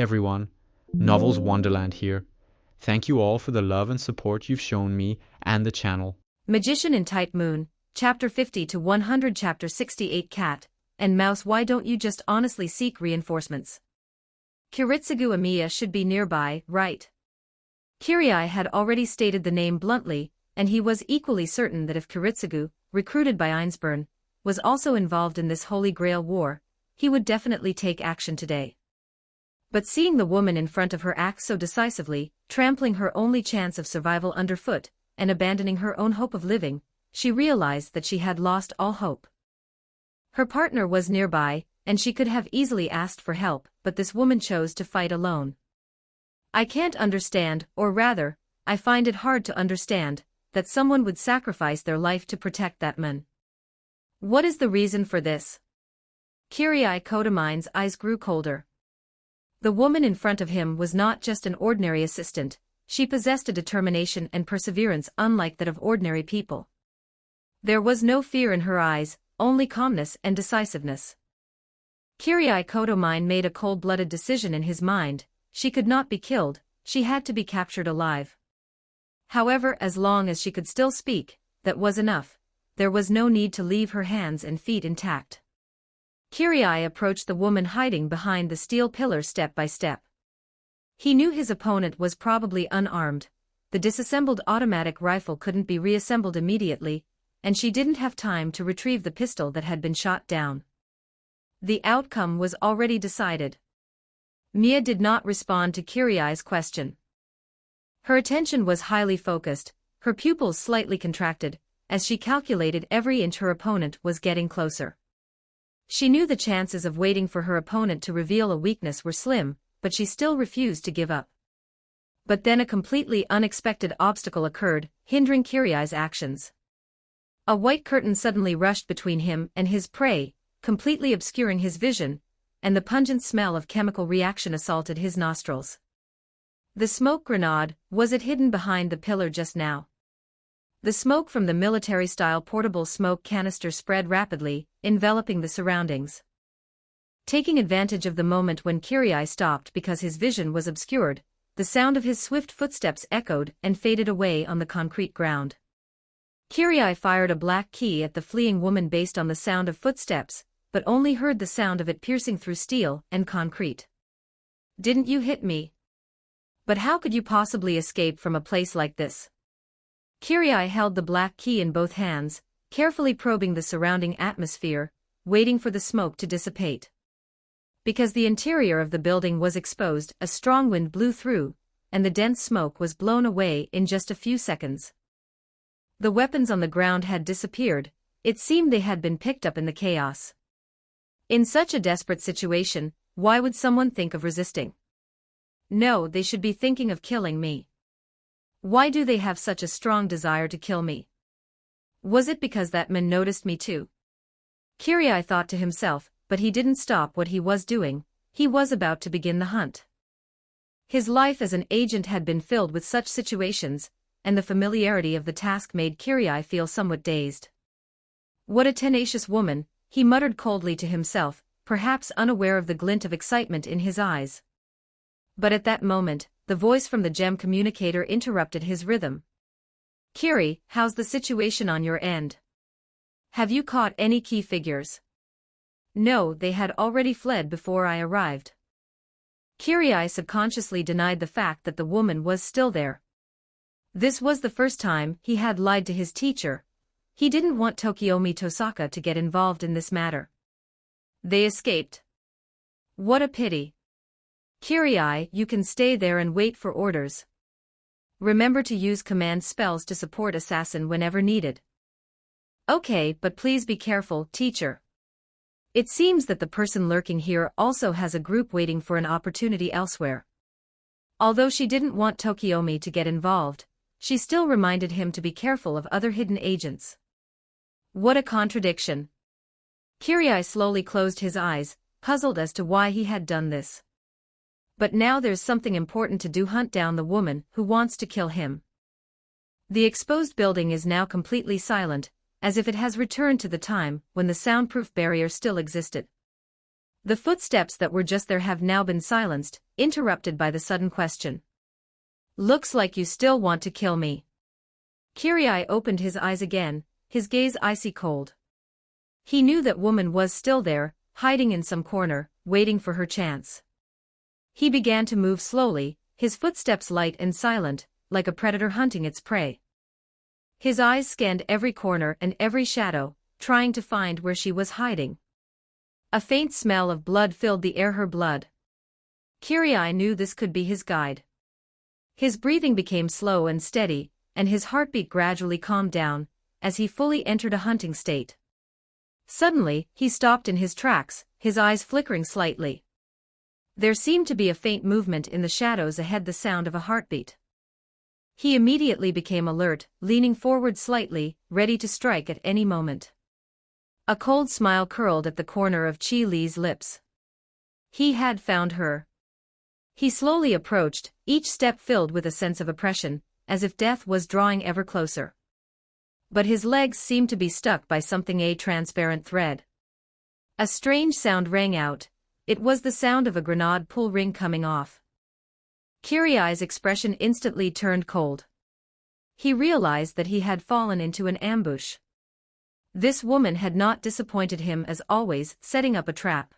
everyone, Novels Wonderland here. Thank you all for the love and support you've shown me and the channel. Magician in Tight Moon, Chapter 50 to 100. Chapter 68. Cat and Mouse. Why don't you just honestly seek reinforcements? Kiritsugu Amiya should be nearby, right? Kirai had already stated the name bluntly, and he was equally certain that if Kiritsugu, recruited by Einsburn, was also involved in this Holy Grail war, he would definitely take action today. But seeing the woman in front of her act so decisively, trampling her only chance of survival underfoot, and abandoning her own hope of living, she realized that she had lost all hope. Her partner was nearby, and she could have easily asked for help, but this woman chose to fight alone. I can't understand, or rather, I find it hard to understand, that someone would sacrifice their life to protect that man. What is the reason for this? Kirai Kodamine's eyes grew colder. The woman in front of him was not just an ordinary assistant, she possessed a determination and perseverance unlike that of ordinary people. There was no fear in her eyes, only calmness and decisiveness. Kirai Kodamine made a cold-blooded decision in his mind: she could not be killed, she had to be captured alive. However, as long as she could still speak, that was enough. There was no need to leave her hands and feet intact. Kirai approached the woman hiding behind the steel pillar step by step. He knew his opponent was probably unarmed, the disassembled automatic rifle couldn't be reassembled immediately, and she didn't have time to retrieve the pistol that had been shot down. The outcome was already decided. Mia did not respond to Kirai's question. Her attention was highly focused, her pupils slightly contracted, as she calculated every inch her opponent was getting closer. She knew the chances of waiting for her opponent to reveal a weakness were slim, but she still refused to give up. But then a completely unexpected obstacle occurred, hindering Kirai's actions. A white curtain suddenly rushed between him and his prey, completely obscuring his vision, and the pungent smell of chemical reaction assaulted his nostrils. The smoke grenade, was it hidden behind the pillar just now? The smoke from the military-style portable smoke canister spread rapidly, enveloping the surroundings. Taking advantage of the moment when Kirai stopped because his vision was obscured, the sound of his swift footsteps echoed and faded away on the concrete ground. Kirai fired a black key at the fleeing woman based on the sound of footsteps, but only heard the sound of it piercing through steel and concrete. "Didn't you hit me? But how could you possibly escape from a place like this?" Kirai held the black key in both hands, carefully probing the surrounding atmosphere, waiting for the smoke to dissipate. Because the interior of the building was exposed, a strong wind blew through, and the dense smoke was blown away in just a few seconds. The weapons on the ground had disappeared, it seemed they had been picked up in the chaos. In such a desperate situation, why would someone think of resisting? No, they should be thinking of killing me. Why do they have such a strong desire to kill me? Was it because that man noticed me too? Kirai thought to himself, but he didn't stop what he was doing, he was about to begin the hunt. His life as an agent had been filled with such situations, and the familiarity of the task made Kirai feel somewhat dazed. What a tenacious woman, he muttered coldly to himself, perhaps unaware of the glint of excitement in his eyes. But at that moment, the voice from the gem communicator interrupted his rhythm. "Kiri, how's the situation on your end? Have you caught any key figures?" "No, they had already fled before I arrived." Kirai subconsciously denied the fact that the woman was still there. This was the first time he had lied to his teacher. He didn't want Tokiomi Tosaka to get involved in this matter. They escaped. What a pity. Kirai, you can stay there and wait for orders. Remember to use command spells to support assassin whenever needed. Okay, but please be careful, teacher. It seems that the person lurking here also has a group waiting for an opportunity elsewhere. Although she didn't want Tokiomi to get involved, she still reminded him to be careful of other hidden agents. What a contradiction. Kirai slowly closed his eyes, puzzled as to why he had done this. But now there's something important to do: hunt down the woman who wants to kill him. The exposed building is now completely silent, as if it has returned to the time when the soundproof barrier still existed. The footsteps that were just there have now been silenced, interrupted by the sudden question. Looks like you still want to kill me. Kirai opened his eyes again, his gaze icy cold. He knew that woman was still there, hiding in some corner, waiting for her chance. He began to move slowly, his footsteps light and silent, like a predator hunting its prey. His eyes scanned every corner and every shadow, trying to find where she was hiding. A faint smell of blood filled the air, her blood. Kirai knew this could be his guide. His breathing became slow and steady, and his heartbeat gradually calmed down, as he fully entered a hunting state. Suddenly, he stopped in his tracks, his eyes flickering slightly. There seemed to be a faint movement in the shadows ahead, the sound of a heartbeat. He immediately became alert, leaning forward slightly, ready to strike at any moment. A cold smile curled at the corner of Chi Li's lips. He had found her. He slowly approached, each step filled with a sense of oppression, as if death was drawing ever closer. But his legs seemed to be stuck by something, a transparent thread. A strange sound rang out. It was the sound of a grenade pull ring coming off. Kirai's expression instantly turned cold. He realized that he had fallen into an ambush. This woman had not disappointed him, as always, setting up a trap.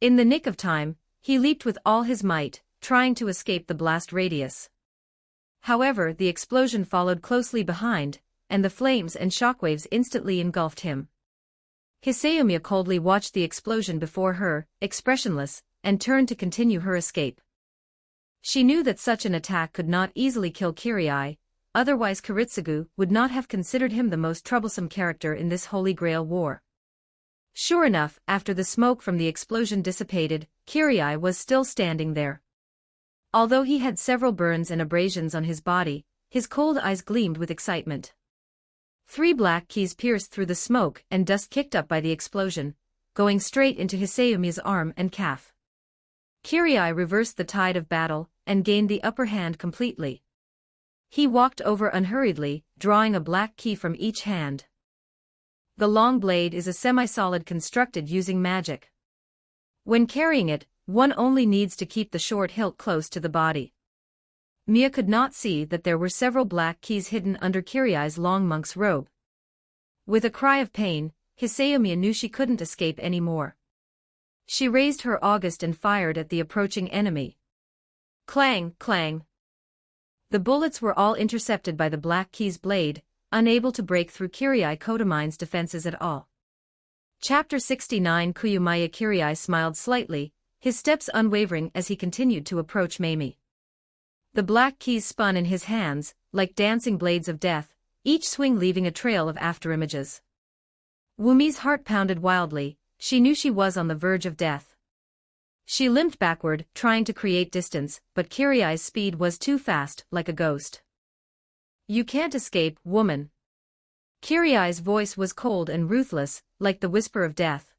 In the nick of time, he leaped with all his might, trying to escape the blast radius. However, the explosion followed closely behind, and the flames and shockwaves instantly engulfed him. Hisayumiya coldly watched the explosion before her, expressionless, and turned to continue her escape. She knew that such an attack could not easily kill Kirai, otherwise Kiritsugu would not have considered him the most troublesome character in this Holy Grail war. Sure enough, after the smoke from the explosion dissipated, Kirai was still standing there. Although he had several burns and abrasions on his body, his cold eyes gleamed with excitement. 3 black keys pierced through the smoke and dust kicked up by the explosion, going straight into Hisayumiya's arm and calf. Kirai reversed the tide of battle, and gained the upper hand completely. He walked over unhurriedly, drawing a black key from each hand. The long blade is a semi-solid constructed using magic. When carrying it, one only needs to keep the short hilt close to the body. Mia could not see that there were several black keys hidden under Kirai's long monk's robe. With a cry of pain, Hisayumiya knew she couldn't escape anymore. She raised her August and fired at the approaching enemy. Clang, clang. The bullets were all intercepted by the black key's blade, unable to break through Kirai Kotomine's defenses at all. Chapter 69 Kuyumaya. Kirai smiled slightly, his steps unwavering as he continued to approach Mamie. The black keys spun in his hands, like dancing blades of death, each swing leaving a trail of afterimages. Wumi's heart pounded wildly, she knew she was on the verge of death. She limped backward, trying to create distance, but Kirai's speed was too fast, like a ghost. You can't escape, woman. Kirai's voice was cold and ruthless, like the whisper of death.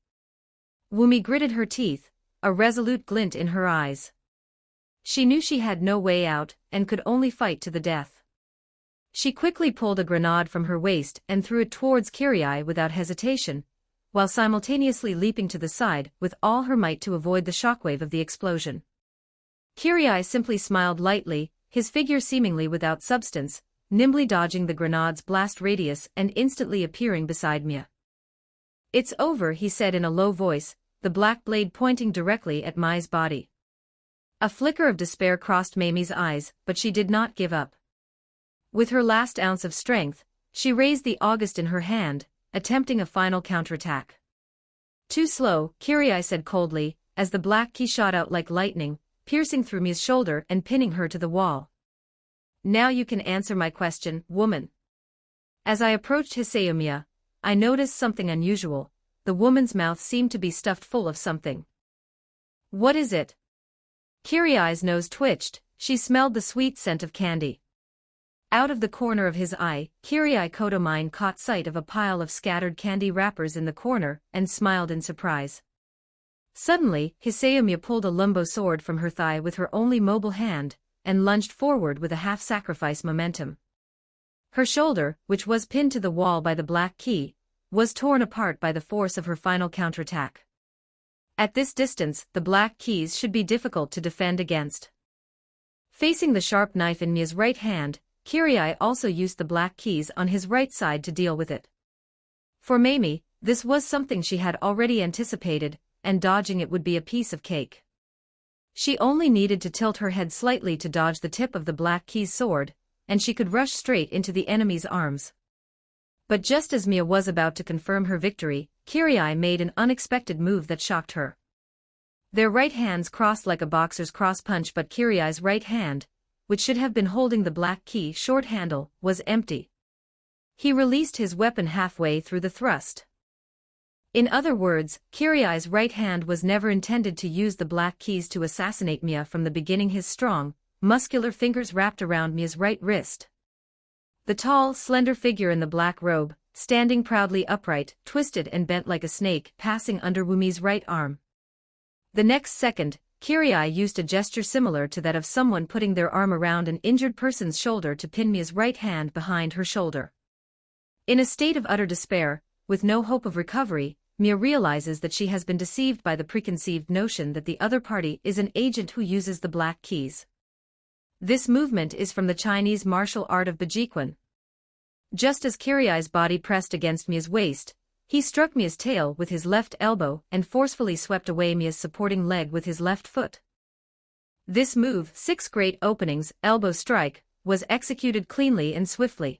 Wumi gritted her teeth, a resolute glint in her eyes. She knew she had no way out, and could only fight to the death. She quickly pulled a grenade from her waist and threw it towards Kirai without hesitation, while simultaneously leaping to the side with all her might to avoid the shockwave of the explosion. Kirai simply smiled lightly, his figure seemingly without substance, nimbly dodging the grenade's blast radius and instantly appearing beside Mia. It's over, he said in a low voice, the black blade pointing directly at Mai's body. A flicker of despair crossed Mamie's eyes, but she did not give up. With her last ounce of strength, she raised the August in her hand, attempting a final counterattack. Too slow, Kirai said coldly, as the black key shot out like lightning, piercing through Mia's shoulder and pinning her to the wall. Now you can answer my question, woman. As I approached Hisayumiya, I noticed something unusual. The woman's mouth seemed to be stuffed full of something. What is it? Kirai's nose twitched, she smelled the sweet scent of candy. Out of the corner of his eye, Kirai Kotomine caught sight of a pile of scattered candy wrappers in the corner and smiled in surprise. Suddenly, Hisayumiya pulled a lumbo sword from her thigh with her only mobile hand, and lunged forward with a half-sacrifice momentum. Her shoulder, which was pinned to the wall by the black key, was torn apart by the force of her final counterattack. At this distance, the black keys should be difficult to defend against. Facing the sharp knife in Mia's right hand, Kirai also used the black keys on his right side to deal with it. For Mamie, this was something she had already anticipated, and dodging it would be a piece of cake. She only needed to tilt her head slightly to dodge the tip of the black key's sword, and she could rush straight into the enemy's arms. But just as Mia was about to confirm her victory, Kirai made an unexpected move that shocked her. Their right hands crossed like a boxer's cross-punch, but Kirai's right hand, which should have been holding the black key short handle, was empty. He released his weapon halfway through the thrust. In other words, Kirai's right hand was never intended to use the black keys to assassinate Mia from the beginning. His strong, muscular fingers wrapped around Mia's right wrist. The tall, slender figure in the black robe, standing proudly upright, twisted and bent like a snake, passing under Wumi's right arm. The next second, Kirai used a gesture similar to that of someone putting their arm around an injured person's shoulder to pin Mia's right hand behind her shoulder. In a state of utter despair, with no hope of recovery, Mia realizes that she has been deceived by the preconceived notion that the other party is an agent who uses the black keys. This movement is from the Chinese martial art of Bajiquan. Just as Kirai's body pressed against Mia's waist, he struck Mia's tail with his left elbow and forcefully swept away Mia's supporting leg with his left foot. This move, 6 great openings, elbow strike, was executed cleanly and swiftly.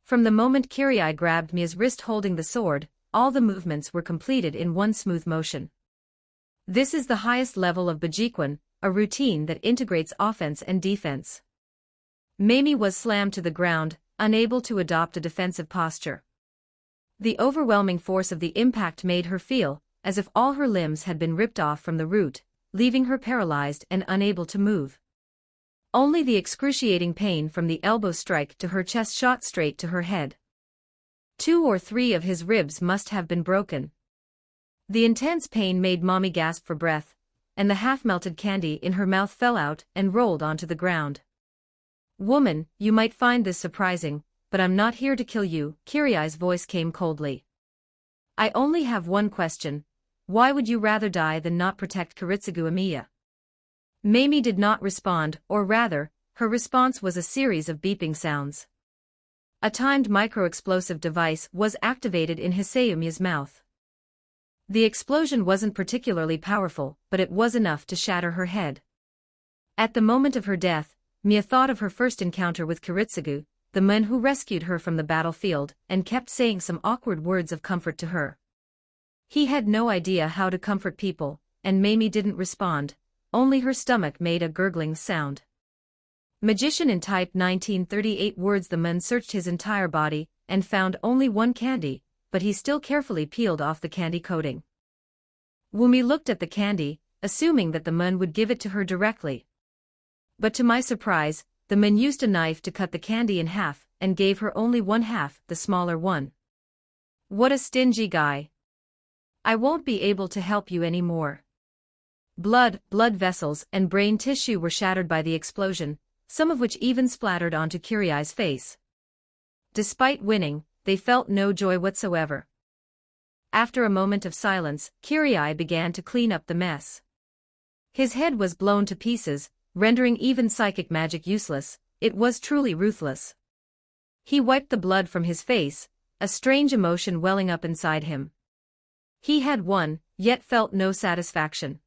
From the moment Kirai grabbed Mia's wrist holding the sword, all the movements were completed in one smooth motion. This is the highest level of Bajiquan, a routine that integrates offense and defense. Mamie was slammed to the ground, unable to adopt a defensive posture. The overwhelming force of the impact made her feel as if all her limbs had been ripped off from the root, leaving her paralyzed and unable to move. Only the excruciating pain from the elbow strike to her chest shot straight to her head. 2 or 3 of his ribs must have been broken. The intense pain made Mommy gasp for breath, and the half-melted candy in her mouth fell out and rolled onto the ground. "Woman, you might find this surprising, but I'm not here to kill you," Kirai's voice came coldly. "I only have one question. Why would you rather die than not protect Kiritsugu Amiya?" Mamie did not respond, or rather, her response was a series of beeping sounds. A timed micro-explosive device was activated in Hisayumi's mouth. The explosion wasn't particularly powerful, but it was enough to shatter her head. At the moment of her death, Mia thought of her first encounter with Kiritsugu, the man who rescued her from the battlefield, and kept saying some awkward words of comfort to her. He had no idea how to comfort people, and Mamie didn't respond, only her stomach made a gurgling sound. Magician in type 1938 words. The man searched his entire body, and found only one candy, but he still carefully peeled off the candy coating. Wumi looked at the candy, assuming that the man would give it to her directly. But to my surprise, the man used a knife to cut the candy in half, and gave her only one half, the smaller one. "What a stingy guy. I won't be able to help you anymore." Blood vessels, and brain tissue were shattered by the explosion, some of which even splattered onto Kirai's face. Despite winning, they felt no joy whatsoever. After a moment of silence, Kirai began to clean up the mess. His head was blown to pieces, rendering even psychic magic useless. It was truly ruthless. He wiped the blood from his face, a strange emotion welling up inside him. He had won, yet felt no satisfaction.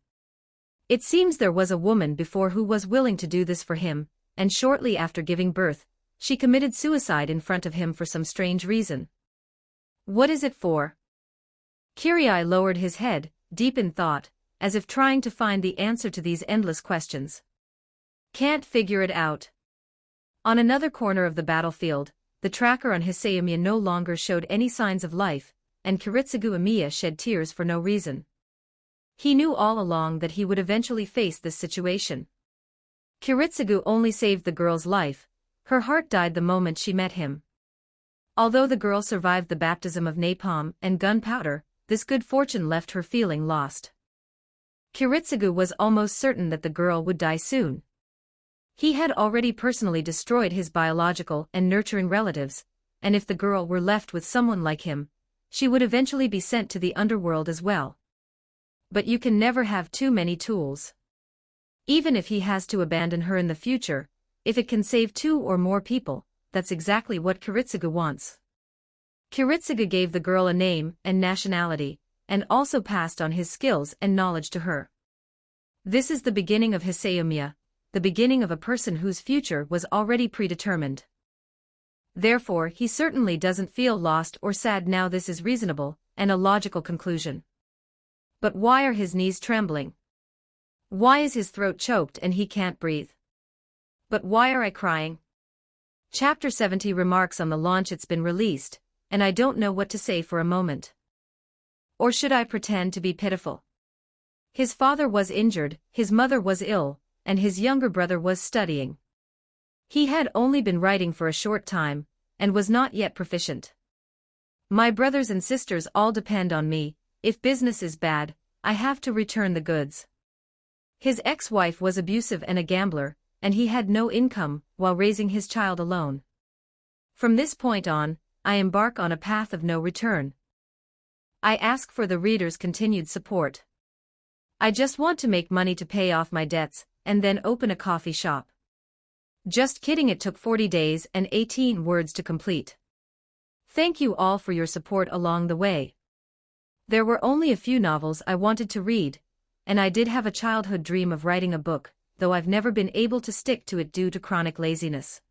It seems there was a woman before who was willing to do this for him, and shortly after giving birth, she committed suicide in front of him for some strange reason. What is it for? Kirai lowered his head, deep in thought, as if trying to find the answer to these endless questions. Can't figure it out. On another corner of the battlefield, the tracker on Hisayumiya no longer showed any signs of life, and Kiritsugu Amiya shed tears for no reason. He knew all along that he would eventually face this situation. Kiritsugu only saved the girl's life. Her heart died the moment she met him. Although the girl survived the baptism of napalm and gunpowder, this good fortune left her feeling lost. Kiritsugu was almost certain that the girl would die soon. He had already personally destroyed his biological and nurturing relatives, and if the girl were left with someone like him, she would eventually be sent to the underworld as well. But you can never have too many tools. Even if he has to abandon her in the future, if it can save 2 or more people, that's exactly what Kiritsugu wants. Kiritsugu gave the girl a name and nationality, and also passed on his skills and knowledge to her. This is the beginning of Hiseumiya, the beginning of a person whose future was already predetermined. Therefore, he certainly doesn't feel lost or sad now. This is reasonable, and a logical conclusion. But why are his knees trembling? Why is his throat choked and he can't breathe? But why are I crying? Chapter 70 remarks on the launch. It's been released, and I don't know what to say for a moment. Or should I pretend to be pitiful? His father was injured, his mother was ill, and his younger brother was studying. He had only been writing for a short time, and was not yet proficient. My brothers and sisters all depend on me. If business is bad, I have to return the goods. His ex-wife was abusive and a gambler, and he had no income while raising his child alone. From this point on, I embark on a path of no return. I ask for the reader's continued support. I just want to make money to pay off my debts, and then open a coffee shop. Just kidding. It took 40 days and 18 words to complete. Thank you all for your support along the way. There were only a few novels I wanted to read, and I did have a childhood dream of writing a book, though I've never been able to stick to it due to chronic laziness.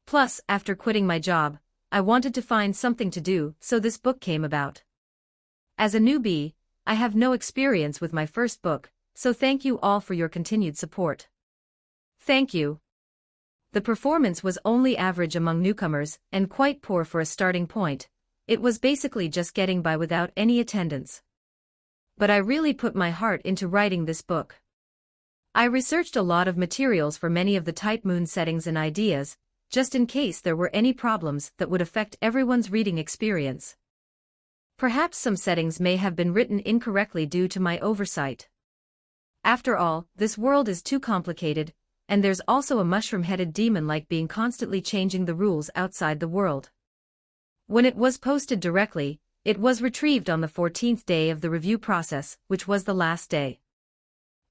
Plus, after quitting my job, I wanted to find something to do, so this book came about. As a newbie, I have no experience with my first book, so thank you all for your continued support. Thank you. The performance was only average among newcomers and quite poor for a starting point. It was basically just getting by without any attendance. But I really put my heart into writing this book. I researched a lot of materials for many of the type moon settings and ideas, just in case there were any problems that would affect everyone's reading experience. Perhaps some settings may have been written incorrectly due to my oversight. After all, this world is too complicated, and there's also a mushroom-headed demon like being constantly changing the rules outside the world. When it was posted directly, it was retrieved on the 14th day of the review process, which was the last day.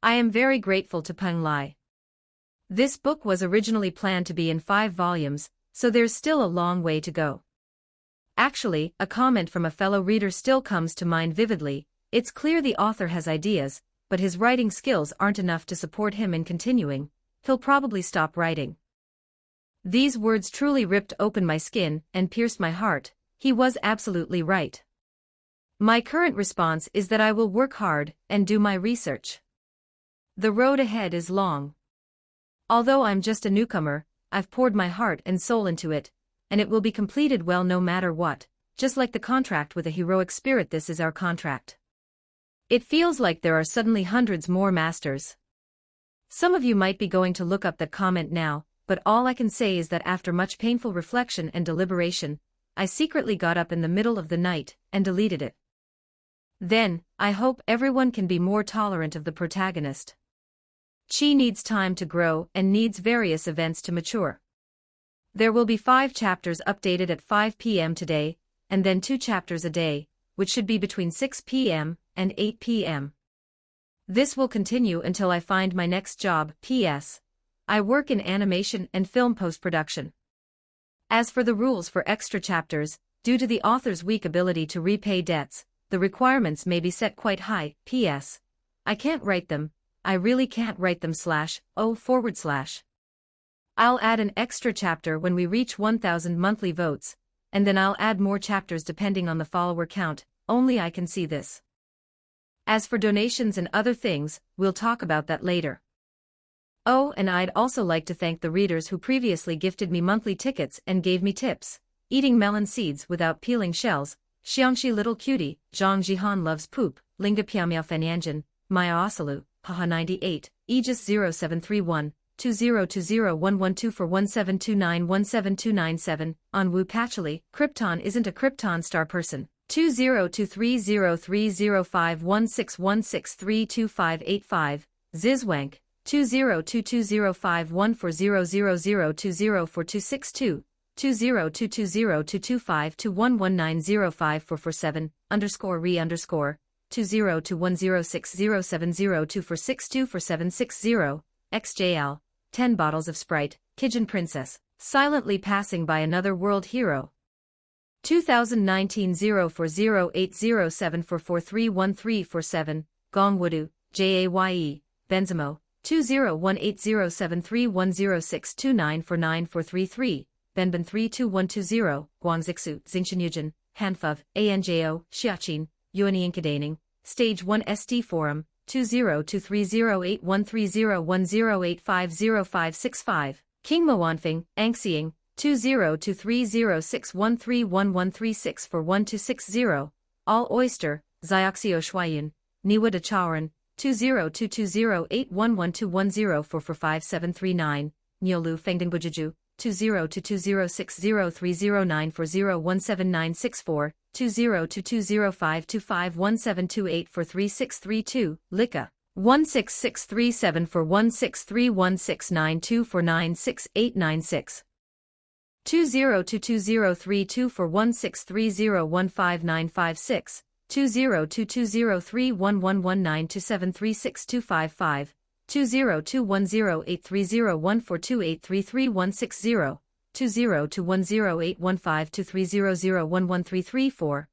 I am very grateful to Peng Lai. This book was originally planned to be in 5 volumes, so there's still a long way to go. Actually, a comment from a fellow reader still comes to mind vividly. It's clear the author has ideas, but his writing skills aren't enough to support him in continuing. He'll probably stop writing. These words truly ripped open my skin and pierced my heart. He was absolutely right. My current response is that I will work hard and do my research. The road ahead is long. Although I'm just a newcomer, I've poured my heart and soul into it, and it will be completed well no matter what. Just like the contract with a heroic spirit, this is our contract. It feels like there are suddenly hundreds more masters. Some of you might be going to look up that comment now, but all I can say is that after much painful reflection and deliberation, I secretly got up in the middle of the night and deleted it. Then, I hope everyone can be more tolerant of the protagonist. She needs time to grow and needs various events to mature. There will be 5 chapters updated at 5 p.m. today, and then 2 chapters a day, which should be between 6 p.m. and 8 p.m. This will continue until I find my next job. P.S. I work in animation and film post-production. As for the rules for extra chapters, due to the author's weak ability to repay debts, the requirements may be set quite high. P.S. I can't write them. I really can't write them /o/. I'll add an extra chapter when we reach 1,000 monthly votes, and then I'll add more chapters depending on the follower count. Only I can see this. As for donations and other things, we'll talk about that later. Oh, and I'd also like to thank the readers who previously gifted me monthly tickets and gave me tips. Eating melon seeds without peeling shells, Xiangxi Little Cutie, Zhang Jihan Loves Poop, Linga Piamiao Fanyanjin, Maya Osalu, Haha 98, Aegis 0731, 20201124 1729 on Wu Patchouli, Krypton isn't a Krypton star person. 202303051616325585, Zizwank, 202205140002042622, 202202252119054447, _re_, 20 to 106070 for 62 for 760, XJL, 10 bottles of Sprite, Pigeon Princess, silently passing by another world hero. 2019 0 for 0807 for 431347, Gongwudu, JAYE, Benzemo, 201807310629 for 9433, Benben 32120, Guangzixu, Xingqinyujin, Hanfov, ANJO, Xiaqin, Yuani Inkedaning, Stage 1 ST Forum, 202308130108505565, Kingmo Wanfing, Angxiang, 202306131136 for 1260, All Oyster, Xiaoxio Shuaiyun, Niwa de Chaoran, 202208112110 for 5739, Niolu Fengdingbujiju, 2022060309 for 017964, 202205251728 for 3632, Lika, 16637 for 163169 for 96896. 20222032 for 1630155956, 2022031119273625, 2021083014283316, 202108152300113334,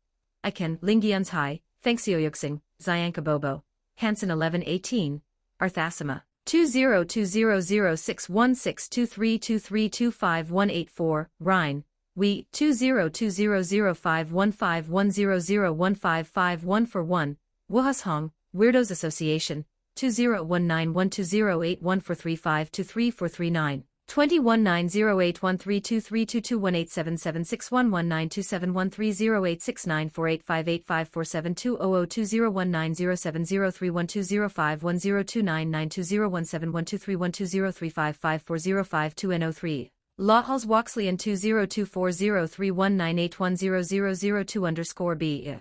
Iken, Lingian's High, Fengxiuyuxing, Zyanka Bobo, Hansen 1118, Arthasima. 202006162323251884, Rhine, We, 2020051510015551 for 1, Wuhashong, Weirdos Association, 20191208143523 for 39, 21908132322877611927130120712035472021203554052052NO3. Lawhals Waxleyan 20240319810002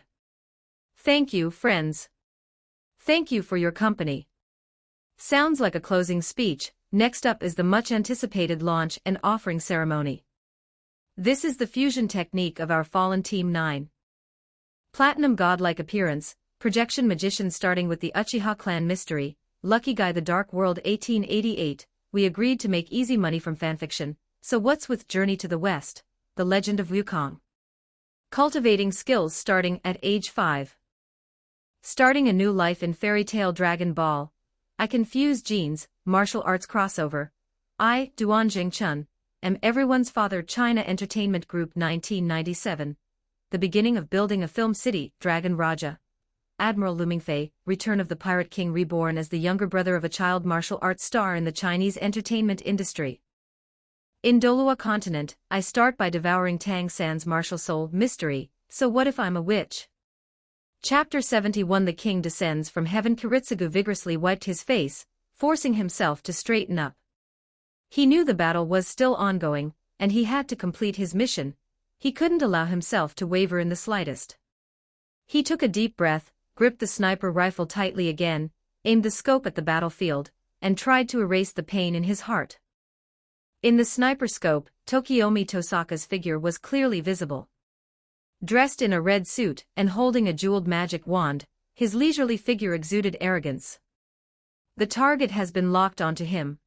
Thank you, friends. Thank you for your company. Sounds like a closing speech. Next up is the much-anticipated launch and offering ceremony. This is the fusion technique of our fallen Team 9. Platinum godlike appearance, projection magician starting with the Uchiha clan mystery, Lucky Guy the Dark World 1888, we agreed to make easy money from fanfiction, so what's with Journey to the West, the Legend of Wukong? Cultivating skills starting at age 5. Starting a new life in Fairy Tale Dragon Ball. I confuse genes, martial arts crossover. I, Duan Jingchun, am everyone's father. China Entertainment Group 1997. The beginning of building a film city, Dragon Raja. Admiral Lu Mingfei, Return of the Pirate King reborn as the younger brother of a child martial arts star in the Chinese entertainment industry. In Dolua Continent, I start by devouring Tang San's martial soul mystery, so what if I'm a witch? Chapter 71 The king descends from heaven. Kiritsugu vigorously wiped his face, forcing himself to straighten up. He knew the battle was still ongoing, and he had to complete his mission. He couldn't allow himself to waver in the slightest. He took a deep breath, gripped the sniper rifle tightly again, aimed the scope at the battlefield, and tried to erase the pain in his heart. In the sniper scope, Tokiomi Tosaka's figure was clearly visible. Dressed in a red suit and holding a jeweled magic wand, his leisurely figure exuded arrogance. The target has been locked onto him.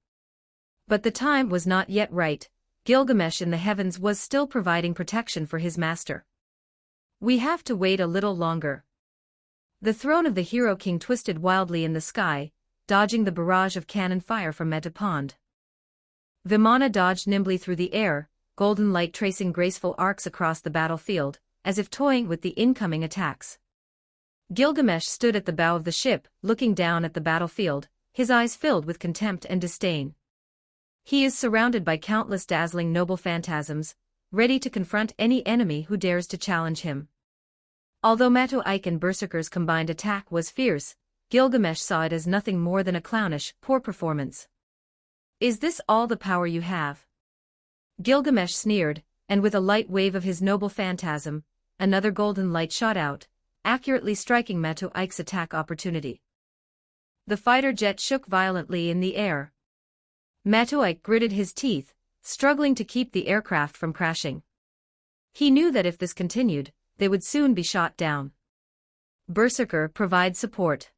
But the time was not yet right. Gilgamesh in the heavens was still providing protection for his master. We have to wait a little longer. The throne of the hero king twisted wildly in the sky, dodging the barrage of cannon fire from Meta Pond. Vimana dodged nimbly through the air, golden light tracing graceful arcs across the battlefield, as if toying with the incoming attacks. Gilgamesh stood at the bow of the ship, looking down at the battlefield, his eyes filled with contempt and disdain. He is surrounded by countless dazzling noble phantasms, ready to confront any enemy who dares to challenge him. Although Matu Ike and Berserker's combined attack was fierce, Gilgamesh saw it as nothing more than a clownish, poor performance. Is this all the power you have? Gilgamesh sneered, and with a light wave of his noble phantasm, another golden light shot out, accurately striking Matu Ike's attack opportunity. The fighter jet shook violently in the air. Matu Ike gritted his teeth, struggling to keep the aircraft from crashing. He knew that if this continued, they would soon be shot down. Berserker, provide support.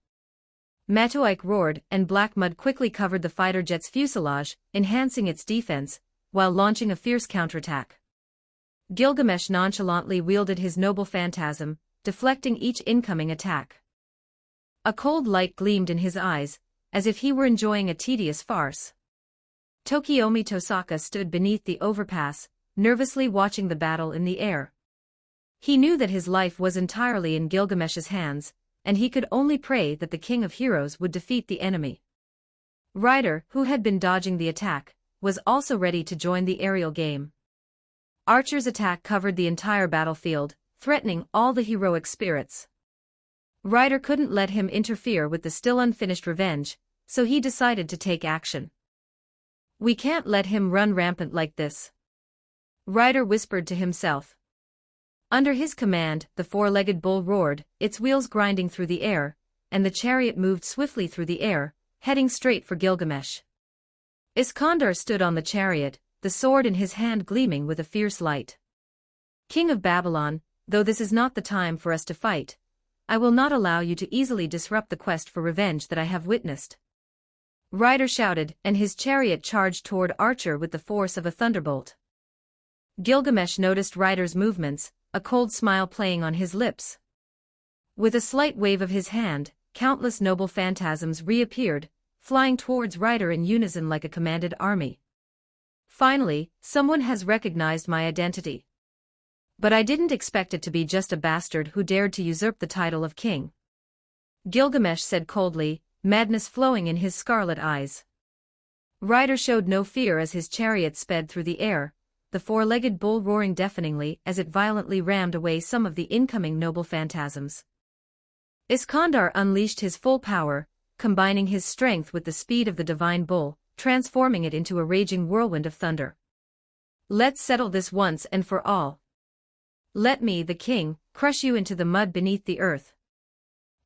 Matoike roared, and black mud quickly covered the fighter jet's fuselage, enhancing its defense, while launching a fierce counterattack. Gilgamesh nonchalantly wielded his noble phantasm, deflecting each incoming attack. A cold light gleamed in his eyes, as if he were enjoying a tedious farce. Tokiomi Tosaka stood beneath the overpass, nervously watching the battle in the air. He knew that his life was entirely in Gilgamesh's hands, and he could only pray that the King of Heroes would defeat the enemy. Ryder, who had been dodging the attack, was also ready to join the aerial game. Archer's attack covered the entire battlefield, threatening all the heroic spirits. Ryder couldn't let him interfere with the still unfinished revenge, so he decided to take action. "We can't let him run rampant like this," Ryder whispered to himself. Under his command, the four-legged bull roared, its wheels grinding through the air, and the chariot moved swiftly through the air, heading straight for Gilgamesh. Iskandar stood on the chariot, the sword in his hand gleaming with a fierce light. "King of Babylon, though this is not the time for us to fight, I will not allow you to easily disrupt the quest for revenge that I have witnessed." Ryder shouted, and his chariot charged toward Archer with the force of a thunderbolt. Gilgamesh noticed Ryder's movements, a cold smile playing on his lips. With a slight wave of his hand, countless noble phantasms reappeared, flying towards Ryder in unison like a commanded army. "Finally, someone has recognized my identity. But I didn't expect it to be just a bastard who dared to usurp the title of king," Gilgamesh said coldly, madness flowing in his scarlet eyes. Ryder showed no fear as his chariot sped through the air, the four-legged bull roaring deafeningly as it violently rammed away some of the incoming noble phantasms. Iskandar unleashed his full power, combining his strength with the speed of the divine bull, transforming it into a raging whirlwind of thunder. "Let's settle this once and for all. Let me, the king, crush you into the mud beneath the earth."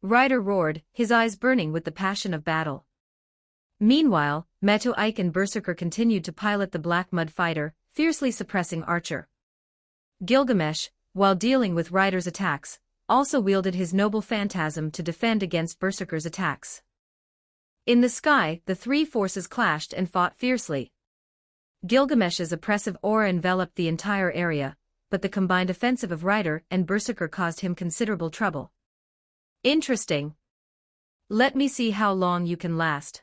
Ryder roared, his eyes burning with the passion of battle. Meanwhile, Matoike and Berserker continued to pilot the black mud fighter, fiercely suppressing Archer. Gilgamesh, while dealing with Ryder's attacks, also wielded his noble phantasm to defend against Berserker's attacks. In the sky, the three forces clashed and fought fiercely. Gilgamesh's oppressive aura enveloped the entire area, but the combined offensive of Ryder and Berserker caused him considerable trouble. "Interesting. Let me see how long you can last."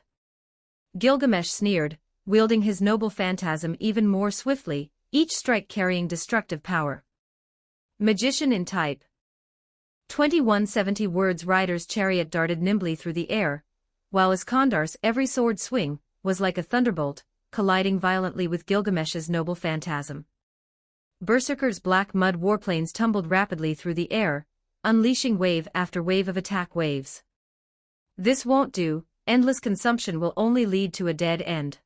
Gilgamesh sneered, wielding his noble phantasm even more swiftly, each strike carrying destructive power. "Magician in type." 2170 words. Ryder's chariot darted nimbly through the air, while Iskandar's every sword swing was like a thunderbolt, colliding violently with Gilgamesh's noble phantasm. Berserker's black mud warplanes tumbled rapidly through the air, unleashing wave after wave of attack waves. "This won't do, endless consumption will only lead to a dead end,"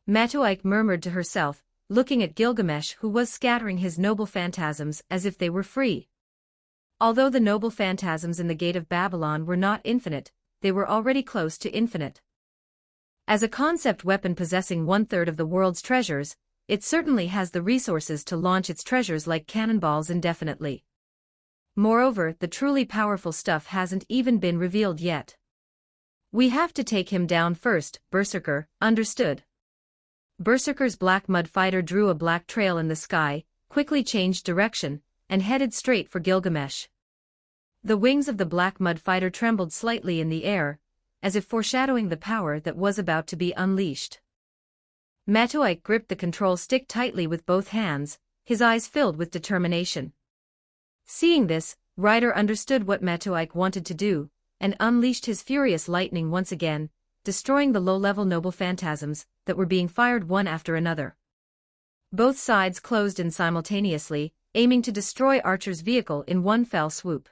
Matoike murmured to herself, looking at Gilgamesh who was scattering his noble phantasms as if they were free. Although the noble phantasms in the Gate of Babylon were not infinite, they were already close to infinite. As a concept weapon possessing one-third of the world's treasures, it certainly has the resources to launch its treasures like cannonballs indefinitely. Moreover, the truly powerful stuff hasn't even been revealed yet. "We have to take him down first, Berserker, understood?" Berserker's black mud fighter drew a black trail in the sky, quickly changed direction, and headed straight for Gilgamesh. The wings of the black mud fighter trembled slightly in the air, as if foreshadowing the power that was about to be unleashed. Matoike gripped the control stick tightly with both hands, his eyes filled with determination. Seeing this, Ryder understood what Matoike wanted to do, and unleashed his furious lightning once again, destroying the low-level noble phantasms that were being fired one after another. Both sides closed in simultaneously, aiming to destroy Archer's vehicle in one fell swoop.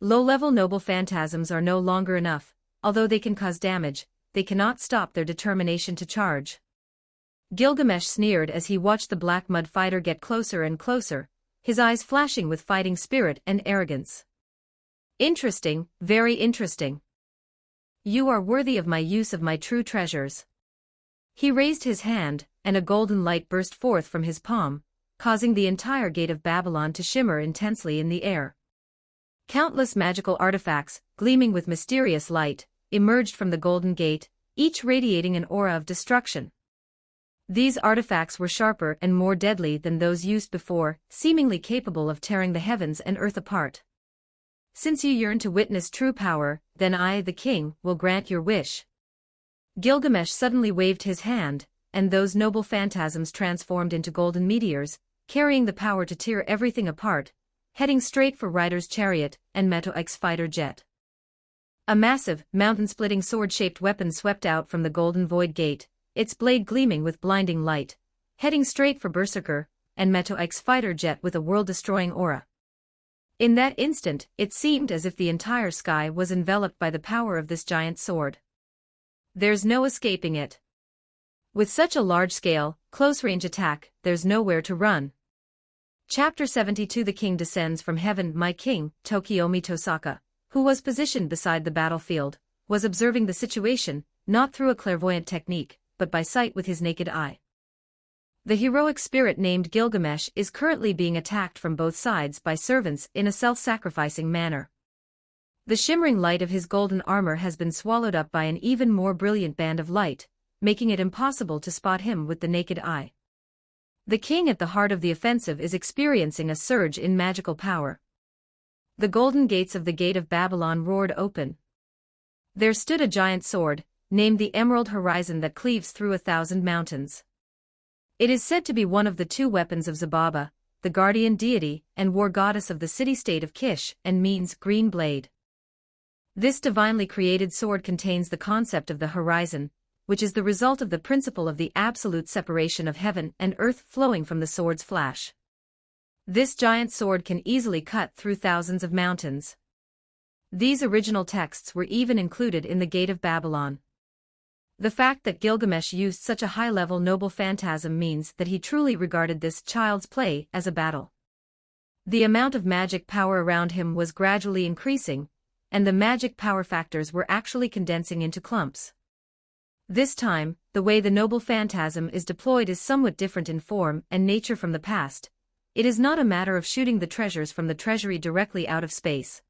Low-level noble phantasms are no longer enough, although they can cause damage, they cannot stop their determination to charge. Gilgamesh sneered as he watched the black mud fighter get closer and closer, his eyes flashing with fighting spirit and arrogance. "Interesting, very interesting. You are worthy of my use of my true treasures." He raised his hand, and a golden light burst forth from his palm, causing the entire Gate of Babylon to shimmer intensely in the air. Countless magical artifacts, gleaming with mysterious light, emerged from the Golden Gate, each radiating an aura of destruction. These artifacts were sharper and more deadly than those used before, seemingly capable of tearing the heavens and earth apart. Since you yearn to witness true power, then I, the king, will grant your wish. Gilgamesh suddenly waved his hand, and those noble phantasms transformed into golden meteors, carrying the power to tear everything apart, heading straight for Ryder's chariot and Metoik's fighter jet. A massive, mountain-splitting sword-shaped weapon swept out from the Golden Void Gate, its blade gleaming with blinding light, heading straight for Berserker and Metoik's fighter jet with a world-destroying aura. In that instant, it seemed as if the entire sky was enveloped by the power of this giant sword. There's no escaping it. With such a large-scale, close-range attack, there's nowhere to run. Chapter 72 The king descends from heaven. My king, Tokiomi Tosaka, who was positioned beside the battlefield, was observing the situation, not through a clairvoyant technique, but by sight with his naked eye. The heroic spirit named Gilgamesh is currently being attacked from both sides by servants in a self-sacrificing manner. The shimmering light of his golden armor has been swallowed up by an even more brilliant band of light, making it impossible to spot him with the naked eye. The king at the heart of the offensive is experiencing a surge in magical power. The golden gates of the Gate of Babylon roared open. There stood a giant sword, named the Emerald Horizon, that cleaves through 1,000 mountains. It is said to be one of the two weapons of Zababa, the guardian deity and war goddess of the city-state of Kish, and means green blade. This divinely created sword contains the concept of the horizon, which is the result of the principle of the absolute separation of heaven and earth flowing from the sword's flash. This giant sword can easily cut through thousands of mountains. These original texts were even included in the Gate of Babylon. The fact that Gilgamesh used such a high-level noble phantasm means that he truly regarded this child's play as a battle. The amount of magic power around him was gradually increasing, and the magic power factors were actually condensing into clumps. This time, the way the noble phantasm is deployed is somewhat different in form and nature from the past. It is not a matter of shooting the treasures from the treasury directly out of space.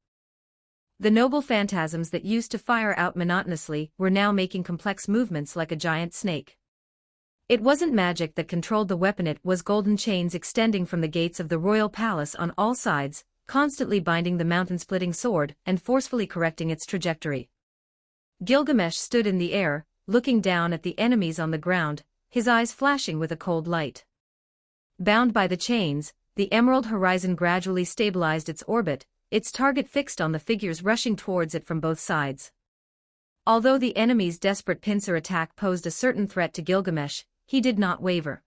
The noble phantasms that used to fire out monotonously were now making complex movements like a giant snake. It wasn't magic that controlled the weapon, it was golden chains extending from the gates of the royal palace on all sides, constantly binding the mountain-splitting sword and forcefully correcting its trajectory. Gilgamesh stood in the air, looking down at the enemies on the ground, his eyes flashing with a cold light. Bound by the chains, the Emerald Horizon gradually stabilized its orbit, its target fixed on the figures rushing towards it from both sides. Although the enemy's desperate pincer attack posed a certain threat to Gilgamesh, he did not waver.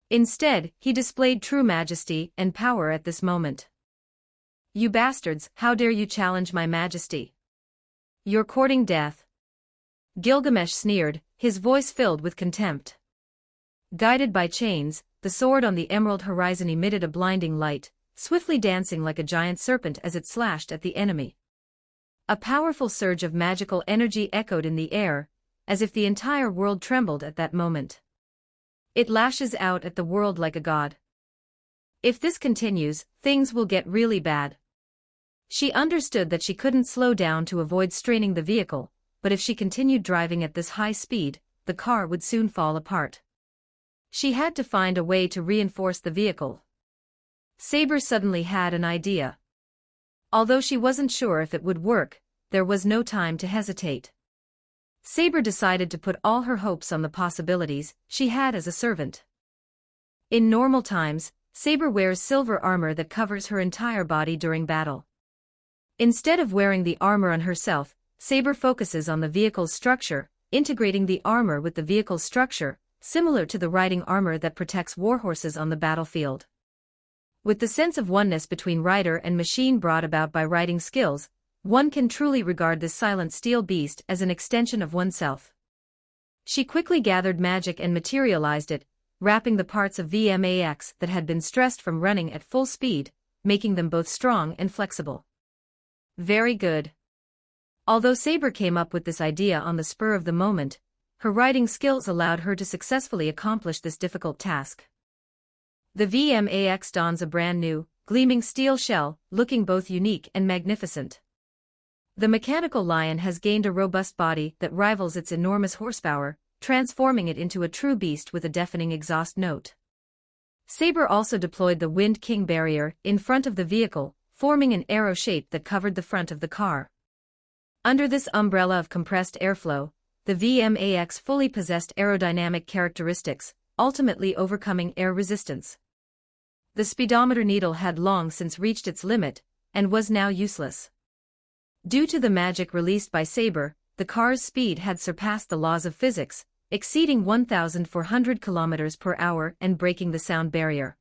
Instead, he displayed true majesty and power at this moment. "You bastards, how dare you challenge my majesty? You're courting death." Gilgamesh sneered, his voice filled with contempt. Guided by chains, the sword on the Emerald Horizon emitted a blinding light, swiftly dancing like a giant serpent as it slashed at the enemy. A powerful surge of magical energy echoed in the air, as if the entire world trembled at that moment. It lashes out at the world like a god. If this continues, things will get really bad. She understood that she couldn't slow down to avoid straining the vehicle, but if she continued driving at this high speed, the car would soon fall apart. She had to find a way to reinforce the vehicle. Saber suddenly had an idea. Although she wasn't sure if it would work, there was no time to hesitate. Saber decided to put all her hopes on the possibilities she had as a servant. In normal times, Saber wears silver armor that covers her entire body during battle. Instead of wearing the armor on herself, Saber focuses on the vehicle's structure, integrating the armor with the vehicle's structure, similar to the riding armor that protects warhorses on the battlefield. With the sense of oneness between rider and machine brought about by riding skills, one can truly regard this silent steel beast as an extension of oneself. She quickly gathered magic and materialized it, wrapping the parts of VMAX that had been stressed from running at full speed, making them both strong and flexible. Very good. Although Saber came up with this idea on the spur of the moment, her riding skills allowed her to successfully accomplish this difficult task. The VMAX dons a brand new, gleaming steel shell, looking both unique and magnificent. The mechanical lion has gained a robust body that rivals its enormous horsepower, transforming it into a true beast with a deafening exhaust note. Saber also deployed the Wind King barrier in front of the vehicle, forming an arrow shape that covered the front of the car. Under this umbrella of compressed airflow, the VMAX fully possessed aerodynamic characteristics, ultimately overcoming air resistance. The speedometer needle had long since reached its limit, and was now useless. Due to the magic released by Saber, the car's speed had surpassed the laws of physics, exceeding 1,400 km per hour and breaking the sound barrier.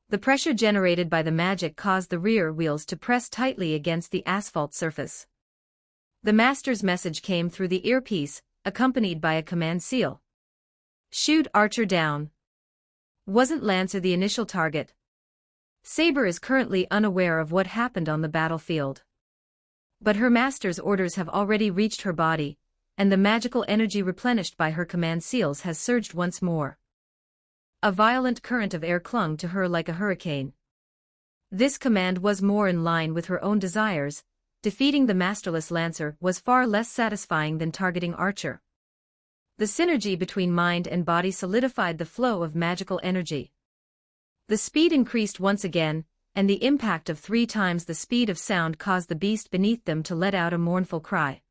The pressure generated by the magic caused the rear wheels to press tightly against the asphalt surface. The master's message came through the earpiece, accompanied by a command seal. Shoot Archer down. Wasn't Lancer the initial target? Saber is currently unaware of what happened on the battlefield. But her master's orders have already reached her body, and the magical energy replenished by her command seals has surged once more. A violent current of air clung to her like a hurricane. This command was more in line with her own desires. Defeating the masterless Lancer was far less satisfying than targeting Archer. The synergy between mind and body solidified the flow of magical energy. The speed increased once again, and the impact of 3 times the speed of sound caused the beast beneath them to let out a mournful cry.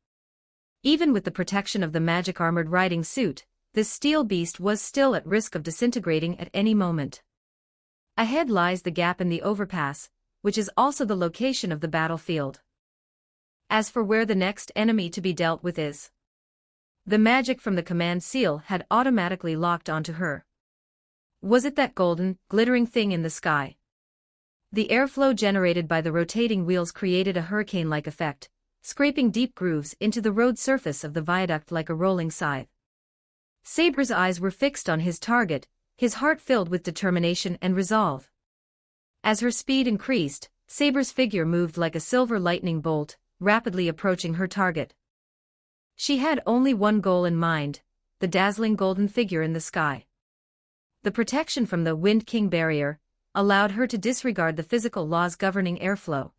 Even with the protection of the magic armored riding suit, this steel beast was still at risk of disintegrating at any moment. Ahead lies the gap in the overpass, which is also the location of the battlefield. As for where the next enemy to be dealt with is, the magic from the command seal had automatically locked onto her. Was it that golden, glittering thing in the sky? The airflow generated by the rotating wheels created a hurricane-like effect, scraping deep grooves into the road surface of the viaduct like a rolling scythe. Saber's eyes were fixed on his target, his heart filled with determination and resolve. As her speed increased, Saber's figure moved like a silver lightning bolt, rapidly approaching her target. She had only one goal in mind, the dazzling golden figure in the sky. The protection from the Wind King barrier allowed her to disregard the physical laws governing airflow.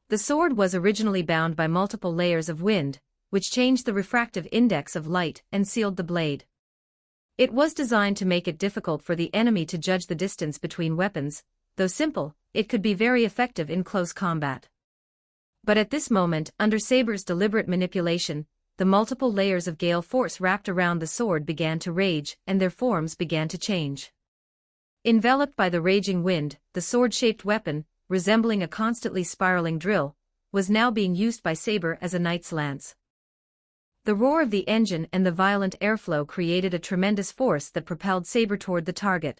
The sword was originally bound by multiple layers of wind, which changed the refractive index of light and sealed the blade. It was designed to make it difficult for the enemy to judge the distance between weapons. Though simple, it could be very effective in close combat. But at this moment, under Saber's deliberate manipulation, the multiple layers of gale force wrapped around the sword began to rage, and their forms began to change. Enveloped by the raging wind, the sword-shaped weapon, resembling a constantly spiraling drill, was now being used by Saber as a knight's lance. The roar of the engine and the violent airflow created a tremendous force that propelled Saber toward the target.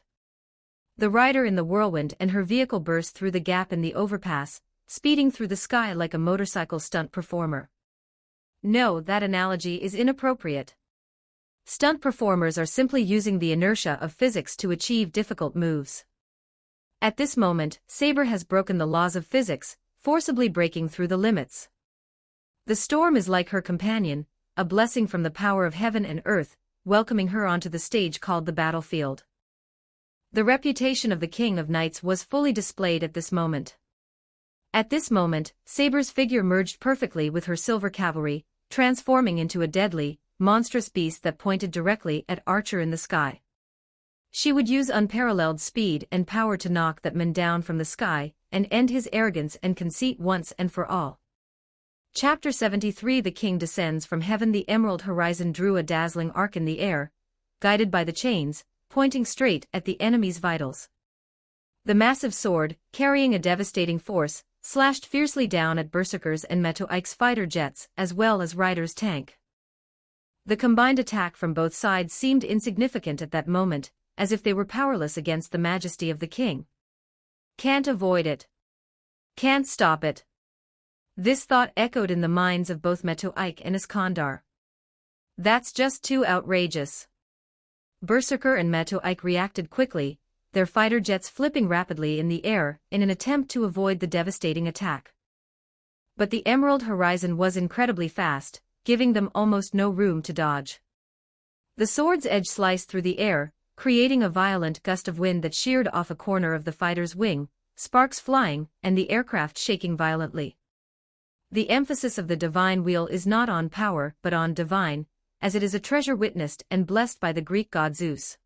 The rider in the whirlwind and her vehicle burst through the gap in the overpass, speeding through the sky like a motorcycle stunt performer. No, that analogy is inappropriate. Stunt performers are simply using the inertia of physics to achieve difficult moves. At this moment, Saber has broken the laws of physics, forcibly breaking through the limits. The storm is like her companion, a blessing from the power of heaven and earth, welcoming her onto the stage called the battlefield. The reputation of the King of Knights was fully displayed at this moment. At this moment, Saber's figure merged perfectly with her silver cavalry, transforming into a deadly, monstrous beast that pointed directly at Archer in the sky. She would use unparalleled speed and power to knock that man down from the sky, and end his arrogance and conceit once and for all. Chapter 73 The King descends from heaven. The emerald horizon drew a dazzling arc in the air, guided by the chains, pointing straight at the enemy's vitals. The massive sword, carrying a devastating force, slashed fiercely down at Berserker's and Meto Ike's fighter jets as well as Ryder's tank. The combined attack from both sides seemed insignificant at that moment, as if they were powerless against the majesty of the king. Can't avoid it. Can't stop it. This thought echoed in the minds of both Meto Ike and Iskandar. That's just too outrageous. Berserker and Meto Ike reacted quickly, their fighter jets flipping rapidly in the air in an attempt to avoid the devastating attack. But the emerald horizon was incredibly fast, giving them almost no room to dodge. The sword's edge sliced through the air, creating a violent gust of wind that sheared off a corner of the fighter's wing, sparks flying, and the aircraft shaking violently. The emphasis of the divine wheel is not on power but on divine, as it is a treasure witnessed and blessed by the Greek god Zeus.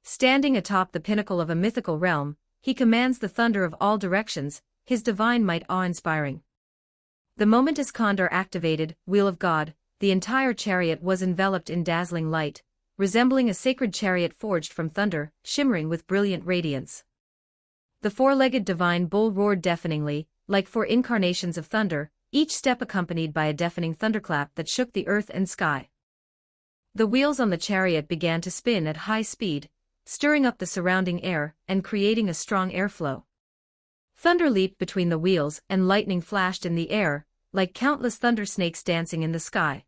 Standing atop the pinnacle of a mythical realm, he commands the thunder of all directions, his divine might awe-inspiring. The moment Iskander activated, Wheel of God, the entire chariot was enveloped in dazzling light, resembling a sacred chariot forged from thunder, shimmering with brilliant radiance. The four-legged divine bull roared deafeningly, like four incarnations of thunder, each step accompanied by a deafening thunderclap that shook the earth and sky. The wheels on the chariot began to spin at high speed, stirring up the surrounding air and creating a strong airflow. Thunder leaped between the wheels and lightning flashed in the air, like countless thunder snakes dancing in the sky.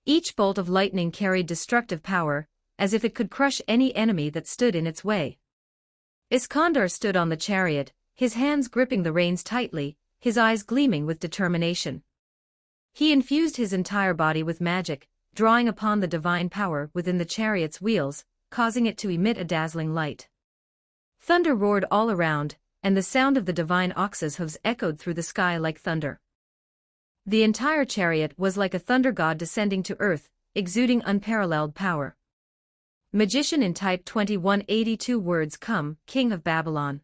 Each bolt of lightning carried destructive power, as if it could crush any enemy that stood in its way. Iskander stood on the chariot, his hands gripping the reins tightly, his eyes gleaming with determination. He infused his entire body with magic, drawing upon the divine power within the chariot's wheels, causing it to emit a dazzling light. Thunder roared all around, and the sound of the divine ox's hooves echoed through the sky like thunder. The entire chariot was like a thunder god descending to earth, exuding unparalleled power. Magician in type 2182 words come, King of Babylon.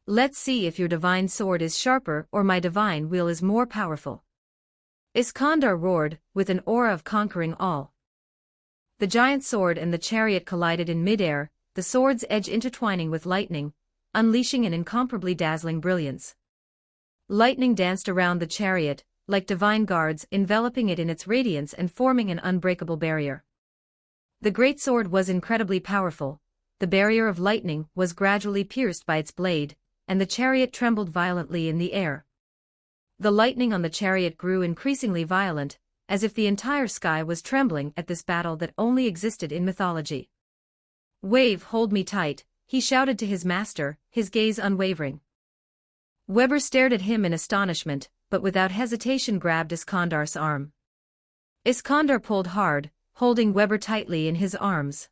Let's see if your divine sword is sharper or my divine wheel is more powerful. Iskander roared, with an aura of conquering all. The giant sword and the chariot collided in midair, the sword's edge intertwining with lightning, unleashing an incomparably dazzling brilliance. Lightning danced around the chariot, like divine guards enveloping it in its radiance and forming an unbreakable barrier. The great sword was incredibly powerful, the barrier of lightning was gradually pierced by its blade, and the chariot trembled violently in the air. The lightning on the chariot grew increasingly violent, as if the entire sky was trembling at this battle that only existed in mythology. "Wave, hold me tight," he shouted to his master, his gaze unwavering. Weber stared at him in astonishment, but without hesitation grabbed Iskandar's arm. Iskandar pulled hard, holding Weber tightly in his arms.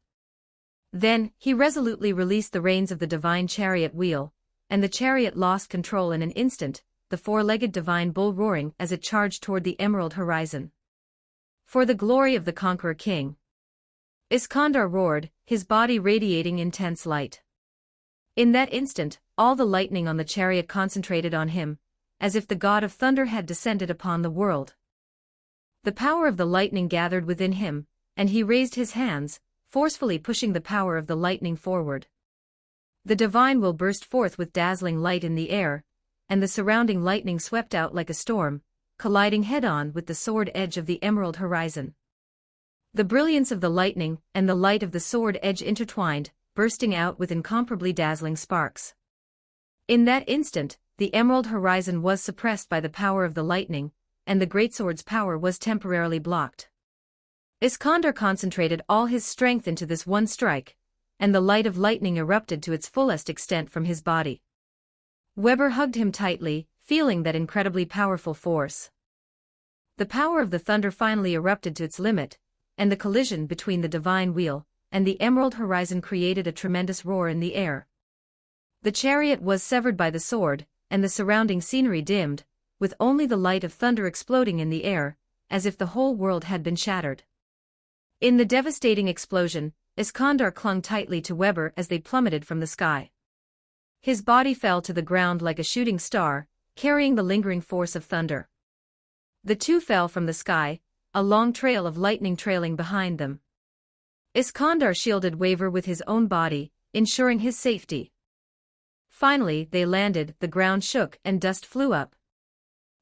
Then, he resolutely released the reins of the divine chariot wheel, and the chariot lost control in an instant, the four-legged divine bull roaring as it charged toward the emerald horizon. "For the glory of the conqueror king!" Iskandar roared, his body radiating intense light. In that instant, all the lightning on the chariot concentrated on him, as if the god of thunder had descended upon the world. The power of the lightning gathered within him, and he raised his hands, forcefully pushing the power of the lightning forward. The divine will burst forth with dazzling light in the air, and the surrounding lightning swept out like a storm, colliding head-on with the sword edge of the emerald horizon. The brilliance of the lightning and the light of the sword edge intertwined, bursting out with incomparably dazzling sparks. In that instant, the emerald horizon was suppressed by the power of the lightning, and the greatsword's power was temporarily blocked. Iskander concentrated all his strength into this one strike, and the light of lightning erupted to its fullest extent from his body. Weber hugged him tightly, feeling that incredibly powerful force. The power of the thunder finally erupted to its limit, and the collision between the divine wheel and the emerald horizon created a tremendous roar in the air. The chariot was severed by the sword, and the surrounding scenery dimmed, with only the light of thunder exploding in the air, as if the whole world had been shattered. In the devastating explosion, Iskander clung tightly to Weber as they plummeted from the sky. His body fell to the ground like a shooting star, carrying the lingering force of thunder. The two fell from the sky, a long trail of lightning trailing behind them. Iskander shielded Weber with his own body, ensuring his safety. Finally, they landed, the ground shook and dust flew up.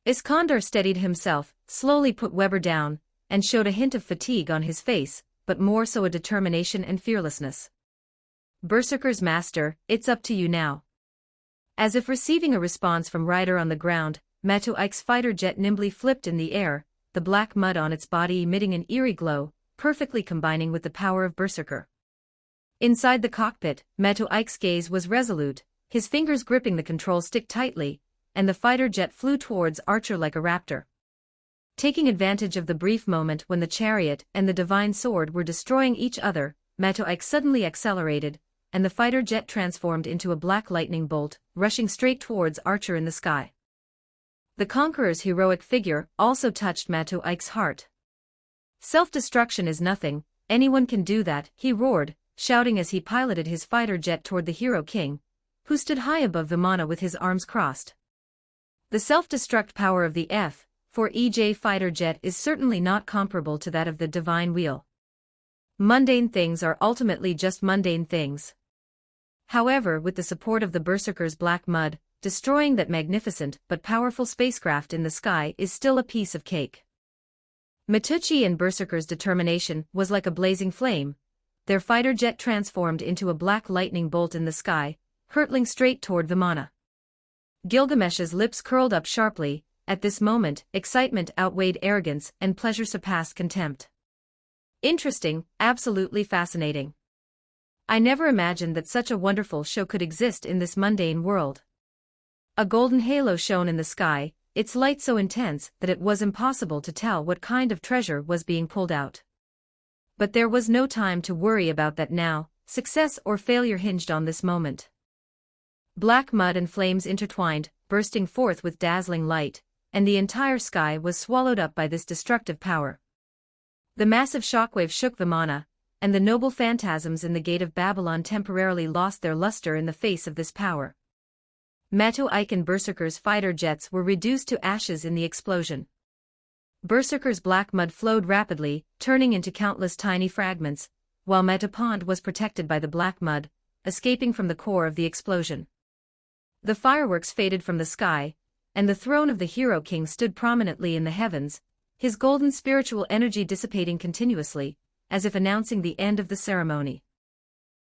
Iskander steadied himself, slowly put Weber down, and showed a hint of fatigue on his face, but more so a determination and fearlessness. "Berserker's master, it's up to you now." As if receiving a response from Ryder on the ground, Matu Ike's fighter jet nimbly flipped in the air, the black mud on its body emitting an eerie glow, perfectly combining with the power of Berserker. Inside the cockpit, Matu Ike's gaze was resolute, his fingers gripping the control stick tightly, and the fighter jet flew towards Archer like a raptor. Taking advantage of the brief moment when the chariot and the divine sword were destroying each other, Matu Ike suddenly accelerated, and the fighter jet transformed into a black lightning bolt, rushing straight towards Archer in the sky. The Conqueror's heroic figure also touched Mato Ike's heart. "Self-destruction is nothing, anyone can do that," he roared, shouting as he piloted his fighter jet toward the Hero King, who stood high above Vimana with his arms crossed. The self-destruct power of the F-4EJ fighter jet is certainly not comparable to that of the Divine Wheel. Mundane things are ultimately just mundane things. However, with the support of the Berserker's black mud, destroying that magnificent but powerful spacecraft in the sky is still a piece of cake. Matucci and Berserker's determination was like a blazing flame. Their fighter jet transformed into a black lightning bolt in the sky, hurtling straight toward Vimana. Gilgamesh's lips curled up sharply. At this moment, excitement outweighed arrogance and pleasure surpassed contempt. Interesting, absolutely fascinating. I never imagined that such a wonderful show could exist in this mundane world. A golden halo shone in the sky, its light so intense that it was impossible to tell what kind of treasure was being pulled out. But there was no time to worry about that now. Success or failure hinged on this moment. Black mud and flames intertwined, bursting forth with dazzling light, and the entire sky was swallowed up by this destructive power. The massive shockwave shook Vimana, and the noble phantasms in the gate of Babylon temporarily lost their luster in the face of this power. Mato Ike and Berserker's fighter jets were reduced to ashes in the explosion. Berserker's black mud flowed rapidly, turning into countless tiny fragments, while Metapond was protected by the black mud, escaping from the core of the explosion. The fireworks faded from the sky, and the throne of the Hero King stood prominently in the heavens, his golden spiritual energy dissipating continuously, as if announcing the end of the ceremony.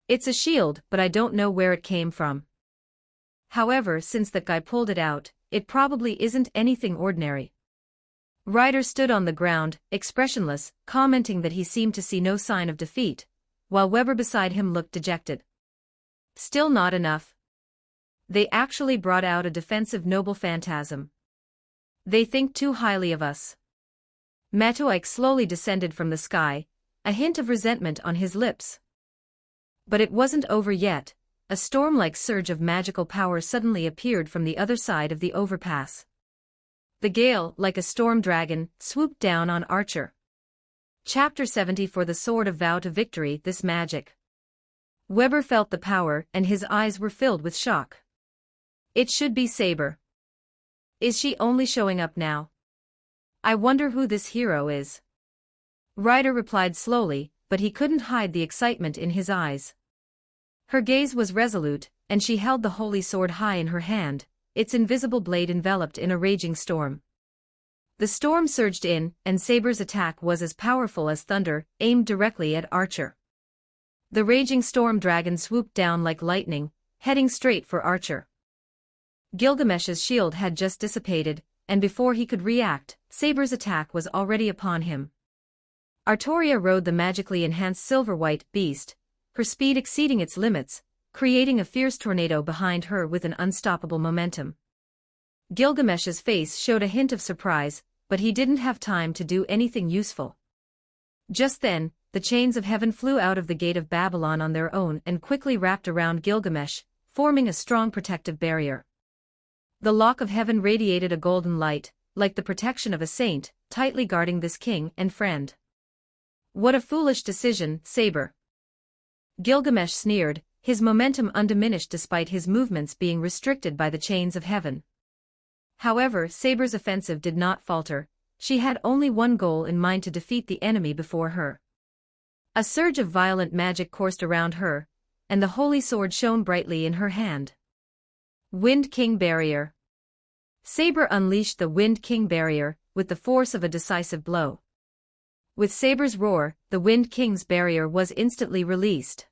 "It's a shield, but I don't know where it came from. However, since that guy pulled it out, it probably isn't anything ordinary." Ryder stood on the ground, expressionless, commenting that he seemed to see no sign of defeat, while Weber beside him looked dejected. "Still not enough. They actually brought out a defensive noble phantasm. They think too highly of us." Mato Ike slowly descended from the sky, a hint of resentment on his lips. But it wasn't over yet. A storm-like surge of magical power suddenly appeared from the other side of the overpass. The gale, like a storm dragon, swooped down on Archer. Chapter 70 For the Sword of Vow to Victory. This magic. Weber felt the power, and his eyes were filled with shock. It should be Saber. Is she only showing up now? I wonder who this hero is. Ryder replied slowly, but he couldn't hide the excitement in his eyes. Her gaze was resolute, and she held the holy sword high in her hand, its invisible blade enveloped in a raging storm. The storm surged in, and Saber's attack was as powerful as thunder, aimed directly at Archer. The raging storm dragon swooped down like lightning, heading straight for Archer. Gilgamesh's shield had just dissipated, and before he could react, Saber's attack was already upon him. Artoria rode the magically enhanced silver-white beast, her speed exceeding its limits, creating a fierce tornado behind her with an unstoppable momentum. Gilgamesh's face showed a hint of surprise, but he didn't have time to do anything useful. Just then, the chains of heaven flew out of the gate of Babylon on their own and quickly wrapped around Gilgamesh, forming a strong protective barrier. The lock of heaven radiated a golden light, like the protection of a saint, tightly guarding this king and friend. What a foolish decision, Saber. Gilgamesh sneered, his momentum undiminished despite his movements being restricted by the chains of heaven. However, Saber's offensive did not falter. She had only one goal in mind: to defeat the enemy before her. A surge of violent magic coursed around her, and the holy sword shone brightly in her hand. Wind King Barrier. Saber unleashed the Wind King Barrier, with the force of a decisive blow. With Saber's roar, the Wind King's barrier was instantly released.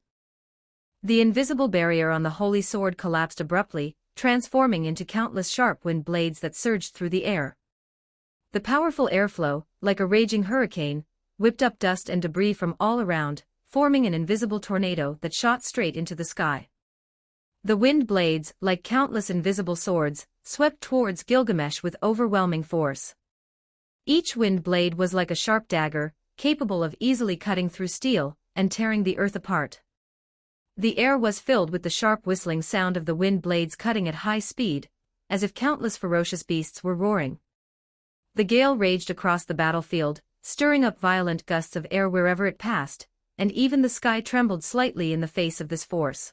The invisible barrier on the holy sword collapsed abruptly, transforming into countless sharp wind blades that surged through the air. The powerful airflow, like a raging hurricane, whipped up dust and debris from all around, forming an invisible tornado that shot straight into the sky. The wind blades, like countless invisible swords, swept towards Gilgamesh with overwhelming force. Each wind blade was like a sharp dagger, capable of easily cutting through steel and tearing the earth apart. The air was filled with the sharp whistling sound of the wind blades cutting at high speed, as if countless ferocious beasts were roaring. The gale raged across the battlefield, stirring up violent gusts of air wherever it passed, and even the sky trembled slightly in the face of this force.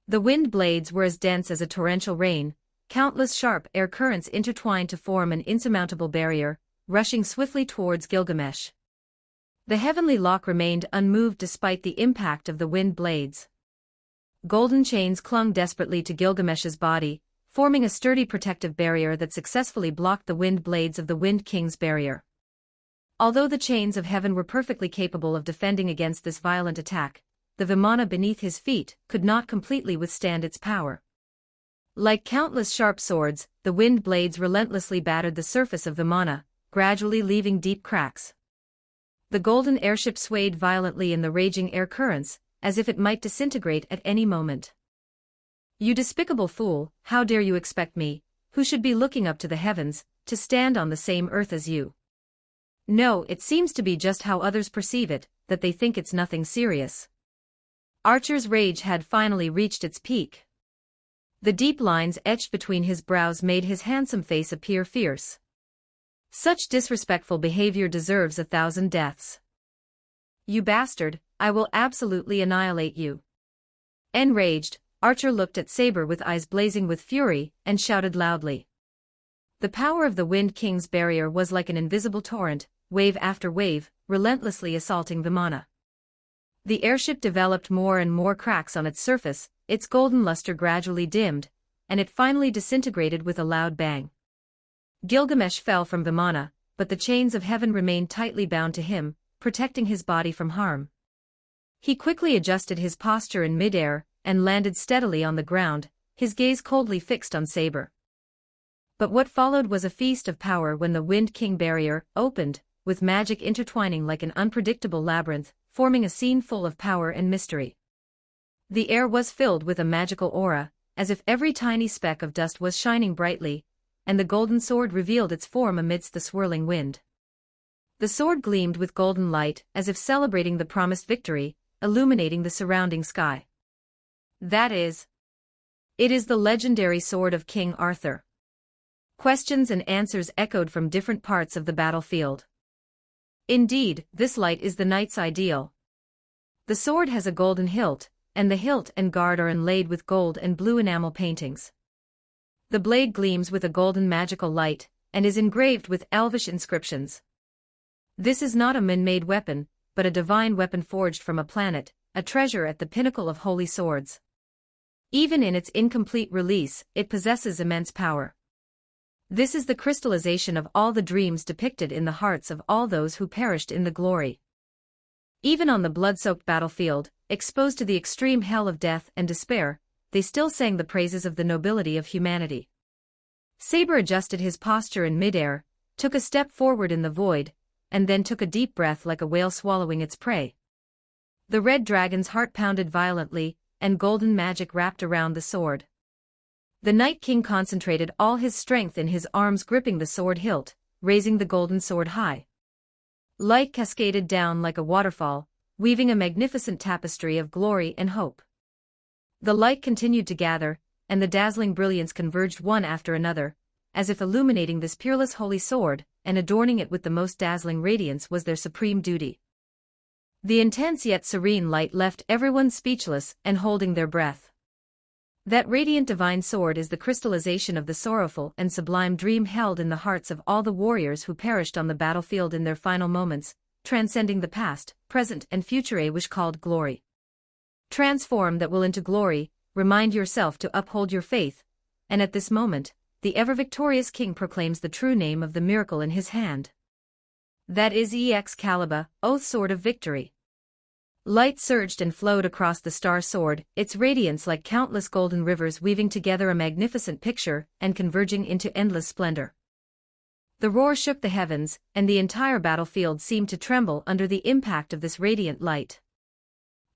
The wind blades were as dense as a torrential rain, countless sharp air currents intertwined to form an insurmountable barrier, rushing swiftly towards Gilgamesh. The heavenly lock remained unmoved despite the impact of the wind blades. Golden chains clung desperately to Gilgamesh's body, forming a sturdy protective barrier that successfully blocked the wind blades of the Wind King's barrier. Although the chains of heaven were perfectly capable of defending against this violent attack, the Vimana beneath his feet could not completely withstand its power. Like countless sharp swords, the wind blades relentlessly battered the surface of Vimana, gradually leaving deep cracks. The golden airship swayed violently in the raging air currents, as if it might disintegrate at any moment. "You despicable fool, how dare you expect me, who should be looking up to the heavens, to stand on the same earth as you? No, it seems to be just how others perceive it, that they think it's nothing serious." Archer's rage had finally reached its peak. The deep lines etched between his brows made his handsome face appear fierce. Such disrespectful behavior deserves 1,000 deaths. "You bastard, I will absolutely annihilate you." Enraged, Archer looked at Saber with eyes blazing with fury, and shouted loudly. The power of the Wind King's barrier was like an invisible torrent, wave after wave, relentlessly assaulting Vimana. The airship developed more and more cracks on its surface, its golden luster gradually dimmed, and it finally disintegrated with a loud bang. Gilgamesh fell from Vimana, but the chains of heaven remained tightly bound to him, protecting his body from harm. He quickly adjusted his posture in midair, and landed steadily on the ground, his gaze coldly fixed on Saber. But what followed was a feast of power when the Wind King barrier opened, with magic intertwining like an unpredictable labyrinth, forming a scene full of power and mystery. The air was filled with a magical aura, as if every tiny speck of dust was shining brightly, and the golden sword revealed its form amidst the swirling wind. The sword gleamed with golden light, as if celebrating the promised victory, illuminating the surrounding sky. It is the legendary sword of King Arthur. Questions and answers echoed from different parts of the battlefield. Indeed, this light is the knight's ideal. The sword has a golden hilt, and the hilt and guard are inlaid with gold and blue enamel paintings. The blade gleams with a golden magical light, and is engraved with elvish inscriptions. This is not a man-made weapon, but a divine weapon forged from a planet, a treasure at the pinnacle of holy swords. Even in its incomplete release, it possesses immense power. This is the crystallization of all the dreams depicted in the hearts of all those who perished in the glory. Even on the blood-soaked battlefield, exposed to the extreme hell of death and despair, they still sang the praises of the nobility of humanity. Saber adjusted his posture in midair, took a step forward in the void, and then took a deep breath like a whale swallowing its prey. The red dragon's heart pounded violently, and golden magic wrapped around the sword. The Night King concentrated all his strength in his arms gripping the sword hilt, raising the golden sword high. Light cascaded down like a waterfall, weaving a magnificent tapestry of glory and hope. The light continued to gather, and the dazzling brilliance converged one after another, as if illuminating this peerless holy sword, and adorning it with the most dazzling radiance was their supreme duty. The intense yet serene light left everyone speechless and holding their breath. That radiant divine sword is the crystallization of the sorrowful and sublime dream held in the hearts of all the warriors who perished on the battlefield in their final moments, transcending the past, present and future a wish called glory. Transform that will into glory, remind yourself to uphold your faith, and at this moment, the ever-victorious king proclaims the true name of the miracle in his hand. That is Excalibur, oath sword of victory. Light surged and flowed across the star sword, its radiance like countless golden rivers weaving together a magnificent picture and converging into endless splendor. The roar shook the heavens, and the entire battlefield seemed to tremble under the impact of this radiant light.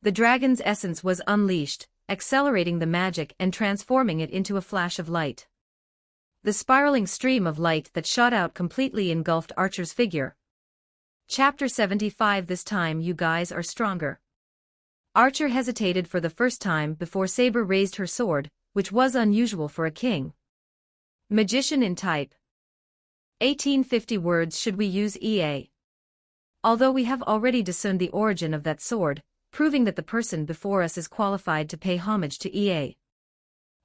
The dragon's essence was unleashed, accelerating the magic and transforming it into a flash of light. The spiraling stream of light that shot out completely engulfed Archer's figure. Chapter 75. This time you guys are stronger. Archer hesitated for the first time before Saber raised her sword, which was unusual for a king. Magician in type. 1850 words. Should we use EA? Although we have already discerned the origin of that sword, proving that the person before us is qualified to pay homage to EA.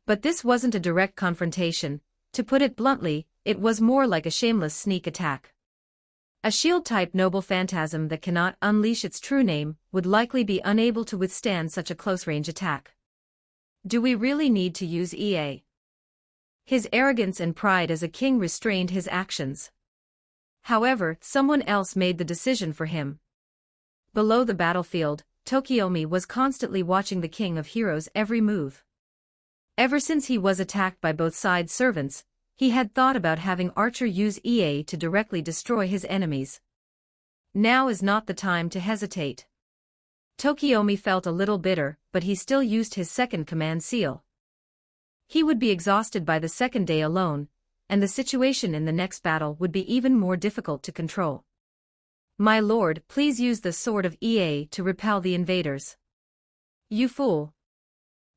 But this wasn't a direct confrontation. To put it bluntly, it was more like a shameless sneak attack. A shield-type noble phantasm that cannot unleash its true name would likely be unable to withstand such a close-range attack. Do we really need to use EA? His arrogance and pride as a king restrained his actions. However, someone else made the decision for him. Below the battlefield, Tokiomi was constantly watching the King of Heroes' every move. Ever since he was attacked by both sides' servants, he had thought about having Archer use EA to directly destroy his enemies. Now is not the time to hesitate. Tokiomi felt a little bitter, but he still used his second command seal. He would be exhausted by the second day alone, and the situation in the next battle would be even more difficult to control. My lord, please use the sword of EA to repel the invaders. You fool!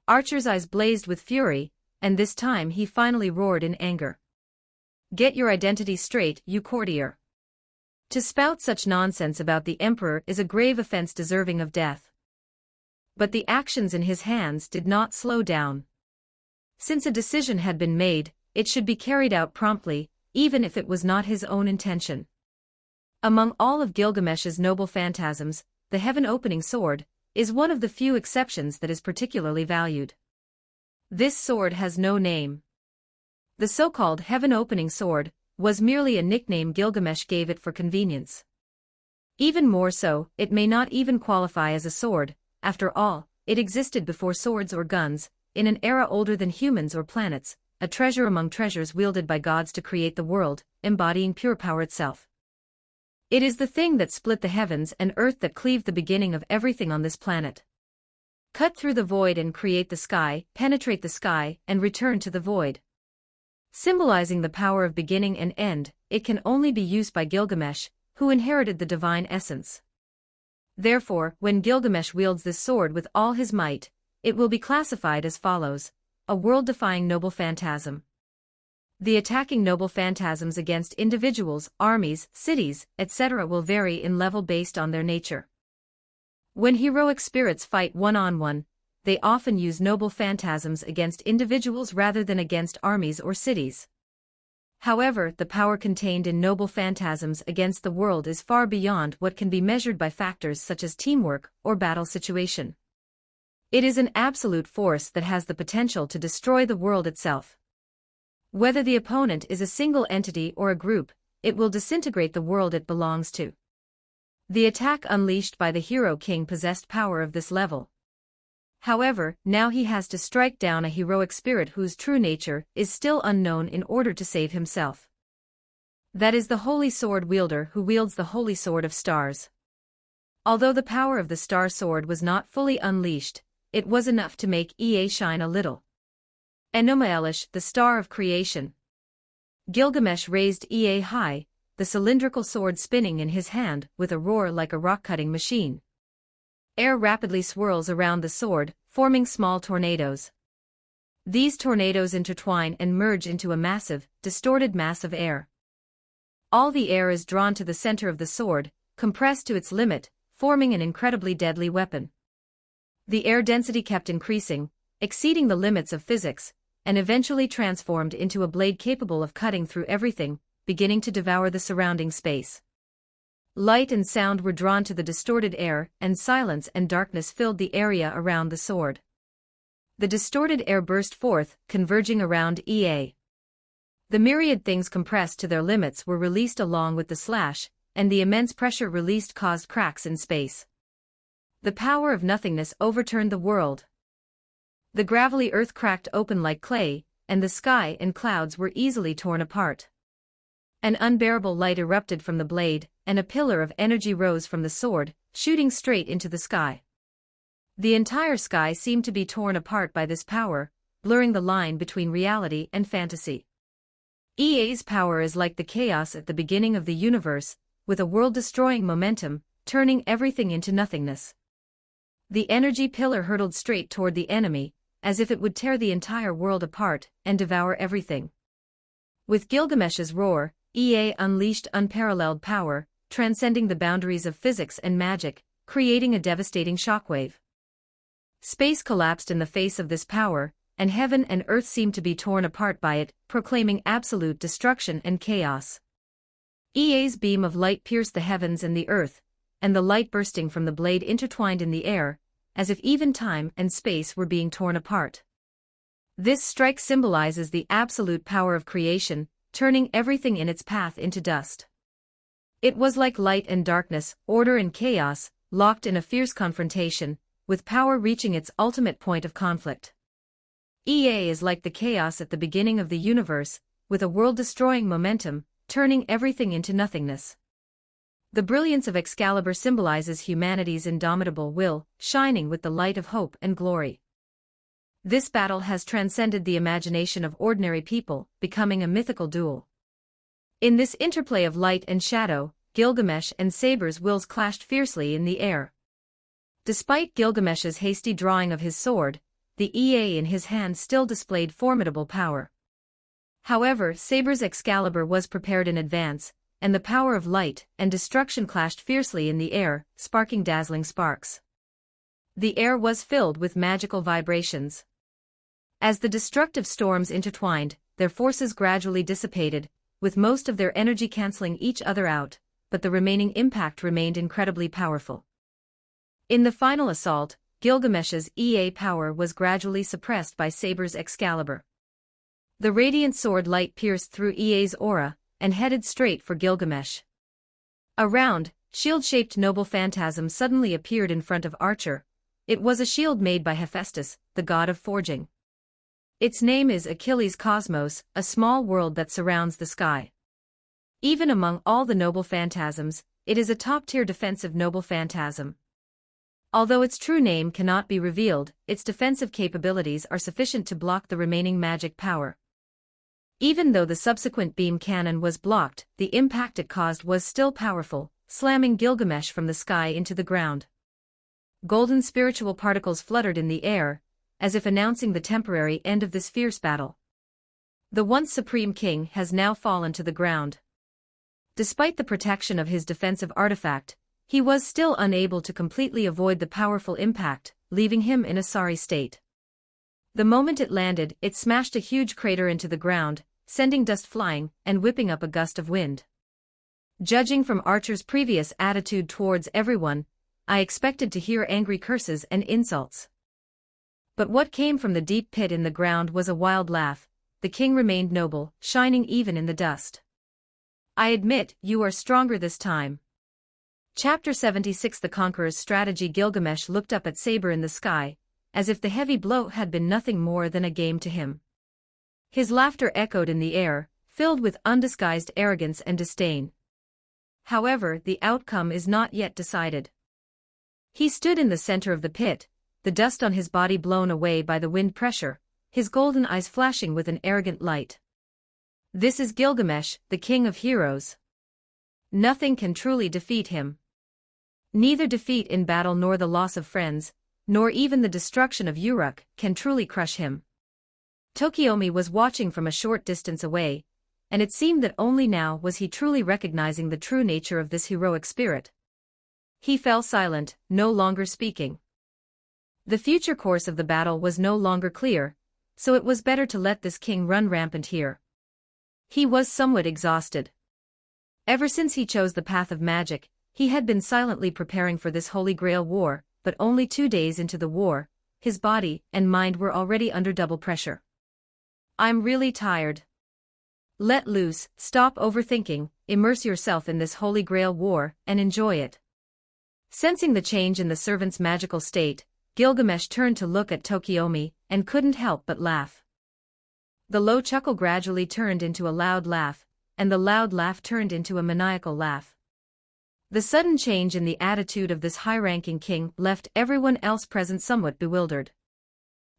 Archer's eyes blazed with fury, and this time he finally roared in anger. Get your identity straight, you courtier. To spout such nonsense about the emperor is a grave offense deserving of death. But the actions in his hands did not slow down. Since a decision had been made, it should be carried out promptly, even if it was not his own intention. Among all of Gilgamesh's noble phantasms, the heaven-opening sword is one of the few exceptions that is particularly valued. This sword has no name. The so-called heaven-opening sword was merely a nickname Gilgamesh gave it for convenience. Even more so, it may not even qualify as a sword. After all, it existed before swords or guns, in an era older than humans or planets, a treasure among treasures wielded by gods to create the world, embodying pure power itself. It is the thing that split the heavens and earth, that cleaved the beginning of everything on this planet. Cut through the void and create the sky, penetrate the sky, and return to the void. Symbolizing the power of beginning and end, it can only be used by Gilgamesh, who inherited the divine essence. Therefore, when Gilgamesh wields this sword with all his might, it will be classified as follows: a world-defying noble phantasm. The attacking noble phantasms against individuals, armies, cities, etc. will vary in level based on their nature. When heroic spirits fight one-on-one, they often use noble phantasms against individuals rather than against armies or cities. However, the power contained in noble phantasms against the world is far beyond what can be measured by factors such as teamwork or battle situation. It is an absolute force that has the potential to destroy the world itself. Whether the opponent is a single entity or a group, it will disintegrate the world it belongs to. The attack unleashed by the Hero King possessed power of this level. However, now he has to strike down a heroic spirit whose true nature is still unknown in order to save himself. That is the Holy Sword wielder who wields the Holy Sword of Stars. Although the power of the Star Sword was not fully unleashed, it was enough to make EA shine a little. Enomaelish, the Star of Creation. Gilgamesh raised EA high, the cylindrical sword spinning in his hand with a roar like a rock-cutting machine. Air rapidly swirls around the sword, forming small tornadoes. These tornadoes intertwine and merge into a massive, distorted mass of air. All the air is drawn to the center of the sword, compressed to its limit, forming an incredibly deadly weapon. The air density kept increasing, exceeding the limits of physics, and eventually transformed into a blade capable of cutting through everything, beginning to devour the surrounding space. Light and sound were drawn to the distorted air, and silence and darkness filled the area around the sword. The distorted air burst forth, converging around EA. The myriad things compressed to their limits were released along with the slash, and the immense pressure released caused cracks in space. The power of nothingness overturned the world. The gravelly earth cracked open like clay, and the sky and clouds were easily torn apart. An unbearable light erupted from the blade, and a pillar of energy rose from the sword, shooting straight into the sky. The entire sky seemed to be torn apart by this power, blurring the line between reality and fantasy. EA's power is like the chaos at the beginning of the universe, with a world-destroying momentum, turning everything into nothingness. The energy pillar hurtled straight toward the enemy, as if it would tear the entire world apart and devour everything. With Gilgamesh's roar, EA unleashed unparalleled power, transcending the boundaries of physics and magic, creating a devastating shockwave. Space collapsed in the face of this power, and heaven and earth seemed to be torn apart by it, proclaiming absolute destruction and chaos. EA's beam of light pierced the heavens and the earth, and the light bursting from the blade intertwined in the air, as if even time and space were being torn apart. This strike symbolizes the absolute power of creation, turning everything in its path into dust. It was like light and darkness, order and chaos, locked in a fierce confrontation, with power reaching its ultimate point of conflict. EA is like the chaos at the beginning of the universe, with a world-destroying momentum, turning everything into nothingness. The brilliance of Excalibur symbolizes humanity's indomitable will, shining with the light of hope and glory. This battle has transcended the imagination of ordinary people, becoming a mythical duel. In this interplay of light and shadow, Gilgamesh and Saber's wills clashed fiercely in the air. Despite Gilgamesh's hasty drawing of his sword, the EA in his hand still displayed formidable power. However, Saber's Excalibur was prepared in advance, and the power of light and destruction clashed fiercely in the air, sparking dazzling sparks. The air was filled with magical vibrations. As the destructive storms intertwined, their forces gradually dissipated, with most of their energy canceling each other out, but the remaining impact remained incredibly powerful. In the final assault, Gilgamesh's EA power was gradually suppressed by Saber's Excalibur. The radiant sword light pierced through EA's aura, and headed straight for Gilgamesh. A round, shield-shaped noble phantasm suddenly appeared in front of Archer. It was a shield made by Hephaestus, the god of forging. Its name is Achilles Cosmos, a small world that surrounds the sky. Even among all the noble phantasms, it is a top-tier defensive noble phantasm. Although its true name cannot be revealed, its defensive capabilities are sufficient to block the remaining magic power. Even though the subsequent beam cannon was blocked, the impact it caused was still powerful, slamming Gilgamesh from the sky into the ground. Golden spiritual particles fluttered in the air, as if announcing the temporary end of this fierce battle. The once supreme king has now fallen to the ground. Despite the protection of his defensive artifact, he was still unable to completely avoid the powerful impact, leaving him in a sorry state. The moment it landed, it smashed a huge crater into the ground, sending dust flying and whipping up a gust of wind. Judging from Archer's previous attitude towards everyone, I expected to hear angry curses and insults. But what came from the deep pit in the ground was a wild laugh. The king remained noble, shining even in the dust. I admit, you are stronger this time. Chapter 76 The Conqueror's Strategy. Gilgamesh looked up at Saber in the sky, as if the heavy blow had been nothing more than a game to him. His laughter echoed in the air, filled with undisguised arrogance and disdain. However, the outcome is not yet decided. He stood in the center of the pit, the dust on his body blown away by the wind pressure, his golden eyes flashing with an arrogant light. This is Gilgamesh, the king of heroes. Nothing can truly defeat him. Neither defeat in battle nor the loss of friends, nor even the destruction of Uruk, can truly crush him. Tokiomi was watching from a short distance away, and it seemed that only now was he truly recognizing the true nature of this heroic spirit. He fell silent, no longer speaking. The future course of the battle was no longer clear, so it was better to let this king run rampant here. He was somewhat exhausted. Ever since he chose the path of magic, he had been silently preparing for this Holy Grail war, but only 2 days into the war, his body and mind were already under double pressure. I'm really tired. Let loose, stop overthinking, immerse yourself in this Holy Grail war, and enjoy it. Sensing the change in the servant's magical state, Gilgamesh turned to look at Tokiomi, and couldn't help but laugh. The low chuckle gradually turned into a loud laugh, and the loud laugh turned into a maniacal laugh. The sudden change in the attitude of this high-ranking king left everyone else present somewhat bewildered.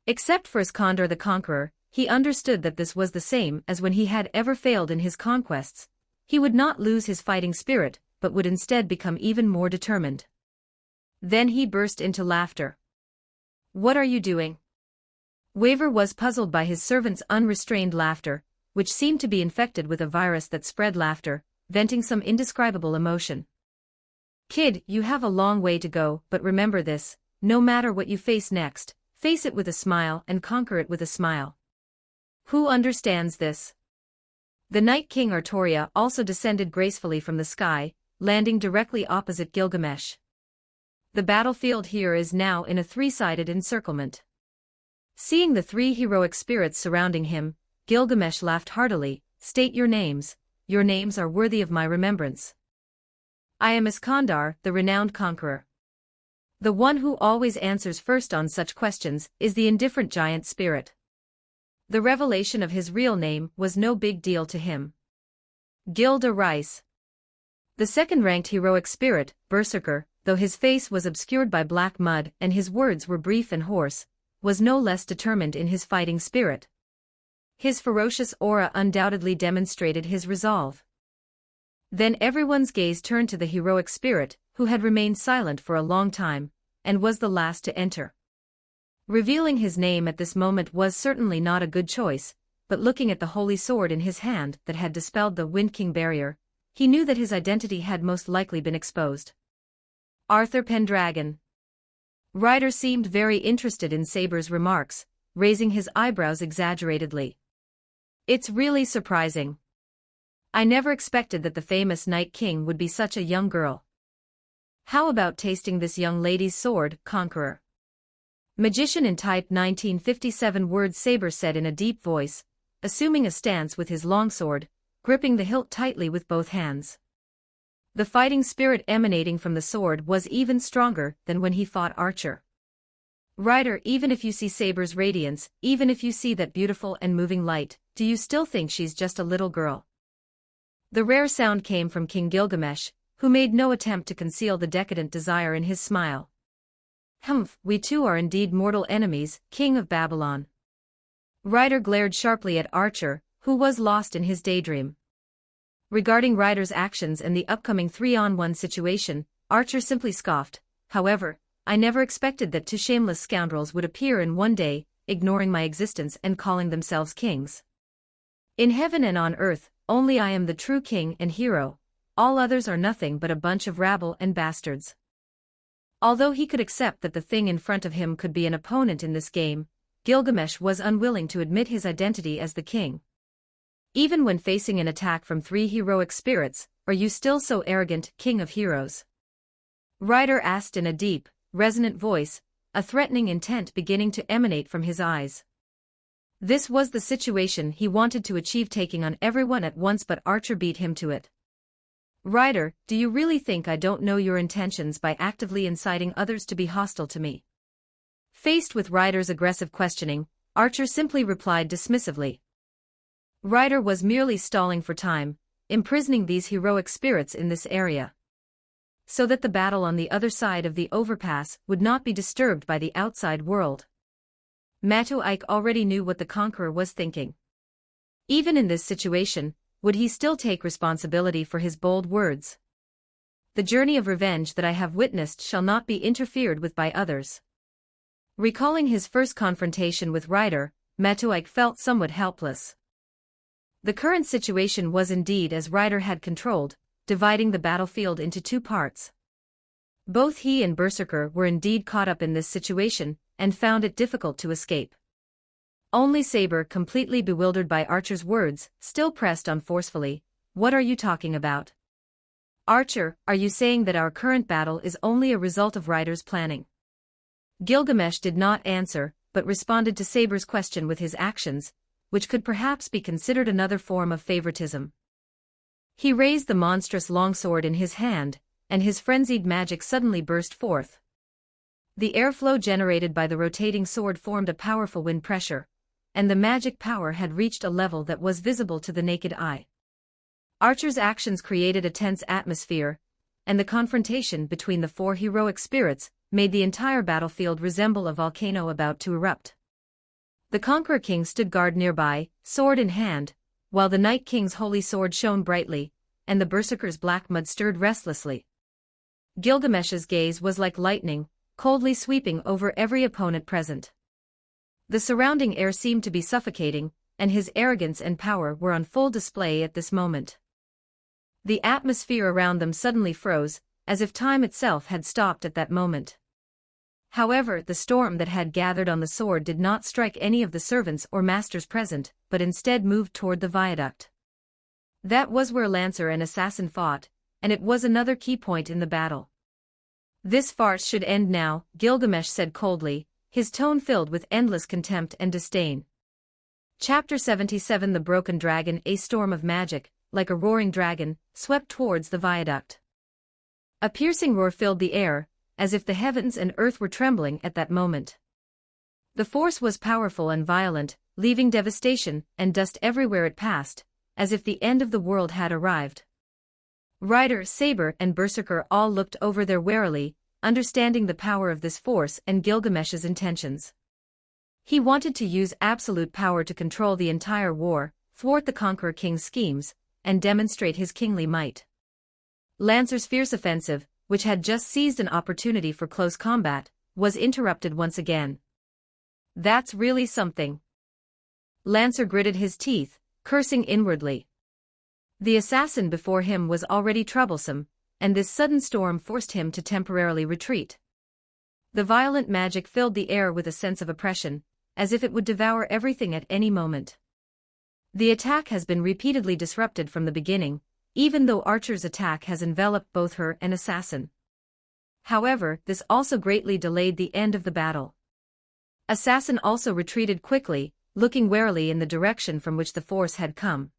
Except for Iskander the Conqueror, he understood that this was the same as when he had ever failed in his conquests. He would not lose his fighting spirit, but would instead become even more determined. Then he burst into laughter. What are you doing? Waver was puzzled by his servant's unrestrained laughter, which seemed to be infected with a virus that spread laughter, venting some indescribable emotion. Kid, you have a long way to go, but remember this, no matter what you face next, face it with a smile and conquer it with a smile. Who understands this? The Night King Artoria also descended gracefully from the sky, landing directly opposite Gilgamesh. The battlefield here is now in a three-sided encirclement. Seeing the three heroic spirits surrounding him, Gilgamesh laughed heartily. State your names are worthy of my remembrance. I am Iskandar, the renowned conqueror. The one who always answers first on such questions is the indifferent giant spirit. The revelation of his real name was no big deal to him. Gilda Rice. The second-ranked heroic spirit, Berserker, though his face was obscured by black mud and his words were brief and hoarse, was no less determined in his fighting spirit. His ferocious aura undoubtedly demonstrated his resolve. Then everyone's gaze turned to the heroic spirit, who had remained silent for a long time, and was the last to enter. Revealing his name at this moment was certainly not a good choice, but looking at the holy sword in his hand that had dispelled the Wind King barrier, he knew that his identity had most likely been exposed. Arthur Pendragon. Ryder seemed very interested in Saber's remarks, raising his eyebrows exaggeratedly. It's really surprising. I never expected that the famous Night King would be such a young girl. How about tasting this young lady's sword, Conqueror? Magician in type 1957 words, Saber said in a deep voice, assuming a stance with his longsword, gripping the hilt tightly with both hands. The fighting spirit emanating from the sword was even stronger than when he fought Archer. Ryder, even if you see Saber's radiance, even if you see that beautiful and moving light, do you still think she's just a little girl? The rare sound came from King Gilgamesh, who made no attempt to conceal the decadent desire in his smile. Humph, we two are indeed mortal enemies, King of Babylon. Ryder glared sharply at Archer, who was lost in his daydream. Regarding Ryder's actions and the upcoming 3-on-1 situation, Archer simply scoffed. However, I never expected that two shameless scoundrels would appear in one day, ignoring my existence and calling themselves kings. In heaven and on earth, only I am the true king and hero. All others are nothing but a bunch of rabble and bastards. Although he could accept that the thing in front of him could be an opponent in this game, Gilgamesh was unwilling to admit his identity as the king. Even when facing an attack from three heroic spirits, are you still so arrogant, king of heroes? Ryder asked in a deep, resonant voice, a threatening intent beginning to emanate from his eyes. This was the situation he wanted to achieve, taking on everyone at once, but Archer beat him to it. Ryder, do you really think I don't know your intentions by actively inciting others to be hostile to me? Faced with Ryder's aggressive questioning, Archer simply replied dismissively. Ryder was merely stalling for time, imprisoning these heroic spirits in this area, so that the battle on the other side of the overpass would not be disturbed by the outside world. Matuik already knew what the conqueror was thinking. Even in this situation, would he still take responsibility for his bold words? The journey of revenge that I have witnessed shall not be interfered with by others. Recalling his first confrontation with Ryder, Matuik felt somewhat helpless. The current situation was indeed as Ryder had controlled, dividing the battlefield into two parts. Both he and Berserker were indeed caught up in this situation, and found it difficult to escape. Only Saber, completely bewildered by Archer's words, still pressed on forcefully. What are you talking about? Archer, are you saying that our current battle is only a result of Ryder's planning? Gilgamesh did not answer, but responded to Saber's question with his actions, which could perhaps be considered another form of favoritism. He raised the monstrous longsword in his hand, and his frenzied magic suddenly burst forth. The airflow generated by the rotating sword formed a powerful wind pressure, and the magic power had reached a level that was visible to the naked eye. Archer's actions created a tense atmosphere, and the confrontation between the four heroic spirits made the entire battlefield resemble a volcano about to erupt. The Conqueror King stood guard nearby, sword in hand, while the Night King's holy sword shone brightly, and the Berserker's black mud stirred restlessly. Gilgamesh's gaze was like lightning, coldly sweeping over every opponent present. The surrounding air seemed to be suffocating, and his arrogance and power were on full display at this moment. The atmosphere around them suddenly froze, as if time itself had stopped at that moment. However, the storm that had gathered on the sword did not strike any of the servants or masters present, but instead moved toward the viaduct. That was where Lancer and Assassin fought, and it was another key point in the battle. "This farce should end now," Gilgamesh said coldly, his tone filled with endless contempt and disdain. Chapter 77 The Broken Dragon. A storm of magic, like a roaring dragon, swept towards the viaduct. A piercing roar filled the air, as if the heavens and earth were trembling at that moment. The force was powerful and violent, leaving devastation and dust everywhere it passed, as if the end of the world had arrived. Rider, Saber, and Berserker all looked over there warily, understanding the power of this force and Gilgamesh's intentions. He wanted to use absolute power to control the entire war, thwart the Conqueror King's schemes, and demonstrate his kingly might. Lancer's fierce offensive, which had just seized an opportunity for close combat, was interrupted once again. "That's really something." Lancer gritted his teeth, cursing inwardly. The assassin before him was already troublesome, and this sudden storm forced him to temporarily retreat. The violent magic filled the air with a sense of oppression, as if it would devour everything at any moment. The attack has been repeatedly disrupted from the beginning, even though Archer's attack has enveloped both her and Assassin. However, this also greatly delayed the end of the battle. Assassin also retreated quickly, looking warily in the direction from which the force had come.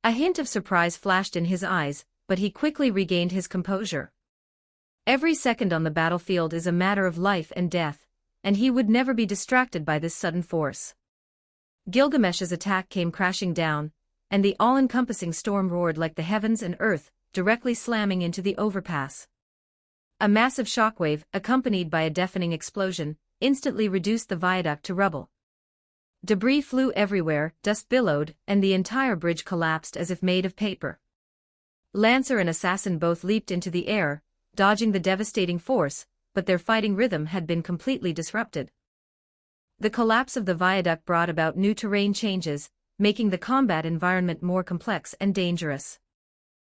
A hint of surprise flashed in his eyes, but he quickly regained his composure. Every second on the battlefield is a matter of life and death, and he would never be distracted by this sudden force. Gilgamesh's attack came crashing down, and the all-encompassing storm roared like the heavens and earth, directly slamming into the overpass. A massive shockwave, accompanied by a deafening explosion, instantly reduced the viaduct to rubble. Debris flew everywhere, dust billowed, and the entire bridge collapsed as if made of paper. Lancer and Assassin both leaped into the air, dodging the devastating force, but their fighting rhythm had been completely disrupted. The collapse of the viaduct brought about new terrain changes, making the combat environment more complex and dangerous.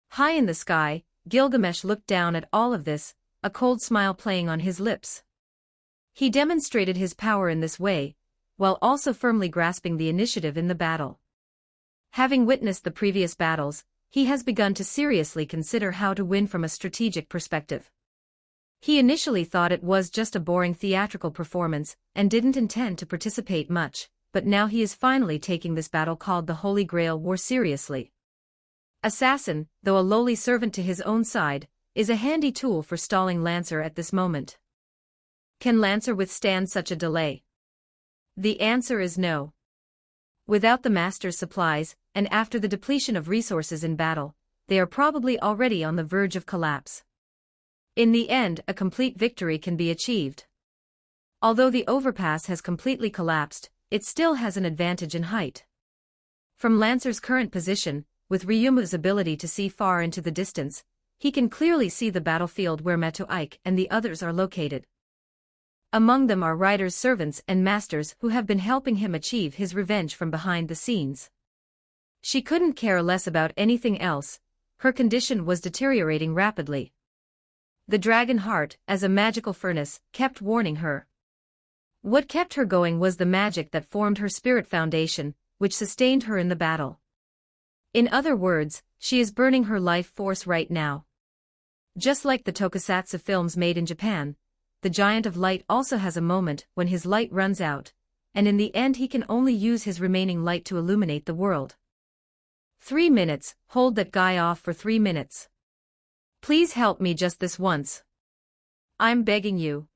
High in the sky, Gilgamesh looked down at all of this, a cold smile playing on his lips. He demonstrated his power in this way, while also firmly grasping the initiative in the battle. Having witnessed the previous battles, he has begun to seriously consider how to win from a strategic perspective. He initially thought it was just a boring theatrical performance and didn't intend to participate much, but now he is finally taking this battle called the Holy Grail War seriously. Assassin, though a lowly servant to his own side, is a handy tool for stalling Lancer at this moment. Can Lancer withstand such a delay? The answer is no. Without the Master's supplies, and after the depletion of resources in battle, they are probably already on the verge of collapse. In the end, a complete victory can be achieved. Although the overpass has completely collapsed, it still has an advantage in height. From Lancer's current position, with Ryumu's ability to see far into the distance, he can clearly see the battlefield where Metu Ike and the others are located. Among them are Ryder's servants and masters who have been helping him achieve his revenge from behind the scenes. She couldn't care less about anything else, her condition was deteriorating rapidly. The dragon heart, as a magical furnace, kept warning her. What kept her going was the magic that formed her spirit foundation, which sustained her in the battle. In other words, she is burning her life force right now. Just like the tokusatsu films made in Japan, the Giant of Light also has a moment when his light runs out, and in the end he can only use his remaining light to illuminate the world. 3 minutes, hold that guy off for 3 minutes. Please help me just this once. I'm begging you.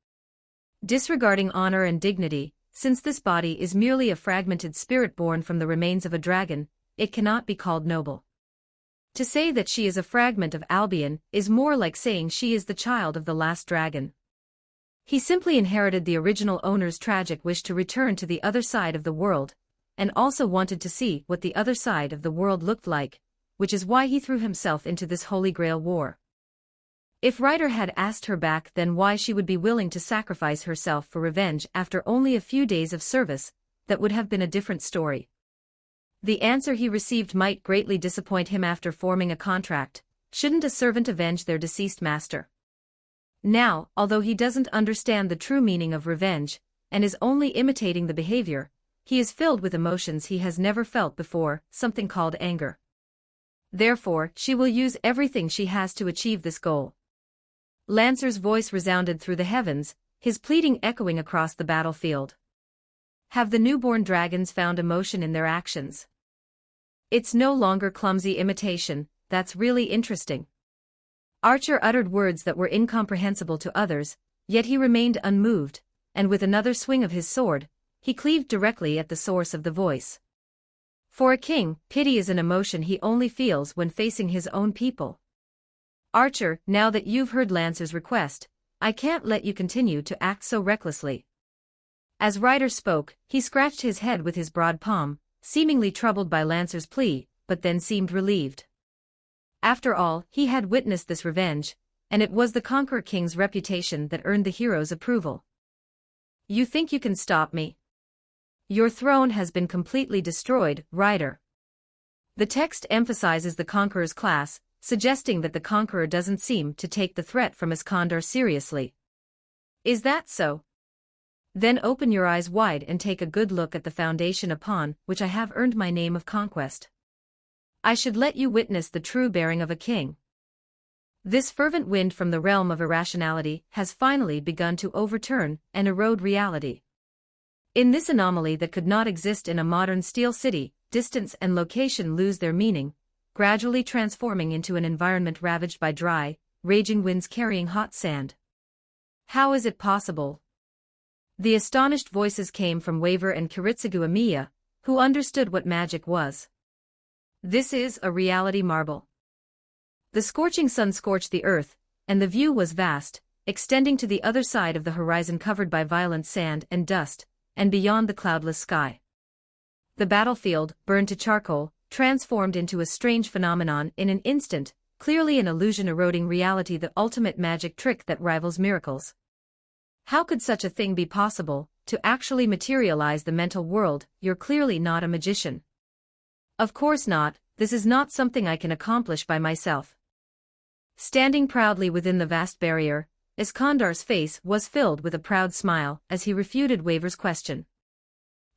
Disregarding honor and dignity, since this body is merely a fragmented spirit born from the remains of a dragon, it cannot be called noble. To say that she is a fragment of Albion is more like saying she is the child of the last dragon. He simply inherited the original owner's tragic wish to return to the other side of the world, and also wanted to see what the other side of the world looked like, which is why he threw himself into this Holy Grail war. If Ryder had asked her back then why she would be willing to sacrifice herself for revenge after only a few days of service, that would have been a different story. The answer he received might greatly disappoint him. After forming a contract, shouldn't a servant avenge their deceased master? Now, although he doesn't understand the true meaning of revenge, and is only imitating the behavior, he is filled with emotions he has never felt before, something called anger. Therefore, she will use everything she has to achieve this goal. Lancer's voice resounded through the heavens, his pleading echoing across the battlefield. Have the newborn dragons found emotion in their actions? It's no longer clumsy imitation, that's really interesting. Archer uttered words that were incomprehensible to others, yet he remained unmoved, and with another swing of his sword, he cleaved directly at the source of the voice. For a king, pity is an emotion he only feels when facing his own people. Archer, now that you've heard Lancer's request, I can't let you continue to act so recklessly. As Ryder spoke, he scratched his head with his broad palm, seemingly troubled by Lancer's plea, but then seemed relieved. After all, he had witnessed this revenge, and it was the Conqueror King's reputation that earned the hero's approval. You think you can stop me? Your throne has been completely destroyed, Ryder. The text emphasizes the Conqueror's class, suggesting that the Conqueror doesn't seem to take the threat from Iskandar seriously. Is that so? Then open your eyes wide and take a good look at the foundation upon which I have earned my name of conquest. I should let you witness the true bearing of a king. This fervent wind from the realm of irrationality has finally begun to overturn and erode reality. In this anomaly that could not exist in a modern steel city, distance and location lose their meaning, gradually transforming into an environment ravaged by dry, raging winds carrying hot sand. How is it possible? The astonished voices came from Waver and Kiritsugu Amiya, who understood what magic was. This is a reality marble. The scorching sun scorched the earth, and the view was vast, extending to the other side of the horizon covered by violent sand and dust, and beyond the cloudless sky. The battlefield, burned to charcoal, transformed into a strange phenomenon in an instant, clearly an illusion eroding reality, the ultimate magic trick that rivals miracles. How could such a thing be possible, to actually materialize the mental world? You're clearly not a magician. Of course not, this is not something I can accomplish by myself. Standing proudly within the vast barrier, Iskandar's face was filled with a proud smile as he refuted Waver's question.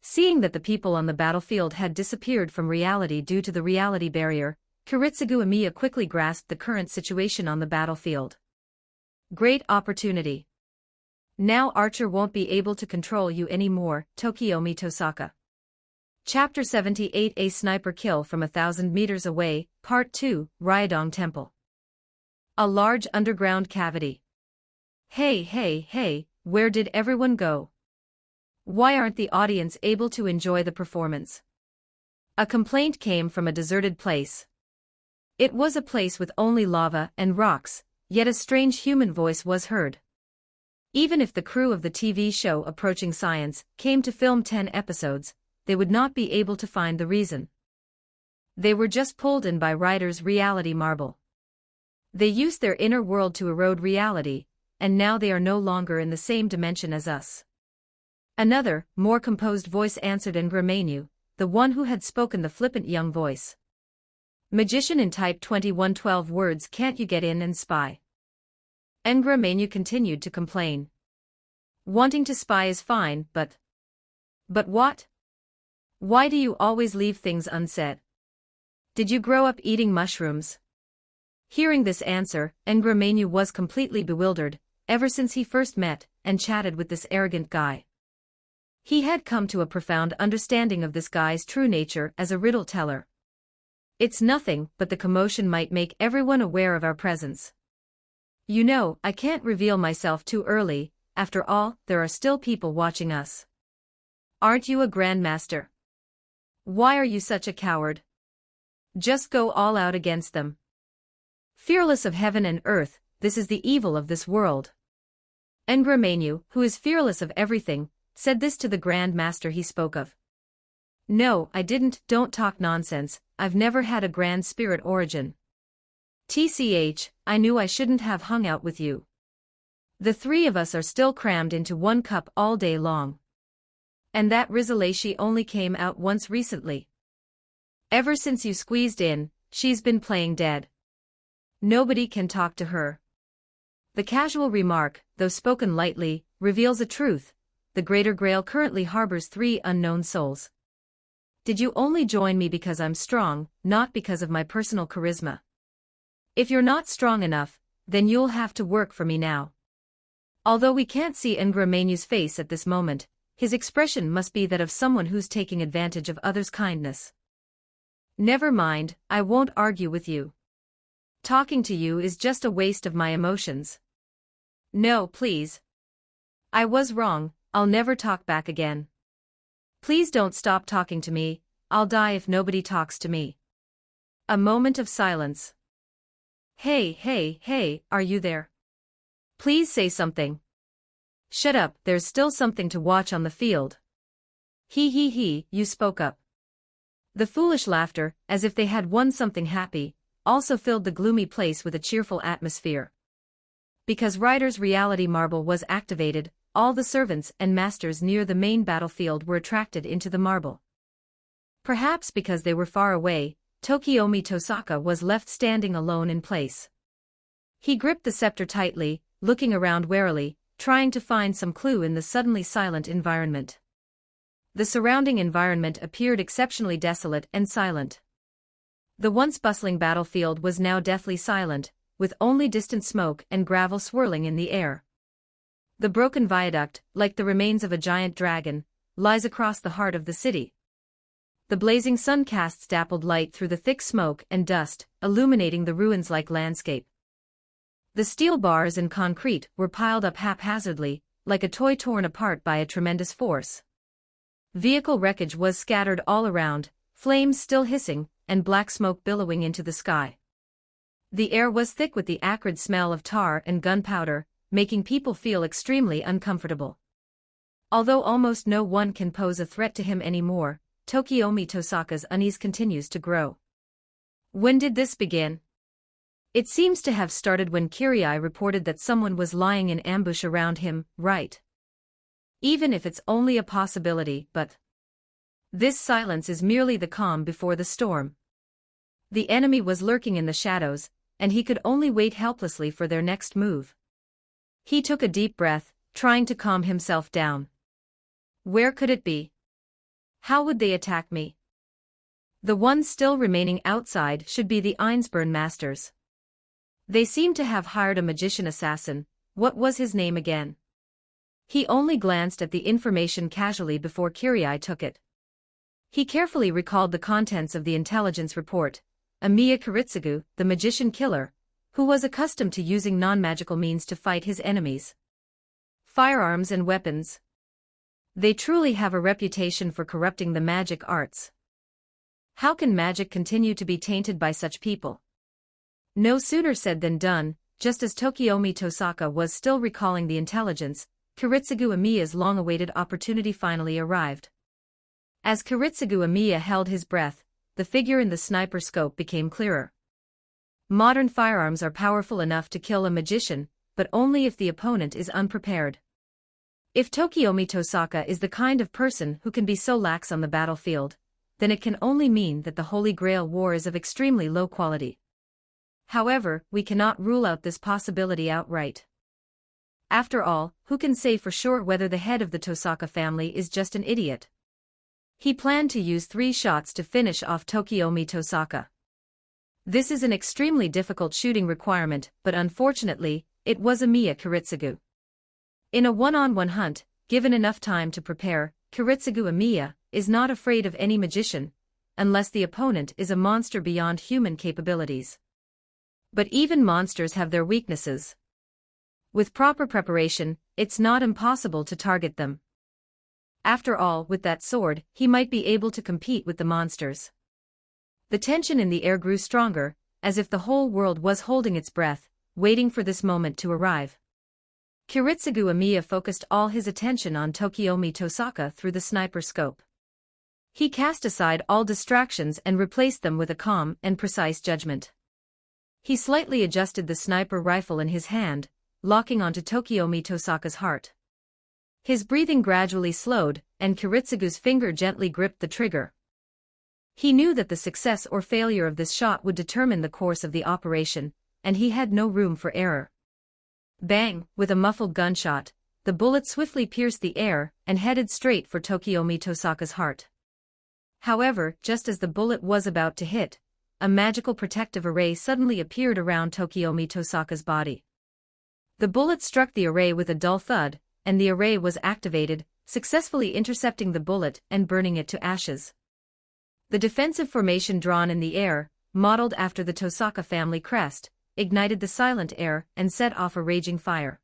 Seeing that the people on the battlefield had disappeared from reality due to the reality barrier, Kiritsugu Amiya quickly grasped the current situation on the battlefield. Great opportunity. Now Archer won't be able to control you anymore, Tokiomi Tosaka. Chapter 78, A Sniper Kill from 1,000 meters away, Part 2, Ryodong Temple. A large underground cavity. Hey, where did everyone go? Why aren't the audience able to enjoy the performance? A complaint came from a deserted place. It was a place with only lava and rocks, yet a strange human voice was heard. Even if the crew of the TV show Approaching Science came to film 10 episodes, they would not be able to find the reason. They were just pulled in by Ryder's reality marble. They used their inner world to erode reality, and now they are no longer in the same dimension as us. Another, more composed voice answered in Gramenu, the one who had spoken the flippant young voice. Magician in type 2112 words, can't you get in and spy? Ngramenu continued to complain. Wanting to spy is fine, but what? Why do you always leave things unsaid? Did you grow up eating mushrooms? Hearing this answer, Ngramenu was completely bewildered, ever since he first met and chatted with this arrogant guy. He had come to a profound understanding of this guy's true nature as a riddle teller. It's nothing, but the commotion might make everyone aware of our presence. You know, I can't reveal myself too early, after all, there are still people watching us. Aren't you a grandmaster? Why are you such a coward? Just go all out against them. Fearless of heaven and earth, this is the evil of this world. Ngramenu, who is fearless of everything, said this to the Grand Master he spoke of. No, I didn't, don't talk nonsense, I've never had a grand spirit origin. TCH, I knew I shouldn't have hung out with you. The three of us are still crammed into one cup all day long. And that Rizaleshi only came out once recently. Ever since you squeezed in, she's been playing dead. Nobody can talk to her. The casual remark, though spoken lightly, reveals a truth. The Greater Grail currently harbors 3 unknown souls. Did you only join me because I'm strong, not because of my personal charisma? If you're not strong enough, then you'll have to work for me now. Although we can't see Ngramenyu's face at this moment, his expression must be that of someone who's taking advantage of others' kindness. Never mind, I won't argue with you. Talking to you is just a waste of my emotions. No, please. I was wrong, I'll never talk back again. Please don't stop talking to me, I'll die if nobody talks to me. A moment of silence. Hey, are you there? Please say something. Shut up, there's still something to watch on the field. He, you spoke up. The foolish laughter, as if they had won something happy, also filled the gloomy place with a cheerful atmosphere. Because Ryder's reality marble was activated, all the servants and masters near the main battlefield were attracted into the marble. Perhaps because they were far away, Tokiomi Tosaka was left standing alone in place. He gripped the scepter tightly, looking around warily, trying to find some clue in the suddenly silent environment. The surrounding environment appeared exceptionally desolate and silent. The once bustling battlefield was now deathly silent, with only distant smoke and gravel swirling in the air. The broken viaduct, like the remains of a giant dragon, lies across the heart of the city. The blazing sun casts dappled light through the thick smoke and dust, illuminating the ruins-like landscape. The steel bars and concrete were piled up haphazardly, like a toy torn apart by a tremendous force. Vehicle wreckage was scattered all around, flames still hissing, and black smoke billowing into the sky. The air was thick with the acrid smell of tar and gunpowder, making people feel extremely uncomfortable. Although almost no one can pose a threat to him anymore, Tokiomi Tosaka's unease continues to grow. When did this begin? It seems to have started when Kirai reported that someone was lying in ambush around him, right? Even if it's only a possibility, but this silence is merely the calm before the storm. The enemy was lurking in the shadows, and he could only wait helplessly for their next move. He took a deep breath, trying to calm himself down. Where could it be? How would they attack me? The ones still remaining outside should be the Einsburn masters. They seem to have hired a magician assassin. What was his name again? He only glanced at the information casually before Kirai took it. He carefully recalled the contents of the intelligence report. Amiya Kiritsugu, the magician killer, who was accustomed to using non-magical means to fight his enemies. Firearms and weapons. They truly have a reputation for corrupting the magic arts. How can magic continue to be tainted by such people? No sooner said than done. Just as Tokiomi Tosaka was still recalling the intelligence, Kiritsugu Amiya's long-awaited opportunity finally arrived. As Kiritsugu Amiya held his breath, the figure in the sniper scope became clearer. Modern firearms are powerful enough to kill a magician, but only if the opponent is unprepared. If Tokiomi Tosaka is the kind of person who can be so lax on the battlefield, then it can only mean that the Holy Grail war is of extremely low quality. However, we cannot rule out this possibility outright. After all, who can say for sure whether the head of the Tosaka family is just an idiot? He planned to use 3 shots to finish off Tokiomi Tosaka. This is an extremely difficult shooting requirement, but unfortunately, it was Amiya Kiritsugu. In a one-on-one hunt, given enough time to prepare, Kiritsugu Amiya is not afraid of any magician, unless the opponent is a monster beyond human capabilities. But even monsters have their weaknesses. With proper preparation, it's not impossible to target them. After all, with that sword, he might be able to compete with the monsters. The tension in the air grew stronger, as if the whole world was holding its breath, waiting for this moment to arrive. Kiritsugu Amiya focused all his attention on Tokiomi Tosaka through the sniper scope. He cast aside all distractions and replaced them with a calm and precise judgment. He slightly adjusted the sniper rifle in his hand, locking onto Tokiomi Tosaka's heart. His breathing gradually slowed, and Kiritsugu's finger gently gripped the trigger. He knew that the success or failure of this shot would determine the course of the operation, and he had no room for error. Bang! With a muffled gunshot, the bullet swiftly pierced the air and headed straight for Tokiomi Tosaka's heart. However, just as the bullet was about to hit, a magical protective array suddenly appeared around Tokiomi Tosaka's body. The bullet struck the array with a dull thud, and the array was activated, successfully intercepting the bullet and burning it to ashes. The defensive formation drawn in the air, modeled after the Tosaka family crest, ignited the silent air and set off a raging fire.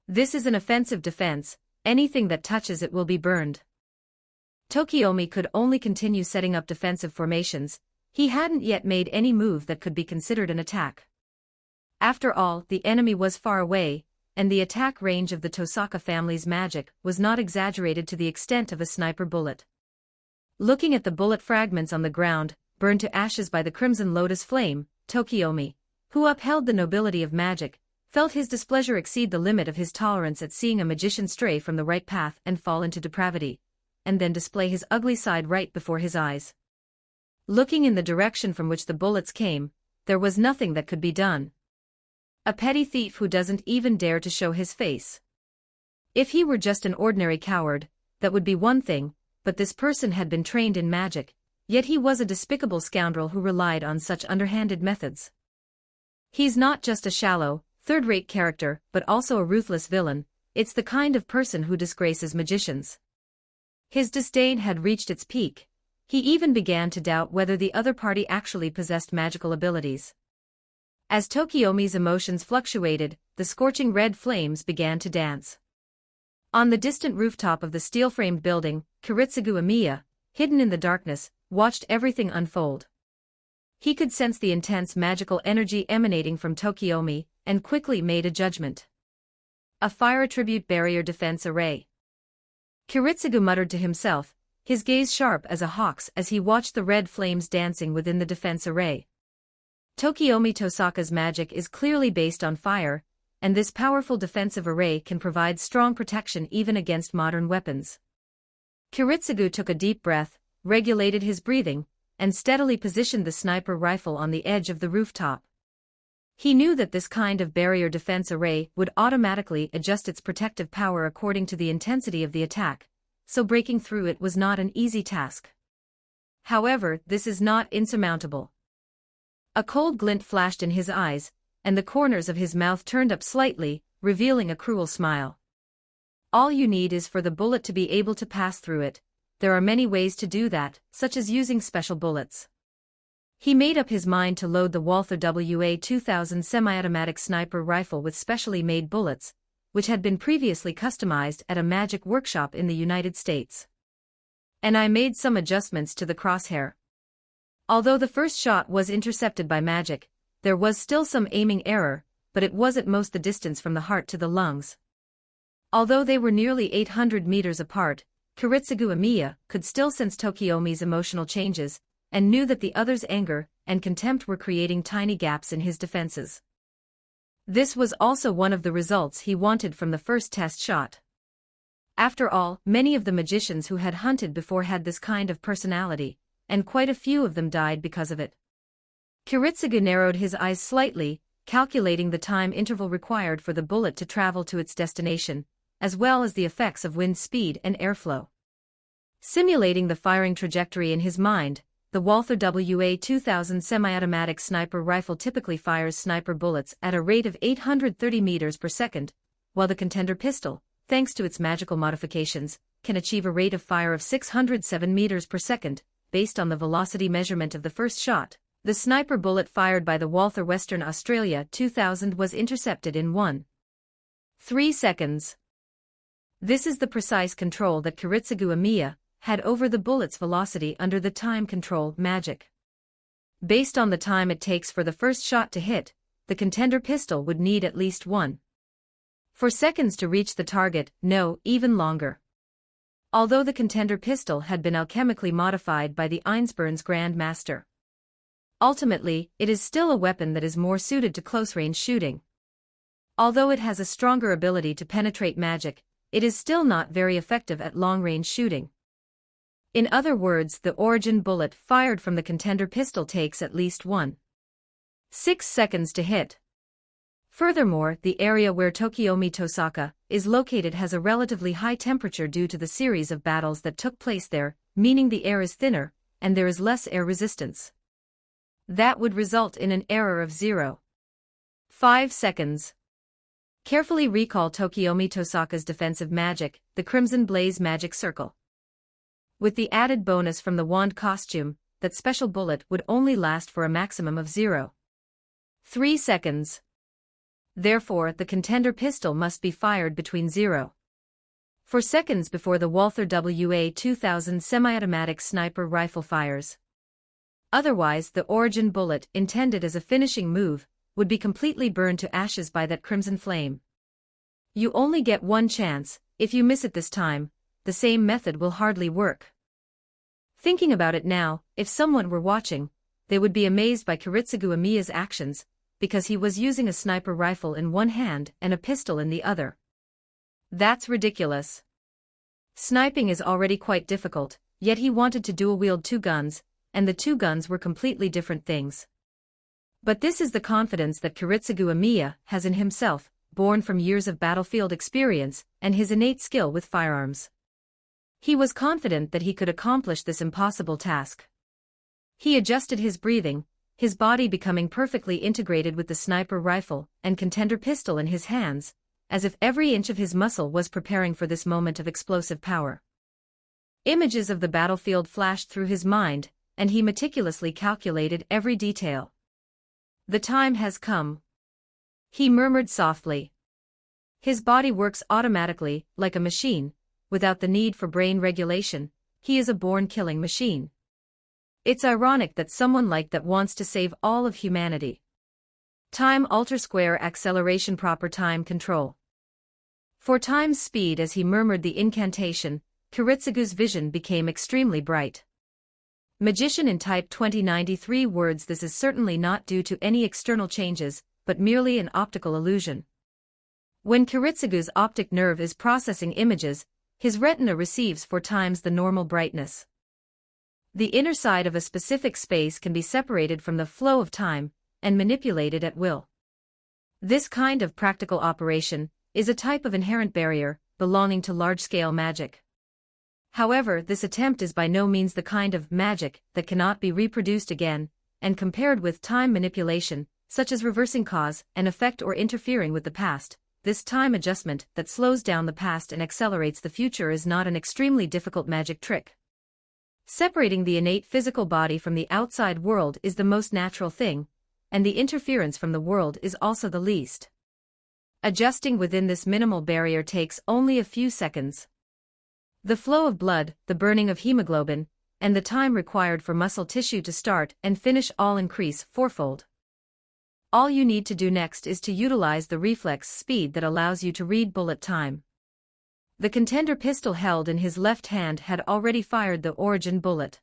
This is an offensive defense, anything that touches it will be burned. Tokiomi could only continue setting up defensive formations. He hadn't yet made any move that could be considered an attack. After all, the enemy was far away, and the attack range of the Tosaka family's magic was not exaggerated to the extent of a sniper bullet. Looking at the bullet fragments on the ground, burned to ashes by the crimson lotus flame, Tokiomi, who upheld the nobility of magic, felt his displeasure exceed the limit of his tolerance at seeing a magician stray from the right path and fall into depravity, and then display his ugly side right before his eyes. Looking in the direction from which the bullets came, there was nothing that could be done. A petty thief who doesn't even dare to show his face. If he were just an ordinary coward, that would be one thing, but this person had been trained in magic, yet he was a despicable scoundrel who relied on such underhanded methods. He's not just a shallow, third-rate character, but also a ruthless villain. It's the kind of person who disgraces magicians. His disdain had reached its peak. He even began to doubt whether the other party actually possessed magical abilities. As Tokiomi's emotions fluctuated, the scorching red flames began to dance. On the distant rooftop of the steel-framed building, Kiritsugu Amiya, hidden in the darkness, watched everything unfold. He could sense the intense magical energy emanating from Tokiomi, and quickly made a judgment. A fire attribute barrier defense array. Kiritsugu muttered to himself, his gaze sharp as a hawk's as he watched the red flames dancing within the defense array. Tokiomi Tosaka's magic is clearly based on fire, and this powerful defensive array can provide strong protection even against modern weapons. Kiritsugu took a deep breath, regulated his breathing, and steadily positioned the sniper rifle on the edge of the rooftop. He knew that this kind of barrier defense array would automatically adjust its protective power according to the intensity of the attack, so breaking through it was not an easy task. However, this is not insurmountable. A cold glint flashed in his eyes, and the corners of his mouth turned up slightly, revealing a cruel smile. All you need is for the bullet to be able to pass through it. There are many ways to do that, such as using special bullets. He made up his mind to load the Walther WA-2000 semi-automatic sniper rifle with specially made bullets, which had been previously customized at a magic workshop in the United States. And I made some adjustments to the crosshair. Although the first shot was intercepted by magic, there was still some aiming error, but it was at most the distance from the heart to the lungs. Although they were nearly 800 meters apart, Kiritsugu Amiya could still sense Tokiomi's emotional changes, and knew that the other's anger and contempt were creating tiny gaps in his defenses. This was also one of the results he wanted from the first test shot. After all, many of the magicians who had hunted before had this kind of personality, and quite a few of them died because of it. Kiritsugu narrowed his eyes slightly, calculating the time interval required for the bullet to travel to its destination, as well as the effects of wind speed and airflow. Simulating the firing trajectory in his mind, the Walther WA-2000 semi-automatic sniper rifle typically fires sniper bullets at a rate of 830 meters per second, while the contender pistol, thanks to its magical modifications, can achieve a rate of fire of 607 meters per second, based on the velocity measurement of the first shot. The sniper bullet fired by the Walther Western Australia 2000 was intercepted in 1.3 seconds. This is the precise control that Kiritsugu Amiya had over the bullet's velocity under the time control magic. Based on the time it takes for the first shot to hit, the contender pistol would need at least 1.4 seconds to reach the target, no, even longer. Although the contender pistol had been alchemically modified by the Einsberg's Grand Master. Ultimately, it is still a weapon that is more suited to close-range shooting. Although it has a stronger ability to penetrate magic, it is still not very effective at long-range shooting. In other words, the origin bullet fired from the contender pistol takes at least 1.6 seconds to hit. Furthermore, the area where Tokiomi Tosaka is located has a relatively high temperature due to the series of battles that took place there, meaning the air is thinner, and there is less air resistance. That would result in an error of 0.5 seconds. Carefully recall Tokiomi Tosaka's defensive magic, the Crimson Blaze Magic Circle. With the added bonus from the wand costume, that special bullet would only last for a maximum of 0.3 seconds. Therefore, the contender pistol must be fired between 0.4 seconds before the Walther WA-2000 semi-automatic sniper rifle fires. Otherwise, the origin bullet, intended as a finishing move, would be completely burned to ashes by that crimson flame. You only get one chance. If you miss it this time, the same method will hardly work. Thinking about it now, if someone were watching, they would be amazed by Kiritsugu Amiya's actions, because he was using a sniper rifle in one hand and a pistol in the other. That's ridiculous. Sniping is already quite difficult, yet he wanted to dual-wield two guns, and the two guns were completely different things. But this is the confidence that Kiritsugu Amiya has in himself, born from years of battlefield experience and his innate skill with firearms. He was confident that he could accomplish this impossible task. He adjusted his breathing, his body becoming perfectly integrated with the sniper rifle and contender pistol in his hands, as if every inch of his muscle was preparing for this moment of explosive power. Images of the battlefield flashed through his mind, and he meticulously calculated every detail. The time has come. He murmured softly. His body works automatically, like a machine, without the need for brain regulation. He is a born killing machine. It's ironic that someone like that wants to save all of humanity. Time alter square acceleration proper time control. For time's speed as he murmured the incantation, Kiritsugu's vision became extremely bright. Magician in type 2093 words. This is certainly not due to any external changes, but merely an optical illusion. When Kiritsugu's optic nerve is processing images, his retina receives 4 times the normal brightness. The inner side of a specific space can be separated from the flow of time and manipulated at will. This kind of practical operation is a type of inherent barrier belonging to large-scale magic. However, this attempt is by no means the kind of magic that cannot be reproduced again, and compared with time manipulation, such as reversing cause and effect or interfering with the past, this time adjustment that slows down the past and accelerates the future is not an extremely difficult magic trick. Separating the innate physical body from the outside world is the most natural thing, and the interference from the world is also the least. Adjusting within this minimal barrier takes only a few seconds. The flow of blood, the burning of hemoglobin, and the time required for muscle tissue to start and finish all increase fourfold. All you need to do next is to utilize the reflex speed that allows you to read bullet time. The contender pistol held in his left hand had already fired the origin bullet.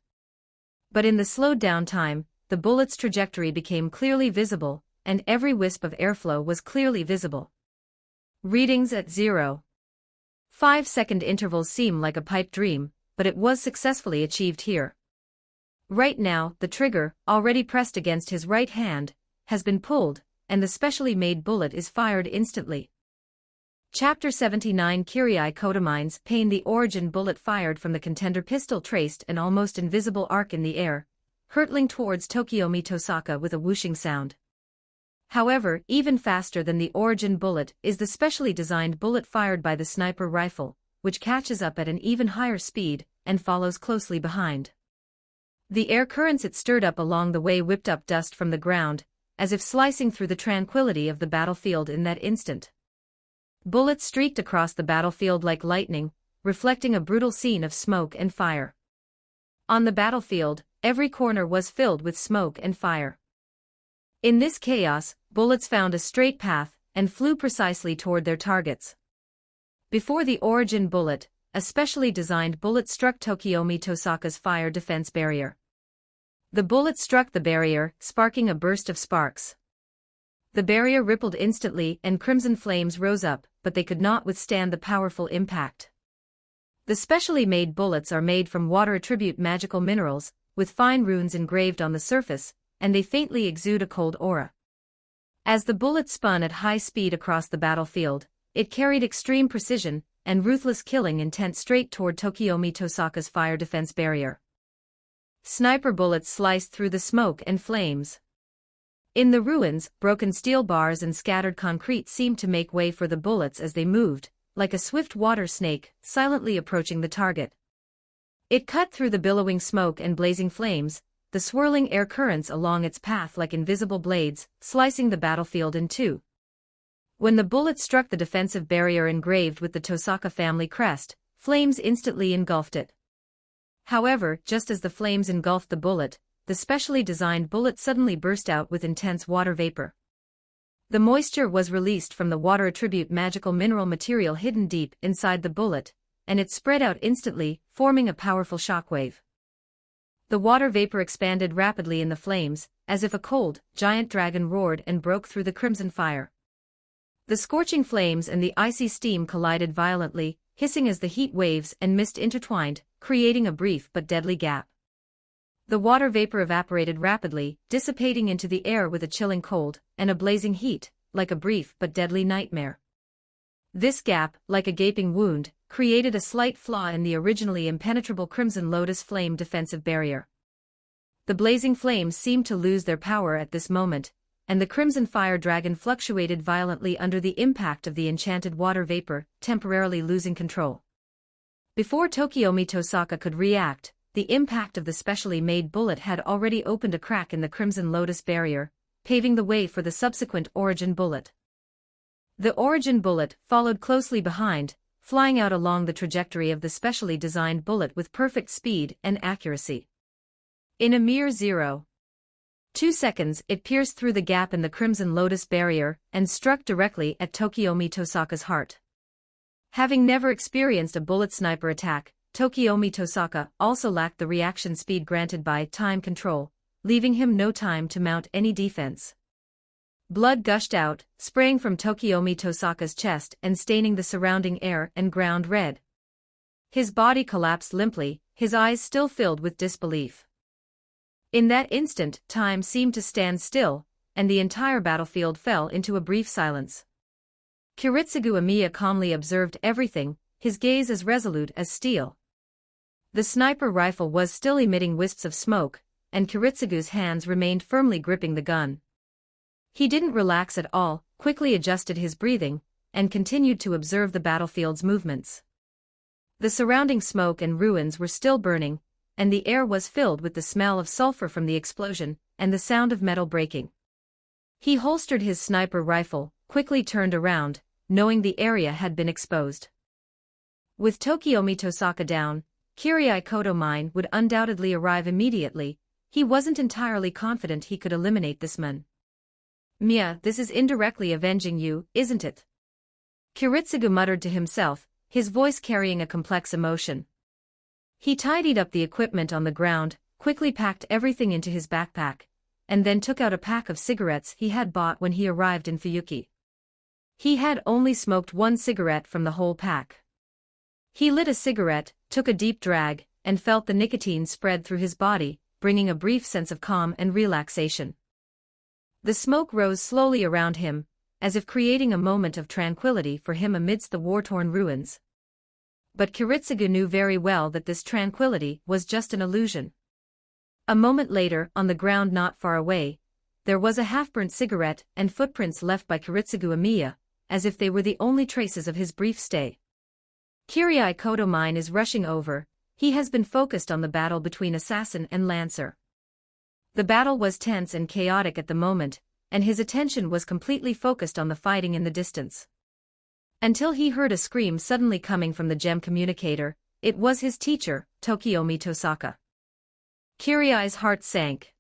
But in the slowed down time, the bullet's trajectory became clearly visible, and every wisp of airflow was clearly visible. Readings at 0.5 second intervals seem like a pipe dream, but it was successfully achieved here. Right now, the trigger, already pressed against his right hand, has been pulled, and the specially made bullet is fired instantly. Chapter 79 Kyrie Kodamines Pain. The origin bullet fired from the contender pistol traced an almost invisible arc in the air, hurtling towards Tokiomi Tosaka with a whooshing sound. However, even faster than the origin bullet is the specially designed bullet fired by the sniper rifle, which catches up at an even higher speed and follows closely behind. The air currents it stirred up along the way whipped up dust from the ground, as if slicing through the tranquility of the battlefield in that instant. Bullets streaked across the battlefield like lightning, reflecting a brutal scene of smoke and fire. On the battlefield, every corner was filled with smoke and fire. In this chaos, bullets found a straight path and flew precisely toward their targets. Before the origin bullet, a specially designed bullet struck Tokiomi Tosaka's fire defense barrier. The bullet struck the barrier, sparking a burst of sparks. The barrier rippled instantly and crimson flames rose up, but they could not withstand the powerful impact. The specially made bullets are made from water-attribute magical minerals, with fine runes engraved on the surface, and they faintly exude a cold aura. As the bullet spun at high speed across the battlefield, it carried extreme precision and ruthless killing intent straight toward Tokiomi Tosaka's fire defense barrier. Sniper bullets sliced through the smoke and flames. In the ruins, broken steel bars and scattered concrete seemed to make way for the bullets as they moved, like a swift water snake, silently approaching the target. It cut through the billowing smoke and blazing flames, the swirling air currents along its path like invisible blades, slicing the battlefield in two. When the bullet struck the defensive barrier engraved with the Tosaka family crest, flames instantly engulfed it. However, just as the flames engulfed the bullet, the specially designed bullet suddenly burst out with intense water vapor. The moisture was released from the water-attribute magical mineral material hidden deep inside the bullet, and it spread out instantly, forming a powerful shockwave. The water vapor expanded rapidly in the flames, as if a cold, giant dragon roared and broke through the crimson fire. The scorching flames and the icy steam collided violently, hissing as the heat waves and mist intertwined, creating a brief but deadly gap. The water vapor evaporated rapidly, dissipating into the air with a chilling cold and a blazing heat, like a brief but deadly nightmare. This gap, like a gaping wound, created a slight flaw in the originally impenetrable Crimson Lotus flame defensive barrier. The blazing flames seemed to lose their power at this moment, and the Crimson Fire Dragon fluctuated violently under the impact of the enchanted water vapor, temporarily losing control. Before Tokiomi Tosaka could react, the impact of the specially made bullet had already opened a crack in the Crimson Lotus barrier, paving the way for the subsequent Origin bullet. The Origin bullet followed closely behind, flying out along the trajectory of the specially designed bullet with perfect speed and accuracy. In a mere 0.2 seconds, it pierced through the gap in the Crimson Lotus barrier and struck directly at Tokiomi Tosaka's heart. Having never experienced a bullet sniper attack, Tokiomi Tosaka also lacked the reaction speed granted by time control, leaving him no time to mount any defense. Blood gushed out, spraying from Tokiomi Tosaka's chest and staining the surrounding air and ground red. His body collapsed limply, his eyes still filled with disbelief. In that instant, time seemed to stand still, and the entire battlefield fell into a brief silence. Kiritsugu Amiya calmly observed everything, his gaze as resolute as steel. The sniper rifle was still emitting wisps of smoke, and Kiritsugu's hands remained firmly gripping the gun. He didn't relax at all, quickly adjusted his breathing, and continued to observe the battlefield's movements. The surrounding smoke and ruins were still burning, and the air was filled with the smell of sulfur from the explosion and the sound of metal breaking. He holstered his sniper rifle, quickly turned around, knowing the area had been exposed. With Tokiomi Tosaka down, Kirai Kotomine would undoubtedly arrive immediately. He wasn't entirely confident he could eliminate this man. "Mia, this is indirectly avenging you, isn't it?" Kiritsugu muttered to himself, his voice carrying a complex emotion. He tidied up the equipment on the ground, quickly packed everything into his backpack, and then took out a pack of cigarettes he had bought when he arrived in Fuyuki. He had only smoked one cigarette from the whole pack. He lit a cigarette, took a deep drag, and felt the nicotine spread through his body, bringing a brief sense of calm and relaxation. The smoke rose slowly around him, as if creating a moment of tranquility for him amidst the war-torn ruins. But Kiritsugu knew very well that this tranquility was just an illusion. A moment later, on the ground not far away, there was a half-burnt cigarette and footprints left by Kiritsugu Amiya, as if they were the only traces of his brief stay. Kirai Kotomine is rushing over. He has been focused on the battle between assassin and lancer. The battle was tense and chaotic at the moment, and his attention was completely focused on the fighting in the distance. Until he heard a scream suddenly coming from the gem communicator. It was his teacher, Tokiomi Tosaka. Kirai's heart sank.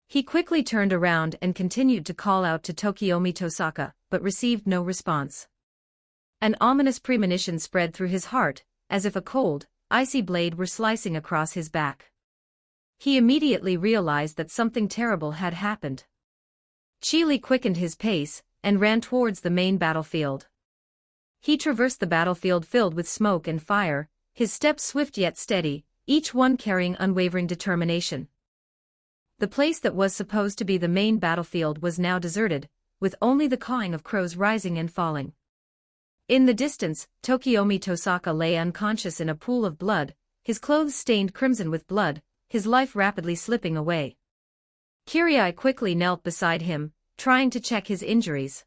He quickly turned around and continued to call out to Tokiomi Tosaka, but received no response. An ominous premonition spread through his heart, as if a cold, icy blade were slicing across his back. He immediately realized that something terrible had happened. Chili quickened his pace and ran towards the main battlefield. He traversed the battlefield filled with smoke and fire, his steps swift yet steady, each one carrying unwavering determination. The place that was supposed to be the main battlefield was now deserted, with only the cawing of crows rising and falling. In the distance, Tokiomi Tosaka lay unconscious in a pool of blood, his clothes stained crimson with blood, his life rapidly slipping away. Kirai quickly knelt beside him, trying to check his injuries.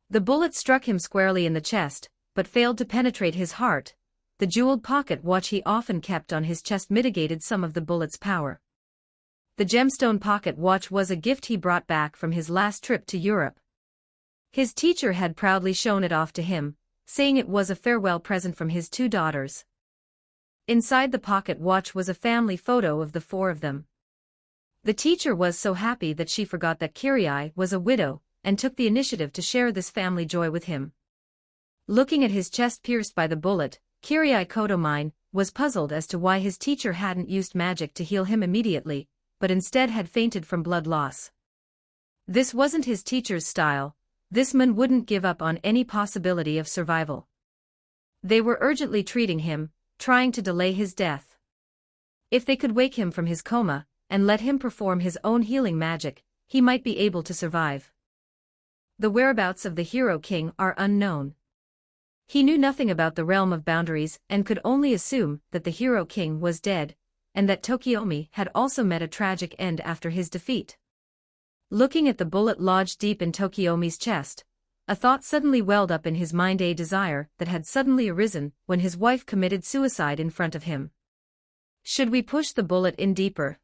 The bullet struck him squarely in the chest, but failed to penetrate his heart. The jeweled pocket watch he often kept on his chest mitigated some of the bullet's power. The gemstone pocket watch was a gift he brought back from his last trip to Europe. His teacher had proudly shown it off to him, saying it was a farewell present from his 2 daughters. Inside the pocket watch was a family photo of the 4 of them. The teacher was so happy that she forgot that Kirai was a widow, and took the initiative to share this family joy with him. Looking at his chest pierced by the bullet, Kirai Kotomine was puzzled as to why his teacher hadn't used magic to heal him immediately, but instead had fainted from blood loss. This wasn't his teacher's style. This man wouldn't give up on any possibility of survival. They were urgently treating him, trying to delay his death. If they could wake him from his coma, and let him perform his own healing magic, he might be able to survive. The whereabouts of the Hero King are unknown. He knew nothing about the realm of boundaries and could only assume that the Hero King was dead, and that Tokiomi had also met a tragic end after his defeat. Looking at the bullet lodged deep in Tokiomi's chest, a thought suddenly welled up in his mind, a desire that had suddenly arisen when his wife committed suicide in front of him. Should we push the bullet in deeper?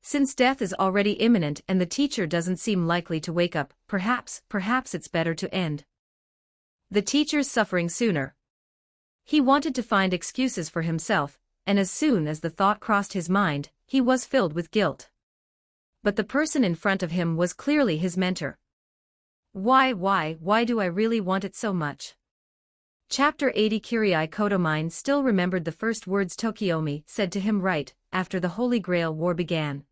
Since death is already imminent and the teacher doesn't seem likely to wake up, perhaps it's better to end the teacher's suffering sooner. He wanted to find excuses for himself, and as soon as the thought crossed his mind, he was filled with guilt. But the person in front of him was clearly his mentor. Why do I really want it so much? Chapter 80. Kirai Kotomine still remembered the first words Tokiomi said to him right after the Holy Grail War began.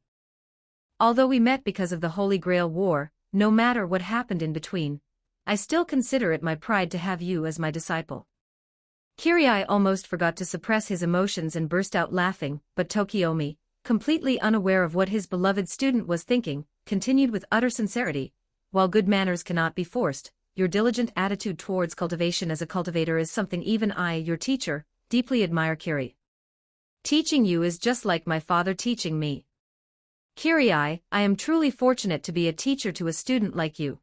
Although we met because of the Holy Grail War, no matter what happened in between, I still consider it my pride to have you as my disciple. Kirai almost forgot to suppress his emotions and burst out laughing, but Tokiomi, completely unaware of what his beloved student was thinking, continued with utter sincerity, while good manners cannot be forced, your diligent attitude towards cultivation as a cultivator is something even I, your teacher, deeply admire. Kiri. Teaching you is just like my father teaching me. Kirai, I am truly fortunate to be a teacher to a student like you.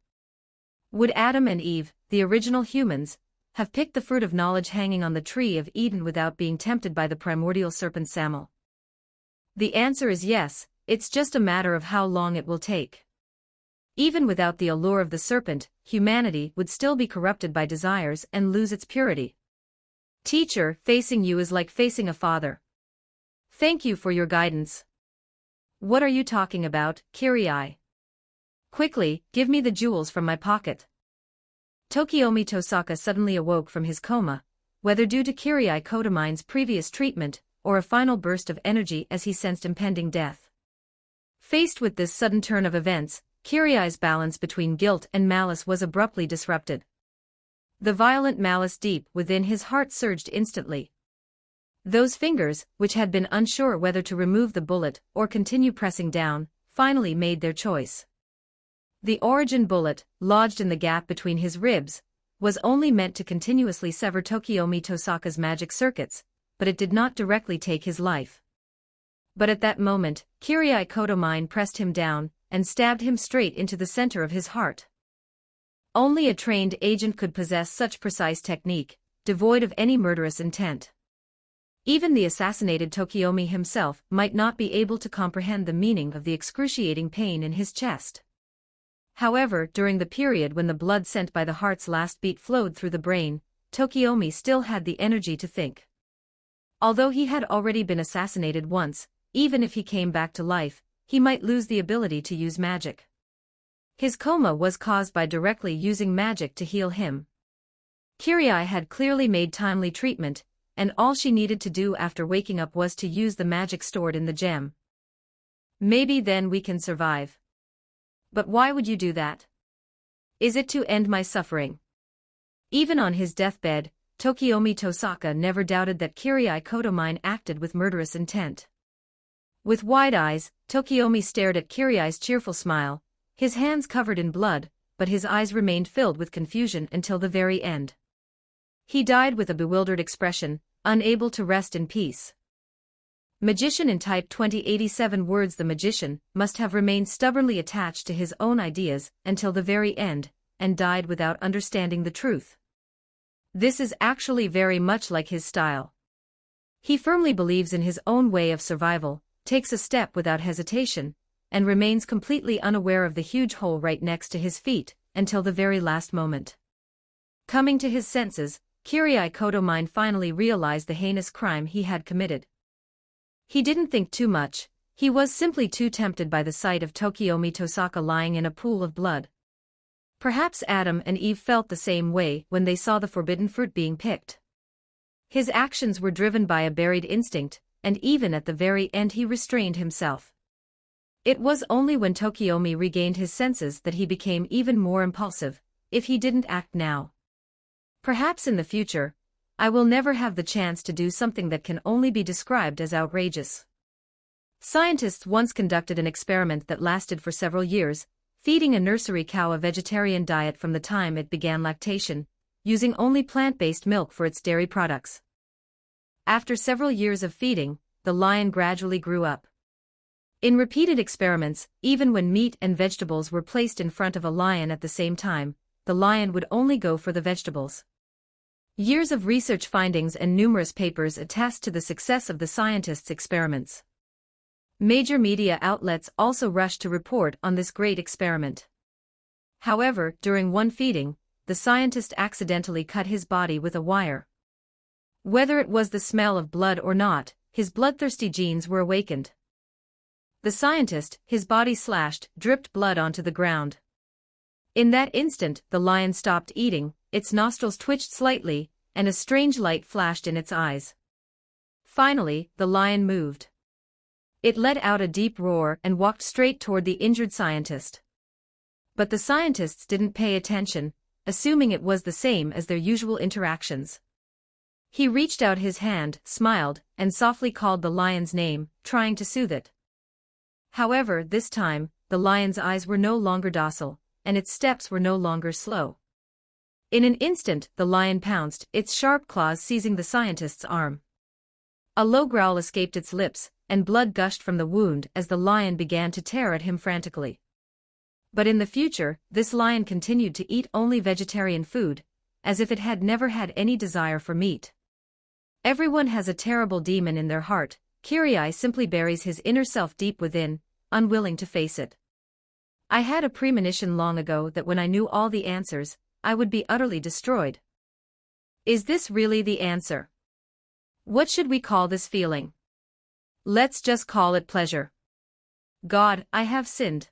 Would Adam and Eve, the original humans, have picked the fruit of knowledge hanging on the tree of Eden without being tempted by the primordial serpent Samuel? The answer is yes, it's just a matter of how long it will take. Even without the allure of the serpent, humanity would still be corrupted by desires and lose its purity. Teacher, facing you is like facing a father. Thank you for your guidance. What are you talking about, Kirai? Quickly, give me the jewels from my pocket. Tokiomi Tosaka suddenly awoke from his coma, whether due to Kirai Kotomine's previous treatment, or a final burst of energy as he sensed impending death. Faced with this sudden turn of events, Kirai's balance between guilt and malice was abruptly disrupted. The violent malice deep within his heart surged instantly. Those fingers, which had been unsure whether to remove the bullet or continue pressing down, finally made their choice. The origin bullet, lodged in the gap between his ribs, was only meant to continuously sever Tokiomi Tosaka's magic circuits, but it did not directly take his life. But at that moment, Kirai Kotomine pressed him down and stabbed him straight into the center of his heart. Only a trained agent could possess such precise technique, devoid of any murderous intent. Even the assassinated Tokiomi himself might not be able to comprehend the meaning of the excruciating pain in his chest. However, during the period when the blood sent by the heart's last beat flowed through the brain, Tokiomi still had the energy to think. Although he had already been assassinated once, even if he came back to life, he might lose the ability to use magic. His coma was caused by directly using magic to heal him. Kirai had clearly made timely treatment, and all she needed to do after waking up was to use the magic stored in the gem. Maybe then we can survive. But why would you do that? Is it to end my suffering? Even on his deathbed, Tokiomi Tosaka never doubted that Kirai Kotomine acted with murderous intent. With wide eyes, Tokiomi stared at Kirai's cheerful smile, his hands covered in blood, but his eyes remained filled with confusion until the very end. He died with a bewildered expression, unable to rest in peace. Magician in Type 2087 words. The magician must have remained stubbornly attached to his own ideas until the very end, and died without understanding the truth. This is actually very much like his style. He firmly believes in his own way of survival, takes a step without hesitation, and remains completely unaware of the huge hole right next to his feet, until the very last moment. Coming to his senses, Kirai Kotomine finally realized the heinous crime he had committed. He didn't think too much, he was simply too tempted by the sight of Tokiomi Tosaka lying in a pool of blood. Perhaps Adam and Eve felt the same way when they saw the forbidden fruit being picked. His actions were driven by a buried instinct, and even at the very end he restrained himself. It was only when Tokiomi regained his senses that he became even more impulsive, if he didn't act now. Perhaps in the future, I will never have the chance to do something that can only be described as outrageous. Scientists once conducted an experiment that lasted for several years, feeding a nursery cow a vegetarian diet from the time it began lactation, using only plant-based milk for its dairy products. After several years of feeding, the lion gradually grew up. In repeated experiments, even when meat and vegetables were placed in front of a lion at the same time, the lion would only go for the vegetables. Years of research findings and numerous papers attest to the success of the scientists' experiments. Major media outlets also rushed to report on this great experiment. However, during one feeding, the scientist accidentally cut his body with a wire. Whether it was the smell of blood or not, his bloodthirsty genes were awakened. The scientist, his body slashed, dripped blood onto the ground. In that instant, the lion stopped eating, its nostrils twitched slightly, and a strange light flashed in its eyes. Finally, the lion moved. It let out a deep roar and walked straight toward the injured scientist. But the scientists didn't pay attention, assuming it was the same as their usual interactions. He reached out his hand, smiled, and softly called the lion's name, trying to soothe it. However, this time, the lion's eyes were no longer docile, and its steps were no longer slow. In an instant, the lion pounced, its sharp claws seizing the scientist's arm. A low growl escaped its lips, and blood gushed from the wound as the lion began to tear at him frantically. But in the future, this lion continued to eat only vegetarian food, as if it had never had any desire for meat. Everyone has a terrible demon in their heart. Kirai simply buries his inner self deep within, unwilling to face it. I had a premonition long ago that when I knew all the answers, I would be utterly destroyed. Is this really the answer? What should we call this feeling? Let's just call it pleasure. God, I have sinned.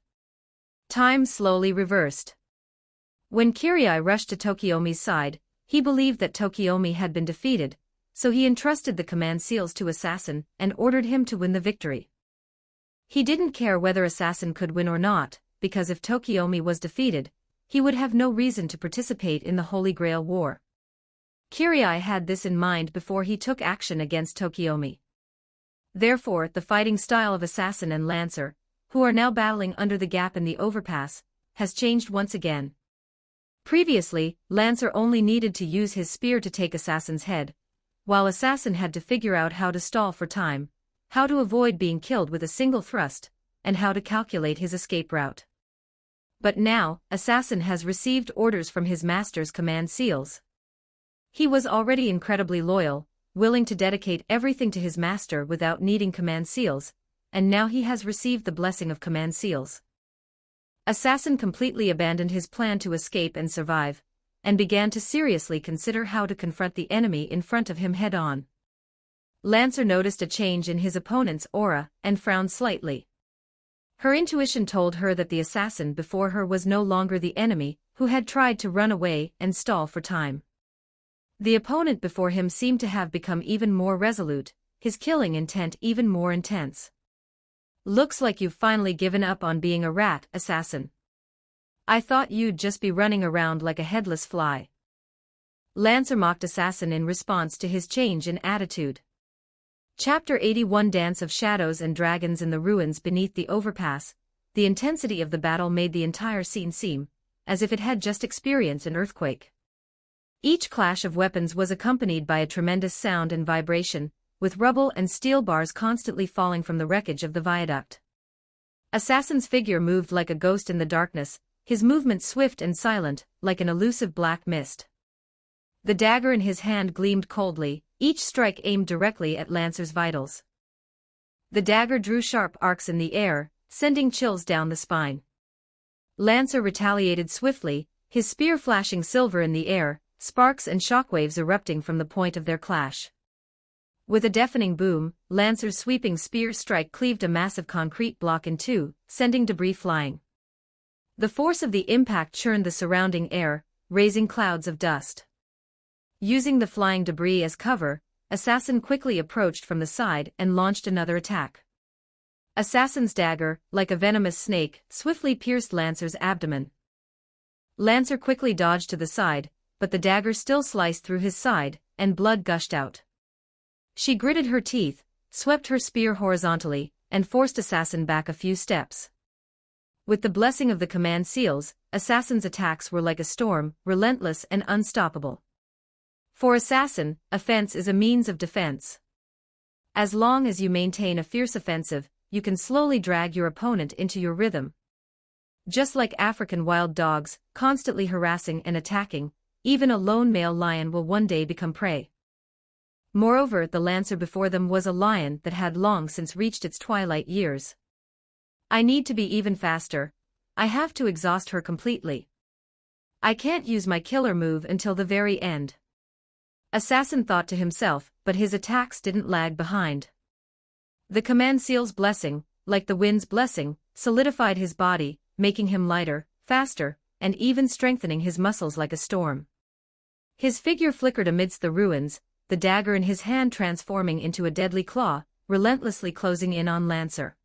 Time slowly reversed. When Kirai rushed to Tokiomi's side, he believed that Tokiomi had been defeated, so he entrusted the command seals to Assassin and ordered him to win the victory. He didn't care whether Assassin could win or not, because if Tokiomi was defeated, he would have no reason to participate in the Holy Grail War. Kirai had this in mind before he took action against Tokiomi. Therefore, the fighting style of Assassin and Lancer, who are now battling under the gap in the overpass, has changed once again. Previously, Lancer only needed to use his spear to take Assassin's head, while Assassin had to figure out how to stall for time, how to avoid being killed with a single thrust, and how to calculate his escape route. But now, Assassin has received orders from his master's command seals. He was already incredibly loyal, willing to dedicate everything to his master without needing command seals, and now he has received the blessing of command seals. Assassin completely abandoned his plan to escape and survive, and began to seriously consider how to confront the enemy in front of him head-on. Lancer noticed a change in his opponent's aura, and frowned slightly. Her intuition told her that the assassin before her was no longer the enemy, who had tried to run away and stall for time. The opponent before him seemed to have become even more resolute, his killing intent even more intense. Looks like you've finally given up on being a rat assassin. I thought you'd just be running around like a headless fly. Lancer mocked Assassin in response to his change in attitude. Chapter 81 Dance of Shadows and Dragons in the ruins beneath the overpass. The intensity of the battle made the entire scene seem as if it had just experienced an earthquake. Each clash of weapons was accompanied by a tremendous sound and vibration, with rubble and steel bars constantly falling from the wreckage of the viaduct. Assassin's figure moved like a ghost in the darkness, his movements swift and silent, like an elusive black mist. The dagger in his hand gleamed coldly, each strike aimed directly at Lancer's vitals. The dagger drew sharp arcs in the air, sending chills down the spine. Lancer retaliated swiftly, his spear flashing silver in the air, sparks and shockwaves erupting from the point of their clash. With a deafening boom, Lancer's sweeping spear strike cleaved a massive concrete block in two, sending debris flying. The force of the impact churned the surrounding air, raising clouds of dust. Using the flying debris as cover, Assassin quickly approached from the side and launched another attack. Assassin's dagger, like a venomous snake, swiftly pierced Lancer's abdomen. Lancer quickly dodged to the side, but the dagger still sliced through his side, and blood gushed out. She gritted her teeth, swept her spear horizontally, and forced Assassin back a few steps. With the blessing of the command seals, Assassin's attacks were like a storm, relentless and unstoppable. For Assassin, offense is a means of defense. As long as you maintain a fierce offensive, you can slowly drag your opponent into your rhythm. Just like African wild dogs, constantly harassing and attacking, even a lone male lion will one day become prey. Moreover, the Lancer before them was a lion that had long since reached its twilight years. I need to be even faster. I have to exhaust her completely. I can't use my killer move until the very end. Assassin thought to himself, but his attacks didn't lag behind. The command seal's blessing, like the wind's blessing, solidified his body, making him lighter, faster, and even strengthening his muscles like a storm. His figure flickered amidst the ruins, the dagger in his hand transforming into a deadly claw, relentlessly closing in on Lancer.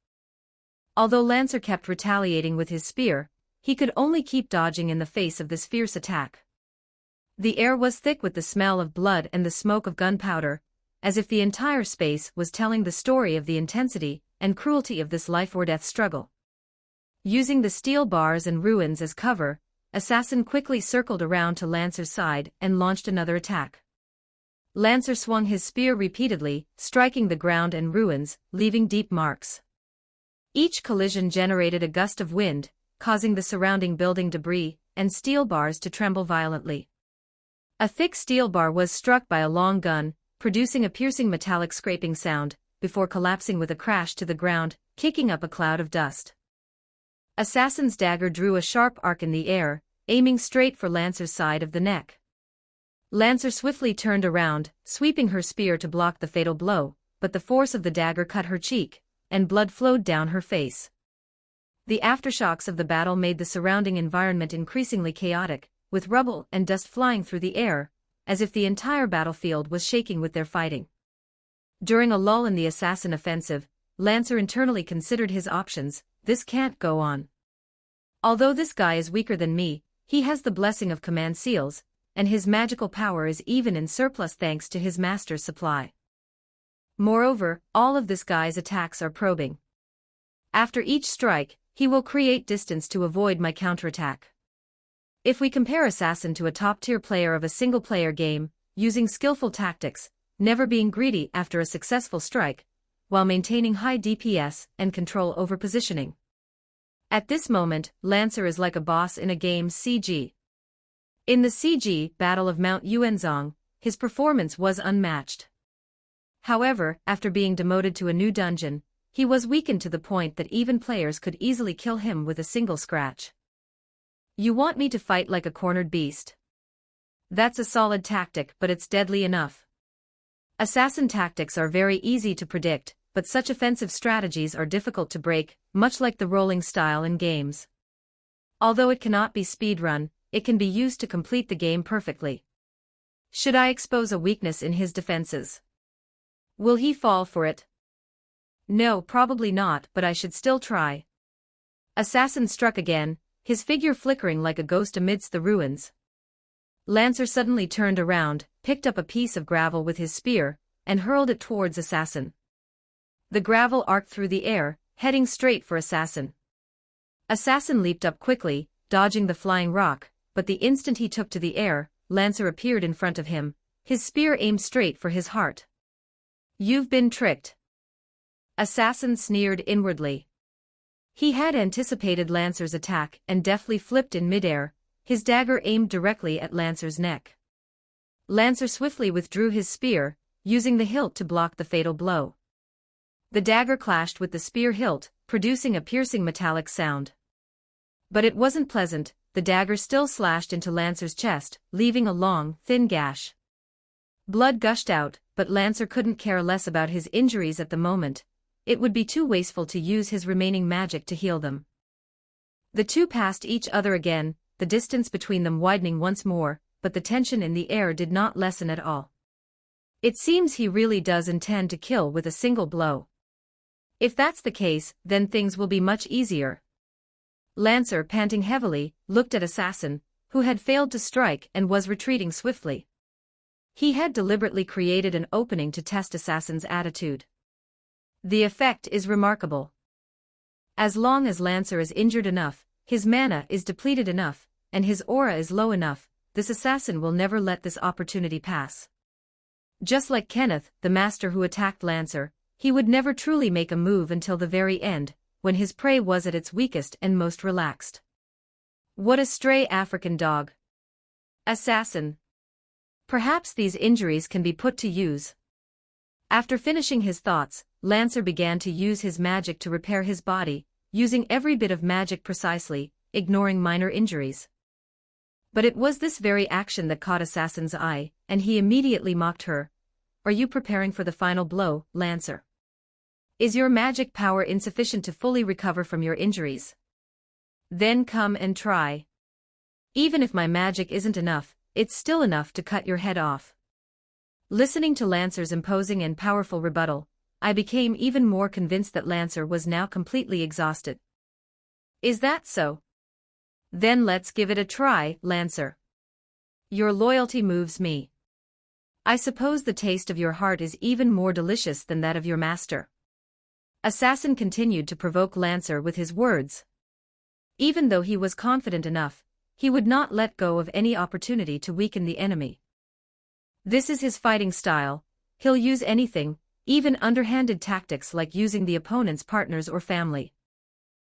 Although Lancer kept retaliating with his spear, he could only keep dodging in the face of this fierce attack. The air was thick with the smell of blood and the smoke of gunpowder, as if the entire space was telling the story of the intensity and cruelty of this life-or-death struggle. Using the steel bars and ruins as cover, Assassin quickly circled around to Lancer's side and launched another attack. Lancer swung his spear repeatedly, striking the ground and ruins, leaving deep marks. Each collision generated a gust of wind, causing the surrounding building debris and steel bars to tremble violently. A thick steel bar was struck by a long gun, producing a piercing metallic scraping sound, before collapsing with a crash to the ground, kicking up a cloud of dust. Assassin's dagger drew a sharp arc in the air, aiming straight for Lancer's side of the neck. Lancer swiftly turned around, sweeping her spear to block the fatal blow, but the force of the dagger cut her cheek, and blood flowed down her face. The aftershocks of the battle made the surrounding environment increasingly chaotic, with rubble and dust flying through the air, as if the entire battlefield was shaking with their fighting. During a lull in the assassin offensive, Lancer internally considered his options. This can't go on. Although this guy is weaker than me, he has the blessing of command seals, and his magical power is even in surplus thanks to his master's supply. Moreover, all of this guy's attacks are probing. After each strike, he will create distance to avoid my counterattack. If we compare Assassin to a top-tier player of a single-player game, using skillful tactics, never being greedy after a successful strike, while maintaining high DPS and control over positioning. At this moment, Lancer is like a boss in a game's CG. In the CG Battle of Mount Yuanzong, his performance was unmatched. However, after being demoted to a new dungeon, he was weakened to the point that even players could easily kill him with a single scratch. You want me to fight like a cornered beast? That's a solid tactic, but it's deadly enough. Assassin tactics are very easy to predict, but such offensive strategies are difficult to break, much like the rolling style in games. Although it cannot be speedrun, it can be used to complete the game perfectly. Should I expose a weakness in his defenses? Will he fall for it? No, probably not, but I should still try. Assassin struck again, his figure flickering like a ghost amidst the ruins. Lancer suddenly turned around, picked up a piece of gravel with his spear, and hurled it towards Assassin. The gravel arced through the air, heading straight for Assassin. Assassin leaped up quickly, dodging the flying rock, but the instant he took to the air, Lancer appeared in front of him, his spear aimed straight for his heart. You've been tricked. Assassin sneered inwardly. He had anticipated Lancer's attack and deftly flipped in midair, his dagger aimed directly at Lancer's neck. Lancer swiftly withdrew his spear, using the hilt to block the fatal blow. The dagger clashed with the spear hilt, producing a piercing metallic sound. But it wasn't pleasant, the dagger still slashed into Lancer's chest, leaving a long, thin gash. Blood gushed out, but Lancer couldn't care less about his injuries at the moment. It would be too wasteful to use his remaining magic to heal them. The two passed each other again, the distance between them widening once more, but the tension in the air did not lessen at all. It seems he really does intend to kill with a single blow. If that's the case, then things will be much easier. Lancer, panting heavily, looked at Assassin, who had failed to strike and was retreating swiftly. He had deliberately created an opening to test Assassin's attitude. The effect is remarkable. As long as Lancer is injured enough, his mana is depleted enough, and his aura is low enough, this assassin will never let this opportunity pass. Just like Kenneth, the master who attacked Lancer, he would never truly make a move until the very end, when his prey was at its weakest and most relaxed. What a stray African dog. Assassin. Perhaps these injuries can be put to use. After finishing his thoughts, Lancer began to use his magic to repair his body, using every bit of magic precisely, ignoring minor injuries. But it was this very action that caught Assassin's eye, and he immediately mocked her. Are you preparing for the final blow, Lancer? Is your magic power insufficient to fully recover from your injuries? Then come and try. Even if my magic isn't enough, it's still enough to cut your head off. Listening to Lancer's imposing and powerful rebuttal, I became even more convinced that Lancer was now completely exhausted. Is that so? Then let's give it a try, Lancer. Your loyalty moves me. I suppose the taste of your heart is even more delicious than that of your master. Assassin continued to provoke Lancer with his words. Even though he was confident enough, he would not let go of any opportunity to weaken the enemy. This is his fighting style. He'll use anything, even underhanded tactics like using the opponent's partners or family.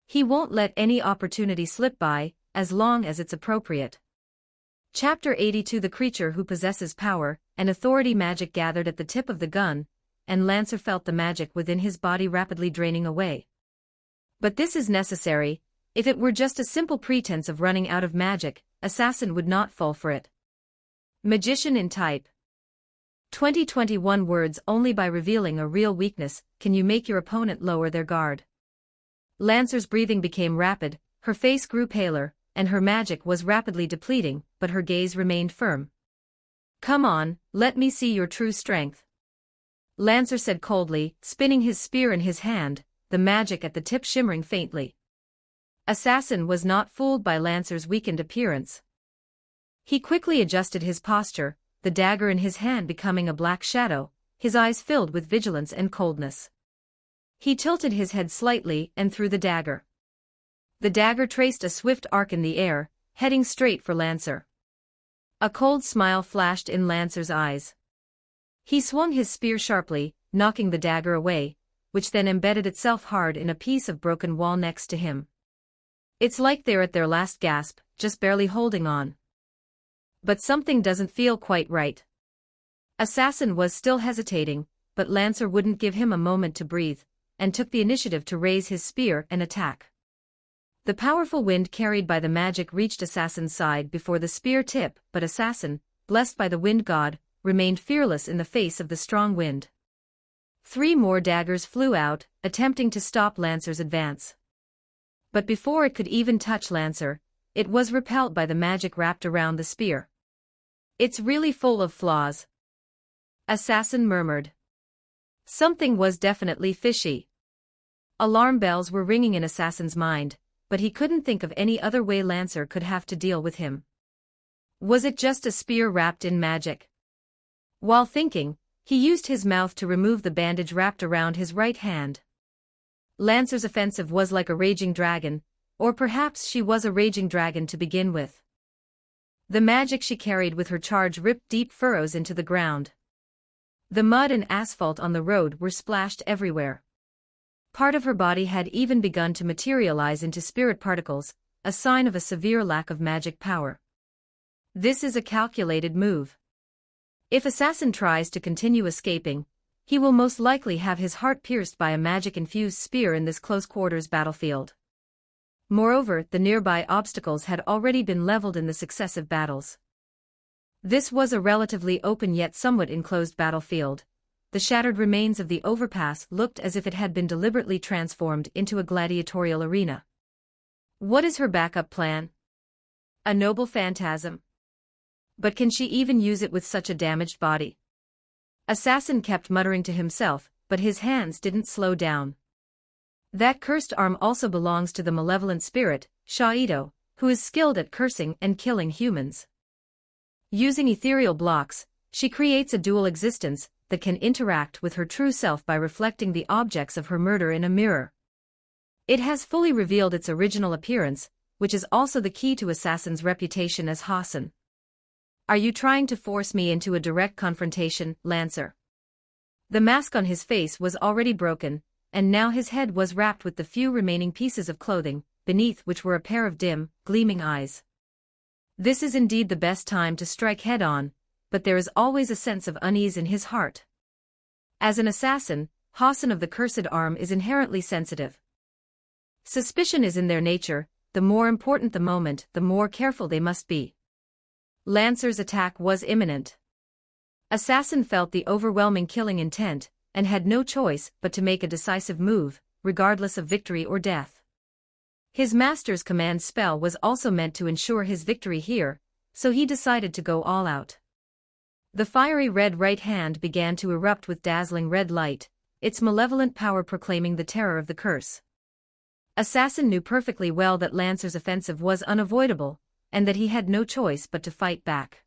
He won't let any opportunity slip by, as long as it's appropriate. Chapter 82. The creature who possesses power and authority. Magic gathered at the tip of the gun, and Lancer felt the magic within his body rapidly draining away. But this is necessary. If it were just a simple pretense of running out of magic, Assassin would not fall for it. Magician in type. 2021 words. Only by revealing a real weakness can you make your opponent lower their guard. Lancer's breathing became rapid, her face grew paler, and her magic was rapidly depleting, but her gaze remained firm. Come on, let me see your true strength. Lancer said coldly, spinning his spear in his hand, the magic at the tip shimmering faintly. Assassin was not fooled by Lancer's weakened appearance. He quickly adjusted his posture, the dagger in his hand becoming a black shadow, his eyes filled with vigilance and coldness. He tilted his head slightly and threw the dagger. The dagger traced a swift arc in the air, heading straight for Lancer. A cold smile flashed in Lancer's eyes. He swung his spear sharply, knocking the dagger away, which then embedded itself hard in a piece of broken wall next to him. It's like they're at their last gasp, just barely holding on. But something doesn't feel quite right. Assassin was still hesitating, but Lancer wouldn't give him a moment to breathe, and took the initiative to raise his spear and attack. The powerful wind carried by the magic reached Assassin's side before the spear tip, but Assassin, blessed by the wind god, remained fearless in the face of the strong wind. 3 more daggers flew out, attempting to stop Lancer's advance. But before it could even touch Lancer, it was repelled by the magic wrapped around the spear. It's really full of flaws. Assassin murmured. Something was definitely fishy. Alarm bells were ringing in Assassin's mind, but he couldn't think of any other way Lancer could have to deal with him. Was it just a spear wrapped in magic? While thinking, he used his mouth to remove the bandage wrapped around his right hand. Lancer's offensive was like a raging dragon, or perhaps she was a raging dragon to begin with. The magic she carried with her charge ripped deep furrows into the ground. The mud and asphalt on the road were splashed everywhere. Part of her body had even begun to materialize into spirit particles, a sign of a severe lack of magic power. This is a calculated move. If Assassin tries to continue escaping, he will most likely have his heart pierced by a magic-infused spear in this close-quarters battlefield. Moreover, the nearby obstacles had already been leveled in the successive battles. This was a relatively open yet somewhat enclosed battlefield. The shattered remains of the overpass looked as if it had been deliberately transformed into a gladiatorial arena. What is her backup plan? A noble phantasm. But can she even use it with such a damaged body? Assassin kept muttering to himself, but his hands didn't slow down. That cursed arm also belongs to the malevolent spirit, Shaido, who is skilled at cursing and killing humans. Using ethereal blocks, she creates a dual existence that can interact with her true self by reflecting the objects of her murder in a mirror. It has fully revealed its original appearance, which is also the key to Assassin's reputation as Hassan. Are you trying to force me into a direct confrontation, Lancer? The mask on his face was already broken, and now his head was wrapped with the few remaining pieces of clothing, beneath which were a pair of dim, gleaming eyes. This is indeed the best time to strike head-on, but there is always a sense of unease in his heart. As an assassin, Hassan of the Cursed Arm is inherently sensitive. Suspicion is in their nature, the more important the moment, the more careful they must be. Lancer's attack was imminent. Assassin felt the overwhelming killing intent, and had no choice but to make a decisive move, regardless of victory or death. His master's command spell was also meant to ensure his victory here, so he decided to go all out. The fiery red right hand began to erupt with dazzling red light, its malevolent power proclaiming the terror of the curse. Assassin knew perfectly well that Lancer's offensive was unavoidable, and that he had no choice but to fight back.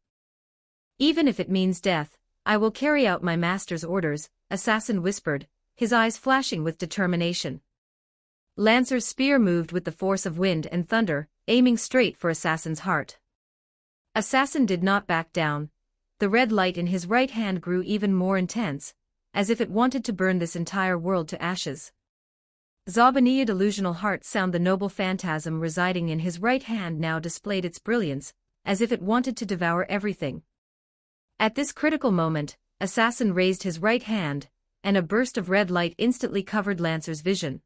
Even if it means death, I will carry out my master's orders, Assassin whispered, his eyes flashing with determination. Lancer's spear moved with the force of wind and thunder, aiming straight for Assassin's heart. Assassin did not back down. The red light in his right hand grew even more intense, as if it wanted to burn this entire world to ashes. Zabaniya delusional heart sound the noble phantasm residing in his right hand now displayed its brilliance, as if it wanted to devour everything. At this critical moment, Assassin raised his right hand, and a burst of red light instantly covered Lancer's vision.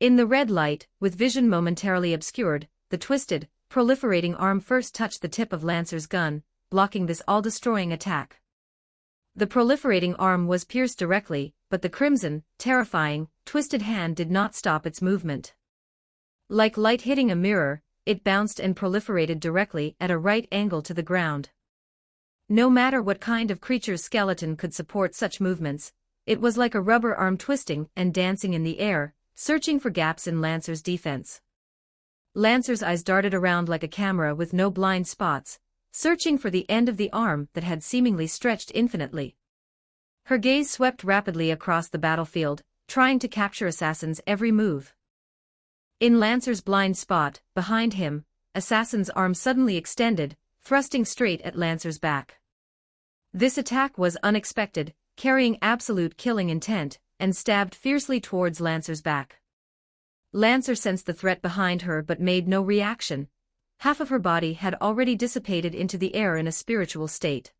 In the red light, with vision momentarily obscured, the twisted, proliferating arm first touched the tip of Lancer's gun, blocking this all-destroying attack. The proliferating arm was pierced directly, but the crimson, terrifying, twisted hand did not stop its movement. Like light hitting a mirror, it bounced and proliferated directly at a right angle to the ground. No matter what kind of creature's skeleton could support such movements, it was like a rubber arm twisting and dancing in the air, searching for gaps in Lancer's defense. Lancer's eyes darted around like a camera with no blind spots, searching for the end of the arm that had seemingly stretched infinitely. Her gaze swept rapidly across the battlefield, trying to capture Assassin's every move. In Lancer's blind spot, behind him, Assassin's arm suddenly extended, thrusting straight at Lancer's back. This attack was unexpected, carrying absolute killing intent, and stabbed fiercely towards Lancer's back. Lancer sensed the threat behind her but made no reaction. Half of her body had already dissipated into the air in a spiritual state.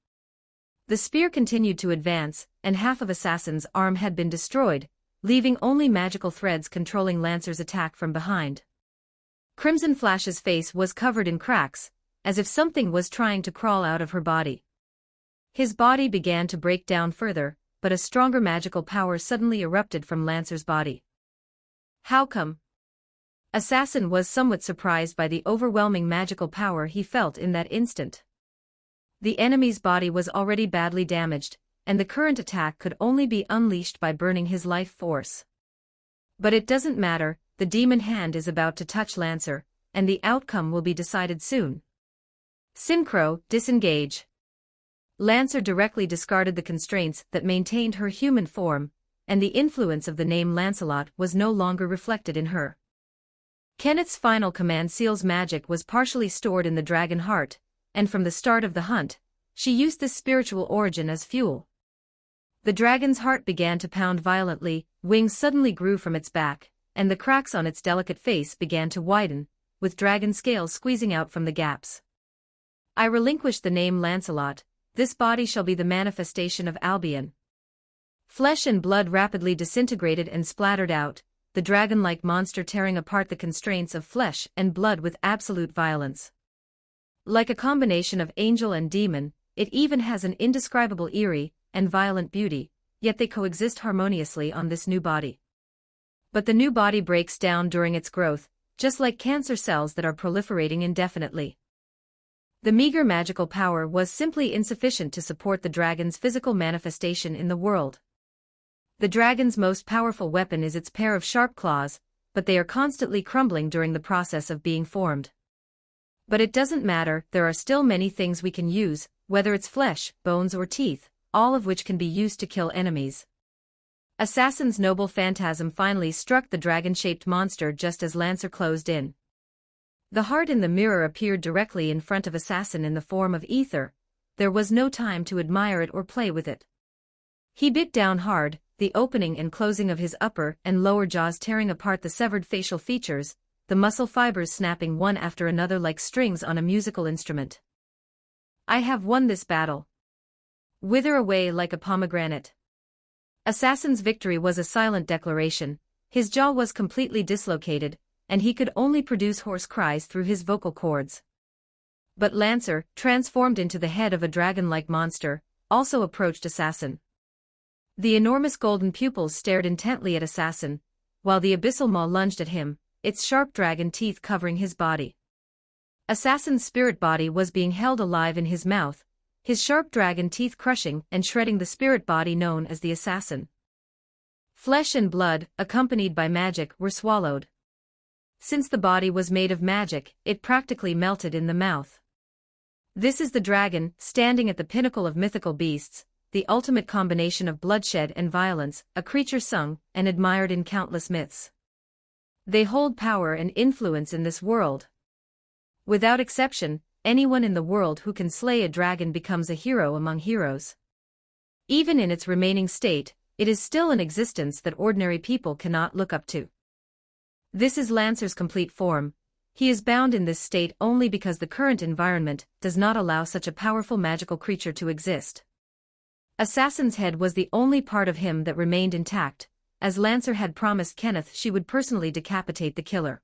The spear continued to advance, and half of Assassin's arm had been destroyed, leaving only magical threads controlling Lancer's attack from behind. Crimson Flash's face was covered in cracks, as if something was trying to crawl out of her body. His body began to break down further, but a stronger magical power suddenly erupted from Lancer's body. How come? Assassin was somewhat surprised by the overwhelming magical power he felt in that instant. The enemy's body was already badly damaged, and the current attack could only be unleashed by burning his life force. But it doesn't matter, the demon hand is about to touch Lancer, and the outcome will be decided soon. Synchro, disengage. Lancer directly discarded the constraints that maintained her human form, and the influence of the name Lancelot was no longer reflected in her. Kenneth's final command seal's magic was partially stored in the dragon heart, and from the start of the hunt, she used this spiritual origin as fuel. The dragon's heart began to pound violently, wings suddenly grew from its back, and the cracks on its delicate face began to widen, with dragon scales squeezing out from the gaps. I relinquish the name Lancelot, this body shall be the manifestation of Albion. Flesh and blood rapidly disintegrated and splattered out, the dragon-like monster tearing apart the constraints of flesh and blood with absolute violence. Like a combination of angel and demon, it even has an indescribable eerie and violent beauty, yet they coexist harmoniously on this new body. But the new body breaks down during its growth, just like cancer cells that are proliferating indefinitely. The meager magical power was simply insufficient to support the dragon's physical manifestation in the world. The dragon's most powerful weapon is its pair of sharp claws, but they are constantly crumbling during the process of being formed. But it doesn't matter, there are still many things we can use, whether it's flesh, bones or teeth, all of which can be used to kill enemies. Assassin's noble phantasm finally struck the dragon-shaped monster just as Lancer closed in. The heart in the mirror appeared directly in front of Assassin in the form of ether. There was no time to admire it or play with it. He bit down hard, the opening and closing of his upper and lower jaws tearing apart the severed facial features, the muscle fibers snapping one after another like strings on a musical instrument. I have won this battle. Wither away like a pomegranate. Assassin's victory was a silent declaration, his jaw was completely dislocated, and he could only produce hoarse cries through his vocal cords. But Lancer, transformed into the head of a dragon-like monster, also approached Assassin. The enormous golden pupils stared intently at Assassin, while the abyssal maw lunged at him, its sharp dragon teeth covering his body. Assassin's spirit body was being held alive in his mouth, his sharp dragon teeth crushing and shredding the spirit body known as the Assassin. Flesh and blood, accompanied by magic, were swallowed. Since the body was made of magic, it practically melted in the mouth. This is the dragon, standing at the pinnacle of mythical beasts, the ultimate combination of bloodshed and violence, a creature sung and admired in countless myths. They hold power and influence in this world. Without exception, anyone in the world who can slay a dragon becomes a hero among heroes. Even in its remaining state, it is still an existence that ordinary people cannot look up to. This is Lancer's complete form. He is bound in this state only because the current environment does not allow such a powerful magical creature to exist. Assassin's head was the only part of him that remained intact, as Lancer had promised Kenneth she would personally decapitate the killer.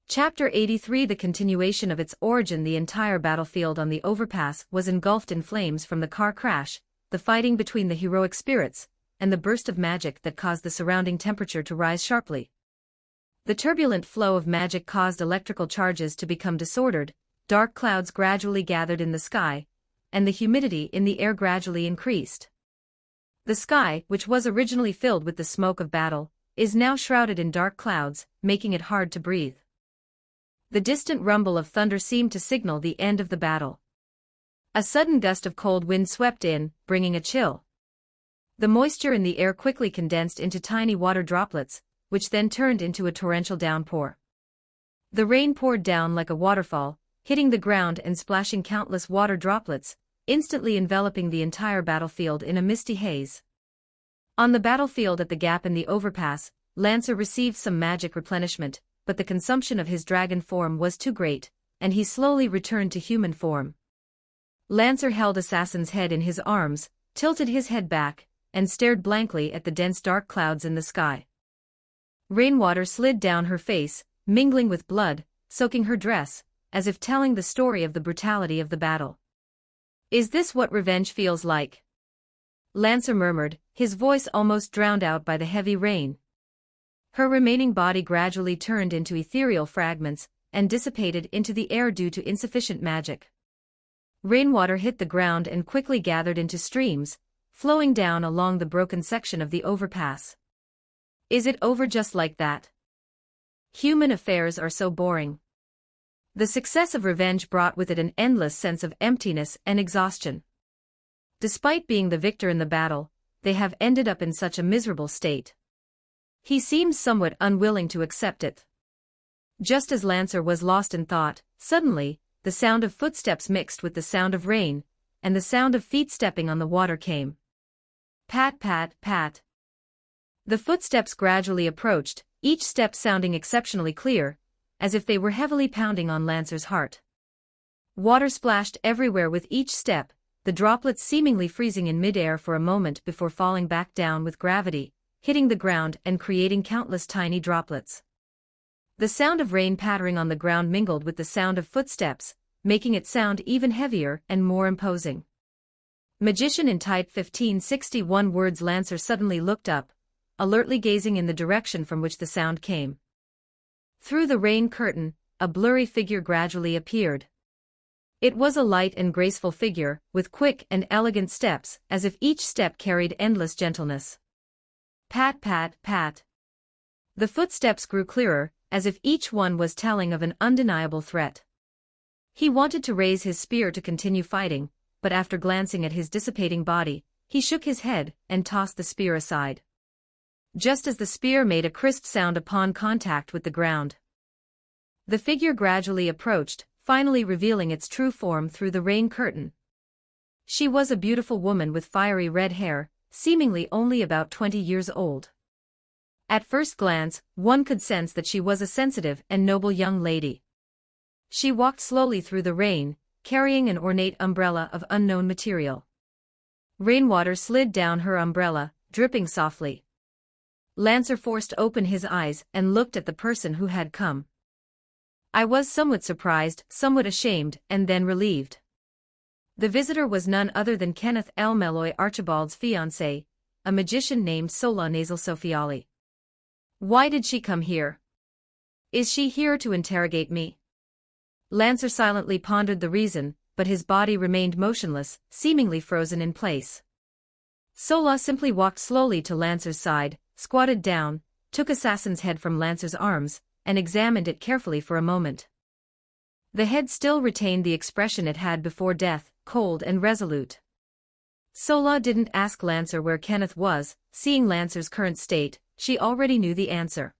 Chapter 83 The continuation of its origin. The entire battlefield on the overpass was engulfed in flames from the car crash, the fighting between the heroic spirits, and the burst of magic that caused the surrounding temperature to rise sharply. The turbulent flow of magic caused electrical charges to become disordered, dark clouds gradually gathered in the sky, and the humidity in the air gradually increased. The sky, which was originally filled with the smoke of battle, is now shrouded in dark clouds, making it hard to breathe. The distant rumble of thunder seemed to signal the end of the battle. A sudden gust of cold wind swept in, bringing a chill. The moisture in the air quickly condensed into tiny water droplets, which then turned into a torrential downpour. The rain poured down like a waterfall, hitting the ground and splashing countless water droplets, instantly enveloping the entire battlefield in a misty haze. On the battlefield at the gap in the overpass, Lancer received some magic replenishment, but the consumption of his dragon form was too great, and he slowly returned to human form. Lancer held Assassin's head in his arms, tilted his head back, and stared blankly at the dense dark clouds in the sky. Rainwater slid down her face, mingling with blood, soaking her dress, as if telling the story of the brutality of the battle. "Is this what revenge feels like?" Lancer murmured, his voice almost drowned out by the heavy rain. Her remaining body gradually turned into ethereal fragments, and dissipated into the air due to insufficient magic. Rainwater hit the ground and quickly gathered into streams, flowing down along the broken section of the overpass. Is it over just like that? Human affairs are so boring. The success of revenge brought with it an endless sense of emptiness and exhaustion. Despite being the victor in the battle, they have ended up in such a miserable state. He seems somewhat unwilling to accept it. Just as Lancer was lost in thought, suddenly, the sound of footsteps mixed with the sound of rain, and the sound of feet stepping on the water came. Pat, pat, pat. The footsteps gradually approached, each step sounding exceptionally clear, as if they were heavily pounding on Lancer's heart. Water splashed everywhere with each step, the droplets seemingly freezing in mid-air for a moment before falling back down with gravity, hitting the ground and creating countless tiny droplets. The sound of rain pattering on the ground mingled with the sound of footsteps, making it sound even heavier and more imposing. Magician in Type 1561 words. Lancer suddenly looked up, alertly gazing in the direction from which the sound came. Through the rain curtain, a blurry figure gradually appeared. It was a light and graceful figure, with quick and elegant steps, as if each step carried endless gentleness. Pat, pat, pat. The footsteps grew clearer, as if each one was telling of an undeniable threat. He wanted to raise his spear to continue fighting, but after glancing at his dissipating body, he shook his head and tossed the spear aside. Just as the spear made a crisp sound upon contact with the ground, the figure gradually approached, finally revealing its true form through the rain curtain. She was a beautiful woman with fiery red hair, seemingly only about 20 years old. At first glance, one could sense that she was a sensitive and noble young lady. She walked slowly through the rain, carrying an ornate umbrella of unknown material. Rainwater slid down her umbrella, dripping softly. Lancer forced open his eyes and looked at the person who had come. I was somewhat surprised, somewhat ashamed, and then relieved. The visitor was none other than Kenneth L. Meloy, Archibald's fiancé, a magician named Sola Nasal Sophiali. Why did she come here? Is she here to interrogate me? Lancer silently pondered the reason, but his body remained motionless, seemingly frozen in place. Sola simply walked slowly to Lancer's side, squatted down, took Assassin's head from Lancer's arms, and examined it carefully for a moment. The head still retained the expression it had before death, cold and resolute. Sola didn't ask Lancer where Kenneth was, seeing Lancer's current state, she already knew the answer.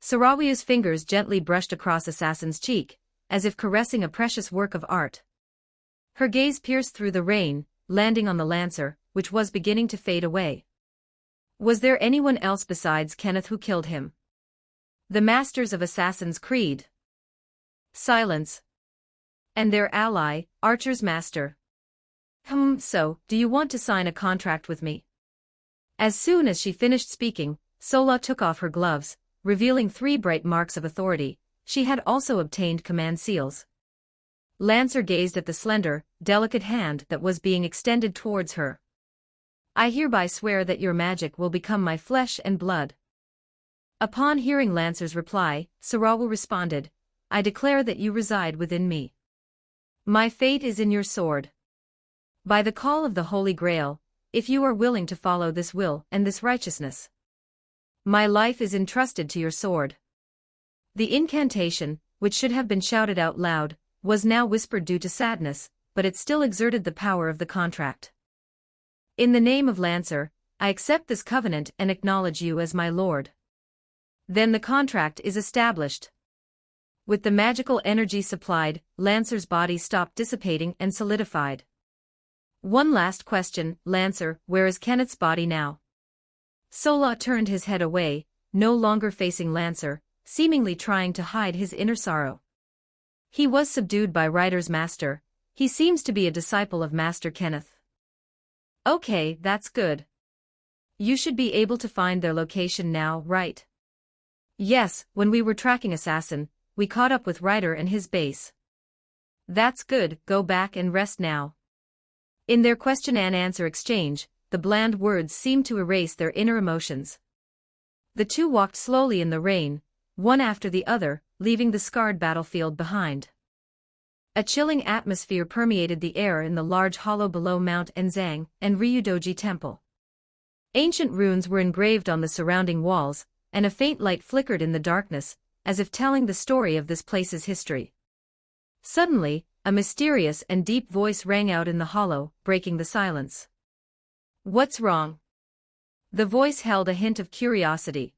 Sarawia's fingers gently brushed across Assassin's cheek, as if caressing a precious work of art. Her gaze pierced through the rain, landing on the Lancer, which was beginning to fade away. Was there anyone else besides Kenneth who killed him? The masters of Assassin's Creed. Silence. And their ally, Archer's master. So, do you want to sign a contract with me? As soon as she finished speaking, Sola took off her gloves, revealing 3 bright marks of authority. She had also obtained command seals. Lancer gazed at the slender, delicate hand that was being extended towards her. I hereby swear that your magic will become my flesh and blood. Upon hearing Lancer's reply, Sarawa responded, I declare that you reside within me. My fate is in your sword. By the call of the Holy Grail, if you are willing to follow this will and this righteousness, my life is entrusted to your sword. The incantation, which should have been shouted out loud, was now whispered due to sadness, but it still exerted the power of the contract. In the name of Lancer, I accept this covenant and acknowledge you as my lord. Then the contract is established. With the magical energy supplied, Lancer's body stopped dissipating and solidified. One last question, Lancer, where is Kenneth's body now? Sola turned his head away, no longer facing Lancer, seemingly trying to hide his inner sorrow. He was subdued by Ryder's master. He seems to be a disciple of Master Kenneth. Okay, that's good. You should be able to find their location now, right? Yes, when we were tracking Assassin, we caught up with Ryder and his base. That's good, go back and rest now. In their question and answer exchange, the bland words seemed to erase their inner emotions. The two walked slowly in the rain, one after the other, leaving the scarred battlefield behind. A chilling atmosphere permeated the air in the large hollow below Mount Enzang and Ryudoji Temple. Ancient runes were engraved on the surrounding walls, and a faint light flickered in the darkness, as if telling the story of this place's history. Suddenly, a mysterious and deep voice rang out in the hollow, breaking the silence. "What's wrong?" The voice held a hint of curiosity.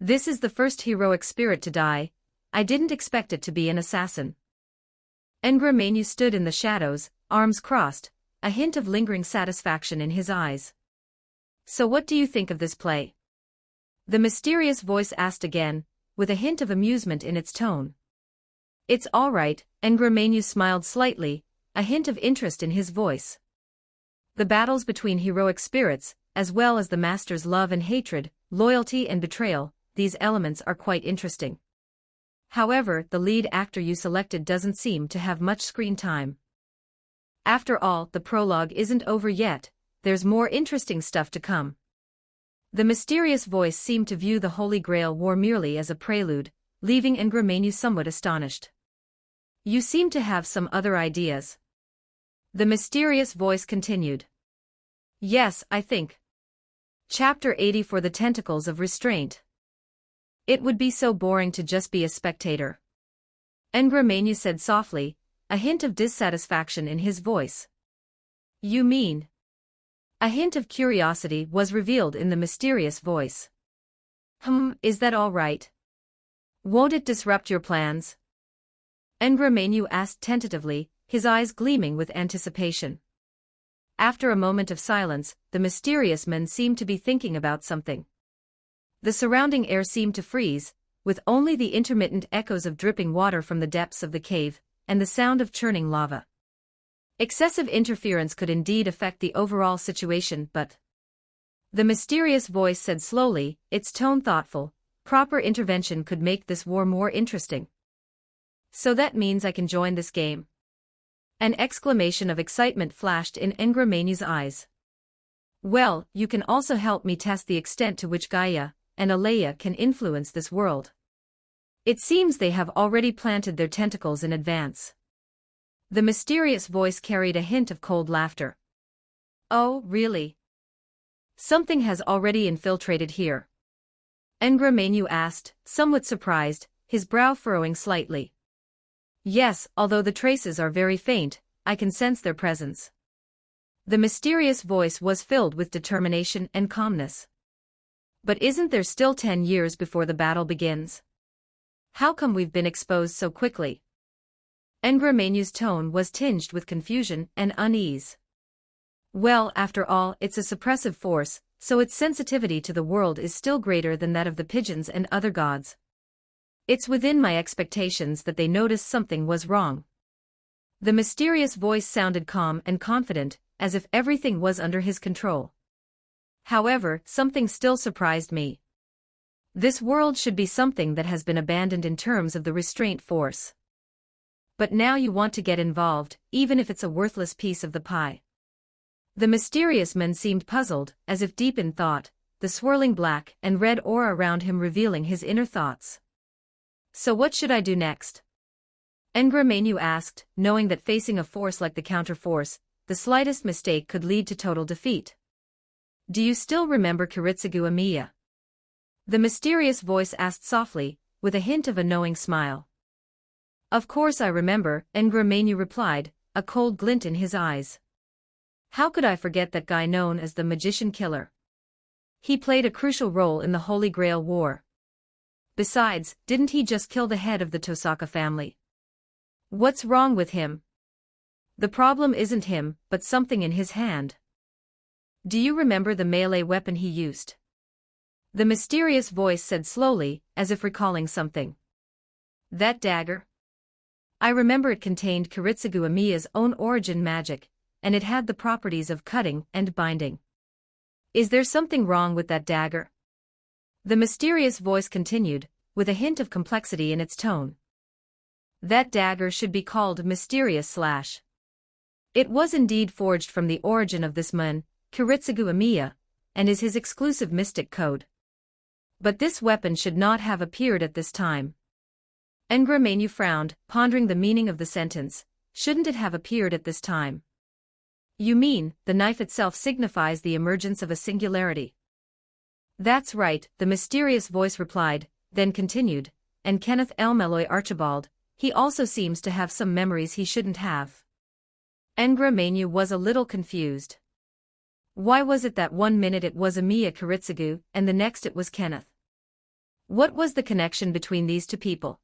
"This is the first heroic spirit to die. I didn't expect it to be an assassin." Ngramenu stood in the shadows, arms crossed, a hint of lingering satisfaction in his eyes. "So what do you think of this play?" The mysterious voice asked again, with a hint of amusement in its tone. "It's all right," Ngramenu smiled slightly, a hint of interest in his voice. The battles between heroic spirits, as well as the master's love and hatred, loyalty and betrayal, these elements are quite interesting. However, the lead actor you selected doesn't seem to have much screen time. After all, the prologue isn't over yet, there's more interesting stuff to come. The mysterious voice seemed to view the Holy Grail War merely as a prelude, leaving Ngramenu somewhat astonished. "You seem to have some other ideas." The mysterious voice continued. "Yes, I think. Chapter 80 for the Tentacles of Restraint. It would be so boring to just be a spectator." Ngramenu said softly, a hint of dissatisfaction in his voice. "You mean?" A hint of curiosity was revealed in the mysterious voice. Is that all right? Won't it disrupt your plans?" Ngramenu asked tentatively, his eyes gleaming with anticipation. After a moment of silence, the mysterious man seemed to be thinking about something. The surrounding air seemed to freeze, with only the intermittent echoes of dripping water from the depths of the cave, and the sound of churning lava. Excessive interference could indeed affect the overall situation, but... The mysterious voice said slowly, its tone thoughtful, proper intervention could make this war more interesting. "So that means I can join this game?" An exclamation of excitement flashed in Ngramenu's eyes. "Well, you can also help me test the extent to which Gaia and Alea can influence this world. It seems they have already planted their tentacles in advance." The mysterious voice carried a hint of cold laughter. "Oh, really? Something has already infiltrated here?" Ngramenu asked, somewhat surprised, his brow furrowing slightly. "Yes, although the traces are very faint, I can sense their presence." The mysterious voice was filled with determination and calmness. "But isn't there still 10 years before the battle begins? How come we've been exposed so quickly?" Ngramenu's tone was tinged with confusion and unease. "Well, after all, it's a suppressive force, so its sensitivity to the world is still greater than that of the pigeons and other gods. It's within my expectations that they noticed something was wrong." The mysterious voice sounded calm and confident, as if everything was under his control. "However, something still surprised me. This world should be something that has been abandoned in terms of the restraint force. But now you want to get involved, even if it's a worthless piece of the pie." The mysterious man seemed puzzled, as if deep in thought, the swirling black and red aura around him revealing his inner thoughts. "So what should I do next?" Ngramenu asked, knowing that facing a force like the counterforce, the slightest mistake could lead to total defeat. "Do you still remember Kiritsugu Amiya?" The mysterious voice asked softly, with a hint of a knowing smile. "Of course I remember," Ngramenu replied, a cold glint in his eyes. "How could I forget that guy known as the Magician Killer? He played a crucial role in the Holy Grail War. Besides, didn't he just kill the head of the Tosaka family? What's wrong with him? The problem isn't him, but something in his hand. Do you remember the melee weapon he used?" The mysterious voice said slowly, as if recalling something. "That dagger? I remember it contained Kiritsugu Amiya's own origin magic, and it had the properties of cutting and binding. Is there something wrong with that dagger?" The mysterious voice continued, with a hint of complexity in its tone. "That dagger should be called Mysterious Slash. It was indeed forged from the origin of this man, Kiritsugu Amiya, and is his exclusive mystic code. But this weapon should not have appeared at this time." Ngramenu frowned, pondering the meaning of the sentence. Shouldn't it have appeared at this time? You mean, the knife itself signifies the emergence of a singularity? That's right, the mysterious voice replied, then continued, and Kenneth Elmeloy Archibald, he also seems to have some memories he shouldn't have. Ngramenu was a little confused. Why was it that 1 minute it was Amiya Kiritsugu and the next it was Kenneth? What was the connection between these two people?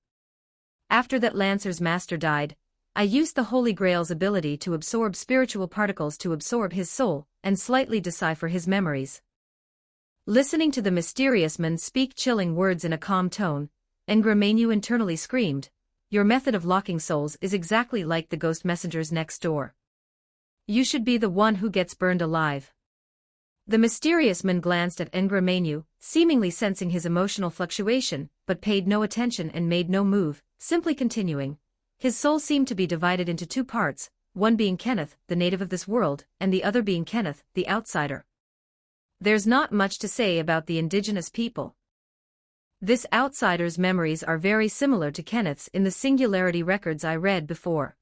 After that Lancer's master died, I used the Holy Grail's ability to absorb spiritual particles to absorb his soul and slightly decipher his memories. Listening to the mysterious man speak chilling words in a calm tone, Ngramenu internally screamed, "Your method of locking souls is exactly like the ghost messengers next door. You should be the one who gets burned alive." The mysterious man glanced at Ngramenu, seemingly sensing his emotional fluctuation, but paid no attention and made no move, simply continuing. His soul seemed to be divided into two parts, one being Kenneth, the native of this world, and the other being Kenneth, the outsider. There's not much to say about the indigenous people. This outsider's memories are very similar to Kenneth's in the singularity records I read before.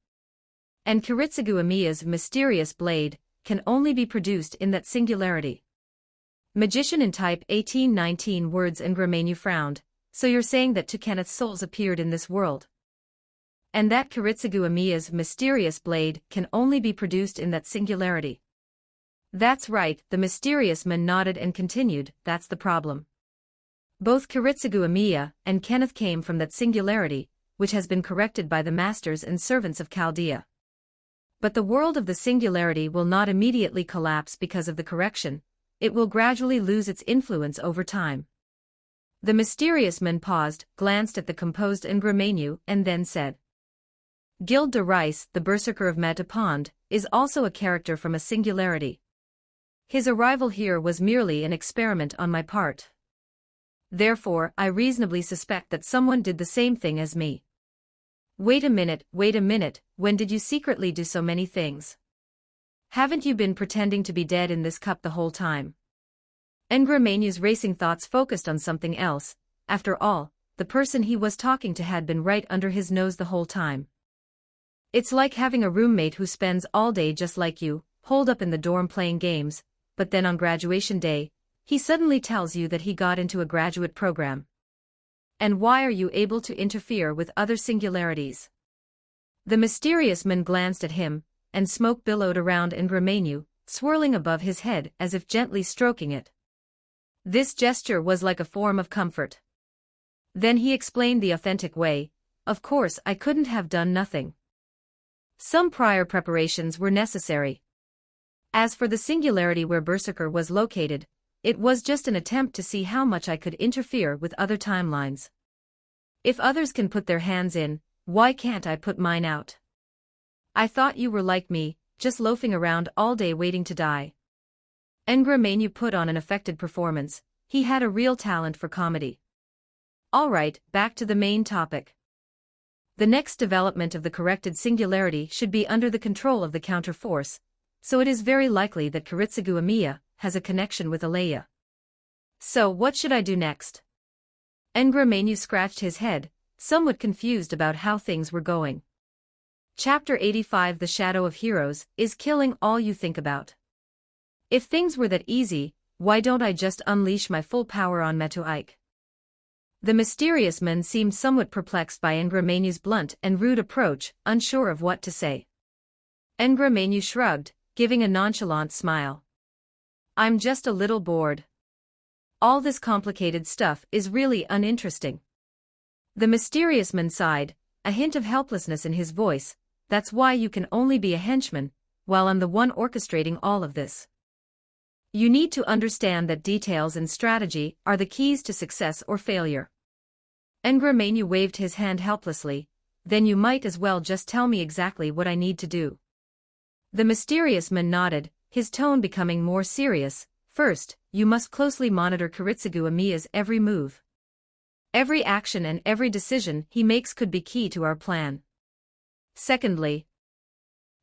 And Kiritsugu Amiya's mysterious blade can only be produced in that singularity. Magician in type 1819 words. Ngramenu frowned. So you're saying that two Kenneth's souls appeared in this world? And that Kiritsugu Amiya's mysterious blade can only be produced in that singularity? That's right, the mysterious man nodded and continued, that's the problem. Both Kiritsugu Amiya and Kenneth came from that singularity, which has been corrected by the masters and servants of Chaldea. But the world of the singularity will not immediately collapse because of the correction, it will gradually lose its influence over time. The mysterious man paused, glanced at the composed Ngramenu, and then said, Gilles de Rice, the berserker of Meta Pond, is also a character from a singularity. His arrival here was merely an experiment on my part. Therefore, I reasonably suspect that someone did the same thing as me. Wait a minute, when did you secretly do so many things? Haven't you been pretending to be dead in this cup the whole time? Ngramenu's racing thoughts focused on something else. After all, the person he was talking to had been right under his nose the whole time. It's like having a roommate who spends all day just like you, holed up in the dorm playing games, but then on graduation day, he suddenly tells you that he got into a graduate program. And why are you able to interfere with other singularities? The mysterious man glanced at him, and smoke billowed around Ngramenu, swirling above his head as if gently stroking it. This gesture was like a form of comfort. Then he explained the authentic way, of course I couldn't have done nothing. Some prior preparations were necessary. As for the singularity where Berserker was located, it was just an attempt to see how much I could interfere with other timelines. If others can put their hands in, why can't I put mine out? I thought you were like me, just loafing around all day waiting to die. Ngramenu put on an affected performance, he had a real talent for comedy. Alright, back to the main topic. The next development of the corrected singularity should be under the control of the counterforce, so it is very likely that Kiritsugu Amiya has a connection with Alea. So what should I do next? Ngramenu scratched his head, somewhat confused about how things were going. Chapter 85 The Shadow of Heroes is killing all you think about. If things were that easy, why don't I just unleash my full power on Metu Ike? The mysterious man seemed somewhat perplexed by Ngramenu's blunt and rude approach, unsure of what to say. Ngramenu shrugged, giving a nonchalant smile. I'm just a little bored. All this complicated stuff is really uninteresting. The mysterious man sighed, a hint of helplessness in his voice. That's why you can only be a henchman, while I'm the one orchestrating all of this. You need to understand that details and strategy are the keys to success or failure. Ngramenu waved his hand helplessly, then you might as well just tell me exactly what I need to do. The mysterious man nodded, his tone becoming more serious. First, you must closely monitor Kiritsugu Amiya's every move. Every action and every decision he makes could be key to our plan. Secondly,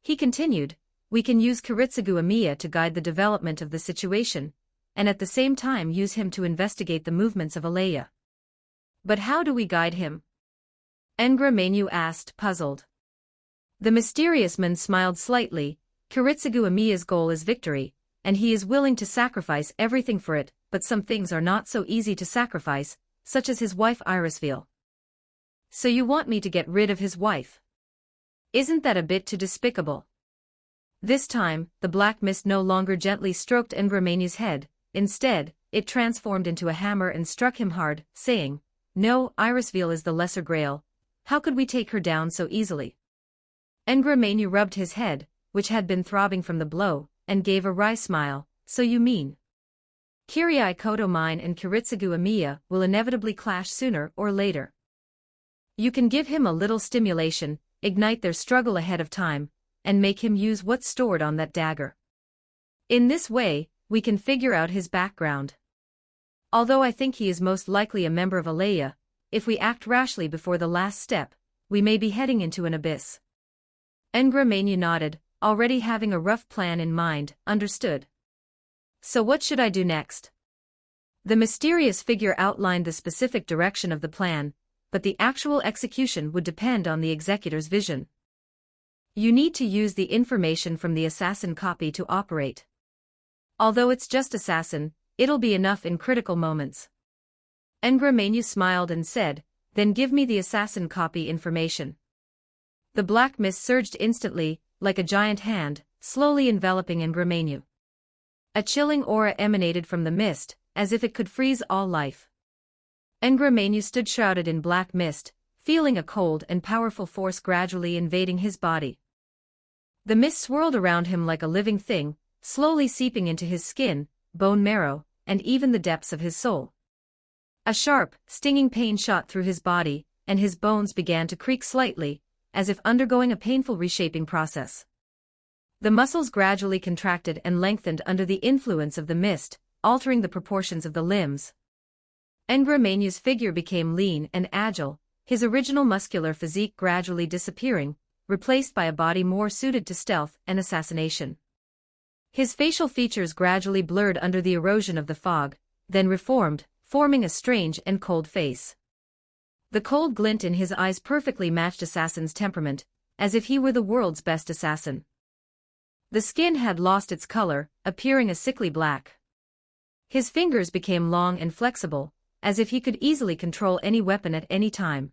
he continued, we can use Kiritsugu Amiya to guide the development of the situation, and at the same time use him to investigate the movements of Alea. But how do we guide him? Ngramenu asked, puzzled. The mysterious man smiled slightly, Kiritsugu Amiya's goal is victory, and he is willing to sacrifice everything for it, but some things are not so easy to sacrifice, such as his wife Irisveal. So you want me to get rid of his wife? Isn't that a bit too despicable? This time, the black mist no longer gently stroked Ngramanyu's head, instead, it transformed into a hammer and struck him hard, saying, "No, Irisveal is the lesser grail. How could we take her down so easily?" Ngramanyu rubbed his head, which had been throbbing from the blow, and gave a wry smile. "So you mean Kirai Koto mine and Kiritsugu Amiya will inevitably clash sooner or later. You can give him a little stimulation, ignite their struggle ahead of time, and make him use what's stored on that dagger. In this way, we can figure out his background. Although I think he is most likely a member of Alea, if we act rashly before the last step, we may be heading into an abyss." Ngramanyu nodded, already having a rough plan in mind. "Understood. So what should I do next?" The mysterious figure outlined the specific direction of the plan, but the actual execution would depend on the executor's vision. You need to use the information from the assassin copy to operate. Although it's just assassin, it'll be enough in critical moments. Ngramanyu smiled and said, "Then give me the assassin copy information." The black mist surged instantly, like a giant hand, slowly enveloping Ngramanyu. A chilling aura emanated from the mist, as if it could freeze all life. Ngramanyu stood shrouded in black mist, feeling a cold and powerful force gradually invading his body. The mist swirled around him like a living thing, slowly seeping into his skin, bone marrow, and even the depths of his soul. A sharp, stinging pain shot through his body, and his bones began to creak slightly, as if undergoing a painful reshaping process. The muscles gradually contracted and lengthened under the influence of the mist, altering the proportions of the limbs. Ngramanyu's figure became lean and agile, his original muscular physique gradually disappearing, replaced by a body more suited to stealth and assassination. His facial features gradually blurred under the erosion of the fog, then reformed, forming a strange and cold face. The cold glint in his eyes perfectly matched Assassin's temperament, as if he were the world's best assassin. The skin had lost its color, appearing a sickly black. His fingers became long and flexible, as if he could easily control any weapon at any time.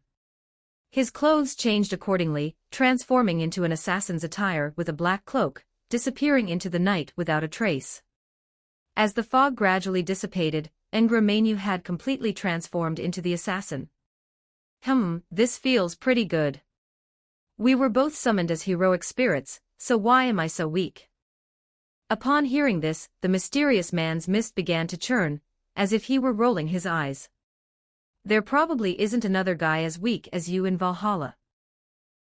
His clothes changed accordingly, transforming into an assassin's attire with a black cloak, disappearing into the night without a trace. As the fog gradually dissipated, Ngramanyu had completely transformed into the assassin. This feels pretty good. We were both summoned as heroic spirits, so why am I so weak?" Upon hearing this, the mysterious man's mist began to churn, as if he were rolling his eyes. "There probably isn't another guy as weak as you in Valhalla."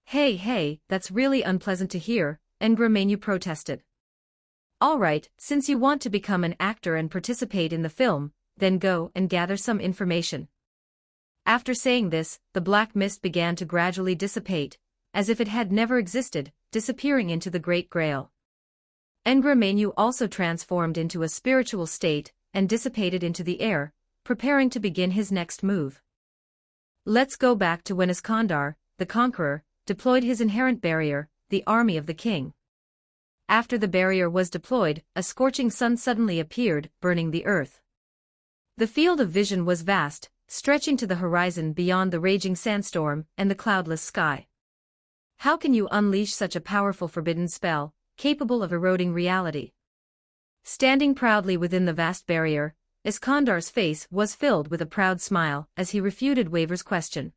Hey, that's really unpleasant to hear," Ngramanyu protested. "All right, since you want to become an actor and participate in the film, then go and gather some information." After saying this, the black mist began to gradually dissipate, as if it had never existed, disappearing into the Great Grail. Ngramanyu also transformed into a spiritual state, and dissipated into the air, preparing to begin his next move. Let's go back to when Iskandar, the conqueror, deployed his inherent barrier, the army of the king. After the barrier was deployed, a scorching sun suddenly appeared, burning the earth. The field of vision was vast, stretching to the horizon beyond the raging sandstorm and the cloudless sky. How can you unleash such a powerful forbidden spell, capable of eroding reality? Standing proudly within the vast barrier, Iskandar's face was filled with a proud smile as he refuted Waver's question.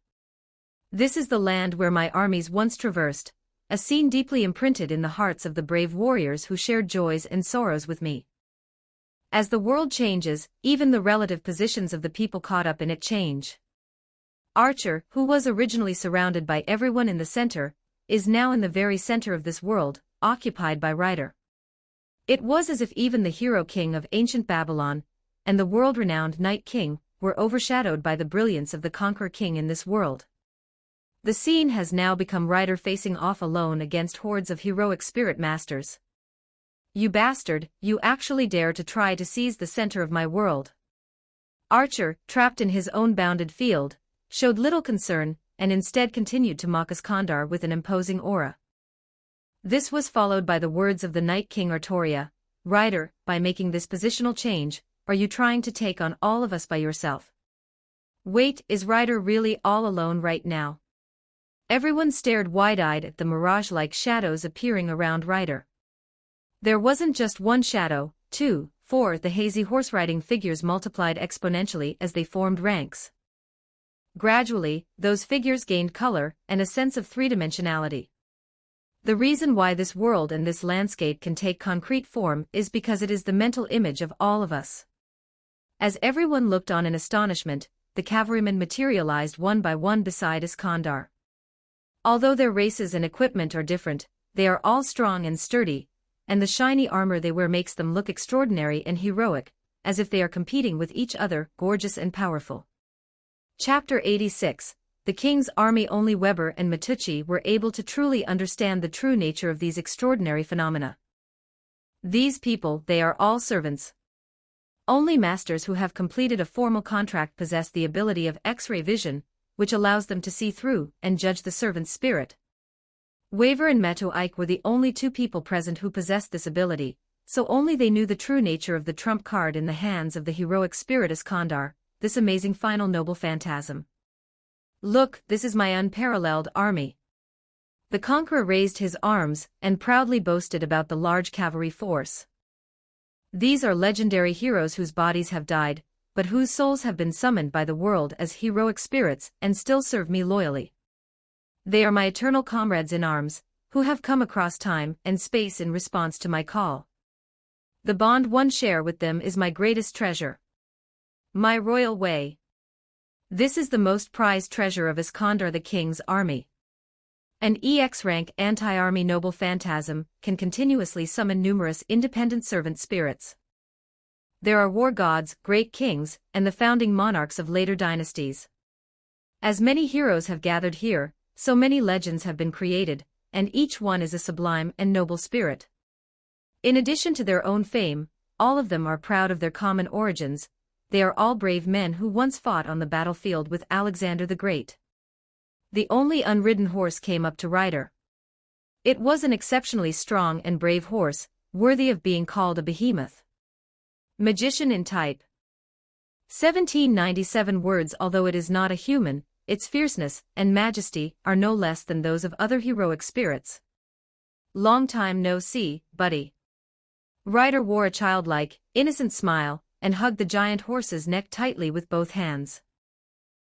"This is the land where my armies once traversed, a scene deeply imprinted in the hearts of the brave warriors who shared joys and sorrows with me. As the world changes, even the relative positions of the people caught up in it change. Archer, who was originally surrounded by everyone in the center, is now in the very center of this world, occupied by Ryder. It was as if even the hero king of ancient Babylon, and the world-renowned Night King, were overshadowed by the brilliance of the Conqueror King in this world. The scene has now become Ryder facing off alone against hordes of heroic spirit masters. You bastard, you actually dare to try to seize the center of my world." Archer, trapped in his own bounded field, showed little concern, and instead continued to mock Iskandar with an imposing aura. This was followed by the words of the Night King Artoria, "Rider, by making this positional change, are you trying to take on all of us by yourself? Wait, is Rider really all alone right now?" Everyone stared wide-eyed at the mirage-like shadows appearing around Rider. There wasn't just one shadow, two, four. The hazy horse-riding figures multiplied exponentially as they formed ranks. Gradually, those figures gained color and a sense of three-dimensionality. The reason why this world and this landscape can take concrete form is because it is the mental image of all of us. As everyone looked on in astonishment, the cavalrymen materialized one by one beside Iskandar. Although their races and equipment are different, they are all strong and sturdy, and the shiny armor they wear makes them look extraordinary and heroic, as if they are competing with each other, gorgeous and powerful. Chapter 86. The King's Army. Only Weber and Matucci were able to truly understand the true nature of these extraordinary phenomena. These people, they are all servants. Only masters who have completed a formal contract possess the ability of X-ray vision, which allows them to see through and judge the servant's spirit. Weber and Matucci were the only two people present who possessed this ability, so only they knew the true nature of the trump card in the hands of the heroic spirit Iskandar, this amazing final noble phantasm. "Look, this is my unparalleled army." The conqueror raised his arms and proudly boasted about the large cavalry force. "These are legendary heroes whose bodies have died, but whose souls have been summoned by the world as heroic spirits and still serve me loyally. They are my eternal comrades in arms, who have come across time and space in response to my call. The bond one share with them is my greatest treasure. My royal way. This is the most prized treasure of Iskandar the King's army. An EX-rank anti-army noble phantasm can continuously summon numerous independent servant spirits. There are war gods, great kings, and the founding monarchs of later dynasties. As many heroes have gathered here, so many legends have been created, and each one is a sublime and noble spirit. In addition to their own fame, all of them are proud of their common origins. They are all brave men who once fought on the battlefield with Alexander the Great. The only unridden horse came up to Rider. It was an exceptionally strong and brave horse, worthy of being called a behemoth. Magician in type. 1797 words. Although it is not a human, its fierceness and majesty are no less than those of other heroic spirits. Long time no see, buddy. Rider wore a childlike, innocent smile, and hugged the giant horse's neck tightly with both hands.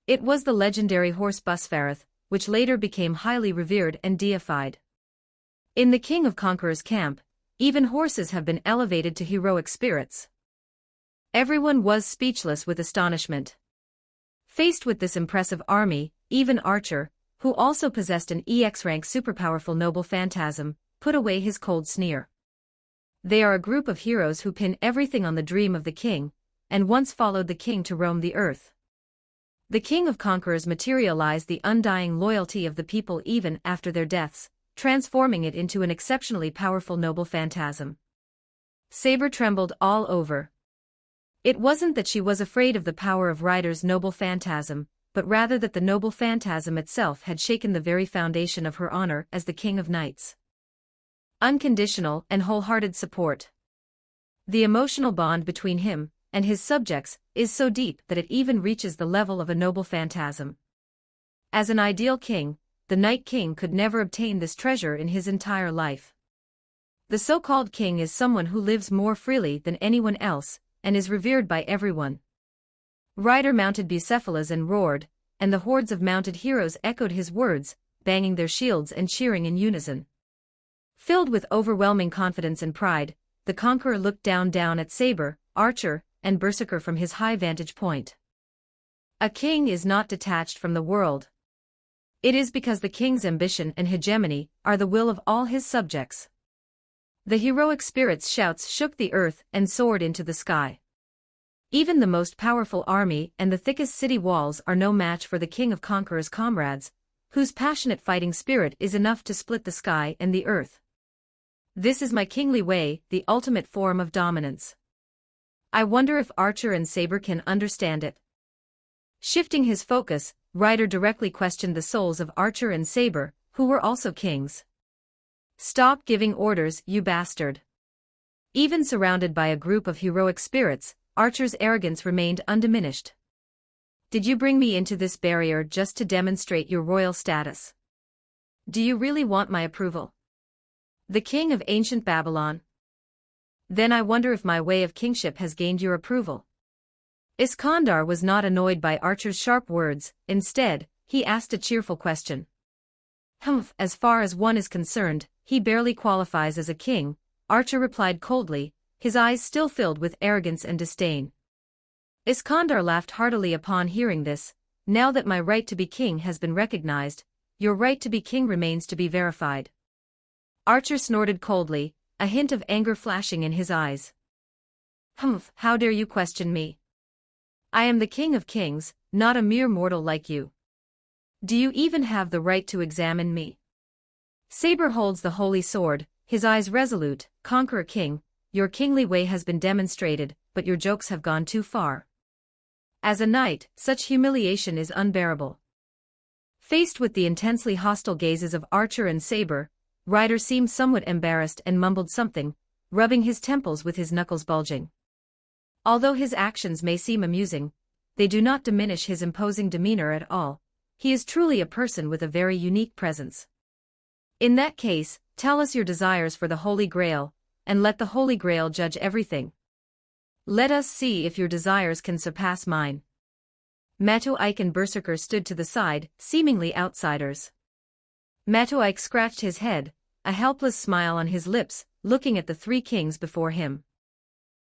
It was the legendary horse Busfareth, which later became highly revered and deified. In the King of Conqueror's camp, even horses have been elevated to heroic spirits. Everyone was speechless with astonishment. Faced with this impressive army, even Archer, who also possessed an EX-rank superpowerful noble phantasm, put away his cold sneer. They are a group of heroes who pin everything on the dream of the king, and once followed the king to roam the earth. The King of Conquerors materialized the undying loyalty of the people even after their deaths, transforming it into an exceptionally powerful noble phantasm. Saber trembled all over. It wasn't that she was afraid of the power of Rider's noble phantasm, but rather that the noble phantasm itself had shaken the very foundation of her honor as the King of Knights. Unconditional and wholehearted support. The emotional bond between him and his subjects is so deep that it even reaches the level of a noble phantasm. As an ideal king, the Night King could never obtain this treasure in his entire life. The so-called king is someone who lives more freely than anyone else, and is revered by everyone. Rider mounted Bucephalus and roared, and the hordes of mounted heroes echoed his words, banging their shields and cheering in unison. Filled with overwhelming confidence and pride, the conqueror looked down at Saber, Archer, and Berserker from his high vantage point. A king is not detached from the world. It is because the king's ambition and hegemony are the will of all his subjects. The heroic spirit's shouts shook the earth and soared into the sky. Even the most powerful army and the thickest city walls are no match for the King of Conqueror's comrades, whose passionate fighting spirit is enough to split the sky and the earth. This is my kingly way, the ultimate form of dominance. I wonder if Archer and Saber can understand it. Shifting his focus, Rider directly questioned the souls of Archer and Saber, who were also kings. Stop giving orders, you bastard. Even surrounded by a group of heroic spirits, Archer's arrogance remained undiminished. Did you bring me into this barrier just to demonstrate your royal status? Do you really want my approval? The king of ancient Babylon? Then I wonder if my way of kingship has gained your approval. Iskandar was not annoyed by Archer's sharp words. Instead, he asked a cheerful question. As far as one is concerned, he barely qualifies as a king, Archer replied coldly, his eyes still filled with arrogance and disdain. Iskandar laughed heartily upon hearing this. Now that my right to be king has been recognized, your right to be king remains to be verified. Archer snorted coldly, a hint of anger flashing in his eyes. How dare you question me? I am the king of kings, not a mere mortal like you. Do you even have the right to examine me? Saber holds the holy sword, his eyes resolute. Conqueror king, your kingly way has been demonstrated, but your jokes have gone too far. As a knight, such humiliation is unbearable. Faced with the intensely hostile gazes of Archer and Saber, Ryder seemed somewhat embarrassed and mumbled something, rubbing his temples with his knuckles bulging. Although his actions may seem amusing, they do not diminish his imposing demeanor at all. He is truly a person with a very unique presence. In that case, tell us your desires for the Holy Grail, and let the Holy Grail judge everything. Let us see if your desires can surpass mine. Matoike and Berserker stood to the side, seemingly outsiders. Matoike scratched his head, a helpless smile on his lips, looking at the three kings before him.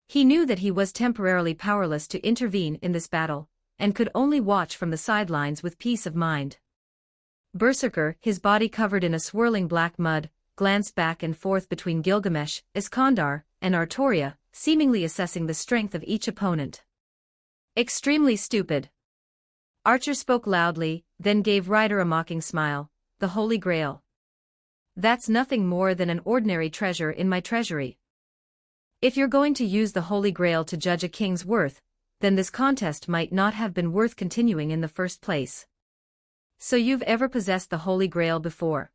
He knew that he was temporarily powerless to intervene in this battle, and could only watch from the sidelines with peace of mind. Berserker, his body covered in a swirling black mud, glanced back and forth between Gilgamesh, Iskandar, and Artoria, seemingly assessing the strength of each opponent. Extremely stupid. Archer spoke loudly, then gave Ryder a mocking smile. The Holy Grail. That's nothing more than an ordinary treasure in my treasury. If you're going to use the Holy Grail to judge a king's worth, then this contest might not have been worth continuing in the first place. So you've ever possessed the Holy Grail before?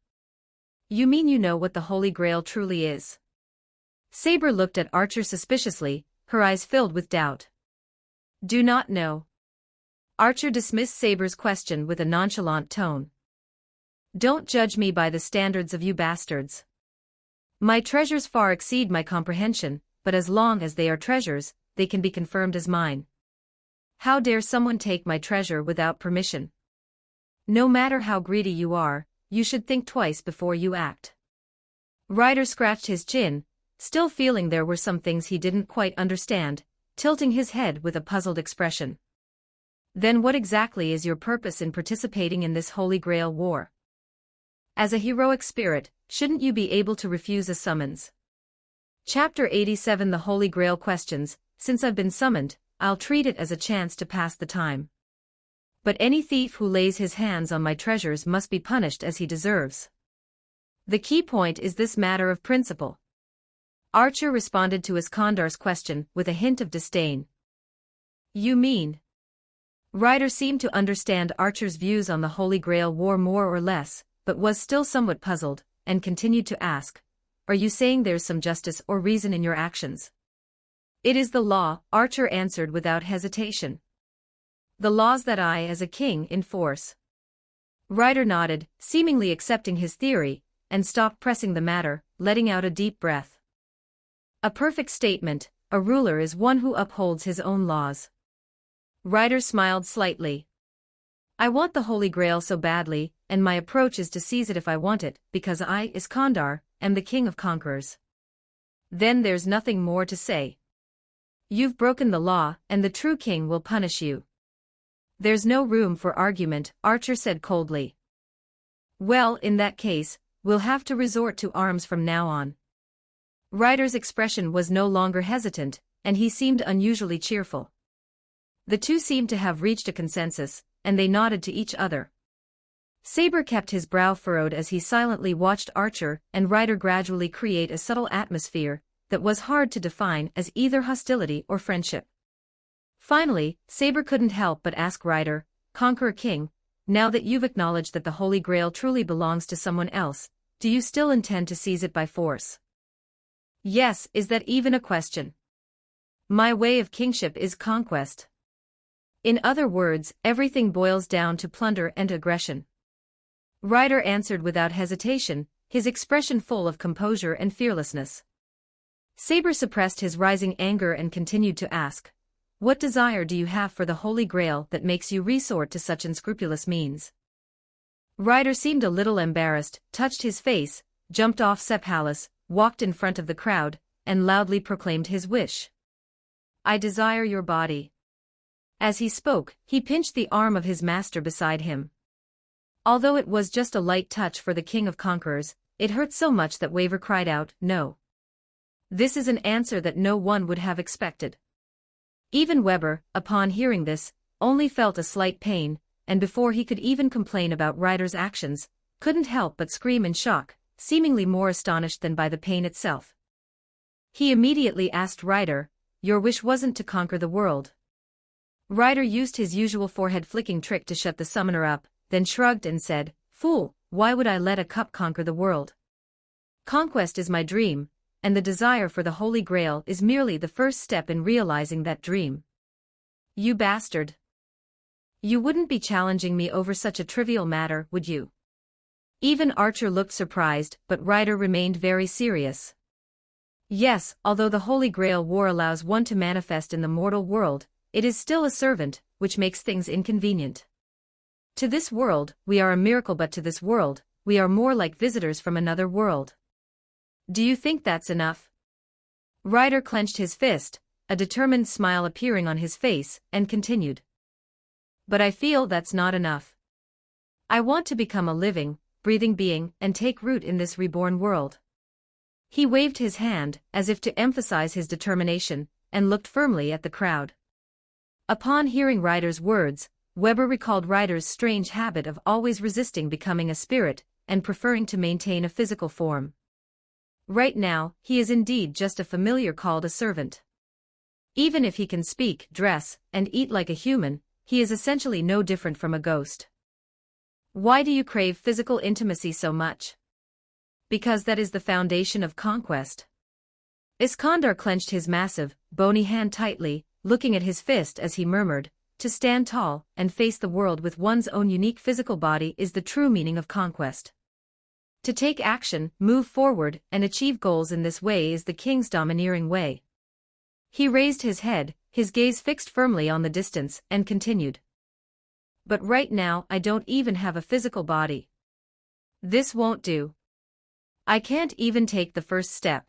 You mean you know what the Holy Grail truly is? Saber looked at Archer suspiciously, her eyes filled with doubt. Do not know. Archer dismissed Saber's question with a nonchalant tone. Don't judge me by the standards of you bastards. My treasures far exceed my comprehension, but as long as they are treasures, they can be confirmed as mine. How dare someone take my treasure without permission? No matter how greedy you are, you should think twice before you act. Ryder scratched his chin, still feeling there were some things he didn't quite understand, tilting his head with a puzzled expression. Then what exactly is your purpose in participating in this Holy Grail war? As a heroic spirit, shouldn't you be able to refuse a summons? Chapter 87 The Holy Grail questions. Since I've been summoned, I'll treat it as a chance to pass the time. But any thief who lays his hands on my treasures must be punished as he deserves. The key point is this matter of principle. Archer responded to Iskandar's question with a hint of disdain. You mean? Ryder seemed to understand Archer's views on the Holy Grail war more or less, but was still somewhat puzzled, and continued to ask, are you saying there's some justice or reason in your actions? It is the law, Archer answered without hesitation. The laws that I as a king enforce. Ryder nodded, seemingly accepting his theory, and stopped pressing the matter, letting out a deep breath. A perfect statement, a ruler is one who upholds his own laws. Ryder smiled slightly. I want the Holy Grail so badly, and my approach is to seize it if I want it, because I, Iskandar, am the king of conquerors. Then there's nothing more to say. You've broken the law, and the true king will punish you. There's no room for argument, Archer said coldly. Well, in that case, we'll have to resort to arms from now on. Ryder's expression was no longer hesitant, and he seemed unusually cheerful. The two seemed to have reached a consensus, and they nodded to each other. Saber kept his brow furrowed as he silently watched Archer and Ryder gradually create a subtle atmosphere that was hard to define as either hostility or friendship. Finally, Saber couldn't help but ask Ryder, Conqueror King, now that you've acknowledged that the Holy Grail truly belongs to someone else, Do you still intend to seize it by force? Yes, is that even a question? My way of kingship is conquest. In other words, everything boils down to plunder and aggression. Ryder answered without hesitation, his expression full of composure and fearlessness. Saber suppressed his rising anger and continued to ask, "What desire do you have for the Holy Grail that makes you resort to such unscrupulous means?" Ryder seemed a little embarrassed, touched his face, jumped off Sephalis, walked in front of the crowd, and loudly proclaimed his wish. "I desire your body." As he spoke, he pinched the arm of his master beside him. Although it was just a light touch for the King of Conquerors, it hurt so much that Waver cried out, "No." This is an answer that no one would have expected. Even Weber, upon hearing this, only felt a slight pain, and before he could even complain about Ryder's actions, couldn't help but scream in shock, seemingly more astonished than by the pain itself. He immediately asked Ryder, "Your wish wasn't to conquer the world?" Ryder used his usual forehead-flicking trick to shut the summoner up, then shrugged and said, "Fool, why would I let a cup conquer the world? Conquest is my dream, and the desire for the Holy Grail is merely the first step in realizing that dream." "You bastard. You wouldn't be challenging me over such a trivial matter, would you?" Even Archer looked surprised, but Ryder remained very serious. "Yes, although the Holy Grail war allows one to manifest in the mortal world, it is still a servant, which makes things inconvenient. To this world, we are a miracle, but to this world, we are more like visitors from another world. Do you think that's enough?" Ryder clenched his fist, a determined smile appearing on his face, and continued. "But I feel that's not enough. I want to become a living, breathing being and take root in this reborn world." He waved his hand, as if to emphasize his determination, and looked firmly at the crowd. Upon hearing Ryder's words, Weber recalled Ryder's strange habit of always resisting becoming a spirit, and preferring to maintain a physical form. Right now, he is indeed just a familiar called a servant. Even if he can speak, dress, and eat like a human, he is essentially no different from a ghost. Why do you crave physical intimacy so much? Because that is the foundation of conquest. Iskandar clenched his massive, bony hand tightly, looking at his fist as he murmured, "To stand tall and face the world with one's own unique physical body is the true meaning of conquest. To take action, move forward, and achieve goals in this way is the king's domineering way." He raised his head, his gaze fixed firmly on the distance, and continued. "But right now I don't even have a physical body. This won't do. I can't even take the first step.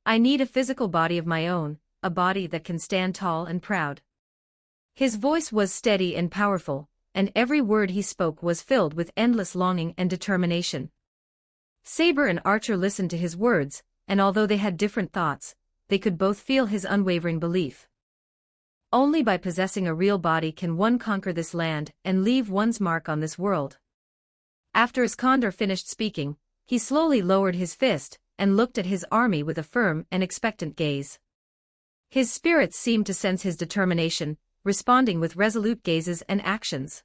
I need a physical body of my own, a body that can stand tall and proud." His voice was steady and powerful, and every word he spoke was filled with endless longing and determination. Saber and Archer listened to his words, and although they had different thoughts, they could both feel his unwavering belief. Only by possessing a real body can one conquer this land and leave one's mark on this world. After Iskandar finished speaking, he slowly lowered his fist and looked at his army with a firm and expectant gaze. His spirits seemed to sense his determination, responding with resolute gazes and actions.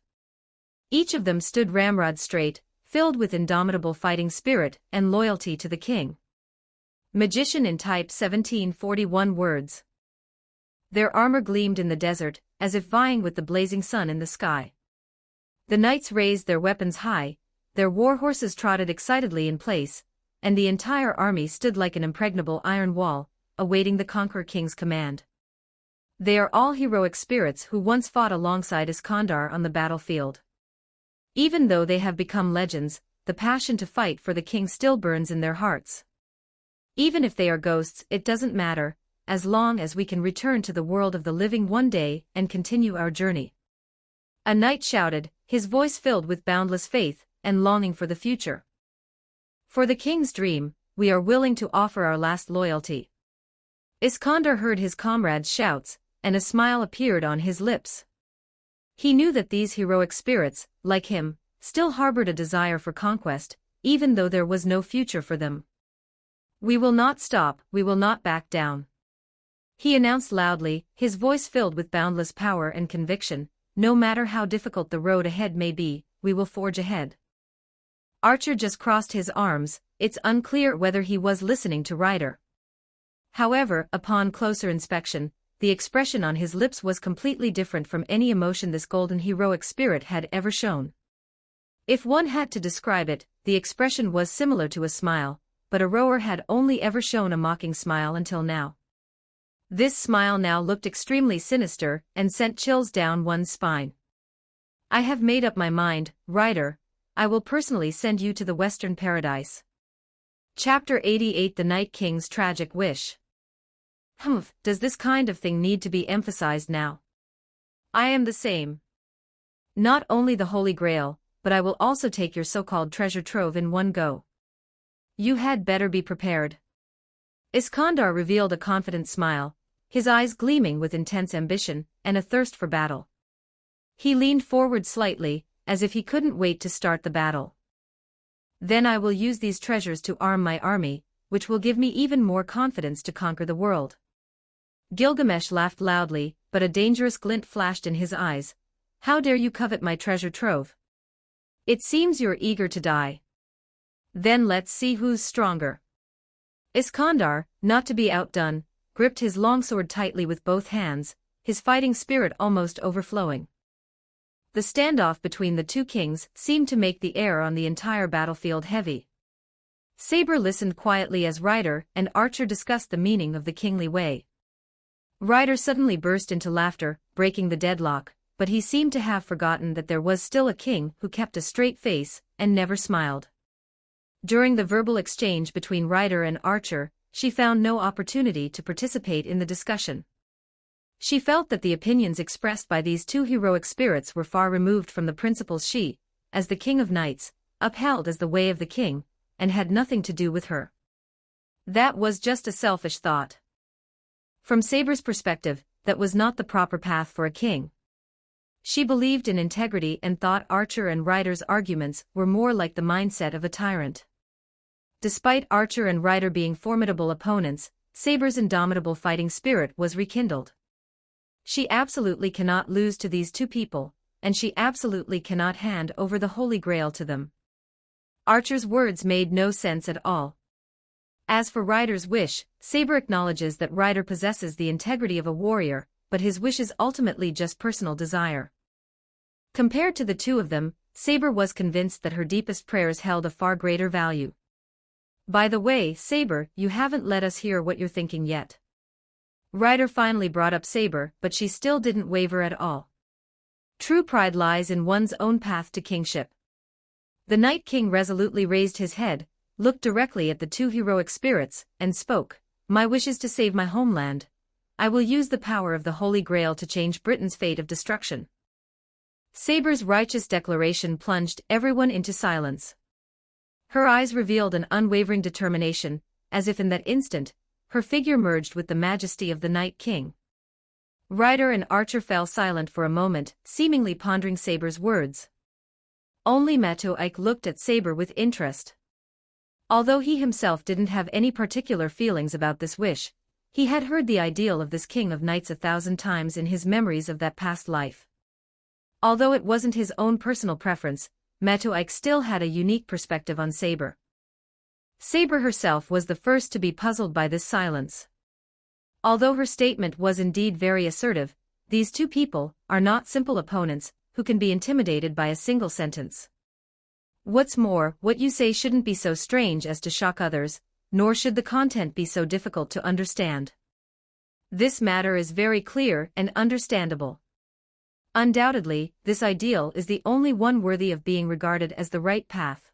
Each of them stood ramrod straight, filled with indomitable fighting spirit and loyalty to the king. Magician in type 1741 words. Their armor gleamed in the desert, as if vying with the blazing sun in the sky. The knights raised their weapons high, their war horses trotted excitedly in place, and the entire army stood like an impregnable iron wall, awaiting the Conqueror King's command. They are all heroic spirits who once fought alongside Iskandar on the battlefield. Even though they have become legends, the passion to fight for the king still burns in their hearts. Even if they are ghosts, it doesn't matter, as long as we can return to the world of the living one day and continue our journey. A knight shouted, his voice filled with boundless faith and longing for the future. For the king's dream, we are willing to offer our last loyalty. Iskandar heard his comrades' shouts, and a smile appeared on his lips. He knew that these heroic spirits, like him, still harbored a desire for conquest, even though there was no future for them. "We will not stop, we will not back down," he announced loudly, his voice filled with boundless power and conviction. "No matter how difficult the road ahead may be, we will forge ahead." Archer just crossed his arms. It's unclear whether he was listening to Ryder. However, upon closer inspection, the expression on his lips was completely different from any emotion this golden heroic spirit had ever shown. If one had to describe it, the expression was similar to a smile, but a rower had only ever shown a mocking smile until now. This smile now looked extremely sinister and sent chills down one's spine. I have made up my mind, Ryder. I will personally send you to the Western Paradise. Chapter 88 The Night King's Tragic Wish. Humph, does this kind of thing need to be emphasized now? I am the same. Not only the Holy Grail, but I will also take your so-called treasure trove in one go. You had better be prepared. Iskandar revealed a confident smile, his eyes gleaming with intense ambition and a thirst for battle. He leaned forward slightly, as if he couldn't wait to start the battle. Then I will use these treasures to arm my army, which will give me even more confidence to conquer the world. Gilgamesh laughed loudly, but a dangerous glint flashed in his eyes. How dare you covet my treasure trove? It seems you're eager to die. Then let's see who's stronger. Iskandar, not to be outdone, gripped his longsword tightly with both hands, his fighting spirit almost overflowing. The standoff between the two kings seemed to make the air on the entire battlefield heavy. Saber listened quietly as Ryder and Archer discussed the meaning of the kingly way. Ryder suddenly burst into laughter, breaking the deadlock, but he seemed to have forgotten that there was still a king who kept a straight face and never smiled. During the verbal exchange between Ryder and Archer, she found no opportunity to participate in the discussion. She felt that the opinions expressed by these two heroic spirits were far removed from the principles she, as the King of Knights, upheld as the way of the king, and had nothing to do with her. That was just a selfish thought. From Saber's perspective, that was not the proper path for a king. She believed in integrity and thought Archer and Ryder's arguments were more like the mindset of a tyrant. Despite Archer and Ryder being formidable opponents, Saber's indomitable fighting spirit was rekindled. She absolutely cannot lose to these two people, and she absolutely cannot hand over the Holy Grail to them. Archer's words made no sense at all. As for Ryder's wish, Saber acknowledges that Ryder possesses the integrity of a warrior, but his wish is ultimately just personal desire. Compared to the two of them, Saber was convinced that her deepest prayers held a far greater value. By the way, Saber, you haven't let us hear what you're thinking yet. Ryder finally brought up Saber, but she still didn't waver at all. True pride lies in one's own path to kingship. The Night King resolutely raised his head, looked directly at the two heroic spirits, and spoke. My wish is to save my homeland. I will use the power of the Holy Grail to change Britain's fate of destruction. Saber's righteous declaration plunged everyone into silence. Her eyes revealed an unwavering determination, as if in that instant, her figure merged with the majesty of the Night King. Ryder and Archer fell silent for a moment, seemingly pondering Saber's words. Only Matoike looked at Saber with interest. Although he himself didn't have any particular feelings about this wish, he had heard the ideal of this King of Knights 1,000 times in his memories of that past life. Although it wasn't his own personal preference, Matoike still had a unique perspective on Saber. Saber herself was the first to be puzzled by this silence. Although her statement was indeed very assertive, these two people are not simple opponents who can be intimidated by a single sentence. What's more, what you say shouldn't be so strange as to shock others, nor should the content be so difficult to understand. This matter is very clear and understandable. Undoubtedly, this ideal is the only one worthy of being regarded as the right path.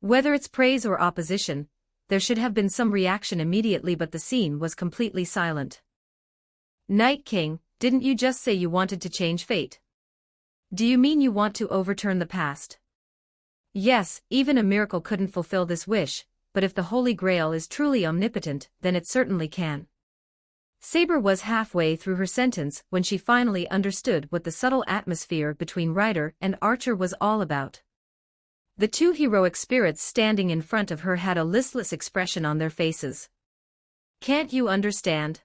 Whether it's praise or opposition, there should have been some reaction immediately, but the scene was completely silent. Night King, didn't you just say you wanted to change fate? Do you mean you want to overturn the past? Yes, even a miracle couldn't fulfill this wish, but if the Holy Grail is truly omnipotent, then it certainly can. Saber was halfway through her sentence when she finally understood what the subtle atmosphere between Ryder and Archer was all about. The two heroic spirits standing in front of her had a listless expression on their faces. Can't you understand?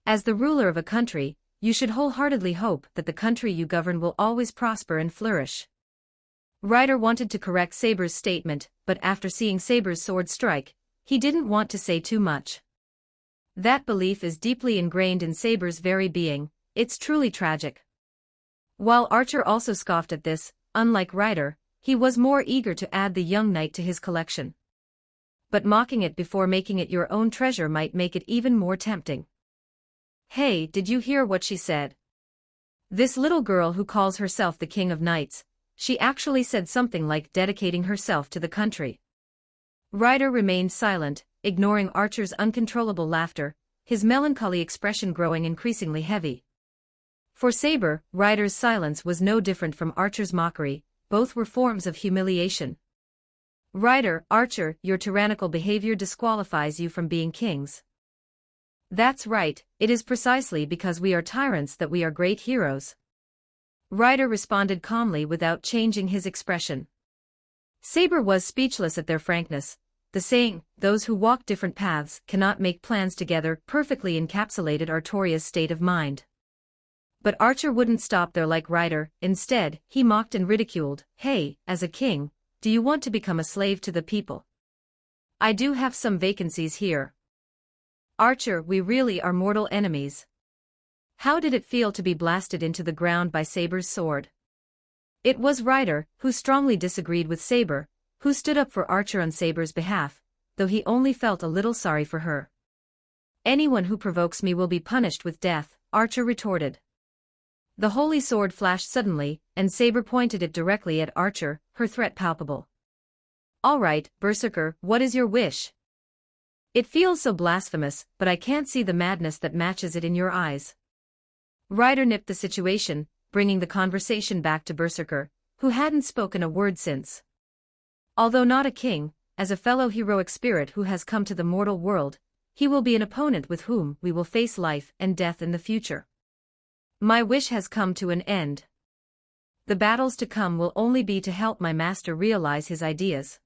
As the ruler of a country, you should wholeheartedly hope that the country you govern will always prosper and flourish. Ryder wanted to correct Saber's statement, but after seeing Saber's sword strike, he didn't want to say too much. That belief is deeply ingrained in Saber's very being. It's truly tragic. While Archer also scoffed at this, unlike Ryder, he was more eager to add the young knight to his collection. But mocking it before making it your own treasure might make it even more tempting. Hey, did you hear what she said? This little girl who calls herself the King of Knights, she actually said something like dedicating herself to the country. Ryder remained silent, ignoring Archer's uncontrollable laughter, his melancholy expression growing increasingly heavy. For Saber, Ryder's silence was no different from Archer's mockery, both were forms of humiliation. Ryder, Archer, your tyrannical behavior disqualifies you from being kings. That's right, it is precisely because we are tyrants that we are great heroes. Ryder responded calmly without changing his expression. Saber was speechless at their frankness. The saying, those who walk different paths cannot make plans together, perfectly encapsulated Artoria's state of mind. But Archer wouldn't stop there like Ryder. Instead, he mocked and ridiculed. Hey, as a king, do you want to become a slave to the people? I do have some vacancies here. Archer, we really are mortal enemies. How did it feel to be blasted into the ground by Saber's sword? It was Ryder, who strongly disagreed with Saber, who stood up for Archer on Saber's behalf, though he only felt a little sorry for her. Anyone who provokes me will be punished with death, Archer retorted. The holy sword flashed suddenly, and Saber pointed it directly at Archer, her threat palpable. All right, Berserker, what is your wish? It feels so blasphemous, but I can't see the madness that matches it in your eyes. Ryder nipped the situation, bringing the conversation back to Berserker, who hadn't spoken a word since. Although not a king, as a fellow heroic spirit who has come to the mortal world, he will be an opponent with whom we will face life and death in the future. My wish has come to an end. The battles to come will only be to help my master realize his ideas.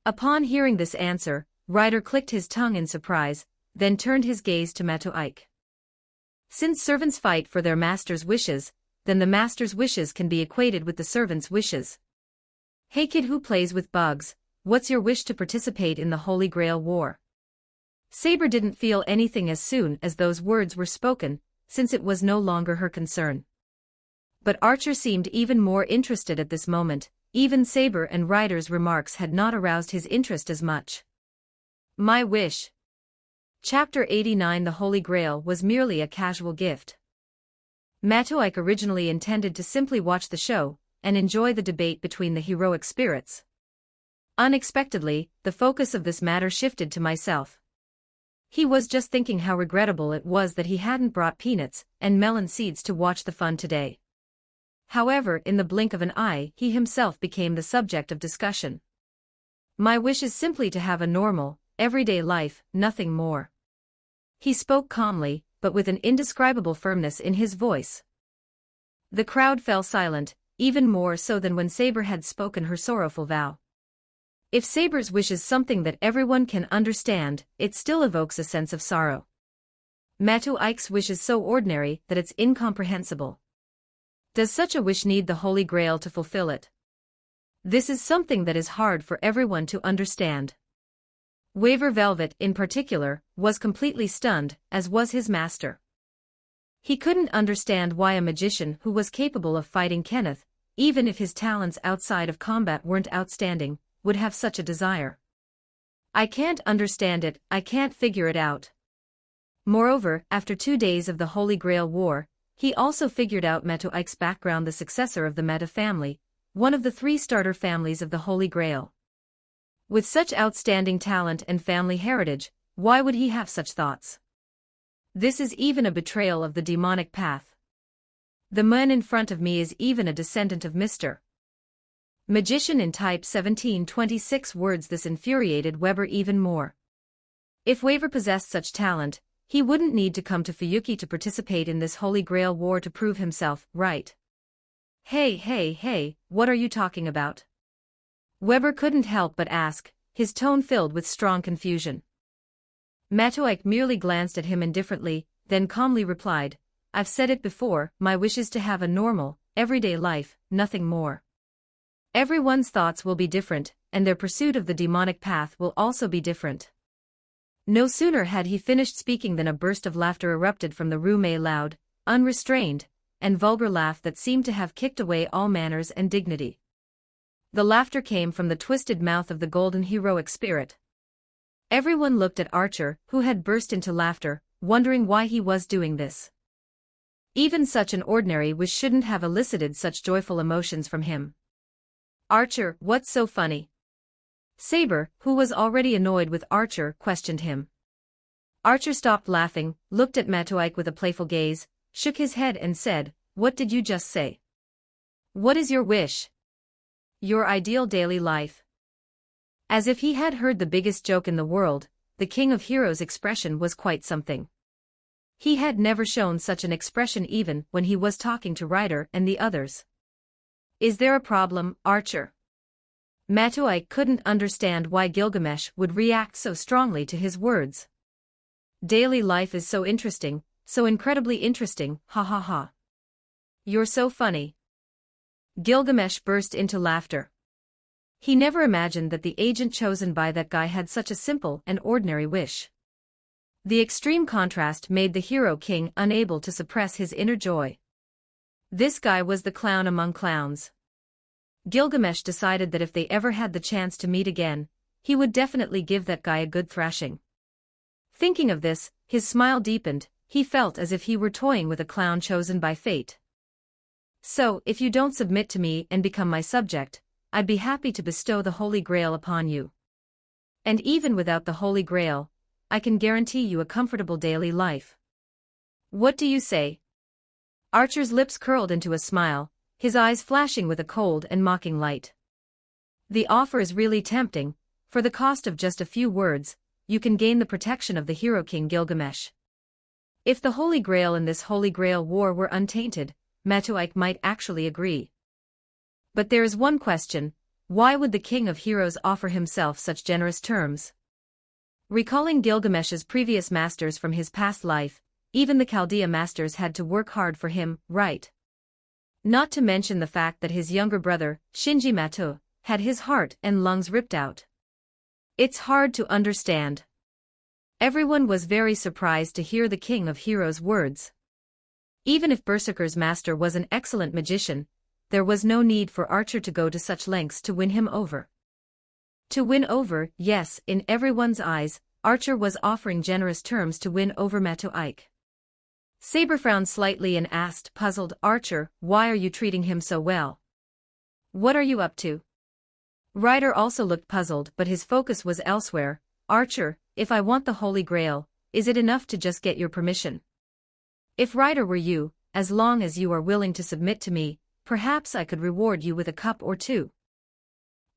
Upon hearing this answer, Ryder clicked his tongue in surprise, then turned his gaze to Matoike. Since servants fight for their master's wishes, then the master's wishes can be equated with the servant's wishes. Hey kid who plays with bugs, what's your wish to participate in the Holy Grail War? Saber didn't feel anything as soon as those words were spoken, since it was no longer her concern. But Archer seemed even more interested at this moment. Even Saber and Ryder's remarks had not aroused his interest as much. My wish. Chapter 89. The Holy Grail was merely a casual gift. Matoike originally intended to simply watch the show and enjoy the debate between the heroic spirits. Unexpectedly, the focus of this matter shifted to myself. He was just thinking how regrettable it was that he hadn't brought peanuts and melon seeds to watch the fun today. However, in the blink of an eye, he himself became the subject of discussion. My wish is simply to have a normal, everyday life, nothing more. He spoke calmly, but with an indescribable firmness in his voice. The crowd fell silent, even more so than when Saber had spoken her sorrowful vow. If Saber's wish is something that everyone can understand, it still evokes a sense of sorrow. Matoike's wish is so ordinary that it's incomprehensible. Does such a wish need the Holy Grail to fulfill it? This is something that is hard for everyone to understand. Waver Velvet, in particular, was completely stunned, as was his master. He couldn't understand why a magician who was capable of fighting Kenneth, even if his talents outside of combat weren't outstanding, would have such a desire. I can't understand it, I can't figure it out. Moreover, after 2 days of the Holy Grail War, he also figured out Matoike's background, the successor of the Meta family, one of the 3 starter families of the Holy Grail. With such outstanding talent and family heritage, why would he have such thoughts? This is even a betrayal of the demonic path. The man in front of me is even a descendant of Mr. Magician in type 1726 words. This infuriated Weber even more. If Waver possessed such talent, he wouldn't need to come to Fuyuki to participate in this Holy Grail War to prove himself, right? Hey, what are you talking about? Weber couldn't help but ask, his tone filled with strong confusion. Matoike merely glanced at him indifferently, then calmly replied, I've said it before, my wish is to have a normal, everyday life, nothing more. Everyone's thoughts will be different, and their pursuit of the demonic path will also be different. No sooner had he finished speaking than a burst of laughter erupted from the room, a loud, unrestrained, and vulgar laugh that seemed to have kicked away all manners and dignity. The laughter came from the twisted mouth of the golden heroic spirit. Everyone looked at Archer, who had burst into laughter, wondering why he was doing this. Even such an ordinary wish shouldn't have elicited such joyful emotions from him. Archer, what's so funny? Saber, who was already annoyed with Archer, questioned him. Archer stopped laughing, looked at Matoike with a playful gaze, shook his head and said, "What did you just say? What is your wish?" "Your ideal daily life." As if he had heard the biggest joke in the world, the King of Heroes' expression was quite something. He had never shown such an expression even when he was talking to Ryder and the others. "Is there a problem, Archer?" Matoike couldn't understand why Gilgamesh would react so strongly to his words. "Daily life is so interesting, so incredibly interesting, ha ha ha. You're so funny." Gilgamesh burst into laughter. He never imagined that the agent chosen by that guy had such a simple and ordinary wish. The extreme contrast made the hero king unable to suppress his inner joy. This guy was the clown among clowns. Gilgamesh decided that if they ever had the chance to meet again, he would definitely give that guy a good thrashing. Thinking of this, his smile deepened. He felt as if he were toying with a clown chosen by fate. "So, if you don't submit to me and become my subject, I'd be happy to bestow the Holy Grail upon you. And even without the Holy Grail, I can guarantee you a comfortable daily life. What do you say?" Archer's lips curled into a smile, his eyes flashing with a cold and mocking light. "The offer is really tempting. For the cost of just a few words, you can gain the protection of the Hero King Gilgamesh. If the Holy Grail in this Holy Grail war were untainted, Matoike might actually agree. But there is one question: why would the King of Heroes offer himself such generous terms?" Recalling Gilgamesh's previous masters from his past life, even the Chaldea masters had to work hard for him, right? Not to mention the fact that his younger brother, Shinji Mato, had his heart and lungs ripped out. It's hard to understand. Everyone was very surprised to hear the King of Heroes' words. Even if Berserker's master was an excellent magician, there was no need for Archer to go to such lengths to win him over. To win over, yes, in everyone's eyes, Archer was offering generous terms to win over Matoike. Saber frowned slightly and asked, puzzled, "Archer, why are you treating him so well? What are you up to?" Ryder also looked puzzled, but his focus was elsewhere. "Archer, if I want the Holy Grail, is it enough to just get your permission? If Ryder were you, as long as you are willing to submit to me, perhaps I could reward you with a cup or two."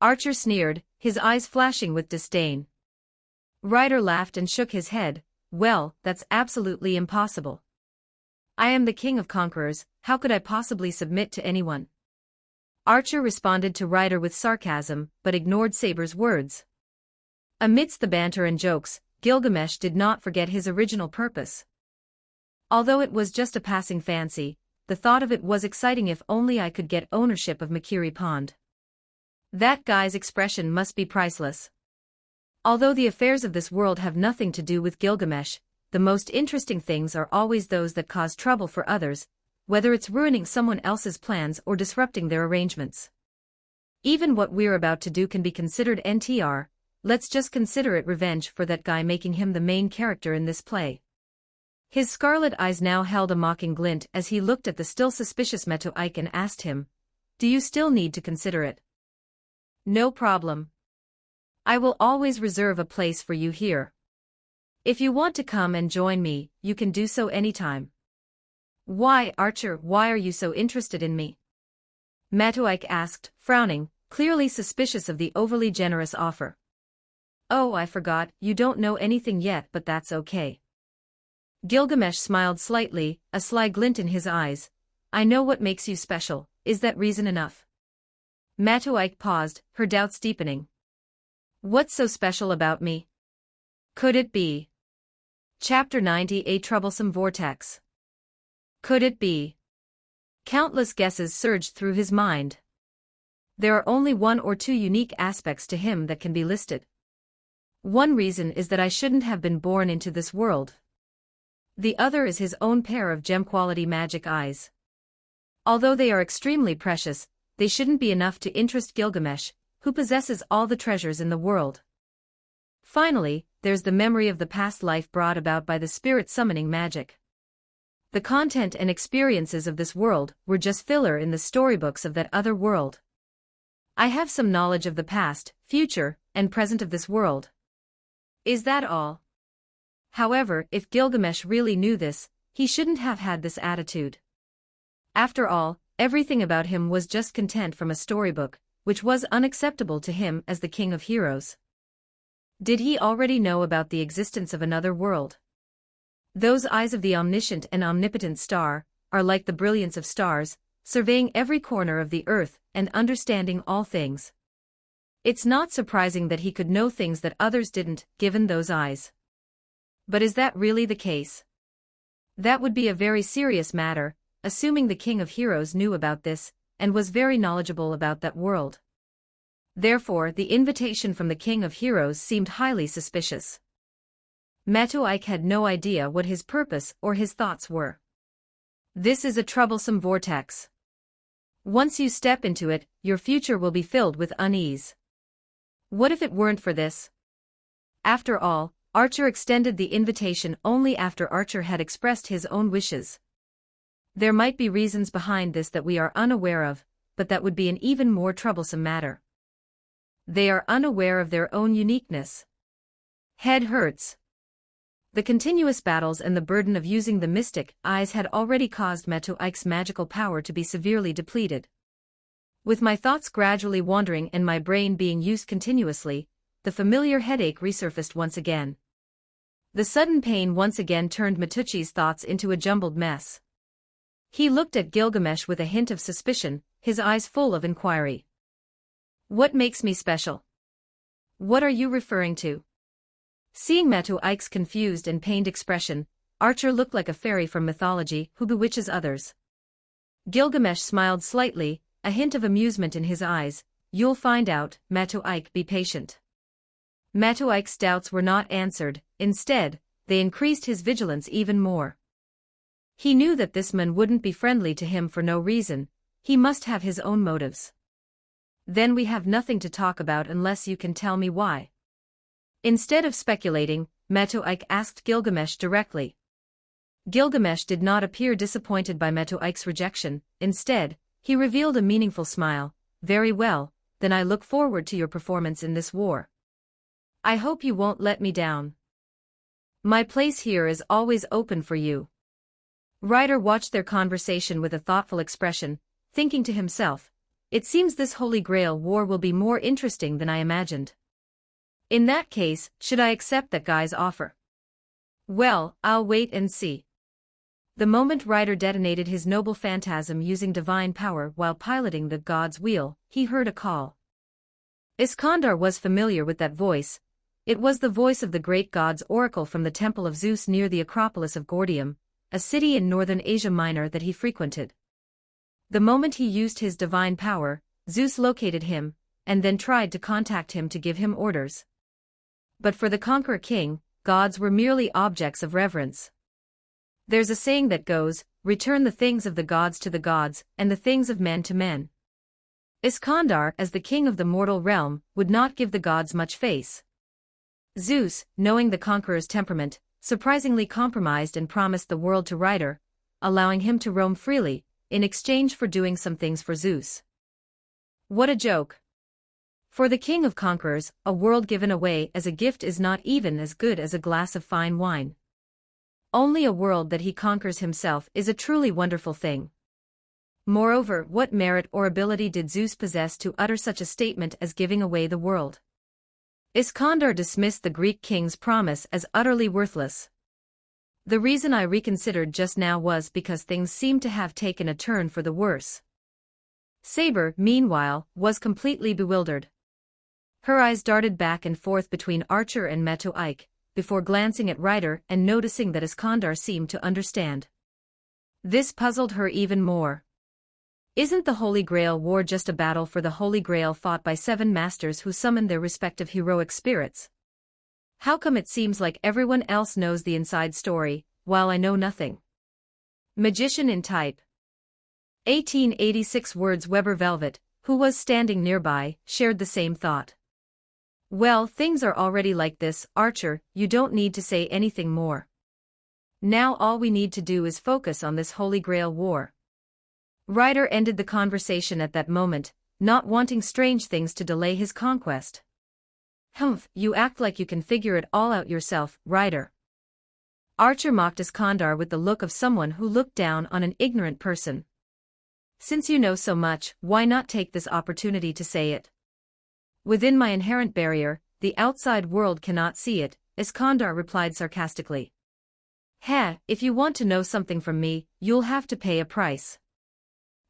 Archer sneered, his eyes flashing with disdain. Ryder laughed and shook his head. "Well, that's absolutely impossible. I am the king of conquerors, how could I possibly submit to anyone?" Archer responded to Ryder with sarcasm, but ignored Saber's words. Amidst the banter and jokes, Gilgamesh did not forget his original purpose. Although it was just a passing fancy, the thought of it was exciting. "If only I could get ownership of Makiri Pond. That guy's expression must be priceless." Although the affairs of this world have nothing to do with Gilgamesh, the most interesting things are always those that cause trouble for others, whether it's ruining someone else's plans or disrupting their arrangements. Even what we're about to do can be considered NTR. Let's just consider it revenge for that guy, making him the main character in this play. His scarlet eyes now held a mocking glint as he looked at the still suspicious Matoike and asked him, "Do you still need to consider it?" "No problem. I will always reserve a place for you here. If you want to come and join me, you can do so anytime." "Why, Archer, why are you so interested in me?" Matoike asked, frowning, clearly suspicious of the overly generous offer. "Oh, I forgot, you don't know anything yet, but that's okay." Gilgamesh smiled slightly, a sly glint in his eyes. "I know what makes you special. Is that reason enough?" Matoike paused, her doubts deepening. "What's so special about me? Could it be?" Chapter 90: A Troublesome Vortex. Could it be? Countless guesses surged through his mind. There are only one or two unique aspects to him that can be listed. One reason is that I shouldn't have been born into this world. The other is his own pair of gem-quality magic eyes. Although they are extremely precious, they shouldn't be enough to interest Gilgamesh, who possesses all the treasures in the world. Finally, there's the memory of the past life brought about by the spirit summoning magic. The content and experiences of this world were just filler in the storybooks of that other world. I have some knowledge of the past, future, and present of this world. Is that all? However, if Gilgamesh really knew this, he shouldn't have had this attitude. After all, everything about him was just content from a storybook, which was unacceptable to him as the king of heroes. Did he already know about the existence of another world? Those eyes of the omniscient and omnipotent star are like the brilliance of stars, surveying every corner of the earth and understanding all things. It's not surprising that he could know things that others didn't, given those eyes. But is that really the case? That would be a very serious matter, assuming the King of Heroes knew about this, and was very knowledgeable about that world. Therefore, the invitation from the King of Heroes seemed highly suspicious. Matuike had no idea what his purpose or his thoughts were. This is a troublesome vortex. Once you step into it, your future will be filled with unease. What if it weren't for this? After all, Archer extended the invitation only after Archer had expressed his own wishes. There might be reasons behind this that we are unaware of, but that would be an even more troublesome matter. They are unaware of their own uniqueness. Head hurts. The continuous battles and the burden of using the mystic eyes had already caused Matuike's magical power to be severely depleted. With my thoughts gradually wandering and my brain being used continuously, the familiar headache resurfaced once again. The sudden pain once again turned Matuike's thoughts into a jumbled mess. He looked at Gilgamesh with a hint of suspicion, his eyes full of inquiry. What makes me special? What are you referring to? Seeing Matuike's confused and pained expression, Archer looked like a fairy from mythology who bewitches others. Gilgamesh smiled slightly, a hint of amusement in his eyes. You'll find out, Matuike, be patient. Matuike's doubts were not answered, instead, they increased his vigilance even more. He knew that this man wouldn't be friendly to him for no reason, he must have his own motives. Then we have nothing to talk about unless you can tell me why. Instead of speculating, Matuike asked Gilgamesh directly. Gilgamesh did not appear disappointed by Matuike's rejection, instead, he revealed a meaningful smile. Very well, then I look forward to your performance in this war. I hope you won't let me down. My place here is always open for you. Ryder watched their conversation with a thoughtful expression, thinking to himself, it seems this Holy Grail war will be more interesting than I imagined. In that case, should I accept that guy's offer? Well, I'll wait and see. The moment Ryder detonated his noble phantasm using divine power while piloting the god's wheel, he heard a call. Iskandar was familiar with that voice. It was the voice of the great god's oracle from the Temple of Zeus near the Acropolis of Gordium, a city in northern Asia Minor that he frequented. The moment he used his divine power, Zeus located him, and then tried to contact him to give him orders. But for the Conqueror King, gods were merely objects of reverence. There's a saying that goes, return the things of the gods to the gods, and the things of men to men. Iskandar, as the king of the mortal realm, would not give the gods much face. Zeus, knowing the conqueror's temperament, surprisingly compromised and promised the world to Ryder, allowing him to roam freely, in exchange for doing some things for Zeus. What a joke! For the king of conquerors, a world given away as a gift is not even as good as a glass of fine wine. Only a world that he conquers himself is a truly wonderful thing. Moreover, what merit or ability did Zeus possess to utter such a statement as giving away the world? Iskandar dismissed the Greek king's promise as utterly worthless. The reason I reconsidered just now was because things seemed to have taken a turn for the worse. Saber, meanwhile, was completely bewildered. Her eyes darted back and forth between Archer and Matuike, before glancing at Ryder and noticing that Iskandar seemed to understand. This puzzled her even more. Isn't the Holy Grail War just a battle for the Holy Grail fought by 7 masters who summoned their respective heroic spirits? How come it seems like everyone else knows the inside story, while I know nothing? Magician in type. 1886 words. Weber Velvet, who was standing nearby, shared the same thought. Well, things are already like this, Archer, you don't need to say anything more. Now all we need to do is focus on this Holy Grail War. Ryder ended the conversation at that moment, not wanting strange things to delay his conquest. Humph, you act like you can figure it all out yourself, Ryder. Archer mocked Iskandar with the look of someone who looked down on an ignorant person. Since you know so much, why not take this opportunity to say it? Within my inherent barrier, the outside world cannot see it, Iskandar replied sarcastically. Heh, if you want to know something from me, you'll have to pay a price.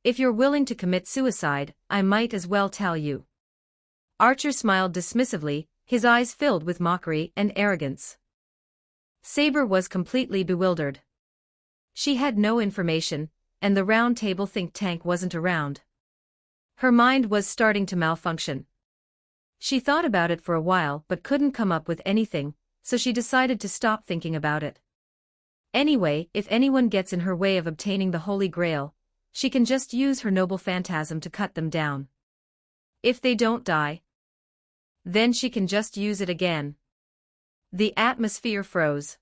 If you're willing to commit suicide, I might as well tell you. Archer smiled dismissively, his eyes filled with mockery and arrogance. Saber was completely bewildered. She had no information, and the round table think tank wasn't around. Her mind was starting to malfunction. She thought about it for a while but couldn't come up with anything, so she decided to stop thinking about it. Anyway, if anyone gets in her way of obtaining the Holy Grail, she can just use her noble phantasm to cut them down. If they don't die, then she can just use it again. The atmosphere froze.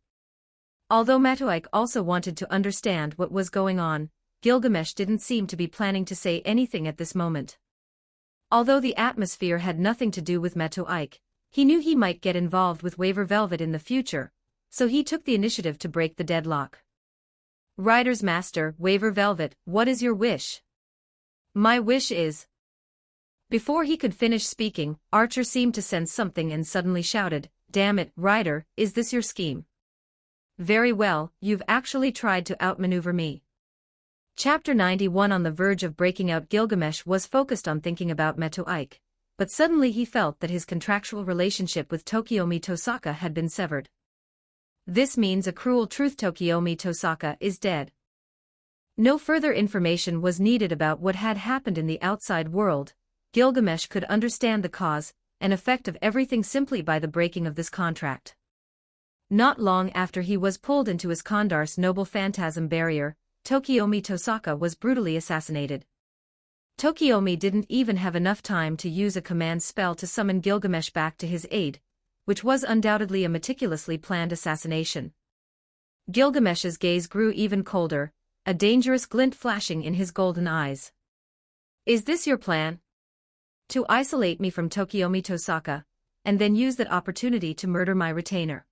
Although Matuik also wanted to understand what was going on, Gilgamesh didn't seem to be planning to say anything at this moment. Although the atmosphere had nothing to do with Matuik, he knew he might get involved with Waver Velvet in the future, so he took the initiative to break the deadlock. Ryder's master, Waver Velvet, what is your wish? My wish is... Before he could finish speaking, Archer seemed to sense something and suddenly shouted, Damn it, Ryder, is this your scheme? Very well, you've actually tried to outmaneuver me. Chapter 91. On the verge of breaking out, Gilgamesh was focused on thinking about Matuik, but suddenly he felt that his contractual relationship with Tokiomi Tosaka had been severed. This means a cruel truth: Tokiomi Tosaka is dead. No further information was needed about what had happened in the outside world. Gilgamesh could understand the cause and effect of everything simply by the breaking of this contract. Not long after he was pulled into Iskandar's noble phantasm barrier, Tokiomi Tosaka was brutally assassinated. Tokiomi didn't even have enough time to use a command spell to summon Gilgamesh back to his aid, which was undoubtedly a meticulously planned assassination. Gilgamesh's gaze grew even colder, a dangerous glint flashing in his golden eyes. Is this your plan? To isolate me from Tokiomi Tosaka, and then use that opportunity to murder my retainer?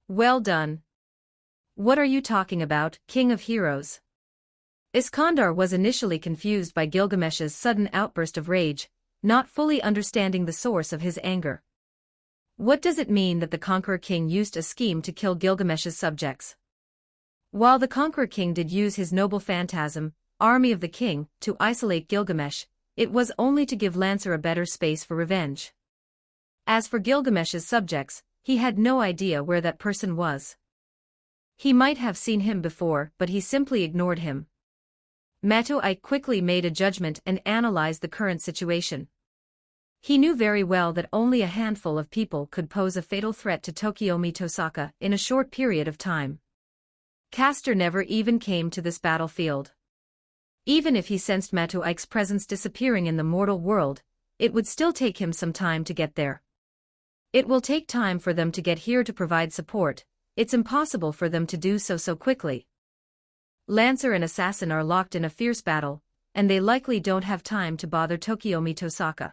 Well done. What are you talking about, King of Heroes? Iskandar was initially confused by Gilgamesh's sudden outburst of rage, not fully understanding the source of his anger. What does it mean that the Conqueror King used a scheme to kill Gilgamesh's subjects? While the Conqueror King did use his noble phantasm, army of the king, to isolate Gilgamesh, it was only to give Lancer a better space for revenge. As for Gilgamesh's subjects, he had no idea where that person was. He might have seen him before, but he simply ignored him. Matuik quickly made a judgment and analyzed the current situation. He knew very well that only a handful of people could pose a fatal threat to Tokiomi Tosaka in a short period of time. Castor never even came to this battlefield. Even if he sensed Matuik's presence disappearing in the mortal world, it would still take him some time to get there. It will take time for them to get here to provide support. It's impossible for them to do so quickly. Lancer and Assassin are locked in a fierce battle, and they likely don't have time to bother Tokiomi Tosaka.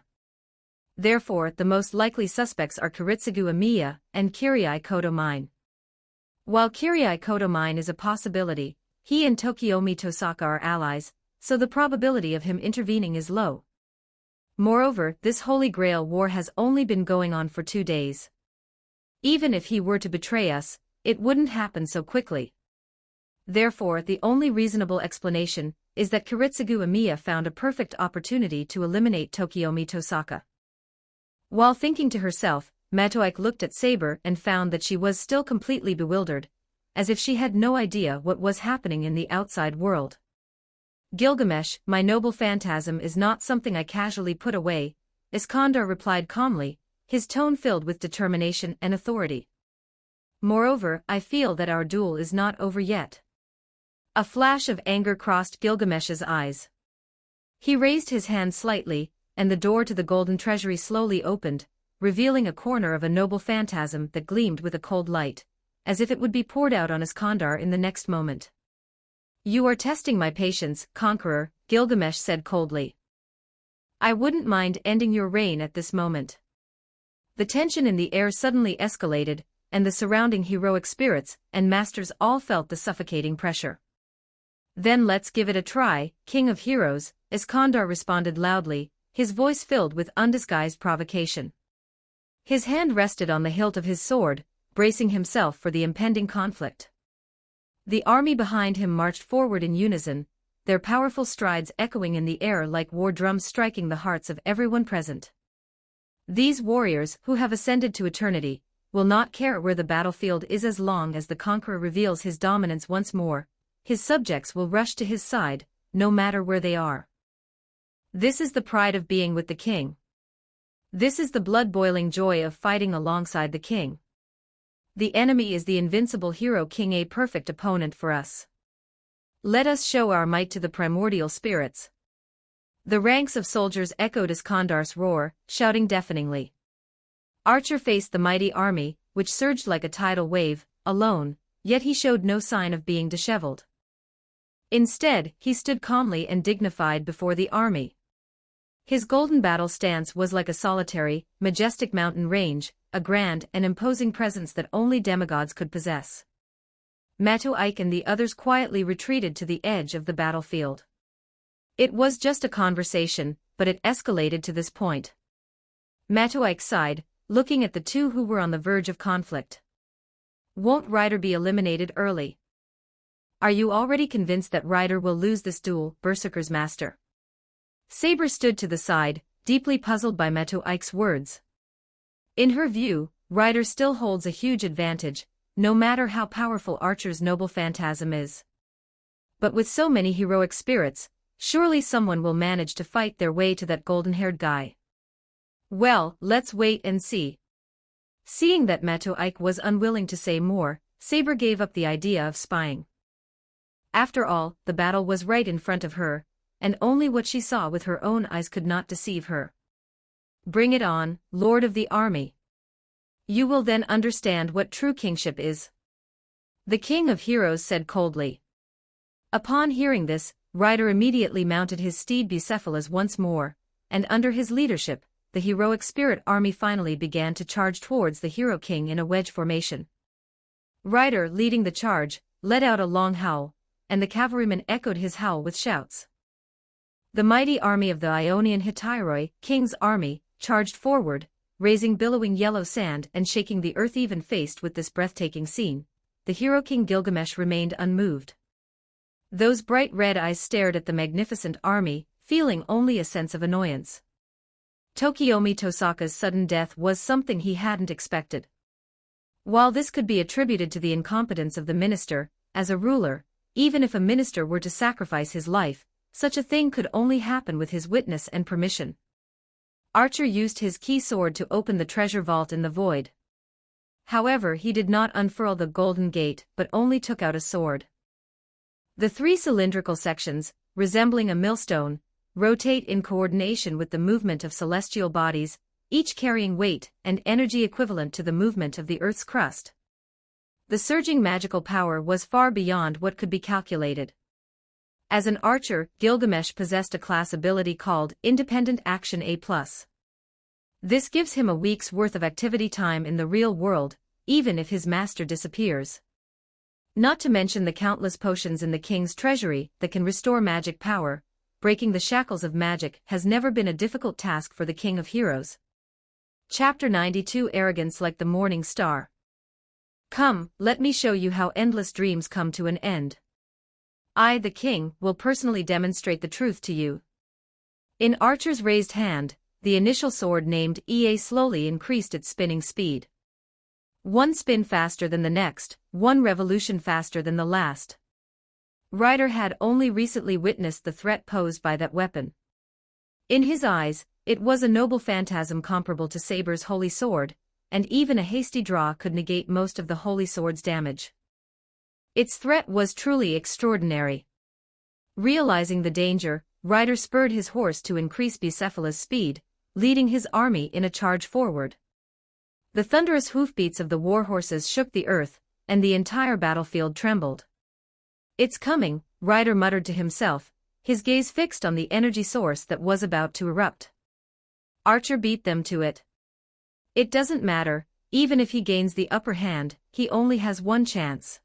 Therefore, the most likely suspects are Kiritsugu Emiya and Kirai Koto Mine. While Kirai Koto Mine is a possibility, he and Tokiomi Tosaka are allies, so the probability of him intervening is low. Moreover, this Holy Grail War has only been going on for 2 days. Even if he were to betray us, it wouldn't happen so quickly. Therefore, the only reasonable explanation is that Kiritsugu Emiya found a perfect opportunity to eliminate Tokiomi Tosaka. While thinking to herself, Matuik looked at Saber and found that she was still completely bewildered, as if she had no idea what was happening in the outside world. Gilgamesh, my noble phantasm is not something I casually put away, Iskandar replied calmly, his tone filled with determination and authority. Moreover, I feel that our duel is not over yet. A flash of anger crossed Gilgamesh's eyes. He raised his hand slightly, and the door to the golden treasury slowly opened, revealing a corner of a noble phantasm that gleamed with a cold light, as if it would be poured out on Iskandar in the next moment. You are testing my patience, conqueror, Gilgamesh said coldly. I wouldn't mind ending your reign at this moment. The tension in the air suddenly escalated, and the surrounding heroic spirits and masters all felt the suffocating pressure. Then let's give it a try, King of Heroes, Iskandar responded loudly, his voice filled with undisguised provocation. His hand rested on the hilt of his sword, bracing himself for the impending conflict. The army behind him marched forward in unison, their powerful strides echoing in the air like war drums striking the hearts of everyone present. These warriors, who have ascended to eternity, will not care where the battlefield is as long as the conqueror reveals his dominance once more. His subjects will rush to his side, no matter where they are. This is the pride of being with the king. This is the blood-boiling joy of fighting alongside the king. The enemy is the invincible hero king, a perfect opponent for us. Let us show our might to the primordial spirits. The ranks of soldiers echoed Iskandar's roar, shouting deafeningly. Archer faced the mighty army, which surged like a tidal wave, alone, yet he showed no sign of being disheveled. Instead, he stood calmly and dignified before the army. His golden battle stance was like a solitary, majestic mountain range, a grand and imposing presence that only demigods could possess. Matuik and the others quietly retreated to the edge of the battlefield. It was just a conversation, but it escalated to this point. Matuik sighed, looking at the two who were on the verge of conflict. Won't Ryder be eliminated early? Are you already convinced that Ryder will lose this duel, Berserker's master? Saber stood to the side, deeply puzzled by Matuik's words. In her view, Ryder still holds a huge advantage, no matter how powerful Archer's noble phantasm is. But with so many heroic spirits, surely someone will manage to fight their way to that golden-haired guy. Well, let's wait and see. Seeing that Matuik was unwilling to say more, Saber gave up the idea of spying. After all, the battle was right in front of her, and only what she saw with her own eyes could not deceive her. Bring it on, Lord of the Army. You will then understand what true kingship is. The King of Heroes said coldly. Upon hearing this, Ryder immediately mounted his steed Bucephalus once more, and under his leadership, the heroic spirit army finally began to charge towards the Hero King in a wedge formation. Ryder, leading the charge, let out a long howl, and the cavalrymen echoed his howl with shouts. The mighty army of the Ionian Hittyroi, King's army, charged forward, raising billowing yellow sand and shaking the earth. Even faced with this breathtaking scene, the Hero King Gilgamesh remained unmoved. Those bright red eyes stared at the magnificent army, feeling only a sense of annoyance. Tokiomi Tosaka's sudden death was something he hadn't expected. While this could be attributed to the incompetence of the minister, as a ruler, even if a minister were to sacrifice his life, such a thing could only happen with his witness and permission. Archer used his key sword to open the treasure vault in the void. However, he did not unfurl the golden gate but only took out a sword. The three cylindrical sections, resembling a millstone, rotate in coordination with the movement of celestial bodies, each carrying weight and energy equivalent to the movement of the Earth's crust. The surging magical power was far beyond what could be calculated. As an archer, Gilgamesh possessed a class ability called Independent Action A+. This gives him a week's worth of activity time in the real world, even if his master disappears. Not to mention the countless potions in the king's treasury that can restore magic power. Breaking the shackles of magic has never been a difficult task for the King of Heroes. Chapter 92 Arrogance like the morning star. Come, let me show you how endless dreams come to an end. I, the king, will personally demonstrate the truth to you. In Archer's raised hand, the initial sword named EA slowly increased its spinning speed. One spin faster than the next, one revolution faster than the last. Ryder had only recently witnessed the threat posed by that weapon. In his eyes, it was a noble phantasm comparable to Saber's holy sword, and even a hasty draw could negate most of the holy sword's damage. Its threat was truly extraordinary. Realizing the danger, Ryder spurred his horse to increase Bucephalus' speed, leading his army in a charge forward. The thunderous hoofbeats of the war horses shook the earth, and the entire battlefield trembled. "It's coming," Ryder muttered to himself, his gaze fixed on the energy source that was about to erupt. Archer beat them to it. It doesn't matter, even if he gains the upper hand, he only has one chance.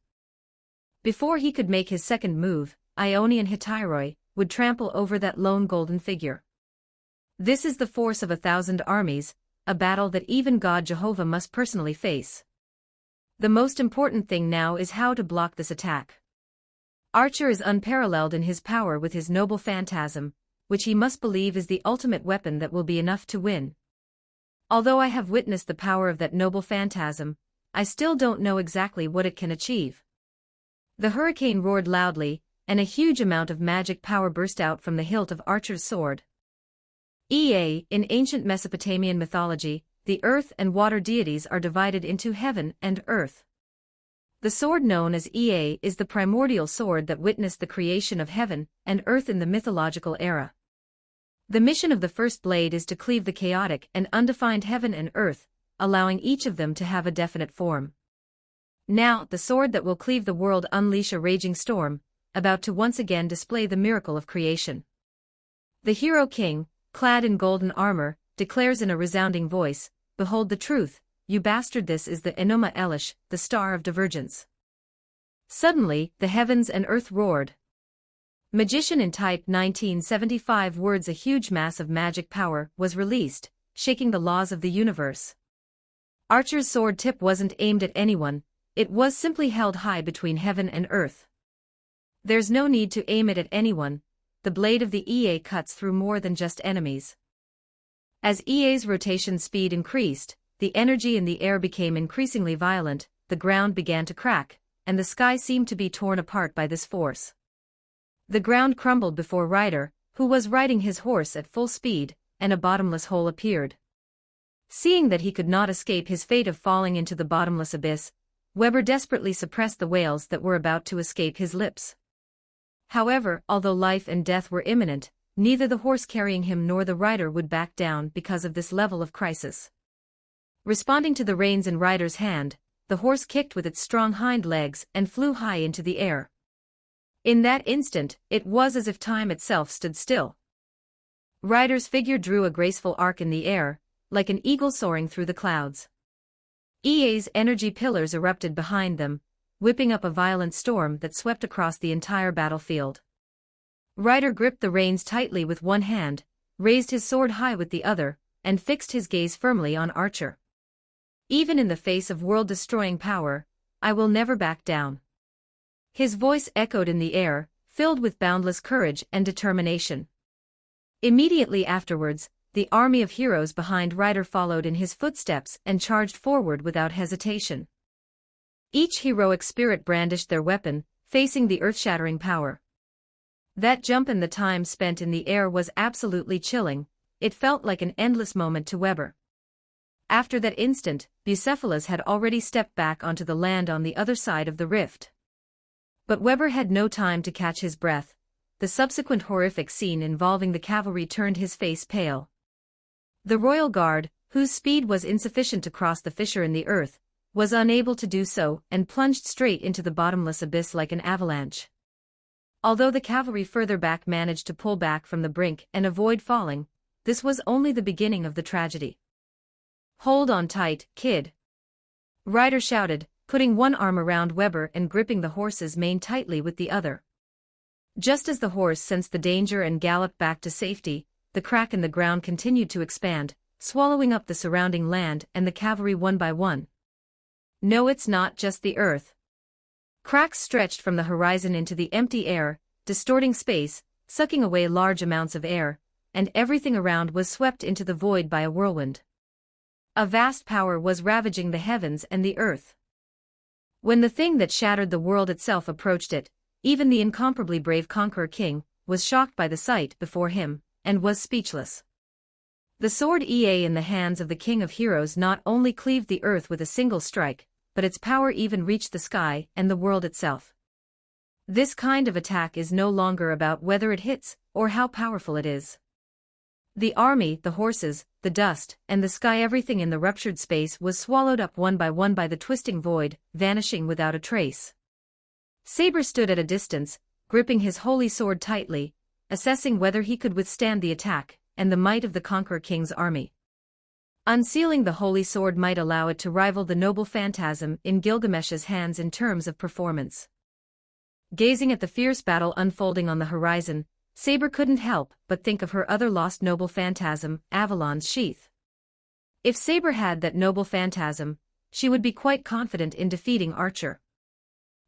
Before he could make his second move, Ionian Hetairoi would trample over that lone golden figure. This is the force of 1,000 armies, a battle that even God Jehovah must personally face. The most important thing now is how to block this attack. Archer is unparalleled in his power with his noble phantasm, which he must believe is the ultimate weapon that will be enough to win. Although I have witnessed the power of that noble phantasm, I still don't know exactly what it can achieve. The hurricane roared loudly, and a huge amount of magic power burst out from the hilt of Archer's sword. In ancient Mesopotamian mythology, the earth and water deities are divided into heaven and earth. The sword known as Ea is the primordial sword that witnessed the creation of heaven and earth in the mythological era. The mission of the first blade is to cleave the chaotic and undefined heaven and earth, allowing each of them to have a definite form. Now, the sword that will cleave the world unleash a raging storm, about to once again display the miracle of creation. The hero king, clad in golden armor, declares in a resounding voice, "Behold the truth, you bastard, this is the Enoma Elish, the star of divergence." Suddenly, the heavens and earth roared. Magician in Type 1975 words. A huge mass of magic power was released, shaking the laws of the universe. Archer's sword tip wasn't aimed at anyone, it was simply held high between heaven and earth. There's no need to aim it at anyone, the blade of the Ea cuts through more than just enemies. As Ea's rotation speed increased, the energy in the air became increasingly violent, the ground began to crack, and the sky seemed to be torn apart by this force. The ground crumbled before Ryder, who was riding his horse at full speed, and a bottomless hole appeared. Seeing that he could not escape his fate of falling into the bottomless abyss, Weber desperately suppressed the wails that were about to escape his lips. However, although life and death were imminent, neither the horse carrying him nor the rider would back down because of this level of crisis. Responding to the reins in Ryder's hand, the horse kicked with its strong hind legs and flew high into the air. In that instant, it was as if time itself stood still. Ryder's figure drew a graceful arc in the air, like an eagle soaring through the clouds. Ea's energy pillars erupted behind them, whipping up a violent storm that swept across the entire battlefield. Ryder gripped the reins tightly with one hand, raised his sword high with the other, and fixed his gaze firmly on Archer. "Even in the face of world-destroying power, I will never back down." His voice echoed in the air, filled with boundless courage and determination. Immediately afterwards, the army of heroes behind Ryder followed in his footsteps and charged forward without hesitation. Each heroic spirit brandished their weapon, facing the earth-shattering power. That jump and the time spent in the air was absolutely chilling, it felt like an endless moment to Weber. After that instant, Bucephalus had already stepped back onto the land on the other side of the rift. But Weber had no time to catch his breath. The subsequent horrific scene involving the cavalry turned his face pale. The Royal Guard, whose speed was insufficient to cross the fissure in the earth, was unable to do so and plunged straight into the bottomless abyss like an avalanche. Although the cavalry further back managed to pull back from the brink and avoid falling, this was only the beginning of the tragedy. "Hold on tight, kid," Ryder shouted, putting one arm around Weber and gripping the horse's mane tightly with the other. Just as the horse sensed the danger and galloped back to safety, the crack in the ground continued to expand, swallowing up the surrounding land and the cavalry one by one. No, it's not just the earth. Cracks stretched from the horizon into the empty air, distorting space, sucking away large amounts of air, and everything around was swept into the void by a whirlwind. A vast power was ravaging the heavens and the earth. When the thing that shattered the world itself approached it, even the incomparably brave Conqueror King was shocked by the sight before him, and was speechless. The sword Ea in the hands of the King of Heroes not only cleaved the earth with a single strike, but its power even reached the sky and the world itself. This kind of attack is no longer about whether it hits, or how powerful it is. The army, the horses, the dust, and the sky, everything in the ruptured space was swallowed up one by the twisting void, vanishing without a trace. Saber stood at a distance, gripping his holy sword tightly, assessing whether he could withstand the attack and the might of the Conqueror King's army. Unsealing the holy sword might allow it to rival the noble phantasm in Gilgamesh's hands in terms of performance. Gazing at the fierce battle unfolding on the horizon, Saber couldn't help but think of her other lost noble phantasm, Avalon's sheath. If Saber had that noble phantasm, she would be quite confident in defeating Archer.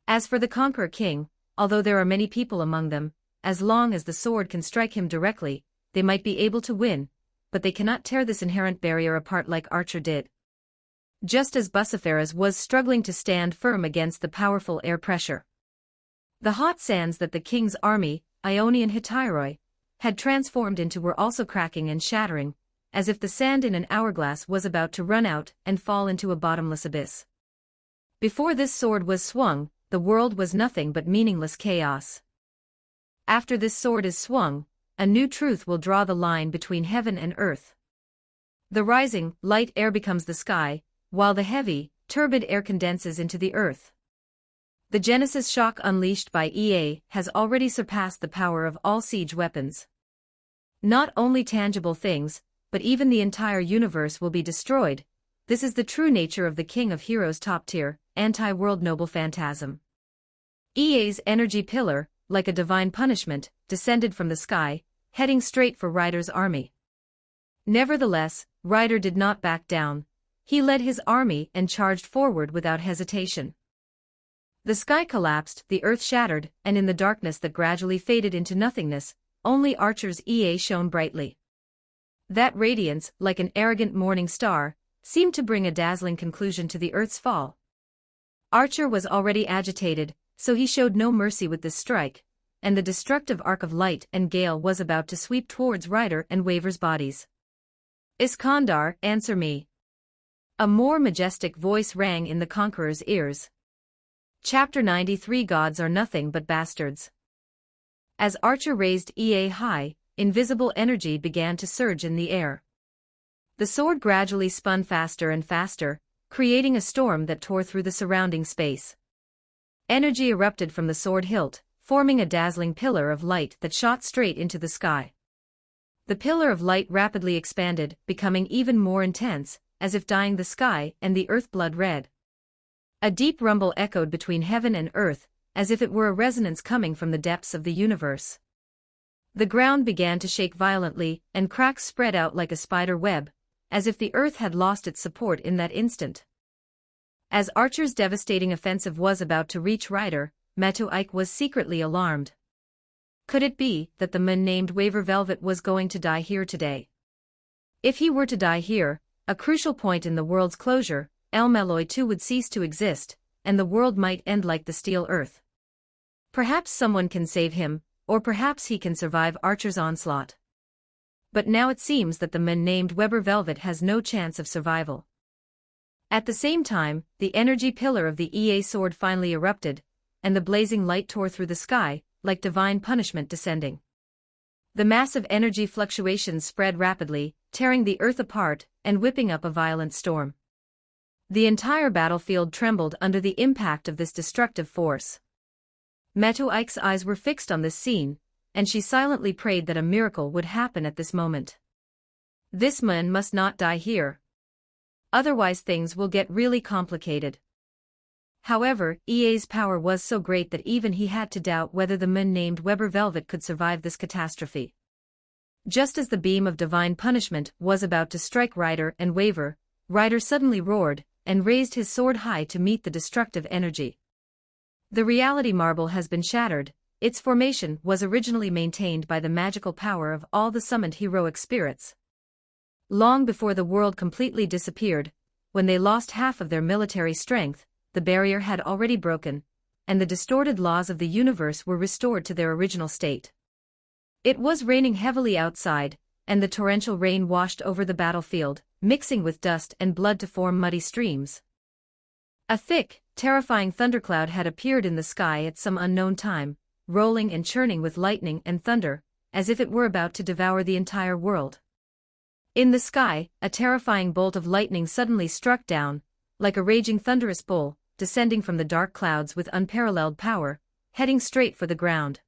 As for the Conqueror King, although there are many people among them, as long as the sword can strike him directly, they might be able to win, but they cannot tear this inherent barrier apart like Archer did. Just as Bucephalus was struggling to stand firm against the powerful air pressure. The hot sands that the king's army, Ionian Hetairoi, had transformed into were also cracking and shattering, as if the sand in an hourglass was about to run out and fall into a bottomless abyss. Before this sword was swung, the world was nothing but meaningless chaos. After this sword is swung, a new truth will draw the line between heaven and earth. The rising, light air becomes the sky, while the heavy, turbid air condenses into the earth. The Genesis shock unleashed by EA has already surpassed the power of all siege weapons. Not only tangible things, but even the entire universe will be destroyed. This is the true nature of the King of Heroes' top-tier, anti-world noble phantasm. EA's energy pillar, like a divine punishment, descended from the sky, heading straight for Ryder's army. Nevertheless, Ryder did not back down. He led his army and charged forward without hesitation. The sky collapsed, the earth shattered, and in the darkness that gradually faded into nothingness, only Archer's EA shone brightly. That radiance, like an arrogant morning star, seemed to bring a dazzling conclusion to the earth's fall. Archer was already agitated, so he showed no mercy with this strike, and the destructive arc of light and gale was about to sweep towards Ryder and Waver's bodies. Iskandar, answer me. A more majestic voice rang in the conqueror's ears. Chapter 93 Gods are nothing but bastards. As Archer raised EA high, invisible energy began to surge in the air. The sword gradually spun faster and faster, creating a storm that tore through the surrounding space. Energy erupted from the sword hilt, forming a dazzling pillar of light that shot straight into the sky. The pillar of light rapidly expanded, becoming even more intense, as if dyeing the sky and the earth blood red. A deep rumble echoed between heaven and earth, as if it were a resonance coming from the depths of the universe. The ground began to shake violently, and cracks spread out like a spider web, as if the earth had lost its support in that instant. As Archer's devastating offensive was about to reach Ryder, Metuike was secretly alarmed. Could it be that the man named Waver Velvet was going to die here today? If he were to die here, a crucial point in the world's closure, El Meloy too would cease to exist, and the world might end like the Steel Earth. Perhaps someone can save him, or perhaps he can survive Archer's onslaught. But now it seems that the man named Weber Velvet has no chance of survival. At the same time, the energy pillar of the EA sword finally erupted, and the blazing light tore through the sky, like divine punishment descending. The massive energy fluctuations spread rapidly, tearing the earth apart and whipping up a violent storm. The entire battlefield trembled under the impact of this destructive force. Metuike's eyes were fixed on this scene, and she silently prayed that a miracle would happen at this moment. This man must not die here. Otherwise things will get really complicated. However, EA's power was so great that even he had to doubt whether the man named Weber Velvet could survive this catastrophe. Just as the beam of divine punishment was about to strike Ryder and Waver, Ryder suddenly roared, and raised his sword high to meet the destructive energy. The reality marble has been shattered. Its formation was originally maintained by the magical power of all the summoned heroic spirits. Long before the world completely disappeared, when they lost half of their military strength, the barrier had already broken, and the distorted laws of the universe were restored to their original state. It was raining heavily outside, and the torrential rain washed over the battlefield, mixing with dust and blood to form muddy streams. A thick, terrifying thundercloud had appeared in the sky at some unknown time, rolling and churning with lightning and thunder, as if it were about to devour the entire world. In the sky, a terrifying bolt of lightning suddenly struck down, like a raging thunderous bull, descending from the dark clouds with unparalleled power, heading straight for the ground.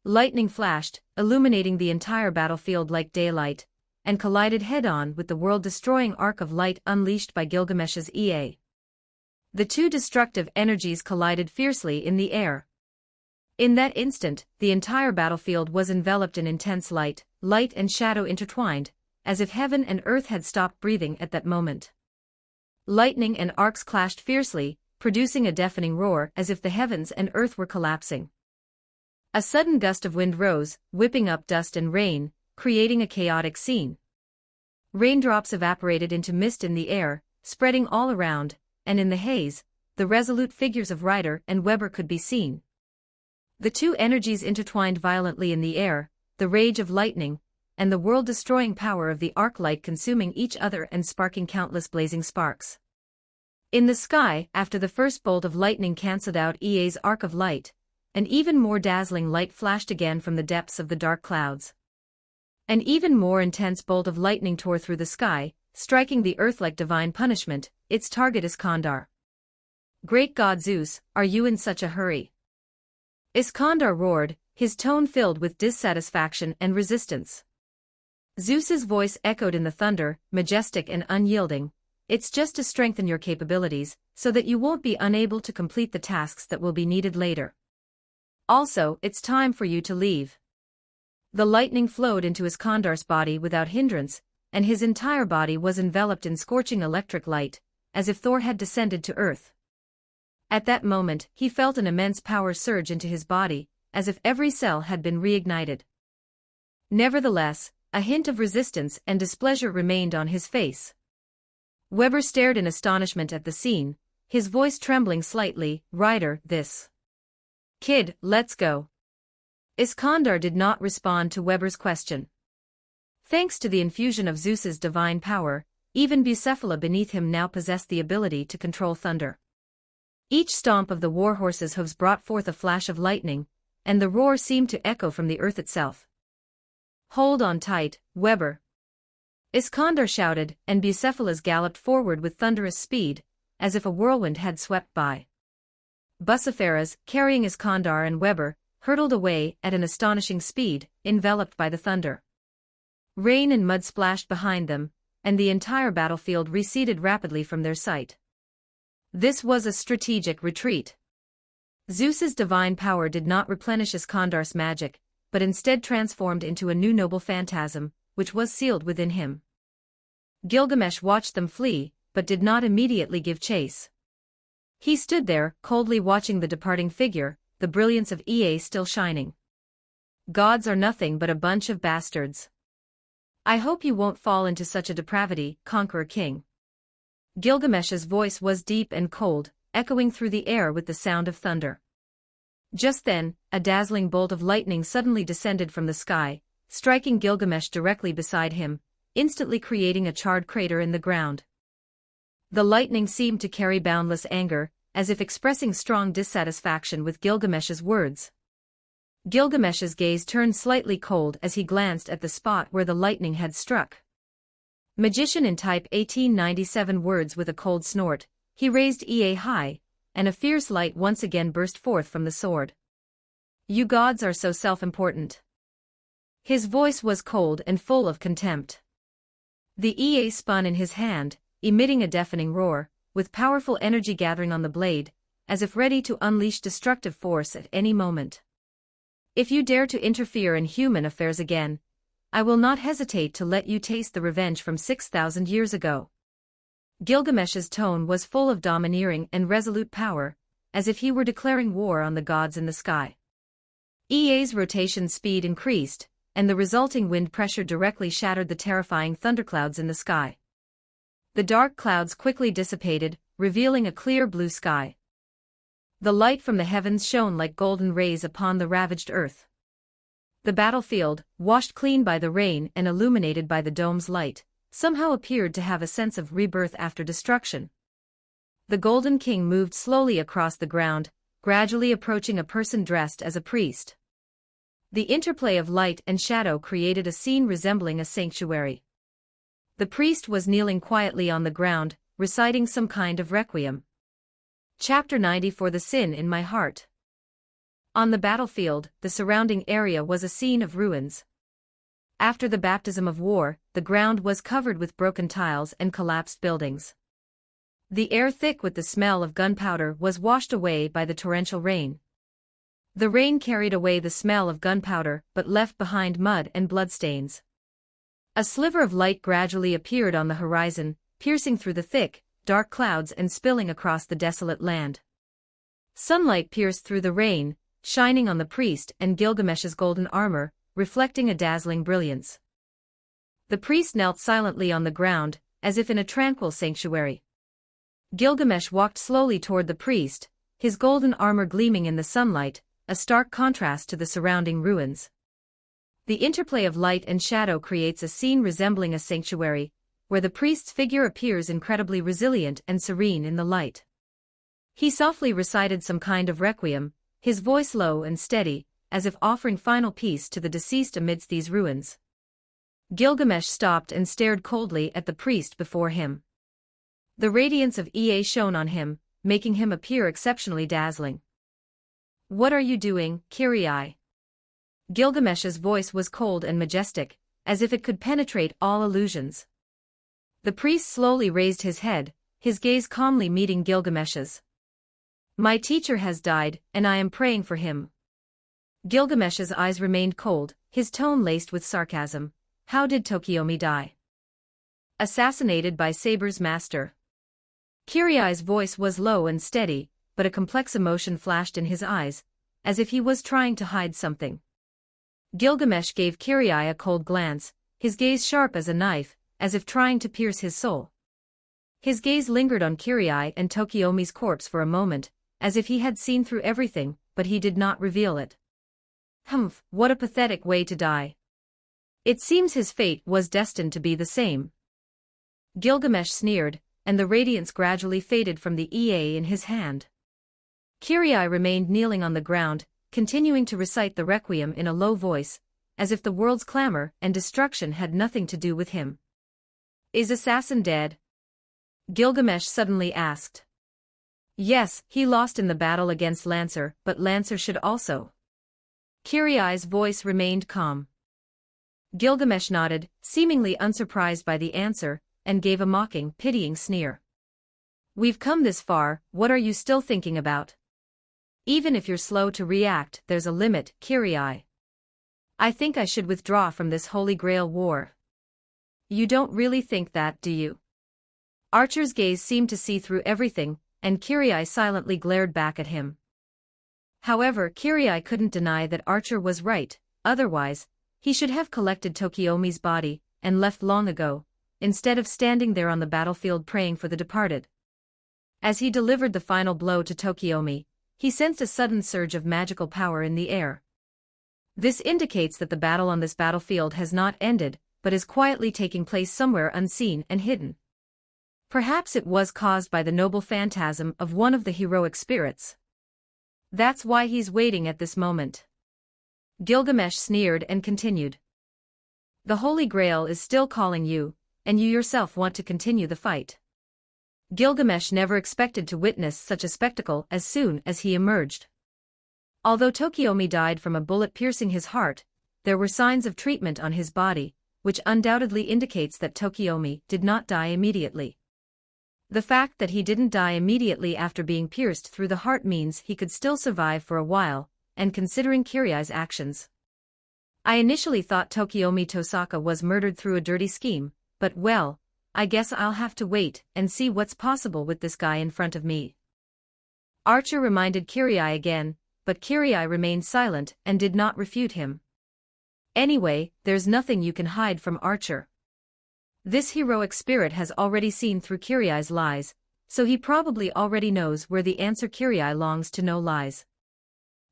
Lightning flashed, illuminating the entire battlefield like daylight, and collided head-on with the world-destroying arc of light unleashed by Gilgamesh's EA. The two destructive energies collided fiercely in the air. In that instant, the entire battlefield was enveloped in intense light and shadow intertwined, as if heaven and earth had stopped breathing at that moment. Lightning and arcs clashed fiercely, producing a deafening roar as if the heavens and earth were collapsing. A sudden gust of wind rose, whipping up dust and rain, creating a chaotic scene. Raindrops evaporated into mist in the air, spreading all around, and in the haze, the resolute figures of Ryder and Weber could be seen. The two energies intertwined violently in the air, the rage of lightning, and the world-destroying power of the arc light consuming each other and sparking countless blazing sparks. In the sky, after the first bolt of lightning cancelled out EA's arc of light, an even more dazzling light flashed again from the depths of the dark clouds. An even more intense bolt of lightning tore through the sky, striking the earth like divine punishment. Its target Iskandar. Great God Zeus, are you in such a hurry? Iskandar roared, his tone filled with dissatisfaction and resistance. Zeus's voice echoed in the thunder, majestic and unyielding. It's just to strengthen your capabilities, so that you won't be unable to complete the tasks that will be needed later. Also, it's time for you to leave. The lightning flowed into Iskandar's body without hindrance, and his entire body was enveloped in scorching electric light, as if Thor had descended to earth. At that moment, he felt an immense power surge into his body, as if every cell had been reignited. Nevertheless, a hint of resistance and displeasure remained on his face. Weber stared in astonishment at the scene, his voice trembling slightly. Ryder, this kid, let's go. Iskandar did not respond to Weber's question. Thanks to the infusion of Zeus's divine power, even Bucephala beneath him now possessed the ability to control thunder. Each stomp of the warhorse's hooves brought forth a flash of lightning, and the roar seemed to echo from the earth itself. Hold on tight, Weber. Iskandar shouted, and Bucephalus galloped forward with thunderous speed, as if a whirlwind had swept by. Bucephalus, carrying Iskandar and Weber, hurtled away at an astonishing speed, enveloped by the thunder. Rain and mud splashed behind them, and the entire battlefield receded rapidly from their sight. This was a strategic retreat. Zeus's divine power did not replenish Iskandar's magic, but instead transformed into a new noble phantasm, which was sealed within him. Gilgamesh watched them flee, but did not immediately give chase. He stood there, coldly watching the departing figure, the brilliance of EA still shining. Gods are nothing but a bunch of bastards. I hope you won't fall into such a depravity, Conqueror King. Gilgamesh's voice was deep and cold, echoing through the air with the sound of thunder. Just then, a dazzling bolt of lightning suddenly descended from the sky, striking Gilgamesh directly beside him, instantly creating a charred crater in the ground. The lightning seemed to carry boundless anger, as if expressing strong dissatisfaction with Gilgamesh's words. Gilgamesh's gaze turned slightly cold as he glanced at the spot where the lightning had struck. Magician in type 1897 words with a cold snort, he raised EA high, and a fierce light once again burst forth from the sword. You gods are so self-important. His voice was cold and full of contempt. The EA spun in his hand, emitting a deafening roar, with powerful energy gathering on the blade, as if ready to unleash destructive force at any moment. If you dare to interfere in human affairs again, I will not hesitate to let you taste the revenge from 6,000 years ago. Gilgamesh's tone was full of domineering and resolute power, as if he were declaring war on the gods in the sky. EA's rotation speed increased, and the resulting wind pressure directly shattered the terrifying thunderclouds in the sky. The dark clouds quickly dissipated, revealing a clear blue sky. The light from the heavens shone like golden rays upon the ravaged earth. The battlefield, washed clean by the rain and illuminated by the dome's light, somehow appeared to have a sense of rebirth after destruction. The Golden King moved slowly across the ground, gradually approaching a person dressed as a priest. The interplay of light and shadow created a scene resembling a sanctuary. The priest was kneeling quietly on the ground, reciting some kind of requiem. Chapter 90 For the Sin in My Heart. On the battlefield, the surrounding area was a scene of ruins. After the baptism of war, the ground was covered with broken tiles and collapsed buildings. The air thick with the smell of gunpowder was washed away by the torrential rain. The rain carried away the smell of gunpowder but left behind mud and bloodstains. A sliver of light gradually appeared on the horizon, piercing through the thick, dark clouds and spilling across the desolate land. Sunlight pierced through the rain, shining on the priest and Gilgamesh's golden armor, reflecting a dazzling brilliance. The priest knelt silently on the ground, as if in a tranquil sanctuary. Gilgamesh walked slowly toward the priest, his golden armor gleaming in the sunlight, a stark contrast to the surrounding ruins. The interplay of light and shadow creates a scene resembling a sanctuary, where the priest's figure appears incredibly resilient and serene in the light. He softly recited some kind of requiem, his voice low and steady, as if offering final peace to the deceased amidst these ruins. Gilgamesh stopped and stared coldly at the priest before him. The radiance of Ea shone on him, making him appear exceptionally dazzling. "What are you doing, Kirai?" Gilgamesh's voice was cold and majestic, as if it could penetrate all illusions. The priest slowly raised his head, his gaze calmly meeting Gilgamesh's. "My teacher has died, and I am praying for him." Gilgamesh's eyes remained cold, his tone laced with sarcasm. "How did Tokiomi die?" "Assassinated by Saber's master." Kirai's voice was low and steady, but a complex emotion flashed in his eyes, as if he was trying to hide something. Gilgamesh gave Kirai a cold glance, his gaze sharp as a knife, as if trying to pierce his soul. His gaze lingered on Kirai and Tokiomi's corpse for a moment, as if he had seen through everything, but he did not reveal it. "Humph, what a pathetic way to die. It seems his fate was destined to be the same." Gilgamesh sneered, and the radiance gradually faded from the Ea in his hand. Kirai remained kneeling on the ground, continuing to recite the requiem in a low voice, as if the world's clamor and destruction had nothing to do with him. "Is Assassin dead?" Gilgamesh suddenly asked. "Yes, he lost in the battle against Lancer, but Lancer should also." Kirai's voice remained calm. Gilgamesh nodded, seemingly unsurprised by the answer, and gave a mocking, pitying sneer. "We've come this far, what are you still thinking about? Even if you're slow to react, there's a limit, Kirai. I think I should withdraw from this Holy Grail war." "You don't really think that, do you?" Archer's gaze seemed to see through everything, and Kirai silently glared back at him. However, Kirai couldn't deny that Archer was right, otherwise, he should have collected Tokiomi's body, and left long ago, instead of standing there on the battlefield praying for the departed. As he delivered the final blow to Tokiomi, he sensed a sudden surge of magical power in the air. This indicates that the battle on this battlefield has not ended, but is quietly taking place somewhere unseen and hidden. Perhaps it was caused by the noble phantasm of one of the heroic spirits. That's why he's waiting at this moment. Gilgamesh sneered and continued. "The Holy Grail is still calling you, and you yourself want to continue the fight." Gilgamesh never expected to witness such a spectacle as soon as he emerged. Although Tokiomi died from a bullet piercing his heart, there were signs of treatment on his body, which undoubtedly indicates that Tokiomi did not die immediately. The fact that he didn't die immediately after being pierced through the heart means he could still survive for a while, and considering Kirai's actions. "I initially thought Tokiomi Tosaka was murdered through a dirty scheme, but well, I guess I'll have to wait and see what's possible with this guy in front of me." Archer reminded Kirai again, but Kirai remained silent and did not refute him. "Anyway, there's nothing you can hide from Archer. This heroic spirit has already seen through Kirai's lies, so he probably already knows where the answer Kirai longs to know lies.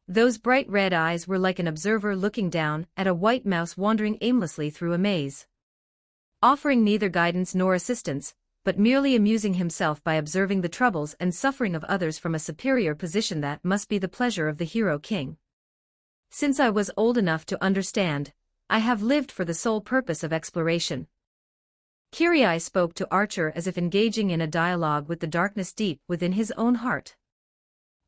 Those bright red eyes were like an observer looking down at a white mouse wandering aimlessly through a maze. Offering neither guidance nor assistance, but merely amusing himself by observing the troubles and suffering of others from a superior position, that must be the pleasure of the hero king. Since I was old enough to understand, I have lived for the sole purpose of exploration. Kirai spoke to Archer as if engaging in a dialogue with the darkness deep within his own heart.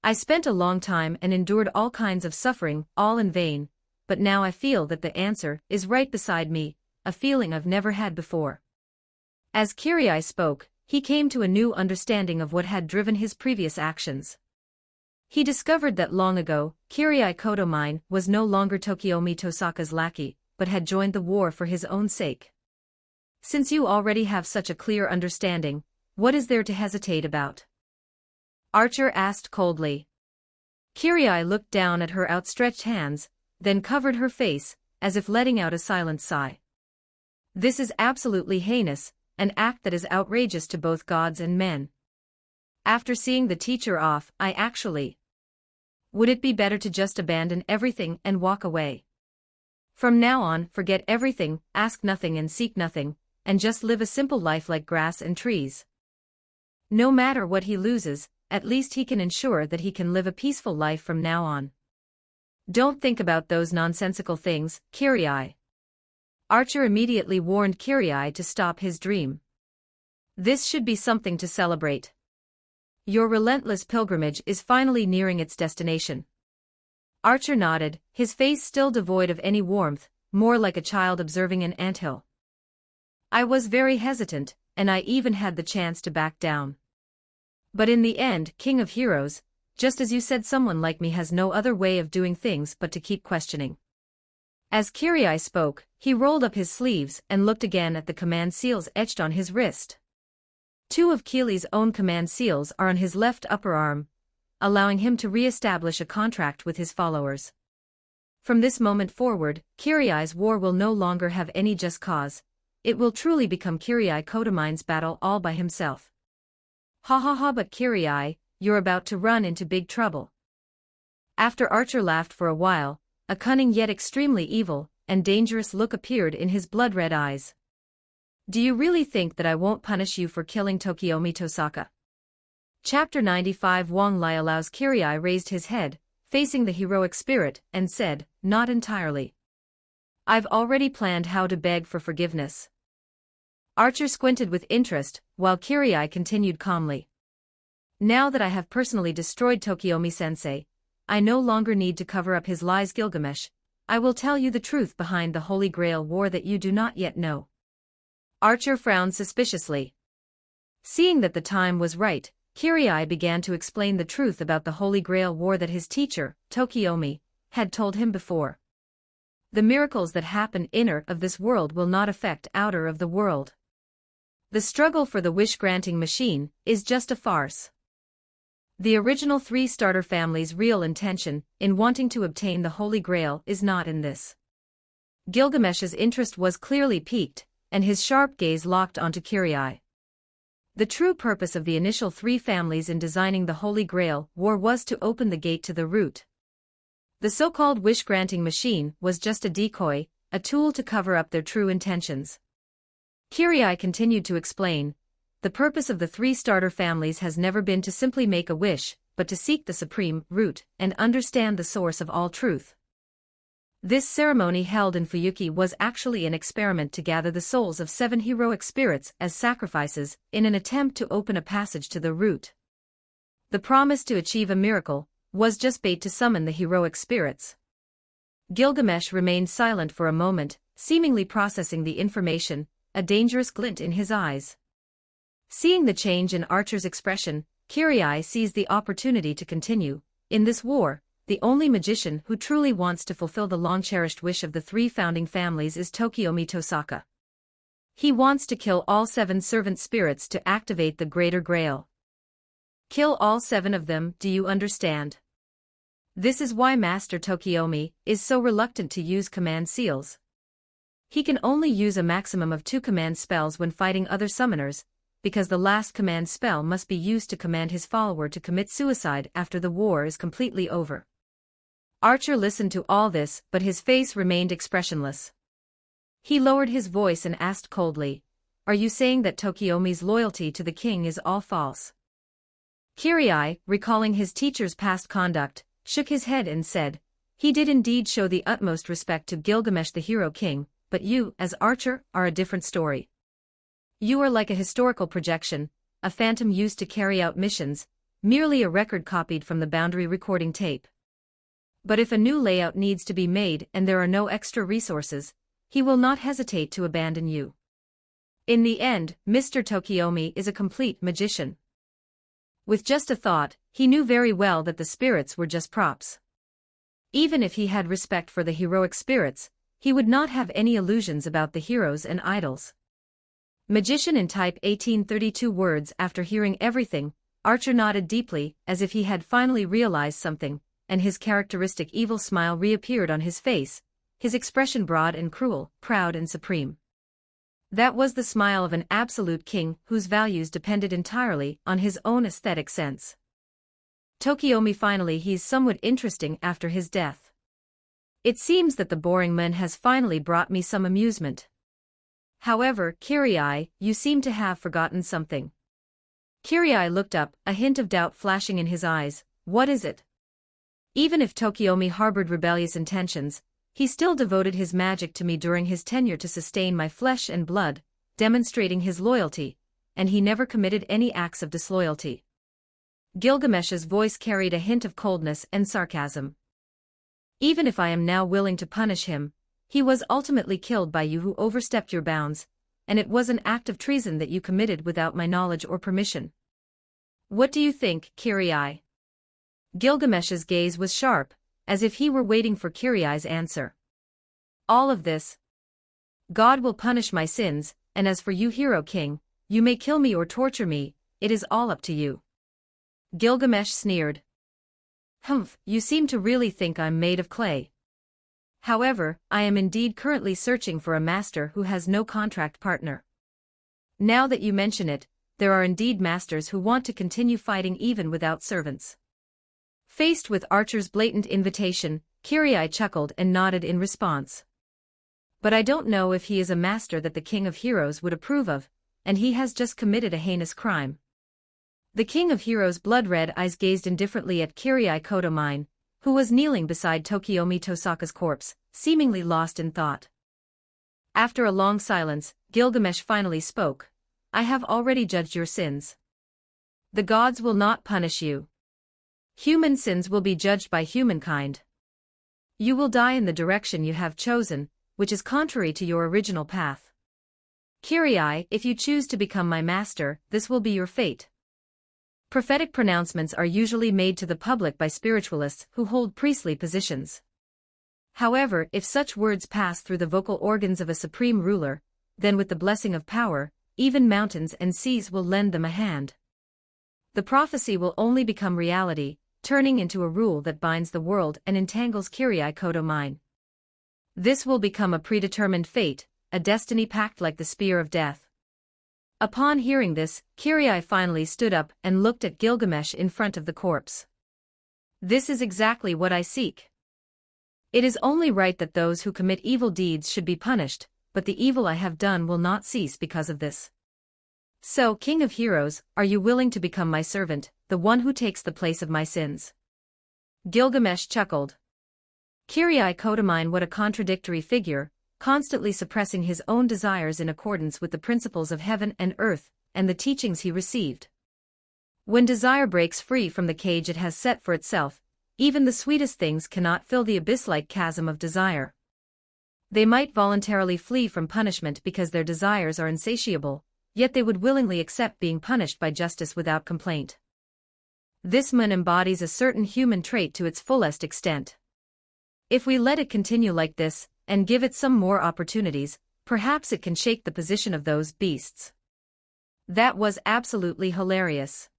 I spent a long time and endured all kinds of suffering, all in vain, but now I feel that the answer is right beside me, a feeling I've never had before. As Kirai spoke, he came to a new understanding of what had driven his previous actions. He discovered that long ago, Kirai Kotomine was no longer Tokiomi Tosaka's lackey, but had joined the war for his own sake. Since you already have such a clear understanding, what is there to hesitate about? Archer asked coldly. Kirai looked down at her outstretched hands, then covered her face, as if letting out a silent sigh. This is absolutely heinous, an act that is outrageous to both gods and men. After seeing the teacher off, would it be better to just abandon everything and walk away? From now on, forget everything, ask nothing and seek nothing, and just live a simple life like grass and trees. No matter what he loses, at least he can ensure that he can live a peaceful life from now on. Don't think about those nonsensical things, Kirai. Archer immediately warned Kirai to stop his dream. This should be something to celebrate. Your relentless pilgrimage is finally nearing its destination. Archer nodded, his face still devoid of any warmth, more like a child observing an anthill. I was very hesitant, and I even had the chance to back down. But in the end, King of Heroes, just as you said, someone like me has no other way of doing things but to keep questioning. As Kirai spoke, he rolled up his sleeves and looked again at the command seals etched on his wrist. 2 of Keely's own command seals are on his left upper arm, allowing him to re-establish a contract with his followers. From this moment forward, Kirai's war will no longer have any just cause. It will truly become Kirai Kotomine's battle all by himself. Ha ha ha, but Kirai, you're about to run into big trouble. After Archer laughed for a while, a cunning yet extremely evil and dangerous look appeared in his blood-red eyes. Do you really think that I won't punish you for killing Tokiomi Tosaka? Chapter 95. Wang Lai allows. Kirai raised his head, facing the heroic spirit, and said, not entirely. I've already planned how to beg for forgiveness. Archer squinted with interest, while Kirai continued calmly. Now that I have personally destroyed Tokiomi-sensei, I no longer need to cover up his lies. Gilgamesh, I will tell you the truth behind the Holy Grail War that you do not yet know. Archer frowned suspiciously. Seeing that the time was right, Kirai began to explain the truth about the Holy Grail War that his teacher, Tokiomi, had told him before. The miracles that happen inner of this world will not affect outer of the world. The struggle for the wish-granting machine is just a farce. The original 3 starter family's real intention in wanting to obtain the Holy Grail is not in this. Gilgamesh's interest was clearly piqued, and his sharp gaze locked onto Kirai. The true purpose of the initial 3 families in designing the Holy Grail War was to open the gate to the root. The so-called wish-granting machine was just a decoy, a tool to cover up their true intentions. Kirai continued to explain, the purpose of the 3 starter families has never been to simply make a wish, but to seek the supreme root and understand the source of all truth. This ceremony held in Fuyuki was actually an experiment to gather the souls of 7 heroic spirits as sacrifices in an attempt to open a passage to the root. The promise to achieve a miracle was just bait to summon the heroic spirits. Gilgamesh remained silent for a moment, seemingly processing the information, a dangerous glint in his eyes. Seeing the change in Archer's expression, Kirai seized the opportunity to continue. In this war, the only magician who truly wants to fulfill the long-cherished wish of the 3 founding families is Tokiomi Tosaka. He wants to kill all 7 servant spirits to activate the Greater Grail. Kill all 7 of them, do you understand? This is why Master Tokiomi is so reluctant to use command seals. He can only use a maximum of 2 command spells when fighting other summoners, because the last command spell must be used to command his follower to commit suicide after the war is completely over. Archer listened to all this, but his face remained expressionless. He lowered his voice and asked coldly, "Are you saying that Tokiomi's loyalty to the king is all false?" Kirai, recalling his teacher's past conduct, shook his head and said, "He did indeed show the utmost respect to Gilgamesh the hero king, but you, as Archer, are a different story. You are like a historical projection, a phantom used to carry out missions, merely a record copied from the boundary recording tape. But if a new layout needs to be made and there are no extra resources, he will not hesitate to abandon you. In the end, Mr. Tokiomi is a complete magician." With just a thought, he knew very well that the spirits were just props. Even if he had respect for the heroic spirits, he would not have any illusions about the heroes and idols. Magician in type 1832 words. After hearing everything, Archer nodded deeply, as if he had finally realized something, and his characteristic evil smile reappeared on his face, his expression broad and cruel, proud and supreme. That was the smile of an absolute king whose values depended entirely on his own aesthetic sense. Tokiomi finally, he's somewhat interesting after his death. It seems that the boring man has finally brought me some amusement. However, Kirai, you seem to have forgotten something. Kirai looked up, a hint of doubt flashing in his eyes. What is it? Even if Tokiomi harbored rebellious intentions, he still devoted his magic to me during his tenure to sustain my flesh and blood, demonstrating his loyalty, and he never committed any acts of disloyalty. Gilgamesh's voice carried a hint of coldness and sarcasm. Even if I am now willing to punish him, he was ultimately killed by you who overstepped your bounds, and it was an act of treason that you committed without my knowledge or permission. What do you think, Kirai? Gilgamesh's gaze was sharp, as if he were waiting for Kirai's answer. All of this. God will punish my sins, and as for you, Hero King, you may kill me or torture me, it is all up to you. Gilgamesh sneered. Humph, you seem to really think I'm made of clay. However, I am indeed currently searching for a master who has no contract partner. Now that you mention it, there are indeed masters who want to continue fighting even without servants. Faced with Archer's blatant invitation, Kirai chuckled and nodded in response. But I don't know if he is a master that the King of Heroes would approve of, and he has just committed a heinous crime. The King of Heroes' blood-red eyes gazed indifferently at Kirai Kotomine, who was kneeling beside Tokiomi Tosaka's corpse, seemingly lost in thought. After a long silence, Gilgamesh finally spoke. I have already judged your sins. The gods will not punish you. Human sins will be judged by humankind. You will die in the direction you have chosen, which is contrary to your original path. Kirai, if you choose to become my master, this will be your fate. Prophetic pronouncements are usually made to the public by spiritualists who hold priestly positions. However, if such words pass through the vocal organs of a supreme ruler, then with the blessing of power, even mountains and seas will lend them a hand. The prophecy will only become reality, turning into a rule that binds the world and entangles Kirai Kotomine. This will become a predetermined fate, a destiny pact like the spear of death. Upon hearing this, Kirai finally stood up and looked at Gilgamesh in front of the corpse. This is exactly what I seek. It is only right that those who commit evil deeds should be punished, but the evil I have done will not cease because of this. So, King of Heroes, are you willing to become my servant, the one who takes the place of my sins? Gilgamesh chuckled. Kirai Kotomine, what a contradictory figure, constantly suppressing his own desires in accordance with the principles of heaven and earth, and the teachings he received. When desire breaks free from the cage it has set for itself, even the sweetest things cannot fill the abyss-like chasm of desire. They might voluntarily flee from punishment because their desires are insatiable, yet they would willingly accept being punished by justice without complaint. This man embodies a certain human trait to its fullest extent. If we let it continue like this, and give it some more opportunities, perhaps it can shake the position of those beasts. That was absolutely hilarious.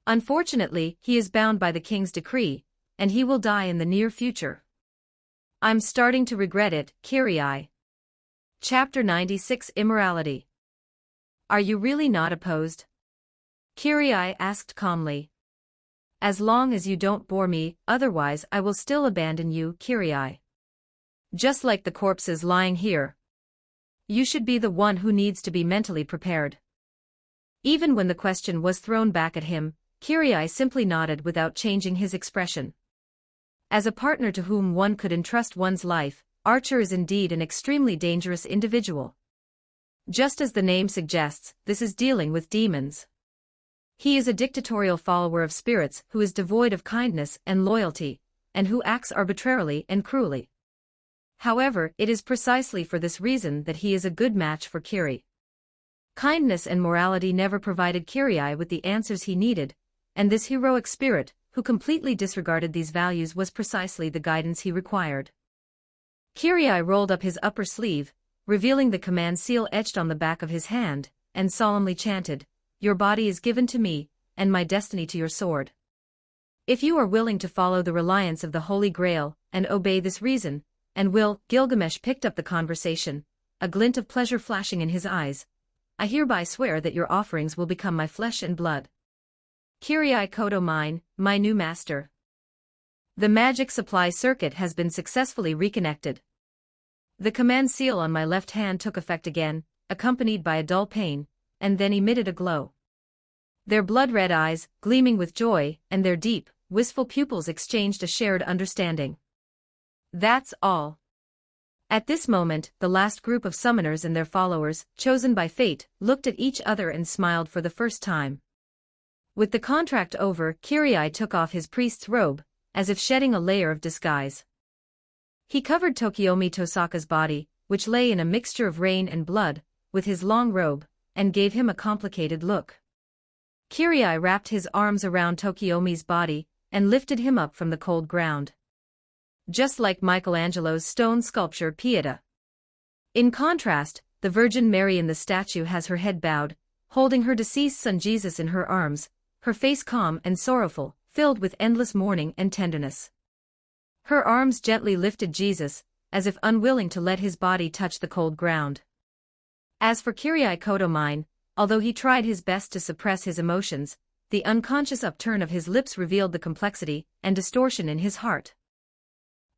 Unfortunately, he is bound by the king's decree, and he will die in the near future. I'm starting to regret it, Kirai. Chapter 96 Immorality. Are you really not opposed? Kirai asked calmly. As long as you don't bore me, otherwise I will still abandon you, Kirai. Just like the corpses lying here. You should be the one who needs to be mentally prepared. Even when the question was thrown back at him, Kirai simply nodded without changing his expression. As a partner to whom one could entrust one's life, Archer is indeed an extremely dangerous individual. Just as the name suggests, this is dealing with demons. He is a dictatorial follower of spirits who is devoid of kindness and loyalty, and who acts arbitrarily and cruelly. However, it is precisely for this reason that he is a good match for Kiri. Kindness and morality never provided Kirai with the answers he needed, and this heroic spirit, who completely disregarded these values, was precisely the guidance he required. Kirai rolled up his upper sleeve, revealing the command seal etched on the back of his hand, and solemnly chanted, "Your body is given to me, and my destiny to your sword. If you are willing to follow the reliance of the Holy Grail, and obey this reason, and will," Gilgamesh picked up the conversation, a glint of pleasure flashing in his eyes, "I hereby swear that your offerings will become my flesh and blood. Kirai Kodo mine, my new master." The magic supply circuit has been successfully reconnected. The command seal on my left hand took effect again, accompanied by a dull pain, and then emitted a glow. Their blood-red eyes, gleaming with joy, and their deep, wistful pupils exchanged a shared understanding. That's all. At this moment, the last group of summoners and their followers, chosen by fate, looked at each other and smiled for the first time. With the contract over, Kirai took off his priest's robe, as if shedding a layer of disguise. He covered Tokiomi Tosaka's body, which lay in a mixture of rain and blood, with his long robe, and gave him a complicated look. Kirai wrapped his arms around Tokiomi's body, and lifted him up from the cold ground. Just like Michelangelo's stone sculpture Pieta. In contrast, the Virgin Mary in the statue has her head bowed, holding her deceased son Jesus in her arms, her face calm and sorrowful, filled with endless mourning and tenderness. Her arms gently lifted Jesus, as if unwilling to let his body touch the cold ground. As for Kirai Kodo mine, although he tried his best to suppress his emotions, the unconscious upturn of his lips revealed the complexity and distortion in his heart.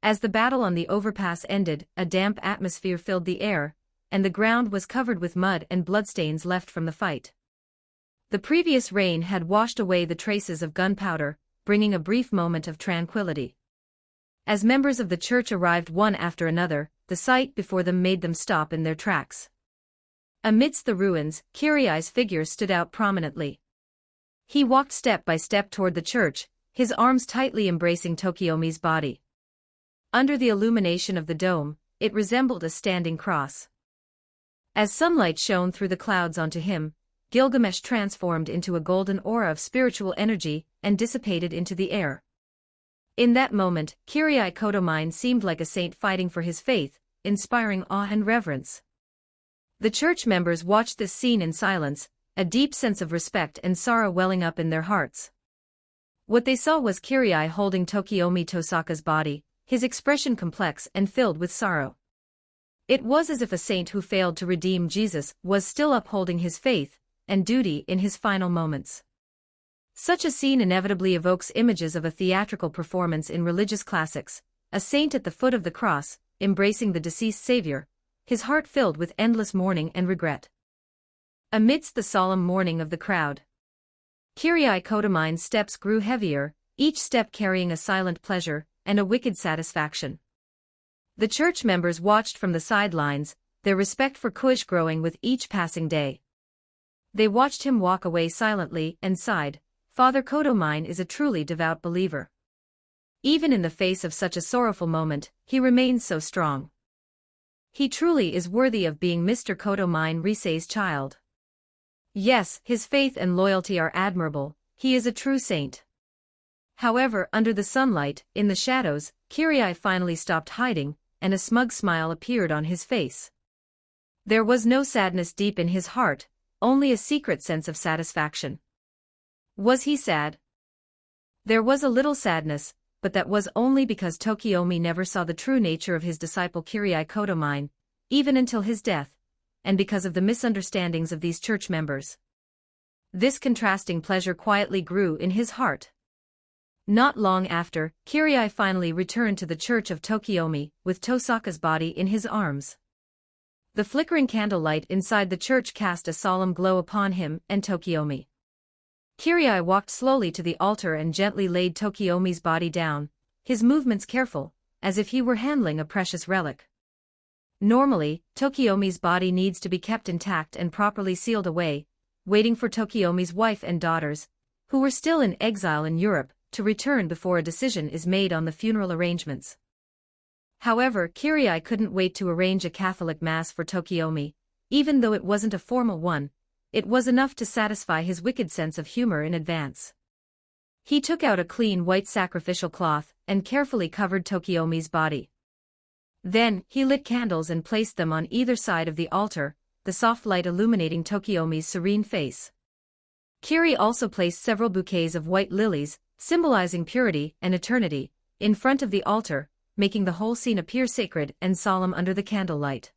As the battle on the overpass ended, a damp atmosphere filled the air, and the ground was covered with mud and bloodstains left from the fight. The previous rain had washed away the traces of gunpowder, bringing a brief moment of tranquility. As members of the church arrived one after another, the sight before them made them stop in their tracks. Amidst the ruins, Kirai's figure stood out prominently. He walked step by step toward the church, his arms tightly embracing Tokiomi's body. Under the illumination of the dome, it resembled a standing cross. As sunlight shone through the clouds onto him, Gilgamesh transformed into a golden aura of spiritual energy and dissipated into the air. In that moment, Kirai Kodo mine seemed like a saint fighting for his faith, inspiring awe and reverence. The church members watched this scene in silence, a deep sense of respect and sorrow welling up in their hearts. What they saw was Kirai holding Tokiomi Tosaka's body, his expression complex and filled with sorrow. It was as if a saint who failed to redeem Jesus was still upholding his faith and duty in his final moments. Such a scene inevitably evokes images of a theatrical performance in religious classics, a saint at the foot of the cross, embracing the deceased Savior, his heart filled with endless mourning and regret. Amidst the solemn mourning of the crowd, Kirai Kodo mine's steps grew heavier, each step carrying a silent pleasure and a wicked satisfaction. The church members watched from the sidelines, their respect for Kush growing with each passing day. They watched him walk away silently and sighed, "Father Kodo mine is a truly devout believer. Even in the face of such a sorrowful moment, he remains so strong. He truly is worthy of being Mr. Kodo mine Risei's child. Yes, his faith and loyalty are admirable, he is a true saint." However, under the sunlight, in the shadows, Kirai finally stopped hiding, and a smug smile appeared on his face. There was no sadness deep in his heart, only a secret sense of satisfaction. Was he sad? There was a little sadness, but that was only because Tokiomi never saw the true nature of his disciple Kirai Kodo mine, even until his death. and because of the misunderstandings of these church members. This contrasting pleasure quietly grew in his heart. Not long after, Kirai finally returned to the church of Tokiomi, with Tosaka's body in his arms. The flickering candlelight inside the church cast a solemn glow upon him and Tokiomi. Kirai walked slowly to the altar and gently laid Tokiomi's body down, his movements careful, as if he were handling a precious relic. Normally, Tokiomi's body needs to be kept intact and properly sealed away, waiting for Tokiomi's wife and daughters, who were still in exile in Europe, to return before a decision is made on the funeral arrangements. However, Kirai couldn't wait to arrange a Catholic Mass for Tokiomi, even though it wasn't a formal one. It was enough to satisfy his wicked sense of humor in advance. He took out a clean white sacrificial cloth and carefully covered Tokiomi's body. Then, he lit candles and placed them on either side of the altar, the soft light illuminating Tokiomi's serene face. Kirai also placed several bouquets of white lilies, symbolizing purity and eternity, in front of the altar, making the whole scene appear sacred and solemn under the candlelight.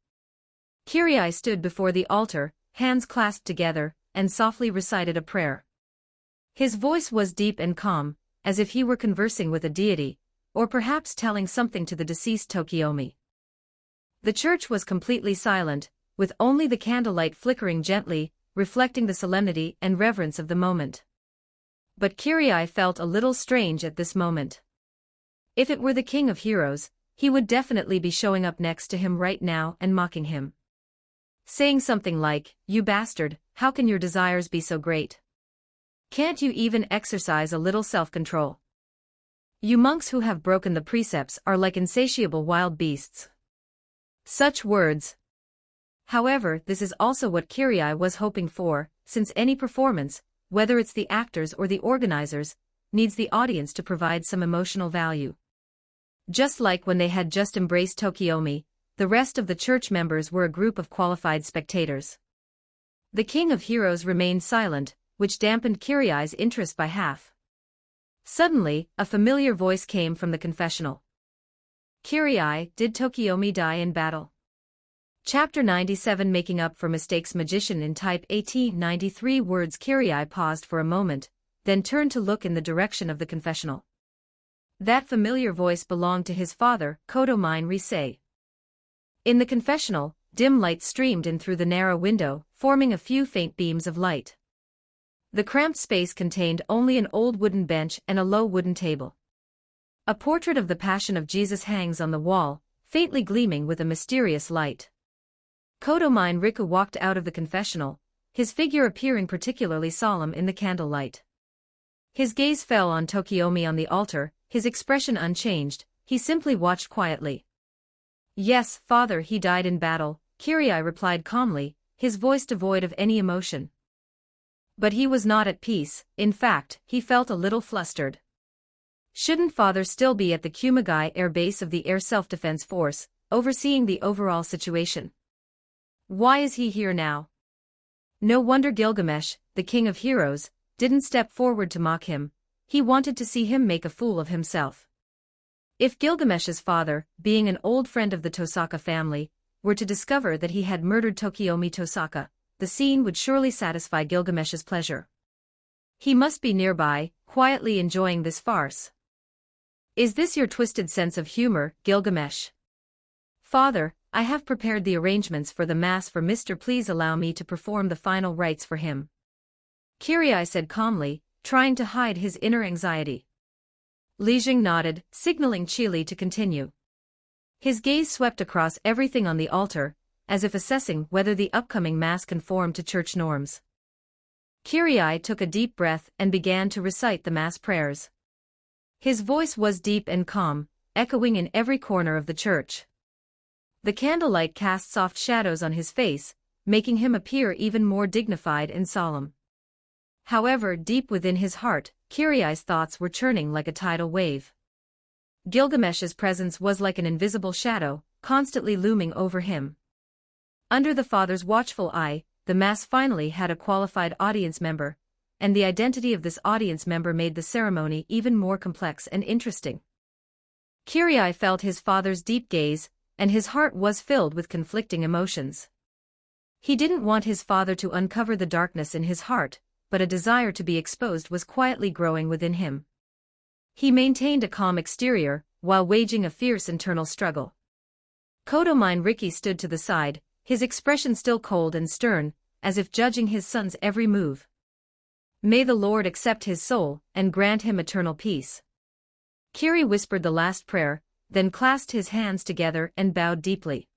Kirai stood before the altar, hands clasped together, and softly recited a prayer. His voice was deep and calm, as if he were conversing with a deity, or perhaps telling something to the deceased Tokiomi. The church was completely silent, with only the candlelight flickering gently, reflecting the solemnity and reverence of the moment. But Kirai felt a little strange at this moment. If it were the King of Heroes, he would definitely be showing up next to him right now and mocking him. Saying something like, "You bastard, how can your desires be so great? Can't you even exercise a little self-control? You monks who have broken the precepts are like insatiable wild beasts." Such words. However, this is also what Kirai was hoping for, since any performance, whether it's the actors or the organizers, needs the audience to provide some emotional value. Just like when they had just embraced Tokiomi, the rest of the church members were a group of qualified spectators. The King of Heroes remained silent, which dampened Kirai's interest by half. Suddenly, a familiar voice came from the confessional. "Kirai, did Tokiomi die in battle?" Chapter 97 Making Up for Mistakes. Magician in Type 1893 words. Kirai paused for a moment, then turned to look in the direction of the confessional. That familiar voice belonged to his father, Kodomine Risei. In the confessional, dim light streamed in through the narrow window, forming a few faint beams of light. The cramped space contained only an old wooden bench and a low wooden table. A portrait of the Passion of Jesus hangs on the wall, faintly gleaming with a mysterious light. Kodomine Riku walked out of the confessional, his figure appearing particularly solemn in the candlelight. His gaze fell on Tokiomi on the altar, his expression unchanged, he simply watched quietly. "Yes, father, he died in battle," Kirai replied calmly, his voice devoid of any emotion. But he was not at peace. In fact, he felt a little flustered. Shouldn't father still be at the Kumagai Air Base of the Air Self-Defense Force, overseeing the overall situation? Why is he here now? No wonder Gilgamesh, the King of Heroes, didn't step forward to mock him. He wanted to see him make a fool of himself. If Gilgamesh's father, being an old friend of the Tosaka family, were to discover that he had murdered Tokiomi Tosaka, the scene would surely satisfy Gilgamesh's pleasure. He must be nearby, quietly enjoying this farce. "Is this your twisted sense of humor, Gilgamesh?" "Father, I have prepared the arrangements for the Mass for Mr. Please allow me to perform the final rites for him," Kirai said calmly, trying to hide his inner anxiety. Li Jing nodded, signaling Qili to continue. His gaze swept across everything on the altar, as if assessing whether the upcoming Mass conformed to church norms. Kirai took a deep breath and began to recite the Mass prayers. His voice was deep and calm, echoing in every corner of the church. The candlelight cast soft shadows on his face, making him appear even more dignified and solemn. However, deep within his heart, Kirai's thoughts were churning like a tidal wave. Gilgamesh's presence was like an invisible shadow, constantly looming over him. Under the father's watchful eye, the Mass finally had a qualified audience member, and the identity of this audience member made the ceremony even more complex and interesting. Kirai felt his father's deep gaze, and his heart was filled with conflicting emotions. He didn't want his father to uncover the darkness in his heart, but a desire to be exposed was quietly growing within him. He maintained a calm exterior, while waging a fierce internal struggle. Kodomine Riki stood to the side, his expression still cold and stern, as if judging his son's every move. May the Lord accept his soul, and grant him eternal peace. Kiri whispered the last prayer, then clasped his hands together and bowed deeply.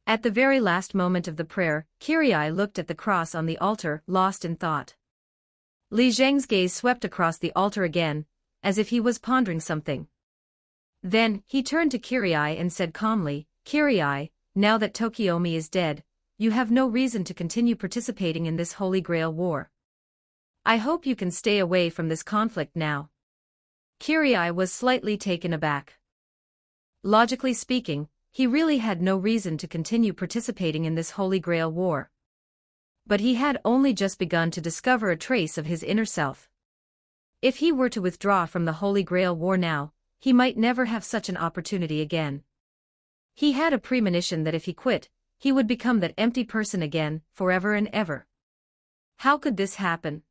At the very last moment of the prayer, Kirai looked at the cross on the altar, lost in thought. Li Zheng's gaze swept across the altar again, as if he was pondering something. Then, he turned to Kirai and said calmly, "Kirai, now that Tokiomi is dead, you have no reason to continue participating in this Holy Grail war. I hope you can stay away from this conflict now." Kirai was slightly taken aback. Logically speaking, he really had no reason to continue participating in this Holy Grail war. But he had only just begun to discover a trace of his inner self. If he were to withdraw from the Holy Grail war now, he might never have such an opportunity again. He had a premonition that if he quit, he would become that empty person again, forever and ever. How could this happen?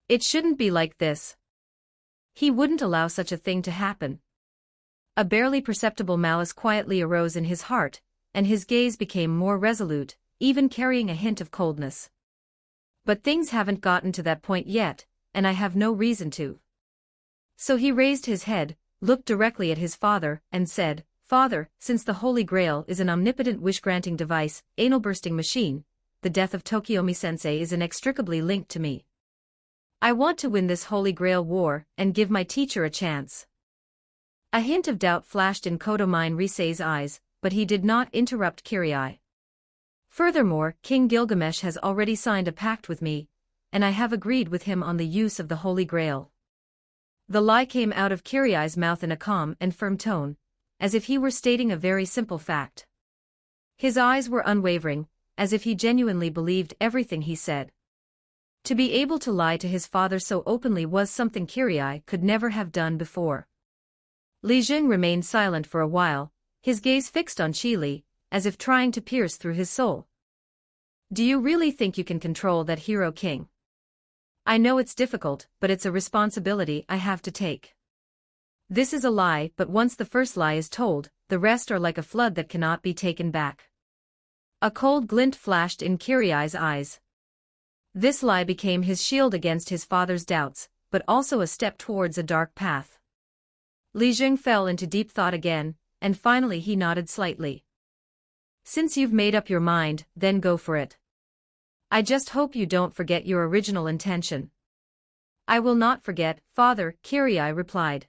It shouldn't be like this. He wouldn't allow such a thing to happen. A barely perceptible malice quietly arose in his heart, and his gaze became more resolute, even carrying a hint of coldness. But things haven't gotten to that point yet, and I have no reason to. So he raised his head, looked directly at his father, and said, "Father, since the Holy Grail is an omnipotent wish-granting device, anal-bursting machine, the death of Tokiomi-sensei is inextricably linked to me. I want to win this Holy Grail war, and give my teacher a chance." A hint of doubt flashed in Kodomine Risei's eyes, but he did not interrupt Kirai. "Furthermore, King Gilgamesh has already signed a pact with me, and I have agreed with him on the use of the Holy Grail." The lie came out of Kirai's mouth in a calm and firm tone, as if he were stating a very simple fact. His eyes were unwavering, as if he genuinely believed everything he said. To be able to lie to his father so openly was something Kirai could never have done before. Li Jing remained silent for a while, his gaze fixed on Qi Li, as if trying to pierce through his soul. "Do you really think you can control that hero king? I know it's difficult, but it's a responsibility I have to take. This is a lie, but once the first lie is told, the rest are like a flood that cannot be taken back." A cold glint flashed in Kirai's eyes. This lie became his shield against his father's doubts, but also a step towards a dark path. Li Jing fell into deep thought again, and finally he nodded slightly. "Since you've made up your mind, then go for it. I just hope you don't forget your original intention." "I will not forget, father," Kirai replied.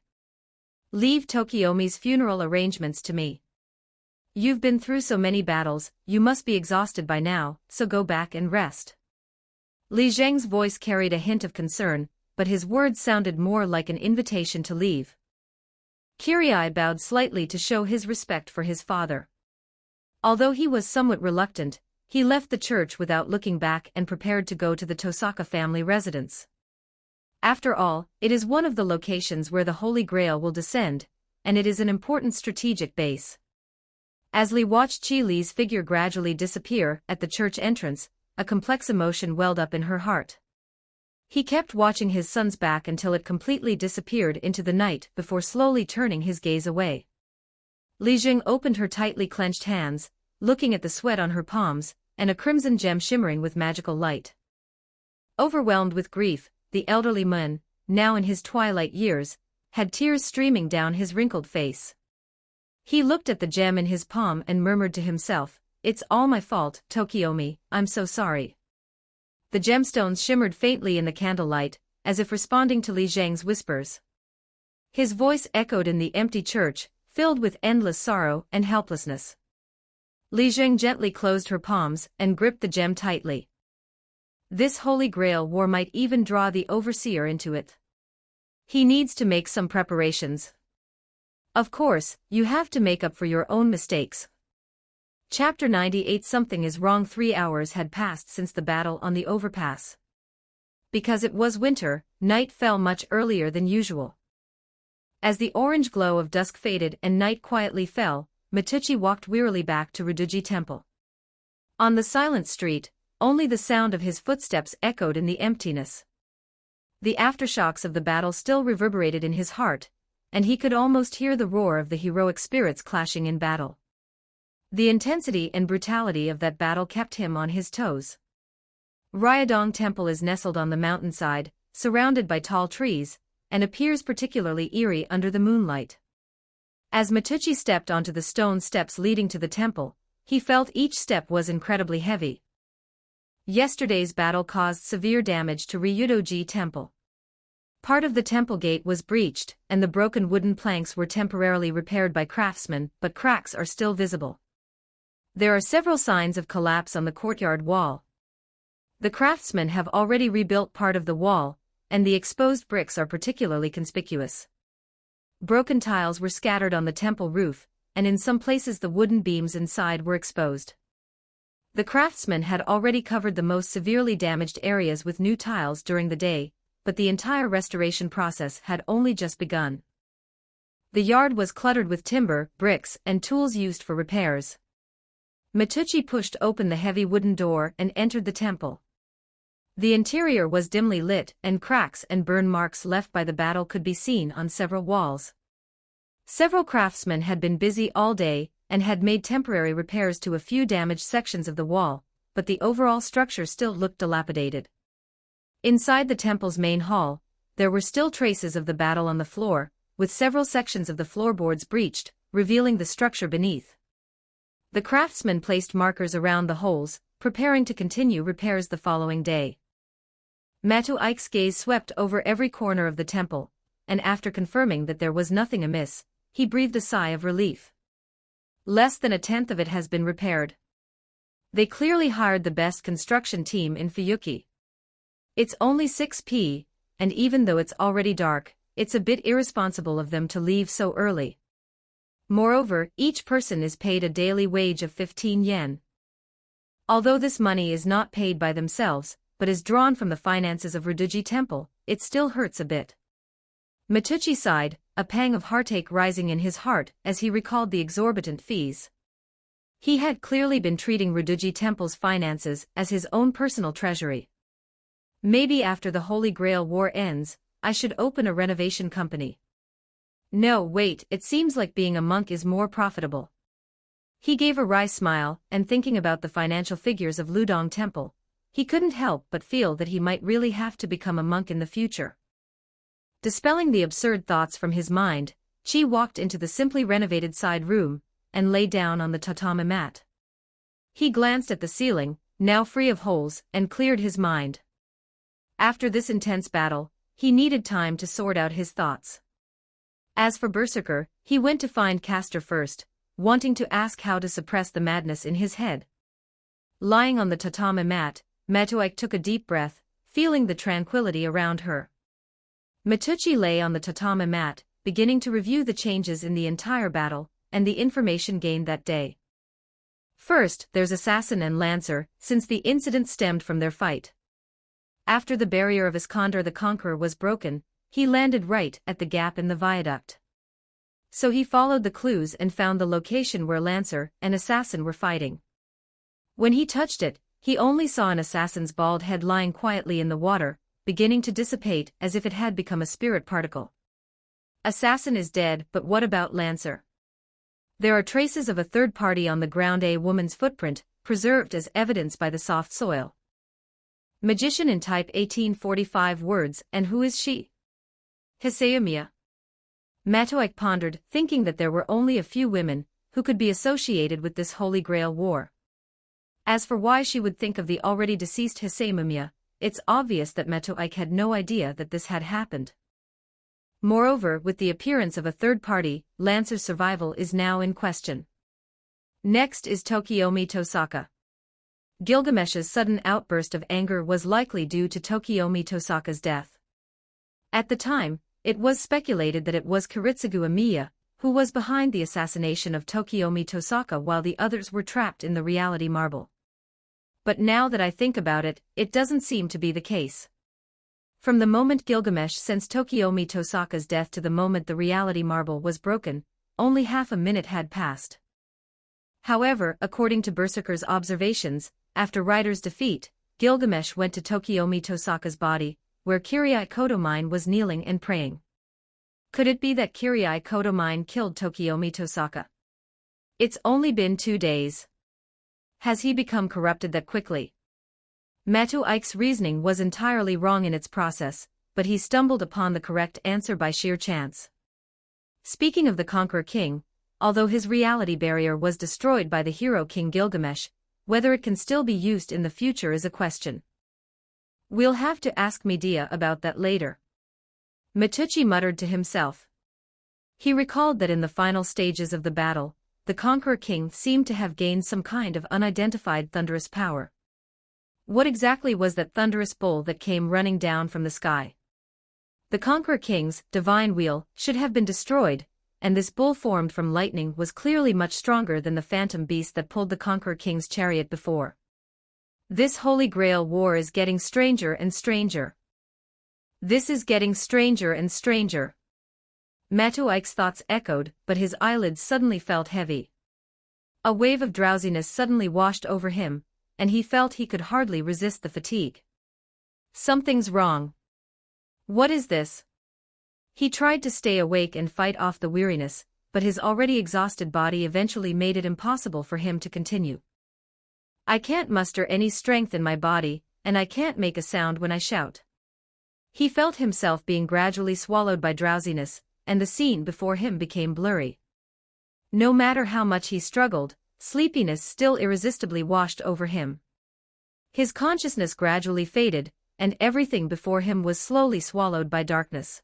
"Leave Tokiomi's funeral arrangements to me. You've been through so many battles, you must be exhausted by now, so go back and rest." Li Zheng's voice carried a hint of concern, but his words sounded more like an invitation to leave. Kirai bowed slightly to show his respect for his father. Although he was somewhat reluctant, he left the church without looking back and prepared to go to the Tosaka family residence. After all, it is one of the locations where the Holy Grail will descend, and it is an important strategic base. As Li watched Qi Li's figure gradually disappear at the church entrance, a complex emotion welled up in her heart. He kept watching his son's back until it completely disappeared into the night before slowly turning his gaze away. Li Jing opened her tightly clenched hands, looking at the sweat on her palms, and a crimson gem shimmering with magical light. Overwhelmed with grief, the elderly man, now in his twilight years, had tears streaming down his wrinkled face. He looked at the gem in his palm and murmured to himself, "It's all my fault, Tokiomi, I'm so sorry." The gemstones shimmered faintly in the candlelight, as if responding to Li Zheng's whispers. His voice echoed in the empty church, filled with endless sorrow and helplessness. Li Zheng gently closed her palms and gripped the gem tightly. This Holy Grail war might even draw the overseer into it. He needs to make some preparations. Of course, you have to make up for your own mistakes. Chapter 98. Something is wrong. 3 hours had passed since the battle on the overpass. Because it was winter, night fell much earlier than usual. As the orange glow of dusk faded and night quietly fell, Matucci walked wearily back to Ruduji Temple. On the silent street, only the sound of his footsteps echoed in the emptiness. The aftershocks of the battle still reverberated in his heart, and he could almost hear the roar of the heroic spirits clashing in battle. The intensity and brutality of that battle kept him on his toes. Ryodong Temple is nestled on the mountainside, surrounded by tall trees, and appears particularly eerie under the moonlight. As Matucci stepped onto the stone steps leading to the temple, he felt each step was incredibly heavy. Yesterday's battle caused severe damage to Ryudoji Temple. Part of the temple gate was breached, and the broken wooden planks were temporarily repaired by craftsmen, but cracks are still visible. There are several signs of collapse on the courtyard wall. The craftsmen have already rebuilt part of the wall, and the exposed bricks are particularly conspicuous. Broken tiles were scattered on the temple roof, and in some places the wooden beams inside were exposed. The craftsmen had already covered the most severely damaged areas with new tiles during the day, but the entire restoration process had only just begun. The yard was cluttered with timber, bricks, and tools used for repairs. Matucci pushed open the heavy wooden door and entered the temple. The interior was dimly lit, and cracks and burn marks left by the battle could be seen on several walls. Several craftsmen had been busy all day and had made temporary repairs to a few damaged sections of the wall, but the overall structure still looked dilapidated. Inside the temple's main hall, there were still traces of the battle on the floor, with several sections of the floorboards breached, revealing the structure beneath. The craftsmen placed markers around the holes, preparing to continue repairs the following day. Matuike's gaze swept over every corner of the temple, and after confirming that there was nothing amiss, he breathed a sigh of relief. Less than a tenth of it has been repaired. They clearly hired the best construction team in Fuyuki. It's only 6 p.m, and even though it's already dark, it's a bit irresponsible of them to leave so early. Moreover, each person is paid a daily wage of 15 yen. Although this money is not paid by themselves, but is drawn from the finances of Ryudoji Temple, it still hurts a bit. Matucci sighed, a pang of heartache rising in his heart as he recalled the exorbitant fees. He had clearly been treating Ryudoji Temple's finances as his own personal treasury. Maybe after the Holy Grail War ends, I should open a renovation company. No, wait, it seems like being a monk is more profitable. He gave a wry smile, and thinking about the financial figures of Ryudong Temple, he couldn't help but feel that he might really have to become a monk in the future. Dispelling the absurd thoughts from his mind, Chi walked into the simply renovated side room, and lay down on the tatami mat. He glanced at the ceiling, now free of holes, and cleared his mind. After this intense battle, he needed time to sort out his thoughts. As for Berserker, he went to find Castor first, wanting to ask how to suppress the madness in his head. Lying on the tatami mat, Matuike took a deep breath, feeling the tranquility around her. Matucci lay on the tatami mat, beginning to review the changes in the entire battle, and the information gained that day. First, there's Assassin and Lancer, since the incident stemmed from their fight. After the barrier of Iskander the Conqueror was broken, he landed right at the gap in the viaduct. So he followed the clues and found the location where Lancer and Assassin were fighting. When he touched it, he only saw an assassin's bald head lying quietly in the water, beginning to dissipate as if it had become a spirit particle. Assassin is dead, but what about Lancer? There are traces of a third party on the ground, a woman's footprint, preserved as evidence by the soft soil. Magician in type 1845 words, and who is she? Hiseumiya. Matuike pondered, thinking that there were only a few women who could be associated with this Holy Grail war. As for why she would think of the already deceased Hiseumiya, it's obvious that Matuike had no idea that this had happened. Moreover, with the appearance of a third party, Lancer's survival is now in question. Next is Tokiomi Tosaka. Gilgamesh's sudden outburst of anger was likely due to Tokiomi Tosaka's death. At the time, it was speculated that it was Kiritsugu Amiya who was behind the assassination of Tokiomi Tosaka while the others were trapped in the reality marble. But now that I think about it, it doesn't seem to be the case. From the moment Gilgamesh sensed Tokiomi Tosaka's death to the moment the reality marble was broken, only half a minute had passed. However, according to Berserker's observations, after Rider's defeat, Gilgamesh went to Tokiomi Tosaka's body, where Kirai Kodomine was kneeling and praying. Could it be that Kirai Kodomine killed Tokiomi Tosaka? It's only been 2 days. Has he become corrupted that quickly? Matu Ike's reasoning was entirely wrong in its process, but he stumbled upon the correct answer by sheer chance. Speaking of the Conqueror King, although his reality barrier was destroyed by the hero King Gilgamesh, whether it can still be used in the future is a question. We'll have to ask Medea about that later. Matucci muttered to himself. He recalled that in the final stages of the battle, the Conqueror King seemed to have gained some kind of unidentified thunderous power. What exactly was that thunderous bull that came running down from the sky? The Conqueror King's divine wheel should have been destroyed, and this bull formed from lightning was clearly much stronger than the phantom beast that pulled the Conqueror King's chariot before. This Holy Grail war is getting stranger and stranger. This is getting stranger and stranger. Matu Ike's thoughts echoed, but his eyelids suddenly felt heavy. A wave of drowsiness suddenly washed over him, and he felt he could hardly resist the fatigue. Something's wrong. What is this? He tried to stay awake and fight off the weariness, but his already exhausted body eventually made it impossible for him to continue. I can't muster any strength in my body, and I can't make a sound when I shout. He felt himself being gradually swallowed by drowsiness, and the scene before him became blurry. No matter how much he struggled, sleepiness still irresistibly washed over him. His consciousness gradually faded, and everything before him was slowly swallowed by darkness.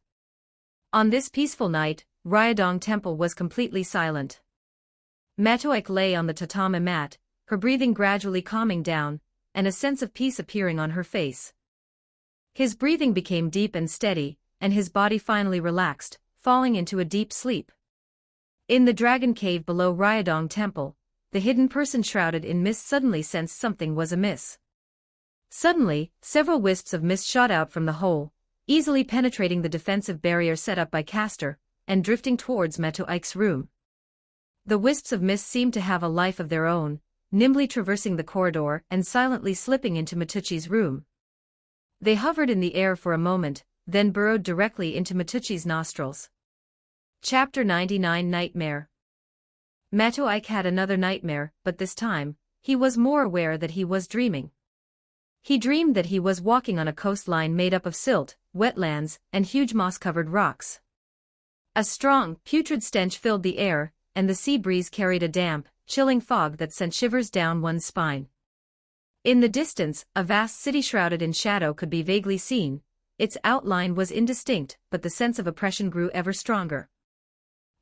On this peaceful night, Ryodong Temple was completely silent. Matu Ike lay on the tatami mat, her breathing gradually calming down, and a sense of peace appearing on her face. His breathing became deep and steady, and his body finally relaxed, falling into a deep sleep. In the dragon cave below Ryodong Temple, the hidden person shrouded in mist suddenly sensed something was amiss. Suddenly, several wisps of mist shot out from the hole, easily penetrating the defensive barrier set up by Castor, and drifting towards Matu Ike's room. The wisps of mist seemed to have a life of their own, nimbly traversing the corridor and silently slipping into Matucci's room. They hovered in the air for a moment, then burrowed directly into Matucci's nostrils. Chapter 99 Nightmare. Matu Ike had another nightmare, but this time, he was more aware that he was dreaming. He dreamed that he was walking on a coastline made up of silt, wetlands, and huge moss-covered rocks. A strong, putrid stench filled the air, and the sea breeze carried a damp, chilling fog that sent shivers down one's spine. In the distance, a vast city shrouded in shadow could be vaguely seen. Its outline was indistinct, but the sense of oppression grew ever stronger.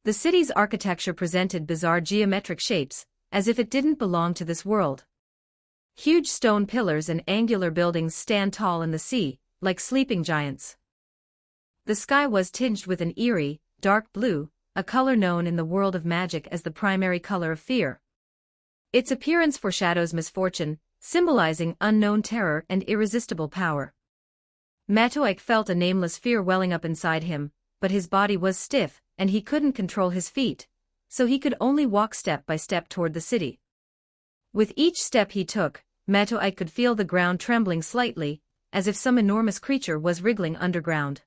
The city's architecture presented bizarre geometric shapes, as if it didn't belong to this world. Huge stone pillars and angular buildings stand tall in the sea, like sleeping giants. The sky was tinged with an eerie, dark blue, a color known in the world of magic as the primary color of fear. Its appearance foreshadows misfortune, symbolizing unknown terror and irresistible power. Matu Ike felt a nameless fear welling up inside him, but his body was stiff, and he couldn't control his feet, so he could only walk step by step toward the city. With each step he took, Matu Ike could feel the ground trembling slightly, as if some enormous creature was wriggling underground.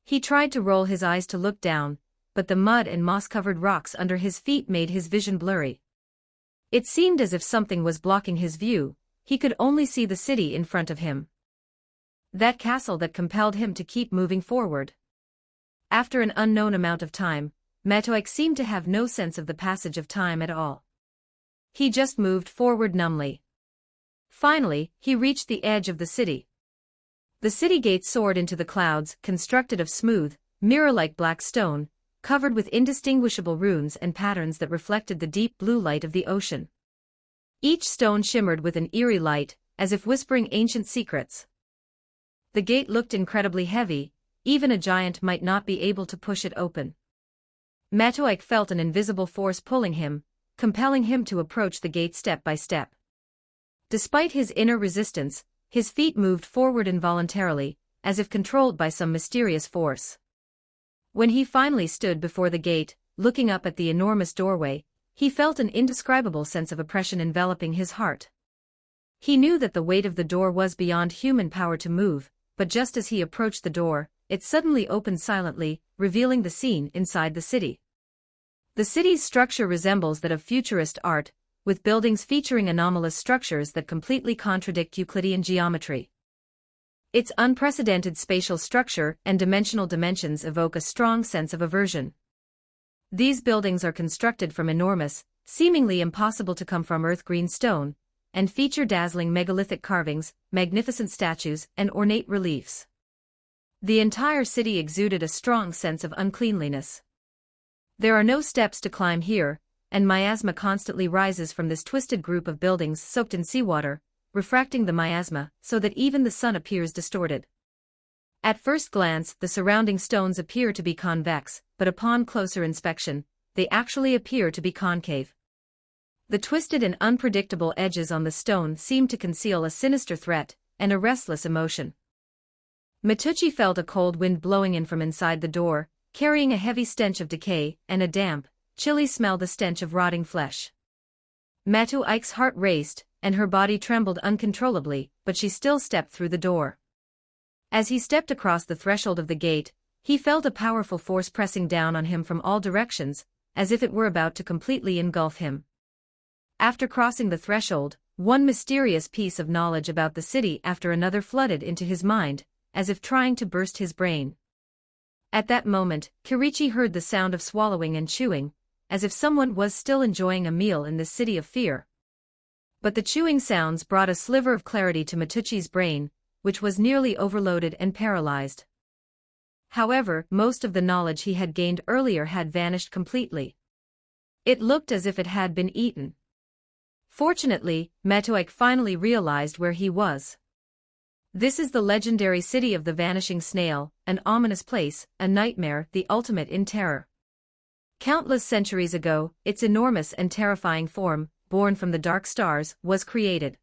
He tried to roll his eyes to look down, but the mud and moss-covered rocks under his feet made his vision blurry. It seemed as if something was blocking his view. He could only see the city in front of him. That castle that compelled him to keep moving forward. After an unknown amount of time, Matu Ike seemed to have no sense of the passage of time at all. He just moved forward numbly. Finally, he reached the edge of the city. The city gate soared into the clouds, constructed of smooth, mirror-like black stone, covered with indistinguishable runes and patterns that reflected the deep blue light of the ocean. Each stone shimmered with an eerie light, as if whispering ancient secrets. The gate looked incredibly heavy, even a giant might not be able to push it open. Matu Ike felt an invisible force pulling him, compelling him to approach the gate step by step. Despite his inner resistance, his feet moved forward involuntarily, as if controlled by some mysterious force. When he finally stood before the gate, looking up at the enormous doorway, he felt an indescribable sense of oppression enveloping his heart. He knew that the weight of the door was beyond human power to move, but just as he approached the door, it suddenly opened silently, revealing the scene inside the city. The city's structure resembles that of futurist art, with buildings featuring anomalous structures that completely contradict Euclidean geometry. Its unprecedented spatial structure and dimensional dimensions evoke a strong sense of aversion. These buildings are constructed from enormous, seemingly impossible to come from earth green stone, and feature dazzling megalithic carvings, magnificent statues, and ornate reliefs. The entire city exuded a strong sense of uncleanliness. There are no steps to climb here, and miasma constantly rises from this twisted group of buildings soaked in seawater, refracting the miasma so that even the sun appears distorted. At first glance, the surrounding stones appear to be convex, but upon closer inspection, they actually appear to be concave. The twisted and unpredictable edges on the stone seem to conceal a sinister threat and a restless emotion. Mitucci felt a cold wind blowing in from inside the door, carrying a heavy stench of decay and a damp, chilly smell, the stench of rotting flesh. Matu Ike's heart raced, and her body trembled uncontrollably, but she still stepped through the door. As he stepped across the threshold of the gate, he felt a powerful force pressing down on him from all directions, as if it were about to completely engulf him. After crossing the threshold, one mysterious piece of knowledge about the city after another flooded into his mind, as if trying to burst his brain. At that moment, Kirichi heard the sound of swallowing and chewing, as if someone was still enjoying a meal in this city of fear. But the chewing sounds brought a sliver of clarity to Mitucci's brain, which was nearly overloaded and paralyzed. However, most of the knowledge he had gained earlier had vanished completely. It looked as if it had been eaten. Fortunately, Matuik finally realized where he was. This is the legendary city of the vanishing snail, an ominous place, a nightmare, the ultimate in terror. Countless centuries ago, its enormous and terrifying form, born from the dark stars, was created.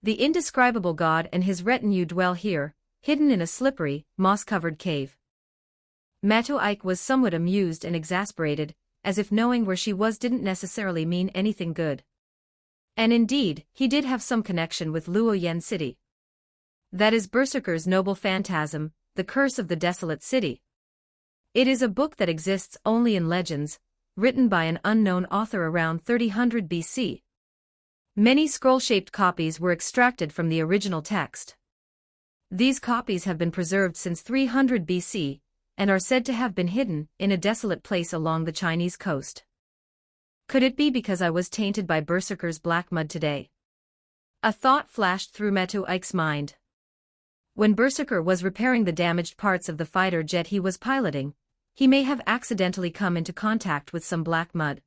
The indescribable god and his retinue dwell here, hidden in a slippery, moss-covered cave. Matuik was somewhat amused and exasperated, as if knowing where she was didn't necessarily mean anything good. And indeed, he did have some connection with Luoyen City. That is Berserker's noble phantasm, The Curse of the Desolate City. It is a book that exists only in legends, written by an unknown author around 3000 BC. Many scroll-shaped copies were extracted from the original text. These copies have been preserved since 300 BC, and are said to have been hidden in a desolate place along the Chinese coast. Could it be because I was tainted by Berserker's black mud today? A thought flashed through Matuik's mind. When Berserker was repairing the damaged parts of the fighter jet he was piloting, he may have accidentally come into contact with some black mud.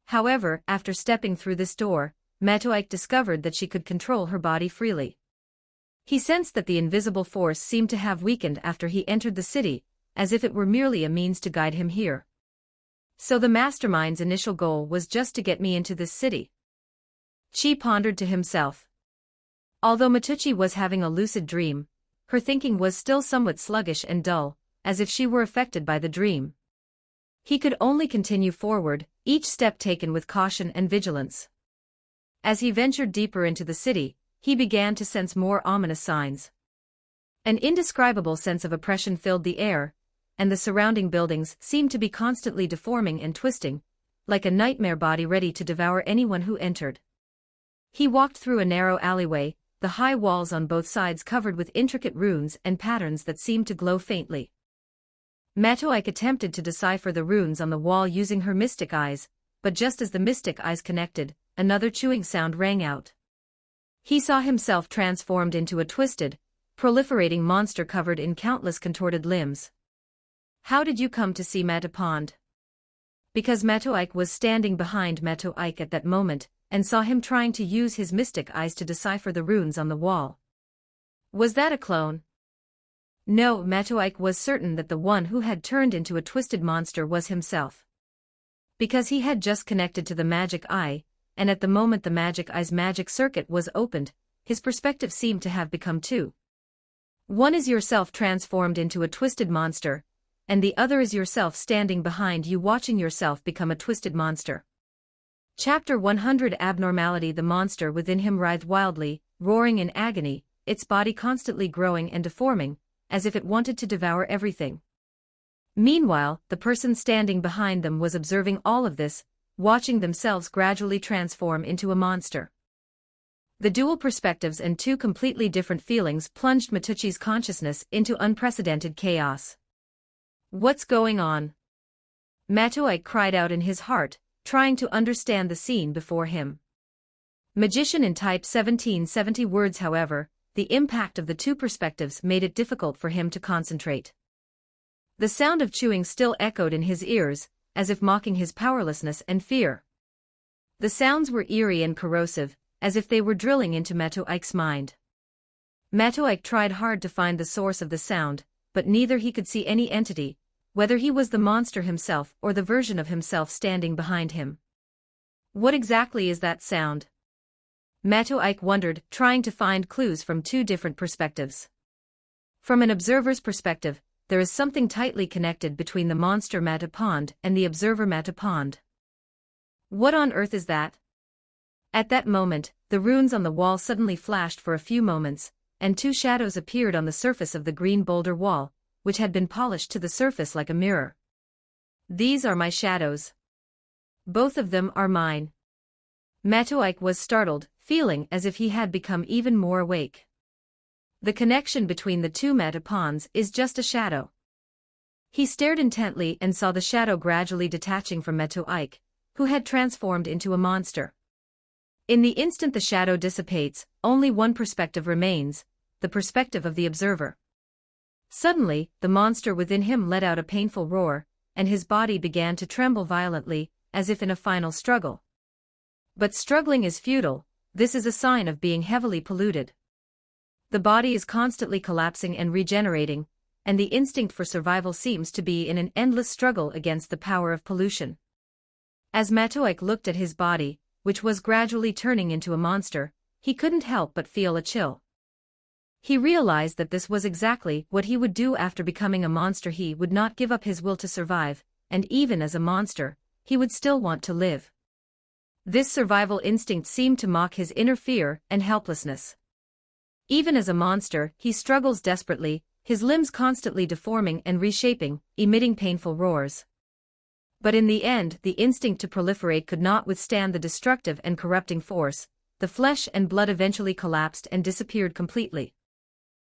However, after stepping through this door, Matuik discovered that she could control her body freely. He sensed that the invisible force seemed to have weakened after he entered the city, as if it were merely a means to guide him here. So the mastermind's initial goal was just to get me into this city. Chi pondered to himself. Although Mitucci was having a lucid dream, her thinking was still somewhat sluggish and dull, as if she were affected by the dream. He could only continue forward, each step taken with caution and vigilance. As he ventured deeper into the city, he began to sense more ominous signs. An indescribable sense of oppression filled the air, and the surrounding buildings seemed to be constantly deforming and twisting, like a nightmare body ready to devour anyone who entered. He walked through a narrow alleyway, the high walls on both sides covered with intricate runes and patterns that seemed to glow faintly. Matuik attempted to decipher the runes on the wall using her mystic eyes, but just as the mystic eyes connected, another chewing sound rang out. He saw himself transformed into a twisted, proliferating monster covered in countless contorted limbs. How did you come to see Matapond? Because Matuik was standing behind Matuik at that moment, and saw him trying to use his mystic eyes to decipher the runes on the wall. Was that a clone? No, Matuik was certain that the one who had turned into a twisted monster was himself. Because he had just connected to the magic eye, and at the moment the magic eye's magic circuit was opened, his perspective seemed to have become two. One is yourself transformed into a twisted monster, and the other is yourself standing behind you watching yourself become a twisted monster. Chapter 100 Abnormality. The monster within him writhed wildly, roaring in agony, its body constantly growing and deforming, as if it wanted to devour everything. Meanwhile, the person standing behind them was observing all of this, watching themselves gradually transform into a monster. The dual perspectives and two completely different feelings plunged Matucci's consciousness into unprecedented chaos. "What's going on?" Matuik cried out in his heart, trying to understand the scene before him. Magician in Type 1770 words. However, the impact of the two perspectives made it difficult for him to concentrate. The sound of chewing still echoed in his ears, as if mocking his powerlessness and fear. The sounds were eerie and corrosive, as if they were drilling into Matuik's mind. Matuik tried hard to find the source of the sound, but neither he could see any entity, whether he was the monster himself or the version of himself standing behind him. "What exactly is that sound?" Matuik wondered, trying to find clues from two different perspectives. From an observer's perspective, there is something tightly connected between the monster Matapond and the observer Matapond. "What on earth is that?" At that moment, the runes on the wall suddenly flashed for a few moments, and two shadows appeared on the surface of the green boulder wall, which had been polished to the surface like a mirror. "These are my shadows. Both of them are mine." Matuik was startled, feeling as if he had become even more awake. The connection between the two Mataponds is just a shadow. He stared intently and saw the shadow gradually detaching from Matuik, who had transformed into a monster. In the instant the shadow dissipates, only one perspective remains, the perspective of the observer. Suddenly, the monster within him let out a painful roar, and his body began to tremble violently, as if in a final struggle. But struggling is futile. This is a sign of being heavily polluted. The body is constantly collapsing and regenerating, and the instinct for survival seems to be in an endless struggle against the power of pollution. As Matuik looked at his body, which was gradually turning into a monster, he couldn't help but feel a chill. He realized that this was exactly what he would do after becoming a monster. He would not give up his will to survive, and even as a monster, he would still want to live. This survival instinct seemed to mock his inner fear and helplessness. Even as a monster, he struggles desperately, his limbs constantly deforming and reshaping, emitting painful roars. But in the end, the instinct to proliferate could not withstand the destructive and corrupting force. The flesh and blood eventually collapsed and disappeared completely.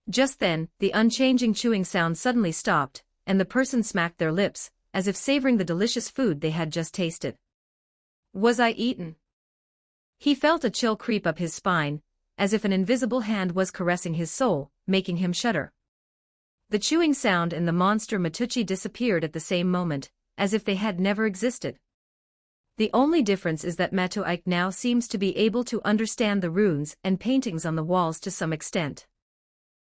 Just then, the unchanging chewing sound suddenly stopped, and the person smacked their lips, as if savoring the delicious food they had just tasted. "Was I eaten?" He felt a chill creep up his spine, as if an invisible hand was caressing his soul, making him shudder. The chewing sound and the monster Matucci disappeared at the same moment, as if they had never existed. The only difference is that Matuik now seems to be able to understand the runes and paintings on the walls to some extent.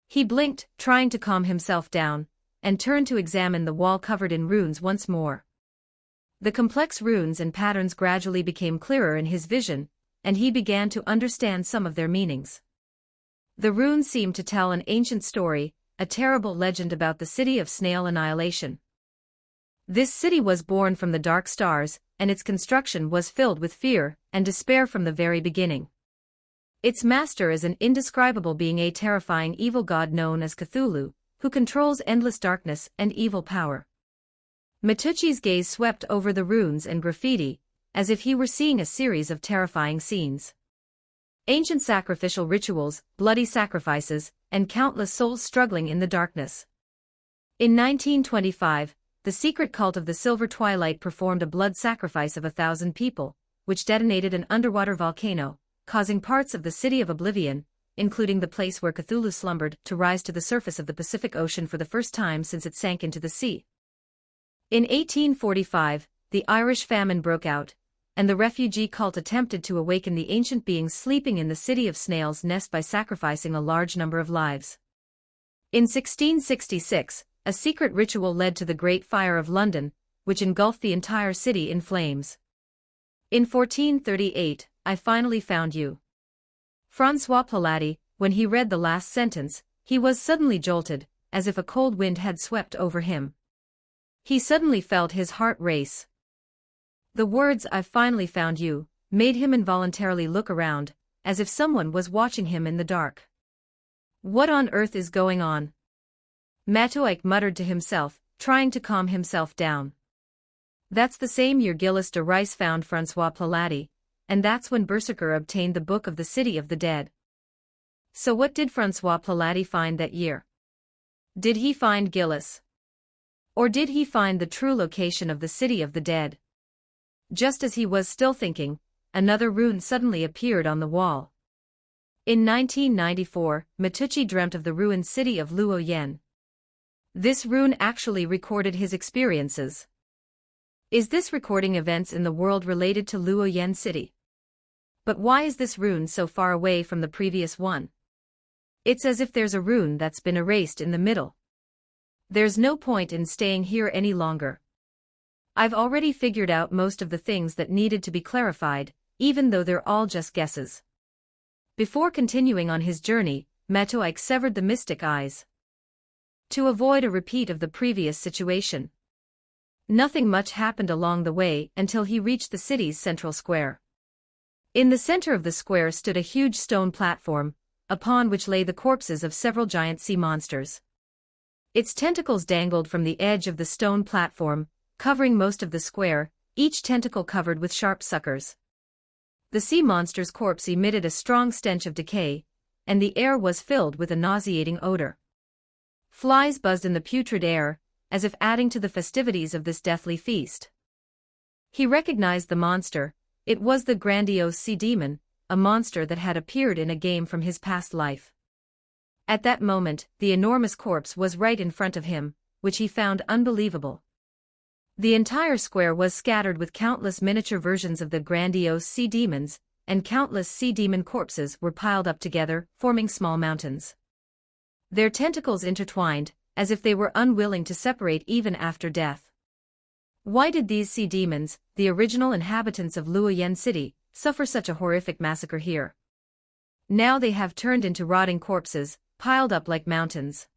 He blinked, trying to calm himself down, and turned to examine the wall covered in runes once more. The complex runes and patterns gradually became clearer in his vision, and he began to understand some of their meanings. The runes seemed to tell an ancient story, a terrible legend about the city of snail annihilation. This city was born from the dark stars, and its construction was filled with fear and despair from the very beginning. Its master is an indescribable being, a terrifying evil god known as Cthulhu, who controls endless darkness and evil power. Matucci's gaze swept over the runes and graffiti, as if he were seeing a series of terrifying scenes. Ancient sacrificial rituals, bloody sacrifices, and countless souls struggling in the darkness. In 1925, the secret cult of the Silver Twilight performed a blood sacrifice of 1,000 people, which detonated an underwater volcano, causing parts of the City of Oblivion, including the place where Cthulhu slumbered, to rise to the surface of the Pacific Ocean for the first time since it sank into the sea. In 1845, the Irish famine broke out, and the refugee cult attempted to awaken the ancient beings sleeping in the city of Snail's Nest by sacrificing a large number of lives. In 1666, a secret ritual led to the Great Fire of London, which engulfed the entire city in flames. In 1438, I finally found you. François Pilati, when he read the last sentence, he was suddenly jolted, as if a cold wind had swept over him. He suddenly felt his heart race. The words "I finally found you" made him involuntarily look around, as if someone was watching him in the dark. What on earth is going on? Matoike muttered to himself, trying to calm himself down. That's the same year Gilles de Rice found François Paladi, and that's when Berserker obtained the Book of the City of the Dead. So what did François Paladi find that year? Did he find Gilles? Or did he find the true location of the City of the Dead? Just as he was still thinking, another rune suddenly appeared on the wall. In 1994, Matucci dreamt of the ruined city of Luoyang. This rune actually recorded his experiences. Is this recording events in the world related to Luoyang City? But why is this rune so far away from the previous one? It's as if there's a rune that's been erased in the middle. There's no point in staying here any longer. I've already figured out most of the things that needed to be clarified, even though they're all just guesses. Before continuing on his journey, Matoike severed the mystic eyes to avoid a repeat of the previous situation. Nothing much happened along the way until he reached the city's central square. In the center of the square stood a huge stone platform, upon which lay the corpses of several giant sea monsters. Its tentacles dangled from the edge of the stone platform, covering most of the square, each tentacle covered with sharp suckers. The sea monster's corpse emitted a strong stench of decay, and the air was filled with a nauseating odor. Flies buzzed in the putrid air, as if adding to the festivities of this deathly feast. He recognized the monster. It was the grandiose sea demon, a monster that had appeared in a game from his past life. At that moment, the enormous corpse was right in front of him, which he found unbelievable. The entire square was scattered with countless miniature versions of the grandiose sea demons, and countless sea demon corpses were piled up together, forming small mountains. Their tentacles intertwined, as if they were unwilling to separate even after death. Why did these sea demons, the original inhabitants of Luoyang City, suffer such a horrific massacre here? Now they have turned into rotting corpses, piled up like mountains.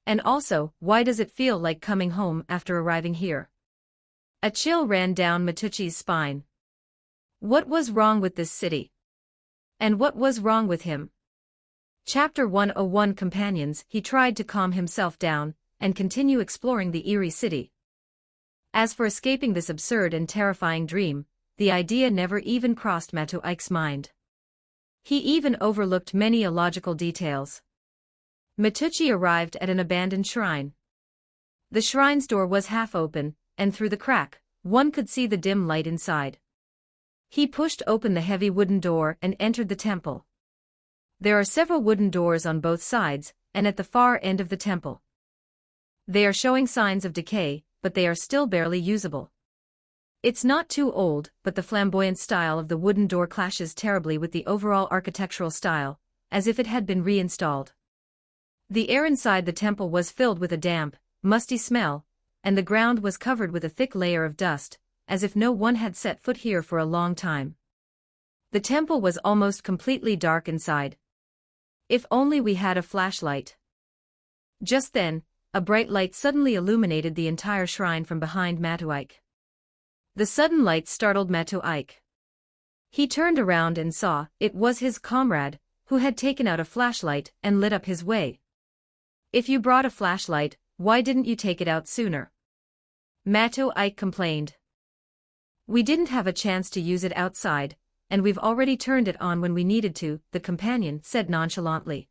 And also, why does it feel like coming home after arriving here? A chill ran down Matucci's spine. What was wrong with this city? And what was wrong with him? Chapter 101 Companions. He tried to calm himself down, and continue exploring the eerie city. As for escaping this absurd and terrifying dream, the idea never even crossed Matoike's mind. He even overlooked many illogical details. Matucci arrived at an abandoned shrine. The shrine's door was half open, and through the crack, one could see the dim light inside. He pushed open the heavy wooden door and entered the temple. There are several wooden doors on both sides, and at the far end of the temple. They are showing signs of decay, but they are still barely usable. It's not too old, but the flamboyant style of the wooden door clashes terribly with the overall architectural style, as if it had been reinstalled. The air inside the temple was filled with a damp, musty smell, and the ground was covered with a thick layer of dust, as if no one had set foot here for a long time. The temple was almost completely dark inside. If only we had a flashlight. Just then, a bright light suddenly illuminated the entire shrine from behind Matoike. The sudden light startled Matoike. He turned around and saw it was his comrade, who had taken out a flashlight and lit up his way. If you brought a flashlight, why didn't you take it out sooner? Matoike complained. We didn't have a chance to use it outside, and we've already turned it on when we needed to, the companion said nonchalantly.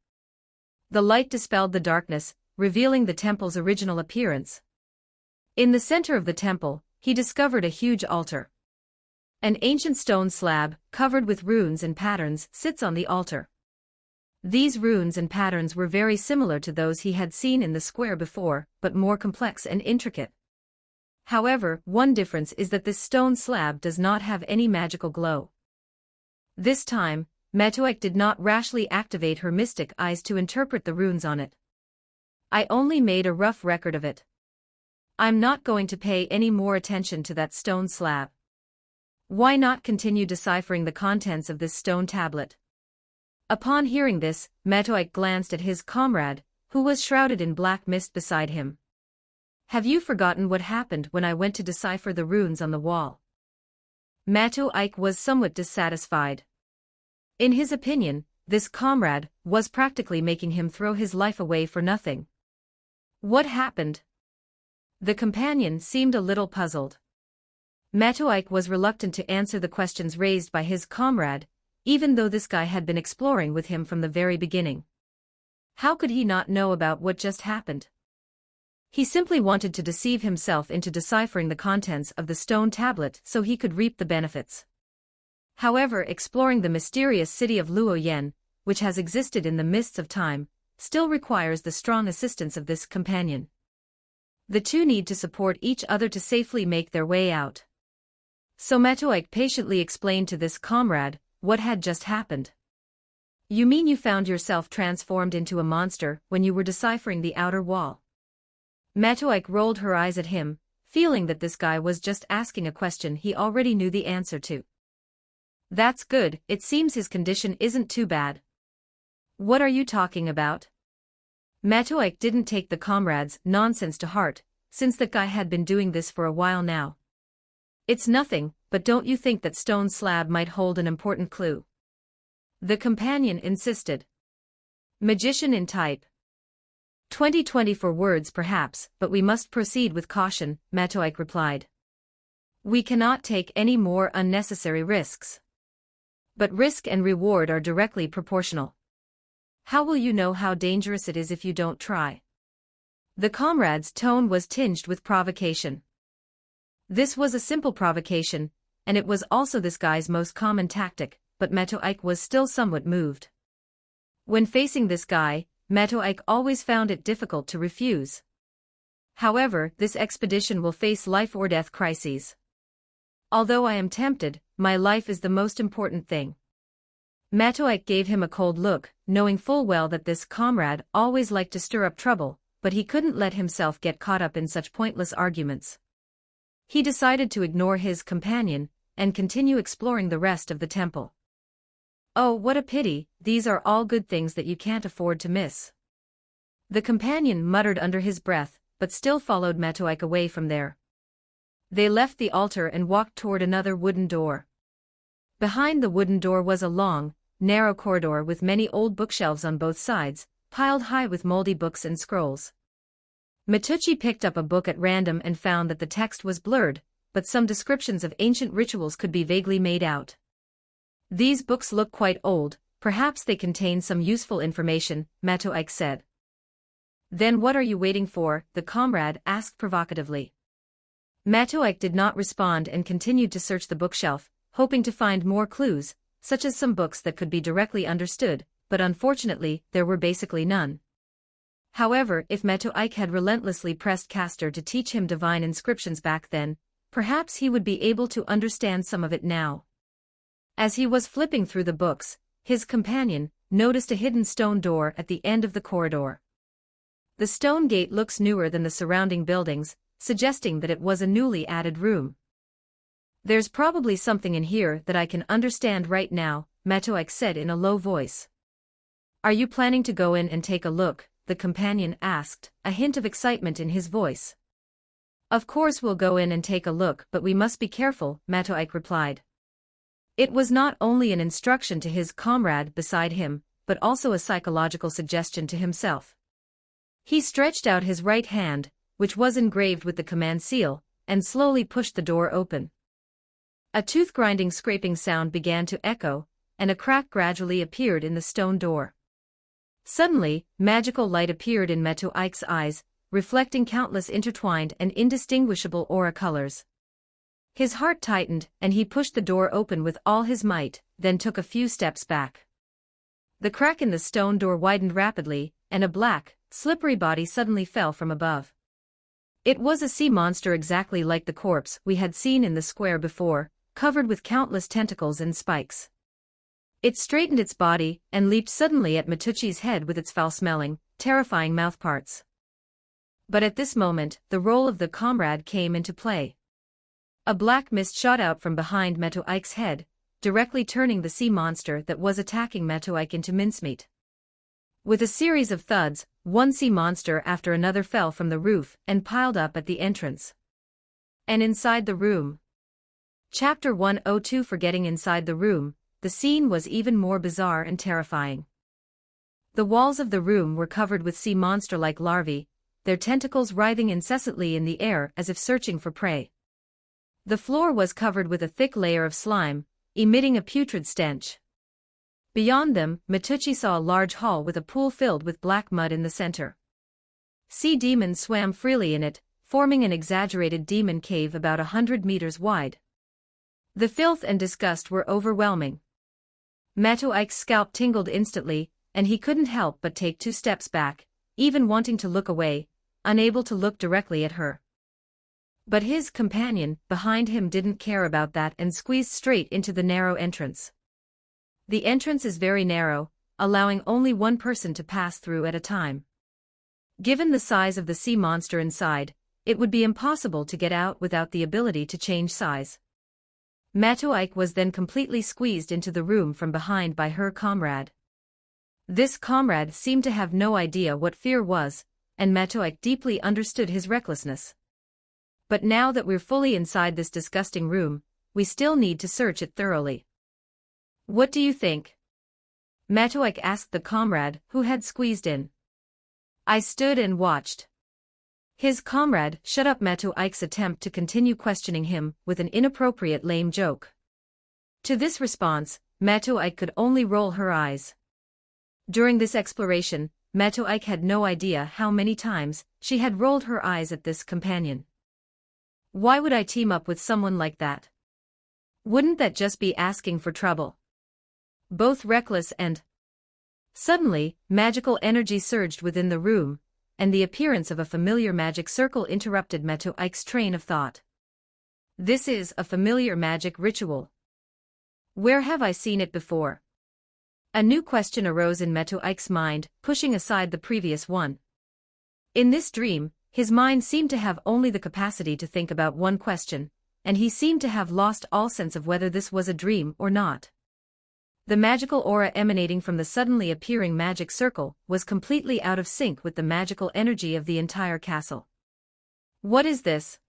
The light dispelled the darkness, revealing the temple's original appearance. In the center of the temple, he discovered a huge altar. An ancient stone slab, covered with runes and patterns, sits on the altar. These runes and patterns were very similar to those he had seen in the square before, but more complex and intricate. However, one difference is that this stone slab does not have any magical glow. This time, Matoike did not rashly activate her mystic eyes to interpret the runes on it. I only made a rough record of it. I'm not going to pay any more attention to that stone slab. Why not continue deciphering the contents of this stone tablet? Upon hearing this, Matoike glanced at his comrade, who was shrouded in black mist beside him. Have you forgotten what happened when I went to decipher the runes on the wall? Mato Ike was somewhat dissatisfied. In his opinion, this comrade was practically making him throw his life away for nothing. What happened? The companion seemed a little puzzled. Mato Ike was reluctant to answer the questions raised by his comrade, even though this guy had been exploring with him from the very beginning. How could he not know about what just happened? He simply wanted to deceive himself into deciphering the contents of the stone tablet so he could reap the benefits. However, exploring the mysterious city of Luoyen, which has existed in the mists of time, still requires the strong assistance of this companion. The two need to support each other to safely make their way out. So Mato Ike patiently explained to this comrade what had just happened. You mean you found yourself transformed into a monster when you were deciphering the outer wall? Mato Ike rolled her eyes at him, feeling that this guy was just asking a question he already knew the answer to. That's good, it seems his condition isn't too bad. What are you talking about? Mato Ike didn't take the comrade's nonsense to heart, since that guy had been doing this for a while now. It's nothing, but don't you think that stone slab might hold an important clue? The companion insisted. Magician in type. 2020 for words perhaps, but we must proceed with caution, Mato Ike replied. We cannot take any more unnecessary risks. But risk and reward are directly proportional. How will you know how dangerous it is if you don't try? The comrade's tone was tinged with provocation. This was a simple provocation, and it was also this guy's most common tactic, but Mato Ike was still somewhat moved. When facing this guy, Mato Ike always found it difficult to refuse. However, this expedition will face life or death crises. Although I am tempted, my life is the most important thing. Mato Ike gave him a cold look, knowing full well that this comrade always liked to stir up trouble, but he couldn't let himself get caught up in such pointless arguments. He decided to ignore his companion and continue exploring the rest of the temple. Oh, what a pity, these are all good things that you can't afford to miss. The companion muttered under his breath, but still followed Mato Ike away from there. They left the altar and walked toward another wooden door. Behind the wooden door was a long, narrow corridor with many old bookshelves on both sides, piled high with moldy books and scrolls. Matucci picked up a book at random and found that the text was blurred, but some descriptions of ancient rituals could be vaguely made out. These books look quite old, perhaps they contain some useful information, Mato Ike said. Then what are you waiting for? The comrade asked provocatively. Mato Ike did not respond and continued to search the bookshelf, hoping to find more clues, such as some books that could be directly understood, but unfortunately, there were basically none. However, if Mato Ike had relentlessly pressed Castor to teach him divine inscriptions back then, perhaps he would be able to understand some of it now. As he was flipping through the books, his companion noticed a hidden stone door at the end of the corridor. The stone gate looks newer than the surrounding buildings, suggesting that it was a newly added room. There's probably something in here that I can understand right now, Mato Ike said in a low voice. Are you planning to go in and take a look? The companion asked, a hint of excitement in his voice. Of course we'll go in and take a look, but we must be careful, Mato Ike replied. It was not only an instruction to his comrade beside him, but also a psychological suggestion to himself. He stretched out his right hand, which was engraved with the command seal, and slowly pushed the door open. A tooth-grinding scraping sound began to echo, and a crack gradually appeared in the stone door. Suddenly, magical light appeared in Mato Ike's eyes, reflecting countless intertwined and indistinguishable aura colors. His heart tightened, and he pushed the door open with all his might, then took a few steps back. The crack in the stone door widened rapidly, and a black, slippery body suddenly fell from above. It was a sea monster exactly like the corpse we had seen in the square before, covered with countless tentacles and spikes. It straightened its body and leaped suddenly at Matucci's head with its foul-smelling, terrifying mouthparts. But at this moment, the role of the comrade came into play. A black mist shot out from behind Mato Ike's head, directly turning the sea monster that was attacking Mato Ike into mincemeat. With a series of thuds, one sea monster after another fell from the roof and piled up at the entrance. And inside the room, Chapter 102 Forgetting inside the room, the scene was even more bizarre and terrifying. The walls of the room were covered with sea monster-like larvae, their tentacles writhing incessantly in the air as if searching for prey. The floor was covered with a thick layer of slime, emitting a putrid stench. Beyond them, Matucci saw a large hall with a pool filled with black mud in the center. Sea demons swam freely in it, forming an exaggerated demon cave about 100 meters wide. The filth and disgust were overwhelming. Matucci's scalp tingled instantly, and he couldn't help but take 2 steps back, even wanting to look away, unable to look directly at her. But his companion, behind him, didn't care about that and squeezed straight into the narrow entrance. The entrance is very narrow, allowing only one person to pass through at a time. Given the size of the sea monster inside, it would be impossible to get out without the ability to change size. Matucci was then completely squeezed into the room from behind by her comrade. This comrade seemed to have no idea what fear was, and Matucci deeply understood his recklessness. But now that we're fully inside this disgusting room, we still need to search it thoroughly. What do you think? Matucci asked the comrade who had squeezed in. I stood and watched. His comrade shut up Matucci's attempt to continue questioning him with an inappropriate lame joke. To this response, Matucci could only roll her eyes. During this exploration, Matucci had no idea how many times she had rolled her eyes at this companion. Why would I team up with someone like that? Wouldn't that just be asking for trouble? Both reckless and... Suddenly, magical energy surged within the room, and the appearance of a familiar magic circle interrupted Matucci's train of thought. This is a familiar magic ritual. Where have I seen it before? A new question arose in Matucci's mind, pushing aside the previous one. In this dream, his mind seemed to have only the capacity to think about one question, and he seemed to have lost all sense of whether this was a dream or not. The magical aura emanating from the suddenly appearing magic circle was completely out of sync with the magical energy of the entire castle. What is this?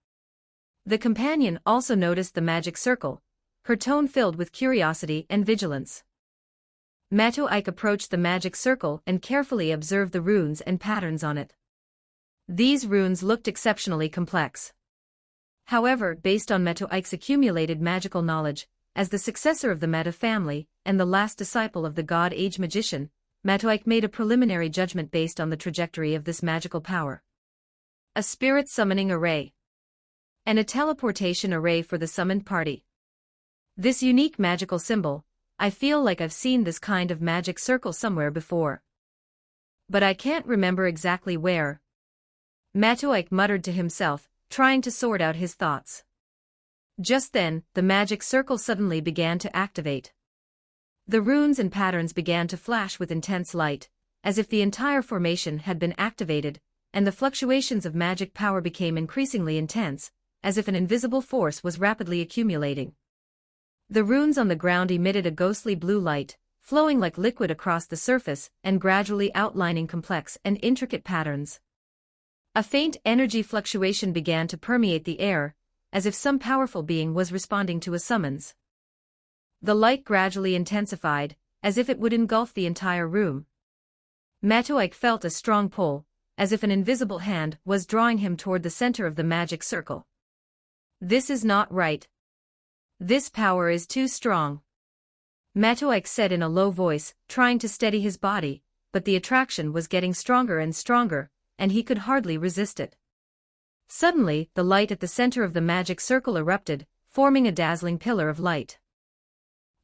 The companion also noticed the magic circle, her tone filled with curiosity and vigilance. Matucci approached the magic circle and carefully observed the runes and patterns on it. These runes looked exceptionally complex. However, based on Matucci's accumulated magical knowledge, as the successor of the Meta family and the last disciple of the God Age magician, Matucci made a preliminary judgment based on the trajectory of this magical power. A spirit summoning array. And a teleportation array for the summoned party. This unique magical symbol, I feel like I've seen this kind of magic circle somewhere before. But I can't remember exactly where. Matucci muttered to himself, trying to sort out his thoughts. Just then, the magic circle suddenly began to activate. The runes and patterns began to flash with intense light, as if the entire formation had been activated, and the fluctuations of magic power became increasingly intense, as if an invisible force was rapidly accumulating. The runes on the ground emitted a ghostly blue light, flowing like liquid across the surface and gradually outlining complex and intricate patterns. A faint energy fluctuation began to permeate the air, as if some powerful being was responding to a summons. The light gradually intensified, as if it would engulf the entire room. Matucci felt a strong pull, as if an invisible hand was drawing him toward the center of the magic circle. This is not right. This power is too strong. Matucci said in a low voice, trying to steady his body, but the attraction was getting stronger and stronger, and he could hardly resist it. Suddenly, the light at the center of the magic circle erupted, forming a dazzling pillar of light.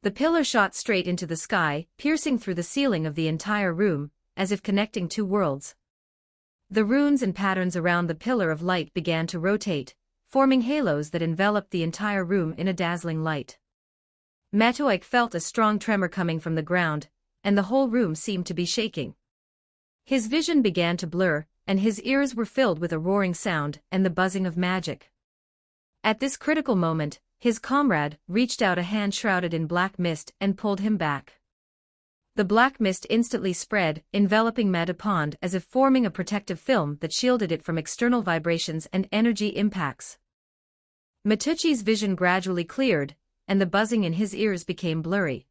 The pillar shot straight into the sky, piercing through the ceiling of the entire room, as if connecting 2 worlds. The runes and patterns around the pillar of light began to rotate, forming halos that enveloped the entire room in a dazzling light. Matucci felt a strong tremor coming from the ground, and the whole room seemed to be shaking. His vision began to blur, and his ears were filled with a roaring sound and the buzzing of magic. At this critical moment, his comrade reached out a hand shrouded in black mist and pulled him back. The black mist instantly spread, enveloping Matapond as if forming a protective film that shielded it from external vibrations and energy impacts. Matucci's vision gradually cleared, and the buzzing in his ears became blurry.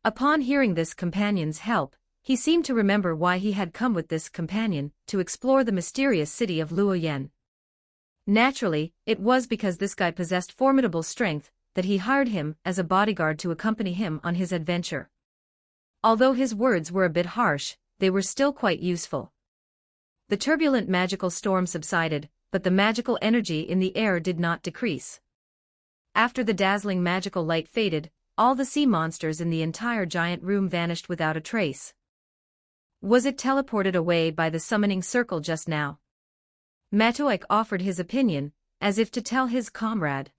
Upon hearing this companion's help, he seemed to remember why he had come with this companion, to explore the mysterious city of Luoyang. Naturally, it was because this guy possessed formidable strength that he hired him as a bodyguard to accompany him on his adventure. Although his words were a bit harsh, they were still quite useful. The turbulent magical storm subsided, but the magical energy in the air did not decrease. After the dazzling magical light faded, all the sea monsters in the entire giant room vanished without a trace. Was it teleported away by the summoning circle just now? Matuik offered his opinion, as if to tell his comrade.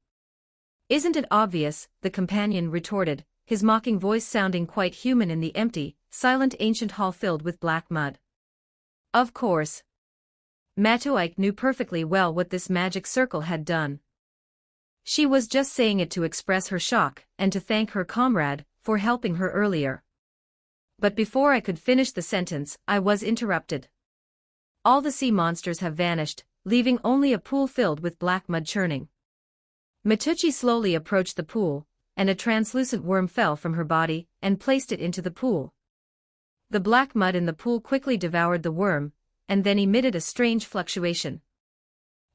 Isn't it obvious, the companion retorted, his mocking voice sounding quite human in the empty, silent ancient hall filled with black mud. Of course. Matuik knew perfectly well what this magic circle had done. She was just saying it to express her shock and to thank her comrade for helping her earlier. But before I could finish the sentence, I was interrupted. All the sea monsters have vanished, leaving only a pool filled with black mud churning. Matucci slowly approached the pool, and a translucent worm fell from her body and placed it into the pool. The black mud in the pool quickly devoured the worm, and then emitted a strange fluctuation.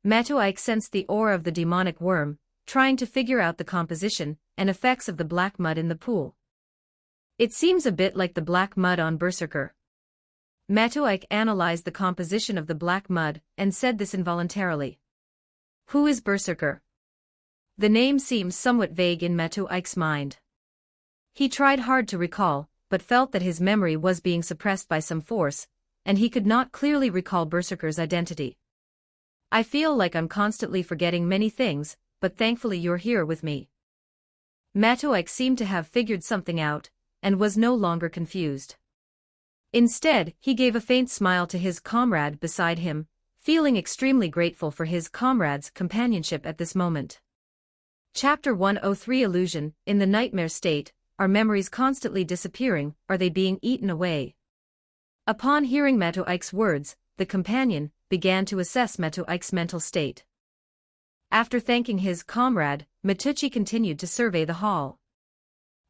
Matuik sensed the aura of the demonic worm, trying to figure out the composition and effects of the black mud in the pool. It seems a bit like the black mud on Berserker. Matuik analyzed the composition of the black mud and said this involuntarily. Who is Berserker? The name seems somewhat vague in Matuik's mind. He tried hard to recall, but felt that his memory was being suppressed by some force, and he could not clearly recall Berserker's identity. I feel like I'm constantly forgetting many things, but thankfully you're here with me. Matuik seemed to have figured something out, and was no longer confused. Instead, he gave a faint smile to his comrade beside him, feeling extremely grateful for his comrade's companionship at this moment. Chapter 103 Illusion. In the nightmare state, are memories constantly disappearing, are they being eaten away? Upon hearing Matuik's words, the companion began to assess Matuik's mental state. After thanking his comrade, Matucci continued to survey the hall.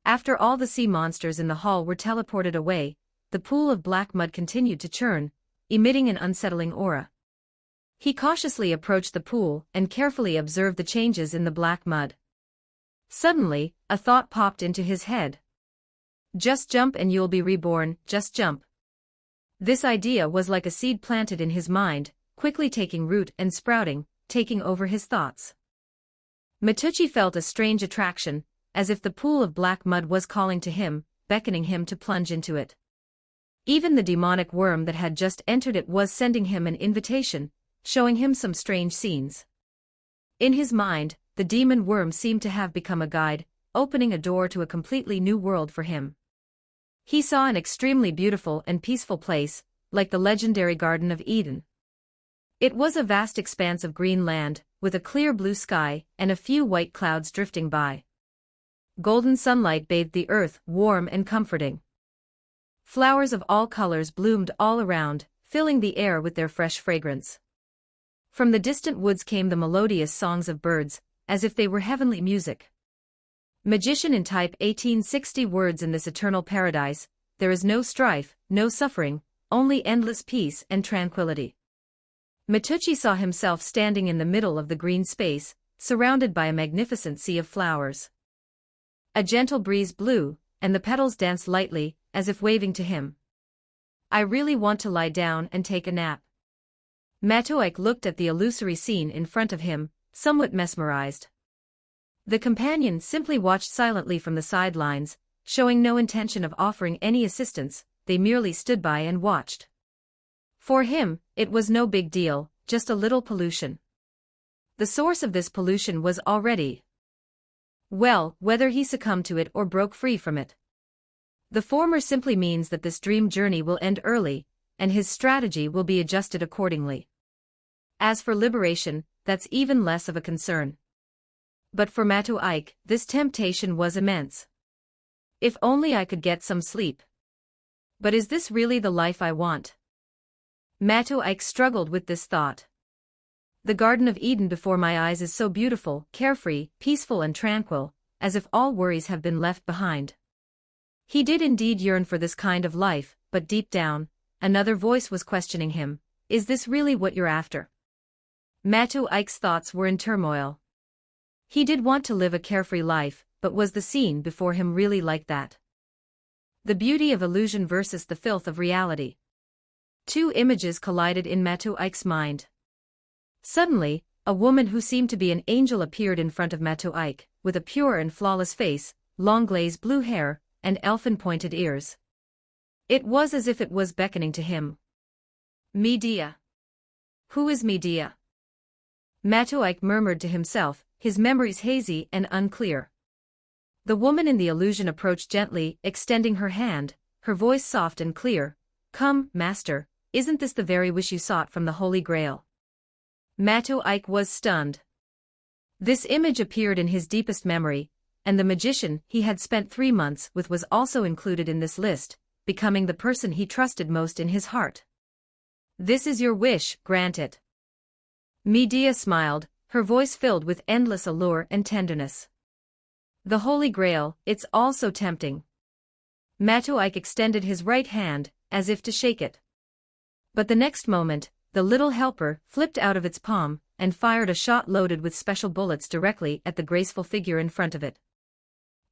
After all the sea monsters in the hall were teleported away, the pool of black mud continued to churn, emitting an unsettling aura. He cautiously approached the pool and carefully observed the changes in the black mud. Suddenly, a thought popped into his head. Just jump and you'll be reborn, just jump. This idea was like a seed planted in his mind, quickly taking root and sprouting, taking over his thoughts. Matucci felt a strange attraction, as if the pool of black mud was calling to him, beckoning him to plunge into it. Even the demonic worm that had just entered it was sending him an invitation, showing him some strange scenes. In his mind, the demon worm seemed to have become a guide, opening a door to a completely new world for him. He saw an extremely beautiful and peaceful place, like the legendary Garden of Eden. It was a vast expanse of green land, with a clear blue sky and a few white clouds drifting by. Golden sunlight bathed the earth, warm and comforting. Flowers of all colors bloomed all around, filling the air with their fresh fragrance. From the distant woods came the melodious songs of birds, as if they were heavenly music. Magician in type 1860 words in this eternal paradise, there is no strife, no suffering, only endless peace and tranquility. Matucci saw himself standing in the middle of the green space, surrounded by a magnificent sea of flowers. A gentle breeze blew, and the petals danced lightly, as if waving to him. I really want to lie down and take a nap. Matuik looked at the illusory scene in front of him, somewhat mesmerized. The companion simply watched silently from the sidelines, showing no intention of offering any assistance, they merely stood by and watched. For him, it was no big deal, just a little pollution. The source of this pollution was already well, whether he succumbed to it or broke free from it. The former simply means that this dream journey will end early, and his strategy will be adjusted accordingly. As for liberation, that's even less of a concern. But for Matuik, this temptation was immense. If only I could get some sleep. But is this really the life I want? Matuik struggled with this thought. The Garden of Eden before my eyes is so beautiful, carefree, peaceful and tranquil, as if all worries have been left behind. He did indeed yearn for this kind of life, but deep down, another voice was questioning him. Is this really what you're after? Matu Ike's thoughts were in turmoil. He did want to live a carefree life, but was the scene before him really like that? The beauty of illusion versus the filth of reality. Two images collided in Matu Ike's mind. Suddenly, a woman who seemed to be an angel appeared in front of Matu Ike, with a pure and flawless face, long glazed blue hair, and elfin-pointed ears. It was as if it was beckoning to him. Medea. Who is Medea? Matu Ike murmured to himself, his memories hazy and unclear. The woman in the illusion approached gently, extending her hand, her voice soft and clear. Come, master, isn't this the very wish you sought from the Holy Grail? Matu Ike was stunned. This image appeared in his deepest memory, and the magician he had spent 3 months with was also included in this list, becoming the person he trusted most in his heart. This is your wish, grant it. Medea smiled, her voice filled with endless allure and tenderness. The Holy Grail, it's all so tempting. Matu Ike extended his right hand, as if to shake it. But the next moment, the little helper flipped out of its palm and fired a shot loaded with special bullets directly at the graceful figure in front of it.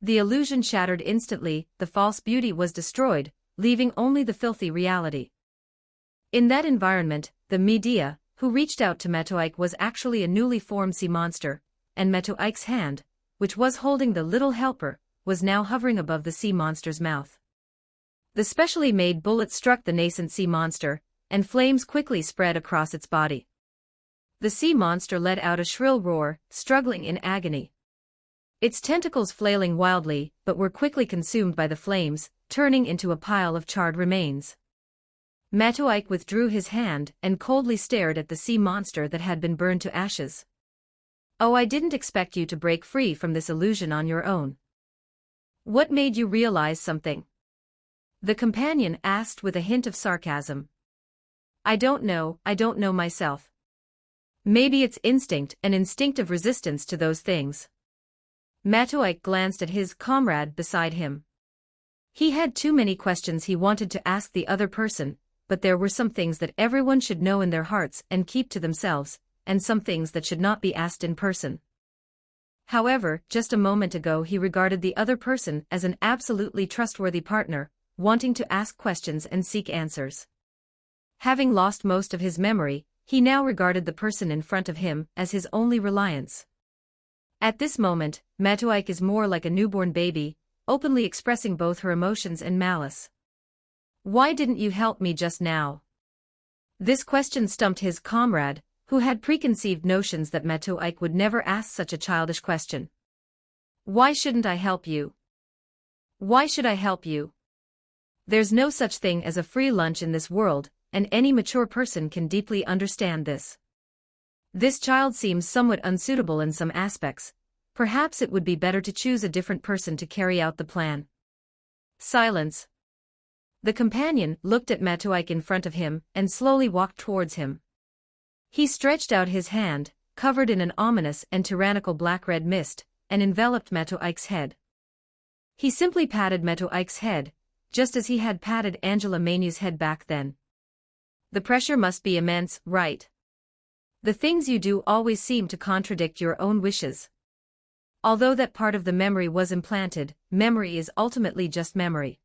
The illusion shattered instantly, the false beauty was destroyed, leaving only the filthy reality. In that environment, the Medea, who reached out to Matu Ike was actually a newly formed sea monster, and Matu Ike's hand, which was holding the little helper, was now hovering above the sea monster's mouth. The specially made bullet struck the nascent sea monster, and flames quickly spread across its body. The sea monster let out a shrill roar, struggling in agony. Its tentacles flailing wildly, but were quickly consumed by the flames, turning into a pile of charred remains. Matu Ike withdrew his hand and coldly stared at the sea monster that had been burned to ashes. Oh, I didn't expect you to break free from this illusion on your own. What made you realize something? The companion asked with a hint of sarcasm. I don't know myself. Maybe it's instinct, an instinctive resistance to those things. Matu Ike glanced at his comrade beside him. He had too many questions he wanted to ask the other person, but there were some things that everyone should know in their hearts and keep to themselves, and some things that should not be asked in person. However, just a moment ago he regarded the other person as an absolutely trustworthy partner, wanting to ask questions and seek answers. Having lost most of his memory, he now regarded the person in front of him as his only reliance. At this moment, Matu Ike is more like a newborn baby, openly expressing both her emotions and malice. Why didn't you help me just now? This question stumped his comrade, who had preconceived notions that Matu Ike would never ask such a childish question. Why shouldn't I help you? Why should I help you? There's no such thing as a free lunch in this world, and any mature person can deeply understand this. This child seems somewhat unsuitable in some aspects. Perhaps it would be better to choose a different person to carry out the plan. Silence. The companion looked at Matu Ike in front of him and slowly walked towards him. He stretched out his hand, covered in an ominous and tyrannical black-red mist, and enveloped Matu Ike's head. He simply patted Matu Ike's head, just as he had patted Angela Mainu's head back then. The pressure must be immense, right? The things you do always seem to contradict your own wishes. Although that part of the memory was implanted, memory is ultimately just memory.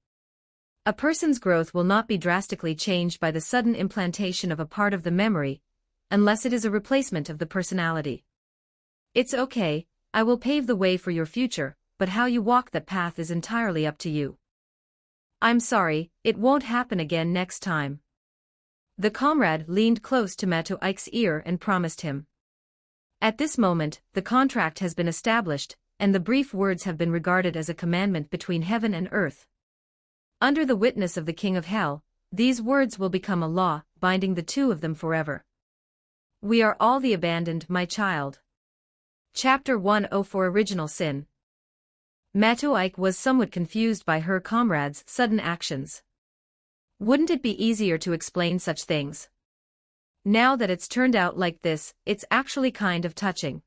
A person's growth will not be drastically changed by the sudden implantation of a part of the memory, unless it is a replacement of the personality. It's okay, I will pave the way for your future, but how you walk that path is entirely up to you. I'm sorry, it won't happen again next time. The comrade leaned close to Matu Ike's ear and promised him. At this moment, the contract has been established, and the brief words have been regarded as a commandment between heaven and earth. Under the witness of the King of Hell, these words will become a law, binding the two of them forever. We are all the abandoned, my child. Chapter 104 Original Sin. Matu Ike was somewhat confused by her comrade's sudden actions. Wouldn't it be easier to explain such things? Now that it's turned out like this, it's actually kind of touching.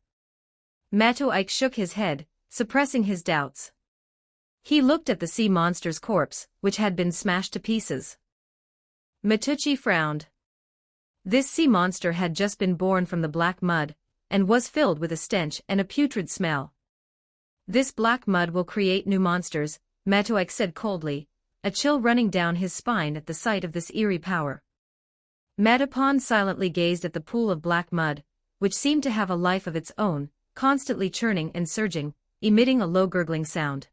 Matoike shook his head, suppressing his doubts. He looked at the sea monster's corpse, which had been smashed to pieces. Matucci frowned. This sea monster had just been born from the black mud, and was filled with a stench and a putrid smell. This black mud will create new monsters, Matoike said coldly, a chill running down his spine at the sight of this eerie power. Matapon silently gazed at the pool of black mud, which seemed to have a life of its own, constantly churning and surging, emitting a low gurgling sound.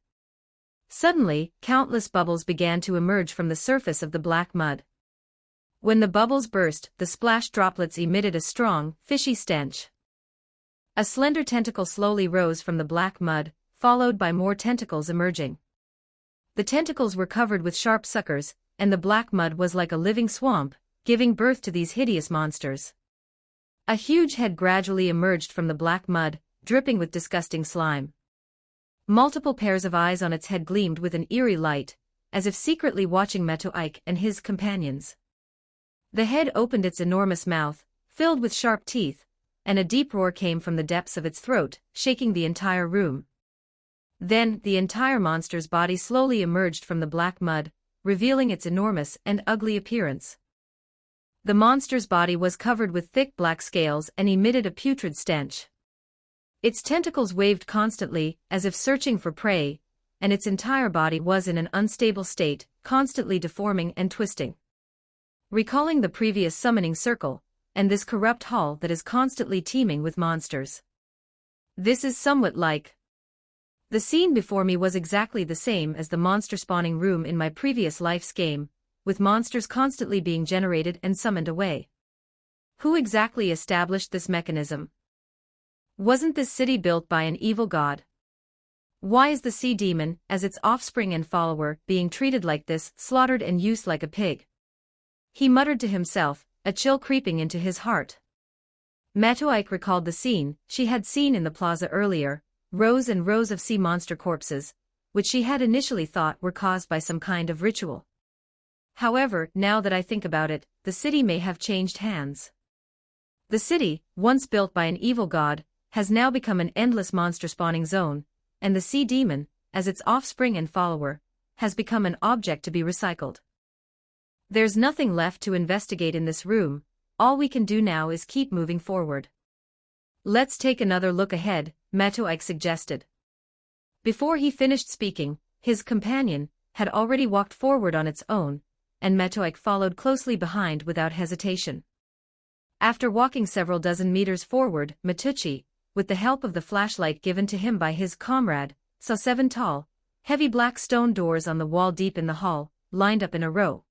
Suddenly, countless bubbles began to emerge from the surface of the black mud. When the bubbles burst, the splash droplets emitted a strong, fishy stench. A slender tentacle slowly rose from the black mud, followed by more tentacles emerging. The tentacles were covered with sharp suckers, and the black mud was like a living swamp, giving birth to these hideous monsters. A huge head gradually emerged from the black mud, dripping with disgusting slime. Multiple pairs of eyes on its head gleamed with an eerie light, as if secretly watching Matoike and his companions. The head opened its enormous mouth, filled with sharp teeth, and a deep roar came from the depths of its throat, shaking the entire room. Then, the entire monster's body slowly emerged from the black mud, revealing its enormous and ugly appearance. The monster's body was covered with thick black scales and emitted a putrid stench. Its tentacles waved constantly, as if searching for prey, and its entire body was in an unstable state, constantly deforming and twisting. Recalling the previous summoning circle, and this corrupt hall that is constantly teeming with monsters. This is somewhat like. The scene before me was exactly the same as the monster spawning room in my previous life's game, with monsters constantly being generated and summoned away. Who exactly established this mechanism? Wasn't this city built by an evil god? Why is the sea demon, as its offspring and follower, being treated like this, slaughtered and used like a pig? He muttered to himself, a chill creeping into his heart. Matoike recalled the scene she had seen in the plaza earlier, rows and rows of sea monster corpses, which she had initially thought were caused by some kind of ritual. However, now that I think about it, the city may have changed hands. The city, once built by an evil god, has now become an endless monster spawning zone, and the sea demon, as its offspring and follower, has become an object to be recycled. There's nothing left to investigate in this room, all we can do now is keep moving forward. Let's take another look ahead, Matoike suggested. Before he finished speaking, his companion had already walked forward on its own, and Matoike followed closely behind without hesitation. After walking several dozen meters forward, Matucci, with the help of the flashlight given to him by his comrade, saw 7 tall, heavy black stone doors on the wall deep in the hall, lined up in a row.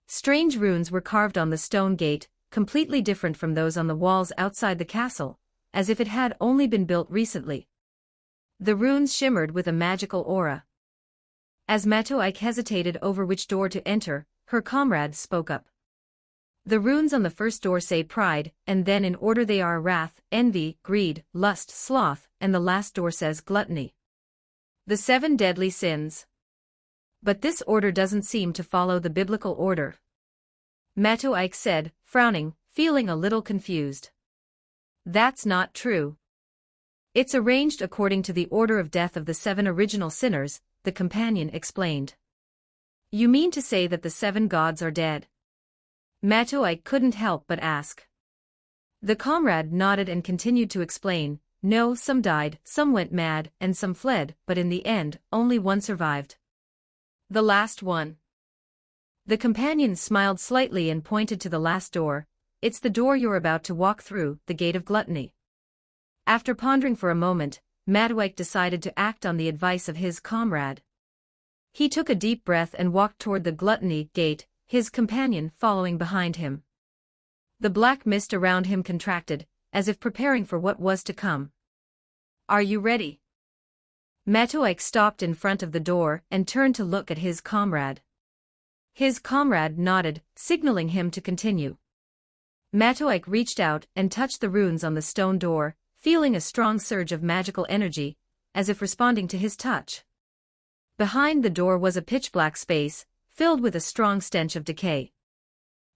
Strange runes were carved on the stone gate, completely different from those on the walls outside the castle, as if it had only been built recently. The runes shimmered with a magical aura. As Matoike hesitated over which door to enter, her comrade spoke up. The runes on the first door say pride, and then in order they are wrath, envy, greed, lust, sloth, and the last door says gluttony. The 7 deadly sins. But this order doesn't seem to follow the biblical order. Matoike said, frowning, feeling a little confused. That's not true. It's arranged according to the order of death of the 7 original sinners, the companion explained. You mean to say that the 7 gods are dead? Matoike couldn't help but ask. The comrade nodded and continued to explain, no, some died, some went mad, and some fled, but in the end, only one survived. The last one. The companion smiled slightly and pointed to the last door. It's the door you're about to walk through, the gate of gluttony. After pondering for a moment, Matoike decided to act on the advice of his comrade. He took a deep breath and walked toward the gluttony gate, his companion following behind him. The black mist around him contracted, as if preparing for what was to come. Are you ready? Matoike stopped in front of the door and turned to look at his comrade. His comrade nodded, signaling him to continue. Matoike reached out and touched the runes on the stone door, feeling a strong surge of magical energy, as if responding to his touch. Behind the door was a pitch-black space, filled with a strong stench of decay.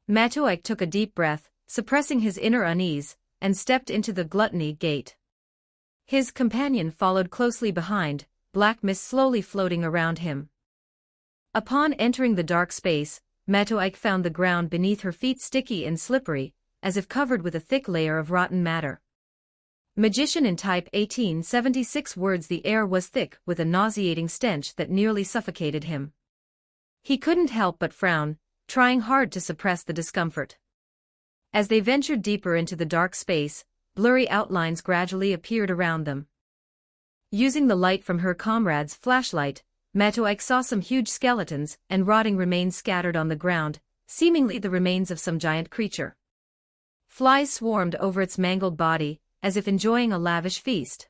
Matoike took a deep breath, suppressing his inner unease, and stepped into the gluttony gate. His companion followed closely behind, black mist slowly floating around him. Upon entering the dark space, Matoike found the ground beneath her feet sticky and slippery, as if covered with a thick layer of rotten matter. Magician in Type 1876 words. The air was thick with a nauseating stench that nearly suffocated him. He couldn't help but frown, trying hard to suppress the discomfort. As they ventured deeper into the dark space, blurry outlines gradually appeared around them. Using the light from her comrade's flashlight, Matoike saw some huge skeletons and rotting remains scattered on the ground, seemingly the remains of some giant creature. Flies swarmed over its mangled body, as if enjoying a lavish feast.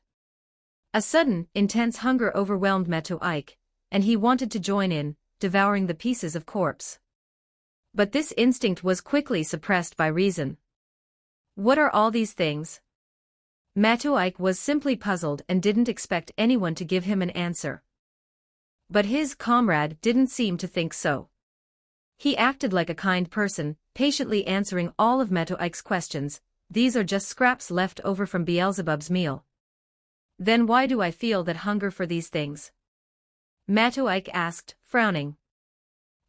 A sudden, intense hunger overwhelmed Matoike, and he wanted to join in, devouring the pieces of corpse. But this instinct was quickly suppressed by reason. What are all these things? Matoike was simply puzzled and didn't expect anyone to give him an answer. But his comrade didn't seem to think so. He acted like a kind person, patiently answering all of Matoike's questions. These are just scraps left over from Beelzebub's meal. Then why do I feel that hunger for these things? Matoike asked, frowning.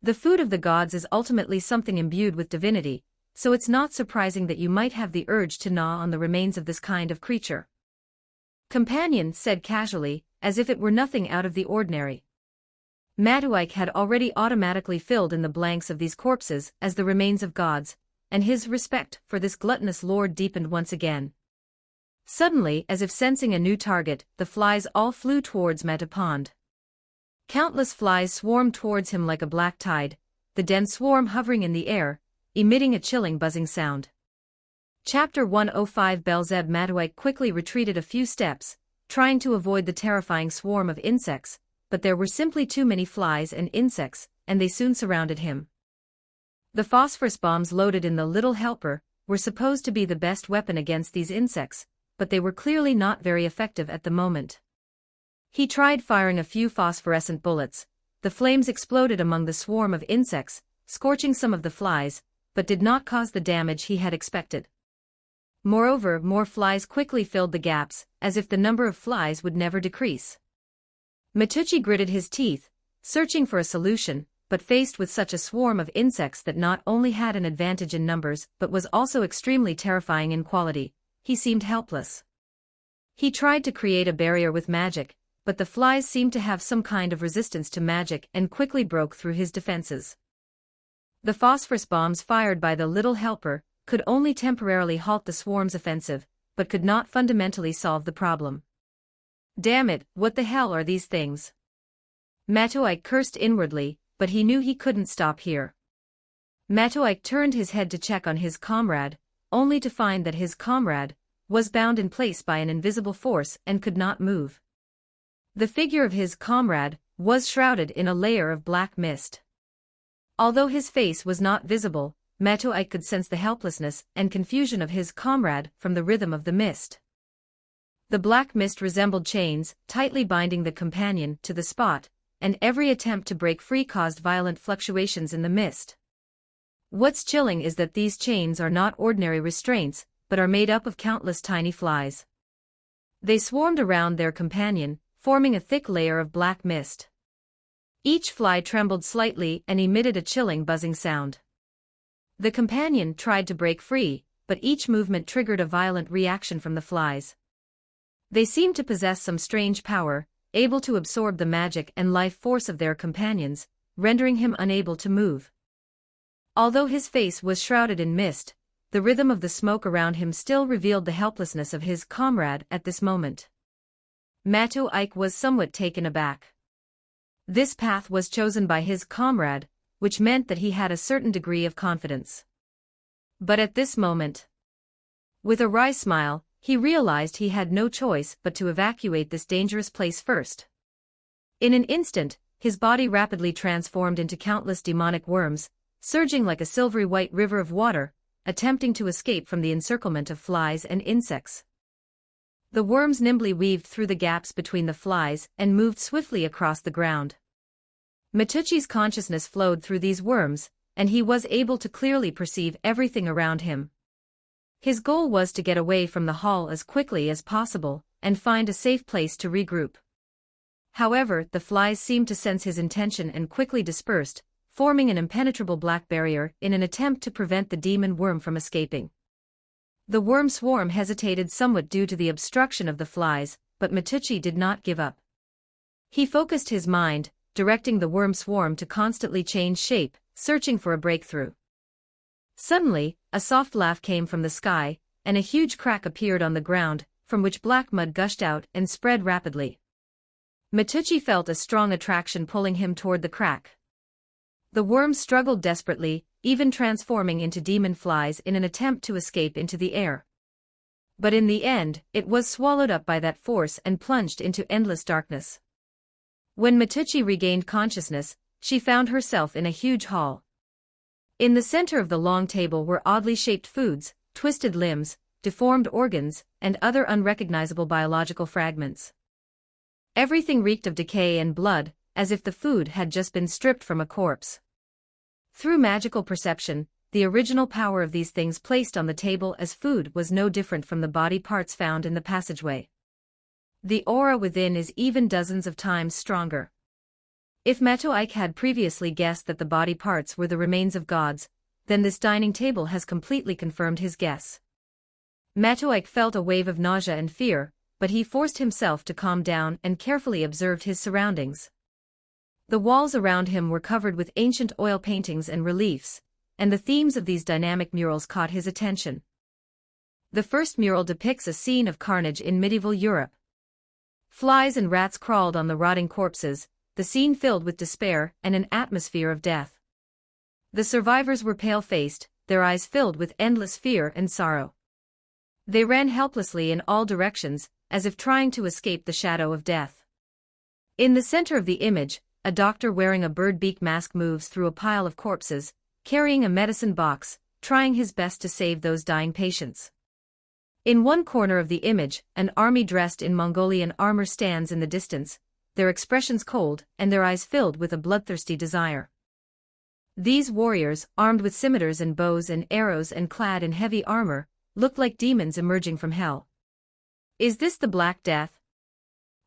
The food of the gods is ultimately something imbued with divinity, so it's not surprising that you might have the urge to gnaw on the remains of this kind of creature. Companion said casually, as if it were nothing out of the ordinary. Matoike had already automatically filled in the blanks of these corpses as the remains of gods, and his respect for this gluttonous lord deepened once again. Suddenly, as if sensing a new target, the flies all flew towards Metapond. Countless flies swarmed towards him like a black tide, the dense swarm hovering in the air, emitting a chilling buzzing sound. Chapter 105. Beelzebub. Matoike quickly retreated a few steps, trying to avoid the terrifying swarm of insects, but there were simply too many flies and insects, and they soon surrounded him. The phosphorus bombs loaded in the little helper were supposed to be the best weapon against these insects, but they were clearly not very effective at the moment. He tried firing a few phosphorescent bullets. The flames exploded among the swarm of insects, scorching some of the flies, but did not cause the damage he had expected. Moreover, more flies quickly filled the gaps, as if the number of flies would never decrease. Matucci gritted his teeth, searching for a solution, but faced with such a swarm of insects that not only had an advantage in numbers but was also extremely terrifying in quality, he seemed helpless. He tried to create a barrier with magic, but the flies seemed to have some kind of resistance to magic and quickly broke through his defenses. The phosphorus bombs fired by the little helper could only temporarily halt the swarm's offensive, but could not fundamentally solve the problem. Damn it, what the hell are these things? Matoike cursed inwardly, but he knew he couldn't stop here. Matoike turned his head to check on his comrade, only to find that his comrade was bound in place by an invisible force and could not move. The figure of his comrade was shrouded in a layer of black mist. Although his face was not visible, Matoike could sense the helplessness and confusion of his comrade from the rhythm of the mist. The black mist resembled chains, tightly binding the companion to the spot, and every attempt to break free caused violent fluctuations in the mist. What's chilling is that these chains are not ordinary restraints, but are made up of countless tiny flies. They swarmed around their companion, forming a thick layer of black mist. Each fly trembled slightly and emitted a chilling buzzing sound. The companion tried to break free, but each movement triggered a violent reaction from the flies. They seemed to possess some strange power, able to absorb the magic and life force of their companions, rendering him unable to move. Although his face was shrouded in mist, the rhythm of the smoke around him still revealed the helplessness of his comrade at this moment. Matoike was somewhat taken aback. This path was chosen by his comrade, which meant that he had a certain degree of confidence. But at this moment, with a wry smile, he realized he had no choice but to evacuate this dangerous place first. In an instant, his body rapidly transformed into countless demonic worms, surging like a silvery white river of water, attempting to escape from the encirclement of flies and insects. The worms nimbly weaved through the gaps between the flies and moved swiftly across the ground. Matucci's consciousness flowed through these worms, and he was able to clearly perceive everything around him. His goal was to get away from the hall as quickly as possible and find a safe place to regroup. However, the flies seemed to sense his intention and quickly dispersed, forming an impenetrable black barrier in an attempt to prevent the demon worm from escaping. The worm swarm hesitated somewhat due to the obstruction of the flies, but Matucci did not give up. He focused his mind, directing the worm swarm to constantly change shape, searching for a breakthrough. Suddenly, a soft laugh came from the sky, and a huge crack appeared on the ground, from which black mud gushed out and spread rapidly. Matucci felt a strong attraction pulling him toward the crack. The worms struggled desperately, even transforming into demon flies in an attempt to escape into the air. But in the end, it was swallowed up by that force and plunged into endless darkness. When Matucci regained consciousness, she found herself in a huge hall. In the center of the long table were oddly shaped foods, twisted limbs, deformed organs, and other unrecognizable biological fragments. Everything reeked of decay and blood, as if the food had just been stripped from a corpse. Through magical perception, the original power of these things placed on the table as food was no different from the body parts found in the passageway. The aura within is even dozens of times stronger. If Matucci had previously guessed that the body parts were the remains of gods, then this dining table has completely confirmed his guess. Matucci felt a wave of nausea and fear, but he forced himself to calm down and carefully observed his surroundings. The walls around him were covered with ancient oil paintings and reliefs, and the themes of these dynamic murals caught his attention. The first mural depicts a scene of carnage in medieval Europe. Flies and rats crawled on the rotting corpses, the scene filled with despair and an atmosphere of death. The survivors were pale-faced, their eyes filled with endless fear and sorrow. They ran helplessly in all directions, as if trying to escape the shadow of death. In the center of the image, a doctor wearing a bird beak mask moves through a pile of corpses, carrying a medicine box, trying his best to save those dying patients. In one corner of the image, an army dressed in Mongolian armor stands in the distance, their expressions cold and their eyes filled with a bloodthirsty desire. These warriors, armed with scimitars and bows and arrows and clad in heavy armor, looked like demons emerging from hell. Is this the Black Death?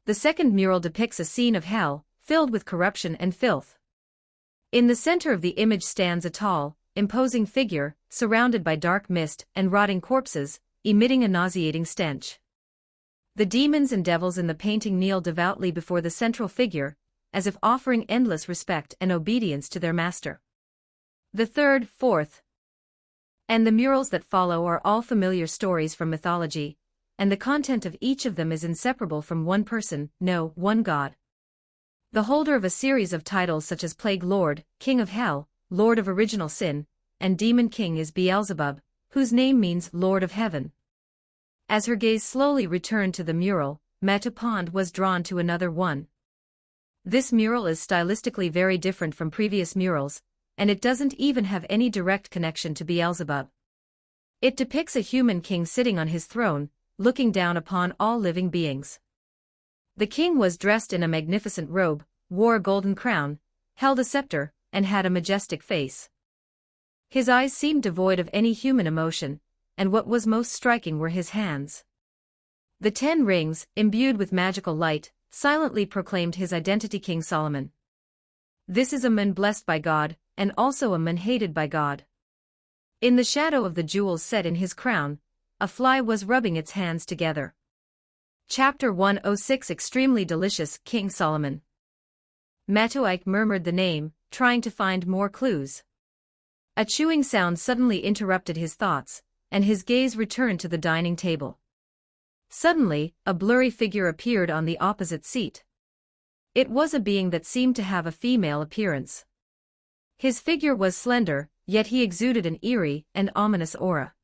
The second mural depicts a scene of hell, filled with corruption and filth. In the center of the image stands a tall, imposing figure, surrounded by dark mist and rotting corpses, emitting a nauseating stench. The demons and devils in the painting kneel devoutly before the central figure, as if offering endless respect and obedience to their master. The third, fourth, and the murals that follow are all familiar stories from mythology, and the content of each of them is inseparable from one person, no, one god. The holder of a series of titles such as Plague Lord, King of Hell, Lord of Original Sin, and Demon King is Beelzebub, whose name means Lord of Heaven. As her gaze slowly returned to the mural, Matucci was drawn to another one. This mural is stylistically very different from previous murals, and it doesn't even have any direct connection to Beelzebub. It depicts a human king sitting on his throne, looking down upon all living beings. The king was dressed in a magnificent robe, wore a golden crown, held a scepter, and had a majestic face. His eyes seemed devoid of any human emotion, and what was most striking were his hands. The 10 rings, imbued with magical light, silently proclaimed his identity, King Solomon. This is a man blessed by God, and also a man hated by God. In the shadow of the jewels set in his crown, a fly was rubbing its hands together. Chapter 106 Extremely Delicious, King Solomon. Matucci murmured the name, trying to find more clues. A chewing sound suddenly interrupted his thoughts, and his gaze returned to the dining table. Suddenly, a blurry figure appeared on the opposite seat. It was a being that seemed to have a female appearance. His figure was slender, yet he exuded an eerie and ominous aura.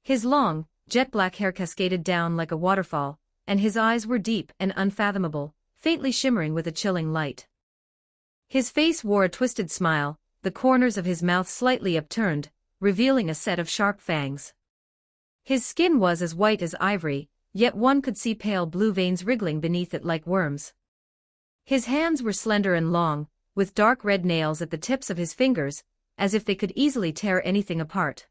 His long, jet-black hair cascaded down like a waterfall, and his eyes were deep and unfathomable, faintly shimmering with a chilling light. His face wore a twisted smile, the corners of his mouth slightly upturned, revealing a set of sharp fangs. His skin was as white as ivory, yet one could see pale blue veins wriggling beneath it like worms. His hands were slender and long, with dark red nails at the tips of his fingers, as if they could easily tear anything apart.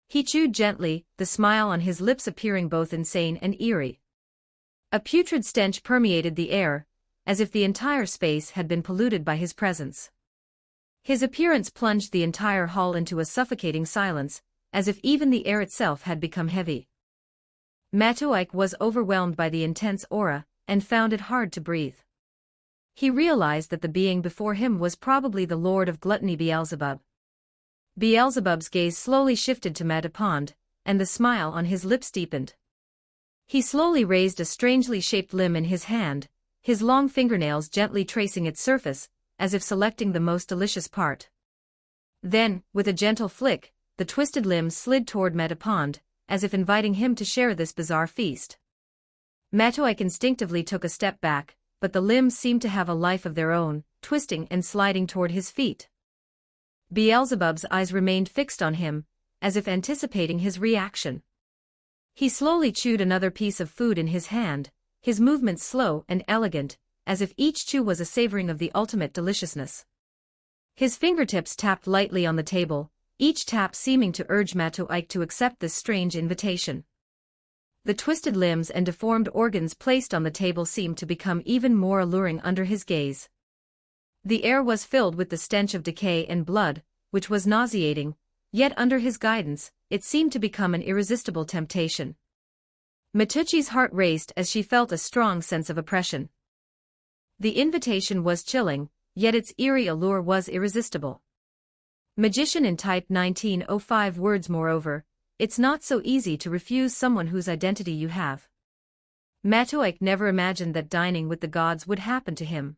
He chewed gently, the smile on his lips appearing both insane and eerie. A putrid stench permeated the air, as if the entire space had been polluted by his presence. His appearance plunged the entire hall into a suffocating silence, as if even the air itself had become heavy. Matoike was overwhelmed by the intense aura, and found it hard to breathe. He realized that the being before him was probably the Lord of Gluttony Beelzebub. Beelzebub's gaze slowly shifted to Metapond, and the smile on his lips deepened. He slowly raised a strangely shaped limb in his hand, his long fingernails gently tracing its surface, as if selecting the most delicious part. Then, with a gentle flick, the twisted limb slid toward Metapond, as if inviting him to share this bizarre feast. Matoike instinctively took a step back, but the limbs seemed to have a life of their own, twisting and sliding toward his feet. Beelzebub's eyes remained fixed on him, as if anticipating his reaction. He slowly chewed another piece of food in his hand, his movements slow and elegant, as if each chew was a savoring of the ultimate deliciousness. His fingertips tapped lightly on the table, each tap seeming to urge Matoike to accept this strange invitation. The twisted limbs and deformed organs placed on the table seemed to become even more alluring under his gaze. The air was filled with the stench of decay and blood, which was nauseating, yet under his guidance, it seemed to become an irresistible temptation. Matucci's heart raced as she felt a strong sense of oppression. The invitation was chilling, yet its eerie allure was irresistible. Magician in Type 1905 words. Moreover, it's not so easy to refuse someone whose identity you have. Matoike never imagined that dining with the gods would happen to him.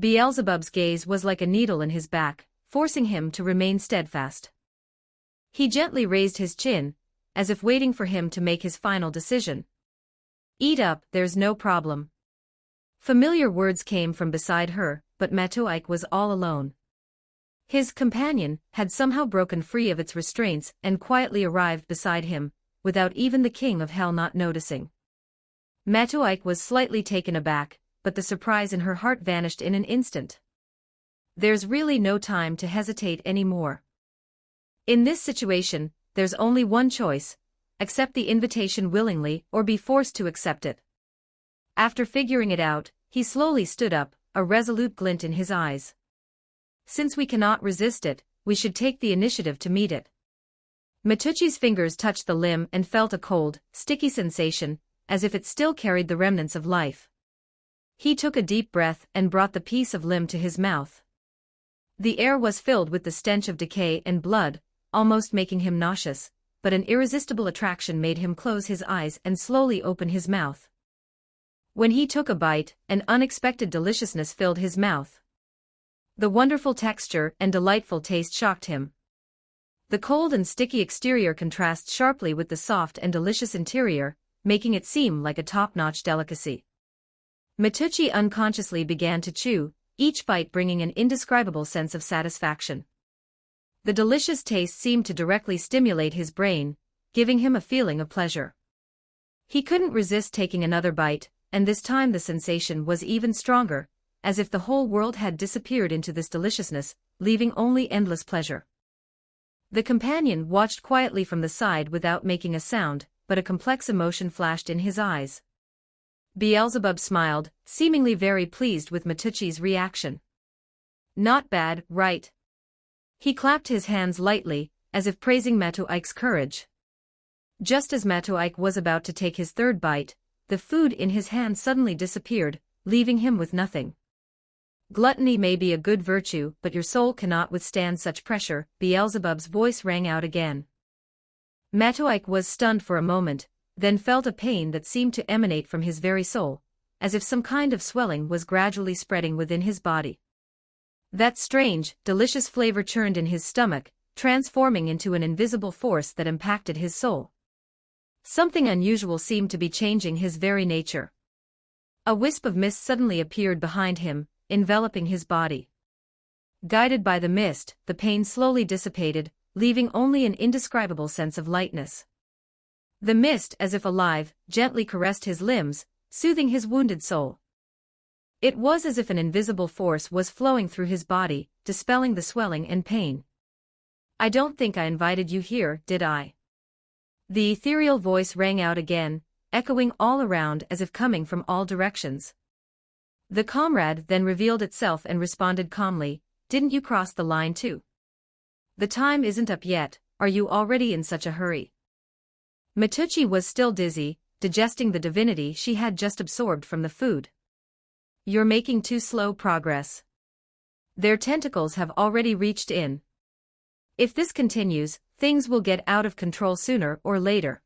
Beelzebub's gaze was like a needle in his back, forcing him to remain steadfast. He gently raised his chin, as if waiting for him to make his final decision. Eat up, there's no problem. Familiar words came from beside her, but Matoike was all alone. His companion had somehow broken free of its restraints and quietly arrived beside him, without even the king of hell not noticing. Matoike was slightly taken aback, but the surprise in her heart vanished in an instant. There's really no time to hesitate anymore. In this situation, there's only one choice: accept the invitation willingly or be forced to accept it. After figuring it out, he slowly stood up, a resolute glint in his eyes. Since we cannot resist it, we should take the initiative to meet it. Matucci's fingers touched the limb and felt a cold, sticky sensation, as if it still carried the remnants of life. He took a deep breath and brought the piece of limb to his mouth. The air was filled with the stench of decay and blood, almost making him nauseous, but an irresistible attraction made him close his eyes and slowly open his mouth. When he took a bite, an unexpected deliciousness filled his mouth. The wonderful texture and delightful taste shocked him. The cold and sticky exterior contrasts sharply with the soft and delicious interior, making it seem like a top-notch delicacy. Matucci unconsciously began to chew, each bite bringing an indescribable sense of satisfaction. The delicious taste seemed to directly stimulate his brain, giving him a feeling of pleasure. He couldn't resist taking another bite, and this time the sensation was even stronger, as if the whole world had disappeared into this deliciousness, leaving only endless pleasure. The companion watched quietly from the side without making a sound, but a complex emotion flashed in his eyes. Beelzebub smiled, seemingly very pleased with Matucci's reaction. Not bad, right? He clapped his hands lightly, as if praising Matoike's courage. Just as Matoike was about to take his third bite, the food in his hand suddenly disappeared, leaving him with nothing. Gluttony may be a good virtue, but your soul cannot withstand such pressure, Beelzebub's voice rang out again. Matoike was stunned for a moment, then felt a pain that seemed to emanate from his very soul, as if some kind of swelling was gradually spreading within his body. That strange, delicious flavor churned in his stomach, transforming into an invisible force that impacted his soul. Something unusual seemed to be changing his very nature. A wisp of mist suddenly appeared behind him, enveloping his body. Guided by the mist, the pain slowly dissipated, leaving only an indescribable sense of lightness. The mist, as if alive, gently caressed his limbs, soothing his wounded soul. It was as if an invisible force was flowing through his body, dispelling the swelling and pain. I don't think I invited you here, did I? The ethereal voice rang out again, echoing all around as if coming from all directions. The comrade then revealed itself and responded calmly, didn't you cross the line too? The time isn't up yet, are you already in such a hurry? Matucci was still dizzy, digesting the divinity she had just absorbed from the food. You're making too slow progress. Their tentacles have already reached in. If this continues, things will get out of control sooner or later.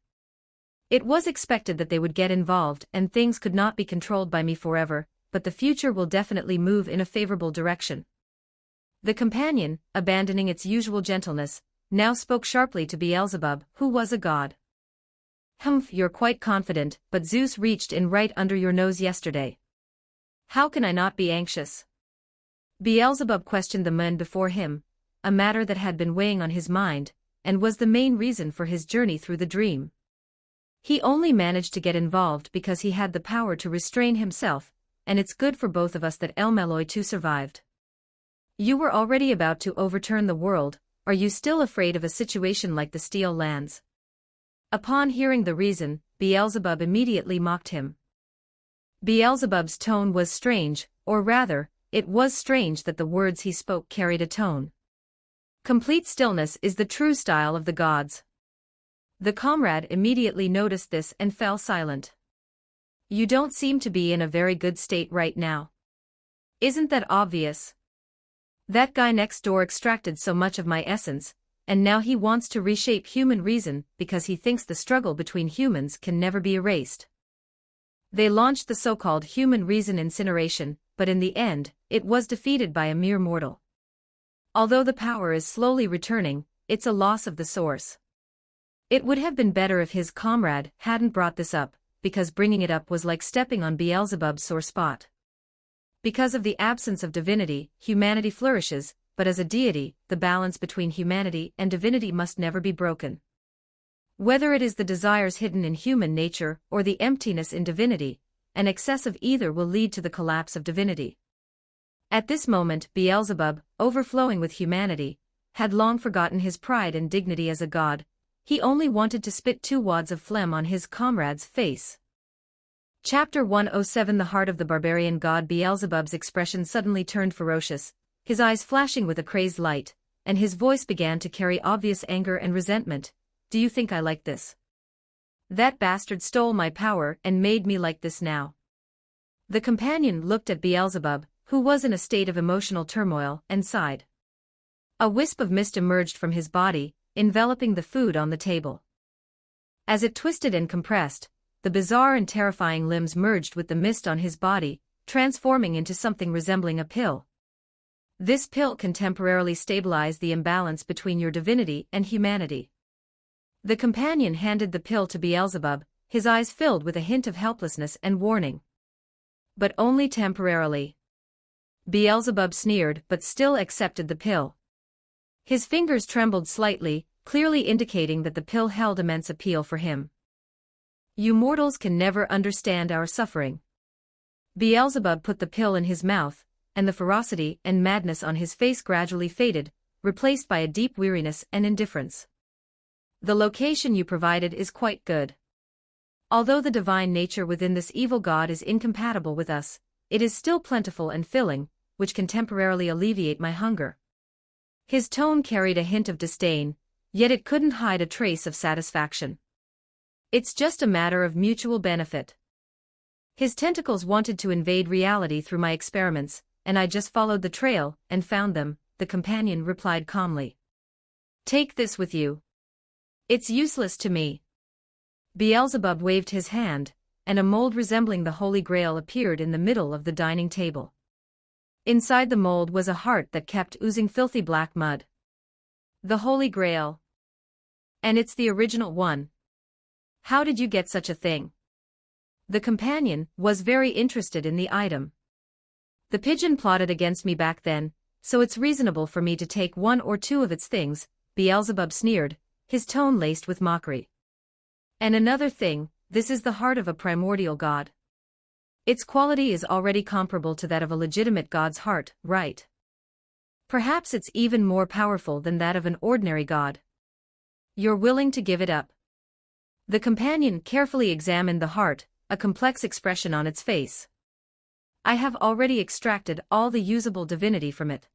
It was expected that they would get involved and things could not be controlled by me forever, but the future will definitely move in a favorable direction. The companion, abandoning its usual gentleness, now spoke sharply to Beelzebub, who was a god. Humph, you're quite confident, but Zeus reached in right under your nose yesterday. How can I not be anxious? Beelzebub questioned the man before him, a matter that had been weighing on his mind, and was the main reason for his journey through the dream. He only managed to get involved because he had the power to restrain himself, and it's good for both of us that El Malloy too survived. You were already about to overturn the world, are you still afraid of a situation like the Steel Lands? Upon hearing the reason, Beelzebub immediately mocked him. Beelzebub's tone was strange, or rather, it was strange that the words he spoke carried a tone. Complete stillness is the true style of the gods. The comrade immediately noticed this and fell silent. You don't seem to be in a very good state right now. Isn't that obvious? That guy next door extracted so much of my essence, and now he wants to reshape human reason because he thinks the struggle between humans can never be erased. They launched the so-called human reason incineration, but in the end, it was defeated by a mere mortal. Although the power is slowly returning, it's a loss of the source. It would have been better if his comrade hadn't brought this up, because bringing it up was like stepping on Beelzebub's sore spot. Because of the absence of divinity, humanity flourishes, but as a deity, the balance between humanity and divinity must never be broken. Whether it is the desires hidden in human nature or the emptiness in divinity, an excess of either will lead to the collapse of divinity. At this moment, Beelzebub, overflowing with humanity, had long forgotten his pride and dignity as a god. He only wanted to spit 2 wads of phlegm on his comrade's face. Chapter 107 The heart of the barbarian god. Beelzebub's expression suddenly turned ferocious, his eyes flashing with a crazed light, and his voice began to carry obvious anger and resentment. Do you think I like this? That bastard stole my power and made me like this now. The companion looked at Beelzebub, who was in a state of emotional turmoil, and sighed. A wisp of mist emerged from his body, enveloping the food on the table. As it twisted and compressed, the bizarre and terrifying limbs merged with the mist on his body, transforming into something resembling a pill. This pill can temporarily stabilize the imbalance between your divinity and humanity. The companion handed the pill to Beelzebub, his eyes filled with a hint of helplessness and warning. But only temporarily. Beelzebub sneered but still accepted the pill. His fingers trembled slightly, clearly indicating that the pill held immense appeal for him. You mortals can never understand our suffering. Beelzebub put the pill in his mouth, and the ferocity and madness on his face gradually faded, replaced by a deep weariness and indifference. The location you provided is quite good. Although the divine nature within this evil god is incompatible with us, it is still plentiful and filling, which can temporarily alleviate my hunger. His tone carried a hint of disdain, yet it couldn't hide a trace of satisfaction. It's just a matter of mutual benefit. His tentacles wanted to invade reality through my experiments, and I just followed the trail and found them, the companion replied calmly. Take this with you. It's useless to me. Beelzebub waved his hand, and a mold resembling the Holy Grail appeared in the middle of the dining table. Inside the mold was a heart that kept oozing filthy black mud. The Holy Grail. And it's the original one. How did you get such a thing? The companion was very interested in the item. The pigeon plotted against me back then, so it's reasonable for me to take 1 or 2 of its things, Beelzebub sneered, his tone laced with mockery. And another thing, this is the heart of a primordial god. Its quality is already comparable to that of a legitimate god's heart, right? Perhaps it's even more powerful than that of an ordinary god. You're willing to give it up. The companion carefully examined the heart, a complex expression on its face. I have already extracted all the usable divinity from it.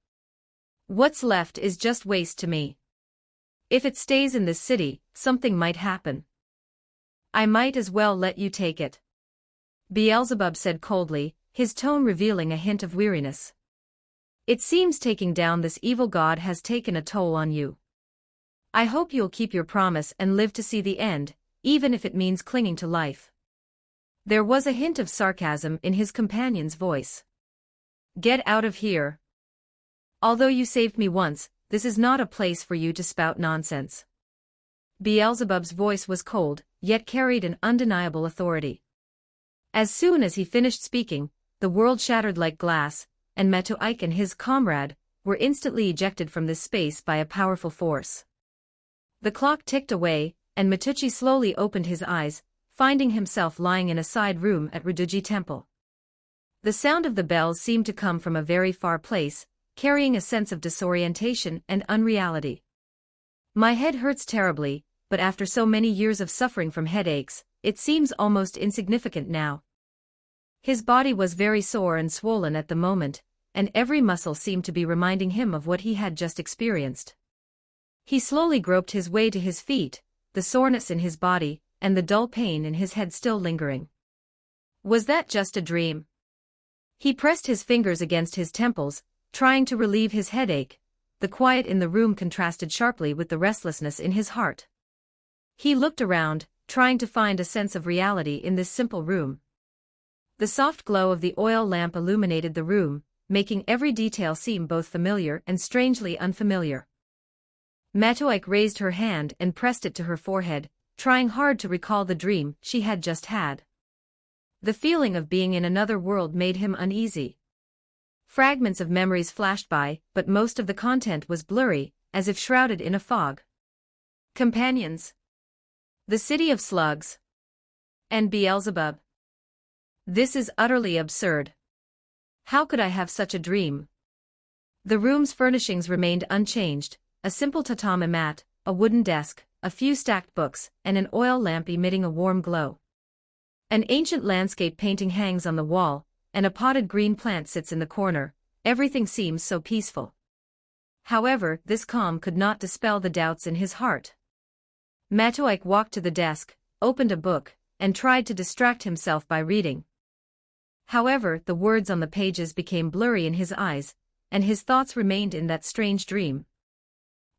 What's left is just waste to me. If it stays in this city, something might happen. I might as well let you take it. Beelzebub said coldly, his tone revealing a hint of weariness. It seems taking down this evil god has taken a toll on you. I hope you'll keep your promise and live to see the end, even if it means clinging to life. There was a hint of sarcasm in his companion's voice. Get out of here. Although you saved me once, this is not a place for you to spout nonsense. Beelzebub's voice was cold, yet carried an undeniable authority. As soon as he finished speaking, the world shattered like glass, and Metuik and his comrade were instantly ejected from this space by a powerful force. The clock ticked away, and Metuchi slowly opened his eyes, finding himself lying in a side room at Raduji Temple. The sound of the bells seemed to come from a very far place, carrying a sense of disorientation and unreality. My head hurts terribly, but after so many years of suffering from headaches, it seems almost insignificant now. His body was very sore and swollen at the moment, and every muscle seemed to be reminding him of what he had just experienced. He slowly groped his way to his feet, the soreness in his body, and the dull pain in his head still lingering. Was that just a dream? He pressed his fingers against his temples, trying to relieve his headache. The quiet in the room contrasted sharply with the restlessness in his heart. He looked around, trying to find a sense of reality in this simple room. The soft glow of the oil lamp illuminated the room, making every detail seem both familiar and strangely unfamiliar. Metuik raised her hand and pressed it to her forehead, trying hard to recall the dream she had just had. The feeling of being in another world made him uneasy. Fragments of memories flashed by, but most of the content was blurry, as if shrouded in a fog. Companions. The city of slugs. And Beelzebub. This is utterly absurd. How could I have such a dream? The room's furnishings remained unchanged, a simple tatami mat, a wooden desk, a few stacked books, and an oil lamp emitting a warm glow. An ancient landscape painting hangs on the wall, and a potted green plant sits in the corner. Everything seems so peaceful. However, this calm could not dispel the doubts in his heart. Metuik walked to the desk, opened a book, and tried to distract himself by reading. However, the words on the pages became blurry in his eyes, and his thoughts remained in that strange dream.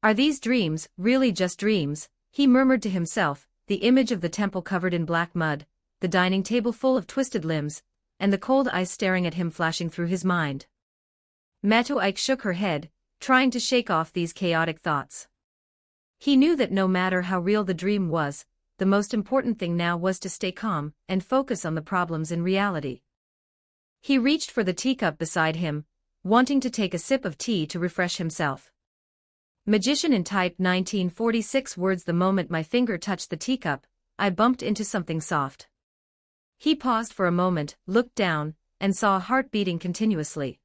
Are these dreams really just dreams? He murmured to himself, the image of the temple covered in black mud, the dining table full of twisted limbs, and the cold eyes staring at him flashing through his mind. Metuik shook her head, trying to shake off these chaotic thoughts. He knew that no matter how real the dream was, the most important thing now was to stay calm and focus on the problems in reality. He reached for the teacup beside him, wanting to take a sip of tea to refresh himself. Magician in type 1946 words. The moment my finger touched the teacup, I bumped into something soft. He paused for a moment, looked down, and saw a heart beating continuously.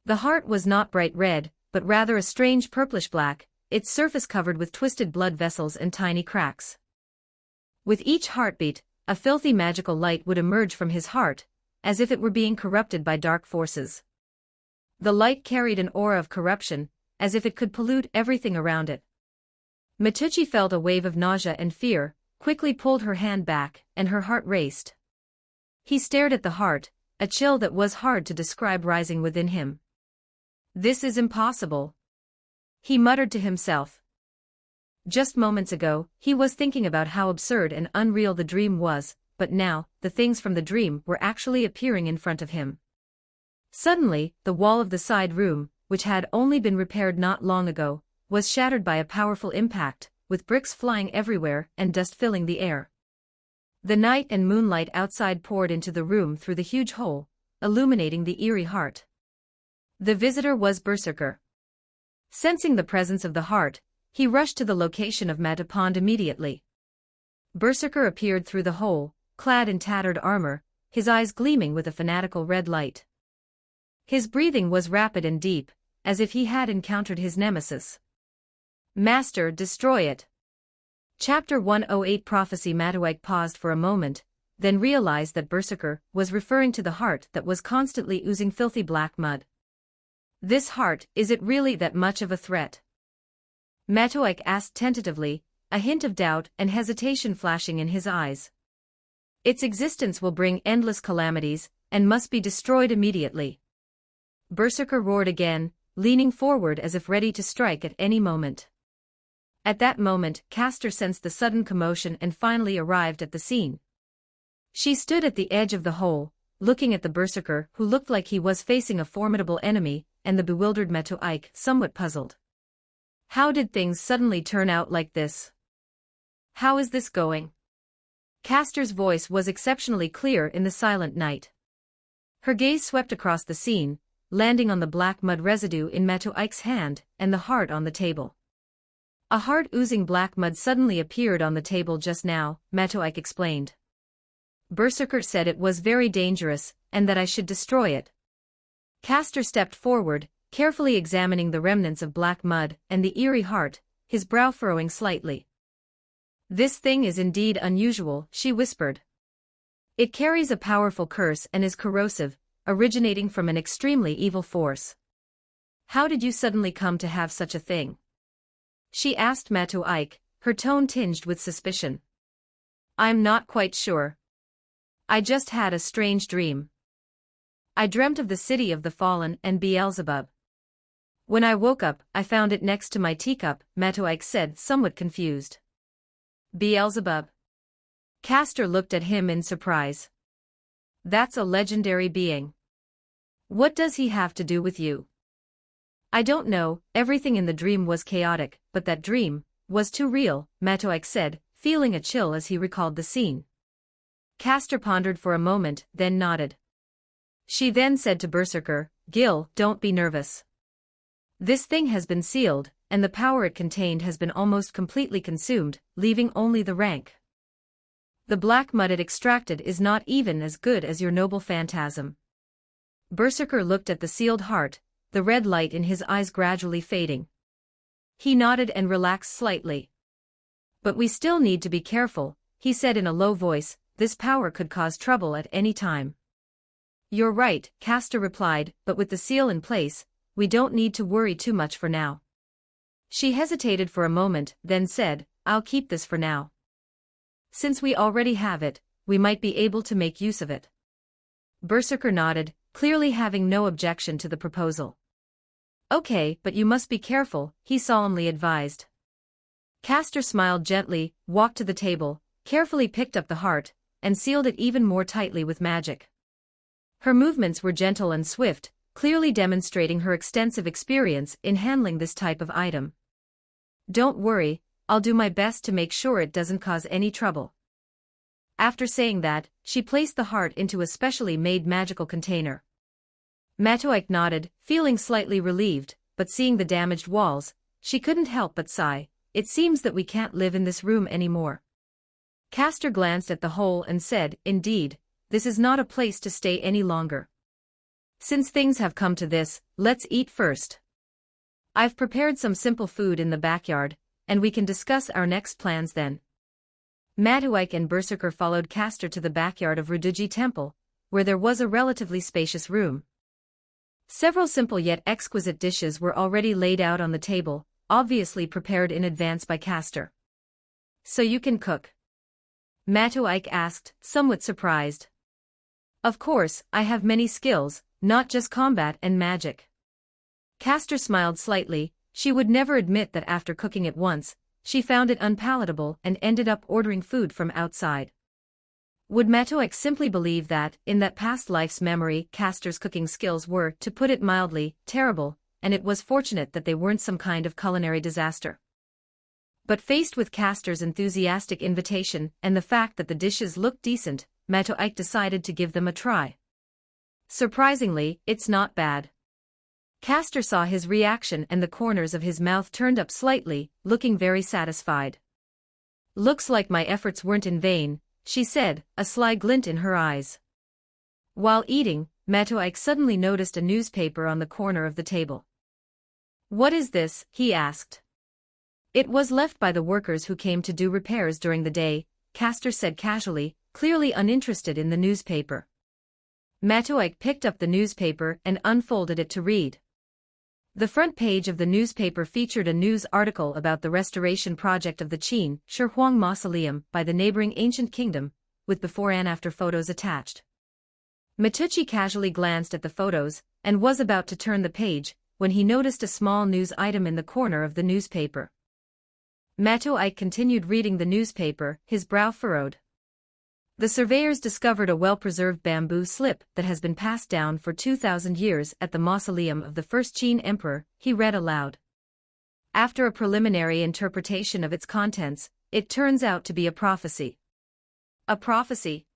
The heart was not bright red, but rather a strange purplish black, its surface covered with twisted blood vessels and tiny cracks. With each heartbeat, a filthy magical light would emerge from his heart, as if it were being corrupted by dark forces. The light carried an aura of corruption, as if it could pollute everything around it. Metuchi felt a wave of nausea and fear, quickly pulled her hand back, and her heart raced. He stared at the heart, a chill that was hard to describe rising within him. This is impossible, he muttered to himself. Just moments ago, he was thinking about how absurd and unreal the dream was, but now, the things from the dream were actually appearing in front of him. Suddenly, the wall of the side room, which had only been repaired not long ago, was shattered by a powerful impact, with bricks flying everywhere and dust filling the air. The night and moonlight outside poured into the room through the huge hole, illuminating the eerie heart. The visitor was Berserker. Sensing the presence of the heart, he rushed to the location of Matapond immediately. Berserker appeared through the hole, clad in tattered armor, his eyes gleaming with a fanatical red light. His breathing was rapid and deep, as if he had encountered his nemesis. Master, destroy it. Chapter 108 Prophecy. Matoike paused for a moment, then realized that Berserker was referring to the heart that was constantly oozing filthy black mud. This heart, is it really that much of a threat? Matoike asked tentatively, a hint of doubt and hesitation flashing in his eyes. Its existence will bring endless calamities, and must be destroyed immediately. Berserker roared again, leaning forward as if ready to strike at any moment. At that moment, Castor sensed the sudden commotion and finally arrived at the scene. She stood at the edge of the hole, looking at the Berserker who looked like he was facing a formidable enemy, and the bewildered Matoike, somewhat puzzled. How did things suddenly turn out like this? How is this going? Castor's voice was exceptionally clear in the silent night. Her gaze swept across the scene, landing on the black mud residue in Matoike's hand and the heart on the table. A heart oozing black mud suddenly appeared on the table just now, Matoike explained. Berserker said it was very dangerous, and that I should destroy it. Castor stepped forward, carefully examining the remnants of black mud and the eerie heart, his brow furrowing slightly. This thing is indeed unusual, she whispered. It carries a powerful curse and is corrosive, originating from an extremely evil force. How did you suddenly come to have such a thing? She asked Matoike, her tone tinged with suspicion. I'm not quite sure. I just had a strange dream. I dreamt of the city of the fallen and Beelzebub. When I woke up, I found it next to my teacup, Matoike said, somewhat confused. Beelzebub? Castor looked at him in surprise. That's a legendary being. What does he have to do with you? I don't know, everything in the dream was chaotic, but that dream was too real, Matoike said, feeling a chill as he recalled the scene. Castor pondered for a moment, then nodded. She then said to Berserker, Gil, don't be nervous. This thing has been sealed, and the power it contained has been almost completely consumed, leaving only the rank. The black mud it extracted is not even as good as your noble phantasm. Berserker looked at the sealed heart, the red light in his eyes gradually fading. He nodded and relaxed slightly. But we still need to be careful, he said in a low voice, this power could cause trouble at any time. You're right, Castor replied, but with the seal in place, we don't need to worry too much for now. She hesitated for a moment, then said, I'll keep this for now. Since we already have it, we might be able to make use of it. Berserker nodded, clearly having no objection to the proposal. Okay, but you must be careful, he solemnly advised. Castor smiled gently, walked to the table, carefully picked up the heart, and sealed it even more tightly with magic. Her movements were gentle and swift, clearly demonstrating her extensive experience in handling this type of item. Don't worry, I'll do my best to make sure it doesn't cause any trouble. After saying that, she placed the heart into a specially made magical container. Matoike nodded, feeling slightly relieved, but seeing the damaged walls, she couldn't help but sigh. It seems that we can't live in this room anymore. Castor glanced at the hole and said, Indeed, this is not a place to stay any longer. Since things have come to this, let's eat first. I've prepared some simple food in the backyard, and we can discuss our next plans then. Matoike and Berserker followed Castor to the backyard of Ruduji Temple, where there was a relatively spacious room. Several simple yet exquisite dishes were already laid out on the table, obviously prepared in advance by Castor. So you can cook? Matoike asked, somewhat surprised. Of course, I have many skills, not just combat and magic. Castor smiled slightly. She would never admit that after cooking it once, she found it unpalatable and ended up ordering food from outside. Would Matoike simply believe that, in that past life's memory, Castor's cooking skills were, to put it mildly, terrible, and it was fortunate that they weren't some kind of culinary disaster? But faced with Castor's enthusiastic invitation and the fact that the dishes looked decent, Matoike decided to give them a try. Surprisingly, it's not bad. Castor saw his reaction and the corners of his mouth turned up slightly, looking very satisfied. Looks like my efforts weren't in vain, she said, a sly glint in her eyes. While eating, Matoike suddenly noticed a newspaper on the corner of the table. "What is this?" he asked. "It was left by the workers who came to do repairs during the day," Castor said casually, clearly uninterested in the newspaper. Matoike picked up the newspaper and unfolded it to read. The front page of the newspaper featured a news article about the restoration project of the Qin Shi Huang Mausoleum by the neighboring ancient kingdom, with before and after photos attached. Matucci casually glanced at the photos, and was about to turn the page, when he noticed a small news item in the corner of the newspaper. Matoike continued reading the newspaper, his brow furrowed. The surveyors discovered a well-preserved bamboo slip that has been passed down for 2,000 years at the mausoleum of the first Qin emperor, he read aloud. After a preliminary interpretation of its contents, it turns out to be a prophecy. A prophecy?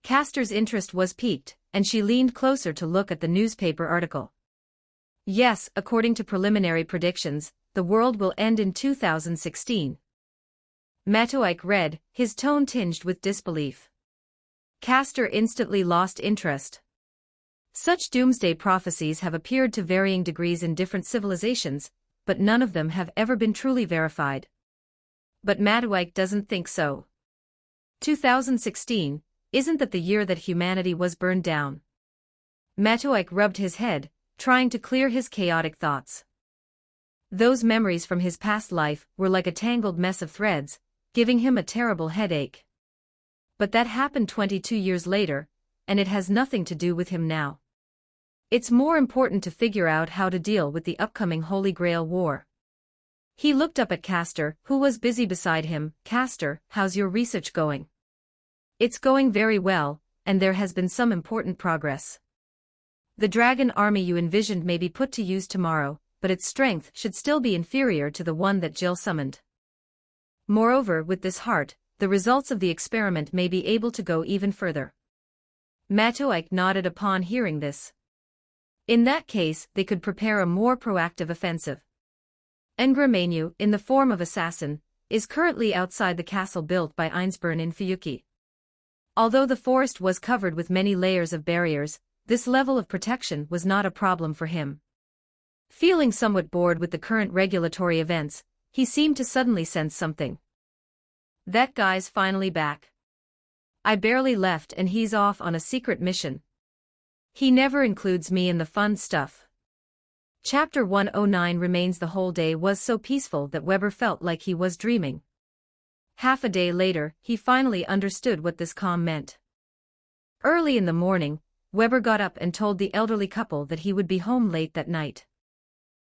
Castor's interest was piqued, and she leaned closer to look at the newspaper article. Yes, according to preliminary predictions, the world will end in 2016. Matoike read, his tone tinged with disbelief. Castor instantly lost interest. Such doomsday prophecies have appeared to varying degrees in different civilizations, but none of them have ever been truly verified. But Matoike doesn't think so. 2016, isn't that the year that humanity was burned down? Matoike rubbed his head, trying to clear his chaotic thoughts. Those memories from his past life were like a tangled mess of threads, giving him a terrible headache. But that happened 22 years later, and it has nothing to do with him now. It's more important to figure out how to deal with the upcoming Holy Grail War. He looked up at Castor, who was busy beside him. Castor, how's your research going? It's going very well, and there has been some important progress. The dragon army you envisioned may be put to use tomorrow, but its strength should still be inferior to the one that Jill summoned. Moreover, with this heart, the results of the experiment may be able to go even further. Matoike nodded upon hearing this. In that case, they could prepare a more proactive offensive. Ngramenu, in the form of assassin, is currently outside the castle built by Einsburn in Fuyuki. Although the forest was covered with many layers of barriers, this level of protection was not a problem for him. Feeling somewhat bored with the current regulatory events, he seemed to suddenly sense something. That guy's finally back. I barely left and he's off on a secret mission. He never includes me in the fun stuff. Chapter 109 remains. The whole day was so peaceful that Weber felt like he was dreaming. Half a day later, he finally understood what this calm meant. Early in the morning, Weber got up and told the elderly couple that he would be home late that night.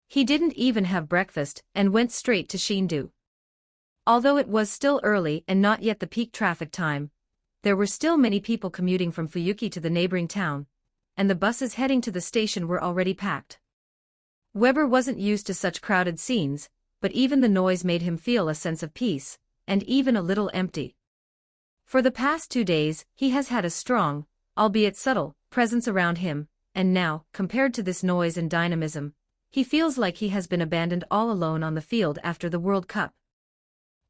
He didn't even have breakfast and went straight to Shindu. Although it was still early and not yet the peak traffic time, there were still many people commuting from Fuyuki to the neighboring town, and the buses heading to the station were already packed. Weber wasn't used to such crowded scenes, but even the noise made him feel a sense of peace, and even a little empty. For the past 2 days, he has had a strong, albeit subtle, presence around him, and now, compared to this noise and dynamism, he feels like he has been abandoned all alone on the field after the World Cup.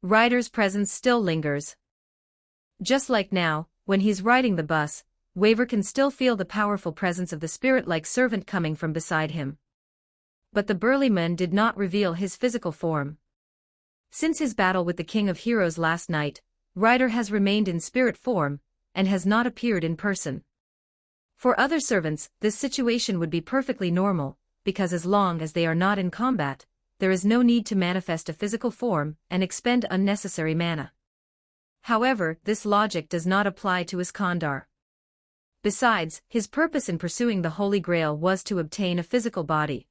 Ryder's presence still lingers. Just like now, when he's riding the bus, Weber can still feel the powerful presence of the spirit-like servant coming from beside him. But the burly man did not reveal his physical form. Since his battle with the King of Heroes last night, Ryder has remained in spirit form, and has not appeared in person. For other servants, this situation would be perfectly normal, because as long as they are not in combat, there is no need to manifest a physical form and expend unnecessary mana. However, this logic does not apply to Iskandar. Besides, his purpose in pursuing the Holy Grail was to obtain a physical body.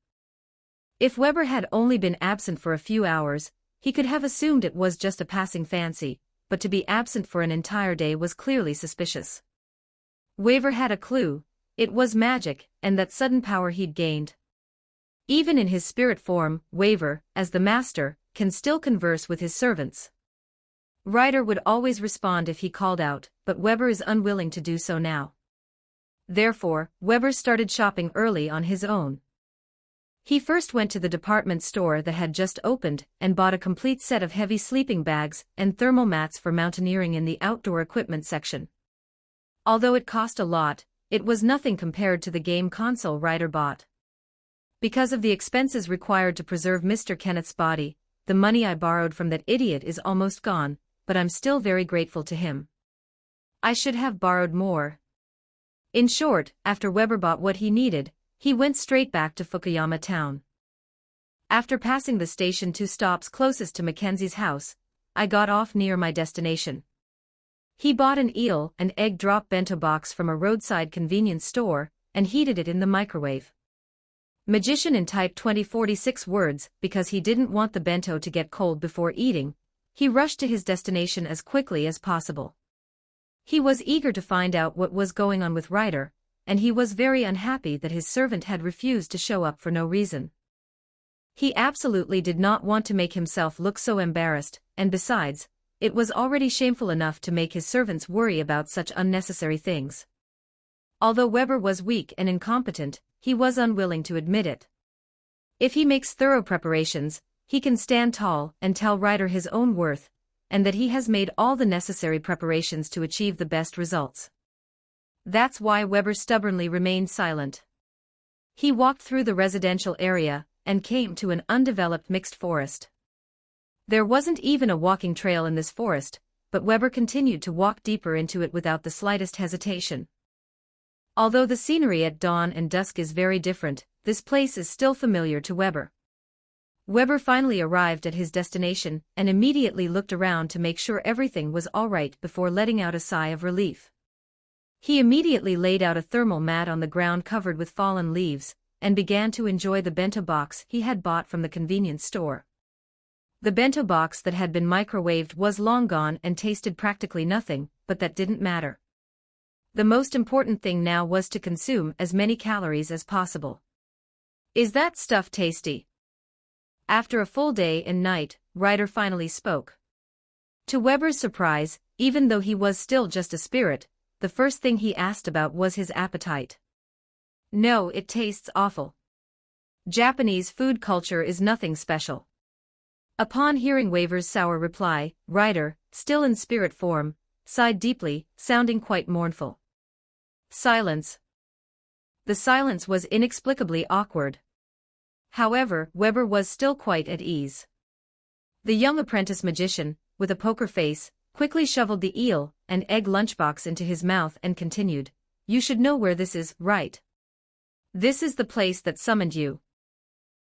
If Weber had only been absent for a few hours, he could have assumed it was just a passing fancy, but to be absent for an entire day was clearly suspicious. Weber had a clue: it was magic, and that sudden power he'd gained. Even in his spirit form, Weber, as the master, can still converse with his servants. Ryder would always respond if he called out, but Weber is unwilling to do so now. Therefore, Weber started shopping early on his own. He first went to the department store that had just opened and bought a complete set of heavy sleeping bags and thermal mats for mountaineering in the outdoor equipment section. Although it cost a lot, it was nothing compared to the game console Ryder bought. Because of the expenses required to preserve Mr. Kenneth's body, the money I borrowed from that idiot is almost gone, but I'm still very grateful to him. I should have borrowed more. In short, after Weber bought what he needed, he went straight back to Fukuyama Town. After passing the station 2 stops closest to Mackenzie's house, I got off near my destination. He bought an eel and egg drop bento box from a roadside convenience store and heated it in the microwave. Magician in type 2046 words, because he didn't want the bento to get cold before eating, he rushed to his destination as quickly as possible. He was eager to find out what was going on with Ryder, and he was very unhappy that his servant had refused to show up for no reason. He absolutely did not want to make himself look so embarrassed, and besides, it was already shameful enough to make his servants worry about such unnecessary things. Although Weber was weak and incompetent, he was unwilling to admit it. If he makes thorough preparations, he can stand tall and tell Ryder his own worth, and that he has made all the necessary preparations to achieve the best results. That's why Weber stubbornly remained silent. He walked through the residential area and came to an undeveloped mixed forest. There wasn't even a walking trail in this forest, but Weber continued to walk deeper into it without the slightest hesitation. Although the scenery at dawn and dusk is very different, this place is still familiar to Weber. Weber finally arrived at his destination and immediately looked around to make sure everything was all right before letting out a sigh of relief. He immediately laid out a thermal mat on the ground covered with fallen leaves, and began to enjoy the bento box he had bought from the convenience store. The bento box that had been microwaved was long gone and tasted practically nothing, but that didn't matter. The most important thing now was to consume as many calories as possible. "Is that stuff tasty?" After a full day and night, Ryder finally spoke. To Weber's surprise, even though he was still just a spirit, the first thing he asked about was his appetite. "No, it tastes awful. Japanese food culture is nothing special." Upon hearing Weber's sour reply, Ryder, still in spirit form, sighed deeply, sounding quite mournful. Silence. The silence was inexplicably awkward. However, Weber was still quite at ease. The young apprentice magician, with a poker face, quickly shoveled the eel and egg lunchbox into his mouth and continued, "You should know where this is, right? This is the place that summoned you.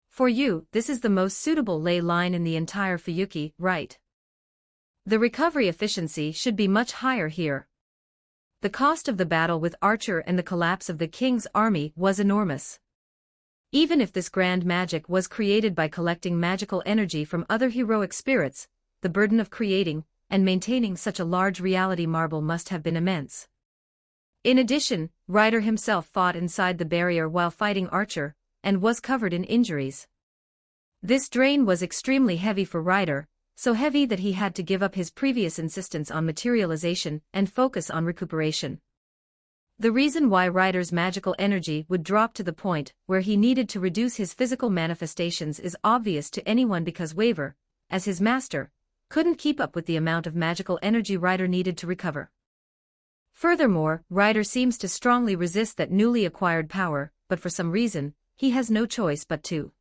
For you, this is the most suitable ley line in the entire Fuyuki, right? The recovery efficiency should be much higher here. The cost of the battle with Archer and the collapse of the king's army was enormous. Even if this grand magic was created by collecting magical energy from other heroic spirits, the burden of creating and maintaining such a large reality marble must have been immense." In addition, Ryder himself fought inside the barrier while fighting Archer, and was covered in injuries. This drain was extremely heavy for Ryder, so heavy that he had to give up his previous insistence on materialization and focus on recuperation. The reason why Ryder's magical energy would drop to the point where he needed to reduce his physical manifestations is obvious to anyone, because Weber, as his master, couldn't keep up with the amount of magical energy Ryder needed to recover. Furthermore, Ryder seems to strongly resist that newly acquired power, but for some reason, he has no choice but to.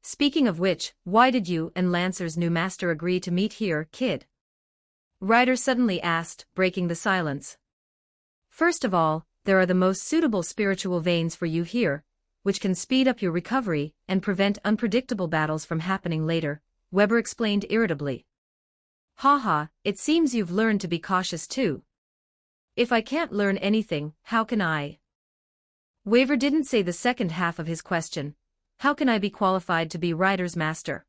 "Speaking of which, why did you and Lancer's new master agree to meet here, kid?" Ryder suddenly asked, breaking the silence. "First of all, there are the most suitable spiritual veins for you here, which can speed up your recovery and prevent unpredictable battles from happening later," Weber explained irritably. "Haha, it seems you've learned to be cautious too. If I can't learn anything, how can I?" Weber didn't say the second half of his question. How can I be qualified to be Ryder's master?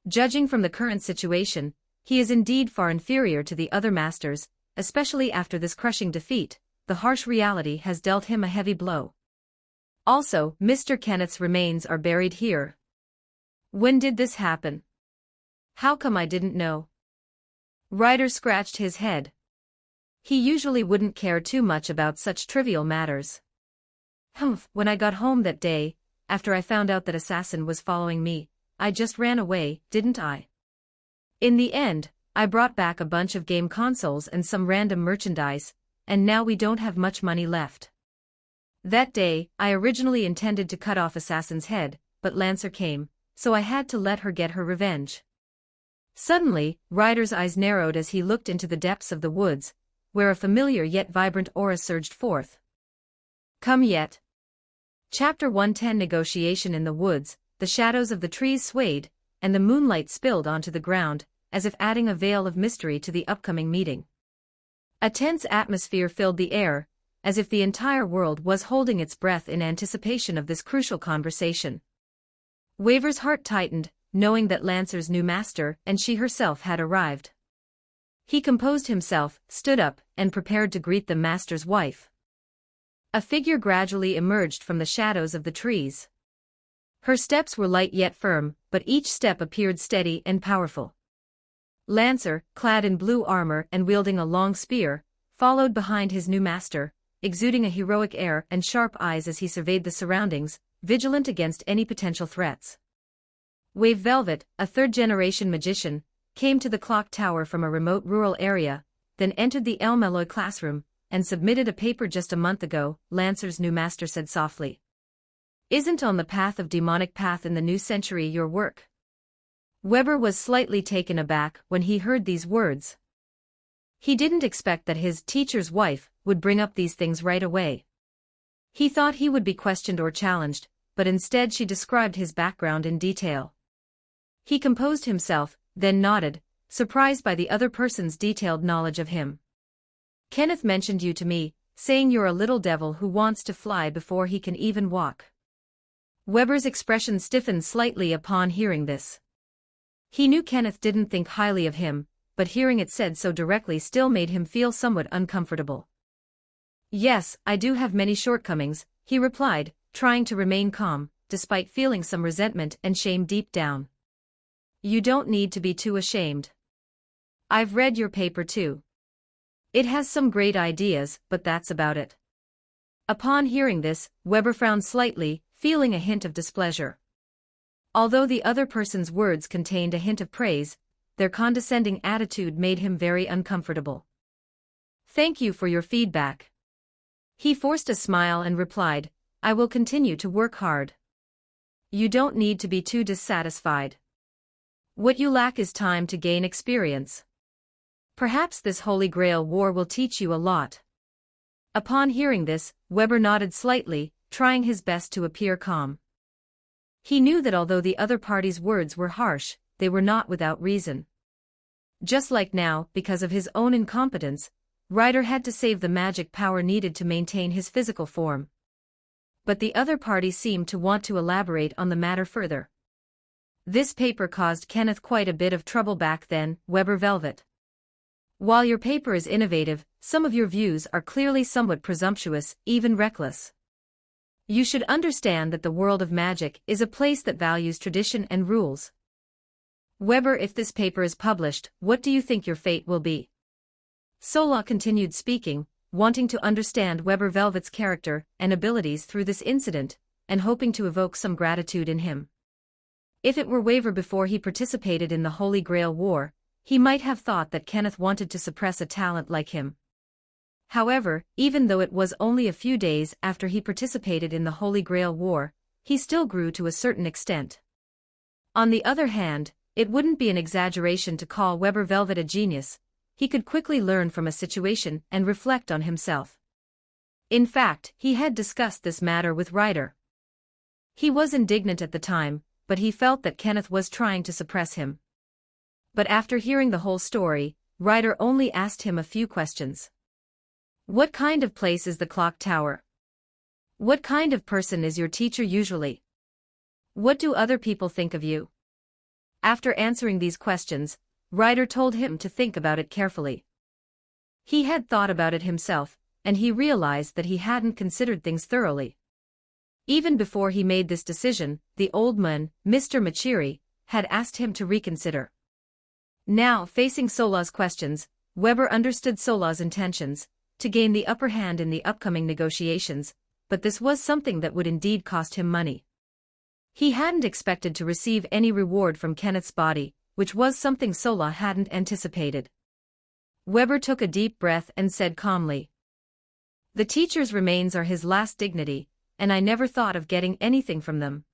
Judging from the current situation, he is indeed far inferior to the other masters, especially after this crushing defeat. The harsh reality has dealt him a heavy blow. Also, Mr. Kenneth's remains are buried here. When did this happen? How come I didn't know? Ryder scratched his head. He usually wouldn't care too much about such trivial matters. When I got home that day, after I found out that assassin was following me, I just ran away, didn't I? In the end, I brought back a bunch of game consoles and some random merchandise, and now we don't have much money left. That day, I originally intended to cut off Assassin's head, but Lancer came, so I had to let her get her revenge. Suddenly, Ryder's eyes narrowed as he looked into the depths of the woods, where a familiar yet vibrant aura surged forth. Come yet. Chapter 110 Negotiation in the woods. The shadows of the trees swayed, and the moonlight spilled onto the ground, as if adding a veil of mystery to the upcoming meeting. A tense atmosphere filled the air, as if the entire world was holding its breath in anticipation of this crucial conversation. Waver's heart tightened, knowing that Lancer's new master and she herself had arrived. He composed himself, stood up, and prepared to greet the master's wife. A figure gradually emerged from the shadows of the trees. Her steps were light yet firm, but each step appeared steady and powerful. Lancer, clad in blue armor and wielding a long spear, followed behind his new master, exuding a heroic air and sharp eyes as he surveyed the surroundings, vigilant against any potential threats. Wave Velvet, a third-generation magician, came to the clock tower from a remote rural area, then entered the El Meloy classroom, and submitted a paper just a month ago, Lancer's new master said softly. Isn't on the path of demonic path in the new century your work? Weber was slightly taken aback when he heard these words. He didn't expect that his teacher's wife would bring up these things right away. He thought he would be questioned or challenged, but instead she described his background in detail. He composed himself, then nodded, surprised by the other person's detailed knowledge of him. Kenneth mentioned you to me, saying you're a little devil who wants to fly before he can even walk. Weber's expression stiffened slightly upon hearing this. He knew Kenneth didn't think highly of him, but hearing it said so directly still made him feel somewhat uncomfortable. Yes, I do have many shortcomings, he replied, trying to remain calm, despite feeling some resentment and shame deep down. You don't need to be too ashamed. I've read your paper too. It has some great ideas, but that's about it. Upon hearing this, Weber frowned slightly, feeling a hint of displeasure. Although the other person's words contained a hint of praise, their condescending attitude made him very uncomfortable. Thank you for your feedback. He forced a smile and replied, I will continue to work hard. You don't need to be too dissatisfied. What you lack is time to gain experience. Perhaps this Holy Grail war will teach you a lot. Upon hearing this, Weber nodded slightly, trying his best to appear calm. He knew that although the other party's words were harsh, they were not without reason. Just like now, because of his own incompetence, Ryder had to save the magic power needed to maintain his physical form. But the other party seemed to want to elaborate on the matter further. This paper caused Kenneth quite a bit of trouble back then, Weber Velvet. While your paper is innovative, some of your views are clearly somewhat presumptuous, even reckless. You should understand that the world of magic is a place that values tradition and rules. Weber, if this paper is published, what do you think your fate will be? Sola continued speaking, wanting to understand Weber Velvet's character and abilities through this incident, and hoping to evoke some gratitude in him. If it were Weber before he participated in the Holy Grail War, he might have thought that Kenneth wanted to suppress a talent like him. However, even though it was only a few days after he participated in the Holy Grail War, he still grew to a certain extent. On the other hand, it wouldn't be an exaggeration to call Weber Velvet a genius. He could quickly learn from a situation and reflect on himself. In fact, he had discussed this matter with Ryder. He was indignant at the time, but he felt that Kenneth was trying to suppress him. But after hearing the whole story, Ryder only asked him a few questions. What kind of place is the clock tower? What kind of person is your teacher usually? What do other people think of you? After answering these questions, Ryder told him to think about it carefully. He had thought about it himself, and he realized that he hadn't considered things thoroughly. Even before he made this decision, the old man, Mr. Machiri, had asked him to reconsider. Now, facing Sola's questions, Weber understood Sola's intentions, to gain the upper hand in the upcoming negotiations, but this was something that would indeed cost him money. He hadn't expected to receive any reward from Kenneth's body, which was something Sola hadn't anticipated. Weber took a deep breath and said calmly, The teacher's remains are his last dignity, and I never thought of getting anything from them.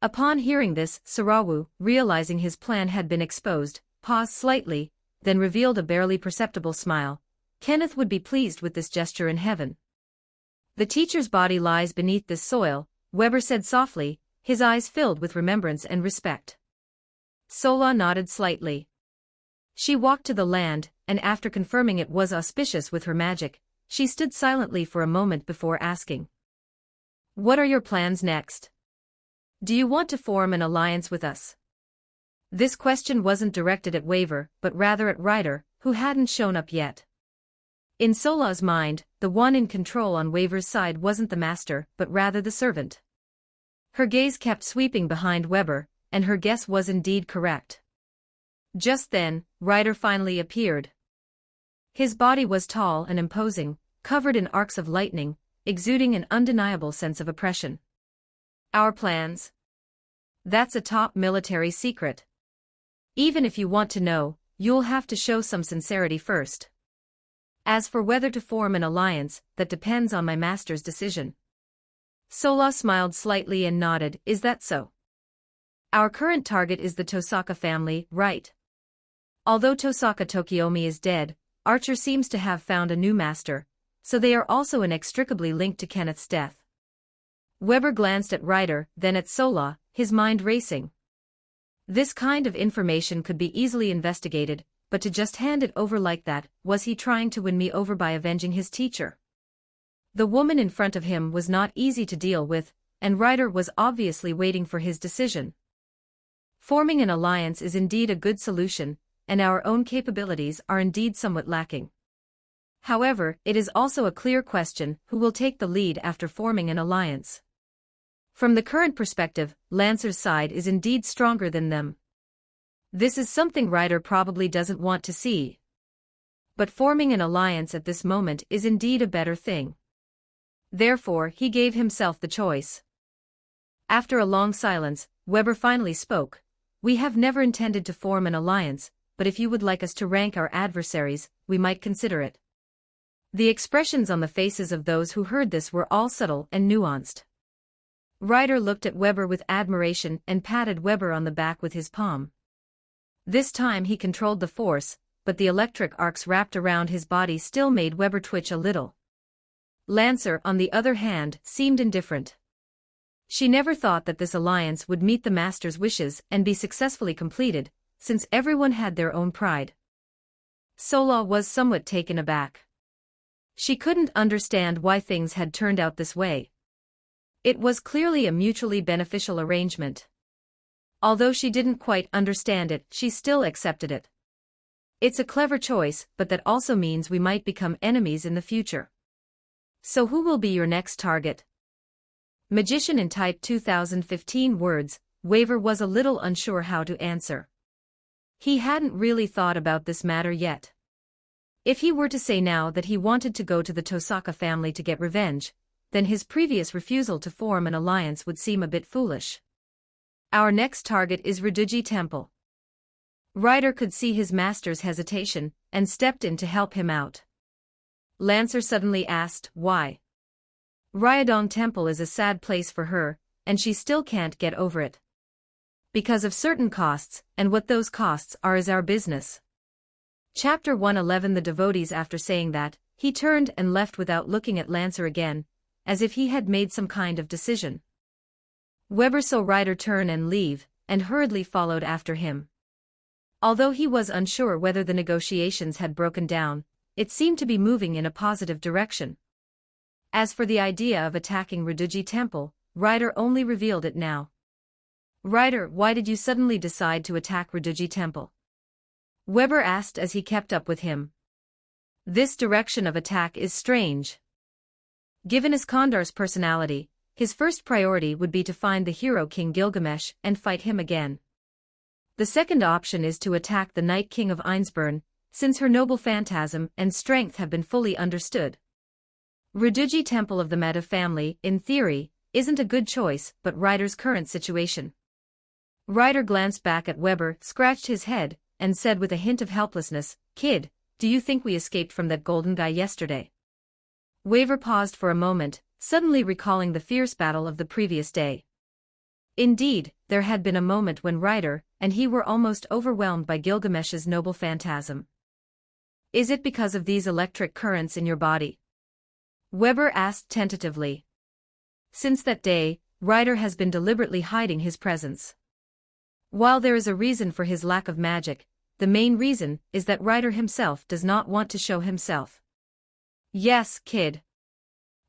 Upon hearing this, Sarawu, realizing his plan had been exposed, paused slightly, then revealed a barely perceptible smile. Kenneth would be pleased with this gesture in heaven. The teacher's body lies beneath this soil, Weber said softly, his eyes filled with remembrance and respect. Sola nodded slightly. She walked to the land, and after confirming it was auspicious with her magic, she stood silently for a moment before asking. What are your plans next? Do you want to form an alliance with us? This question wasn't directed at Weber, but rather at Ryder, who hadn't shown up yet. In Sola's mind, the one in control on Weber's side wasn't the master, but rather the servant. Her gaze kept sweeping behind Weber, and her guess was indeed correct. Just then, Ryder finally appeared. His body was tall and imposing, covered in arcs of lightning, exuding an undeniable sense of oppression. Our plans? That's a top military secret. Even if you want to know, you'll have to show some sincerity first. As for whether to form an alliance, that depends on my master's decision. Sola smiled slightly and nodded, is that so? Our current target is the Tosaka family, right? Although Tosaka Tokiomi is dead, Archer seems to have found a new master, so they are also inextricably linked to Kenneth's death. Weber glanced at Ryder, then at Sola, his mind racing. This kind of information could be easily investigated, but to just hand it over like that, was he trying to win me over by avenging his teacher? The woman in front of him was not easy to deal with, and Ryder was obviously waiting for his decision. Forming an alliance is indeed a good solution, and our own capabilities are indeed somewhat lacking. However, it is also a clear question who will take the lead after forming an alliance. From the current perspective, Lancer's side is indeed stronger than them. This is something Ryder probably doesn't want to see. But forming an alliance at this moment is indeed a better thing. Therefore, he gave himself the choice. After a long silence, Weber finally spoke. We have never intended to form an alliance, but if you would like us to rank our adversaries, we might consider it. The expressions on the faces of those who heard this were all subtle and nuanced. Ryder looked at Weber with admiration and patted Weber on the back with his palm. This time he controlled the force, but the electric arcs wrapped around his body still made Weber twitch a little. Lancer, on the other hand, seemed indifferent. She never thought that this alliance would meet the master's wishes and be successfully completed, since everyone had their own pride. Sola was somewhat taken aback. She couldn't understand why things had turned out this way. It was clearly a mutually beneficial arrangement. Although she didn't quite understand it, she still accepted it. It's a clever choice, but that also means we might become enemies in the future. So who will be your next target? Magician in type 2015 words, Weber was a little unsure how to answer. He hadn't really thought about this matter yet. If he were to say now that he wanted to go to the Tosaka family to get revenge, then his previous refusal to form an alliance would seem a bit foolish. Our next target is Ryuji Temple. Ryder could see his master's hesitation, and stepped in to help him out. Lancer suddenly asked, why? Ryodong Temple is a sad place for her, and she still can't get over it. Because of certain costs, and what those costs are is our business. Chapter 111. The devotees. After saying that, he turned and left without looking at Lancer again, as if he had made some kind of decision. Weber saw Ryder turn and leave, and hurriedly followed after him. Although he was unsure whether the negotiations had broken down, it seemed to be moving in a positive direction. As for the idea of attacking Ryuji Temple, Ryder only revealed it now. Ryder, why did you suddenly decide to attack Ryuji Temple? Weber asked as he kept up with him. This direction of attack is strange. Given Iskandar's personality, his first priority would be to find the hero King Gilgamesh and fight him again. The second option is to attack the Night King of Einsburn, since her noble phantasm and strength have been fully understood. Ryuji Temple of the Meta family, in theory, isn't a good choice, but Ryder's current situation. Ryder glanced back at Weber, scratched his head, and said with a hint of helplessness, Kid, do you think we escaped from that golden guy yesterday? Weber paused for a moment, suddenly recalling the fierce battle of the previous day. Indeed, there had been a moment when Ryder and he were almost overwhelmed by Gilgamesh's noble phantasm. Is it because of these electric currents in your body? Weber asked tentatively. Since that day, Ryder has been deliberately hiding his presence. While there is a reason for his lack of magic, the main reason is that Ryder himself does not want to show himself. Yes, kid.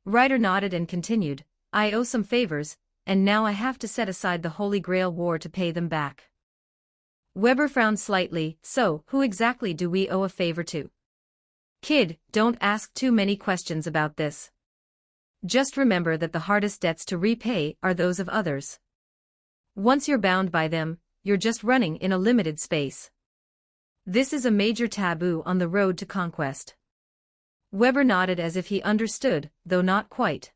Ryder nodded and continued, I owe some favors, and now I have to set aside the Holy Grail War to pay them back. Weber frowned slightly, so, who exactly do we owe a favor to? Kid, don't ask too many questions about this. Just remember that the hardest debts to repay are those of others. Once you're bound by them, you're just running in a limited space. This is a major taboo on the road to conquest. Weber nodded as if he understood, though not quite.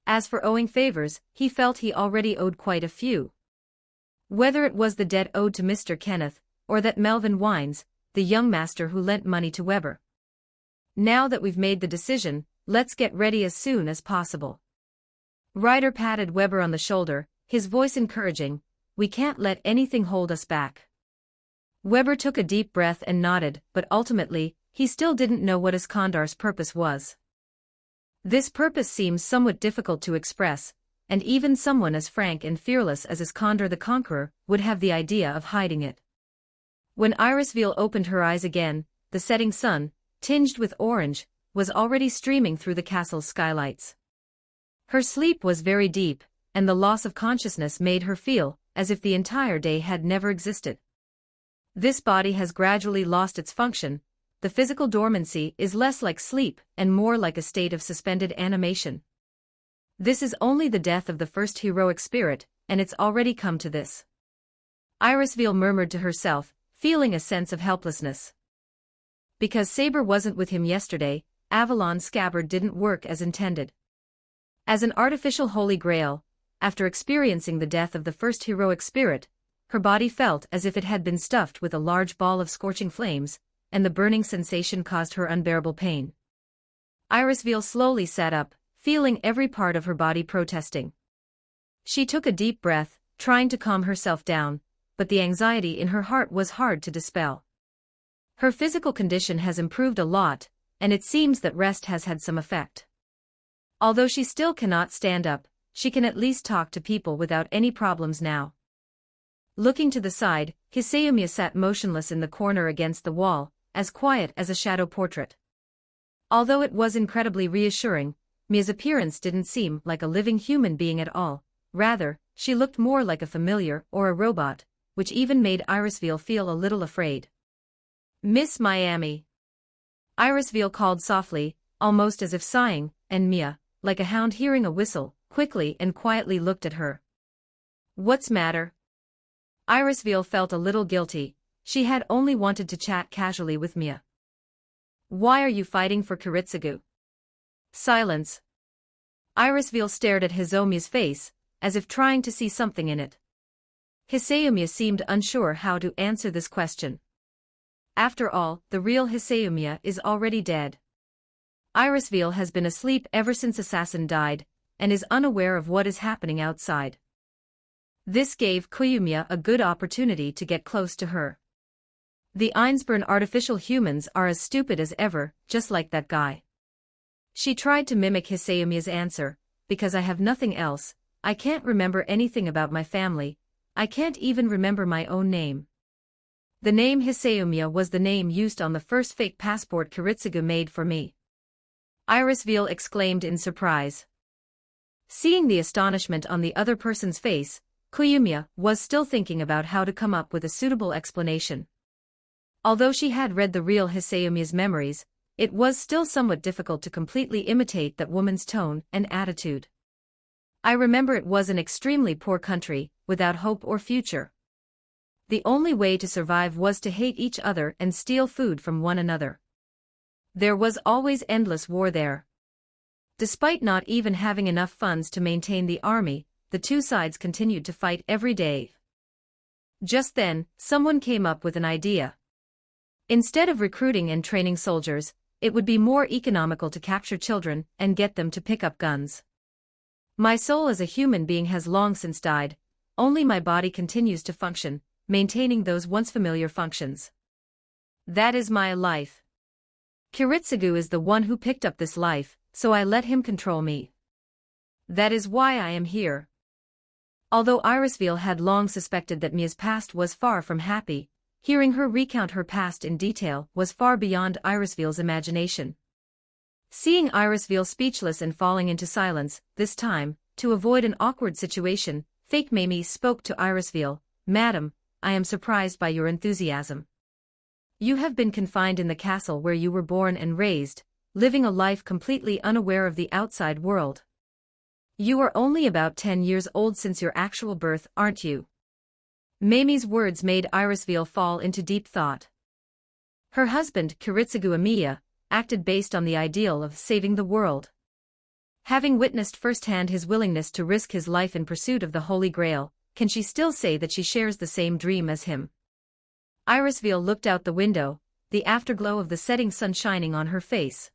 As for owing favors, he felt he already owed quite a few. Whether it was the debt owed to Mr. Kenneth, or that Melvin Wines, the young master who lent money to Weber. Now that we've made the decision, let's get ready as soon as possible. Ryder patted Weber on the shoulder, his voice encouraging, we can't let anything hold us back. Weber took a deep breath and nodded, but ultimately, he still didn't know what Iskandar's purpose was. This purpose seems somewhat difficult to express, and even someone as frank and fearless as Iskandar the Conqueror would have the idea of hiding it. When Irisveal opened her eyes again, the setting sun, tinged with orange, was already streaming through the castle's skylights. Her sleep was very deep, and the loss of consciousness made her feel as if the entire day had never existed. This body has gradually lost its function. The physical dormancy is less like sleep and more like a state of suspended animation. This is only the death of the first heroic spirit, and it's already come to this. Irisveal murmured to herself, feeling a sense of helplessness. Because Saber wasn't with him yesterday, Avalon's scabbard didn't work as intended. As an artificial holy grail, after experiencing the death of the first heroic spirit, her body felt as if it had been stuffed with a large ball of scorching flames, and the burning sensation caused her unbearable pain. Irisveal slowly sat up, feeling every part of her body protesting. She took a deep breath, trying to calm herself down, but the anxiety in her heart was hard to dispel. Her physical condition has improved a lot, and it seems that rest has had some effect. Although she still cannot stand up, she can at least talk to people without any problems now. Looking to the side, Hiseumi sat motionless in the corner against the wall, as quiet as a shadow portrait. Although it was incredibly reassuring, Mia's appearance didn't seem like a living human being at all. Rather, she looked more like a familiar or a robot, which even made Irisveal feel a little afraid. Miss Miami. Irisveal called softly, almost as if sighing, and Mia, like a hound hearing a whistle, quickly and quietly looked at her. What's matter? Irisveal felt a little guilty. She had only wanted to chat casually with Mia. Why are you fighting for Kiritsugu? Silence. Irisveal stared at Hisomia's face, as if trying to see something in it. Hiseumi seemed unsure how to answer this question. After all, the real Hiseumi is already dead. Irisveal has been asleep ever since Assassin died, and is unaware of what is happening outside. This gave Koyumiya a good opportunity to get close to her. The Einsborn artificial humans are as stupid as ever, just like that guy. She tried to mimic Hiseumiya's answer, because I have nothing else, I can't remember anything about my family, I can't even remember my own name. The name Hiseumiya was the name used on the first fake passport Kiritsugu made for me. Irisveal exclaimed in surprise. Seeing the astonishment on the other person's face, Koyumiya was still thinking about how to come up with a suitable explanation. Although she had read the real Hiseumiya's memories, it was still somewhat difficult to completely imitate that woman's tone and attitude. I remember it was an extremely poor country, without hope or future. The only way to survive was to hate each other and steal food from one another. There was always endless war there. Despite not even having enough funds to maintain the army, the two sides continued to fight every day. Just then, someone came up with an idea. Instead of recruiting and training soldiers, it would be more economical to capture children and get them to pick up guns. My soul as a human being has long since died, only my body continues to function, maintaining those once familiar functions. That is my life. Kiritsugu is the one who picked up this life, so I let him control me. That is why I am here. Although Irisville had long suspected that Mia's past was far from happy, hearing her recount her past in detail was far beyond Irisville's imagination. Seeing Irisville speechless and falling into silence, this time, to avoid an awkward situation, fake Mamie spoke to Irisville. "Madam, I am surprised by your enthusiasm. You have been confined in the castle where you were born and raised, living a life completely unaware of the outside world. You are only about 10 years old since your actual birth, aren't you?" Mamie's words made Irisville fall into deep thought. Her husband, Kiritsugu Amiya, acted based on the ideal of saving the world. Having witnessed firsthand his willingness to risk his life in pursuit of the Holy Grail, can she still say that she shares the same dream as him? Irisville looked out the window, the afterglow of the setting sun shining on her face.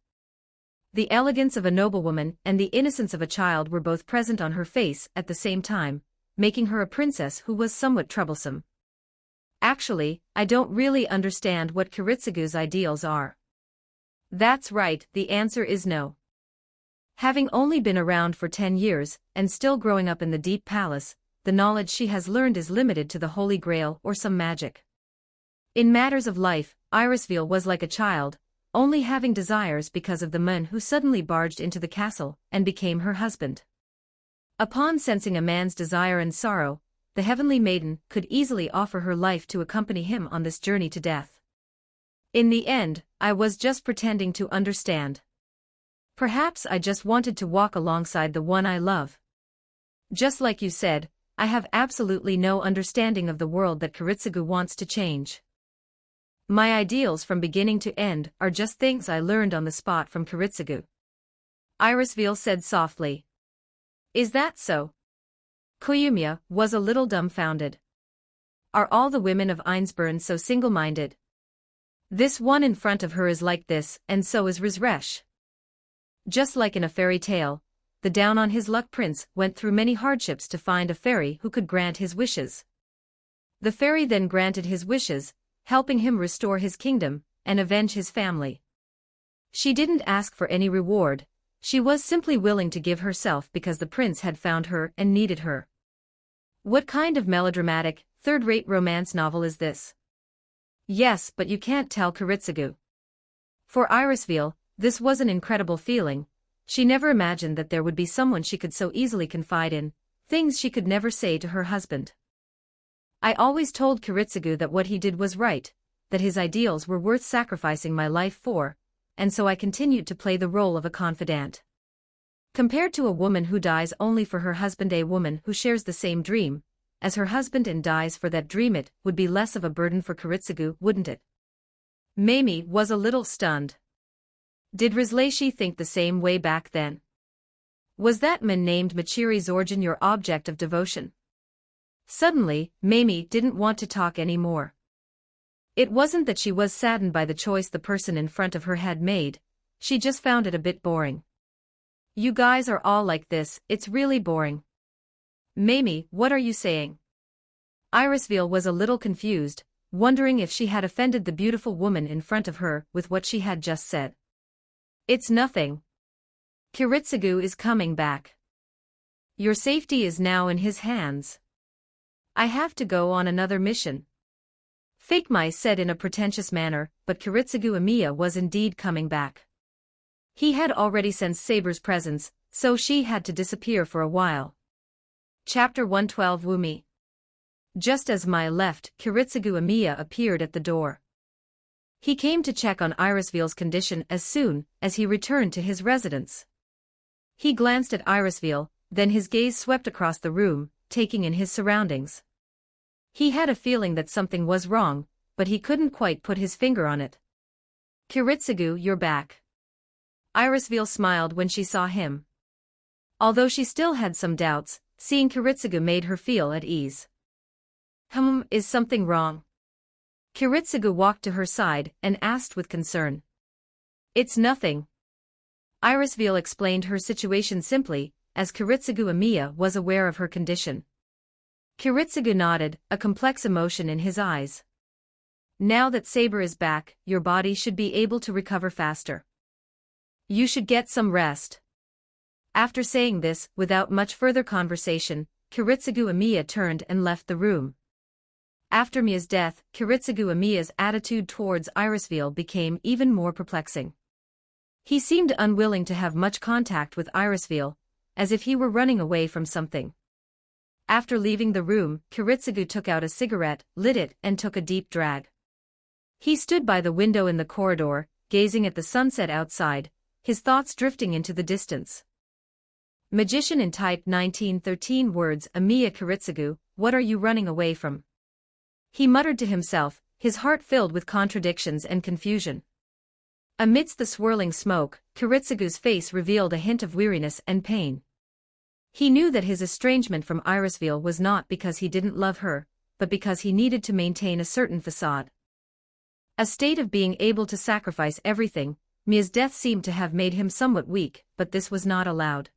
The elegance of a noblewoman and the innocence of a child were both present on her face at the same time, making her a princess who was somewhat troublesome. "Actually, I don't really understand what Kiritsugu's ideals are." That's right, the answer is no. Having only been around for 10 years, and still growing up in the Deep Palace, the knowledge she has learned is limited to the Holy Grail or some magic. In matters of life, Irisville was like a child, only having desires because of the man who suddenly barged into the castle and became her husband. Upon sensing a man's desire and sorrow, the heavenly maiden could easily offer her life to accompany him on this journey to death. In the end, I was just pretending to understand. Perhaps I just wanted to walk alongside the one I love. Just like you said, I have absolutely no understanding of the world that Kiritsugu wants to change. My ideals from beginning to end are just things I learned on the spot from Kiritsugu. Irisville said softly. Is that so? Koyumiya was a little dumbfounded. Are all the women of Einsburn so single-minded? This one in front of her is like this, and so is Rizresh. Just like in a fairy tale, the down-on-his-luck prince went through many hardships to find a fairy who could grant his wishes. The fairy then granted his wishes, helping him restore his kingdom and avenge his family. She didn't ask for any reward, she was simply willing to give herself because the prince had found her and needed her. What kind of melodramatic, third-rate romance novel is this? Yes, but you can't tell Kiritsugu. For Irisville, this was an incredible feeling. She never imagined that there would be someone she could so easily confide in, things she could never say to her husband. I always told Kiritsugu that what he did was right, that his ideals were worth sacrificing my life for, and so I continued to play the role of a confidant. Compared to a woman who dies only for her husband, a woman who shares the same dream as her husband and dies for that dream, it would be less of a burden for Kiritsugu, wouldn't it? Mamie was a little stunned. Did Rizleshi think the same way back then? Was that man named Machiri Zorjan your object of devotion? Suddenly, Mamie didn't want to talk anymore. It wasn't that she was saddened by the choice the person in front of her had made, she just found it a bit boring. You guys are all like this, it's really boring. Mamie, what are you saying? Irisville was a little confused, wondering if she had offended the beautiful woman in front of her with what she had just said. It's nothing. Kiritsugu is coming back. Your safety is now in his hands. I have to go on another mission. Fake Mai said in a pretentious manner, but Kiritsugu Amiya was indeed coming back. He had already sensed Saber's presence, so she had to disappear for a while. Chapter 112 Wumi. Just as Mai left, Kiritsugu Amiya appeared at the door. He came to check on Irisville's condition as soon as he returned to his residence. He glanced at Irisville, then his gaze swept across the room, taking in his surroundings. He had a feeling that something was wrong, but he couldn't quite put his finger on it. Kiritsugu, you're back. Irisville smiled when she saw him. Although she still had some doubts, seeing Kiritsugu made her feel at ease. Is something wrong? Kiritsugu walked to her side and asked with concern. It's nothing. Irisville explained her situation simply, as Kiritsugu Amiya was aware of her condition. Kiritsugu nodded, a complex emotion in his eyes. Now that Saber is back, your body should be able to recover faster. You should get some rest. After saying this, without much further conversation, Kiritsugu Amiya turned and left the room. After Mia's death, Kiritsugu Amiya's attitude towards Irisville became even more perplexing. He seemed unwilling to have much contact with Irisville, as if he were running away from something. After leaving the room, Kiritsugu took out a cigarette, lit it, and took a deep drag. He stood by the window in the corridor, gazing at the sunset outside, his thoughts drifting into the distance. Magician in type 1913 words Amiya Kiritsugu, what are you running away from? He muttered to himself, his heart filled with contradictions and confusion. Amidst the swirling smoke, Kiritsugu's face revealed a hint of weariness and pain. He knew that his estrangement from Irisville was not because he didn't love her, but because he needed to maintain a certain facade. A state of being able to sacrifice everything, Mia's death seemed to have made him somewhat weak, but this was not allowed.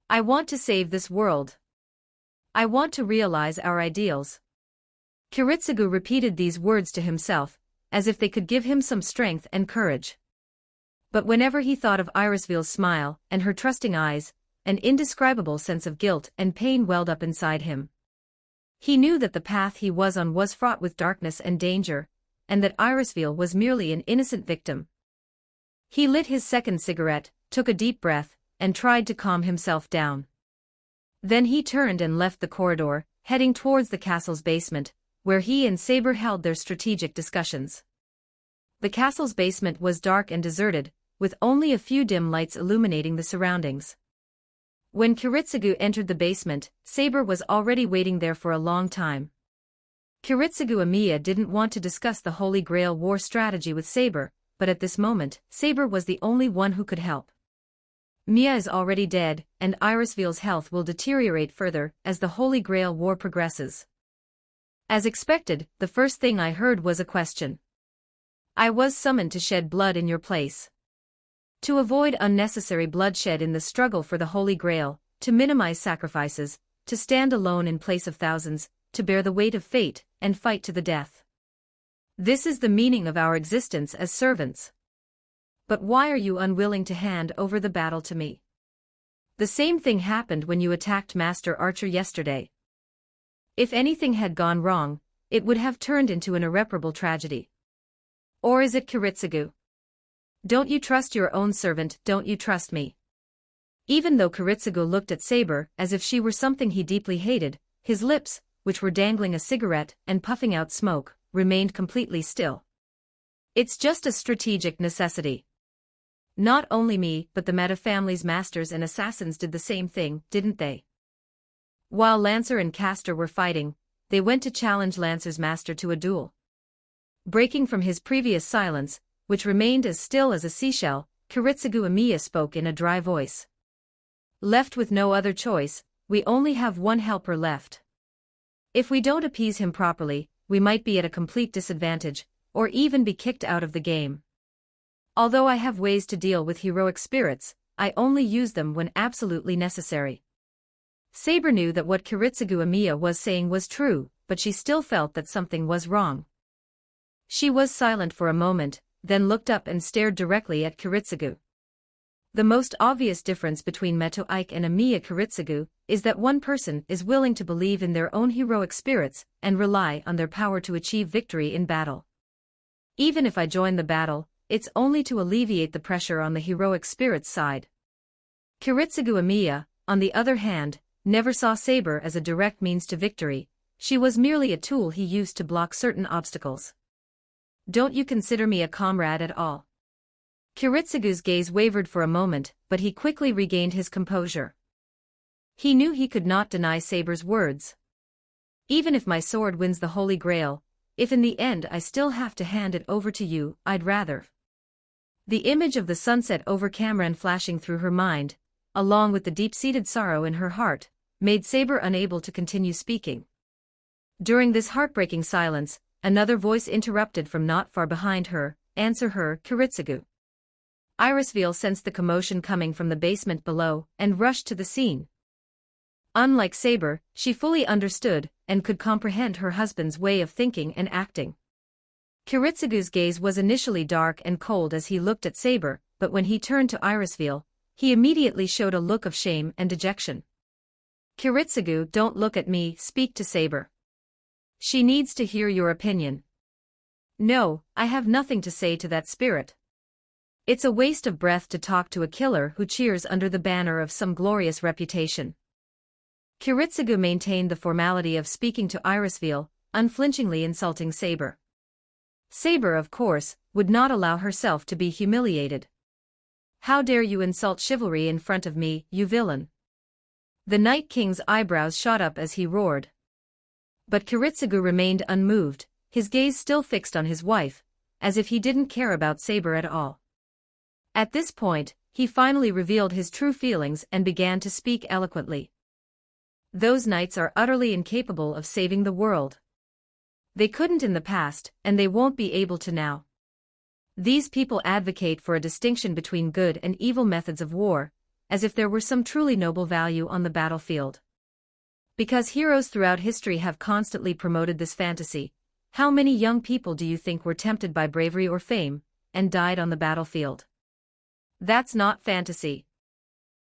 I want to save this world. I want to realize our ideals. Kiritsugu repeated these words to himself, as if they could give him some strength and courage. But whenever he thought of Irisville's smile and her trusting eyes, an indescribable sense of guilt and pain welled up inside him. He knew that the path he was on was fraught with darkness and danger, and that Irisville was merely an innocent victim. He lit his second cigarette, took a deep breath, and tried to calm himself down. Then he turned and left the corridor, heading towards the castle's basement, where he and Saber held their strategic discussions. The castle's basement was dark and deserted, with only a few dim lights illuminating the surroundings. When Kiritsugu entered the basement, Saber was already waiting there for a long time. Kiritsugu Amiya didn't want to discuss the Holy Grail war strategy with Saber, but at this moment, Saber was the only one who could help. Mia is already dead, and Irisville's health will deteriorate further as the Holy Grail war progresses. As expected, the first thing I heard was a question. I was summoned to shed blood in your place. To avoid unnecessary bloodshed in the struggle for the Holy Grail, to minimize sacrifices, to stand alone in place of thousands, to bear the weight of fate, and fight to the death. This is the meaning of our existence as servants. But why are you unwilling to hand over the battle to me? The same thing happened when you attacked Master Archer yesterday. If anything had gone wrong, it would have turned into an irreparable tragedy. Or is it Kiritsugu? Don't you trust your own servant, don't you trust me? Even though Kiritsugu looked at Saber as if she were something he deeply hated, his lips, which were dangling a cigarette and puffing out smoke, remained completely still. It's just a strategic necessity. Not only me but the Meta family's masters and assassins did the same thing, didn't they? While Lancer and Castor were fighting, they went to challenge Lancer's master to a duel. Breaking from his previous silence, which remained as still as a seashell, Kiritsugu Amiya spoke in a dry voice. Left with no other choice, we only have one helper left. If we don't appease him properly, we might be at a complete disadvantage, or even be kicked out of the game. Although I have ways to deal with heroic spirits, I only use them when absolutely necessary. Saber knew that what Kiritsugu Amiya was saying was true, but she still felt that something was wrong. She was silent for a moment, then looked up and stared directly at Kiritsugu. The most obvious difference between Meto Ike and Amiya Kiritsugu is that one person is willing to believe in their own heroic spirits and rely on their power to achieve victory in battle. Even if I join the battle, it's only to alleviate the pressure on the heroic spirit's side. Kiritsugu Amiya, on the other hand, never saw Saber as a direct means to victory, she was merely a tool he used to block certain obstacles. Don't you consider me a comrade at all? Kiritsugu's gaze wavered for a moment, but he quickly regained his composure. He knew he could not deny Saber's words. Even if my sword wins the Holy Grail, if in the end I still have to hand it over to you, I'd rather. The image of the sunset over Cameron flashing through her mind, along with the deep-seated sorrow in her heart, made Saber unable to continue speaking. During this heartbreaking silence, another voice interrupted from not far behind her, answer her, Kiritsugu. Irisveal sensed the commotion coming from the basement below and rushed to the scene. Unlike Saber, she fully understood and could comprehend her husband's way of thinking and acting. Kiritsugu's gaze was initially dark and cold as he looked at Saber, but when he turned to Irisveal, he immediately showed a look of shame and dejection. Kiritsugu, don't look at me, speak to Saber. She needs to hear your opinion. No, I have nothing to say to that spirit. It's a waste of breath to talk to a killer who cheers under the banner of some glorious reputation. Kiritsugu maintained the formality of speaking to Irisveal, unflinchingly insulting Saber. Saber, of course, would not allow herself to be humiliated. How dare you insult chivalry in front of me, you villain? The Night King's eyebrows shot up as he roared. But Kiritsugu remained unmoved, his gaze still fixed on his wife, as if he didn't care about Saber at all. At this point, he finally revealed his true feelings and began to speak eloquently. Those knights are utterly incapable of saving the world. They couldn't in the past, and they won't be able to now. These people advocate for a distinction between good and evil methods of war, as if there were some truly noble value on the battlefield. Because heroes throughout history have constantly promoted this fantasy, how many young people do you think were tempted by bravery or fame, and died on the battlefield? That's not fantasy.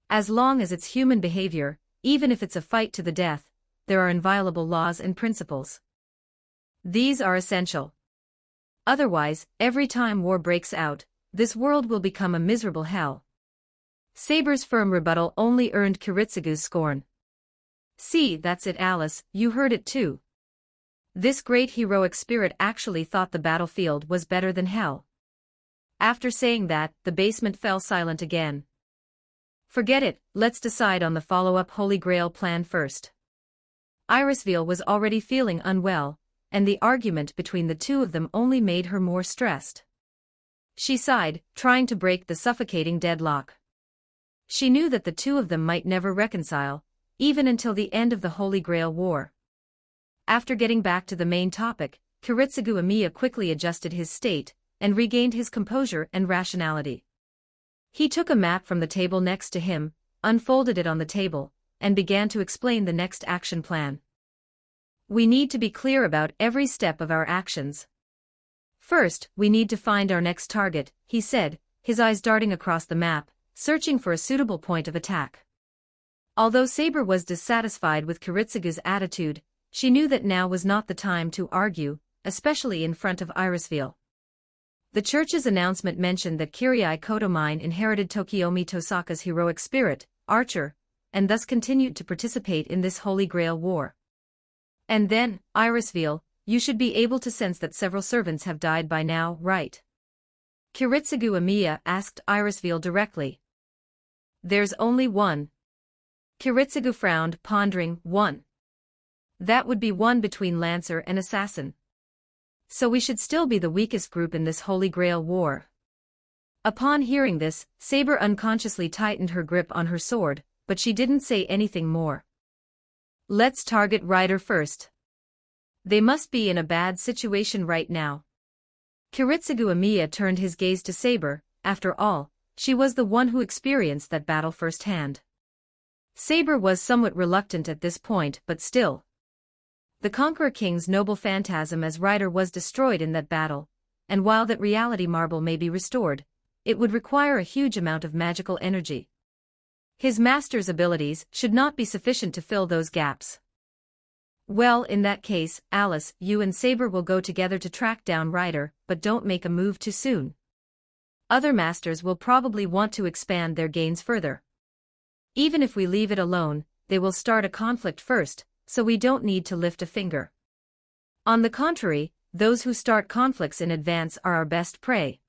As long as it's human behavior, even if it's a fight to the death, there are inviolable laws and principles. These are essential. Otherwise, every time war breaks out, this world will become a miserable hell. Saber's firm rebuttal only earned Kiritsugu's scorn. See, that's it, Alice, you heard it too. This great heroic spirit actually thought the battlefield was better than hell. After saying that, the basement fell silent again. Forget it, let's decide on the follow-up Holy Grail plan first. Irisveal was already feeling unwell, and the argument between the two of them only made her more stressed. She sighed, trying to break the suffocating deadlock. She knew that the two of them might never reconcile, even until the end of the Holy Grail War. After getting back to the main topic, Kiritsugu Amiya quickly adjusted his state, and regained his composure and rationality. He took a map from the table next to him, unfolded it on the table, and began to explain the next action plan. We need to be clear about every step of our actions. First, we need to find our next target, he said, his eyes darting across the map, searching for a suitable point of attack. Although Saber was dissatisfied with Kiritsugu's attitude, she knew that now was not the time to argue, especially in front of Irisveal. The church's announcement mentioned that Kirai Kotomine inherited Tokiomi Tosaka's heroic spirit, Archer, and thus continued to participate in this Holy Grail War. And then, Irisveal, you should be able to sense that several servants have died by now, right? Kiritsugu Amiya asked Irisveal directly. There's only one. Kiritsugu frowned, pondering. One. That would be one between Lancer and Assassin. So we should still be the weakest group in this Holy Grail War. Upon hearing this, Saber unconsciously tightened her grip on her sword, but she didn't say anything more. Let's target Ryder first. They must be in a bad situation right now. Kiritsugu Amiya turned his gaze to Saber. After all, she was the one who experienced that battle firsthand. Saber was somewhat reluctant at this point, but still. The Conqueror King's noble phantasm as Ryder was destroyed in that battle, and while that reality marble may be restored, it would require a huge amount of magical energy. His master's abilities should not be sufficient to fill those gaps. Well, in that case, Alice, you and Saber will go together to track down Ryder, but don't make a move too soon. Other masters will probably want to expand their gains further. Even if we leave it alone, they will start a conflict first, so we don't need to lift a finger. On the contrary, those who start conflicts in advance are our best prey.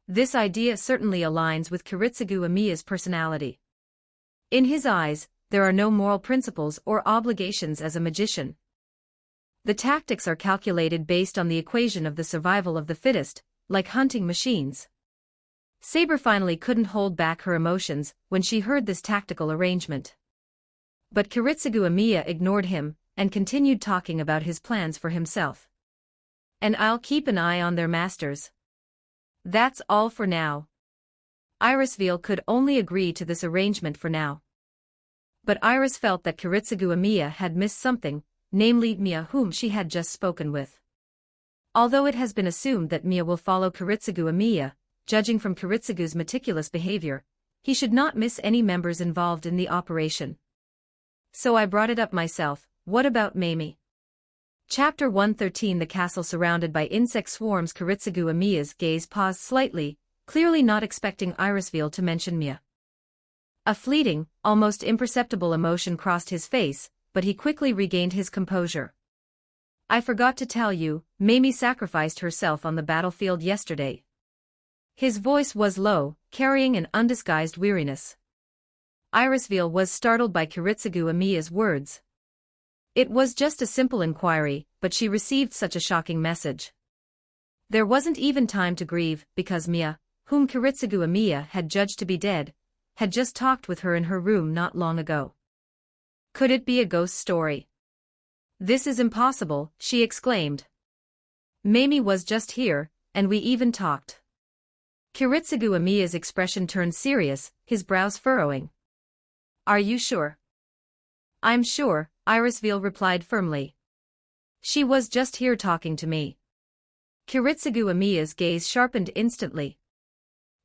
This idea certainly aligns with Kiritsugu Amiya's personality. In his eyes, there are no moral principles or obligations as a magician. The tactics are calculated based on the equation of the survival of the fittest, like hunting machines. Saber finally couldn't hold back her emotions when she heard this tactical arrangement. But Kiritsugu Amiya ignored him, and continued talking about his plans for himself. And I'll keep an eye on their masters. That's all for now. Irisville could only agree to this arrangement for now. But Iris felt that Kiritsugu Amiya had missed something, namely Mia, whom she had just spoken with. Although it has been assumed that Mia will follow Kiritsugu Amiya, judging from Kiritsugu's meticulous behavior, he should not miss any members involved in the operation. So I brought it up myself. What about Mamie? Chapter 113. The castle surrounded by insect swarms. Kiritsugu Amiya's gaze paused slightly, clearly not expecting Irisville to mention Mia. A fleeting, almost imperceptible emotion crossed his face, but he quickly regained his composure. I forgot to tell you, Mamie sacrificed herself on the battlefield yesterday. His voice was low, carrying an undisguised weariness. Irisville was startled by Kiritsugu Amiya's words. It was just a simple inquiry, but she received such a shocking message. There wasn't even time to grieve, because Mia, whom Kiritsugu Amiya had judged to be dead, had just talked with her in her room not long ago. Could it be a ghost story? This is impossible, she exclaimed. Mamie was just here, and we even talked. Kiritsugu Amiya's expression turned serious, his brows furrowing. Are you sure? I'm sure, Irisville replied firmly. She was just here talking to me. Kiritsugu Amiya's gaze sharpened instantly.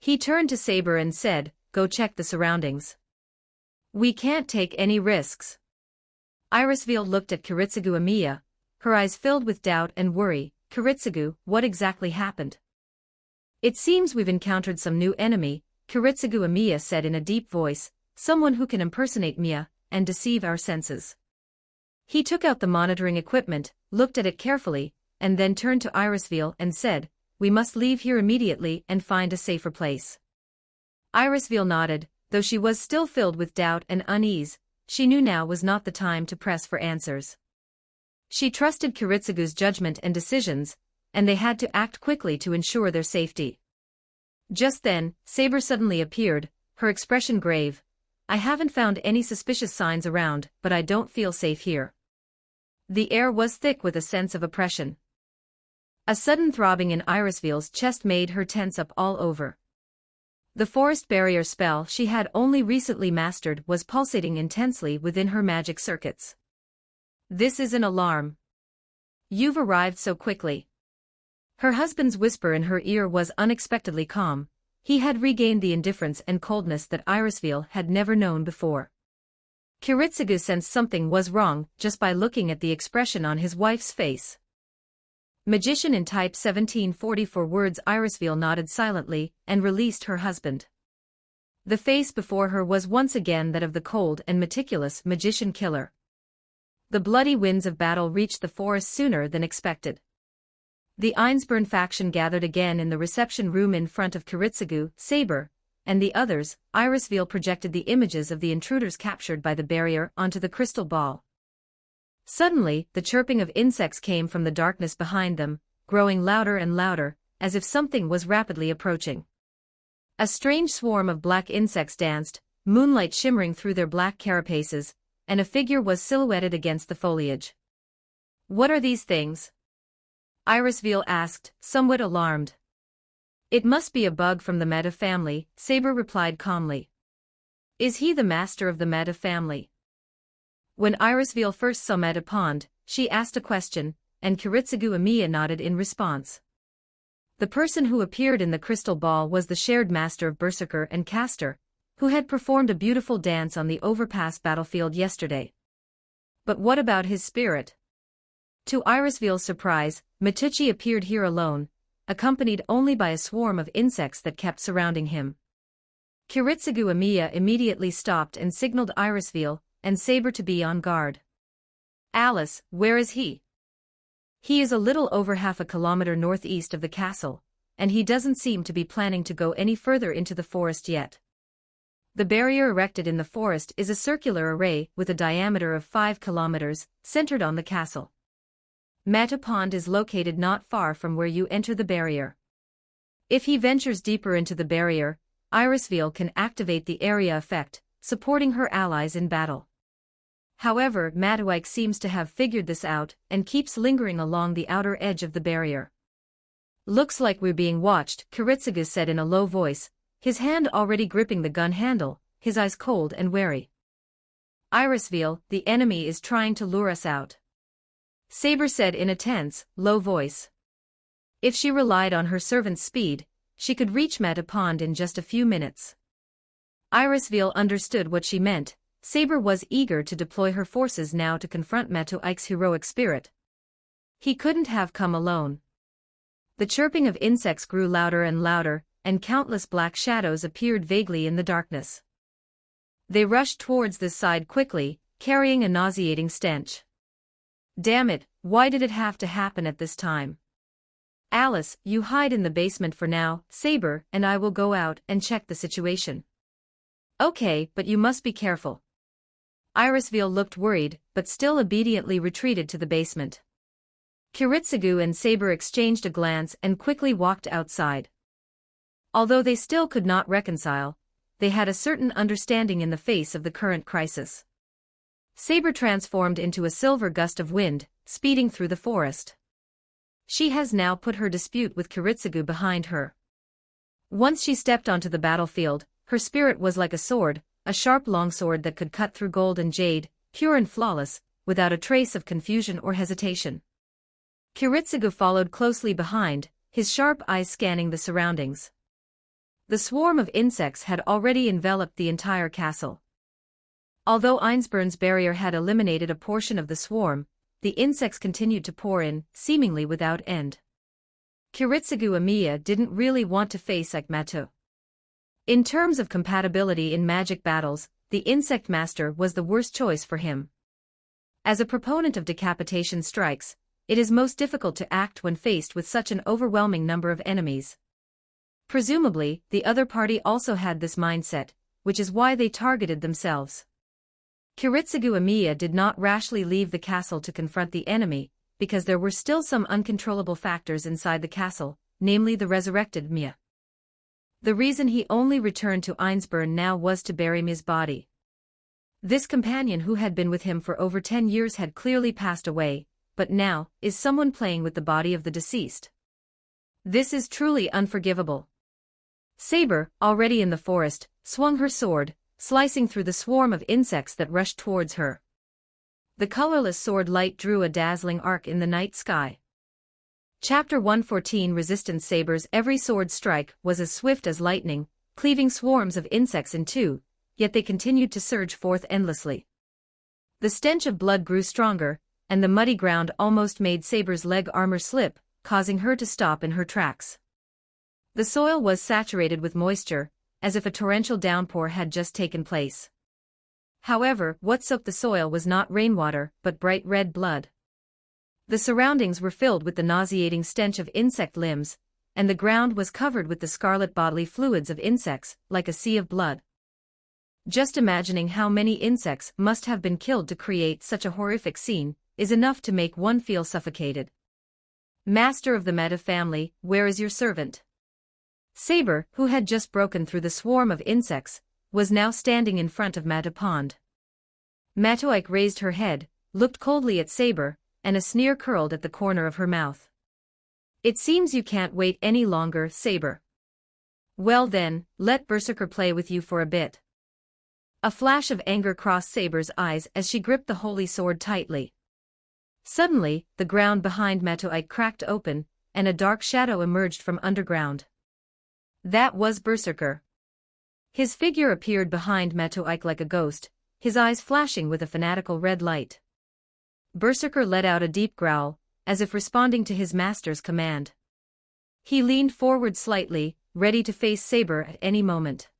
He turned to Saber and said, Go check the surroundings. We can't take any risks. Irisville looked at Kiritsugu Amiya, her eyes filled with doubt and worry. Kiritsugu, what exactly happened? It seems we've encountered some new enemy, Kiritsugu Amiya said in a deep voice, someone who can impersonate Mia and deceive our senses. He took out the monitoring equipment, looked at it carefully, and then turned to Irisville and said, We must leave here immediately and find a safer place. Irisville nodded, though she was still filled with doubt and unease. She knew now was not the time to press for answers. She trusted Kiritsugu's judgment and decisions, and they had to act quickly to ensure their safety. Just then, Saber suddenly appeared, her expression grave. I haven't found any suspicious signs around, but I don't feel safe here. The air was thick with a sense of oppression. A sudden throbbing in Irisville's chest made her tense up all over. The forest barrier spell she had only recently mastered was pulsating intensely within her magic circuits. This is an alarm. You've arrived so quickly. Her husband's whisper in her ear was unexpectedly calm. He had regained the indifference and coldness that Irisville had never known before. Kiritsugu sensed something was wrong just by looking at the expression on his wife's face. Magician in type 1744 words. Irisville nodded silently and released her husband. The face before her was once again that of the cold and meticulous magician killer. The bloody winds of battle reached the forest sooner than expected. The Einsburn faction gathered again in the reception room in front of Kiritsugu, Saber, and the others. Irisville projected the images of the intruders captured by the barrier onto the crystal ball. Suddenly, the chirping of insects came from the darkness behind them, growing louder and louder, as if something was rapidly approaching. A strange swarm of black insects danced, moonlight shimmering through their black carapaces, and a figure was silhouetted against the foliage. What are these things? Irisville asked, somewhat alarmed. It must be a bug from the Meta family, Saber replied calmly. Is he the master of the Meta family? When Irisville first saw Meta Pond, she asked a question, and Kiritsugu Amiya nodded in response. The person who appeared in the crystal ball was the shared master of Berserker and Caster, who had performed a beautiful dance on the overpass battlefield yesterday. But what about his spirit? To Irisville's surprise, Matucci appeared here alone, accompanied only by a swarm of insects that kept surrounding him. Kiritsugu Amiya immediately stopped and signaled Irisville and Saber to be on guard. Alice, where is he? He is a little over half a kilometer northeast of the castle, and he doesn't seem to be planning to go any further into the forest yet. The barrier erected in the forest is a circular array with a diameter of 5 kilometers, centered on the castle. Mata Pond is located not far from where you enter the barrier. If he ventures deeper into the barrier, Irisville can activate the area effect, supporting her allies in battle. However, Matuike seems to have figured this out and keeps lingering along the outer edge of the barrier. Looks like we're being watched, Kiritsugu said in a low voice, his hand already gripping the gun handle, his eyes cold and wary. Irisville, the enemy is trying to lure us out, Saber said in a tense, low voice. If she relied on her servant's speed, she could reach Meta Pond in just a few minutes. Irisville understood what she meant. Saber was eager to deploy her forces now to confront Metoike's heroic spirit. He couldn't have come alone. The chirping of insects grew louder and louder, and countless black shadows appeared vaguely in the darkness. They rushed towards this side quickly, carrying a nauseating stench. Damn it, why did it have to happen at this time? Alice, you hide in the basement for now, Saber and I will go out and check the situation. Okay, but you must be careful. Irisville looked worried, but still obediently retreated to the basement. Kiritsugu and Saber exchanged a glance and quickly walked outside. Although they still could not reconcile, they had a certain understanding in the face of the current crisis. Saber transformed into a silver gust of wind, speeding through the forest. She has now put her dispute with Kiritsugu behind her. Once she stepped onto the battlefield, her spirit was like a sword, a sharp longsword that could cut through gold and jade, pure and flawless, without a trace of confusion or hesitation. Kiritsugu followed closely behind, his sharp eyes scanning the surroundings. The swarm of insects had already enveloped the entire castle. Although Einsburn's barrier had eliminated a portion of the swarm, the insects continued to pour in, seemingly without end. Kiritsugu Amiya didn't really want to face Akmato. In terms of compatibility in magic battles, the insect master was the worst choice for him. As a proponent of decapitation strikes, it is most difficult to act when faced with such an overwhelming number of enemies. Presumably, the other party also had this mindset, which is why they targeted themselves. Kiritsugu Amiya did not rashly leave the castle to confront the enemy, because there were still some uncontrollable factors inside the castle, namely the resurrected Mia. The reason he only returned to Einsburn now was to bury Mia's body. This companion who had been with him for over 10 years had clearly passed away, but now, is someone playing with the body of the deceased. This is truly unforgivable. Saber, already in the forest, swung her sword, slicing through the swarm of insects that rushed towards her. The colorless sword light drew a dazzling arc in the night sky. Chapter 114 Resistance Saber's every sword strike was as swift as lightning, cleaving swarms of insects in two, yet they continued to surge forth endlessly. The stench of blood grew stronger, and the muddy ground almost made Saber's leg armor slip, causing her to stop in her tracks. The soil was saturated with moisture, as if a torrential downpour had just taken place. However, what soaked the soil was not rainwater, but bright red blood. The surroundings were filled with the nauseating stench of insect limbs, and the ground was covered with the scarlet bodily fluids of insects, like a sea of blood. Just imagining how many insects must have been killed to create such a horrific scene is enough to make one feel suffocated. Master of the Meta family, where is your servant? Saber, who had just broken through the swarm of insects, was now standing in front of Meta Pond. Matoike raised her head, looked coldly at Saber, and a sneer curled at the corner of her mouth. It seems you can't wait any longer, Saber. Well then, let Berserker play with you for a bit. A flash of anger crossed Saber's eyes as she gripped the holy sword tightly. Suddenly, the ground behind Matoike cracked open, and a dark shadow emerged from underground. That was Berserker. His figure appeared behind Matoike like a ghost, his eyes flashing with a fanatical red light. Berserker let out a deep growl, as if responding to his master's command. He leaned forward slightly, ready to face Saber at any moment.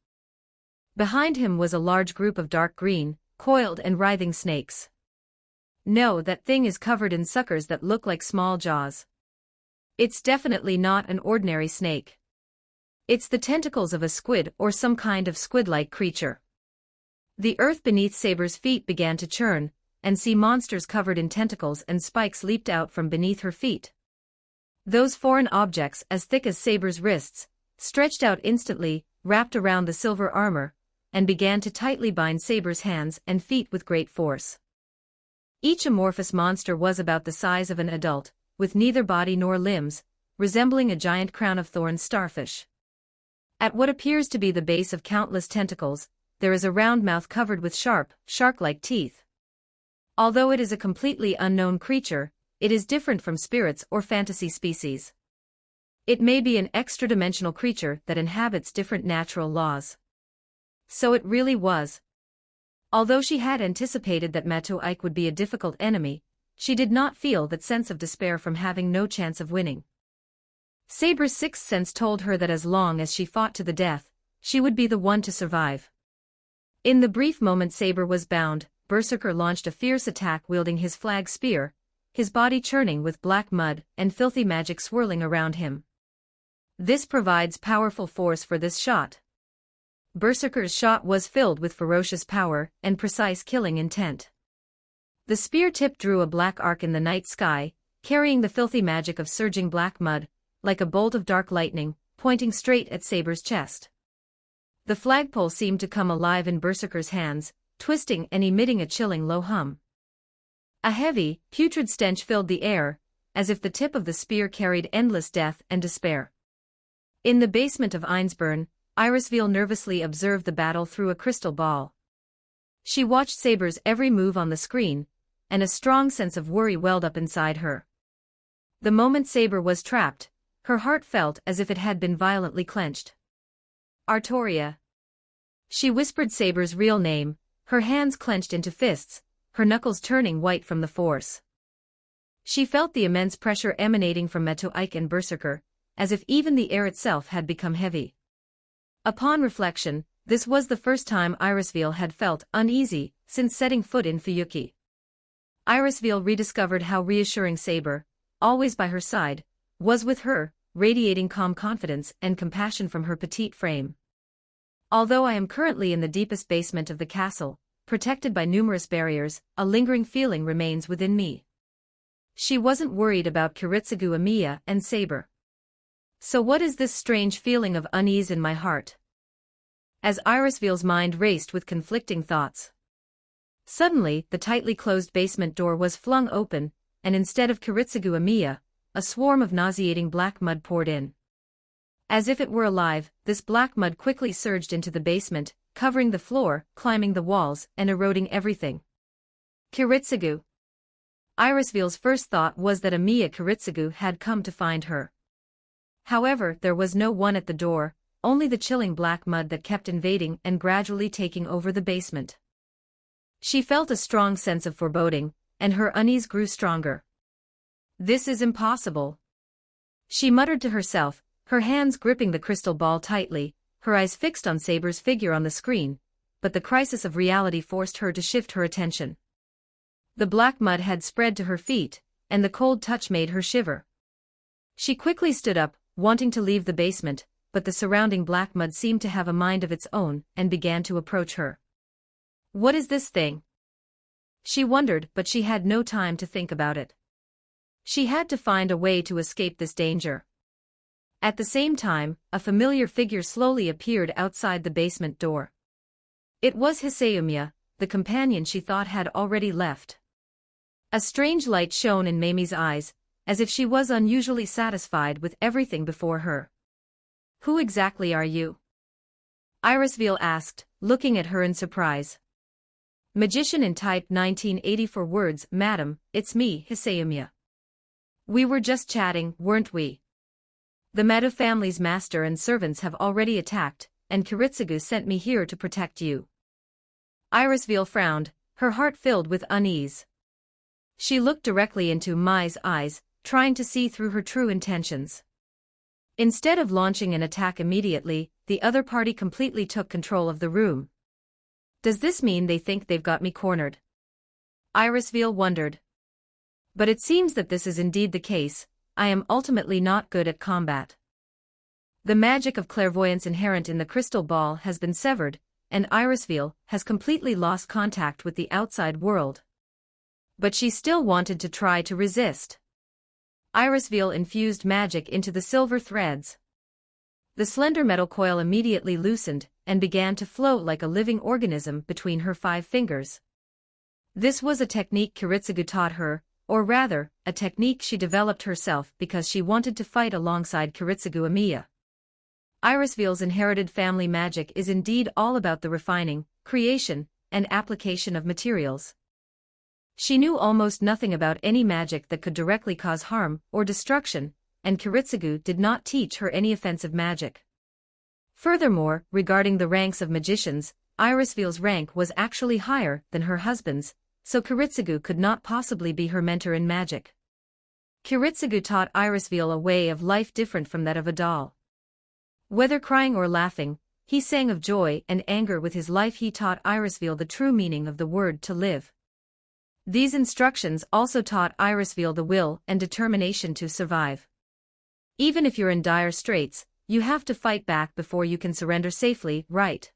Behind him was a large group of dark green, coiled and writhing snakes. No, that thing is covered in suckers that look like small jaws. It's definitely not an ordinary snake. It's the tentacles of a squid or some kind of squid-like creature. The earth beneath Saber's feet began to churn, and sea monsters covered in tentacles and spikes leaped out from beneath her feet. Those foreign objects, as thick as Saber's wrists, stretched out instantly, wrapped around the silver armor, and began to tightly bind Saber's hands and feet with great force. Each amorphous monster was about the size of an adult, with neither body nor limbs, resembling a giant crown of thorns starfish. At what appears to be the base of countless tentacles, there is a round mouth covered with sharp, shark-like teeth. Although it is a completely unknown creature, it is different from spirits or fantasy species. It may be an extra-dimensional creature that inhabits different natural laws. So it really was. Although she had anticipated that Matoike would be a difficult enemy, she did not feel that sense of despair from having no chance of winning. Saber's sixth sense told her that as long as she fought to the death, she would be the one to survive. In the brief moment Saber was bound, Berserker launched a fierce attack wielding his flag spear, his body churning with black mud and filthy magic swirling around him. This provides powerful force for this shot. Berserker's shot was filled with ferocious power and precise killing intent. The spear tip drew a black arc in the night sky, carrying the filthy magic of surging black mud, like a bolt of dark lightning, pointing straight at Saber's chest. The flagpole seemed to come alive in Berserker's hands, twisting and emitting a chilling low hum. A heavy, putrid stench filled the air, as if the tip of the spear carried endless death and despair. In the basement of Einsburn, Irisveal nervously observed the battle through a crystal ball. She watched Saber's every move on the screen, and a strong sense of worry welled up inside her. The moment Saber was trapped, her heart felt as if it had been violently clenched. Artoria. She whispered Saber's real name, her hands clenched into fists, her knuckles turning white from the force. She felt the immense pressure emanating from Matoike and Berserker, as if even the air itself had become heavy. Upon reflection, this was the first time Irisveal had felt uneasy since setting foot in Fuyuki. Irisveal rediscovered how reassuring Saber, always by her side, was with her, radiating calm confidence and compassion from her petite frame. Although I am currently in the deepest basement of the castle, protected by numerous barriers, a lingering feeling remains within me. She wasn't worried about Kiritsugu Amiya and Saber. So what is this strange feeling of unease in my heart? As Irisveal's mind raced with conflicting thoughts. Suddenly, the tightly closed basement door was flung open, and instead of Kiritsugu Amiya, a swarm of nauseating black mud poured in. As if it were alive, this black mud quickly surged into the basement, covering the floor, climbing the walls, and eroding everything. Kiritsugu. Irisveal's first thought was that Amiya Kiritsugu had come to find her. However, there was no one at the door, only the chilling black mud that kept invading and gradually taking over the basement. She felt a strong sense of foreboding, and her unease grew stronger. This is impossible. She muttered to herself, her hands gripping the crystal ball tightly, her eyes fixed on Saber's figure on the screen, but the crisis of reality forced her to shift her attention. The black mud had spread to her feet, and the cold touch made her shiver. She quickly stood up, wanting to leave the basement, but the surrounding black mud seemed to have a mind of its own and began to approach her. What is this thing? She wondered, but she had no time to think about it. She had to find a way to escape this danger. At the same time, a familiar figure slowly appeared outside the basement door. It was Hiseumiya, the companion she thought had already left. A strange light shone in Mamie's eyes, as if she was unusually satisfied with everything before her. Who exactly are you? Irisveal asked, looking at her in surprise. Magician in type 1984 words, Madam, it's me, Hiseumiya. We were just chatting, weren't we? The Mado family's master and servants have already attacked, and Kiritsugu sent me here to protect you. Irisveal frowned, her heart filled with unease. She looked directly into Mai's eyes, trying to see through her true intentions. Instead of launching an attack immediately, the other party completely took control of the room. Does this mean they think they've got me cornered? Irisveal wondered. But it seems that this is indeed the case. I am ultimately not good at combat. The magic of clairvoyance inherent in the crystal ball has been severed, and Irisveal has completely lost contact with the outside world. But she still wanted to try to resist. Irisveal infused magic into the silver threads. The slender metal coil immediately loosened and began to float like a living organism between her 5 fingers. This was a technique Kiritsugu taught her, or rather, a technique she developed herself because she wanted to fight alongside Kiritsugu Amiya. Irisveel's inherited family magic is indeed all about the refining, creation, and application of materials. She knew almost nothing about any magic that could directly cause harm or destruction, and Kiritsugu did not teach her any offensive magic. Furthermore, regarding the ranks of magicians, Irisveel's rank was actually higher than her husband's, so Kiritsugu could not possibly be her mentor in magic. Kiritsugu taught Irisveel a way of life different from that of a doll. Whether crying or laughing, he sang of joy and anger with his life. He taught Irisveel the true meaning of the word to live. These instructions also taught Irisveel the will and determination to survive. Even if you're in dire straits, you have to fight back before you can surrender safely, right?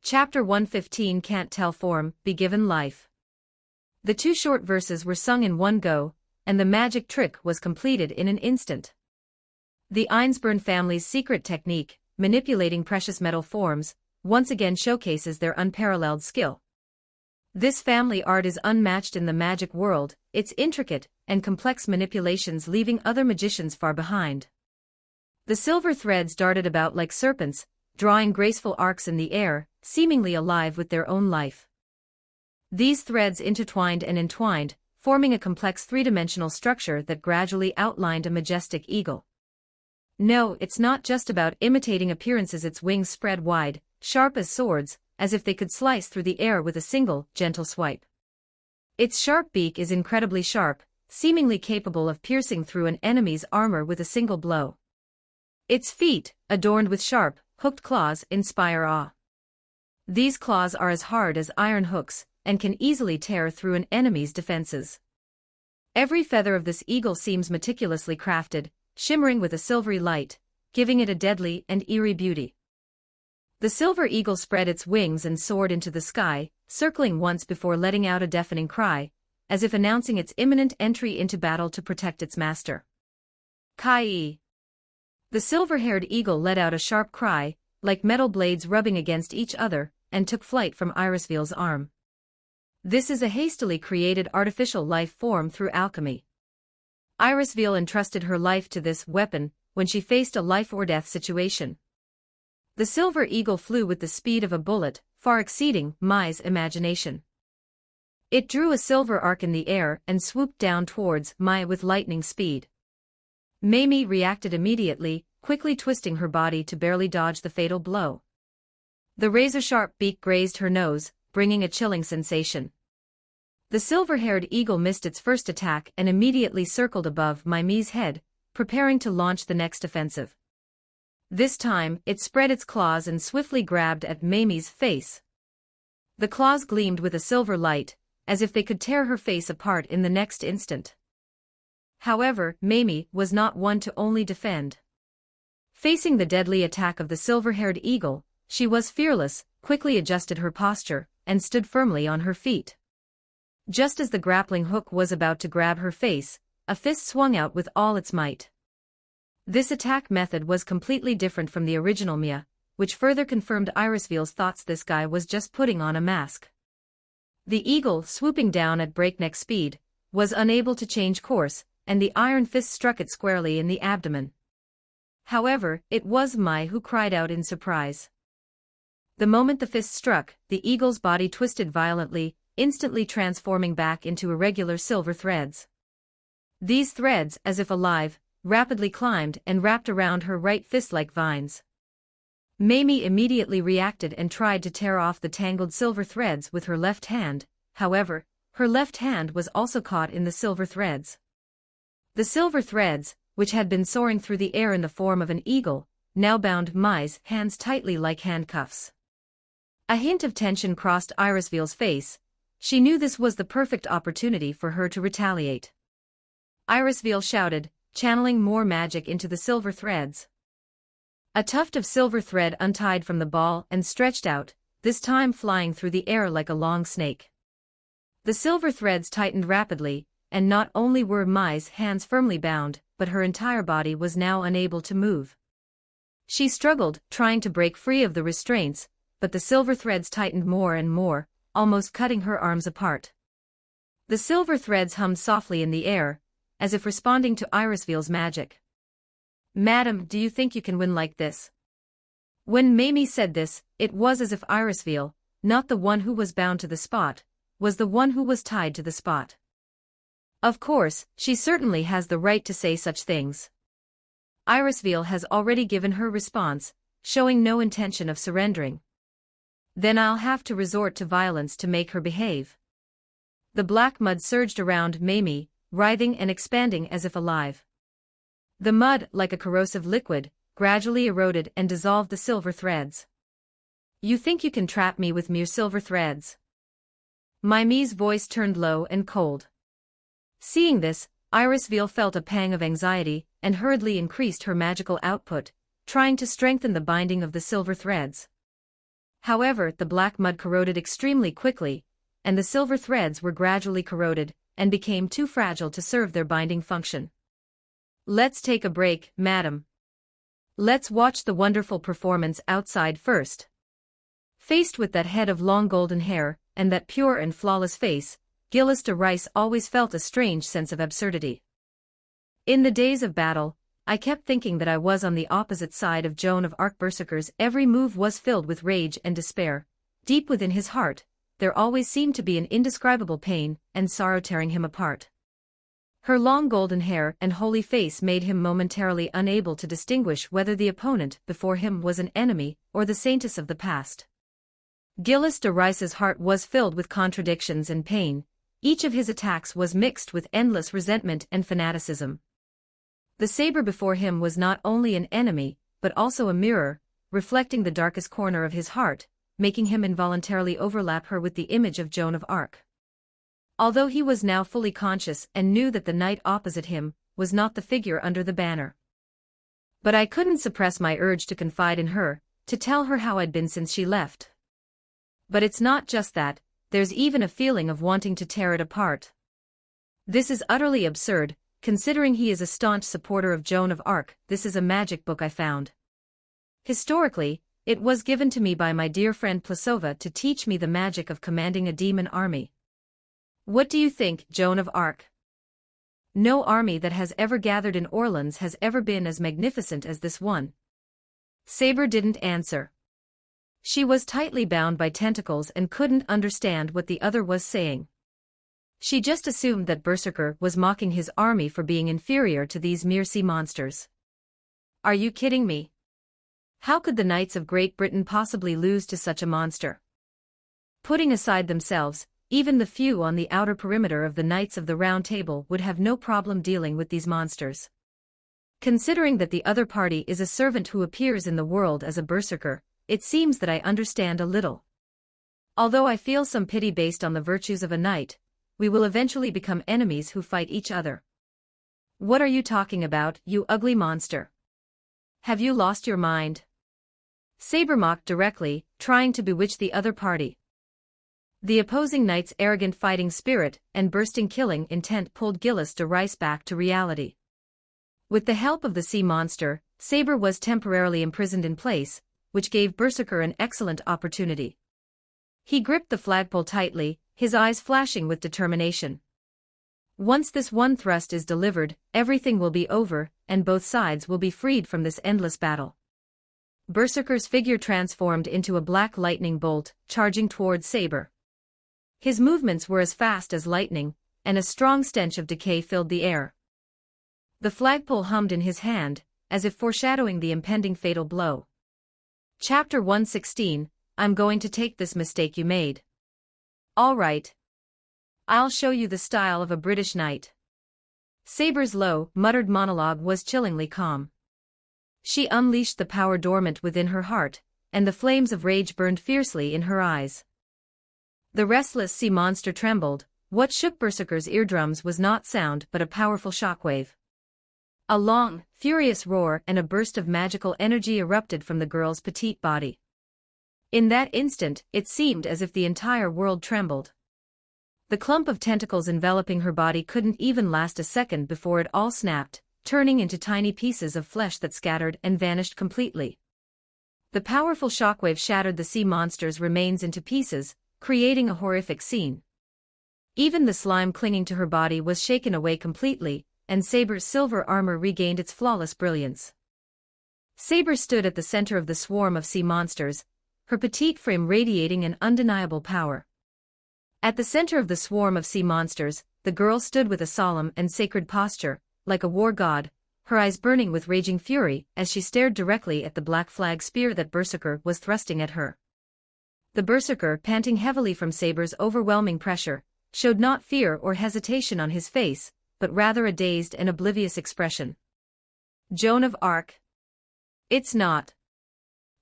Chapter 115 Can't Tell Form, Be Given Life. The two short verses were sung in one go, and the magic trick was completed in an instant. The Einsborn family's secret technique, manipulating precious metal forms, once again showcases their unparalleled skill. This family art is unmatched in the magic world, its intricate and complex manipulations leaving other magicians far behind. The silver threads darted about like serpents, drawing graceful arcs in the air, seemingly alive with their own life. These threads intertwined and entwined, forming a complex three-dimensional structure that gradually outlined a majestic eagle. No, it's not just about imitating appearances. Its wings spread wide, sharp as swords, as if they could slice through the air with a single, gentle swipe. Its sharp beak is incredibly sharp, seemingly capable of piercing through an enemy's armor with a single blow. Its feet, adorned with sharp, hooked claws, inspire awe. These claws are as hard as iron hooks, and can easily tear through an enemy's defenses. Every feather of this eagle seems meticulously crafted, shimmering with a silvery light, giving it a deadly and eerie beauty. The silver eagle spread its wings and soared into the sky, circling once before letting out a deafening cry, as if announcing its imminent entry into battle to protect its master. Kai! The silver-haired eagle let out a sharp cry, like metal blades rubbing against each other, and took flight from Irisveel's arm. This is a hastily created artificial life form through alchemy. Irisveel entrusted her life to this weapon when she faced a life-or-death situation. The silver eagle flew with the speed of a bullet, far exceeding Mai's imagination. It drew a silver arc in the air and swooped down towards Mai with lightning speed. Mamie reacted immediately, quickly twisting her body to barely dodge the fatal blow. The razor-sharp beak grazed her nose, bringing a chilling sensation. The silver-haired eagle missed its first attack and immediately circled above Mai's head, preparing to launch the next offensive. This time, it spread its claws and swiftly grabbed at Mamie's face. The claws gleamed with a silver light, as if they could tear her face apart in the next instant. However, Mamie was not one to only defend. Facing the deadly attack of the silver-haired eagle, she was fearless, quickly adjusted her posture, and stood firmly on her feet. Just as the grappling hook was about to grab her face, a fist swung out with all its might. This attack method was completely different from the original Mia, which further confirmed Irisveel's thoughts. This guy was just putting on a mask. The eagle, swooping down at breakneck speed, was unable to change course, and the iron fist struck it squarely in the abdomen. However, it was Mai who cried out in surprise. The moment the fist struck, the eagle's body twisted violently, instantly transforming back into irregular silver threads. These threads, as if alive, rapidly climbed and wrapped around her right fist like vines. Mamie immediately reacted and tried to tear off the tangled silver threads with her left hand. However, her left hand was also caught in the silver threads. The silver threads, which had been soaring through the air in the form of an eagle, now bound Mai's hands tightly like handcuffs. A hint of tension crossed Irisveel's face. She knew this was the perfect opportunity for her to retaliate. Irisveel shouted, channeling more magic into the silver threads. A tuft of silver thread untied from the ball and stretched out, this time flying through the air like a long snake. The silver threads tightened rapidly, and not only were Mai's hands firmly bound, but her entire body was now unable to move. She struggled, trying to break free of the restraints, but the silver threads tightened more and more, almost cutting her arms apart. The silver threads hummed softly in the air, as if responding to Irisveel's magic. "Madam, do you think you can win like this?" When Mamie said this, it was as if Irisveal, not the one who was bound to the spot, was the one who was tied to the spot. Of course, she certainly has the right to say such things. Irisveal has already given her response, showing no intention of surrendering. Then I'll have to resort to violence to make her behave. The black mud surged around Mamie, writhing and expanding as if alive. The mud, like a corrosive liquid, gradually eroded and dissolved the silver threads. You think you can trap me with mere silver threads? Mimi's voice turned low and cold. Seeing this, Irisveal felt a pang of anxiety and hurriedly increased her magical output, trying to strengthen the binding of the silver threads. However, the black mud corroded extremely quickly, and the silver threads were gradually corroded and became too fragile to serve their binding function. Let's take a break, madam. Let's watch the wonderful performance outside first. Faced with that head of long golden hair and that pure and flawless face, Gillis de Rice always felt a strange sense of absurdity. In the days of battle, I kept thinking that I was on the opposite side of Joan of Arc. Berserker's every move was filled with rage and despair. Deep within his heart, there always seemed to be an indescribable pain and sorrow tearing him apart. Her long golden hair and holy face made him momentarily unable to distinguish whether the opponent before him was an enemy or the saintess of the past. Gillis de Rice's heart was filled with contradictions and pain. Each of his attacks was mixed with endless resentment and fanaticism. The saber before him was not only an enemy, but also a mirror, reflecting the darkest corner of his heart, making him involuntarily overlap her with the image of Joan of Arc. Although he was now fully conscious and knew that the knight opposite him was not the figure under the banner. But I couldn't suppress my urge to confide in her, to tell her how I'd been since she left. But it's not just that, there's even a feeling of wanting to tear it apart. This is utterly absurd, considering he is a staunch supporter of Joan of Arc. This is a magic book I found. Historically, it was given to me by my dear friend Plasova to teach me the magic of commanding a demon army. What do you think, Joan of Arc? No army that has ever gathered in Orleans has ever been as magnificent as this one. Saber didn't answer. She was tightly bound by tentacles and couldn't understand what the other was saying. She just assumed that Berserker was mocking his army for being inferior to these mere sea monsters. Are you kidding me? How could the Knights of Great Britain possibly lose to such a monster? Putting aside themselves, even the few on the outer perimeter of the Knights of the Round Table would have no problem dealing with these monsters. Considering that the other party is a servant who appears in the world as a berserker, it seems that I understand a little. Although I feel some pity based on the virtues of a knight, we will eventually become enemies who fight each other. What are you talking about, you ugly monster? Have you lost your mind? Saber mocked directly, trying to bewitch the other party. The opposing knight's arrogant fighting spirit and bursting killing intent pulled Gillis de Rice back to reality. With the help of the sea monster, Saber was temporarily imprisoned in place, which gave Berserker an excellent opportunity. He gripped the flagpole tightly, his eyes flashing with determination. Once this one thrust is delivered, everything will be over, and both sides will be freed from this endless battle. Berserker's figure transformed into a black lightning bolt, charging towards Saber. His movements were as fast as lightning, and a strong stench of decay filled the air. The flagpole hummed in his hand, as if foreshadowing the impending fatal blow. Chapter 116, I'm going to take this mistake you made. All right. I'll show you the style of a British knight. Saber's low, muttered monologue was chillingly calm. She unleashed the power dormant within her heart, and the flames of rage burned fiercely in her eyes. The restless sea monster trembled. What shook Berserker's eardrums was not sound but a powerful shockwave. A long, furious roar and a burst of magical energy erupted from the girl's petite body. In that instant, it seemed as if the entire world trembled. The clump of tentacles enveloping her body couldn't even last a second before it all snapped, turning into tiny pieces of flesh that scattered and vanished completely. The powerful shockwave shattered the sea monster's remains into pieces, creating a horrific scene. Even the slime clinging to her body was shaken away completely, and Saber's silver armor regained its flawless brilliance. Saber stood at the center of the swarm of sea monsters, her petite frame radiating an undeniable power. At the center of the swarm of sea monsters, the girl stood with a solemn and sacred posture, like a war god, her eyes burning with raging fury as she stared directly at the black flag spear that Berserker was thrusting at her. The Berserker, panting heavily from Saber's overwhelming pressure, showed not fear or hesitation on his face, but rather a dazed and oblivious expression. Joan of Arc. It's not.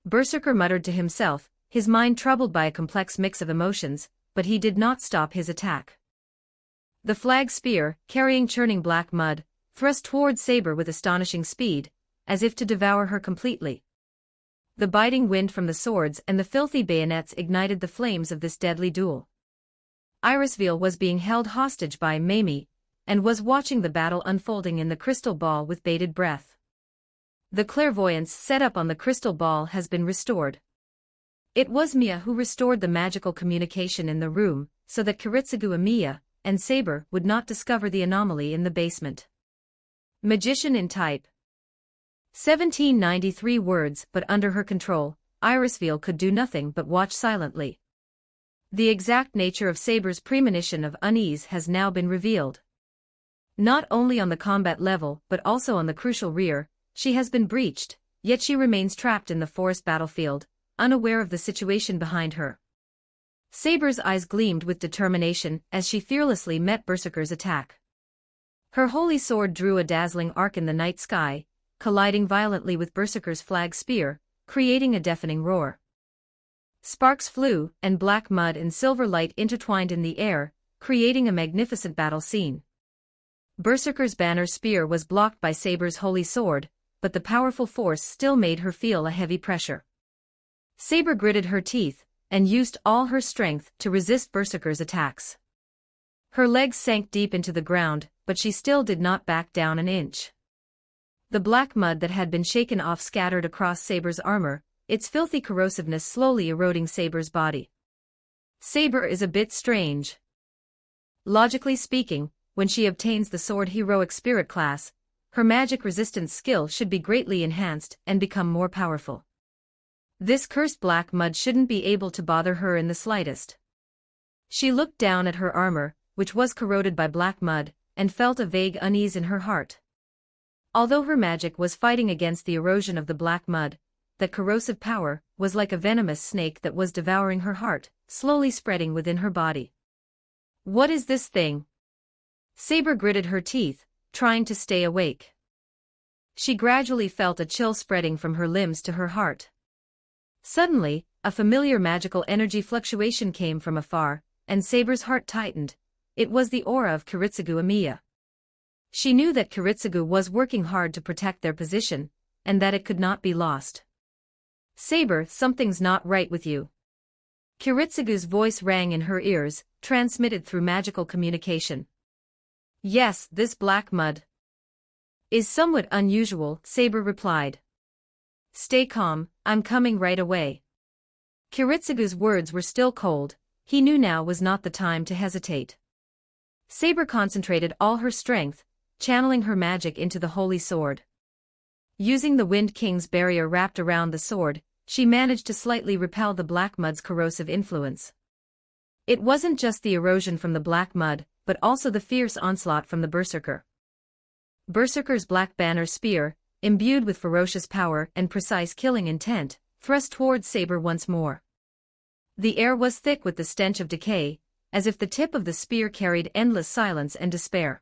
Berserker muttered to himself, his mind troubled by a complex mix of emotions, but he did not stop his attack. The flag spear, carrying churning black mud, thrust toward Saber with astonishing speed, as if to devour her completely. The biting wind from the swords and the filthy bayonets ignited the flames of this deadly duel. Irisville was being held hostage by Mamie, and was watching the battle unfolding in the crystal ball with bated breath. The clairvoyance set up on the crystal ball has been restored. It was Mia who restored the magical communication in the room, so that Kiritsugu Amiya and Saber would not discover the anomaly in the basement. Magician in type. 1793 words, but under her control, Irisville could do nothing but watch silently. The exact nature of Saber's premonition of unease has now been revealed. Not only on the combat level but also on the crucial rear, she has been breached, yet she remains trapped in the forest battlefield, unaware of the situation behind her. Saber's eyes gleamed with determination as she fearlessly met Berserker's attack. Her holy sword drew a dazzling arc in the night sky, colliding violently with Berserker's flag spear, creating a deafening roar. Sparks flew, and black mud and silver light intertwined in the air, creating a magnificent battle scene. Berserker's banner spear was blocked by Saber's holy sword, but the powerful force still made her feel a heavy pressure. Saber gritted her teeth, and used all her strength to resist Berserker's attacks. Her legs sank deep into the ground, but she still did not back down an inch. The black mud that had been shaken off scattered across Saber's armor, its filthy corrosiveness slowly eroding Saber's body. Saber is a bit strange. Logically speaking, when she obtains the Sword Heroic Spirit class, her magic resistance skill should be greatly enhanced and become more powerful. This cursed black mud shouldn't be able to bother her in the slightest. She looked down at her armor, which was corroded by black mud, and felt a vague unease in her heart. Although her magic was fighting against the erosion of the black mud, that corrosive power was like a venomous snake that was devouring her heart, slowly spreading within her body. What is this thing? Saber gritted her teeth, trying to stay awake. She gradually felt a chill spreading from her limbs to her heart. Suddenly, a familiar magical energy fluctuation came from afar, and Saber's heart tightened. It was the aura of Kiritsugu Amiya. She knew that Kiritsugu was working hard to protect their position, and that it could not be lost. Saber, something's not right with you. Kiritsugu's voice rang in her ears, transmitted through magical communication. Yes, this black mud is somewhat unusual, Saber replied. Stay calm, I'm coming right away. Kiritsugu's words were still cold, he knew now was not the time to hesitate. Saber concentrated all her strength, channeling her magic into the holy sword. Using the Wind King's barrier wrapped around the sword, she managed to slightly repel the black mud's corrosive influence. It wasn't just the erosion from the black mud, but also the fierce onslaught from the Berserker. Berserker's black banner spear, imbued with ferocious power and precise killing intent, thrust towards Saber once more. The air was thick with the stench of decay, as if the tip of the spear carried endless silence and despair.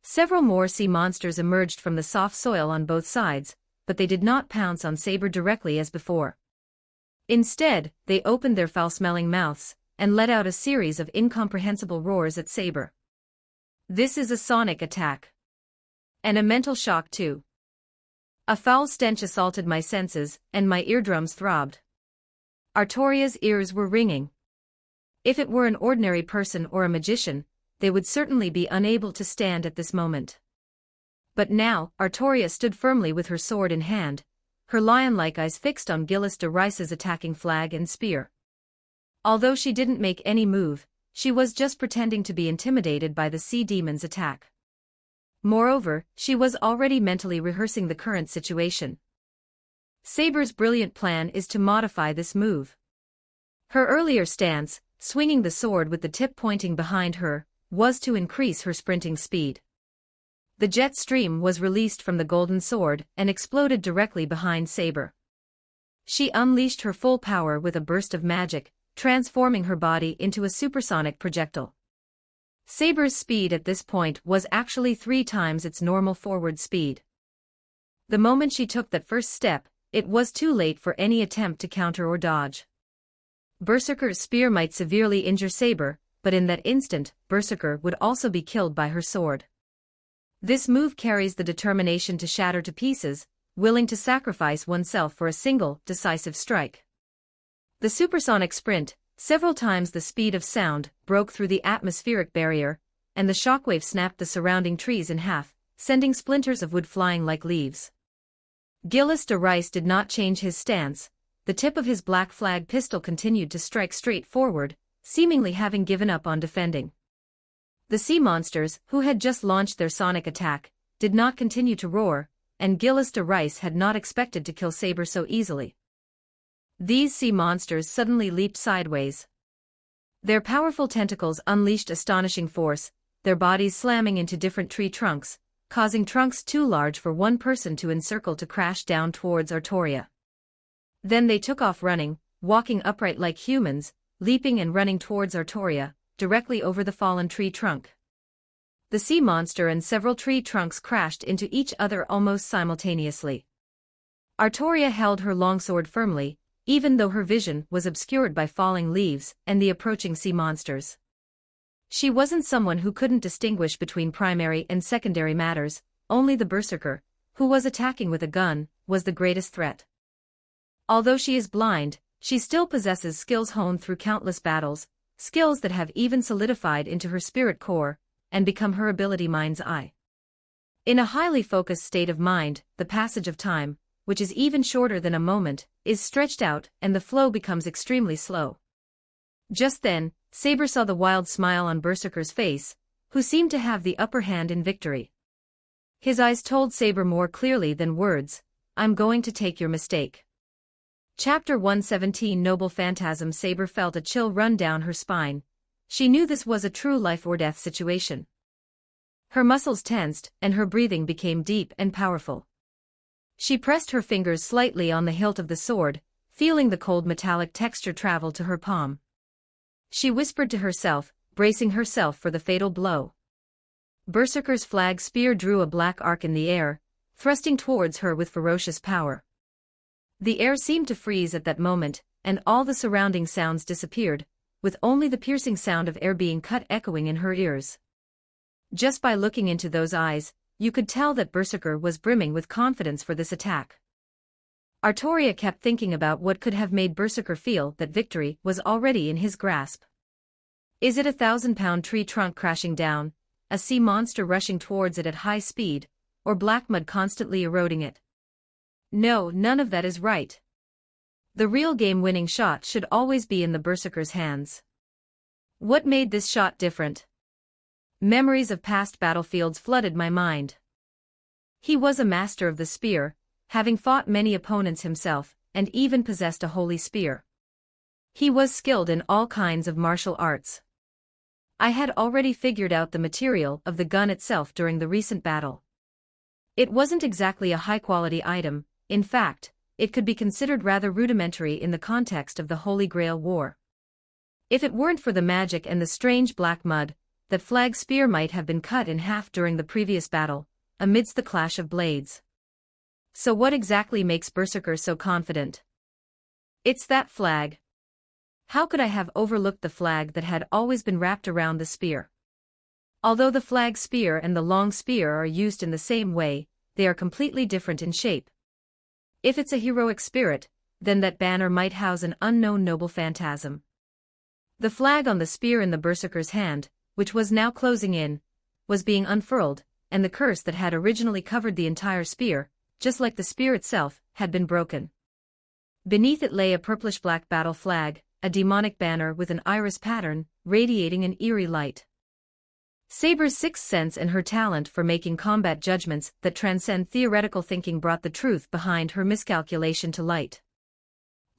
Several more sea monsters emerged from the soft soil on both sides, but they did not pounce on Saber directly as before. Instead, they opened their foul-smelling mouths, and let out a series of incomprehensible roars at Saber. This is a sonic attack. And a mental shock too. A foul stench assaulted my senses, and my eardrums throbbed. Artoria's ears were ringing. If it were an ordinary person or a magician, they would certainly be unable to stand at this moment. But now, Artoria stood firmly with her sword in hand, her lion-like eyes fixed on Gillis de Rice's attacking flag and spear. Although she didn't make any move, she was just pretending to be intimidated by the sea demon's attack. Moreover, she was already mentally rehearsing the current situation. Saber's brilliant plan is to modify this move. Her earlier stance, swinging the sword with the tip pointing behind her, was to increase her sprinting speed. The jet stream was released from the golden sword and exploded directly behind Saber. She unleashed her full power with a burst of magic, transforming her body into a supersonic projectile. Saber's speed at this point was actually 3 times its normal forward speed. The moment she took that first step, it was too late for any attempt to counter or dodge. Berserker's spear might severely injure Saber, but in that instant, Berserker would also be killed by her sword. This move carries the determination to shatter to pieces, willing to sacrifice oneself for a single, decisive strike. The supersonic sprint, several times the speed of sound, broke through the atmospheric barrier, and the shockwave snapped the surrounding trees in half, sending splinters of wood flying like leaves. Gillis de Rice did not change his stance. The tip of his black flag pistol continued to strike straight forward, seemingly having given up on defending. The sea monsters, who had just launched their sonic attack, did not continue to roar, and Gillis de Rice had not expected to kill Saber so easily. These sea monsters suddenly leaped sideways. Their powerful tentacles unleashed astonishing force, their bodies slamming into different tree trunks, causing trunks too large for one person to encircle to crash down towards Artoria. Then they took off running, walking upright like humans, leaping and running towards Artoria, directly over the fallen tree trunk. The sea monster and several tree trunks crashed into each other almost simultaneously. Artoria held her longsword firmly, even though her vision was obscured by falling leaves and the approaching sea monsters. She wasn't someone who couldn't distinguish between primary and secondary matters, only the berserker, who was attacking with a gun, was the greatest threat. Although she is blind, she still possesses skills honed through countless battles, skills that have even solidified into her spirit core, and become her ability mind's eye. In a highly focused state of mind, the passage of time, which is even shorter than a moment, is stretched out and the flow becomes extremely slow. Just then, Saber saw the wild smile on Berserker's face, who seemed to have the upper hand in victory. His eyes told Saber more clearly than words, "I'm going to take your mistake." Chapter 117 Noble Phantasm. Saber felt a chill run down her spine. She knew this was a true life-or-death situation. Her muscles tensed, and her breathing became deep and powerful. She pressed her fingers slightly on the hilt of the sword, feeling the cold metallic texture travel to her palm. She whispered to herself, bracing herself for the fatal blow. Berserker's flag spear drew a black arc in the air, thrusting towards her with ferocious power. The air seemed to freeze at that moment, and all the surrounding sounds disappeared, with only the piercing sound of air being cut echoing in her ears. Just by looking into those eyes, you could tell that Berserker was brimming with confidence for this attack. Artoria kept thinking about what could have made Berserker feel that victory was already in his grasp. Is it a 1,000-pound tree trunk crashing down, a sea monster rushing towards it at high speed, or black mud constantly eroding it? No, none of that is right. The real game-winning shot should always be in the Berserker's hands. What made this shot different? Memories of past battlefields flooded my mind. He was a master of the spear, having fought many opponents himself, and even possessed a holy spear. He was skilled in all kinds of martial arts. I had already figured out the material of the gun itself during the recent battle. It wasn't exactly a high-quality item. In fact, it could be considered rather rudimentary in the context of the Holy Grail War. If it weren't for the magic and the strange black mud, that flag spear might have been cut in half during the previous battle, amidst the clash of blades. So what exactly makes Berserker so confident? It's that flag. How could I have overlooked the flag that had always been wrapped around the spear? Although the flag spear and the long spear are used in the same way, they are completely different in shape. If it's a heroic spirit, then that banner might house an unknown noble phantasm. The flag on the spear in the Berserker's hand, which was now closing in, was being unfurled, and the curse that had originally covered the entire spear, just like the spear itself, had been broken. Beneath it lay a purplish-black battle flag, a demonic banner with an iris pattern, radiating an eerie light. Saber's sixth sense and her talent for making combat judgments that transcend theoretical thinking brought the truth behind her miscalculation to light.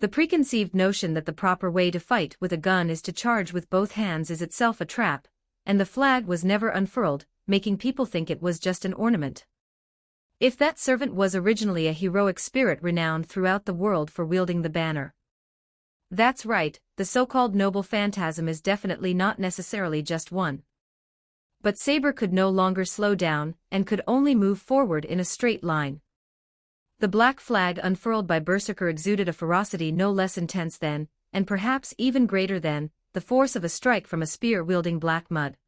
The preconceived notion that the proper way to fight with a gun is to charge with both hands is itself a trap, and the flag was never unfurled, making people think it was just an ornament. If that servant was originally a heroic spirit renowned throughout the world for wielding the banner. That's right, the so-called noble phantasm is definitely not necessarily just one. But Saber could no longer slow down, and could only move forward in a straight line. The black flag unfurled by Berserker exuded a ferocity no less intense than, and perhaps even greater than, the force of a strike from a spear-wielding black mud.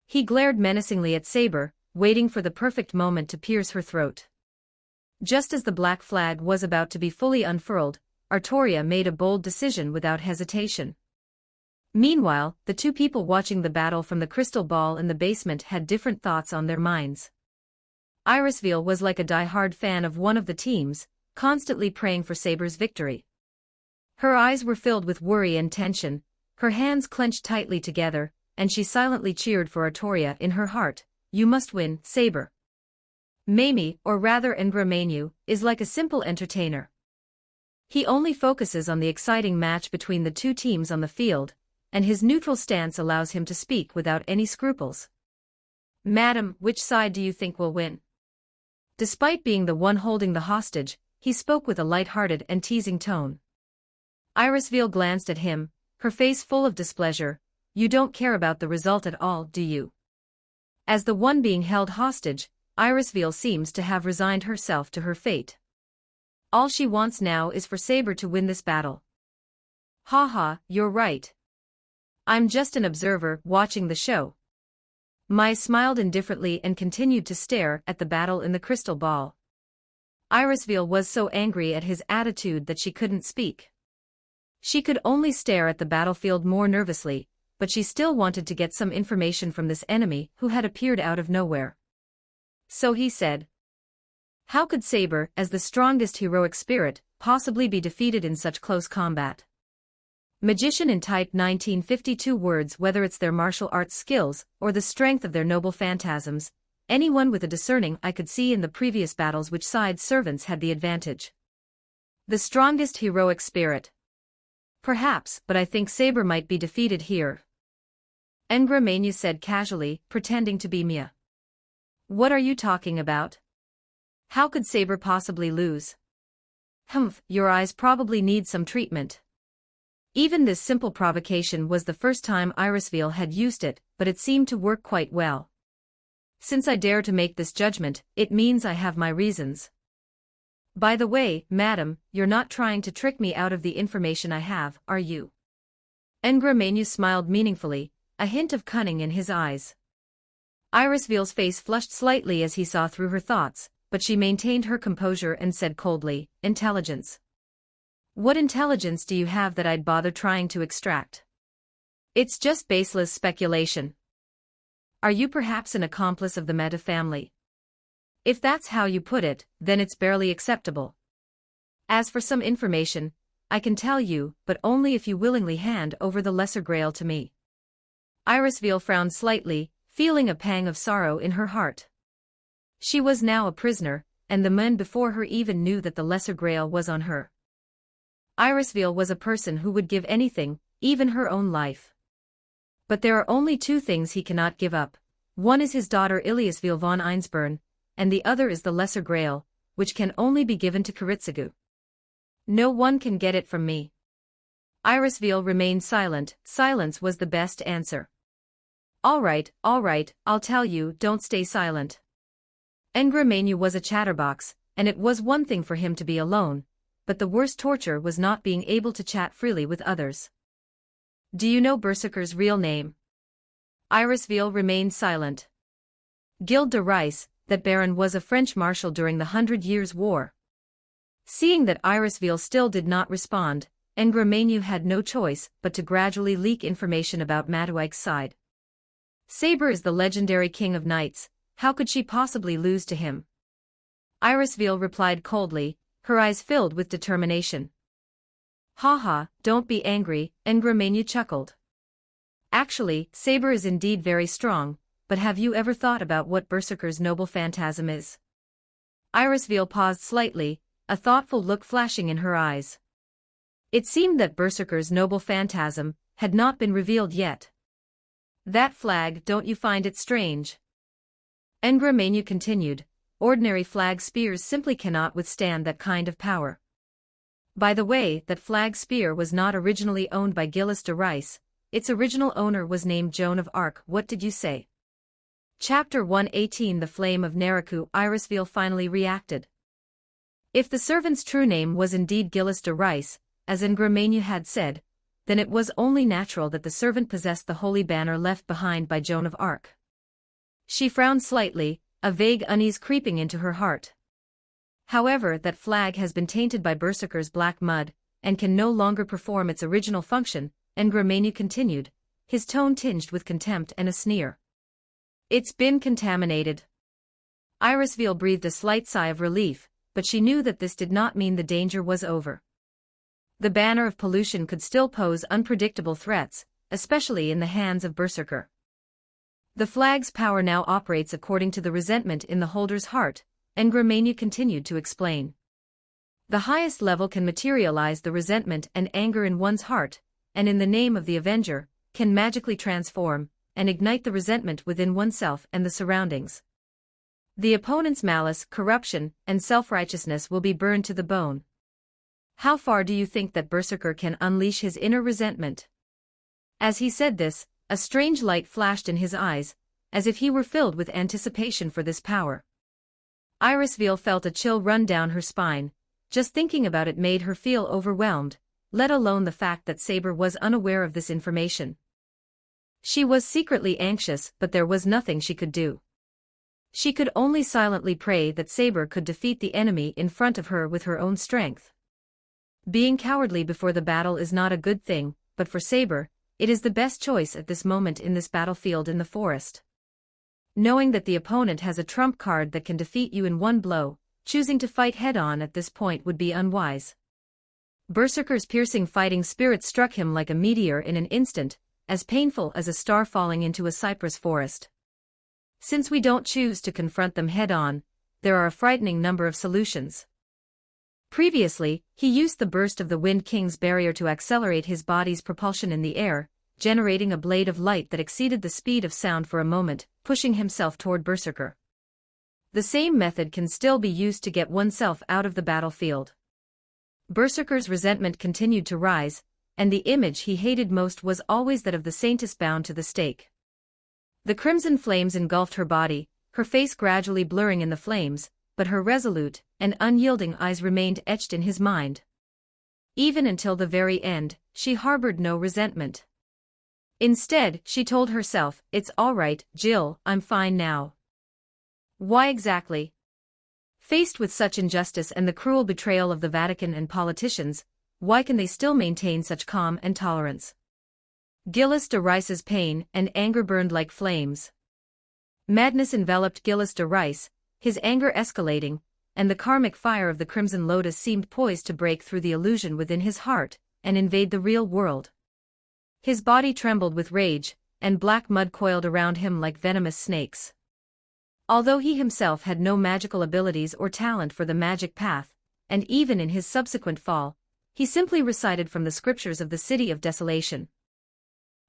He glared menacingly at Saber, waiting for the perfect moment to pierce her throat. Just as the black flag was about to be fully unfurled, Artoria made a bold decision without hesitation. Meanwhile, the two people watching the battle from the crystal ball in the basement had different thoughts on their minds. Irisville was like a die-hard fan of one of the teams, constantly praying for Saber's victory. Her eyes were filled with worry and tension, her hands clenched tightly together, and she silently cheered for Artoria in her heart. You must win, Saber. Mamie, or rather Ngramenu, is like a simple entertainer. He only focuses on the exciting match between the two teams on the field, and his neutral stance allows him to speak without any scruples. Madam, which side do you think will win? Despite being the one holding the hostage, he spoke with a light-hearted and teasing tone. Irisville glanced at him, her face full of displeasure. You don't care about the result at all, do you? As the one being held hostage, Irisville seems to have resigned herself to her fate. All she wants now is for Saber to win this battle. Ha, you're right. I'm just an observer watching the show. Mai smiled indifferently and continued to stare at the battle in the crystal ball. Irisville was so angry at his attitude that she couldn't speak. She could only stare at the battlefield more nervously, but she still wanted to get some information from this enemy who had appeared out of nowhere. So he said, how could Saber, as the strongest heroic spirit, possibly be defeated in such close combat? Magician in type 1952 words. Whether it's their martial arts skills, or the strength of their noble phantasms, anyone with a discerning eye could see in the previous battles which side's servants had the advantage. The strongest heroic spirit. Perhaps, but I think Saber might be defeated here. Ngramenu said casually, pretending to be Mia. What are you talking about? How could Saber possibly lose? Humph, your eyes probably need some treatment. Even this simple provocation was the first time Irisville had used it, but it seemed to work quite well. Since I dare to make this judgment, it means I have my reasons. By the way, madam, you're not trying to trick me out of the information I have, are you? Ngramenu smiled meaningfully, a hint of cunning in his eyes. Irisville's face flushed slightly as he saw through her thoughts, but she maintained her composure and said coldly, intelligence. What intelligence do you have that I'd bother trying to extract? It's just baseless speculation. Are you perhaps an accomplice of the Meta family? If that's how you put it, then it's barely acceptable. As for some information, I can tell you, but only if you willingly hand over the Lesser Grail to me. Irisville frowned slightly, feeling a pang of sorrow in her heart. She was now a prisoner, and the men before her even knew that the Lesser Grail was on her. Irisville was a person who would give anything, even her own life. But there are only two things he cannot give up. One is his daughter Iliasville von Einsburn, and the other is the Lesser Grail, which can only be given to Kiritsugu. No one can get it from me. Irisville remained silent. Silence was the best answer. All right, I'll tell you, don't stay silent. Ngramenu was a chatterbox, and it was one thing for him to be alone, but the worst torture was not being able to chat freely with others. Do you know Berserker's real name? Irisville remained silent. Gilles de Rice, that Baron was a French marshal during the 100 Years' War. Seeing that Irisville still did not respond, Ngramenu had no choice but to gradually leak information about Matuike's side. Saber is the legendary king of knights, how could she possibly lose to him? Irisville replied coldly, her eyes filled with determination. Ha, don't be angry, Ngramenu chuckled. Actually, Saber is indeed very strong, but have you ever thought about what Berserker's noble phantasm is? Irisveil paused slightly, a thoughtful look flashing in her eyes. It seemed that Berserker's noble phantasm had not been revealed yet. That flag, don't you find it strange? Ngramenu continued, ordinary flag spears simply cannot withstand that kind of power. By the way, that flag spear was not originally owned by Gillis de Rice, its original owner was named Joan of Arc. What did you say? Chapter 118 The Flame of Naraku. Irisveil finally reacted. If the servant's true name was indeed Gillis de Rice, as Ngramenu had said, then it was only natural that the servant possessed the holy banner left behind by Joan of Arc. She frowned slightly, a vague unease creeping into her heart. However, that flag has been tainted by Berserker's black mud, and can no longer perform its original function, Ngramenu continued, his tone tinged with contempt and a sneer. It's been contaminated. Irisveil breathed a slight sigh of relief, but she knew that this did not mean the danger was over. The banner of pollution could still pose unpredictable threats, especially in the hands of Berserker. The flag's power now operates according to the resentment in the holder's heart, Ngramenu continued to explain. The highest level can materialize the resentment and anger in one's heart, and in the name of the Avenger, can magically transform and ignite the resentment within oneself and the surroundings. The opponent's malice, corruption, and self-righteousness will be burned to the bone. How far do you think that Berserker can unleash his inner resentment? As he said this, a strange light flashed in his eyes, as if he were filled with anticipation for this power. Irisveil felt a chill run down her spine. Just thinking about it made her feel overwhelmed, let alone the fact that Saber was unaware of this information. She was secretly anxious, but there was nothing she could do. She could only silently pray that Saber could defeat the enemy in front of her with her own strength. Being cowardly before the battle is not a good thing, but for Saber, it is the best choice at this moment in this battlefield in the forest. Knowing that the opponent has a trump card that can defeat you in one blow, choosing to fight head-on at this point would be unwise. Berserker's piercing fighting spirit struck him like a meteor in an instant, as painful as a star falling into a cypress forest. Since we don't choose to confront them head-on, there are a frightening number of solutions. Previously, he used the burst of the Wind King's barrier to accelerate his body's propulsion in the air, generating a blade of light that exceeded the speed of sound for a moment, pushing himself toward Berserker. The same method can still be used to get oneself out of the battlefield. Berserker's resentment continued to rise, and the image he hated most was always that of the saintess bound to the stake. The crimson flames engulfed her body, her face gradually blurring in the flames, but her resolute and unyielding eyes remained etched in his mind. Even until the very end, she harbored no resentment. Instead, she told herself, "It's all right, Jill, I'm fine now." Why exactly? Faced with such injustice and the cruel betrayal of the Vatican and politicians, why can they still maintain such calm and tolerance? Gillis de Rice's pain and anger burned like flames. Madness enveloped Gillis de Rice, his anger escalating, and the karmic fire of the Crimson Lotus seemed poised to break through the illusion within his heart and invade the real world. His body trembled with rage, and black mud coiled around him like venomous snakes. Although he himself had no magical abilities or talent for the magic path, and even in his subsequent fall, he simply recited from the scriptures of the City of Desolation.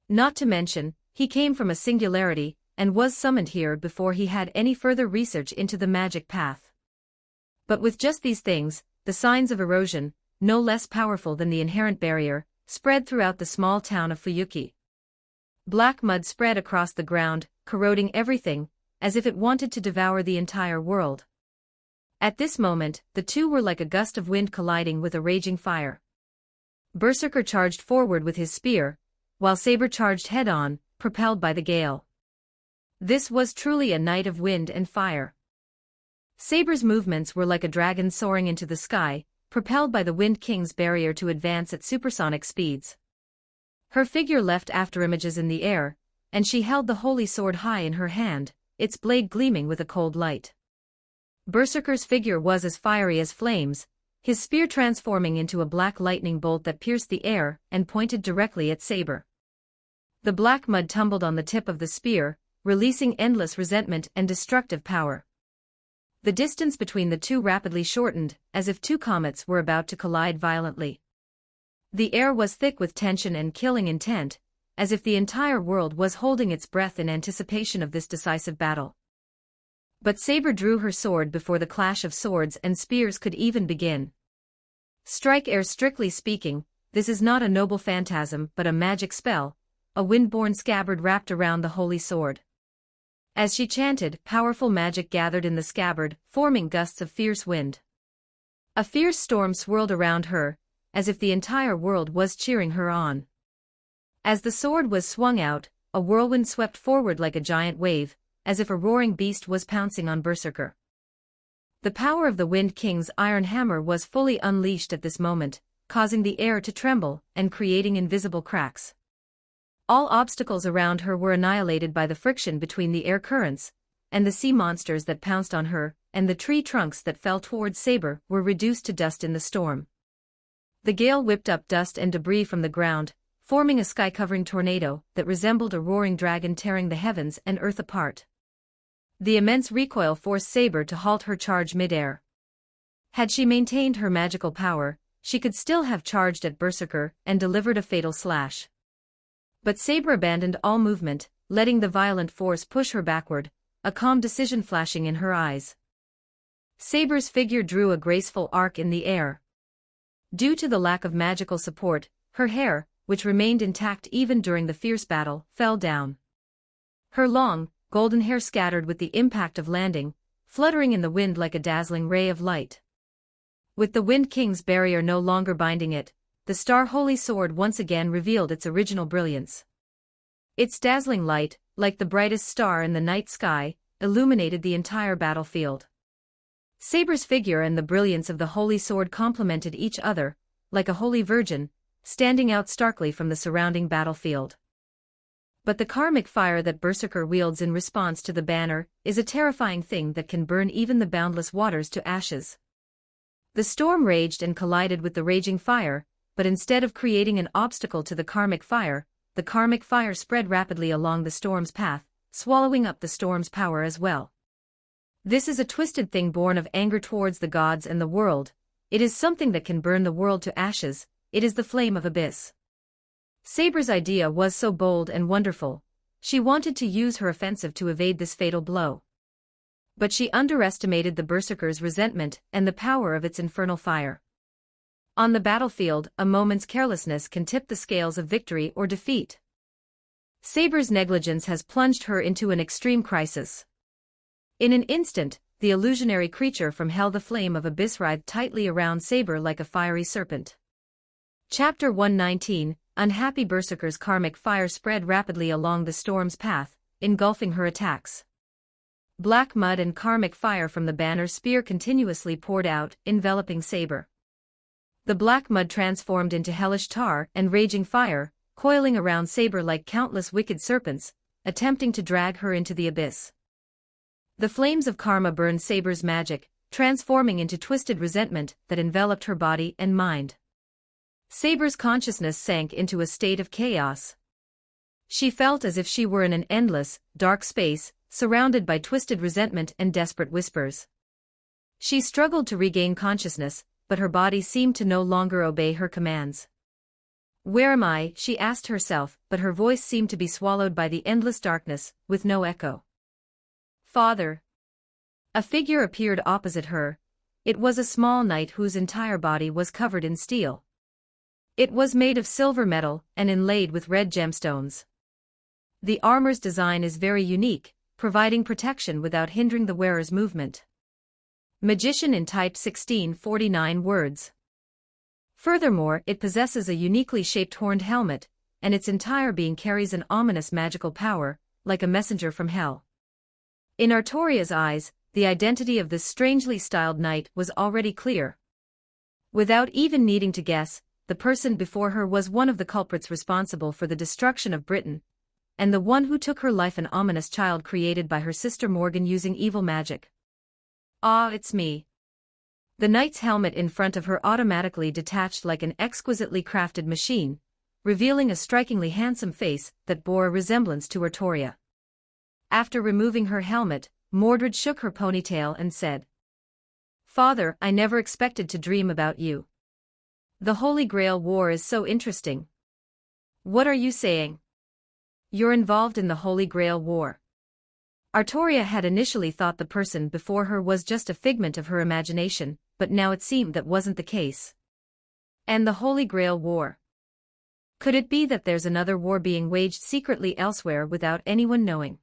Not to mention, he came from a singularity, and was summoned here before he had any further research into the magic path. But with just these things, the signs of erosion, no less powerful than the inherent barrier, spread throughout the small town of Fuyuki. Black mud spread across the ground, corroding everything, as if it wanted to devour the entire world. At this moment, the two were like a gust of wind colliding with a raging fire. Berserker charged forward with his spear, while Saber charged head-on, propelled by the gale. This was truly a night of wind and fire. Saber's movements were like a dragon soaring into the sky, propelled by the Wind King's barrier to advance at supersonic speeds. Her figure left afterimages in the air, and she held the holy sword high in her hand, its blade gleaming with a cold light. Berserker's figure was as fiery as flames, his spear transforming into a black lightning bolt that pierced the air and pointed directly at Saber. The black mud tumbled on the tip of the spear, releasing endless resentment and destructive power. The distance between the two rapidly shortened, as if two comets were about to collide violently. The air was thick with tension and killing intent, as if the entire world was holding its breath in anticipation of this decisive battle. But Saber drew her sword before the clash of swords and spears could even begin. Strike air. Strictly speaking, this is not a noble phantasm but a magic spell, a wind-born scabbard wrapped around the holy sword. As she chanted, powerful magic gathered in the scabbard, forming gusts of fierce wind. A fierce storm swirled around her, as if the entire world was cheering her on. As the sword was swung out, a whirlwind swept forward like a giant wave, as if a roaring beast was pouncing on Berserker. The power of the Wind King's iron hammer was fully unleashed at this moment, causing the air to tremble and creating invisible cracks. All obstacles around her were annihilated by the friction between the air currents, and the sea monsters that pounced on her, and the tree trunks that fell towards Saber were reduced to dust in the storm. The gale whipped up dust and debris from the ground, forming a sky-covering tornado that resembled a roaring dragon tearing the heavens and earth apart. The immense recoil forced Saber to halt her charge mid-air. Had she maintained her magical power, she could still have charged at Berserker and delivered a fatal slash. But Saber abandoned all movement, letting the violent force push her backward, a calm decision flashing in her eyes. Saber's figure drew a graceful arc in the air. Due to the lack of magical support, her hair, which remained intact even during the fierce battle, fell down. Her long, golden hair scattered with the impact of landing, fluttering in the wind like a dazzling ray of light. With the Wind King's barrier no longer binding it, the star-holy sword once again revealed its original brilliance. Its dazzling light, like the brightest star in the night sky, illuminated the entire battlefield. Saber's figure and the brilliance of the holy sword complemented each other, like a holy virgin, standing out starkly from the surrounding battlefield. But the karmic fire that Berserker wields in response to the banner is a terrifying thing that can burn even the boundless waters to ashes. The storm raged and collided with the raging fire, but instead of creating an obstacle to the karmic fire spread rapidly along the storm's path, swallowing up the storm's power as well. This is a twisted thing born of anger towards the gods and the world. It is something that can burn the world to ashes. It is the flame of abyss. Saber's idea was so bold and wonderful. She wanted to use her offensive to evade this fatal blow. But she underestimated the Berserker's resentment and the power of its infernal fire. On the battlefield, a moment's carelessness can tip the scales of victory or defeat. Saber's negligence has plunged her into an extreme crisis. In an instant, the illusionary creature from hell, the flame of abyss, writhed tightly around Saber like a fiery serpent. Chapter 119, Unhappy Berserker's karmic fire spread rapidly along the storm's path, engulfing her attacks. Black mud and karmic fire from the banner spear continuously poured out, enveloping Saber. The black mud transformed into hellish tar and raging fire, coiling around Saber like countless wicked serpents, attempting to drag her into the abyss. The flames of karma burned Saber's magic, transforming into twisted resentment that enveloped her body and mind. Saber's consciousness sank into a state of chaos. She felt as if she were in an endless, dark space, surrounded by twisted resentment and desperate whispers. She struggled to regain consciousness, but her body seemed to no longer obey her commands. "Where am I?" she asked herself, but her voice seemed to be swallowed by the endless darkness, with no echo. "Father." A figure appeared opposite her. It was a small knight whose entire body was covered in steel. It was made of silver metal and inlaid with red gemstones. The armor's design is very unique, providing protection without hindering the wearer's movement. Magician in typed 1649 words. Furthermore, it possesses a uniquely shaped horned helmet, and its entire being carries an ominous magical power, like a messenger from hell. In Artoria's eyes, the identity of this strangely styled knight was already clear. Without even needing to guess, the person before her was one of the culprits responsible for the destruction of Britain, and the one who took her life, an ominous child created by her sister Morgan using evil magic. "Ah, it's me." The knight's helmet in front of her automatically detached like an exquisitely crafted machine, revealing a strikingly handsome face that bore a resemblance to Artoria. After removing her helmet, Mordred shook her ponytail and said, "Father, I never expected to dream about you. The Holy Grail War is so interesting." "What are you saying? You're involved in the Holy Grail War?" Artoria had initially thought the person before her was just a figment of her imagination, but now it seemed that wasn't the case. And the Holy Grail War? Could it be that there's another war being waged secretly elsewhere without anyone knowing?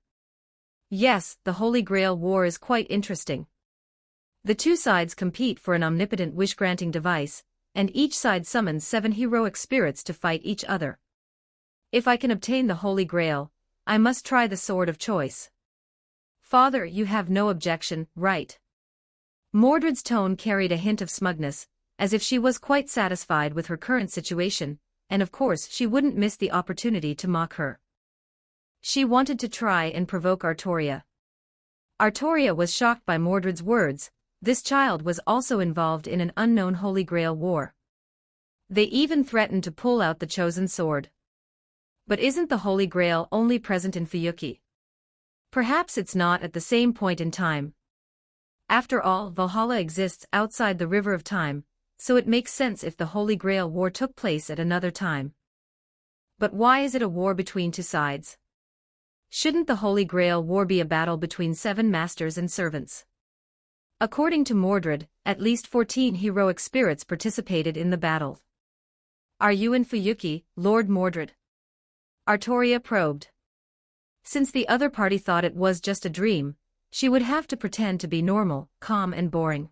Yes, the Holy Grail War is quite interesting. The two sides compete for an omnipotent wish-granting device, and each side summons 7 heroic spirits to fight each other. If I can obtain the Holy Grail, I must try the sword of choice. Father, you have no objection, right? Mordred's tone carried a hint of smugness, as if she was quite satisfied with her current situation, and of course she wouldn't miss the opportunity to mock her. She wanted to try and provoke Artoria. Artoria was shocked by Mordred's words. This child was also involved in an unknown Holy Grail war. They even threatened to pull out the chosen sword. But isn't the Holy Grail only present in Fuyuki? Perhaps it's not at the same point in time. After all, Valhalla exists outside the River of Time, so it makes sense if the Holy Grail War took place at another time. But why is it a war between two sides? Shouldn't the Holy Grail War be a battle between 7 masters and servants? According to Mordred, at least 14 heroic spirits participated in the battle. Are you in Fuyuki, Lord Mordred? Artoria probed. Since the other party thought it was just a dream, she would have to pretend to be normal, calm and boring.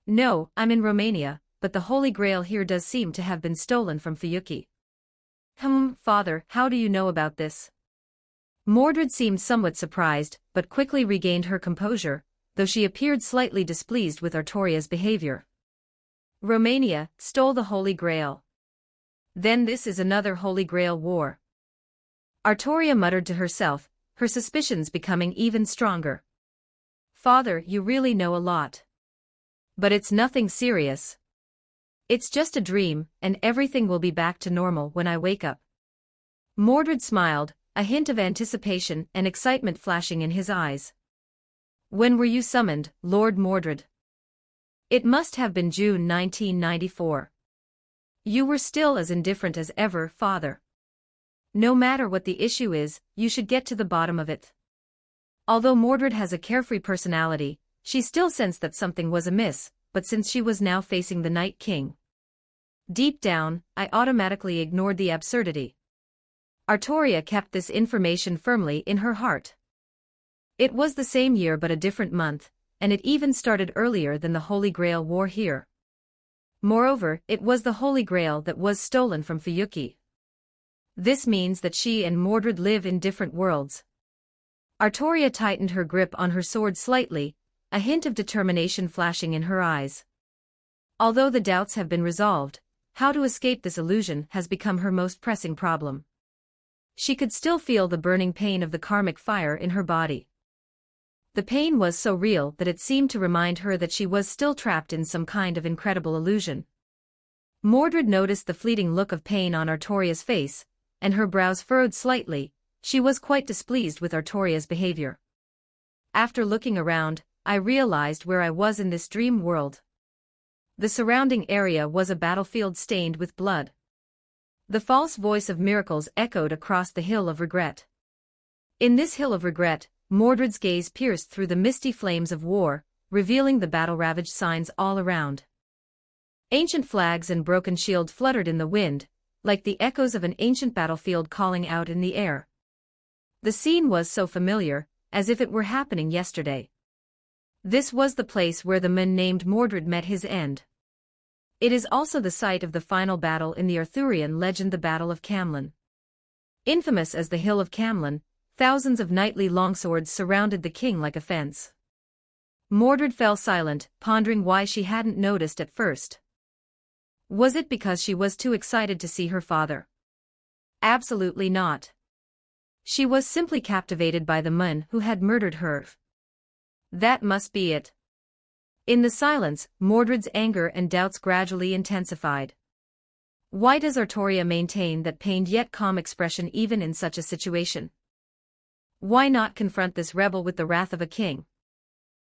No, I'm in Romania, but the Holy Grail here does seem to have been stolen from Fuyuki. Father, how do you know about this? Mordred seemed somewhat surprised, but quickly regained her composure, though she appeared slightly displeased with Artoria's behavior. Romania stole the Holy Grail. Then this is another Holy Grail war. Artoria muttered to herself, her suspicions becoming even stronger. Father, you really know a lot. But it's nothing serious. It's just a dream, and everything will be back to normal when I wake up. Mordred smiled, a hint of anticipation and excitement flashing in his eyes. When were you summoned, Lord Mordred? It must have been June 1994. You were still as indifferent as ever, Father. No matter what the issue is, you should get to the bottom of it. Although Mordred has a carefree personality, she still sensed that something was amiss, but since she was now facing the Night King. Deep down, I automatically ignored the absurdity. Artoria kept this information firmly in her heart. It was the same year but a different month, and it even started earlier than the Holy Grail War here. Moreover, it was the Holy Grail that was stolen from Fuyuki. This means that she and Mordred live in different worlds. Artoria tightened her grip on her sword slightly, a hint of determination flashing in her eyes. Although the doubts have been resolved, how to escape this illusion has become her most pressing problem. She could still feel the burning pain of the karmic fire in her body. The pain was so real that it seemed to remind her that she was still trapped in some kind of incredible illusion. Mordred noticed the fleeting look of pain on Artoria's face, and her brows furrowed slightly. She was quite displeased with Artoria's behavior. After looking around, I realized where I was in this dream world. The surrounding area was a battlefield stained with blood. The false voice of miracles echoed across the hill of regret. In this hill of regret, Mordred's gaze pierced through the misty flames of war, revealing the battle-ravaged signs all around. Ancient flags and broken shield fluttered in the wind, like the echoes of an ancient battlefield calling out in the air. The scene was so familiar, as if it were happening yesterday. This was the place where the man named Mordred met his end. It is also the site of the final battle in the Arthurian legend, the Battle of Camlan. Infamous as the Hill of Camlan, thousands of knightly longswords surrounded the king like a fence. Mordred fell silent, pondering why she hadn't noticed at first. Was it because she was too excited to see her father? Absolutely not. She was simply captivated by the man who had murdered her. That must be it. In the silence, Mordred's anger and doubts gradually intensified. Why does Artoria maintain that pained yet calm expression even in such a situation? Why not confront this rebel with the wrath of a king?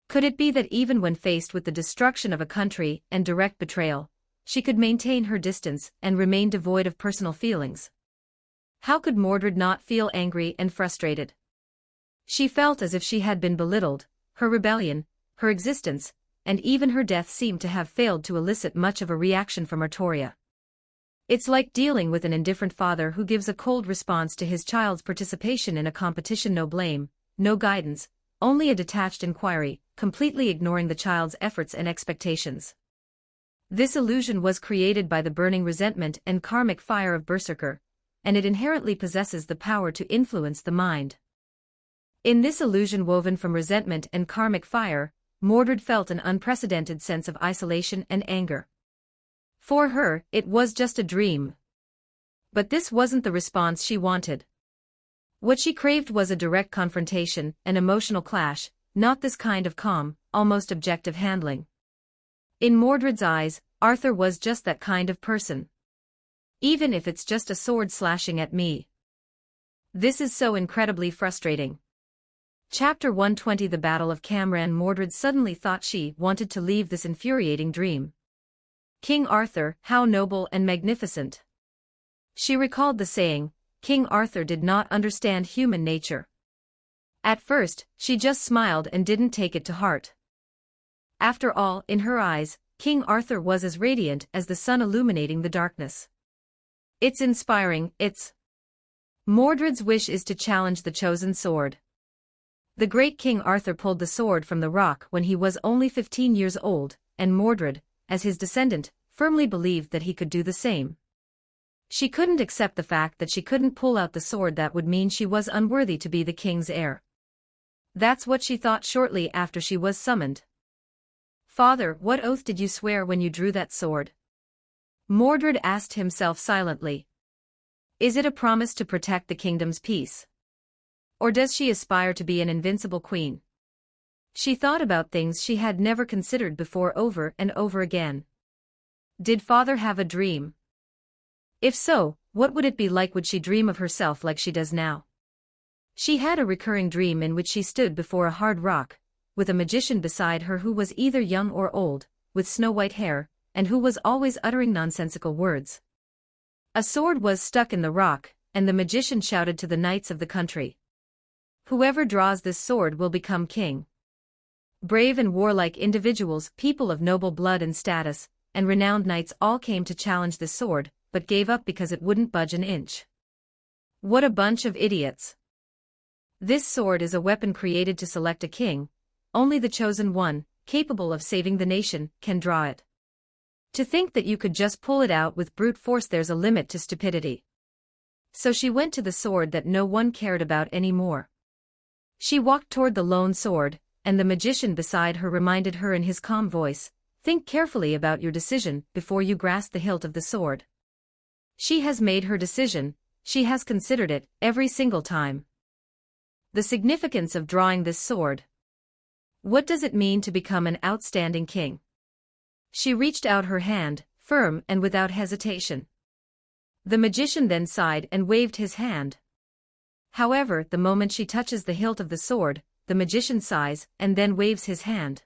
Could it be that even when faced with the destruction of a country and direct betrayal, she could maintain her distance and remain devoid of personal feelings? How could Mordred not feel angry and frustrated? She felt as if she had been belittled. Her rebellion, her existence, and even her death seemed to have failed to elicit much of a reaction from Artoria. It's like dealing with an indifferent father who gives a cold response to his child's participation in a competition. No blame, no guidance, only a detached inquiry, completely ignoring the child's efforts and expectations. This illusion was created by the burning resentment and karmic fire of Berserker, and it inherently possesses the power to influence the mind. In this illusion woven from resentment and karmic fire, Mordred felt an unprecedented sense of isolation and anger. For her, it was just a dream. But this wasn't the response she wanted. What she craved was a direct confrontation, an emotional clash, not this kind of calm, almost objective handling. In Mordred's eyes, Arthur was just that kind of person. Even if it's just a sword slashing at me. This is so incredibly frustrating. Chapter 120 The Battle of Camran. Mordred suddenly thought she wanted to leave this infuriating dream. King Arthur, how noble and magnificent. She recalled the saying, King Arthur did not understand human nature. At first, she just smiled and didn't take it to heart. After all, in her eyes, King Arthur was as radiant as the sun illuminating the darkness. It's inspiring, it's... Mordred's wish is to challenge the chosen sword. The great King Arthur pulled the sword from the rock when he was only 15 years old, and Mordred, as his descendant, firmly believed that he could do the same. She couldn't accept the fact that she couldn't pull out the sword. That would mean she was unworthy to be the king's heir. That's what she thought shortly after she was summoned. Father, what oath did you swear when you drew that sword? Mordred asked himself silently. Is it a promise to protect the kingdom's peace? Or does she aspire to be an invincible queen? She thought about things she had never considered before over and over again. Did father have a dream? If so, what would it be like? Would she dream of herself like she does now? She had a recurring dream in which she stood before a hard rock, with a magician beside her who was either young or old, with snow-white hair, and who was always uttering nonsensical words. A sword was stuck in the rock, and the magician shouted to the knights of the country. Whoever draws this sword will become king. Brave and warlike individuals, people of noble blood and status, and renowned knights all came to challenge this sword, but gave up because it wouldn't budge an inch. What a bunch of idiots. This sword is a weapon created to select a king. Only the chosen one, capable of saving the nation, can draw it. To think that you could just pull it out with brute force, there's a limit to stupidity. So she went to the sword that no one cared about anymore. She walked toward the lone sword, and the magician beside her reminded her in his calm voice, think carefully about your decision before you grasp the hilt of the sword. She has made her decision, she has considered it, every single time. The significance of drawing this sword. What does it mean to become an outstanding king? She reached out her hand, firm and without hesitation. The magician then sighed and waved his hand. However, the moment she touches the hilt of the sword, the magician sighs and then waves his hand.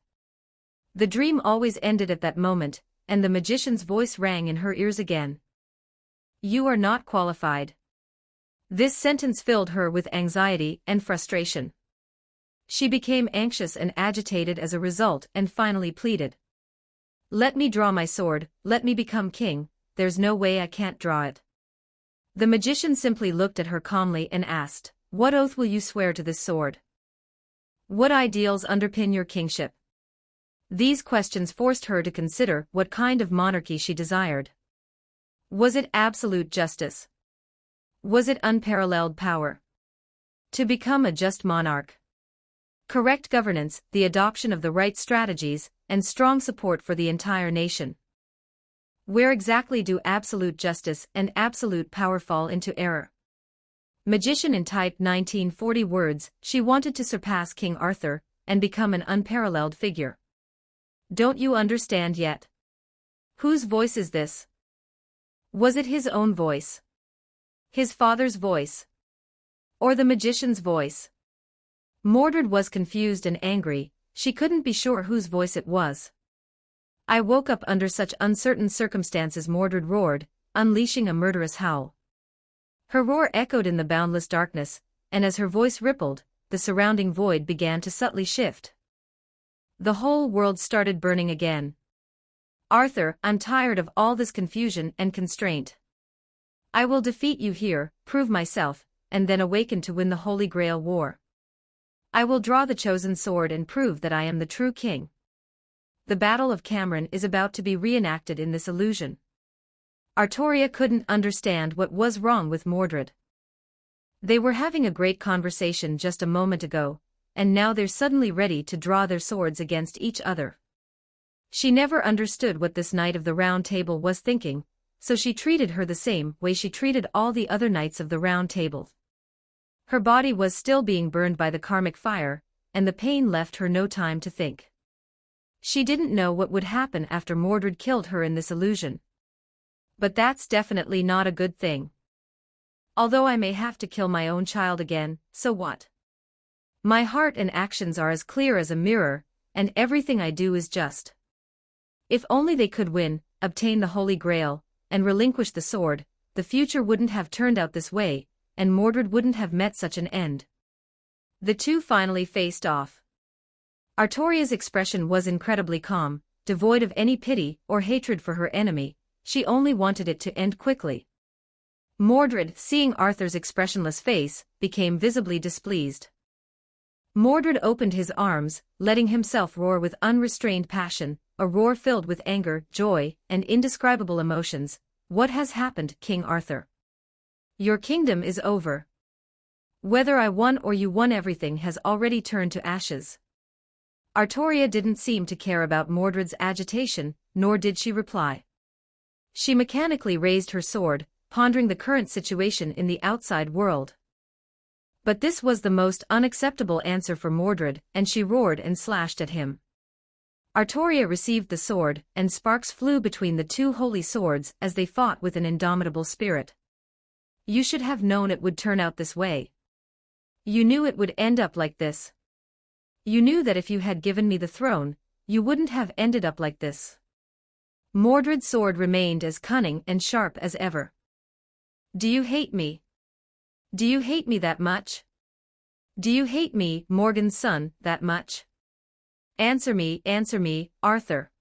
The dream always ended at that moment, and the magician's voice rang in her ears again. You are not qualified. This sentence filled her with anxiety and frustration. She became anxious and agitated as a result and finally pleaded. Let me draw my sword, let me become king, there's no way I can't draw it. The magician simply looked at her calmly and asked, what oath will you swear to this sword? What ideals underpin your kingship? These questions forced her to consider what kind of monarchy she desired. Was it absolute justice? Was it unparalleled power? To become a just monarch. Correct governance, the adoption of the right strategies, and strong support for the entire nation. Where exactly do absolute justice and absolute power fall into error? Magician in type 1940 words, she wanted to surpass King Arthur, and become an unparalleled figure. Don't you understand yet? Whose voice is this? Was it his own voice? His father's voice? Or the magician's voice? Mordred was confused and angry, she couldn't be sure whose voice it was. I woke up under such uncertain circumstances, Mordred roared, unleashing a murderous howl. Her roar echoed in the boundless darkness, and as her voice rippled, the surrounding void began to subtly shift. The whole world started burning again. Arthur, I'm tired of all this confusion and constraint. I will defeat you here, prove myself, and then awaken to win the Holy Grail war. I will draw the chosen sword and prove that I am the true king. The Battle of Cameron is about to be reenacted in this illusion. Artoria couldn't understand what was wrong with Mordred. They were having a great conversation just a moment ago, and now they're suddenly ready to draw their swords against each other. She never understood what this Knight of the Round Table was thinking, so she treated her the same way she treated all the other Knights of the Round Table. Her body was still being burned by the karmic fire, and the pain left her no time to think. She didn't know what would happen after Mordred killed her in this illusion. But that's definitely not a good thing. Although I may have to kill my own child again, so what? My heart and actions are as clear as a mirror, and everything I do is just. If only they could win, obtain the Holy Grail, and relinquish the sword, the future wouldn't have turned out this way, and Mordred wouldn't have met such an end. The two finally faced off. Artoria's expression was incredibly calm, devoid of any pity or hatred for her enemy, she only wanted it to end quickly. Mordred, seeing Arthur's expressionless face, became visibly displeased. Mordred opened his arms, letting himself roar with unrestrained passion, a roar filled with anger, joy, and indescribable emotions. What has happened, King Arthur? Your kingdom is over. Whether I won or you won, everything has already turned to ashes. Artoria didn't seem to care about Mordred's agitation, nor did she reply. She mechanically raised her sword, pondering the current situation in the outside world. But this was the most unacceptable answer for Mordred, and she roared and slashed at him. Artoria received the sword, and sparks flew between the two holy swords as they fought with an indomitable spirit. You should have known it would turn out this way. You knew it would end up like this. You knew that if you had given me the throne, you wouldn't have ended up like this. Mordred's sword remained as cunning and sharp as ever. Do you hate me? Do you hate me that much? Do you hate me, Morgan's son, that much? Answer me, Arthur.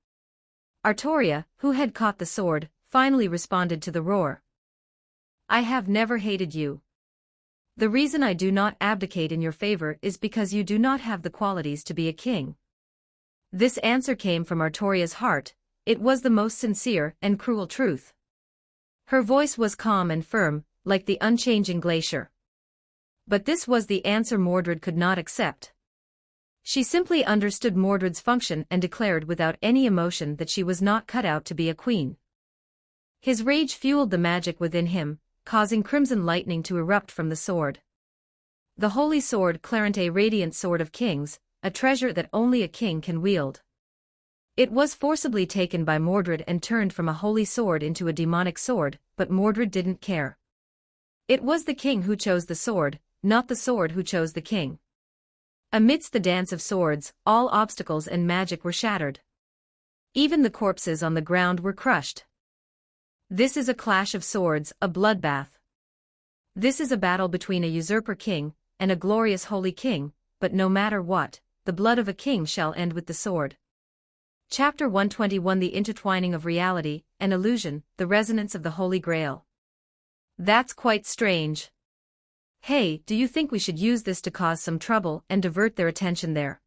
Artoria, who had caught the sword, finally responded to the roar. I have never hated you. The reason I do not abdicate in your favor is because you do not have the qualities to be a king. This answer came from Artoria's heart, it was the most sincere and cruel truth. Her voice was calm and firm, like the unchanging glacier. But this was the answer Mordred could not accept. She simply understood Mordred's function and declared without any emotion that she was not cut out to be a queen. His rage fueled the magic within him, causing crimson lightning to erupt from the sword. The holy sword Clarent, a radiant sword of kings, a treasure that only a king can wield. It was forcibly taken by Mordred and turned from a holy sword into a demonic sword, but Mordred didn't care. It was the king who chose the sword, not the sword who chose the king. Amidst the dance of swords, all obstacles and magic were shattered. Even the corpses on the ground were crushed. This is a clash of swords, a bloodbath. This is a battle between a usurper king and a glorious holy king, but no matter what, the blood of a king shall end with the sword. Chapter 121 The Intertwining of Reality and Illusion, the Resonance of the Holy Grail. That's quite strange. Hey, do you think we should use this to cause some trouble and divert their attention there?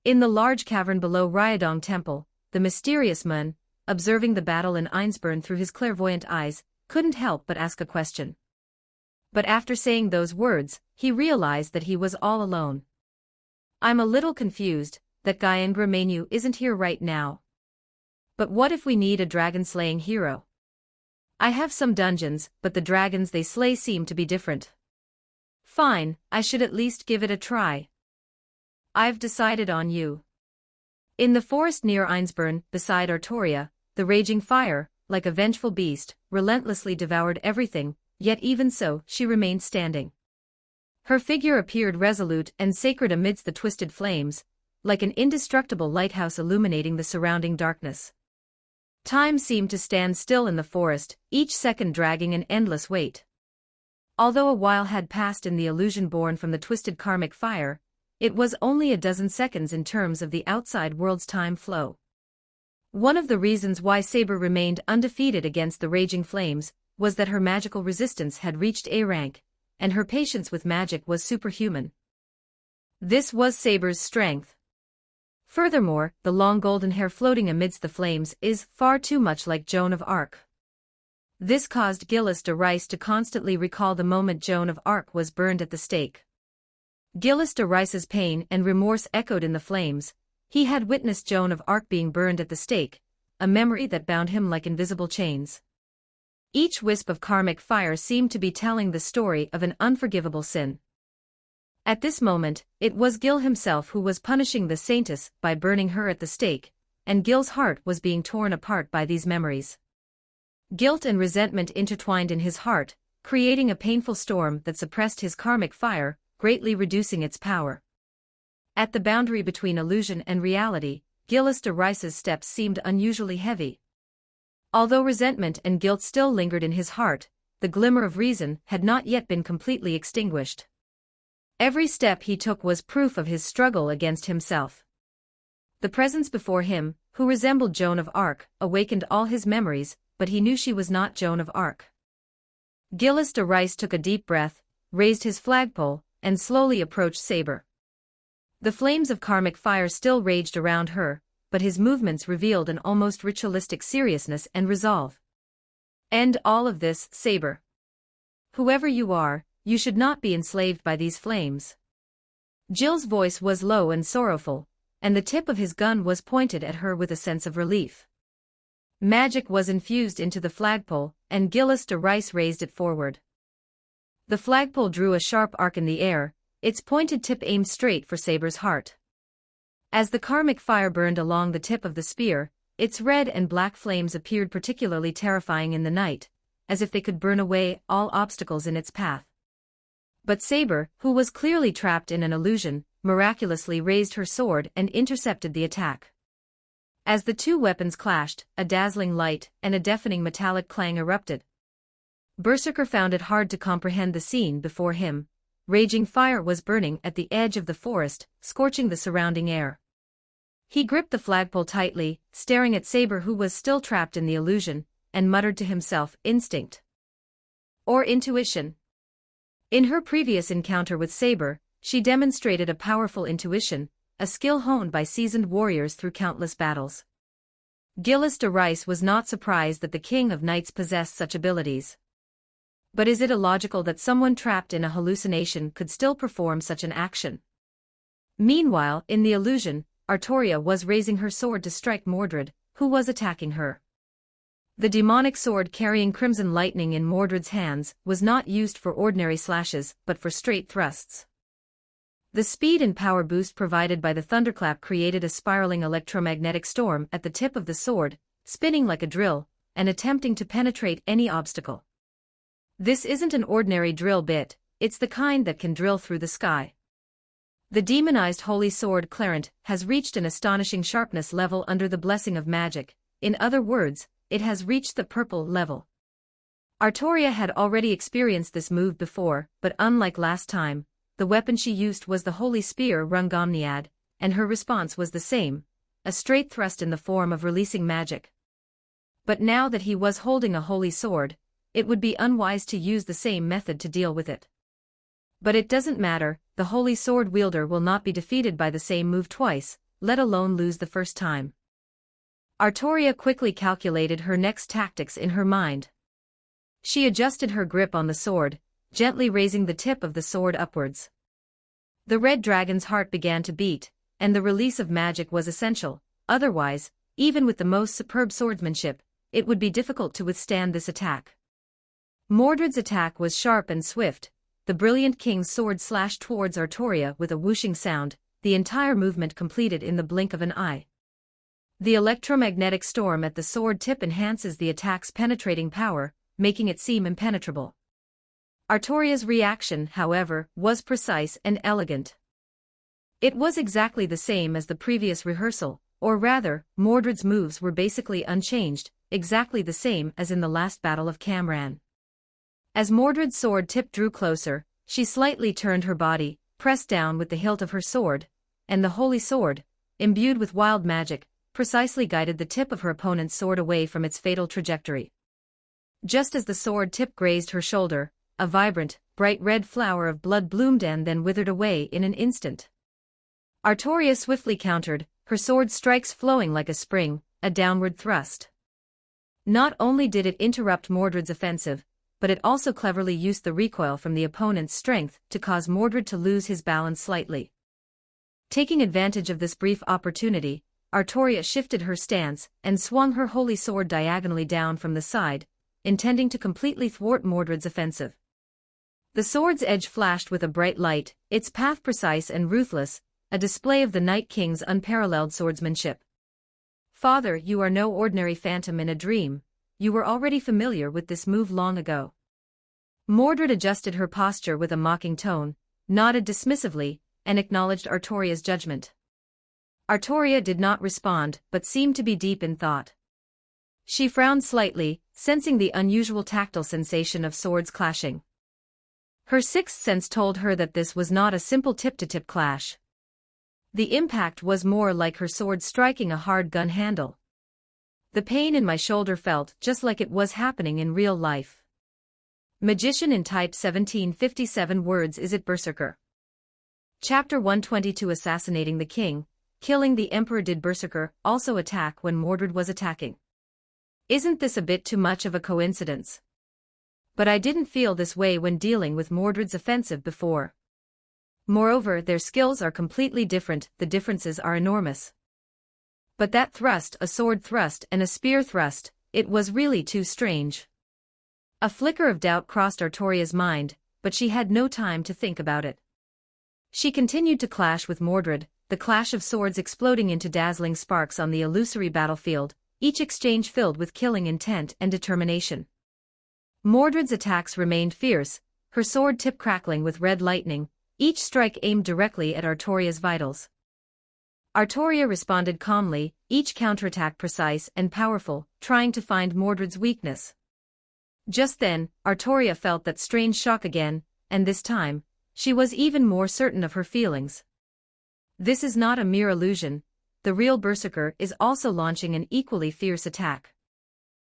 In the large cavern below Ryodong Temple, the mysterious Mun, observing the battle in Einsburn through his clairvoyant eyes, couldn't help but ask a question. But after saying those words, he realized that he was all alone. I'm a little confused, that Gyangra Manu isn't here right now. But what if we need a dragon-slaying hero? I have some dungeons, but the dragons they slay seem to be different. Fine, I should at least give it a try. I've decided on you. In the forest near Einsburn, beside Artoria, the raging fire, like a vengeful beast, relentlessly devoured everything, yet even so, she remained standing. Her figure appeared resolute and sacred amidst the twisted flames, like an indestructible lighthouse illuminating the surrounding darkness. Time seemed to stand still in the forest, each second dragging an endless weight. Although a while had passed in the illusion born from the twisted karmic fire, it was only a dozen seconds in terms of the outside world's time flow. One of the reasons why Saber remained undefeated against the raging flames was that her magical resistance had reached A rank, and her patience with magic was superhuman. This was Saber's strength. Furthermore, the long golden hair floating amidst the flames is far too much like Joan of Arc. This caused Gilles de Rais to constantly recall the moment Joan of Arc was burned at the stake. Gilles de Rais's pain and remorse echoed in the flames. He had witnessed Joan of Arc being burned at the stake, a memory that bound him like invisible chains. Each wisp of karmic fire seemed to be telling the story of an unforgivable sin. At this moment, it was Gil himself who was punishing the Saintess by burning her at the stake, and Gil's heart was being torn apart by these memories. Guilt and resentment intertwined in his heart, creating a painful storm that suppressed his karmic fire, greatly reducing its power. At the boundary between illusion and reality, Gilles de Rais's steps seemed unusually heavy. Although resentment and guilt still lingered in his heart, the glimmer of reason had not yet been completely extinguished. Every step he took was proof of his struggle against himself. The presence before him, who resembled Joan of Arc, awakened all his memories, but he knew she was not Joan of Arc. Gilles de Rais took a deep breath, raised his flagpole, and slowly approached Saber. The flames of karmic fire still raged around her, but his movements revealed an almost ritualistic seriousness and resolve. End all of this, Saber. Whoever you are, you should not be enslaved by these flames. Gilles' voice was low and sorrowful, and the tip of his gun was pointed at her with a sense of relief. Magic was infused into the flagpole, and Gilles de Rais raised it forward. The flagpole drew a sharp arc in the air, its pointed tip aimed straight for Saber's heart. As the karmic fire burned along the tip of the spear, its red and black flames appeared particularly terrifying in the night, as if they could burn away all obstacles in its path. But Saber, who was clearly trapped in an illusion, miraculously raised her sword and intercepted the attack. As the two weapons clashed, a dazzling light and a deafening metallic clang erupted. Berserker found it hard to comprehend the scene before him. Raging fire was burning at the edge of the forest, scorching the surrounding air. He gripped the flagpole tightly, staring at Saber, who was still trapped in the illusion, and muttered to himself, instinct. Or intuition. In her previous encounter with Saber, she demonstrated a powerful intuition, a skill honed by seasoned warriors through countless battles. Gilles de Rais was not surprised that the King of Knights possessed such abilities. But is it illogical that someone trapped in a hallucination could still perform such an action? Meanwhile, in the illusion, Artoria was raising her sword to strike Mordred, who was attacking her. The demonic sword carrying crimson lightning in Mordred's hands was not used for ordinary slashes but for straight thrusts. The speed and power boost provided by the thunderclap created a spiraling electromagnetic storm at the tip of the sword, spinning like a drill, and attempting to penetrate any obstacle. This isn't an ordinary drill bit, it's the kind that can drill through the sky. The demonized holy sword Clarent has reached an astonishing sharpness level under the blessing of magic. In other words, it has reached the purple level. Artoria had already experienced this move before, but unlike last time, the weapon she used was the holy spear Rungomniad, and her response was the same, a straight thrust in the form of releasing magic. But now that he was holding a holy sword, it would be unwise to use the same method to deal with it. But it doesn't matter, the holy sword wielder will not be defeated by the same move twice, let alone lose the first time. Artoria quickly calculated her next tactics in her mind. She adjusted her grip on the sword, gently raising the tip of the sword upwards. The red dragon's heart began to beat, and the release of magic was essential, otherwise, even with the most superb swordsmanship, it would be difficult to withstand this attack. Mordred's attack was sharp and swift. The brilliant king's sword slashed towards Artoria with a whooshing sound, the entire movement completed in the blink of an eye. The electromagnetic storm at the sword tip enhances the attack's penetrating power, making it seem impenetrable. Artoria's reaction, however, was precise and elegant. It was exactly the same as the previous rehearsal, or rather, Mordred's moves were basically unchanged, exactly the same as in the last battle of Camran. As Mordred's sword tip drew closer, she slightly turned her body, pressed down with the hilt of her sword, and the holy sword, imbued with wild magic, precisely guided the tip of her opponent's sword away from its fatal trajectory. Just as the sword tip grazed her shoulder, a vibrant, bright red flower of blood bloomed and then withered away in an instant. Artoria swiftly countered, her sword strikes flowing like a spring, a downward thrust. Not only did it interrupt Mordred's offensive, but it also cleverly used the recoil from the opponent's strength to cause Mordred to lose his balance slightly. Taking advantage of this brief opportunity, Artoria shifted her stance and swung her holy sword diagonally down from the side, intending to completely thwart Mordred's offensive. The sword's edge flashed with a bright light, its path precise and ruthless, a display of the Night King's unparalleled swordsmanship. Father, you are no ordinary phantom in a dream, you were already familiar with this move long ago. Mordred adjusted her posture with a mocking tone, nodded dismissively, and acknowledged Artoria's judgment. Artoria did not respond but seemed to be deep in thought. She frowned slightly, sensing the unusual tactile sensation of swords clashing. Her sixth sense told her that this was not a simple tip-to-tip clash. The impact was more like her sword striking a hard gun handle. The pain in my shoulder felt just like it was happening in real life. Magician in Type 1757 words. Is it Berserker? Chapter 122 Assassinating the King, Killing the Emperor. Did Berserker also attack when Mordred was attacking? Isn't this a bit too much of a coincidence? But I didn't feel this way when dealing with Mordred's offensive before. Moreover, their skills are completely different, the differences are enormous. But that thrust, a sword thrust and a spear thrust, it was really too strange. A flicker of doubt crossed Artoria's mind, but she had no time to think about it. She continued to clash with Mordred, the clash of swords exploding into dazzling sparks on the illusory battlefield, each exchange filled with killing intent and determination. Mordred's attacks remained fierce, her sword tip crackling with red lightning, each strike aimed directly at Artoria's vitals. Artoria responded calmly, each counterattack precise and powerful, trying to find Mordred's weakness. Just then, Artoria felt that strange shock again, and this time, she was even more certain of her feelings. This is not a mere illusion, the real Berserker is also launching an equally fierce attack.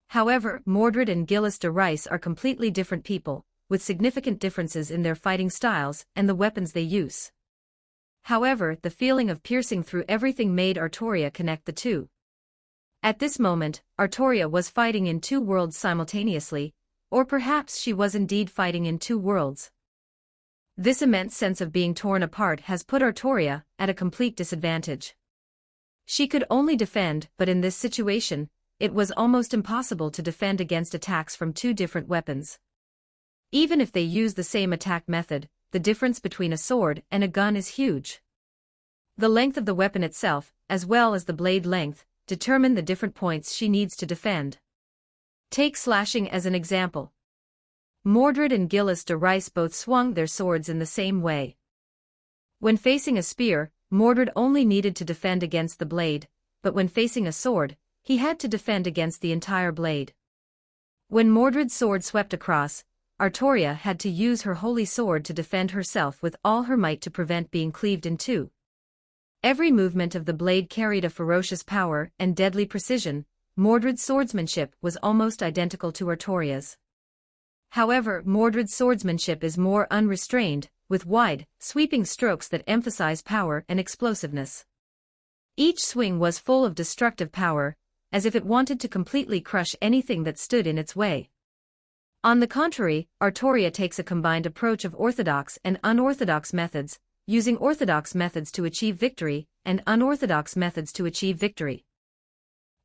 However, Mordred and Gillis de Rice are completely different people, with significant differences in their fighting styles and the weapons they use. However, the feeling of piercing through everything made Artoria connect the two. At this moment, Artoria was fighting in two worlds simultaneously, or perhaps she was indeed fighting in two worlds. This immense sense of being torn apart has put Artoria at a complete disadvantage. She could only defend, but in this situation, it was almost impossible to defend against attacks from two different weapons. Even if they use the same attack method, the difference between a sword and a gun is huge. The length of the weapon itself, as well as the blade length, determine the different points she needs to defend. Take slashing as an example. Mordred and Gillis de Rice both swung their swords in the same way. When facing a spear, Mordred only needed to defend against the blade, but when facing a sword, he had to defend against the entire blade. When Mordred's sword swept across, Artoria had to use her holy sword to defend herself with all her might to prevent being cleaved in two. Every movement of the blade carried a ferocious power and deadly precision. Mordred's swordsmanship was almost identical to Artoria's. However, Mordred's swordsmanship is more unrestrained, with wide, sweeping strokes that emphasize power and explosiveness. Each swing was full of destructive power, as if it wanted to completely crush anything that stood in its way. On the contrary, Artoria takes a combined approach of orthodox and unorthodox methods, using orthodox methods to achieve victory, and unorthodox methods to achieve victory.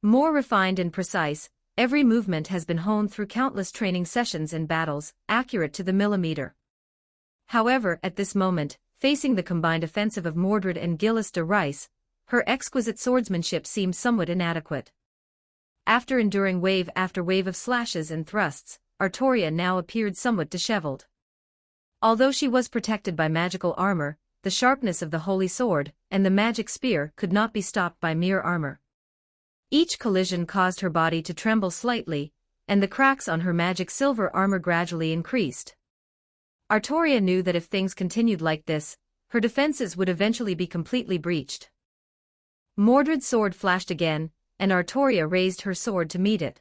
More refined and precise, every movement has been honed through countless training sessions and battles, accurate to the millimeter. However, at this moment, facing the combined offensive of Mordred and Gillis de Rice, her exquisite swordsmanship seemed somewhat inadequate. After enduring wave after wave of slashes and thrusts, Artoria now appeared somewhat disheveled. Although she was protected by magical armor, the sharpness of the holy sword and the magic spear could not be stopped by mere armor. Each collision caused her body to tremble slightly, and the cracks on her magic silver armor gradually increased. Artoria knew that if things continued like this, her defenses would eventually be completely breached. Mordred's sword flashed again, and Artoria raised her sword to meet it.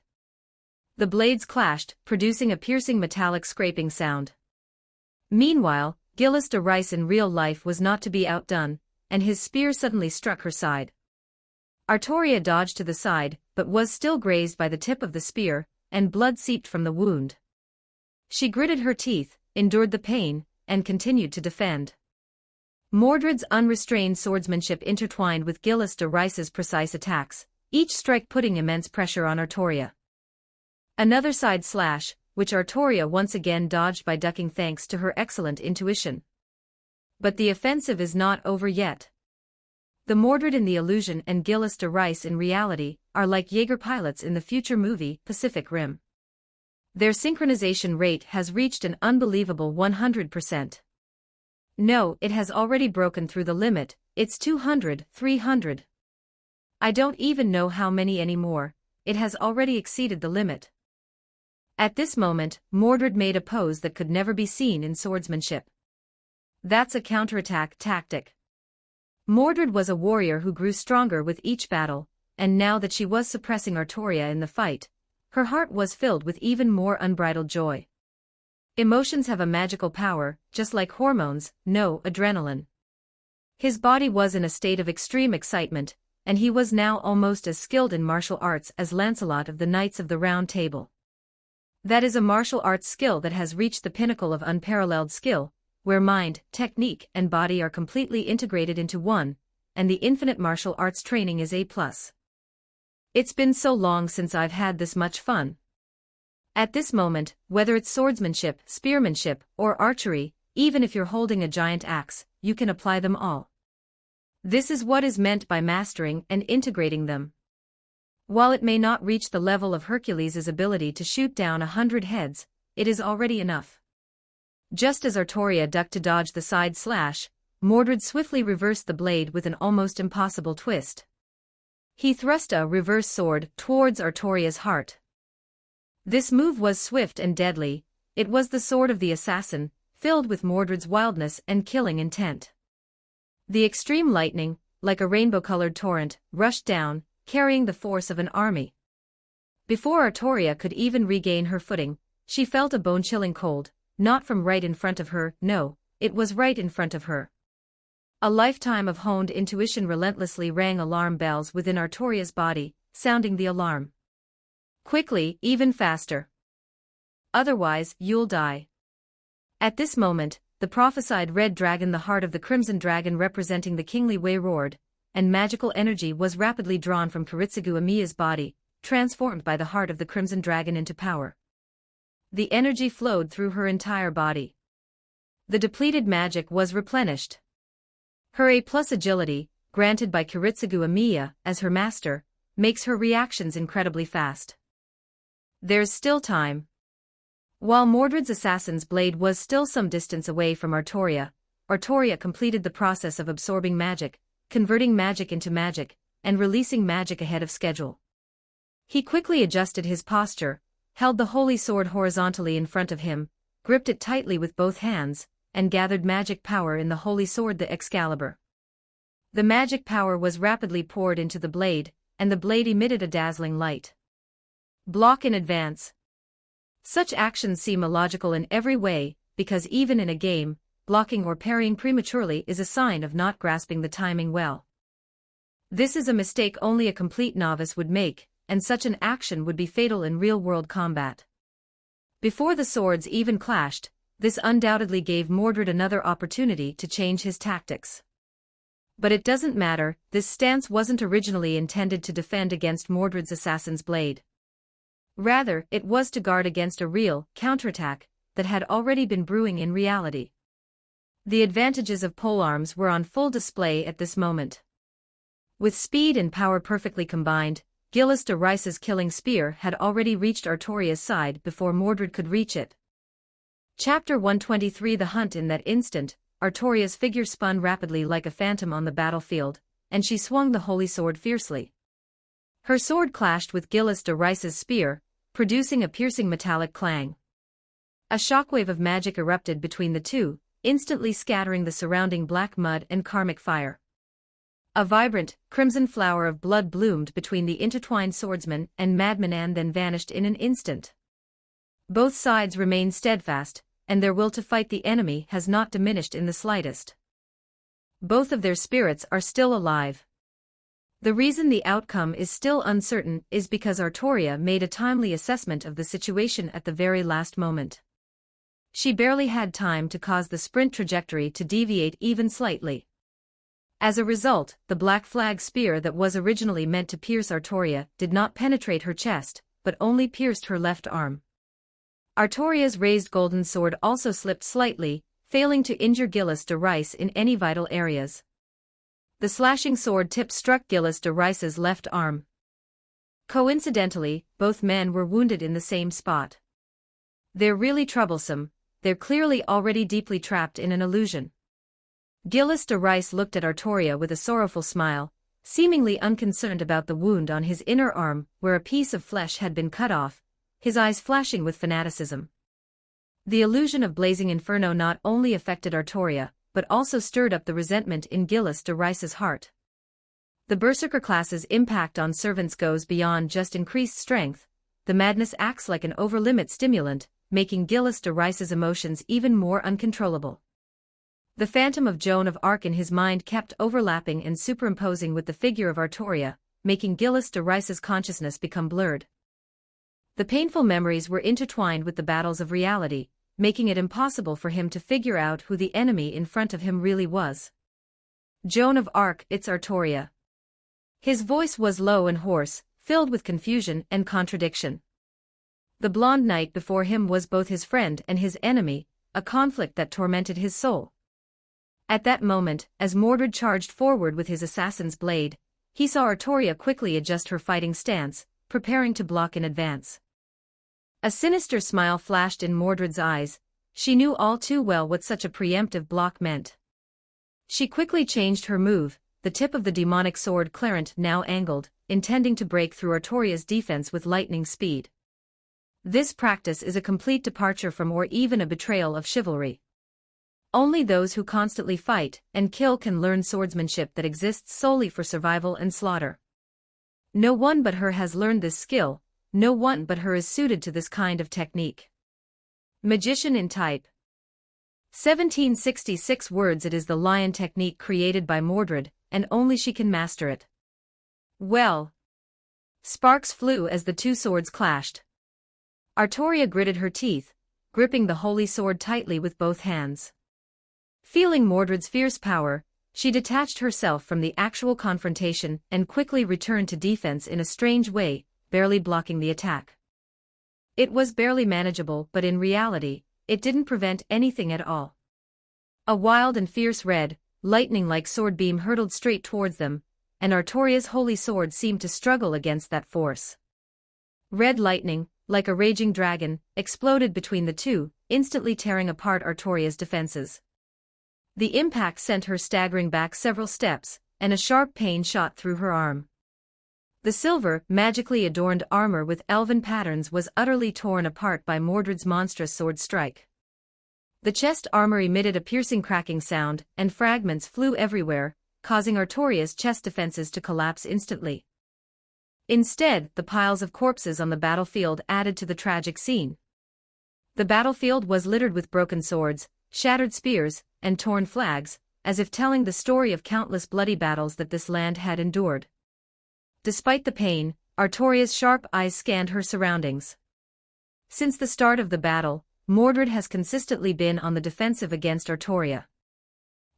The blades clashed, producing a piercing metallic scraping sound. Meanwhile, Gillis de Rice in real life was not to be outdone, and his spear suddenly struck her side. Artoria dodged to the side, but was still grazed by the tip of the spear, and blood seeped from the wound. She gritted her teeth, endured the pain, and continued to defend. Mordred's unrestrained swordsmanship intertwined with Gillis de Rice's precise attacks, each strike putting immense pressure on Artoria. Another side slash, which Artoria once again dodged by ducking thanks to her excellent intuition. But the offensive is not over yet. The Mordred in the illusion and Gillis de Rice in reality are like Jaeger pilots in the future movie Pacific Rim. Their synchronization rate has reached an unbelievable 100%. No, it has already broken through the limit, it's 200, 300. I don't even know how many anymore, it has already exceeded the limit. At this moment, Mordred made a pose that could never be seen in swordsmanship. That's a counterattack tactic. Mordred was a warrior who grew stronger with each battle, and now that she was suppressing Artoria in the fight, her heart was filled with even more unbridled joy. Emotions have a magical power, just like hormones, no adrenaline. His body was in a state of extreme excitement, and he was now almost as skilled in martial arts as Lancelot of the Knights of the Round Table. That is a martial arts skill that has reached the pinnacle of unparalleled skill, where mind, technique, and body are completely integrated into one, and the infinite martial arts training is A+. It's been so long since I've had this much fun. At this moment, whether it's swordsmanship, spearmanship, or archery, even if you're holding a giant axe, you can apply them all. This is what is meant by mastering and integrating them. While it may not reach the level of Hercules' ability to shoot down 100 heads, it is already enough. Just as Artoria ducked to dodge the side slash, Mordred swiftly reversed the blade with an almost impossible twist. He thrust a reverse sword towards Artoria's heart. This move was swift and deadly, it was the sword of the assassin, filled with Mordred's wildness and killing intent. The extreme lightning, like a rainbow-colored torrent, rushed down, carrying the force of an army. Before Artoria could even regain her footing, she felt a bone-chilling cold, not from right in front of her, no, it was right in front of her. A lifetime of honed intuition relentlessly rang alarm bells within Artoria's body, sounding the alarm. Quickly, even faster. Otherwise, you'll die. At this moment, the prophesied red dragon, the heart of the crimson dragon representing the kingly way, roared, and magical energy was rapidly drawn from Kiritsugu Amiya's body, transformed by the heart of the crimson dragon into power. The energy flowed through her entire body. The depleted magic was replenished. Her A+ agility, granted by Kiritsugu Amiya as her master, makes her reactions incredibly fast. There's still time. While Mordred's assassin's blade was still some distance away from Artoria, Artoria completed the process of absorbing magic, converting magic into magic, and releasing magic ahead of schedule. He quickly adjusted his posture, held the holy sword horizontally in front of him, gripped it tightly with both hands, and gathered magic power in the holy sword, the Excalibur. The magic power was rapidly poured into the blade, and the blade emitted a dazzling light. Block in advance. Such actions seem illogical in every way, because even in a game, blocking or parrying prematurely is a sign of not grasping the timing well. This is a mistake only a complete novice would make, and such an action would be fatal in real-world combat. Before the swords even clashed, this undoubtedly gave Mordred another opportunity to change his tactics. But it doesn't matter, this stance wasn't originally intended to defend against Mordred's assassin's blade. Rather, it was to guard against a real counterattack that had already been brewing in reality. The advantages of polearms were on full display at this moment. With speed and power perfectly combined, Gillis de Rice's killing spear had already reached Artoria's side before Mordred could reach it. Chapter 123 The Hunt. In that instant, Artoria's figure spun rapidly like a phantom on the battlefield, and she swung the holy sword fiercely. Her sword clashed with Gillis de Rice's spear, producing a piercing metallic clang. A shockwave of magic erupted between the two, instantly scattering the surrounding black mud and karmic fire. A vibrant, crimson flower of blood bloomed between the intertwined swordsman and madman and then vanished in an instant. Both sides remain steadfast, and their will to fight the enemy has not diminished in the slightest. Both of their spirits are still alive. The reason the outcome is still uncertain is because Artoria made a timely assessment of the situation at the very last moment. She barely had time to cause the sprint trajectory to deviate even slightly. As a result, the black flag spear that was originally meant to pierce Artoria did not penetrate her chest, but only pierced her left arm. Artoria's raised golden sword also slipped slightly, failing to injure Gillis de Rice in any vital areas. The slashing sword tip struck Gillis de Rice's left arm. Coincidentally, both men were wounded in the same spot. They're really troublesome, they're clearly already deeply trapped in an illusion. Gillis de Rice looked at Artoria with a sorrowful smile, seemingly unconcerned about the wound on his inner arm where a piece of flesh had been cut off, his eyes flashing with fanaticism. The illusion of blazing inferno not only affected Artoria, but also stirred up the resentment in Gillis de Rice's heart. The Berserker class's impact on servants goes beyond just increased strength. The madness acts like an over-limit stimulant, making Gillis de Rice's emotions even more uncontrollable. The phantom of Joan of Arc in his mind kept overlapping and superimposing with the figure of Artoria, making Gillis de Rice's consciousness become blurred. The painful memories were intertwined with the battles of reality, making it impossible for him to figure out who the enemy in front of him really was. Joan of Arc, it's Artoria. His voice was low and hoarse, filled with confusion and contradiction. The blonde knight before him was both his friend and his enemy, a conflict that tormented his soul. At that moment, as Mordred charged forward with his assassin's blade, he saw Artoria quickly adjust her fighting stance, preparing to block in advance. A sinister smile flashed in Mordred's eyes. She knew all too well what such a preemptive block meant. She quickly changed her move, the tip of the demonic sword Clarent now angled, intending to break through Artoria's defense with lightning speed. This practice is a complete departure from or even a betrayal of chivalry. Only those who constantly fight and kill can learn swordsmanship that exists solely for survival and slaughter. No one but her has learned this skill. No one but her is suited to this kind of technique. Magician in type. 1766 words. It is the lion technique created by Mordred, and only she can master it. Well. Sparks flew as the two swords clashed. Artoria gritted her teeth, gripping the holy sword tightly with both hands. Feeling Mordred's fierce power, she detached herself from the actual confrontation and quickly returned to defense in a strange way, barely blocking the attack. It was barely manageable, but in reality, it didn't prevent anything at all. A wild and fierce red, lightning-like sword beam hurtled straight towards them, and Artoria's holy sword seemed to struggle against that force. Red lightning, like a raging dragon, exploded between the two, instantly tearing apart Artoria's defenses. The impact sent her staggering back several steps, and a sharp pain shot through her arm. The silver, magically adorned armor with elven patterns was utterly torn apart by Mordred's monstrous sword strike. The chest armor emitted a piercing cracking sound, and fragments flew everywhere, causing Artoria's chest defenses to collapse instantly. Instead, the piles of corpses on the battlefield added to the tragic scene. The battlefield was littered with broken swords, shattered spears, and torn flags, as if telling the story of countless bloody battles that this land had endured. Despite the pain, Artoria's sharp eyes scanned her surroundings. Since the start of the battle, Mordred has consistently been on the defensive against Artoria.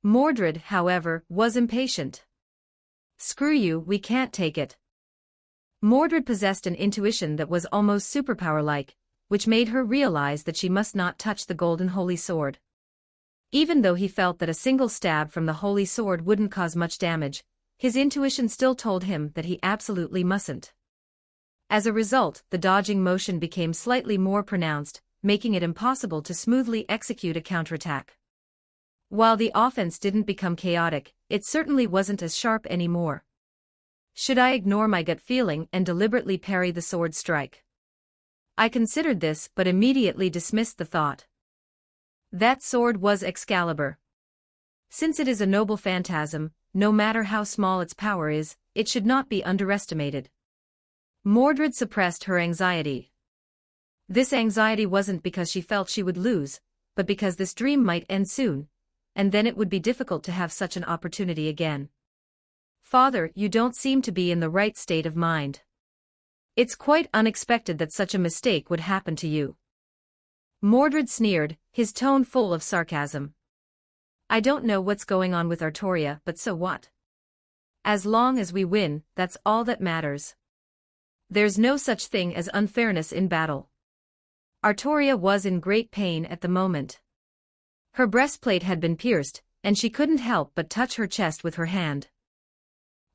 Mordred, however, was impatient. "Screw you, we can't take it." Mordred possessed an intuition that was almost superpower-like, which made her realize that she must not touch the golden holy sword. Even though he felt that a single stab from the holy sword wouldn't cause much damage, his intuition still told him that he absolutely mustn't. As a result, the dodging motion became slightly more pronounced, making it impossible to smoothly execute a counterattack. While the offense didn't become chaotic, it certainly wasn't as sharp anymore. Should I ignore my gut feeling and deliberately parry the sword strike? I considered this but immediately dismissed the thought. That sword was Excalibur. Since it is a noble phantasm, no matter how small its power is, it should not be underestimated. Mordred suppressed her anxiety. This anxiety wasn't because she felt she would lose, but because this dream might end soon, and then it would be difficult to have such an opportunity again. Father, you don't seem to be in the right state of mind. It's quite unexpected that such a mistake would happen to you. Mordred sneered, his tone full of sarcasm. I don't know what's going on with Artoria, but so what? As long as we win, that's all that matters. There's no such thing as unfairness in battle. Artoria was in great pain at the moment. Her breastplate had been pierced, and she couldn't help but touch her chest with her hand.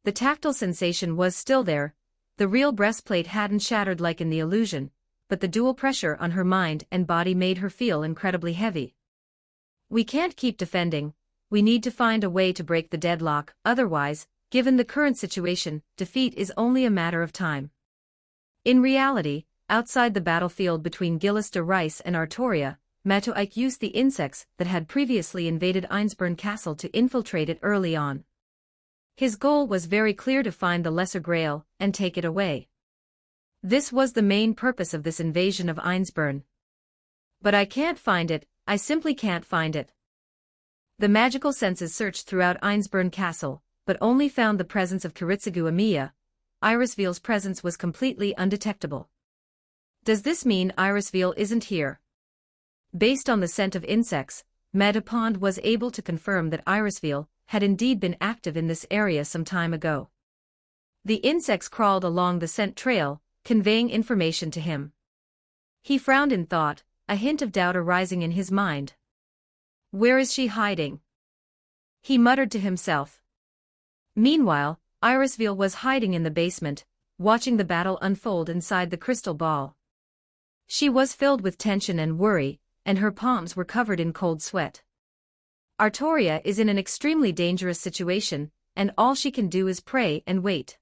The tactile sensation was still there, the real breastplate hadn't shattered like in the illusion, but the dual pressure on her mind and body made her feel incredibly heavy. We can't keep defending, we need to find a way to break the deadlock, otherwise, given the current situation, defeat is only a matter of time. In reality, outside the battlefield between Gillis de Rice and Artoria, Matoike used the insects that had previously invaded Einsburn Castle to infiltrate it early on. His goal was very clear: to find the Lesser Grail and take it away. This was the main purpose of this invasion of Einsburn. But I can't find it, I simply can't find it. The magical senses searched throughout Einsburn Castle, but only found the presence of Kiritsugu Amiya. Irisveil's presence was completely undetectable. Does this mean Irisveil isn't here? Based on the scent of insects, Metapond was able to confirm that Irisveil had indeed been active in this area some time ago. The insects crawled along the scent trail, conveying information to him. He frowned in thought, a hint of doubt arising in his mind. Where is she hiding? He muttered to himself. Meanwhile, Irisveil was hiding in the basement, watching the battle unfold inside the crystal ball. She was filled with tension and worry, and her palms were covered in cold sweat. Artoria is in an extremely dangerous situation, and all she can do is pray and wait.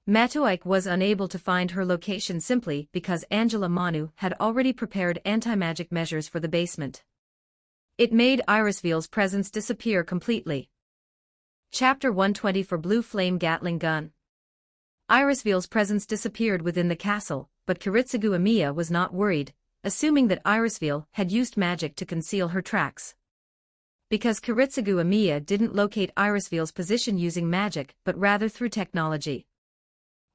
Matoike was unable to find her location simply because Angela Manu had already prepared anti-magic measures for the basement. It made Irisveil's presence disappear completely. Chapter 120 for Blue Flame Gatling Gun. Irisveil's presence disappeared within the castle, but Kiritsugu Amiya was not worried, assuming that Irisveil had used magic to conceal her tracks. Because Kiritsugu Amiya didn't locate Irisveil's position using magic but rather through technology.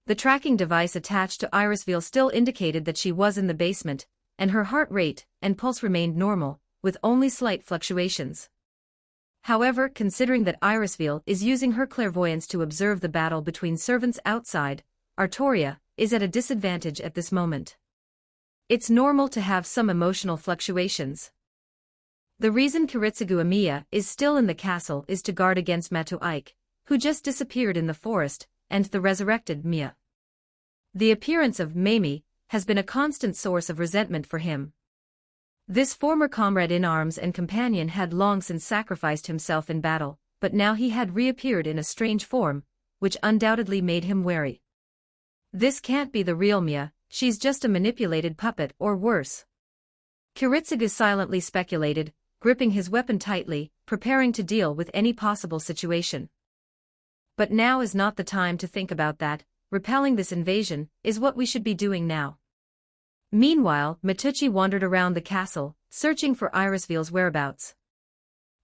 The tracking device attached to Irisveil still indicated that she was in the basement, and her heart rate and pulse remained normal, with only slight fluctuations. However, considering that Irisveil is using her clairvoyance to observe the battle between servants outside, Artoria is at a disadvantage at this moment. It's normal to have some emotional fluctuations. The reason Kiritsugu Amiya is still in the castle is to guard against Matoike, who just disappeared in the forest, and the resurrected Mia. The appearance of Mamie has been a constant source of resentment for him. This former comrade in arms and companion had long since sacrificed himself in battle, but now he had reappeared in a strange form, which undoubtedly made him wary. This can't be the real Mia, she's just a manipulated puppet or worse. Kiritsugu silently speculated, gripping his weapon tightly, preparing to deal with any possible situation. But now is not the time to think about that, repelling this invasion is what we should be doing now. Meanwhile, Matucci wandered around the castle, searching for Irisveil's whereabouts.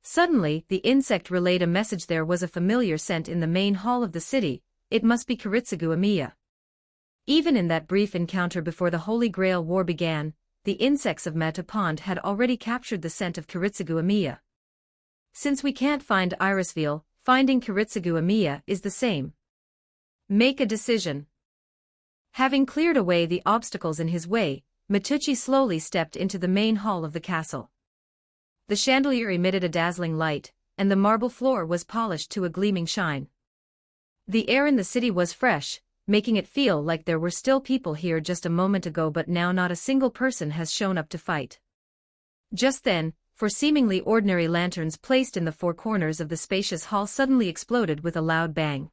Suddenly, the insect relayed a message: there was a familiar scent in the main hall of the city, it must be Kiritsugu Amiya. Even in that brief encounter before the Holy Grail War began, the insects of Metapond had already captured the scent of Kiritsugu Amiya. Since we can't find Irisveil, finding Kiritsugu Amiya is the same. Make a decision. Having cleared away the obstacles in his way, Matucci slowly stepped into the main hall of the castle. The chandelier emitted a dazzling light, and the marble floor was polished to a gleaming shine. The air in the city was fresh, making it feel like there were still people here just a moment ago, but now not a single person has shown up to fight. Just then, four seemingly ordinary lanterns placed in the four corners of the spacious hall suddenly exploded with a loud bang.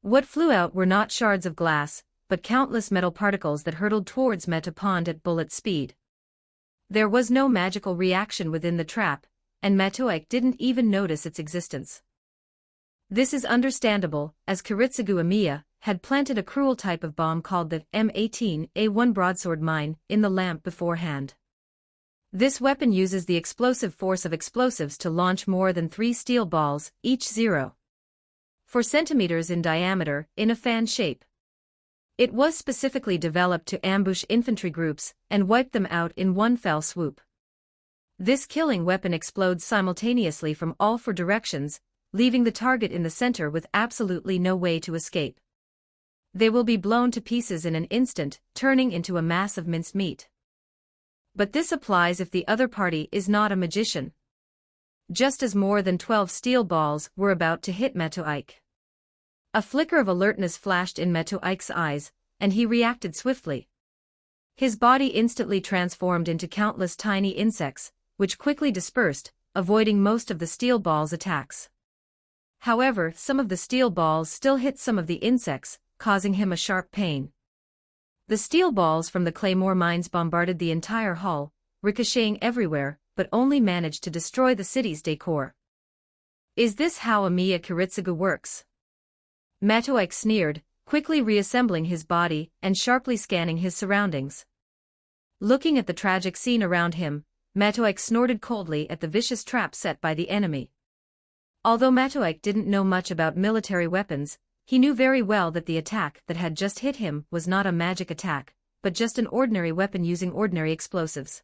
What flew out were not shards of glass, but countless metal particles that hurtled towards Metapond at bullet speed. There was no magical reaction within the trap, and Matoike didn't even notice its existence. This is understandable, as Kiritsugu Amiya had planted a cruel type of bomb called the M18A1 broadsword mine in the lamp beforehand. This weapon uses the explosive force of explosives to launch more than 3 steel balls, each 0.4 centimeters in diameter, in a fan shape. It was specifically developed to ambush infantry groups and wipe them out in one fell swoop. This killing weapon explodes simultaneously from all 4 directions, leaving the target in the center with absolutely no way to escape. They will be blown to pieces in an instant, turning into a mass of minced meat. But this applies if the other party is not a magician. Just as more than 12 steel balls were about to hit Matoike. A flicker of alertness flashed in Matoike's eyes, and he reacted swiftly. His body instantly transformed into countless tiny insects, which quickly dispersed, avoiding most of the steel balls' attacks. However, some of the steel balls still hit some of the insects, causing him a sharp pain. The steel balls from the claymore mines bombarded the entire hall, ricocheting everywhere, but only managed to destroy the city's decor. Is this how Amiya Kiritsugu works? Matoike sneered, quickly reassembling his body and sharply scanning his surroundings. Looking at the tragic scene around him, Matoike snorted coldly at the vicious trap set by the enemy. Although Matoike didn't know much about military weapons, he knew very well that the attack that had just hit him was not a magic attack, but just an ordinary weapon using ordinary explosives.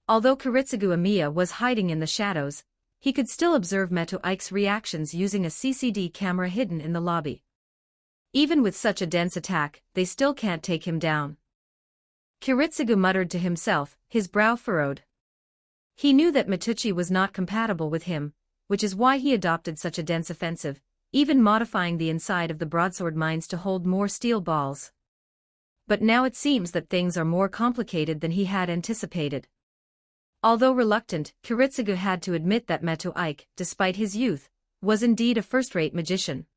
Although Kiritsugu Amiya was hiding in the shadows, he could still observe Matoike's reactions using a CCD camera hidden in the lobby. Even with such a dense attack, they still can't take him down. Kiritsugu muttered to himself, his brow furrowed. He knew that Matuchi was not compatible with him, which is why he adopted such a dense offensive, even modifying the inside of the broadsword mines to hold more steel balls. But now it seems that things are more complicated than he had anticipated. Although reluctant, Kiritsugu had to admit that Matoike, despite his youth, was indeed a first-rate magician.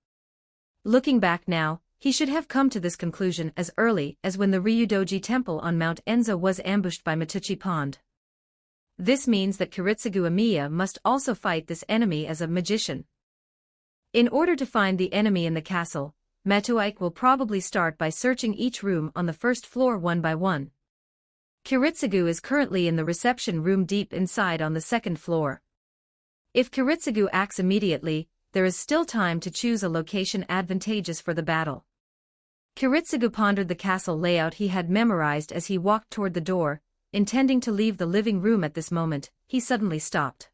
Looking back now, he should have come to this conclusion as early as when the Ryudoji Temple on Mount Enzo was ambushed by Matuchi Pond. This means that Kiritsugu Amiya must also fight this enemy as a magician. In order to find the enemy in the castle, Matoike will probably start by searching each room on the first floor one by one. Kiritsugu is currently in the reception room deep inside on the second floor. If Kiritsugu acts immediately, there is still time to choose a location advantageous for the battle. Kiritsugu pondered the castle layout he had memorized as he walked toward the door, intending to leave the living room at this moment. He suddenly stopped.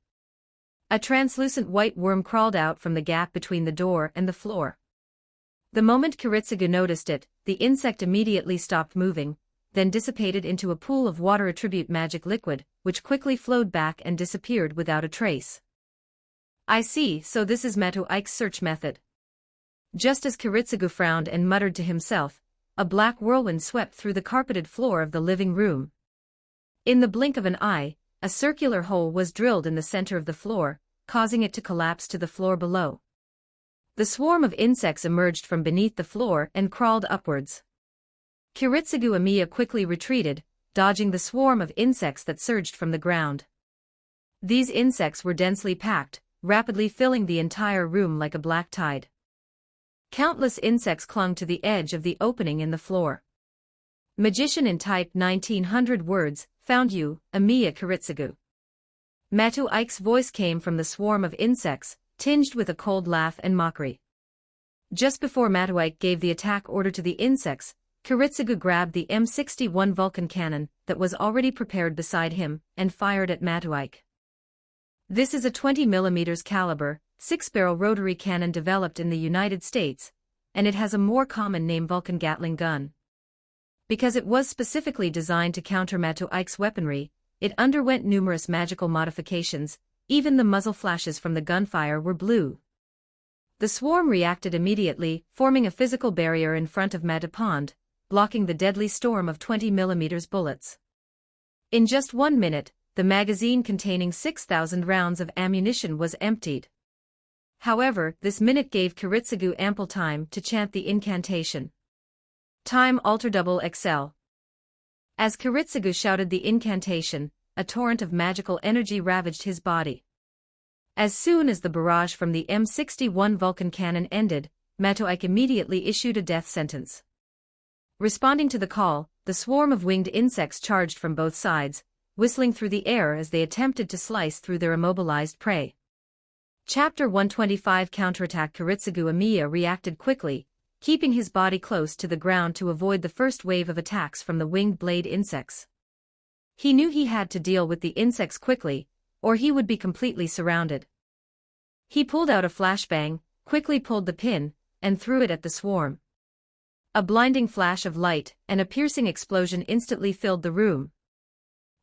A translucent white worm crawled out from the gap between the door and the floor. The moment Kiritsugu noticed it, the insect immediately stopped moving, then dissipated into a pool of water attribute magic liquid, which quickly flowed back and disappeared without a trace. I see, so this is Matoike's search method. Just as Kiritsugu frowned and muttered to himself, a black whirlwind swept through the carpeted floor of the living room. In the blink of an eye, a circular hole was drilled in the center of the floor, causing it to collapse to the floor below. The swarm of insects emerged from beneath the floor and crawled upwards. Kiritsugu Amiya quickly retreated, dodging the swarm of insects that surged from the ground. These insects were densely packed, rapidly filling the entire room like a black tide. Countless insects clung to the edge of the opening in the floor. Magician in type 1900 words, found you, Amiya Kiritsugu. Matoike's voice came from the swarm of insects, tinged with a cold laugh and mockery. Just before Matoike gave the attack order to the insects, Kiritsugu grabbed the M61 Vulcan cannon that was already prepared beside him and fired at Matoike. This is a 20mm caliber, 6-barrel rotary cannon developed in the United States, and it has a more common name Vulcan Gatling gun. Because it was specifically designed to counter Matoike's weaponry, it underwent numerous magical modifications. Even the muzzle flashes from the gunfire were blue. The swarm reacted immediately, forming a physical barrier in front of Metapond, blocking the deadly storm of 20mm bullets. In just 1 minute, the magazine containing 6,000 rounds of ammunition was emptied. However, this minute gave Kiritsugu ample time to chant the incantation. Time alter double XL. As Kiritsugu shouted the incantation, a torrent of magical energy ravaged his body. As soon as the barrage from the M61 Vulcan cannon ended, Matoike immediately issued a death sentence. Responding to the call, the swarm of winged insects charged from both sides, whistling through the air as they attempted to slice through their immobilized prey. Chapter 125 Counterattack. Kiritsugu Amiya reacted quickly, keeping his body close to the ground to avoid the first wave of attacks from the winged blade insects. He knew he had to deal with the insects quickly, or he would be completely surrounded. He pulled out a flashbang, quickly pulled the pin, and threw it at the swarm. A blinding flash of light and a piercing explosion instantly filled the room.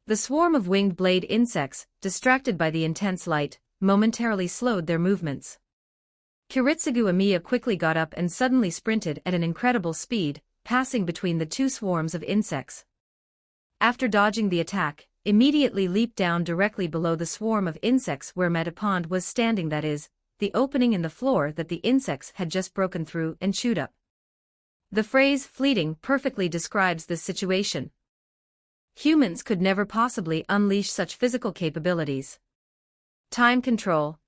The swarm of winged blade insects, distracted by the intense light, momentarily slowed their movements. Kiritsugu Amiya quickly got up and suddenly sprinted at an incredible speed, passing between the two swarms of insects. After dodging the attack, immediately leaped down directly below the swarm of insects where Metapond was standing, that is, the opening in the floor that the insects had just broken through and chewed up. The phrase "fleeting" perfectly describes this situation. Humans could never possibly unleash such physical capabilities. Time control.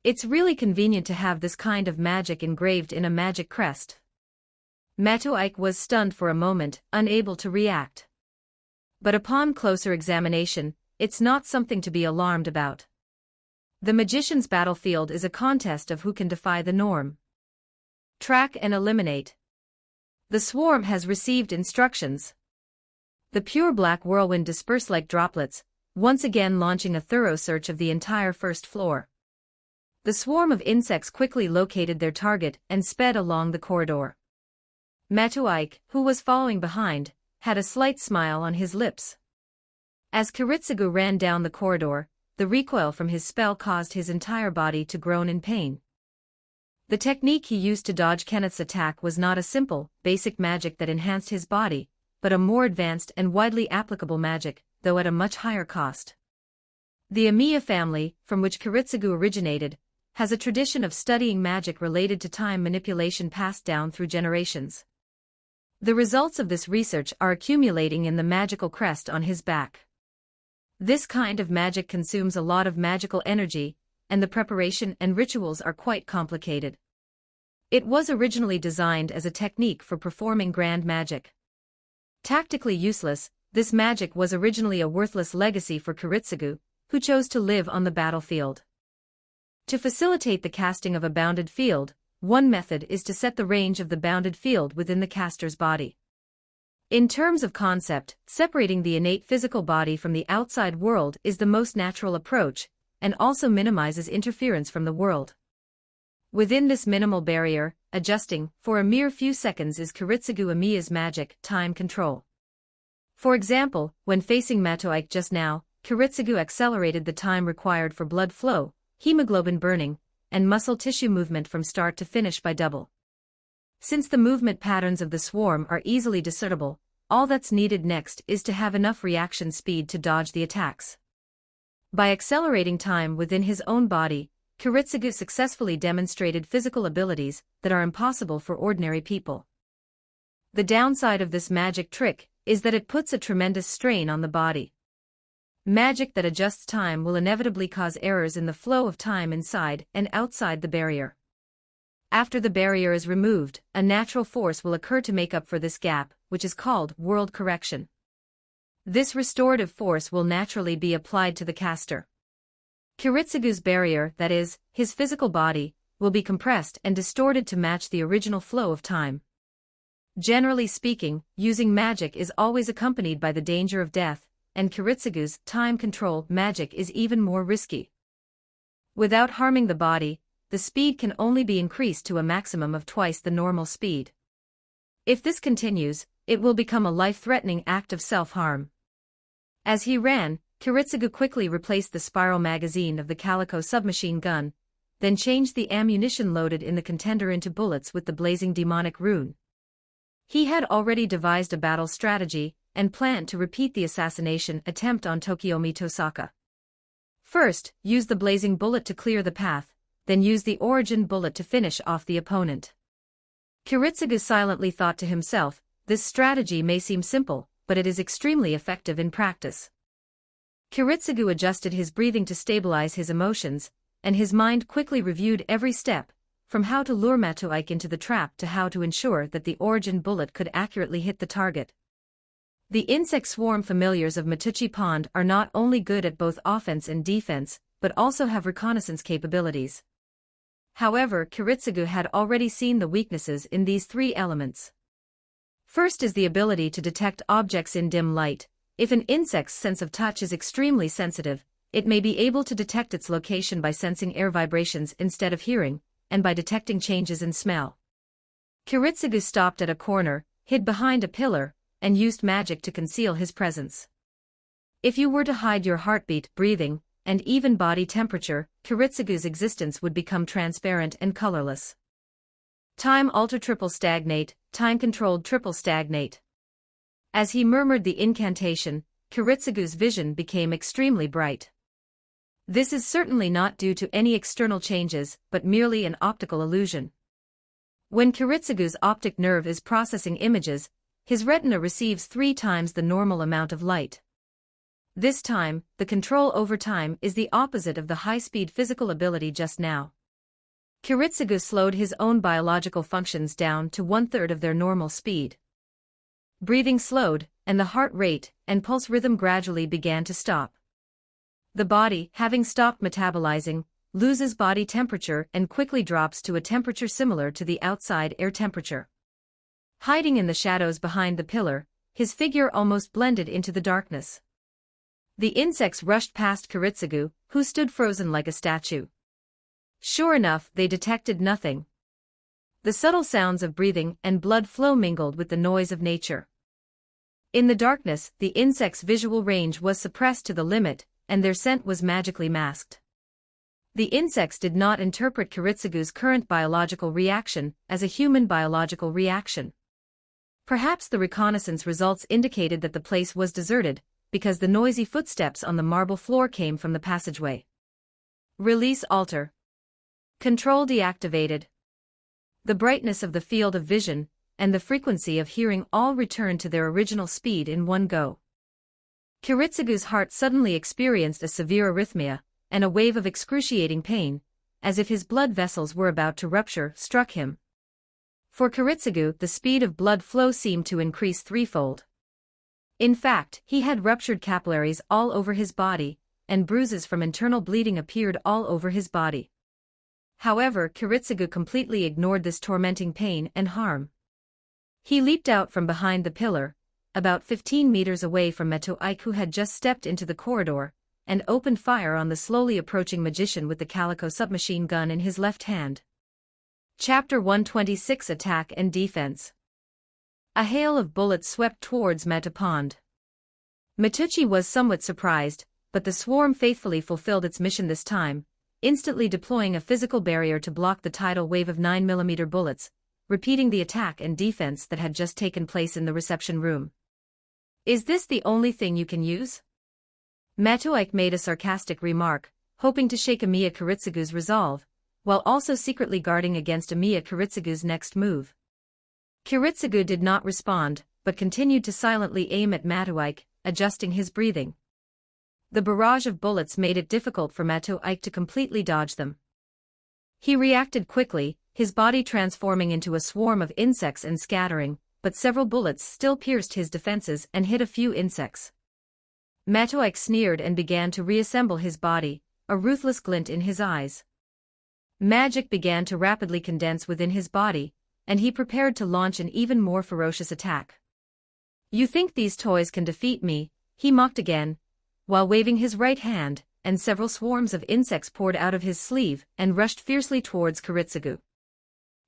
It's really convenient to have this kind of magic engraved in a magic crest. Matoike was stunned for a moment, unable to react. But upon closer examination, it's not something to be alarmed about. The magician's battlefield is a contest of who can defy the norm. Track and eliminate. The swarm has received instructions. The pure black whirlwind dispersed like droplets, once again launching a thorough search of the entire first floor. The swarm of insects quickly located their target and sped along the corridor. Matoike, who was following behind, had a slight smile on his lips. As Kiritsugu ran down the corridor, the recoil from his spell caused his entire body to groan in pain. The technique he used to dodge Kenneth's attack was not a simple, basic magic that enhanced his body, but a more advanced and widely applicable magic, though at a much higher cost. The Amiya family, from which Kiritsugu originated, has a tradition of studying magic related to time manipulation passed down through generations. The results of this research are accumulating in the magical crest on his back. This kind of magic consumes a lot of magical energy, and the preparation and rituals are quite complicated. It was originally designed as a technique for performing grand magic. Tactically useless, this magic was originally a worthless legacy for Kiritsugu, who chose to live on the battlefield. To facilitate the casting of a bounded field, one method is to set the range of the bounded field within the caster's body. In terms of concept, separating the innate physical body from the outside world is the most natural approach, and also minimizes interference from the world. Within this minimal barrier, adjusting, for a mere few seconds is Kiritsugu Amiya's magic, time control. For example, when facing Matoike just now, Kiritsugu accelerated the time required for blood flow, hemoglobin burning, and muscle tissue movement from start to finish by double. Since the movement patterns of the swarm are easily discernible, all that's needed next is to have enough reaction speed to dodge the attacks. By accelerating time within his own body, Kiritsugu successfully demonstrated physical abilities that are impossible for ordinary people. The downside of this magic trick is that it puts a tremendous strain on the body. Magic that adjusts time will inevitably cause errors in the flow of time inside and outside the barrier. After the barrier is removed, a natural force will occur to make up for this gap, which is called world correction. This restorative force will naturally be applied to the caster. Kiritsugu's barrier, that is, his physical body, will be compressed and distorted to match the original flow of time. Generally speaking, using magic is always accompanied by the danger of death, and Kiritsugu's time control magic is even more risky. Without harming the body, the speed can only be increased to a maximum of twice the normal speed. If this continues, it will become a life-threatening act of self-harm. As he ran, Kiritsugu quickly replaced the spiral magazine of the Calico submachine gun, then changed the ammunition loaded in the contender into bullets with the blazing demonic rune. He had already devised a battle strategy and planned to repeat the assassination attempt on Tokiomi Tosaka. First, use the blazing bullet to clear the path, then use the origin bullet to finish off the opponent. Kiritsugu silently thought to himself, this strategy may seem simple, but it is extremely effective in practice. Kiritsugu adjusted his breathing to stabilize his emotions, and his mind quickly reviewed every step, from how to lure Matoike into the trap to how to ensure that the origin bullet could accurately hit the target. The insect swarm familiars of Matuchi Pond are not only good at both offense and defense, but also have reconnaissance capabilities. However, Kiritsugu had already seen the weaknesses in these three elements. First is the ability to detect objects in dim light. If an insect's sense of touch is extremely sensitive, it may be able to detect its location by sensing air vibrations instead of hearing, and by detecting changes in smell. Kiritsugu stopped at a corner, hid behind a pillar, and used magic to conceal his presence. If you were to hide your heartbeat, breathing, and even body temperature, Kiritsugu's existence would become transparent and colorless. Time alter triple stagnate, time controlled triple stagnate. As he murmured the incantation, Kiritsugu's vision became extremely bright. This is certainly not due to any external changes, but merely an optical illusion. When Kiritsugu's optic nerve is processing images, his retina receives 3 times the normal amount of light. This time, the control over time is the opposite of the high-speed physical ability just now. Kiritsugu slowed his own biological functions down to 1/3 of their normal speed. Breathing slowed, and the heart rate and pulse rhythm gradually began to stop. The body, having stopped metabolizing, loses body temperature and quickly drops to a temperature similar to the outside air temperature. Hiding in the shadows behind the pillar, his figure almost blended into the darkness. The insects rushed past Kiritsugu, who stood frozen like a statue. Sure enough, they detected nothing. The subtle sounds of breathing and blood flow mingled with the noise of nature. In the darkness, the insects' visual range was suppressed to the limit, and their scent was magically masked. The insects did not interpret Kiritsugu's current biological reaction as a human biological reaction. Perhaps the reconnaissance results indicated that the place was deserted, because the noisy footsteps on the marble floor came from the passageway. Release alter. Control deactivated. The brightness of the field of vision and the frequency of hearing all returned to their original speed in one go. Kiritsugu's heart suddenly experienced a severe arrhythmia, and a wave of excruciating pain, as if his blood vessels were about to rupture, struck him. For Kiritsugu, the speed of blood flow seemed to increase 3-fold. In fact, he had ruptured capillaries all over his body, and bruises from internal bleeding appeared all over his body. However, Kiritsugu completely ignored this tormenting pain and harm. He leaped out from behind the pillar, about 15 meters away from Matoike, who had just stepped into the corridor, and opened fire on the slowly approaching magician with the calico submachine gun in his left hand. Chapter 126 Attack and Defense. A hail of bullets swept towards Matapond. Matuchi was somewhat surprised, but the swarm faithfully fulfilled its mission this time, instantly deploying a physical barrier to block the tidal wave of 9mm bullets, repeating the attack and defense that had just taken place in the reception room. Is this the only thing you can use? Matoike made a sarcastic remark, hoping to shake Amiya Kiritsugu's resolve, while also secretly guarding against Amiya Kiritsugu's next move. Kiritsugu did not respond, but continued to silently aim at Matoike, adjusting his breathing. The barrage of bullets made it difficult for Matoike to completely dodge them. He reacted quickly, his body transforming into a swarm of insects and scattering, but several bullets still pierced his defenses and hit a few insects. Matoike sneered and began to reassemble his body, a ruthless glint in his eyes. Magic began to rapidly condense within his body, and he prepared to launch an even more ferocious attack. You think these toys can defeat me? He mocked again, while waving his right hand, and several swarms of insects poured out of his sleeve and rushed fiercely towards Kiritsugu.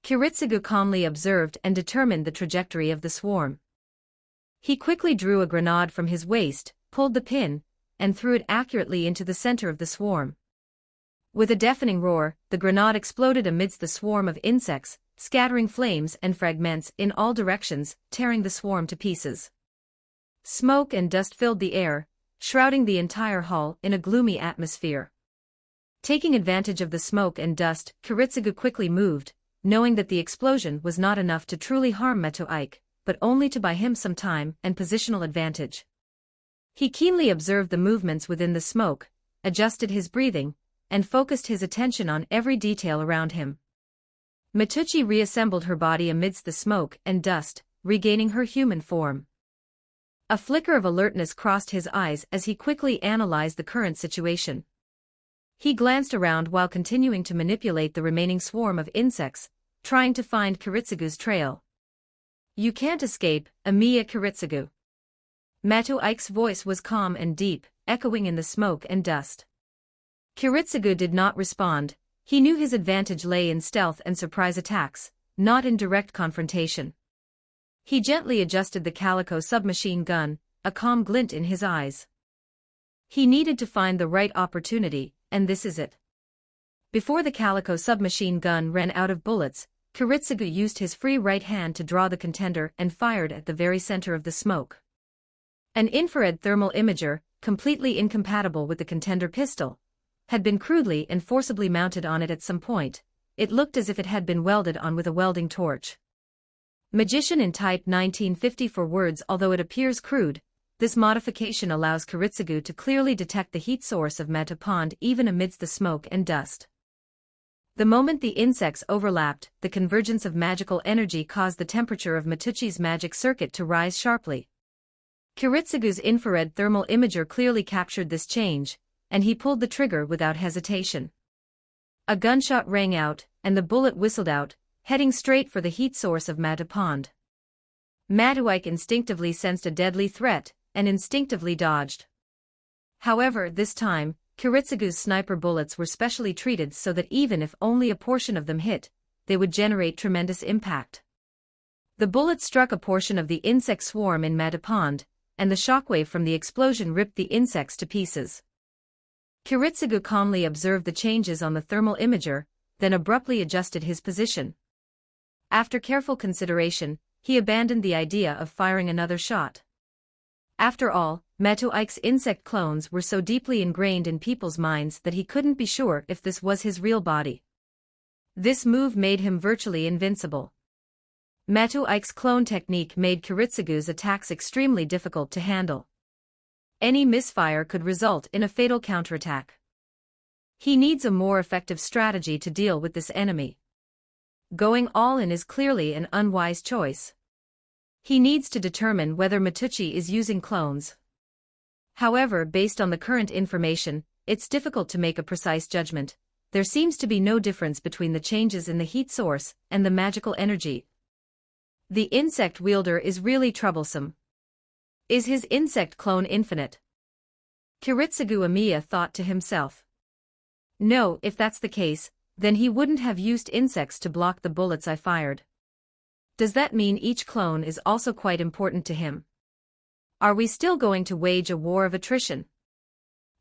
Kiritsugu calmly observed and determined the trajectory of the swarm. He quickly drew a grenade from his waist, pulled the pin, and threw it accurately into the center of the swarm. With a deafening roar, the grenade exploded amidst the swarm of insects, scattering flames and fragments in all directions, tearing the swarm to pieces. Smoke and dust filled the air, shrouding the entire hall in a gloomy atmosphere. Taking advantage of the smoke and dust, Kiritsugu quickly moved, knowing that the explosion was not enough to truly harm Meto Ike, but only to buy him some time and positional advantage. He keenly observed the movements within the smoke, adjusted his breathing, and focused his attention on every detail around him. Mituchi reassembled her body amidst the smoke and dust, regaining her human form. A flicker of alertness crossed his eyes as he quickly analyzed the current situation. He glanced around while continuing to manipulate the remaining swarm of insects, trying to find Kiritsugu's trail. "You can't escape, Amiya Kiritsugu." Meto Ike's voice was calm and deep, echoing in the smoke and dust. Kiritsugu did not respond. He knew his advantage lay in stealth and surprise attacks, not in direct confrontation. He gently adjusted the Calico submachine gun, a calm glint in his eyes. He needed to find the right opportunity, and this is it. Before the Calico submachine gun ran out of bullets, Kiritsugu used his free right hand to draw the contender and fired at the very center of the smoke. An infrared thermal imager, completely incompatible with the contender pistol, had been crudely and forcibly mounted on it at some point. It looked as if it had been welded on with a welding torch. Magician in Type 1950 for words. Although it appears crude, this modification allows Kiritsugu to clearly detect the heat source of Meta Pond even amidst the smoke and dust. The moment the insects overlapped, the convergence of magical energy caused the temperature of Mituchi's magic circuit to rise sharply. Kiritsugu's infrared thermal imager clearly captured this change, and he pulled the trigger without hesitation. A gunshot rang out, and the bullet whistled out, heading straight for the heat source of Meta Pond. Meto Ike instinctively sensed a deadly threat, and instinctively dodged. However, this time, Kiritsugu's sniper bullets were specially treated so that even if only a portion of them hit, they would generate tremendous impact. The bullet struck a portion of the insect swarm in Meta Pond, and the shockwave from the explosion ripped the insects to pieces. Kiritsugu calmly observed the changes on the thermal imager, then abruptly adjusted his position. After careful consideration, he abandoned the idea of firing another shot. After all, Meto Ike's insect clones were so deeply ingrained in people's minds that he couldn't be sure if this was his real body. This move made him virtually invincible. Meto Ike's clone technique made Kiritsugu's attacks extremely difficult to handle. Any misfire could result in a fatal counterattack. He needs a more effective strategy to deal with this enemy. Going all in is clearly an unwise choice. He needs to determine whether Mituchi is using clones. However, based on the current information, it's difficult to make a precise judgment. There seems to be no difference between the changes in the heat source and the magical energy. The insect wielder is really troublesome. Is his insect clone infinite? Kiritsugu Amiya thought to himself. No, if that's the case, then he wouldn't have used insects to block the bullets I fired. Does that mean each clone is also quite important to him? Are we still going to wage a war of attrition?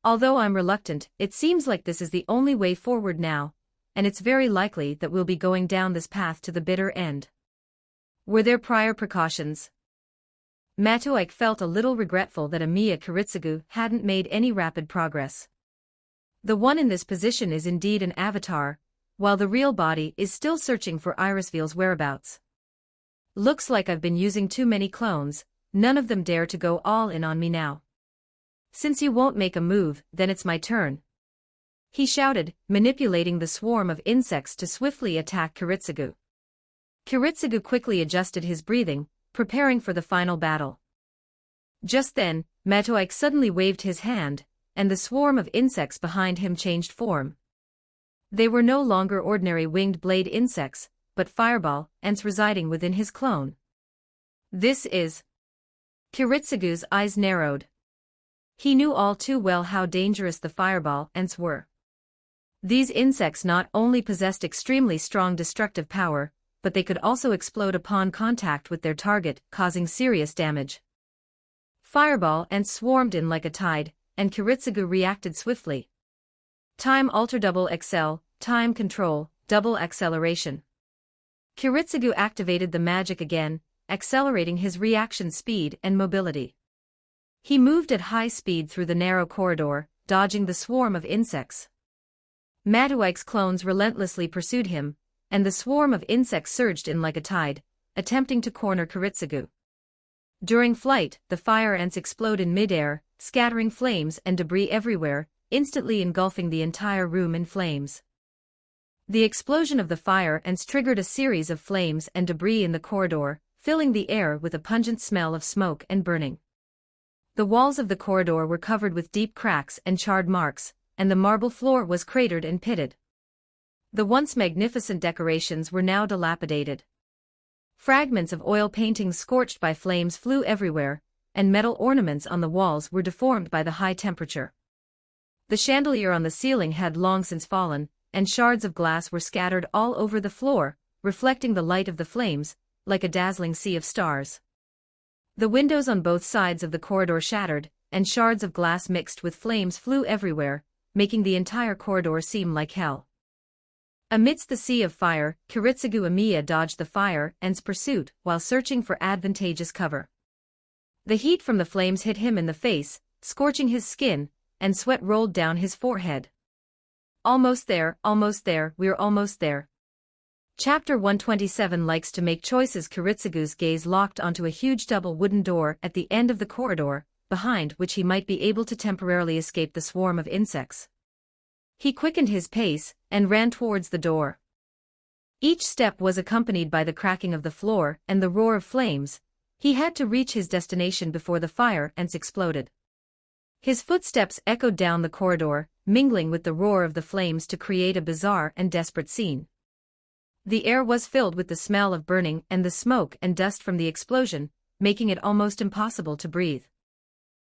Although I'm reluctant, it seems like this is the only way forward now, and it's very likely that we'll be going down this path to the bitter end. Were there prior precautions? Meto Ike felt a little regretful that Amiya Kiritsugu hadn't made any rapid progress. The one in this position is indeed an avatar, while the real body is still searching for Irisveel's whereabouts. Looks like I've been using too many clones, none of them dare to go all in on me now. Since you won't make a move, then it's my turn. He shouted, manipulating the swarm of insects to swiftly attack Kiritsugu. Kiritsugu quickly adjusted his breathing, preparing for the final battle. Just then, Meto Ike suddenly waved his hand, and the swarm of insects behind him changed form. They were no longer ordinary winged blade insects, but fireball ants residing within his clone. This is... Kiritsugu's eyes narrowed. He knew all too well how dangerous the fireball ants were. These insects not only possessed extremely strong destructive power, but they could also explode upon contact with their target, causing serious damage. Fireball ants swarmed in like a tide, and Kiritsugu reacted swiftly. Time alter double XL, time control, double acceleration. Kiritsugu activated the magic again, accelerating his reaction speed and mobility. He moved at high speed through the narrow corridor, dodging the swarm of insects. Matuike's clones relentlessly pursued him, and the swarm of insects surged in like a tide, attempting to corner Kiritsugu. During flight, the fire ants explode in midair, scattering flames and debris everywhere, instantly engulfing the entire room in flames. The explosion of the fire ants triggered a series of flames and debris in the corridor, filling the air with a pungent smell of smoke and burning. The walls of the corridor were covered with deep cracks and charred marks, and the marble floor was cratered and pitted. The once magnificent decorations were now dilapidated. Fragments of oil paintings scorched by flames flew everywhere, and metal ornaments on the walls were deformed by the high temperature. The chandelier on the ceiling had long since fallen, and shards of glass were scattered all over the floor, reflecting the light of the flames, like a dazzling sea of stars. The windows on both sides of the corridor shattered, and shards of glass mixed with flames flew everywhere, making the entire corridor seem like hell. Amidst the sea of fire, Kiritsugu Amiya dodged the fire ant's pursuit while searching for advantageous cover. The heat from the flames hit him in the face, scorching his skin, and sweat rolled down his forehead. Almost there, we're almost there. Chapter 127 likes to make choices. Kiritsugu's gaze locked onto a huge double wooden door at the end of the corridor, behind which he might be able to temporarily escape the swarm of insects. He quickened his pace and ran towards the door. Each step was accompanied by the cracking of the floor and the roar of flames. He had to reach his destination before the fire ants exploded. His footsteps echoed down the corridor, mingling with the roar of the flames to create a bizarre and desperate scene. The air was filled with the smell of burning and the smoke and dust from the explosion, making it almost impossible to breathe.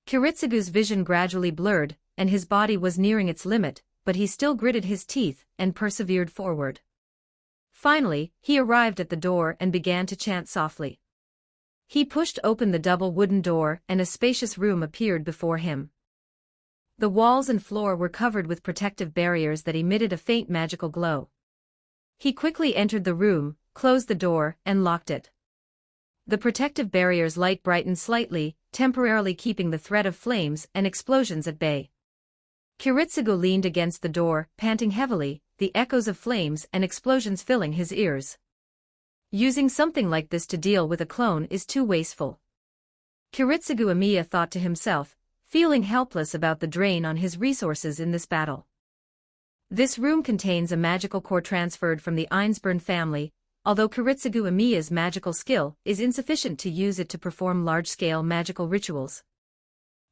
Kiritsugu's vision gradually blurred, and his body was nearing its limit, but he still gritted his teeth and persevered forward. Finally, he arrived at the door and began to chant softly. He pushed open the double wooden door and a spacious room appeared before him. The walls and floor were covered with protective barriers that emitted a faint magical glow. He quickly entered the room, closed the door, and locked it. The protective barrier's light brightened slightly, temporarily keeping the threat of flames and explosions at bay. Kiritsugu leaned against the door, panting heavily, the echoes of flames and explosions filling his ears. Using something like this to deal with a clone is too wasteful. Kiritsugu Amiya thought to himself, feeling helpless about the drain on his resources in this battle. This room contains a magical core transferred from the Einsburn family, although Kiritsugu Amiya's magical skill is insufficient to use it to perform large-scale magical rituals.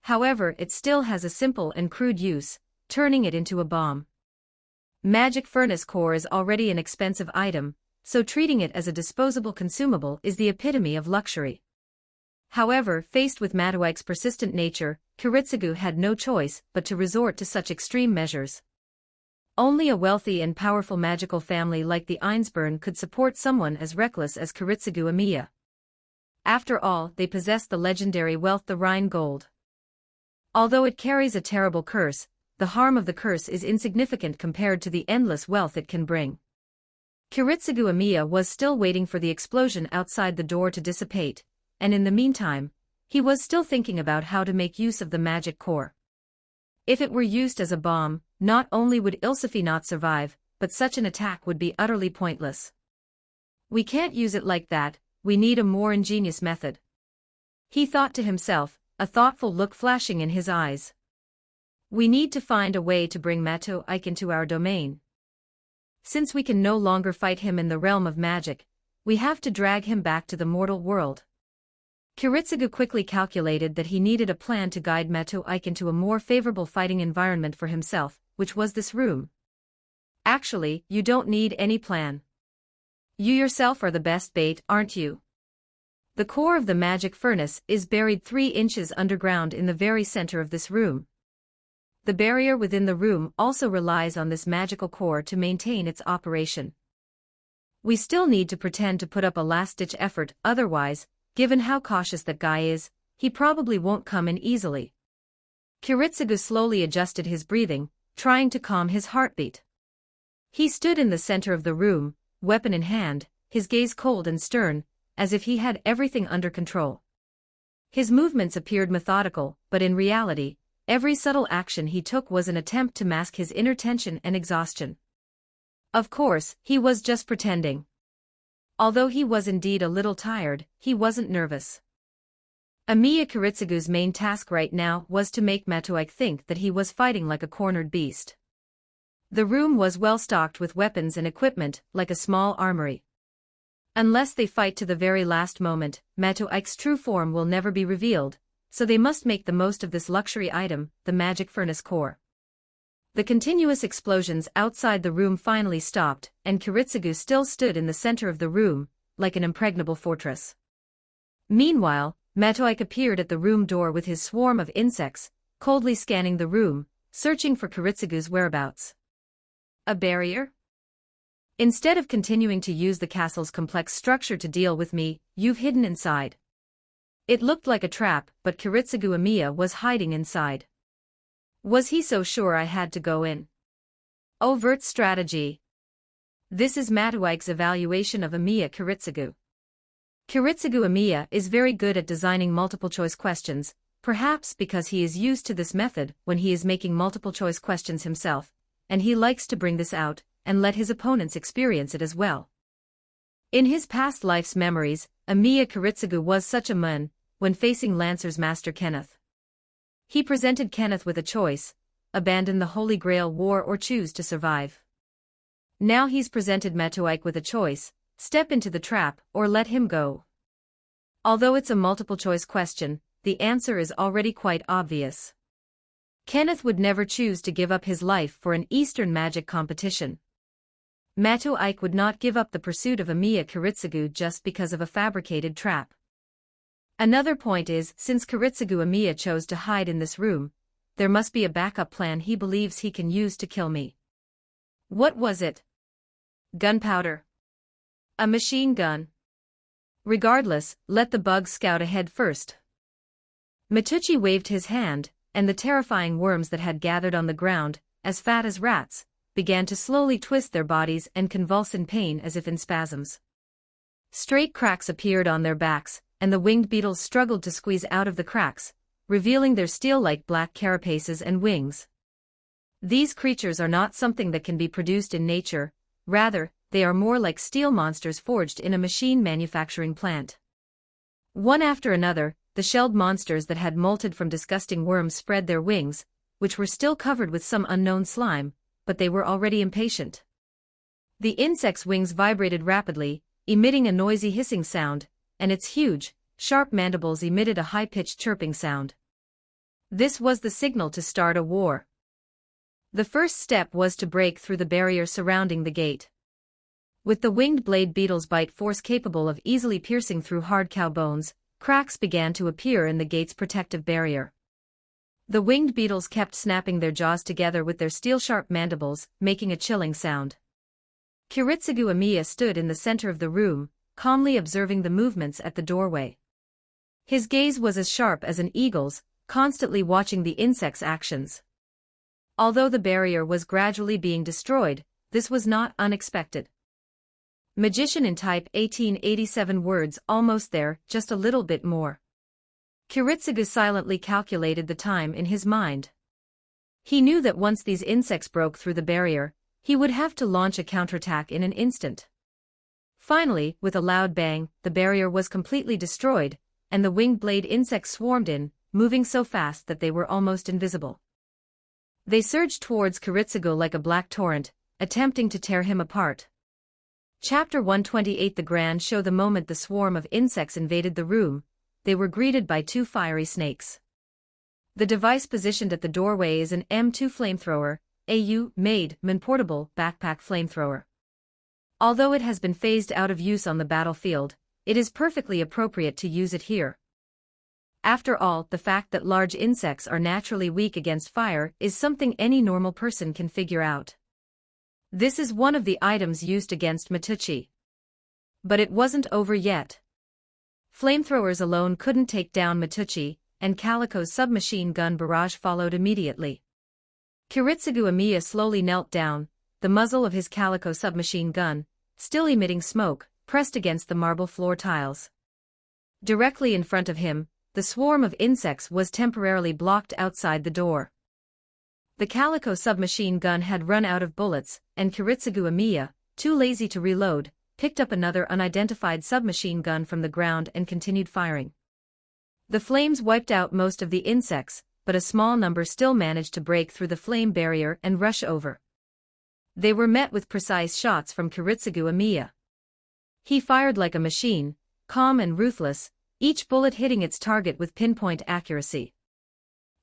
However, it still has a simple and crude use, turning it into a bomb. Magic furnace core is already an expensive item, so treating it as a disposable consumable is the epitome of luxury. However, faced with Matuike's persistent nature, Kiritsugu had no choice but to resort to such extreme measures. Only a wealthy and powerful magical family like the Einsburn could support someone as reckless as Kiritsugu Amiya. After all, they possess the legendary wealth, the Rhine gold. Although it carries a terrible curse, the harm of the curse is insignificant compared to the endless wealth it can bring. Kiritsugu Amiya was still waiting for the explosion outside the door to dissipate, and in the meantime, he was still thinking about how to make use of the magic core. If it were used as a bomb, not only would Ilsefi not survive, but such an attack would be utterly pointless. We can't use it like that, we need a more ingenious method. He thought to himself, a thoughtful look flashing in his eyes. We need to find a way to bring Matuike into our domain. Since we can no longer fight him in the realm of magic, we have to drag him back to the mortal world. Kiritsugu quickly calculated that he needed a plan to guide Matuike into a more favorable fighting environment for himself, which was this room. Actually, you don't need any plan. You yourself are the best bait, aren't you? The core of the magic furnace is buried 3 inches underground in the very center of this room. The barrier within the room also relies on this magical core to maintain its operation. We still need to pretend to put up a last-ditch effort, otherwise, given how cautious that guy is, he probably won't come in easily. Kiritsugu slowly adjusted his breathing, trying to calm his heartbeat. He stood in the center of the room, weapon in hand, his gaze cold and stern, as if he had everything under control. His movements appeared methodical, but in reality, every subtle action he took was an attempt to mask his inner tension and exhaustion. Of course, he was just pretending. Although he was indeed a little tired, he wasn't nervous. Amiya Kiritsugu's main task right now was to make Matsuike think that he was fighting like a cornered beast. The room was well stocked with weapons and equipment, like a small armory. Unless they fight to the very last moment, Matsuike's true form will never be revealed, so they must make the most of this luxury item, the magic furnace core. The continuous explosions outside the room finally stopped, and Kiritsugu still stood in the center of the room, like an impregnable fortress. Meanwhile, Matsuike appeared at the room door with his swarm of insects, coldly scanning the room, searching for Kiritsugu's whereabouts. A barrier? Instead of continuing to use the castle's complex structure to deal with me, you've hidden inside. It looked like a trap, but Kiritsugu Amiya was hiding inside. Was he so sure I had to go in? Overt strategy. This is Matsuike's evaluation of Amiya Kiritsugu. Kiritsugu Amiya is very good at designing multiple-choice questions, perhaps because he is used to this method when he is making multiple-choice questions himself, and he likes to bring this out and let his opponents experience it as well. In his past life's memories, Amiya Kiritsugu was such a man when facing Lancer's master Kenneth. He presented Kenneth with a choice: abandon the Holy Grail war or choose to survive. Now he's presented Matsuike with a choice: step into the trap or let him go. Although it's a multiple-choice question, the answer is already quite obvious. Kenneth would never choose to give up his life for an Eastern magic competition. Matsuike would not give up the pursuit of Amiya Kiritsugu just because of a fabricated trap. Another point is, since Kiritsugu Amiya chose to hide in this room, there must be a backup plan he believes he can use to kill me. What was it? Gunpowder? A machine gun? Regardless, let the bug scout ahead first. Mituchi waved his hand, and the terrifying worms that had gathered on the ground, as fat as rats, began to slowly twist their bodies and convulse in pain as if in spasms. Straight cracks appeared on their backs, and the winged beetles struggled to squeeze out of the cracks, revealing their steel-like black carapaces and wings. These creatures are not something that can be produced in nature, rather, they are more like steel monsters forged in a machine manufacturing plant. One after another, the shelled monsters that had molted from disgusting worms spread their wings, which were still covered with some unknown slime, but they were already impatient. The insect's wings vibrated rapidly, emitting a noisy hissing sound, and its huge, sharp mandibles emitted a high-pitched chirping sound. This was the signal to start a war. The first step was to break through the barrier surrounding the gate. With the winged blade beetle's bite force capable of easily piercing through hard cow bones, cracks began to appear in the gate's protective barrier. The winged beetles kept snapping their jaws together with their steel-sharp mandibles, making a chilling sound. Kiritsugu Amiya stood in the center of the room, calmly observing the movements at the doorway. His gaze was as sharp as an eagle's, constantly watching the insect's actions. Although the barrier was gradually being destroyed, this was not unexpected. Magician in type 1887 words almost there, just a little bit more. Kiritsugu silently calculated the time in his mind. He knew that once these insects broke through the barrier, he would have to launch a counterattack in an instant. Finally, with a loud bang, the barrier was completely destroyed, and the winged blade insects swarmed in, moving so fast that they were almost invisible. They surged towards Kiritsugu like a black torrent, attempting to tear him apart. Chapter 128. The grand show. The moment the swarm of insects invaded the room, they were greeted by two fiery snakes. The device positioned at the doorway is an M2 flamethrower, AU made man-portable backpack flamethrower. Although it has been phased out of use on the battlefield, it is perfectly appropriate to use it here. After all, the fact that large insects are naturally weak against fire is something any normal person can figure out. This is one of the items used against Mituchi. But it wasn't over yet. Flamethrowers alone couldn't take down Mituchi, and Calico's submachine gun barrage followed immediately. Kiritsugu Amiya slowly knelt down, the muzzle of his calico submachine gun, still emitting smoke, pressed against the marble floor tiles. Directly in front of him, the swarm of insects was temporarily blocked outside the door. The calico submachine gun had run out of bullets, and Kiritsugu Amiya, too lazy to reload, picked up another unidentified submachine gun from the ground and continued firing. The flames wiped out most of the insects, but a small number still managed to break through the flame barrier and rush over. They were met with precise shots from Kiritsugu Amiya. He fired like a machine, calm and ruthless, each bullet hitting its target with pinpoint accuracy.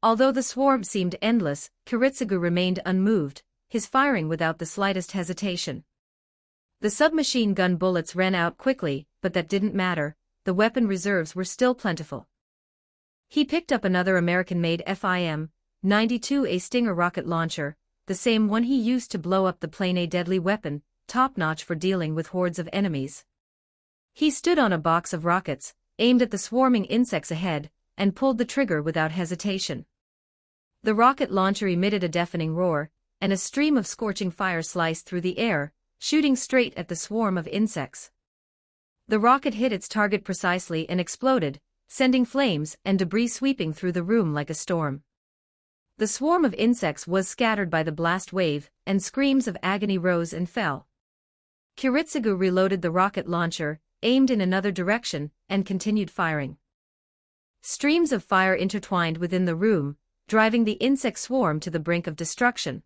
Although the swarm seemed endless, Kiritsugu remained unmoved, his firing without the slightest hesitation. The submachine gun bullets ran out quickly, but that didn't matter, the weapon reserves were still plentiful. He picked up another American-made FIM-92A Stinger rocket launcher, the same one he used to blow up the plane, a deadly weapon, top-notch for dealing with hordes of enemies. He stood on a box of rockets, aimed at the swarming insects ahead, and pulled the trigger without hesitation. The rocket launcher emitted a deafening roar, and a stream of scorching fire sliced through the air, shooting straight at the swarm of insects. The rocket hit its target precisely and exploded, sending flames and debris sweeping through the room like a storm. The swarm of insects was scattered by the blast wave, and screams of agony rose and fell. Kiritsugu reloaded the rocket launcher, aimed in another direction, and continued firing. Streams of fire intertwined within the room, driving the insect swarm to the brink of destruction.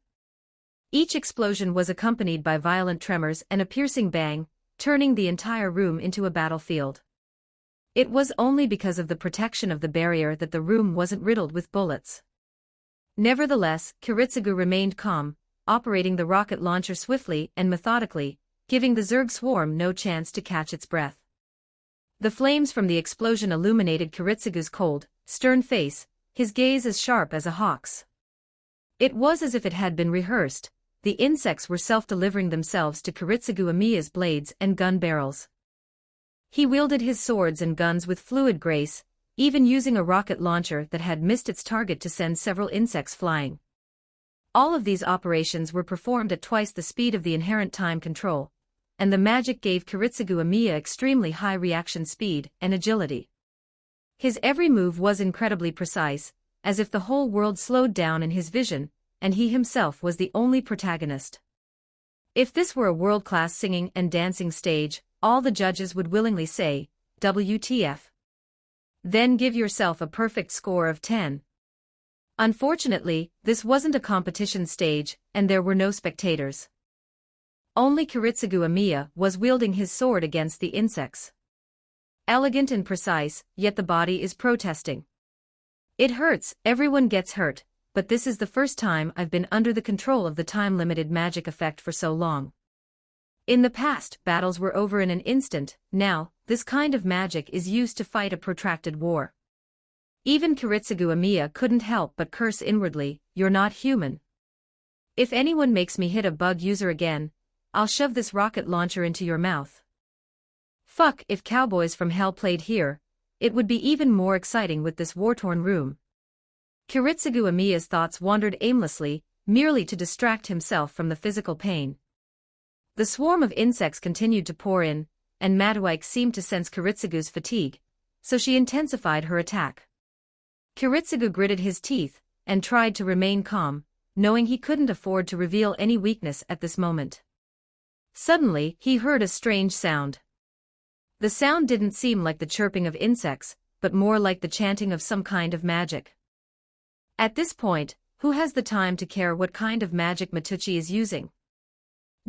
Each explosion was accompanied by violent tremors and a piercing bang, turning the entire room into a battlefield. It was only because of the protection of the barrier that the room wasn't riddled with bullets. Nevertheless, Kiritsugu remained calm, operating the rocket launcher swiftly and methodically, giving the Zerg swarm no chance to catch its breath. The flames from the explosion illuminated Kiritsugu's cold, stern face, his gaze as sharp as a hawk's. It was as if it had been rehearsed, the insects were self-delivering themselves to Kiritsugu Amiya's blades and gun barrels. He wielded his swords and guns with fluid grace, even using a rocket launcher that had missed its target to send several insects flying. All of these operations were performed at twice the speed of the inherent time control, and the magic gave Kiritsugu Amiya extremely high reaction speed and agility. His every move was incredibly precise, as if the whole world slowed down in his vision, and he himself was the only protagonist. If this were a world-class singing and dancing stage, all the judges would willingly say, WTF. Then give yourself a perfect score of 10. Unfortunately, this wasn't a competition stage, and there were no spectators. Only Kiritsugu Amiya was wielding his sword against the insects. Elegant and precise, yet the body is protesting. It hurts, everyone gets hurt, but this is the first time I've been under the control of the time-limited magic effect for so long. In the past, battles were over in an instant, now, this kind of magic is used to fight a protracted war. Even Kiritsugu Amiya couldn't help but curse inwardly, you're not human. If anyone makes me hit a bug user again, I'll shove this rocket launcher into your mouth. Fuck, if cowboys from hell played here, it would be even more exciting with this war-torn room. Kiritsugu Amiya's thoughts wandered aimlessly, merely to distract himself from the physical pain. The swarm of insects continued to pour in, and Maduike seemed to sense Kiritsugu's fatigue, so she intensified her attack. Kiritsugu gritted his teeth, and tried to remain calm, knowing he couldn't afford to reveal any weakness at this moment. Suddenly, he heard a strange sound. The sound didn't seem like the chirping of insects, but more like the chanting of some kind of magic. At this point, who has the time to care what kind of magic Matucci is using?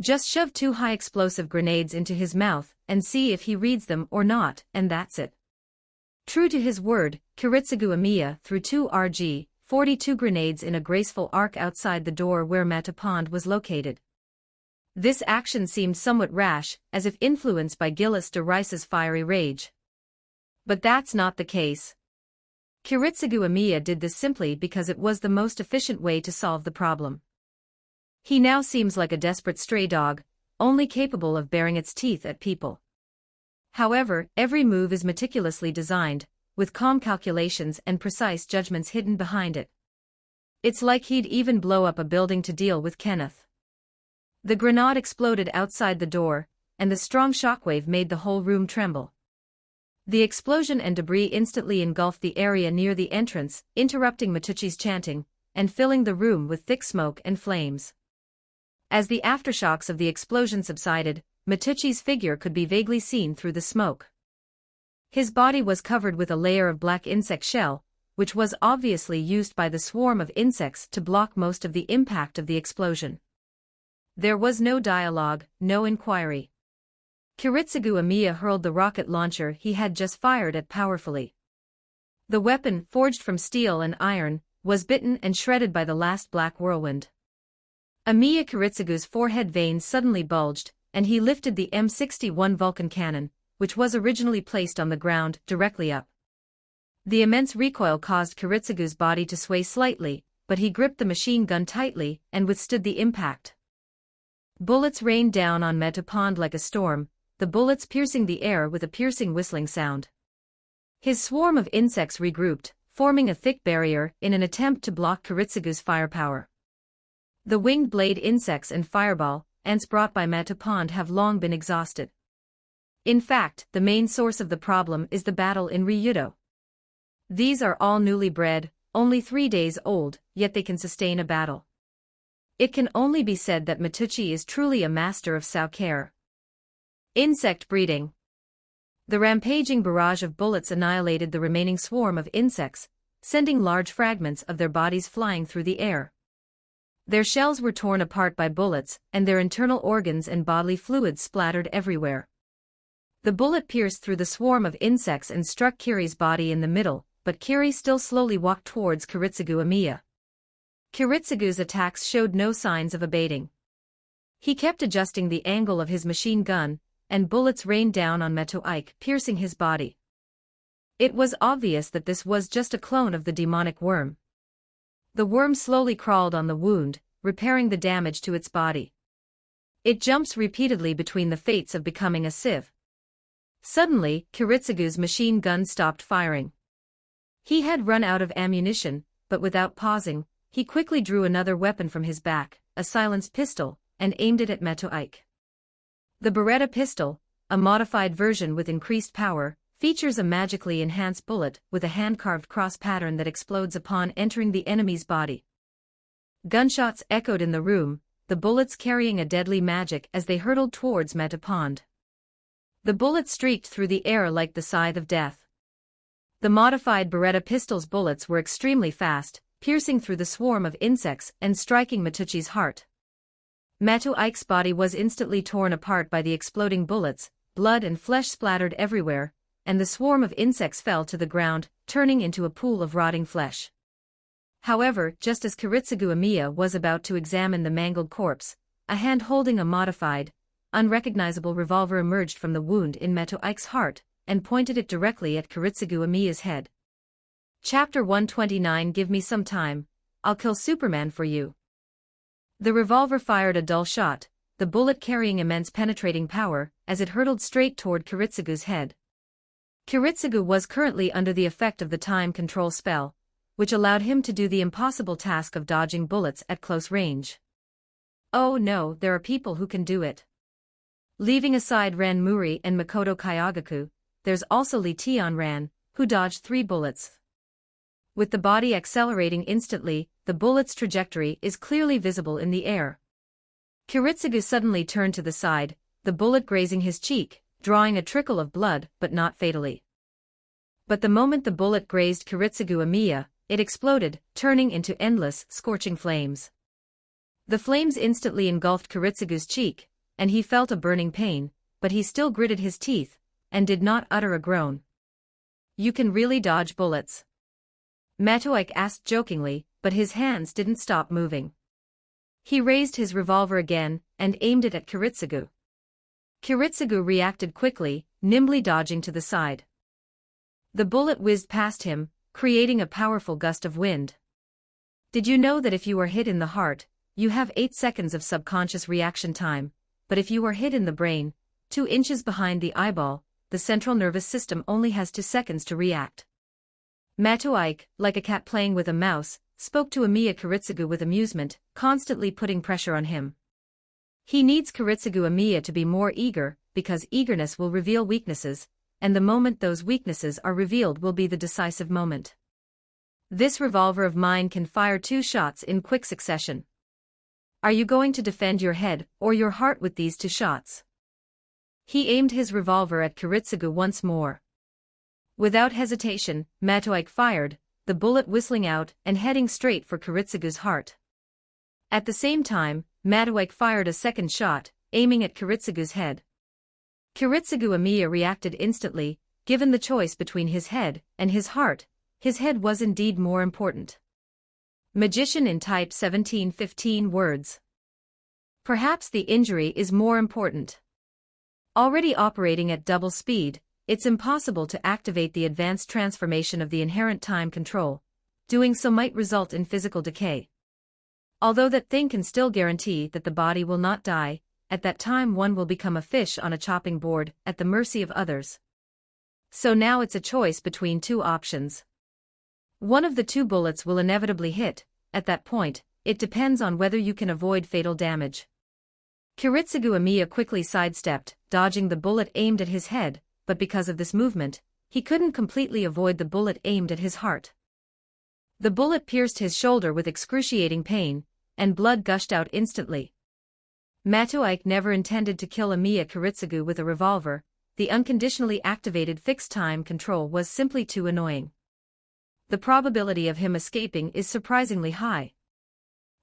Just shove 2 high explosive grenades into his mouth and see if he reads them or not, and that's it. True to his word, Kiritsugu Amiya threw 2 RG-42 grenades in a graceful arc outside the door where Mata Pond was located. This action seemed somewhat rash, as if influenced by Gillis de Rice's fiery rage. But that's not the case. Kiritsugu Amiya did this simply because it was the most efficient way to solve the problem. He now seems like a desperate stray dog, only capable of baring its teeth at people. However, every move is meticulously designed, with calm calculations and precise judgments hidden behind it. It's like he'd even blow up a building to deal with Kenneth. The grenade exploded outside the door, and the strong shockwave made the whole room tremble. The explosion and debris instantly engulfed the area near the entrance, interrupting Matucci's chanting, and filling the room with thick smoke and flames. As the aftershocks of the explosion subsided, Matucci's figure could be vaguely seen through the smoke. His body was covered with a layer of black insect shell, which was obviously used by the swarm of insects to block most of the impact of the explosion. There was no dialogue, no inquiry. Kiritsugu Amiya hurled the rocket launcher he had just fired at powerfully. The weapon, forged from steel and iron, was bitten and shredded by the last black whirlwind. Amiya Kiritsugu's forehead veins suddenly bulged, and he lifted the M61 Vulcan cannon, which was originally placed on the ground, directly up. The immense recoil caused Kiritsugu's body to sway slightly, but he gripped the machine gun tightly and withstood the impact. Bullets rained down on Metu Pond like a storm, the bullets piercing the air with a piercing whistling sound. His swarm of insects regrouped, forming a thick barrier in an attempt to block Kiritsugu's firepower. The winged blade insects and fireball ants brought by Metu Pond have long been exhausted. In fact, the main source of the problem is the battle in Ryudo. These are all newly bred, only 3 days old, yet they can sustain a battle. It can only be said that Matucci is truly a master of Saukare. Insect breeding. The rampaging barrage of bullets annihilated the remaining swarm of insects, sending large fragments of their bodies flying through the air. Their shells were torn apart by bullets, and their internal organs and bodily fluids splattered everywhere. The bullet pierced through the swarm of insects and struck Kiri's body in the middle, but Kiri still slowly walked towards Kiritsugu Amiya. Kiritsugu's attacks showed no signs of abating. He kept adjusting the angle of his machine gun, and bullets rained down on Metu Ike, piercing his body. It was obvious that this was just a clone of the demonic worm. The worm slowly crawled on the wound, repairing the damage to its body. It jumps repeatedly between the fates of becoming a sieve. Suddenly, Kiritsugu's machine gun stopped firing. He had run out of ammunition, but without pausing, he quickly drew another weapon from his back, a silenced pistol, and aimed it at Metu Ike. The Beretta pistol, a modified version with increased power, features a magically enhanced bullet with a hand-carved cross pattern that explodes upon entering the enemy's body. Gunshots echoed in the room, the bullets carrying a deadly magic as they hurtled towards Metu Pond. The bullet streaked through the air like the scythe of death. The modified Beretta pistol's bullets were extremely fast, piercing through the swarm of insects and striking Matucci's heart. Metu Ike's body was instantly torn apart by the exploding bullets, blood and flesh splattered everywhere, and the swarm of insects fell to the ground, turning into a pool of rotting flesh. However, just as Kiritsugu Amiya was about to examine the mangled corpse, a hand holding a modified, unrecognizable revolver emerged from the wound in Metu Ike's heart, and pointed it directly at Kiritsugu Amiya's head. Chapter 129. Give me some time, I'll kill Superman for you. The revolver fired a dull shot, the bullet carrying immense penetrating power, as it hurtled straight toward Kiritsugu's head. Kiritsugu was currently under the effect of the time control spell, which allowed him to do the impossible task of dodging bullets at close range. Oh no, there are people who can do it. Leaving aside Ran Muri and Makoto Kayagaku, there's also Lee Tion-ran, who dodged 3 bullets. With the body accelerating instantly, the bullet's trajectory is clearly visible in the air. Kiritsugu suddenly turned to the side, the bullet grazing his cheek, drawing a trickle of blood, but not fatally. But the moment the bullet grazed Kiritsugu Amiya, it exploded, turning into endless, scorching flames. The flames instantly engulfed Kiritsugu's cheek, and he felt a burning pain, but he still gritted his teeth, and did not utter a groan. You can really dodge bullets? Metu Ike asked jokingly, but his hands didn't stop moving. He raised his revolver again, and aimed it at Kiritsugu. Kiritsugu reacted quickly, nimbly dodging to the side. The bullet whizzed past him, creating a powerful gust of wind. Did you know that if you are hit in the heart, you have 8 seconds of subconscious reaction time, but if you are hit in the brain, 2 inches behind the eyeball, the central nervous system only has 2 seconds to react. Metu Ike, like a cat playing with a mouse, spoke to Amiya Kiritsugu with amusement, constantly putting pressure on him. He needs Kiritsugu Amiya to be more eager, because eagerness will reveal weaknesses, and the moment those weaknesses are revealed will be the decisive moment. This revolver of mine can fire 2 shots in quick succession. Are you going to defend your head or your heart with these 2 shots? He aimed his revolver at Kiritsugu once more. Without hesitation, Matoike fired, the bullet whistling out and heading straight for Kiritsugu's heart. At the same time, Matoike fired a second shot, aiming at Kiritsugu's head. Kiritsugu Amiya reacted instantly. Given the choice between his head and his heart, his head was indeed more important. Magician in type 1715 words. Perhaps the injury is more important. Already operating at double speed, it's impossible to activate the advanced transformation of the inherent time control. Doing so might result in physical decay. Although that thing can still guarantee that the body will not die, at that time one will become a fish on a chopping board, at the mercy of others. So now it's a choice between 2 options. One of the 2 bullets will inevitably hit. At that point, it depends on whether you can avoid fatal damage. Kiritsugu Amiya quickly sidestepped, dodging the bullet aimed at his head, but because of this movement, he couldn't completely avoid the bullet aimed at his heart. The bullet pierced his shoulder with excruciating pain, and blood gushed out instantly. Matoike never intended to kill Amiya Kiritsugu with a revolver. The unconditionally activated fixed time control was simply too annoying. The probability of him escaping is surprisingly high.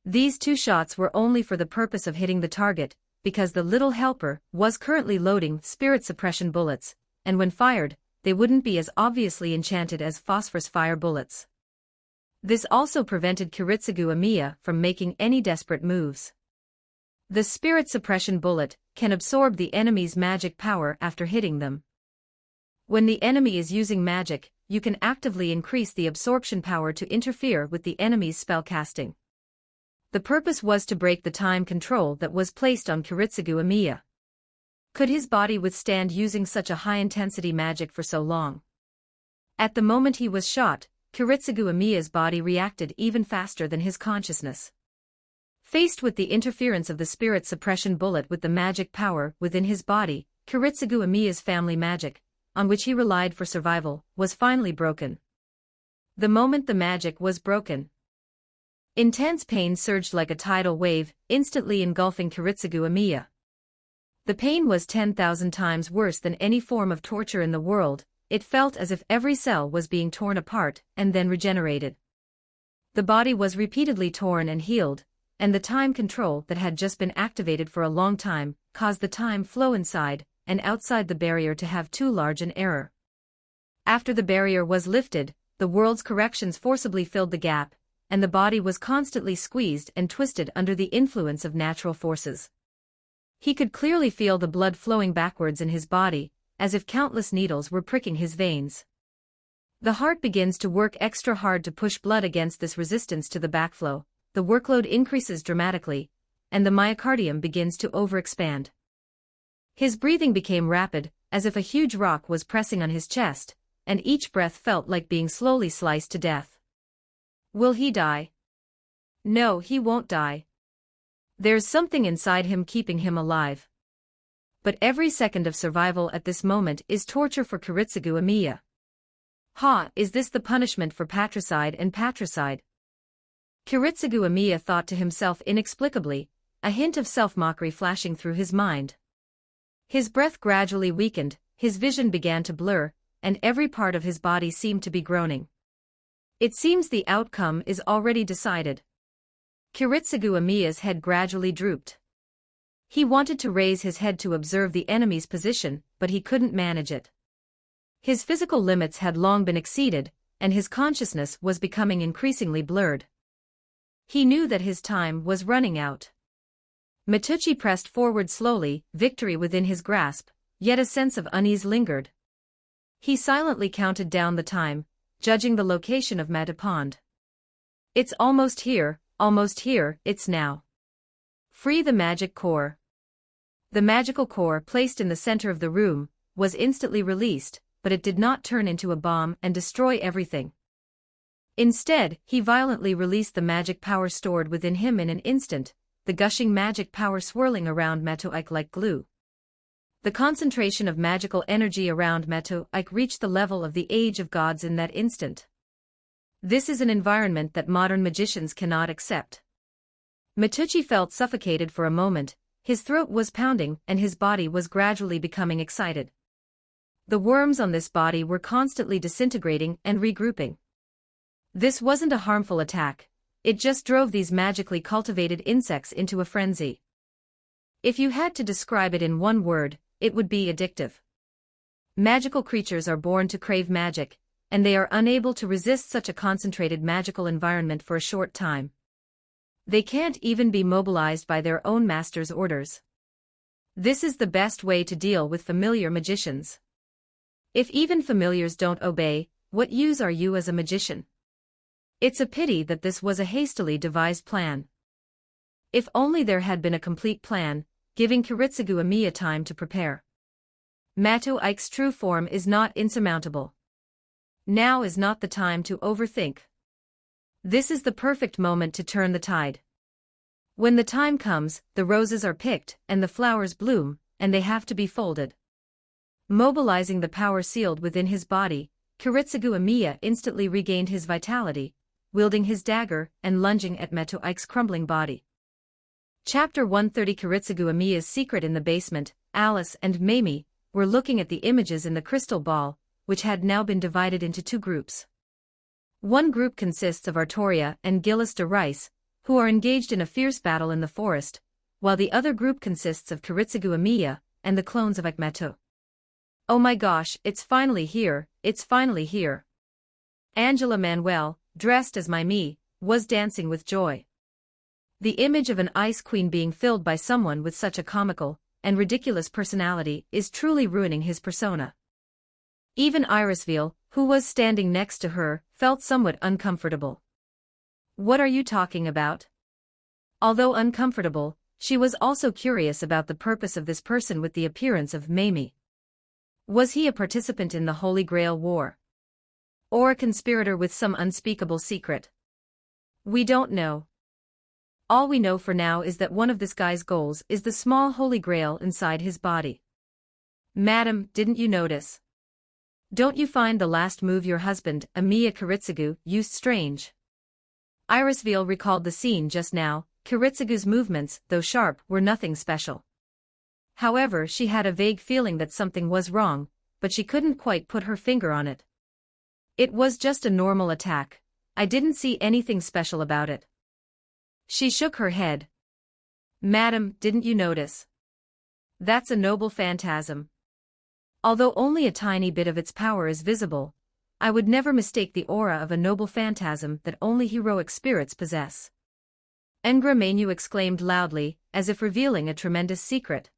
These 2 shots were only for the purpose of hitting the target, because the little helper was currently loading spirit suppression bullets, and when fired, they wouldn't be as obviously enchanted as phosphorus fire bullets. This also prevented Kiritsugu Amiya from making any desperate moves. The spirit suppression bullet can absorb the enemy's magic power after hitting them. When the enemy is using magic, you can actively increase the absorption power to interfere with the enemy's spellcasting. The purpose was to break the time control that was placed on Kiritsugu Amiya. Could his body withstand using such a high-intensity magic for so long? At the moment he was shot, Kiritsugu Amiya's body reacted even faster than his consciousness. Faced with the interference of the spirit suppression bullet with the magic power within his body, Kiritsugu Amiya's family magic, on which he relied for survival, was finally broken. The moment the magic was broken, intense pain surged like a tidal wave, instantly engulfing Kiritsugu Amiya. The pain was 10,000 times worse than any form of torture in the world. It felt as if every cell was being torn apart and then regenerated. The body was repeatedly torn and healed, and the time control that had just been activated for a long time caused the time flow inside and outside the barrier to have too large an error. After the barrier was lifted, the world's corrections forcibly filled the gap, and the body was constantly squeezed and twisted under the influence of natural forces. He could clearly feel the blood flowing backwards in his body, as if countless needles were pricking his veins. The heart begins to work extra hard to push blood against this resistance to the backflow. The workload increases dramatically, and the myocardium begins to overexpand. His breathing became rapid, as if a huge rock was pressing on his chest, and each breath felt like being slowly sliced to death. Will he die? No, he won't die. There's something inside him keeping him alive. But every second of survival at this moment is torture for Kiritsugu Amiya. Is this the punishment for patricide and patricide? Kiritsugu Amiya thought to himself inexplicably, a hint of self-mockery flashing through his mind. His breath gradually weakened, his vision began to blur, and every part of his body seemed to be groaning. It seems the outcome is already decided. Kiritsugu Amiya's head gradually drooped. He wanted to raise his head to observe the enemy's position, but he couldn't manage it. His physical limits had long been exceeded, and his consciousness was becoming increasingly blurred. He knew that his time was running out. Matucci pressed forward slowly, victory within his grasp, yet a sense of unease lingered. He silently counted down the time, judging the location of Matapond. It's almost here, it's now. Free the magic core. The magical core placed in the center of the room was instantly released, but it did not turn into a bomb and destroy everything. Instead, he violently released the magic power stored within him in an instant, the gushing magic power swirling around Matoike like glue. The concentration of magical energy around Matoike reached the level of the Age of Gods in that instant. This is an environment that modern magicians cannot accept. Matucci felt suffocated for a moment, his throat was pounding and his body was gradually becoming excited. The worms on this body were constantly disintegrating and regrouping. This wasn't a harmful attack, it just drove these magically cultivated insects into a frenzy. If you had to describe it in one word, it would be addictive. Magical creatures are born to crave magic, and they are unable to resist such a concentrated magical environment for a short time. They can't even be mobilized by their own master's orders. This is the best way to deal with familiar magicians. If even familiars don't obey, what use are you as a magician? It's a pity that this was a hastily devised plan. If only there had been a complete plan, giving Kiritsugu Amiya time to prepare. Matoike's true form is not insurmountable. Now is not the time to overthink. This is the perfect moment to turn the tide. When the time comes, the roses are picked and the flowers bloom, and they have to be folded. Mobilizing the power sealed within his body, Kiritsugu Amiya instantly regained his vitality, wielding his dagger and lunging at Matoike's crumbling body. Chapter 130 Kiritsugu Amiya's secret. In the basement, Alice and Mamie were looking at the images in the crystal ball, which had now been divided into two groups. One group consists of Artoria and Gillis de Rice, who are engaged in a fierce battle in the forest, while the other group consists of Kiritsugu Amiya and the clones of Akmeto. Oh my gosh, it's finally here, it's finally here. Angela Manuel, dressed as Mimi, was dancing with joy. The image of an ice queen being filled by someone with such a comical and ridiculous personality is truly ruining his persona. Even Irisville, who was standing next to her, felt somewhat uncomfortable. What are you talking about? Although uncomfortable, she was also curious about the purpose of this person with the appearance of Mamie. Was he a participant in the Holy Grail War? Or a conspirator with some unspeakable secret? We don't know. All we know for now is that one of this guy's goals is the small Holy Grail inside his body. Madam, didn't you notice? Don't you find the last move your husband, Amiya Kiritsugu, used strange? Irisville recalled the scene just now. Kiritsugu's movements, though sharp, were nothing special. However, she had a vague feeling that something was wrong, but she couldn't quite put her finger on it. It was just a normal attack. I didn't see anything special about it. She shook her head. Madam, didn't you notice? That's a noble phantasm. Although only a tiny bit of its power is visible, I would never mistake the aura of a noble phantasm that only heroic spirits possess. Engra Manu exclaimed loudly, as if revealing a tremendous secret.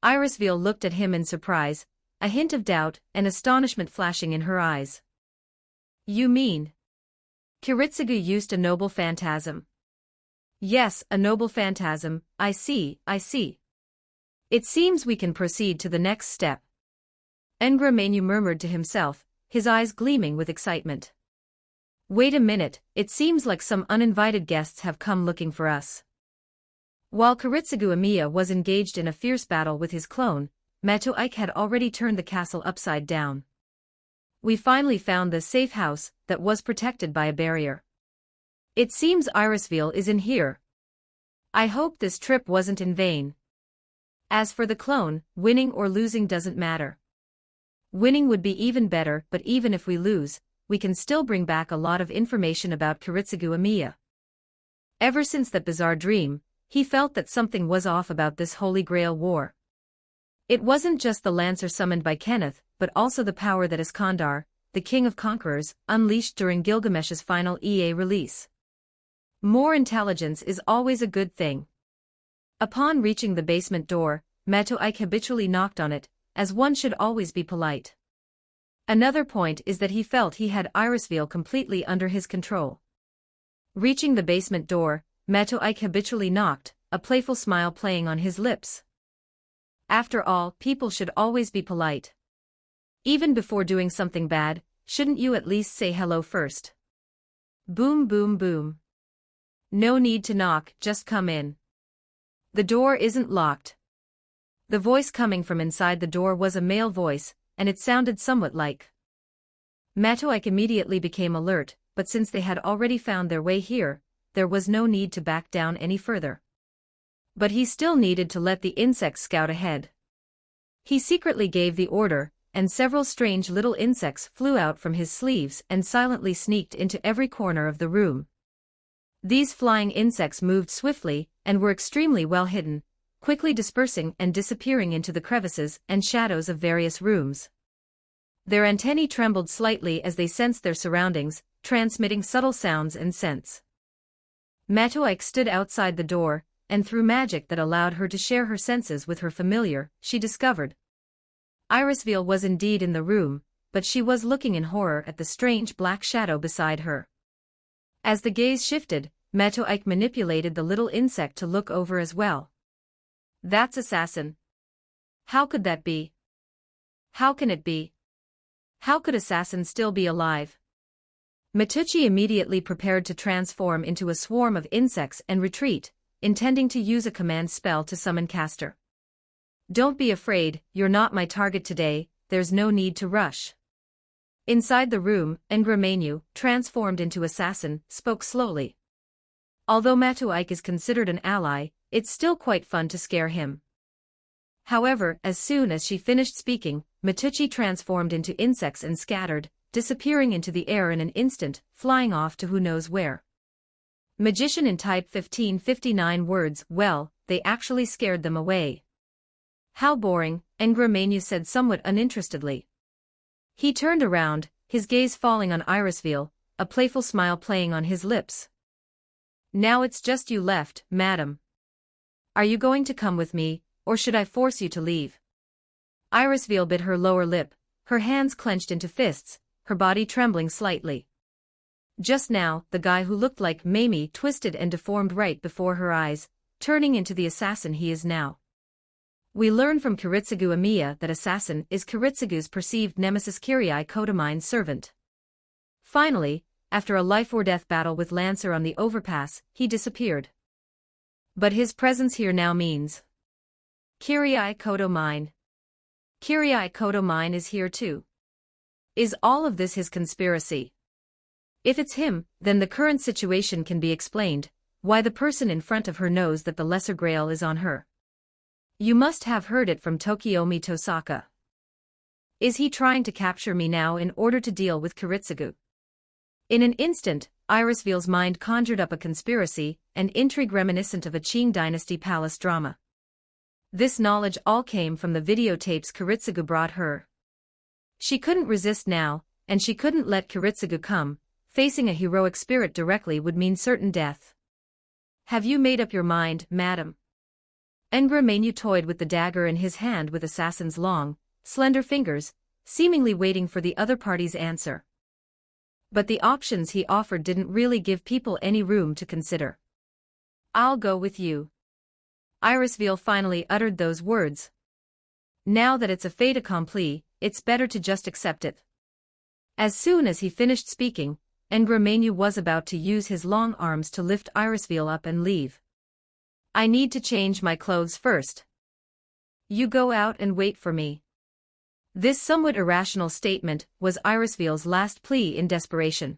Irisville looked at him in surprise, a hint of doubt and astonishment flashing in her eyes. You mean? Kiritsugu used a noble phantasm. Yes, a noble phantasm, I see, I see. It seems we can proceed to the next step. Engra Manu murmured to himself, his eyes gleaming with excitement. Wait a minute, it seems like some uninvited guests have come looking for us. While Kiritsugu Amiya was engaged in a fierce battle with his clone, Matoike had already turned the castle upside down. We finally found the safe house that was protected by a barrier. It seems Irisville is in here. I hope this trip wasn't in vain. As for the clone, winning or losing doesn't matter. Winning would be even better, but even if we lose, we can still bring back a lot of information about Kiritsugu Amiya. Ever since that bizarre dream, he felt that something was off about this Holy Grail War. It wasn't just the Lancer summoned by Kenneth, but also the power that Iskandar, the King of Conquerors, unleashed during Gilgamesh's final EA release. More intelligence is always a good thing. Upon reaching the basement door, Matoike habitually knocked on it, as one should always be polite. Another point is that he felt he had Irisville completely under his control. Reaching the basement door, Matoike habitually knocked, a playful smile playing on his lips. After all, people should always be polite. Even before doing something bad, shouldn't you at least say hello first? Boom boom boom. No need to knock, just come in. The door isn't locked. The voice coming from inside the door was a male voice, and it sounded somewhat like. Matoike immediately became alert, but since they had already found their way here, there was no need to back down any further. But he still needed to let the insects scout ahead. He secretly gave the order, and several strange little insects flew out from his sleeves and silently sneaked into every corner of the room. These flying insects moved swiftly, and were extremely well hidden, quickly dispersing and disappearing into the crevices and shadows of various rooms. Their antennae trembled slightly as they sensed their surroundings, transmitting subtle sounds and scents. Matoike stood outside the door, and through magic that allowed her to share her senses with her familiar, she discovered. Irisville was indeed in the room, but she was looking in horror at the strange black shadow beside her. As the gaze shifted, Matoike manipulated the little insect to look over as well. That's Assassin. How could that be? How can it be? How could Assassin still be alive? Matucci immediately prepared to transform into a swarm of insects and retreat, intending to use a command spell to summon Castor. Don't be afraid, you're not my target today, there's no need to rush. Inside the room, Ngramenu, transformed into Assassin, spoke slowly. Although Matoike is considered an ally, it's still quite fun to scare him. However, as soon as she finished speaking, Matucci transformed into insects and scattered, disappearing into the air in an instant, flying off to who knows where. Magician in type 1559 words, well, they actually scared them away. How boring, Ngramenu said somewhat uninterestedly. He turned around, his gaze falling on Irisville, a playful smile playing on his lips. Now it's just you left, madam. Are you going to come with me, or should I force you to leave? Irisville bit her lower lip, her hands clenched into fists, her body trembling slightly. Just now, the guy who looked like Mamie twisted and deformed right before her eyes, turning into the assassin he is now. We learn from Kiritsugu Amiya that Assassin is Kiritsugu's perceived nemesis Kirai Kotomine's servant. Finally, after a life-or-death battle with Lancer on the overpass, he disappeared. But his presence here now means Kirai Kotomine. Kirai Kotomine is here too. Is all of this his conspiracy? If it's him, then the current situation can be explained, why the person in front of her knows that the Lesser Grail is on her. You must have heard it from Tokiomi Tosaka. Is he trying to capture me now in order to deal with Kiritsugu? In an instant, Irisville's mind conjured up a conspiracy, an intrigue reminiscent of a Qing dynasty palace drama. This knowledge all came from the videotapes Kiritsugu brought her. She couldn't resist now, and she couldn't let Kiritsugu come. Facing a heroic spirit directly would mean certain death. Have you made up your mind, madam? Ngramenu toyed with the dagger in his hand with Assassin's long, slender fingers, seemingly waiting for the other party's answer. But the options he offered didn't really give people any room to consider. I'll go with you. Irisville finally uttered those words. Now that it's a fait accompli, it's better to just accept it. As soon as he finished speaking, Ngramenu was about to use his long arms to lift Irisville up and leave. I need to change my clothes first. You go out and wait for me. This somewhat irrational statement was Irisville's last plea in desperation.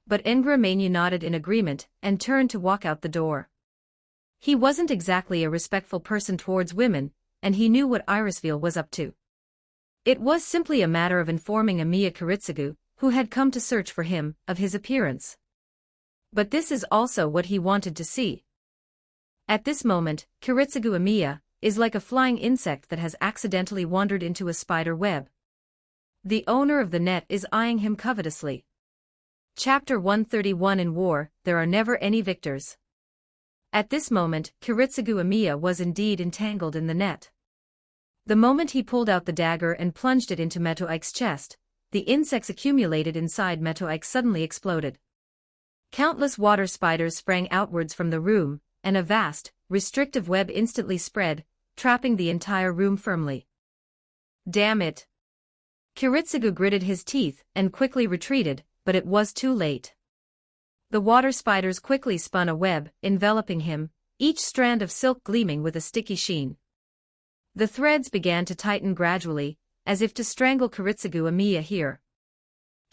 But Ngramenu nodded in agreement and turned to walk out the door. He wasn't exactly a respectful person towards women, and he knew what Irisville was up to. It was simply a matter of informing Amiya Kiritsugu, who had come to search for him, of his appearance. But this is also what he wanted to see. At this moment, Kiritsugu Amiya is like a flying insect that has accidentally wandered into a spider web. The owner of the net is eyeing him covetously. Chapter 131 In war, there are never any victors. At this moment, Kiritsugu Amiya was indeed entangled in the net. The moment he pulled out the dagger and plunged it into Metoike's chest, the insects accumulated inside Metoike suddenly exploded. Countless water spiders sprang outwards from the room, and a vast, restrictive web instantly spread, trapping the entire room firmly. Damn it! Kiritsugu gritted his teeth and quickly retreated, but it was too late. The water spiders quickly spun a web, enveloping him, each strand of silk gleaming with a sticky sheen. The threads began to tighten gradually, as if to strangle Kiritsugu Amiya here.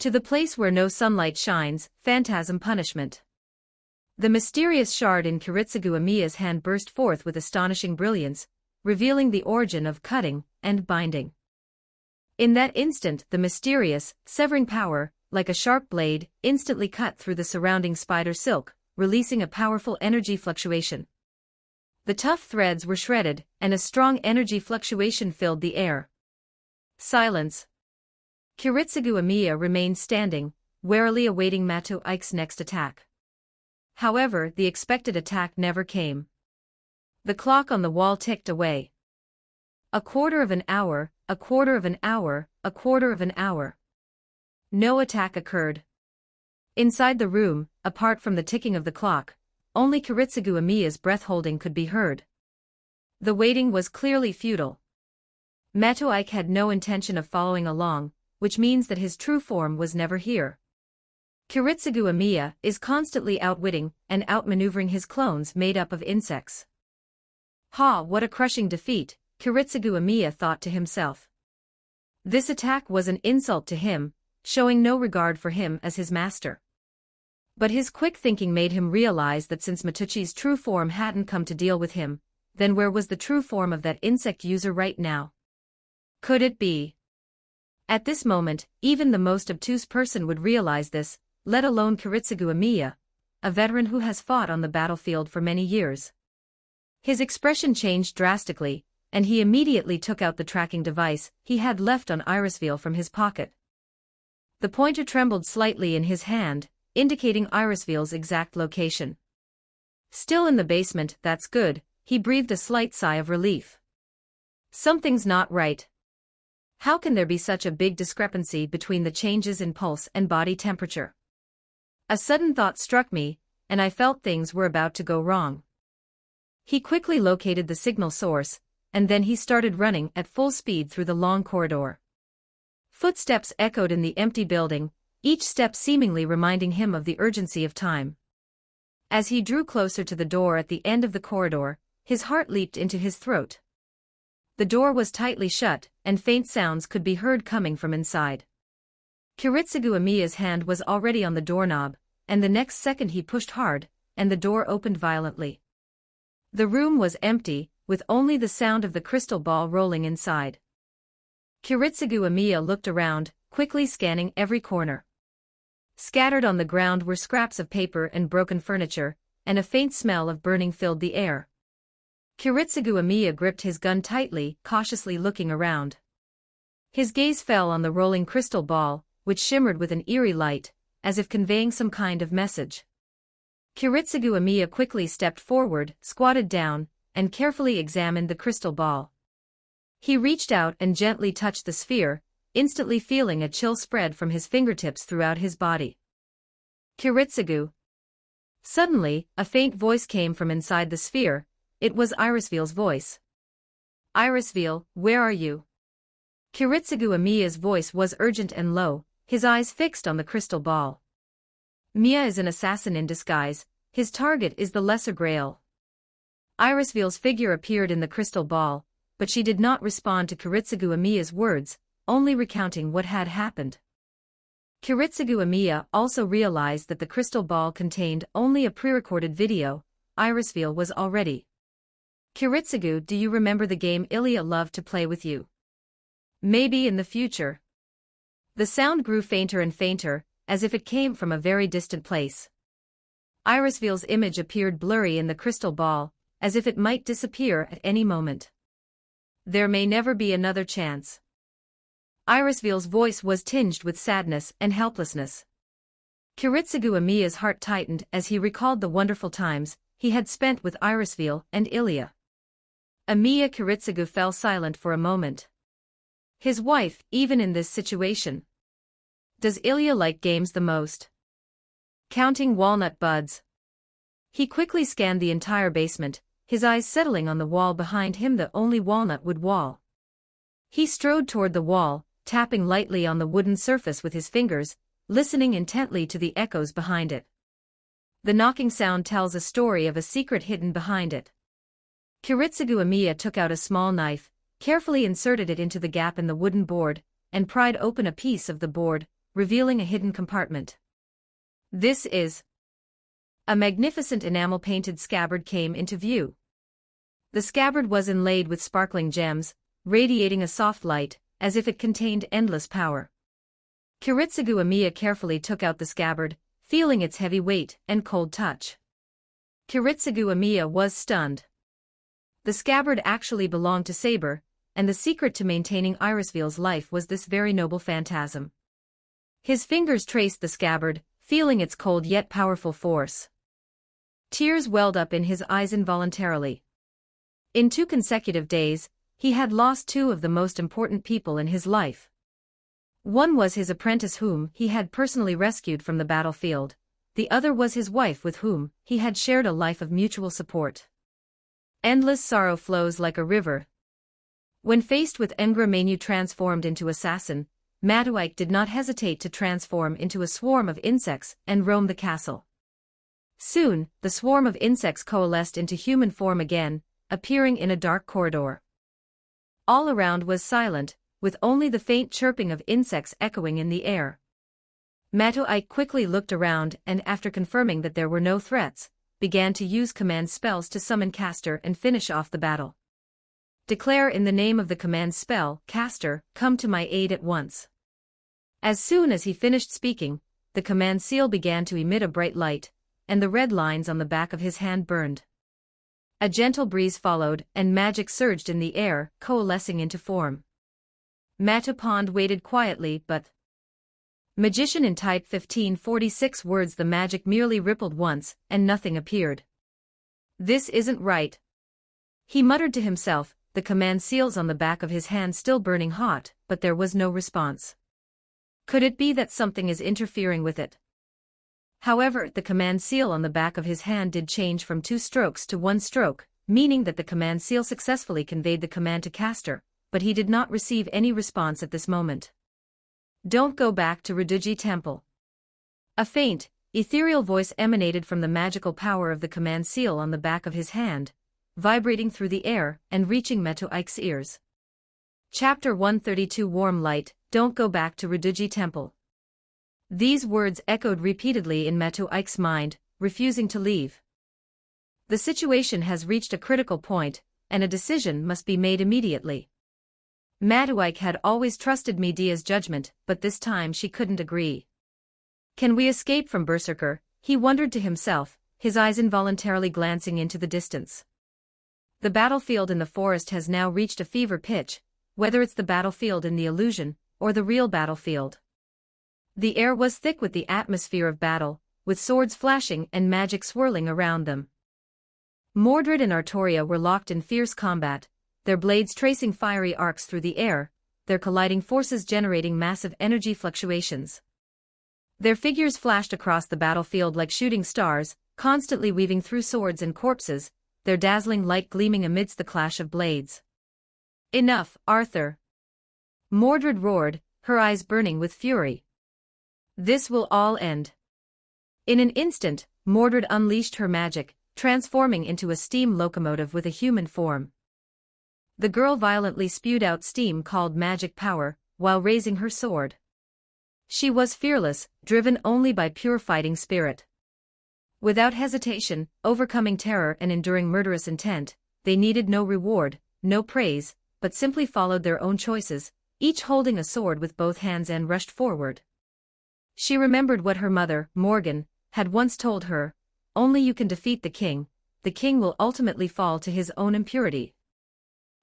To the place where no sunlight shines, phantasm punishment. The mysterious shard in Kiritsugu Amiya's hand burst forth with astonishing brilliance, revealing the origin of cutting and binding. In that instant, the mysterious, severing power, like a sharp blade, instantly cut through the surrounding spider silk, releasing a powerful energy fluctuation. The tough threads were shredded, and a strong energy fluctuation filled the air. Silence. Kiritsugu Amiya remained standing, warily awaiting Mato Ike's next attack. However, the expected attack never came. The clock on the wall ticked away. A quarter of an hour, a quarter of an hour, a quarter of an hour. No attack occurred. Inside the room, apart from the ticking of the clock, only Kiritsugu Amiya's breath-holding could be heard. The waiting was clearly futile. Mato Ike had no intention of following along, which means that his true form was never here. Kiritsugu Amiya is constantly outwitting and outmaneuvering his clones made up of insects. Ha, what a crushing defeat, Kiritsugu Amiya thought to himself. This attack was an insult to him, showing no regard for him as his master. But his quick thinking made him realize that since Matuchi's true form hadn't come to deal with him, then where was the true form of that insect user right now? Could it be? At this moment, even the most obtuse person would realize this, let alone Kiritsugu Amiya, a veteran who has fought on the battlefield for many years. His expression changed drastically, and he immediately took out the tracking device he had left on Irisville from his pocket. The pointer trembled slightly in his hand, indicating Irisville's exact location. Still in the basement, that's good, he breathed a slight sigh of relief. Something's not right. How can there be such a big discrepancy between the changes in pulse and body temperature? A sudden thought struck me, and I felt things were about to go wrong. He quickly located the signal source, and then he started running at full speed through the long corridor. Footsteps echoed in the empty building, each step seemingly reminding him of the urgency of time. As he drew closer to the door at the end of the corridor, his heart leaped into his throat. The door was tightly shut, and faint sounds could be heard coming from inside. Kiritsugu Amiya's hand was already on the doorknob, and the next second he pushed hard, and the door opened violently. The room was empty, with only the sound of the crystal ball rolling inside. Kiritsugu Amiya looked around, quickly scanning every corner. Scattered on the ground were scraps of paper and broken furniture, and a faint smell of burning filled the air. Kiritsugu Amiya gripped his gun tightly, cautiously looking around. His gaze fell on the rolling crystal ball, which shimmered with an eerie light, as if conveying some kind of message. Kiritsugu Amiya quickly stepped forward, squatted down, and carefully examined the crystal ball. He reached out and gently touched the sphere, instantly feeling a chill spread from his fingertips throughout his body. Kiritsugu. Suddenly, a faint voice came from inside the sphere. It was Irisville's voice. Irisville, where are you? Kiritsugu Amiya's voice was urgent and low, his eyes fixed on the crystal ball. Mia is an assassin in disguise, his target is the Lesser Grail. Irisville's figure appeared in the crystal ball, but she did not respond to Kiritsugu Amiya's words, only recounting what had happened. Kiritsugu Amiya also realized that the crystal ball contained only a pre-recorded video. Irisville was already. Kiritsugu, do you remember the game Ilya loved to play with you? Maybe in the future. The sound grew fainter and fainter, as if it came from a very distant place. Irisville's image appeared blurry in the crystal ball, as if it might disappear at any moment. There may never be another chance. Irisville's voice was tinged with sadness and helplessness. Kiritsugu Amiya's heart tightened as he recalled the wonderful times he had spent with Irisville and Ilya. Amiya Kiritsugu fell silent for a moment. His wife, even in this situation. Does Ilya like games the most? Counting walnut buds. He quickly scanned the entire basement, his eyes settling on the wall behind him, the only walnut-wood wall. He strode toward the wall, tapping lightly on the wooden surface with his fingers, listening intently to the echoes behind it. The knocking sound tells a story of a secret hidden behind it. Kiritsugu Amiya took out a small knife, carefully inserted it into the gap in the wooden board, and pried open a piece of the board, revealing a hidden compartment. This is... A magnificent enamel-painted scabbard came into view. The scabbard was inlaid with sparkling gems, radiating a soft light, as if it contained endless power. Kiritsugu Amiya carefully took out the scabbard, feeling its heavy weight and cold touch. Kiritsugu Amiya was stunned. The scabbard actually belonged to Saber, and the secret to maintaining Irisveel's life was this very noble phantasm. His fingers traced the scabbard, feeling its cold yet powerful force. Tears welled up in his eyes involuntarily. In 2 consecutive days, he had lost 2 of the most important people in his life. One was his apprentice whom he had personally rescued from the battlefield, the other was his wife with whom he had shared a life of mutual support. Endless sorrow flows like a river. When faced with Engra Mainyu transformed into assassin, Matuike did not hesitate to transform into a swarm of insects and roam the castle. Soon, the swarm of insects coalesced into human form again, appearing in a dark corridor. All around was silent, with only the faint chirping of insects echoing in the air. Matuike quickly looked around and after confirming that there were no threats, began to use command spells to summon Caster and finish off the battle. Declare in the name of the command spell, Caster, come to my aid at once. As soon as he finished speaking, the command seal began to emit a bright light, and the red lines on the back of his hand burned. A gentle breeze followed, and magic surged in the air, coalescing into form. Matupond waited quietly, but... Magician in type 1546 words. The magic merely rippled once, and nothing appeared. This isn't right. He muttered to himself, the command seals on the back of his hand still burning hot, but there was no response. Could it be that something is interfering with it? However, the command seal on the back of his hand did change from 2 strokes to 1 stroke, meaning that the command seal successfully conveyed the command to Caster, but he did not receive any response at this moment. Don't go back to Reduji Temple. A faint, ethereal voice emanated from the magical power of the command seal on the back of his hand, vibrating through the air and reaching Matuike's ears. Chapter 132 Warm Light, Don't go back to Reduji Temple. These words echoed repeatedly in Matuike's mind, refusing to leave. The situation has reached a critical point, and a decision must be made immediately. Matuike had always trusted Medea's judgment, but this time she couldn't agree. Can we escape from Berserker? He wondered to himself, his eyes involuntarily glancing into the distance. The battlefield in the forest has now reached a fever pitch, whether it's the battlefield in the illusion, or the real battlefield. The air was thick with the atmosphere of battle, with swords flashing and magic swirling around them. Mordred and Artoria were locked in fierce combat, their blades tracing fiery arcs through the air, their colliding forces generating massive energy fluctuations. Their figures flashed across the battlefield like shooting stars, constantly weaving through swords and corpses, their dazzling light gleaming amidst the clash of blades. Enough, Arthur! Mordred roared, her eyes burning with fury. This will all end. In an instant, Mordred unleashed her magic, transforming into a steam locomotive with a human form. The girl violently spewed out steam called magic power, while raising her sword. She was fearless, driven only by pure fighting spirit. Without hesitation, overcoming terror and enduring murderous intent, they needed no reward, no praise, but simply followed their own choices, each holding a sword with both hands and rushed forward. She remembered what her mother, Morgan, had once told her, only you can defeat the king will ultimately fall to his own impurity.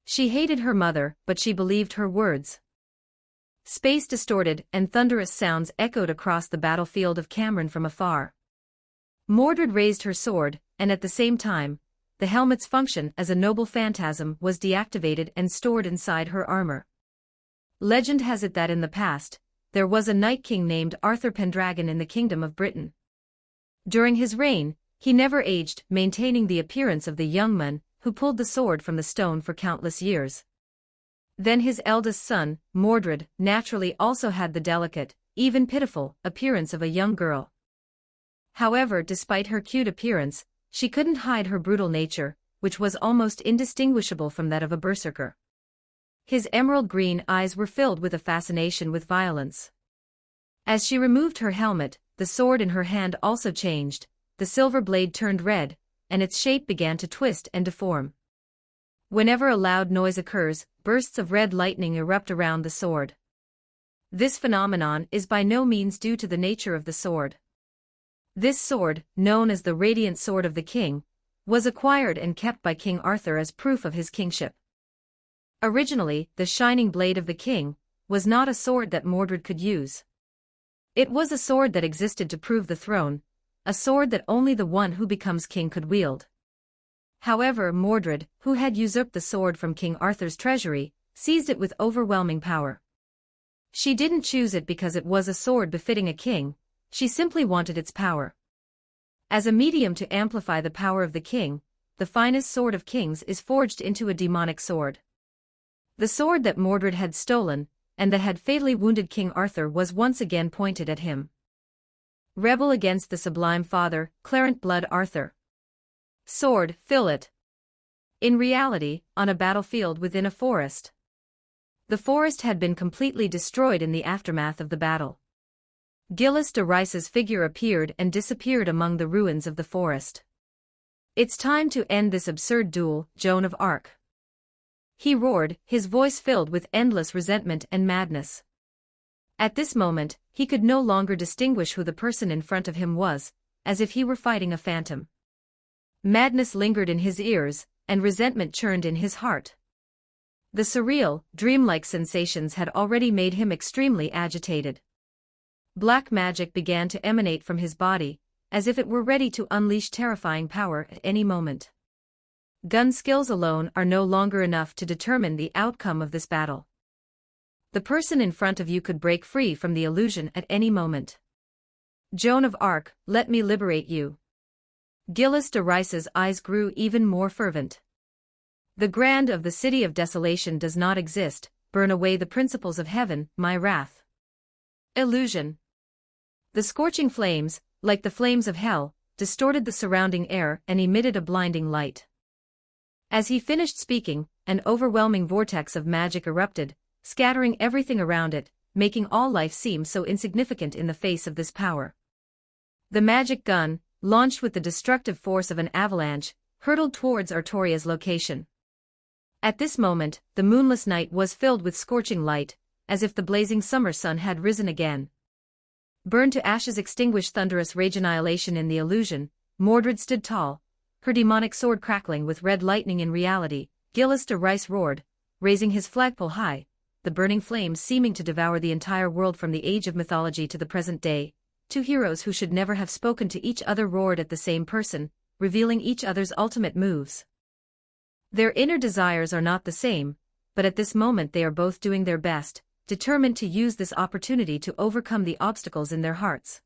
She hated her mother, but she believed her words. Space distorted and thunderous sounds echoed across the battlefield of Cameron from afar. Mordred raised her sword, and at the same time, the helmet's function as a noble phantasm was deactivated and stored inside her armor. Legend has it that in the past, there was a Night King named Arthur Pendragon in the Kingdom of Britain. During his reign, he never aged, maintaining the appearance of the young man who pulled the sword from the stone for countless years. Then his eldest son, Mordred, naturally also had the delicate, even pitiful, appearance of a young girl. However, despite her cute appearance, she couldn't hide her brutal nature, which was almost indistinguishable from that of a berserker. His emerald green eyes were filled with a fascination with violence. As she removed her helmet, the sword in her hand also changed, the silver blade turned red, and its shape began to twist and deform. Whenever a loud noise occurs, bursts of red lightning erupt around the sword. This phenomenon is by no means due to the nature of the sword. This sword, known as the Radiant Sword of the King, was acquired and kept by King Arthur as proof of his kingship. Originally, the shining blade of the king was not a sword that Mordred could use. It was a sword that existed to prove the throne, a sword that only the one who becomes king could wield. However, Mordred, who had usurped the sword from King Arthur's treasury, seized it with overwhelming power. She didn't choose it because it was a sword befitting a king, she simply wanted its power. As a medium to amplify the power of the king, the finest sword of kings is forged into a demonic sword. The sword that Mordred had stolen, and that had fatally wounded King Arthur, was once again pointed at him. Rebel against the sublime father, Clarent Blood Arthur. Sword, fill it. In reality, on a battlefield within a forest. The forest had been completely destroyed in the aftermath of the battle. Gilles de Rice's figure appeared and disappeared among the ruins of the forest. It's time to end this absurd duel, Joan of Arc. He roared, his voice filled with endless resentment and madness. At this moment, he could no longer distinguish who the person in front of him was, as if he were fighting a phantom. Madness lingered in his ears, and resentment churned in his heart. The surreal, dreamlike sensations had already made him extremely agitated. Black magic began to emanate from his body, as if it were ready to unleash terrifying power at any moment. Gun skills alone are no longer enough to determine the outcome of this battle. The person in front of you could break free from the illusion at any moment. Joan of Arc, let me liberate you. Gilles de Rice's eyes grew even more fervent. The grand of the city of desolation does not exist, burn away the principles of heaven, my wrath. Illusion. The scorching flames, like the flames of hell, distorted the surrounding air and emitted a blinding light. As he finished speaking, an overwhelming vortex of magic erupted, scattering everything around it, making all life seem so insignificant in the face of this power. The magic gun, launched with the destructive force of an avalanche, hurtled towards Artoria's location. At this moment, the moonless night was filled with scorching light, as if the blazing summer sun had risen again. Burned to ashes, extinguished thunderous rage, annihilation in the illusion, Mordred stood tall, her demonic sword crackling with red lightning. In reality, Gilles de Rice roared, raising his flagpole high, the burning flames seeming to devour the entire world. From the age of mythology to the present day, two heroes who should never have spoken to each other roared at the same person, revealing each other's ultimate moves. Their inner desires are not the same, but at this moment they are both doing their best, determined to use this opportunity to overcome the obstacles in their hearts.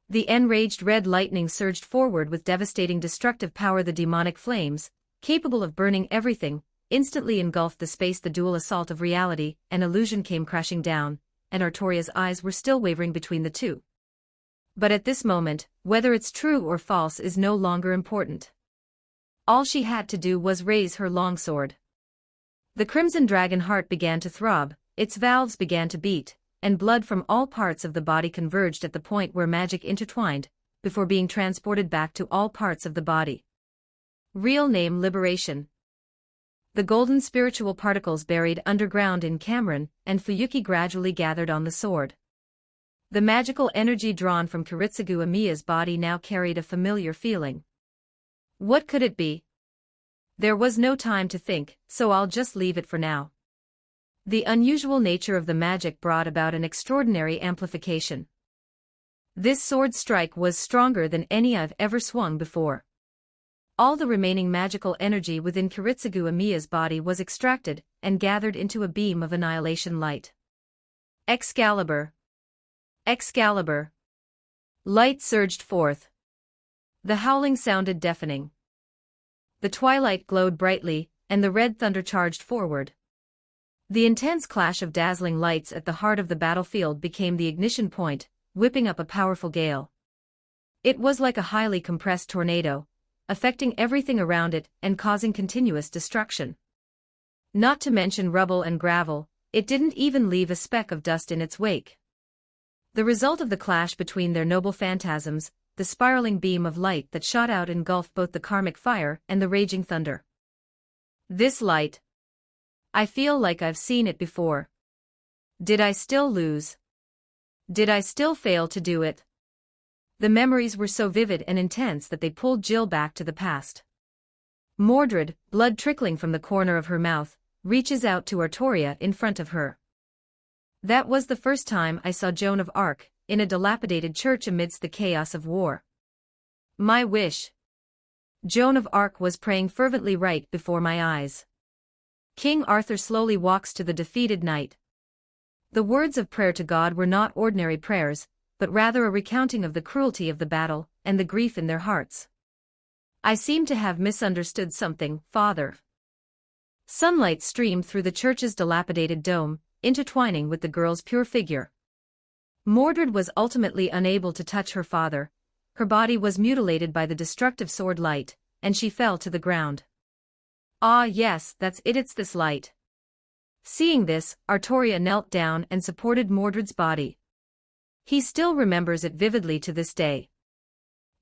The enraged red lightning surged forward with devastating destructive power. The demonic flames, capable of burning everything, instantly engulfed the space. The dual assault of reality and illusion came crashing down, and Artoria's eyes were still wavering between the two. But at this moment, whether it's true or false is no longer important. All she had to do was raise her longsword. The crimson dragon heart began to throb, its valves began to beat, and blood from all parts of the body converged at the point where magic intertwined, before being transported back to all parts of the body. Real name: Liberation. The golden spiritual particles buried underground in Cameron and Fuyuki gradually gathered on the sword. The magical energy drawn from Kiritsugu Amiya's body now carried a familiar feeling. What could it be? There was no time to think, so I'll just leave it for now. The unusual nature of the magic brought about an extraordinary amplification. This sword strike was stronger than any I've ever swung before. All the remaining magical energy within Kiritsugu Amiya's body was extracted and gathered into a beam of annihilation light. Excalibur! Excalibur! Light surged forth. The howling sounded deafening. The twilight glowed brightly, and the red thunder charged forward. The intense clash of dazzling lights at the heart of the battlefield became the ignition point, whipping up a powerful gale. It was like a highly compressed tornado, affecting everything around it and causing continuous destruction. Not to mention rubble and gravel, it didn't even leave a speck of dust in its wake. The result of the clash between their noble phantasms, the spiraling beam of light that shot out engulfed both the karmic fire and the raging thunder. This light. I feel like I've seen it before. Did I still lose? Did I still fail to do it? The memories were so vivid and intense that they pulled Jill back to the past. Mordred, blood trickling from the corner of her mouth, reaches out to Artoria in front of her. That was the first time I saw Joan of Arc, in a dilapidated church amidst the chaos of war. My wish. Joan of Arc was praying fervently right before my eyes. King Arthur slowly walks to the defeated knight. The words of prayer to God were not ordinary prayers, but rather a recounting of the cruelty of the battle and the grief in their hearts. I seem to have misunderstood something, Father. Sunlight streamed through the church's dilapidated dome, intertwining with the girl's pure figure. Mordred was ultimately unable to touch her father. Her body was mutilated by the destructive sword light, and she fell to the ground. Ah yes, that's it, it's this light. Seeing this, Artoria knelt down and supported Mordred's body. He still remembers it vividly to this day.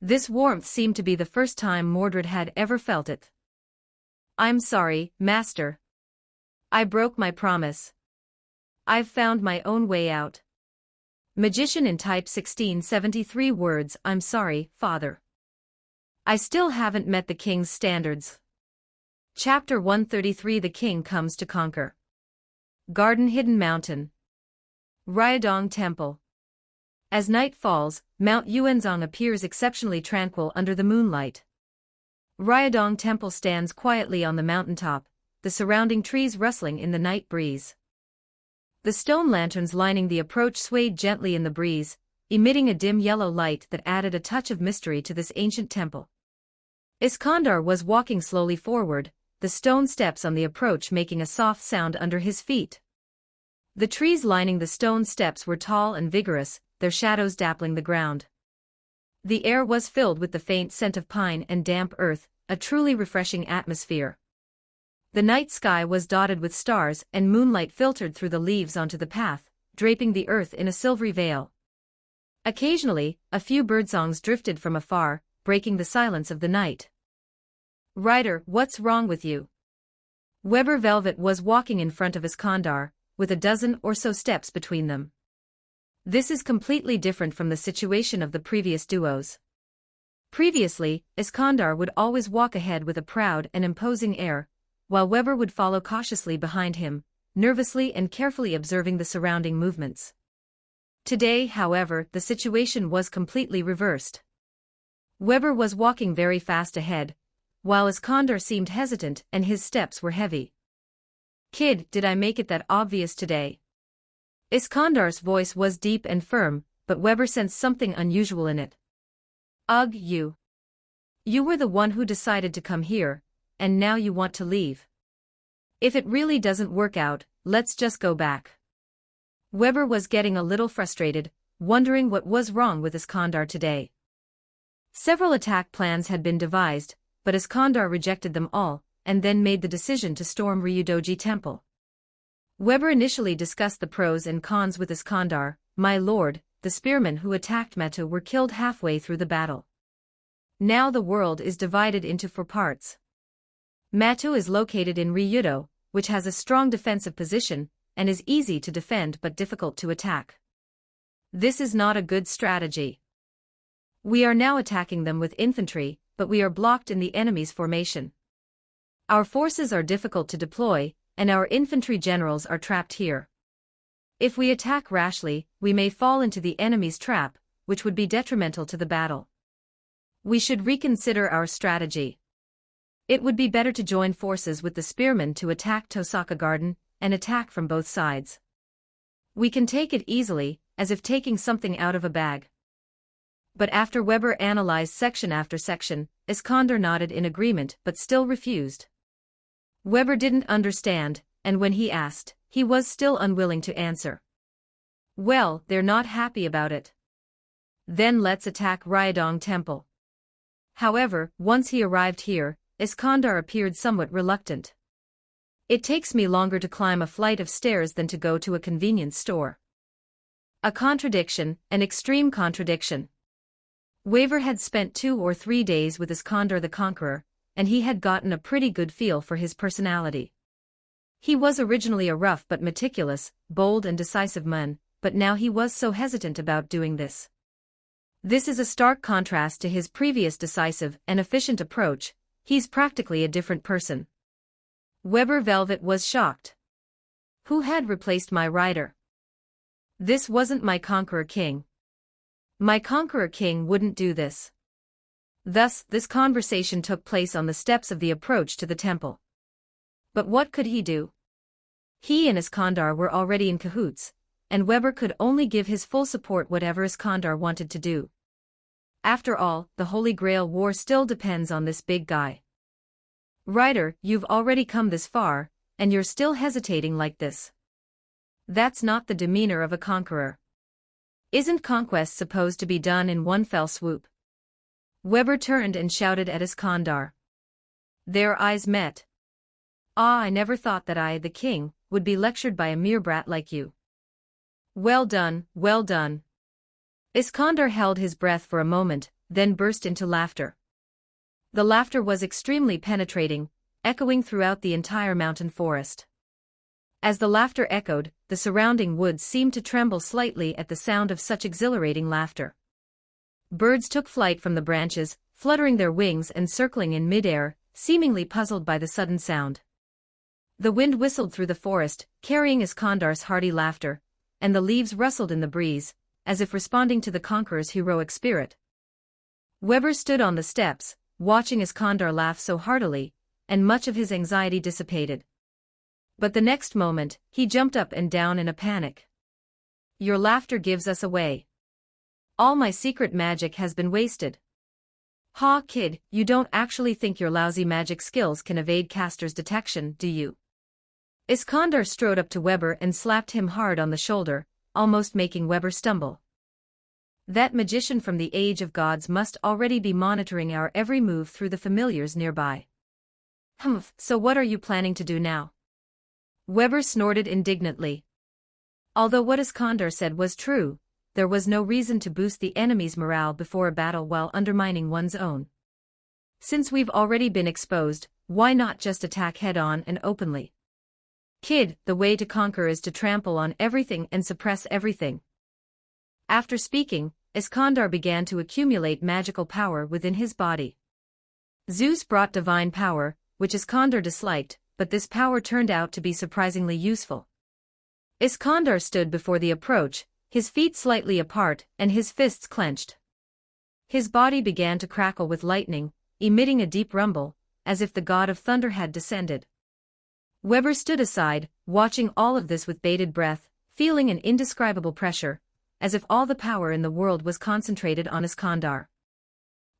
This warmth seemed to be the first time Mordred had ever felt it. I'm sorry, Master. I broke my promise. I've found my own way out. Magician in type 1673 words. I'm sorry, Father. I still haven't met the king's standards. Chapter 133. The king comes to conquer. Garden Hidden Mountain. Ryodong Temple. As night falls, Mount Yuanzong appears exceptionally tranquil under the moonlight. Ryodong Temple stands quietly on the mountaintop, the surrounding trees rustling in the night breeze. The stone lanterns lining the approach swayed gently in the breeze, emitting a dim yellow light that added a touch of mystery to this ancient temple. Iskandar was walking slowly forward, the stone steps on the approach making a soft sound under his feet. The trees lining the stone steps were tall and vigorous, their shadows dappling the ground. The air was filled with the faint scent of pine and damp earth, a truly refreshing atmosphere. The night sky was dotted with stars and moonlight filtered through the leaves onto the path, draping the earth in a silvery veil. Occasionally, a few birdsongs drifted from afar, breaking the silence of the night. Rider, what's wrong with you? Weber Velvet was walking in front of Iskandar, with a dozen or so steps between them. This is completely different from the situation of the previous duos. Previously, Iskandar would always walk ahead with a proud and imposing air, while Weber would follow cautiously behind him, nervously and carefully observing the surrounding movements. Today, however, the situation was completely reversed. Weber was walking very fast ahead, while Iskandar seemed hesitant and his steps were heavy. Kid, did I make it that obvious today? Iskandar's voice was deep and firm, but Weber sensed something unusual in it. Ugh, you. You were the one who decided to come here, and now you want to leave. If it really doesn't work out, let's just go back. Weber was getting a little frustrated, wondering what was wrong with Iskandar today. Several attack plans had been devised, but Iskandar rejected them all, and then made the decision to storm Ryudoji Temple. Weber initially discussed the pros and cons with Iskandar. My lord, the spearmen who attacked Matu were killed halfway through the battle. Now the world is divided into 4 parts. Matu is located in Ryudo, which has a strong defensive position, and is easy to defend but difficult to attack. This is not a good strategy. We are now attacking them with infantry, but we are blocked in the enemy's formation. Our forces are difficult to deploy, and our infantry generals are trapped here. If we attack rashly, we may fall into the enemy's trap, which would be detrimental to the battle. We should reconsider our strategy. It would be better to join forces with the spearmen to attack Tosaka Garden, and attack from both sides. We can take it easily, as if taking something out of a bag. But after Weber analyzed section after section, Iskandar nodded in agreement but still refused. Weber didn't understand, and when he asked, he was still unwilling to answer. Well, they're not happy about it. Then let's attack Ryadong Temple. However, once he arrived here, Iskandar appeared somewhat reluctant. It takes me longer to climb a flight of stairs than to go to a convenience store. A contradiction, an extreme contradiction. Weber had spent 2 or 3 days with Iskandar the Conqueror, and he had gotten a pretty good feel for his personality. He was originally a rough but meticulous, bold and decisive man, but now he was so hesitant about doing this. This is a stark contrast to his previous decisive and efficient approach. He's practically a different person. Weber Velvet was shocked. Who had replaced my rider? This wasn't my Conqueror King. My Conqueror King wouldn't do this. Thus, this conversation took place on the steps of the approach to the temple. But what could he do? He and Iskandar were already in cahoots, and Weber could only give his full support whatever Iskandar wanted to do. After all, the Holy Grail war still depends on this big guy. Rider, you've already come this far, and you're still hesitating like this. That's not the demeanor of a conqueror. Isn't conquest supposed to be done in one fell swoop? Weber turned and shouted at Iskandar. Their eyes met. Ah, I never thought that I, the king, would be lectured by a mere brat like you. Well done, well done. Iskandar held his breath for a moment, then burst into laughter. The laughter was extremely penetrating, echoing throughout the entire mountain forest. As the laughter echoed, the surrounding woods seemed to tremble slightly at the sound of such exhilarating laughter. Birds took flight from the branches, fluttering their wings and circling in midair, seemingly puzzled by the sudden sound. The wind whistled through the forest, carrying Iskandar's hearty laughter, and the leaves rustled in the breeze, as if responding to the conqueror's heroic spirit. Weber stood on the steps, watching Iskandar laugh so heartily, and much of his anxiety dissipated. But the next moment, he jumped up and down in a panic. Your laughter gives us away. All my secret magic has been wasted. Ha, kid, you don't actually think your lousy magic skills can evade caster's detection, do you? Iskandar strode up to Weber and slapped him hard on the shoulder, almost making Weber stumble. That magician from the Age of Gods must already be monitoring our every move through the familiars nearby. Humph, so what are you planning to do now? Weber snorted indignantly. Although what Iskandar said was true, there was no reason to boost the enemy's morale before a battle while undermining one's own. Since we've already been exposed, why not just attack head-on and openly? Kid, the way to conquer is to trample on everything and suppress everything. After speaking, Iskandar began to accumulate magical power within his body. Zeus brought divine power, which Iskandar disliked, but this power turned out to be surprisingly useful. Iskandar stood before the approach, his feet slightly apart and his fists clenched. His body began to crackle with lightning, emitting a deep rumble, as if the god of thunder had descended. Weber stood aside, watching all of this with bated breath, feeling an indescribable pressure, as if all the power in the world was concentrated on Iskandar.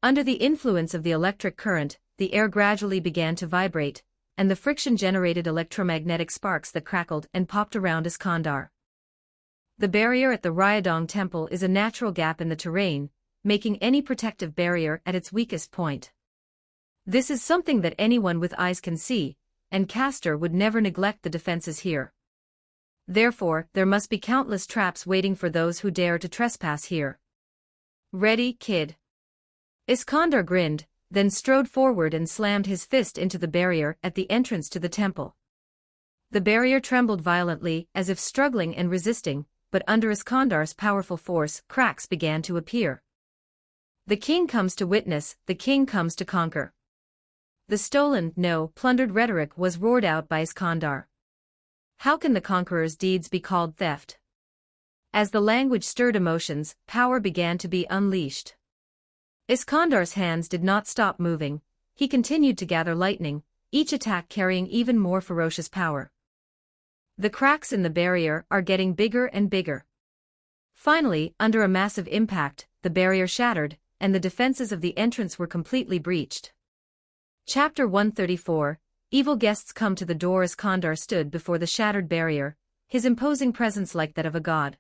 Under the influence of the electric current, the air gradually began to vibrate, and the friction generated electromagnetic sparks that crackled and popped around Iskandar. The barrier at the Ryadong Temple is a natural gap in the terrain, making any protective barrier at its weakest point. This is something that anyone with eyes can see, and Castor would never neglect the defenses here. Therefore, there must be countless traps waiting for those who dare to trespass here. Ready, kid? Iskandar grinned, then strode forward and slammed his fist into the barrier at the entrance to the temple. The barrier trembled violently, as if struggling and resisting, but under Iskandar's powerful force, cracks began to appear. The king comes to witness, the king comes to conquer. The stolen, no, plundered rhetoric was roared out by Iskandar. How can the conqueror's deeds be called theft? As the language stirred emotions, power began to be unleashed. Iskandar's hands did not stop moving, he continued to gather lightning, each attack carrying even more ferocious power. The cracks in the barrier are getting bigger and bigger. Finally, under a massive impact, the barrier shattered, and the defenses of the entrance were completely breached. Chapter 134, Evil guests come to the door. Iskandar stood before the shattered barrier, his imposing presence like that of a god.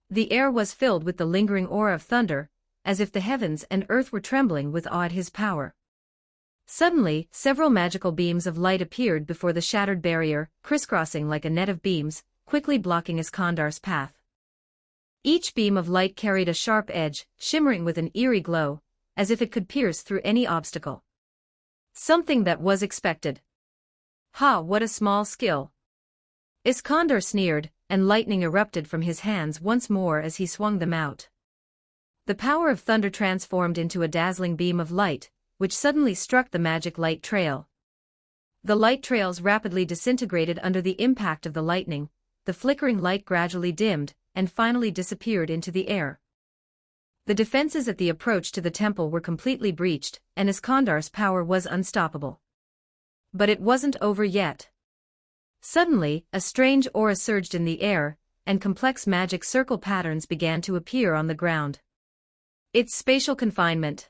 The air was filled with the lingering aura of thunder, as if the heavens and earth were trembling with awe at his power. Suddenly, several magical beams of light appeared before the shattered barrier, crisscrossing like a net of beams, quickly blocking Iskandar's path. Each beam of light carried a sharp edge, shimmering with an eerie glow, as if it could pierce through any obstacle. Something that was expected. Ha, what a small skill! Iskandar sneered, and lightning erupted from his hands once more as he swung them out. The power of thunder transformed into a dazzling beam of light, which suddenly struck the magic light trail. The light trails rapidly disintegrated under the impact of the lightning, the flickering light gradually dimmed, and finally disappeared into the air. The defenses at the approach to the temple were completely breached, and Iskandar's power was unstoppable. But it wasn't over yet. Suddenly, a strange aura surged in the air, and complex magic circle patterns began to appear on the ground. It's spatial confinement.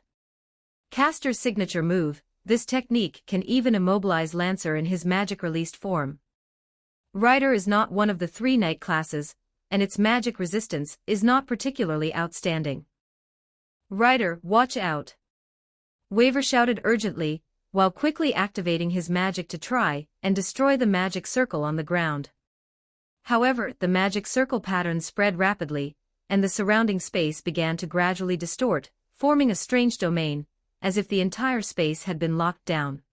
Castor's signature move, this technique can even immobilize Lancer in his magic-released form. Rider is not one of the 3 knight classes, and its magic resistance is not particularly outstanding. Rider, watch out! Waver shouted urgently, while quickly activating his magic to try and destroy the magic circle on the ground. However, the magic circle pattern spread rapidly, and the surrounding space began to gradually distort, forming a strange domain, as if the entire space had been locked down.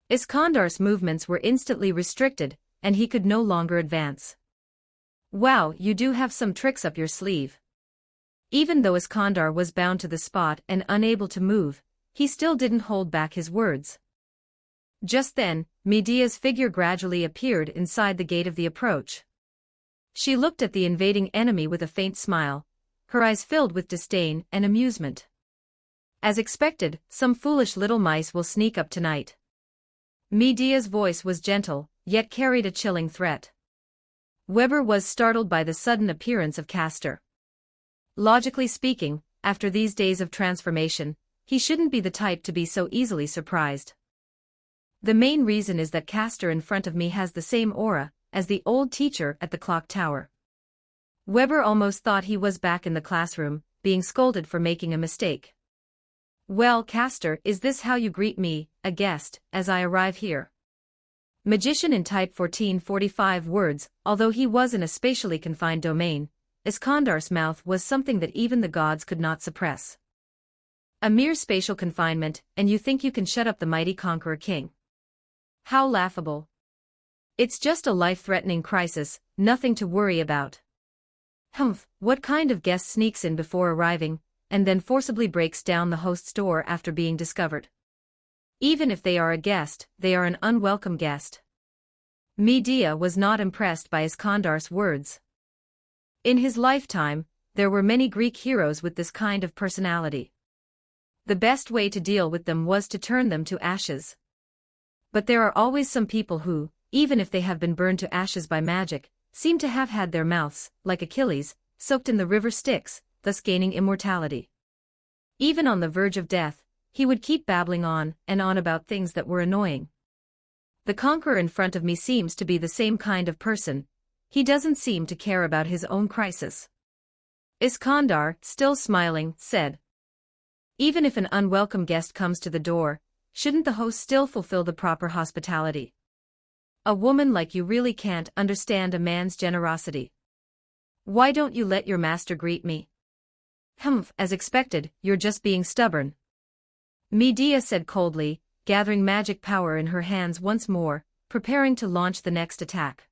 Iskandar's movements were instantly restricted, and he could no longer advance. Wow, you do have some tricks up your sleeve. Even though Iskandar was bound to the spot and unable to move, he still didn't hold back his words. Just then, Medea's figure gradually appeared inside the gate of the approach. She looked at the invading enemy with a faint smile, her eyes filled with disdain and amusement. As expected, some foolish little mice will sneak up tonight. Medea's voice was gentle, yet carried a chilling threat. Weber was startled by the sudden appearance of Castor. Logically speaking, after these days of transformation, he shouldn't be the type to be so easily surprised. The main reason is that Castor in front of me has the same aura as the old teacher at the clock tower. Weber almost thought he was back in the classroom, being scolded for making a mistake. Well, Castor, is this how you greet me, a guest, as I arrive here? Magician in type 1445 words, although he was in a spatially confined domain, Iskandar's mouth was something that even the gods could not suppress. A mere spatial confinement, and you think you can shut up the mighty conqueror king? How laughable. It's just a life-threatening crisis, nothing to worry about. Humph, what kind of guest sneaks in before arriving, and then forcibly breaks down the host's door after being discovered? Even if they are a guest, they are an unwelcome guest. Medea was not impressed by Iskandar's words. In his lifetime, there were many Greek heroes with this kind of personality. The best way to deal with them was to turn them to ashes. But there are always some people who, even if they have been burned to ashes by magic, seem to have had their mouths, like Achilles, soaked in the river Styx, thus gaining immortality. Even on the verge of death, he would keep babbling on and on about things that were annoying. The conqueror in front of me seems to be the same kind of person. He doesn't seem to care about his own crisis. Iskandar, still smiling, said, even if an unwelcome guest comes to the door, shouldn't the host still fulfill the proper hospitality? A woman like you really can't understand a man's generosity. Why don't you let your master greet me? Humph, as expected, you're just being stubborn. Medea said coldly, gathering magic power in her hands once more, preparing to launch the next attack.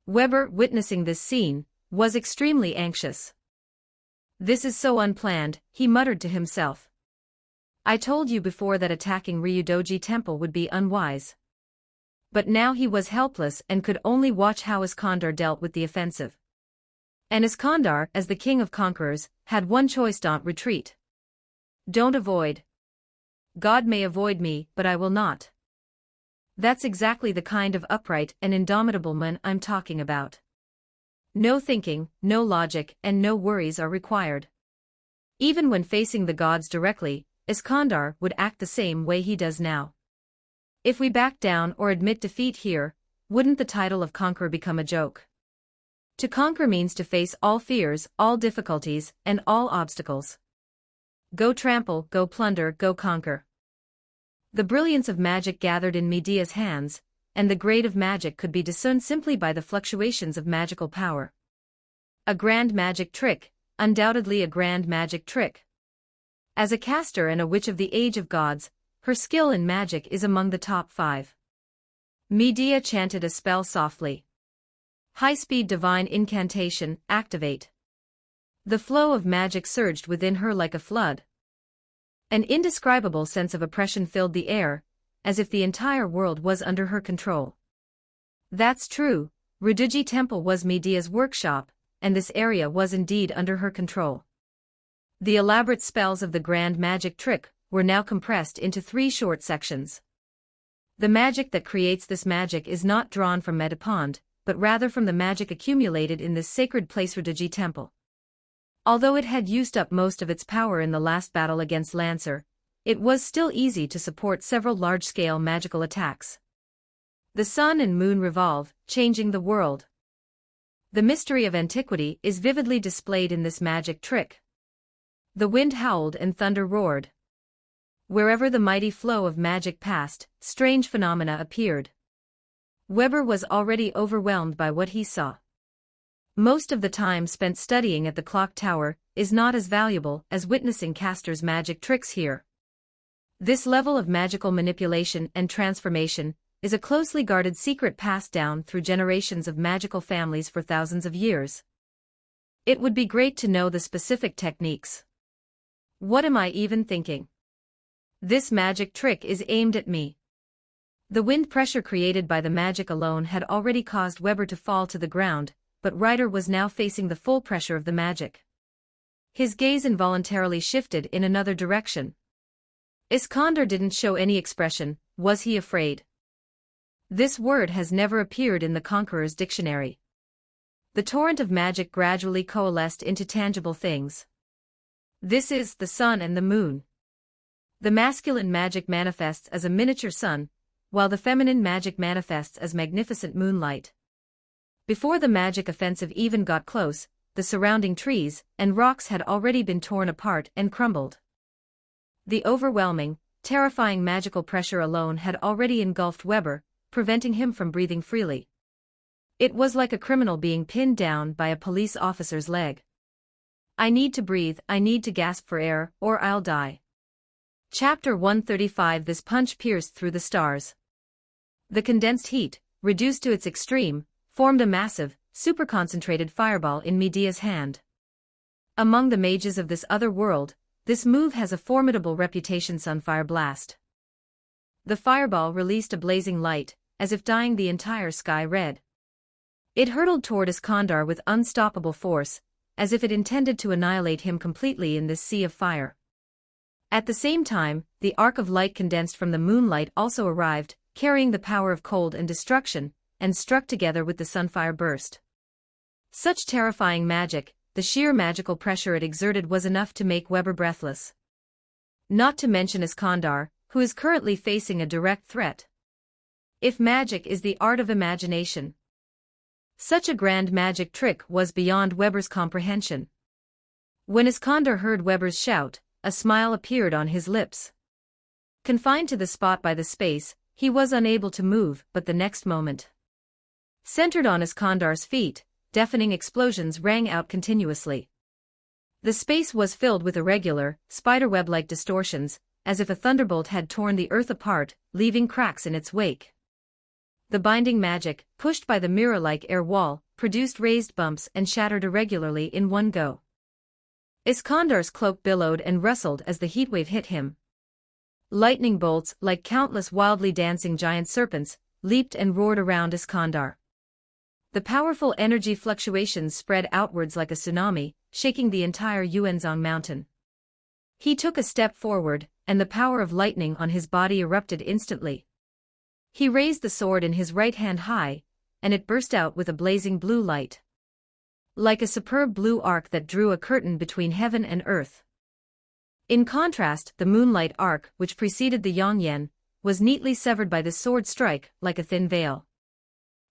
Weber, witnessing this scene, was extremely anxious. This is so unplanned, he muttered to himself. I told you before that attacking Ryudoji Temple would be unwise. But now he was helpless and could only watch how Iskandar dealt with the offensive. And Iskandar, as the king of conquerors, had one choice: don't retreat. Don't avoid. God may avoid me, but I will not. That's exactly the kind of upright and indomitable man I'm talking about. No thinking, no logic, and no worries are required. Even when facing the gods directly, Iskandar would act the same way he does now. If we back down or admit defeat here, wouldn't the title of conqueror become a joke? To conquer means to face all fears, all difficulties, and all obstacles. Go trample, go plunder, go conquer. The brilliance of magic gathered in Medea's hands, and the grade of magic could be discerned simply by the fluctuations of magical power. A grand magic trick, undoubtedly a grand magic trick. As a caster and a witch of the age of gods, her skill in magic is among the top 5. Medea chanted a spell softly. High-speed divine incantation, activate. The flow of magic surged within her like a flood. An indescribable sense of oppression filled the air, as if the entire world was under her control. That's true, Ruduji Temple was Medea's workshop, and this area was indeed under her control. The elaborate spells of the grand magic trick were now compressed into 3 short sections. The magic that creates this magic is not drawn from Metapond, but rather from the magic accumulated in this sacred place Ruduji Temple. Although it had used up most of its power in the last battle against Lancer, it was still easy to support several large-scale magical attacks. The sun and moon revolve, changing the world. The mystery of antiquity is vividly displayed in this magic trick. The wind howled and thunder roared. Wherever the mighty flow of magic passed, strange phenomena appeared. Weber was already overwhelmed by what he saw. Most of the time spent studying at the clock tower is not as valuable as witnessing casters' magic tricks here. This level of magical manipulation and transformation is a closely guarded secret passed down through generations of magical families for thousands of years. It would be great to know the specific techniques. What am I even thinking? This magic trick is aimed at me. The wind pressure created by the magic alone had already caused Weber to fall to the ground, but Ryder was now facing the full pressure of the magic. His gaze involuntarily shifted in another direction. Iskander didn't show any expression. Was he afraid? This word has never appeared in the Conqueror's dictionary. The torrent of magic gradually coalesced into tangible things. This is the sun and the moon. The masculine magic manifests as a miniature sun, while the feminine magic manifests as magnificent moonlight. Before the magic offensive even got close, the surrounding trees and rocks had already been torn apart and crumbled. The overwhelming, terrifying magical pressure alone had already engulfed Weber, preventing him from breathing freely. It was like a criminal being pinned down by a police officer's leg. I need to breathe, I need to gasp for air, or I'll die. Chapter 135. This punch pierced through the stars. The condensed heat, reduced to its extreme, formed a massive, super-concentrated fireball in Medea's hand. Among the mages of this other world, this move has a formidable reputation. Sunfire Blast. The fireball released a blazing light, as if dyeing the entire sky red. It hurtled toward Iskandar with unstoppable force, as if it intended to annihilate him completely in this sea of fire. At the same time, the arc of light condensed from the moonlight also arrived, carrying the power of cold and destruction, and struck together with the sunfire burst. Such terrifying magic, the sheer magical pressure it exerted was enough to make Weber breathless. Not to mention Iskandar, who is currently facing a direct threat. If magic is the art of imagination, such a grand magic trick was beyond Weber's comprehension. When Iskandar heard Weber's shout, a smile appeared on his lips. Confined to the spot by the space, he was unable to move, but the next moment, centered on Iskandar's feet, deafening explosions rang out continuously. The space was filled with irregular, spiderweb-like distortions, as if a thunderbolt had torn the earth apart, leaving cracks in its wake. The binding magic, pushed by the mirror-like air wall, produced raised bumps and shattered irregularly in one go. Iskandar's cloak billowed and rustled as the heatwave hit him. Lightning bolts, like countless wildly dancing giant serpents, leaped and roared around Iskandar. The powerful energy fluctuations spread outwards like a tsunami, shaking the entire Yuanzhong mountain. He took a step forward, and the power of lightning on his body erupted instantly. He raised the sword in his right hand high, and it burst out with a blazing blue light. Like a superb blue arc that drew a curtain between heaven and earth. In contrast, the moonlight arc, which preceded the Yongyan, was neatly severed by this sword strike, like a thin veil.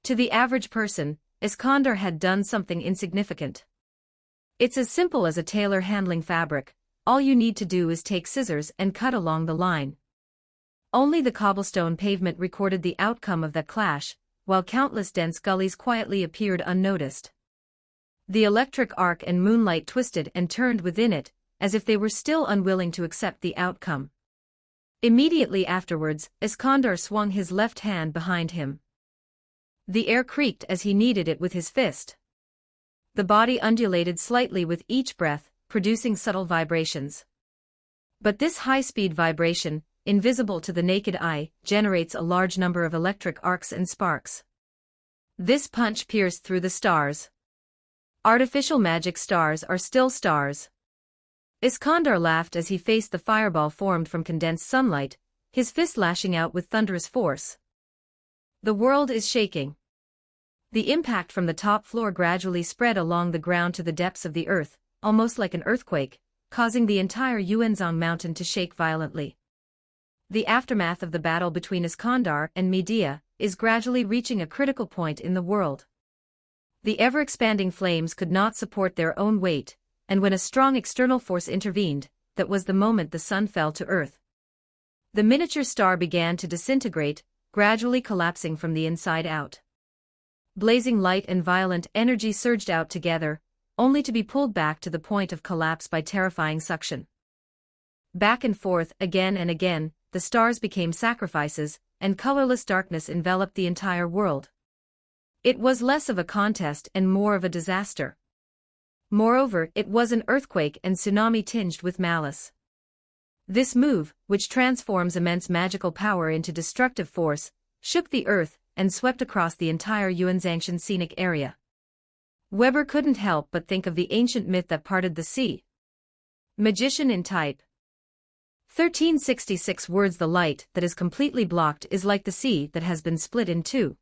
To the average person, Iskandar had done something insignificant. It's as simple as a tailor handling fabric. All you need to do is take scissors and cut along the line. Only the cobblestone pavement recorded the outcome of that clash, while countless dense gullies quietly appeared unnoticed. The electric arc and moonlight twisted and turned within it, as if they were still unwilling to accept the outcome. Immediately afterwards, Iskandar swung his left hand behind him. The air creaked as he kneaded it with his fist. The body undulated slightly with each breath, producing subtle vibrations. But this high-speed vibration, invisible to the naked eye, generates a large number of electric arcs and sparks. This punch pierced through the stars. Artificial magic stars are still stars. Iskandar laughed as he faced the fireball formed from condensed sunlight, his fist lashing out with thunderous force. The world is shaking. The impact from the top floor gradually spread along the ground to the depths of the earth, almost like an earthquake, causing the entire Yuanzhong mountain to shake violently. The aftermath of the battle between Iskandar and Medea is gradually reaching a critical point in the world. The ever-expanding flames could not support their own weight, and when a strong external force intervened, that was the moment the sun fell to earth. The miniature star began to disintegrate, gradually collapsing from the inside out. Blazing light and violent energy surged out together, only to be pulled back to the point of collapse by terrifying suction. Back and forth, again and again, the stars became sacrifices, and colorless darkness enveloped the entire world. It was less of a contest and more of a disaster. Moreover, it was an earthquake and tsunami tinged with malice. This move, which transforms immense magical power into destructive force, shook the earth and swept across the entire Yuanzhangshan scenic area. Weber couldn't help but think of the ancient myth that parted the sea. Magician in type. 1366 words. The light that is completely blocked is like the sea that has been split in two.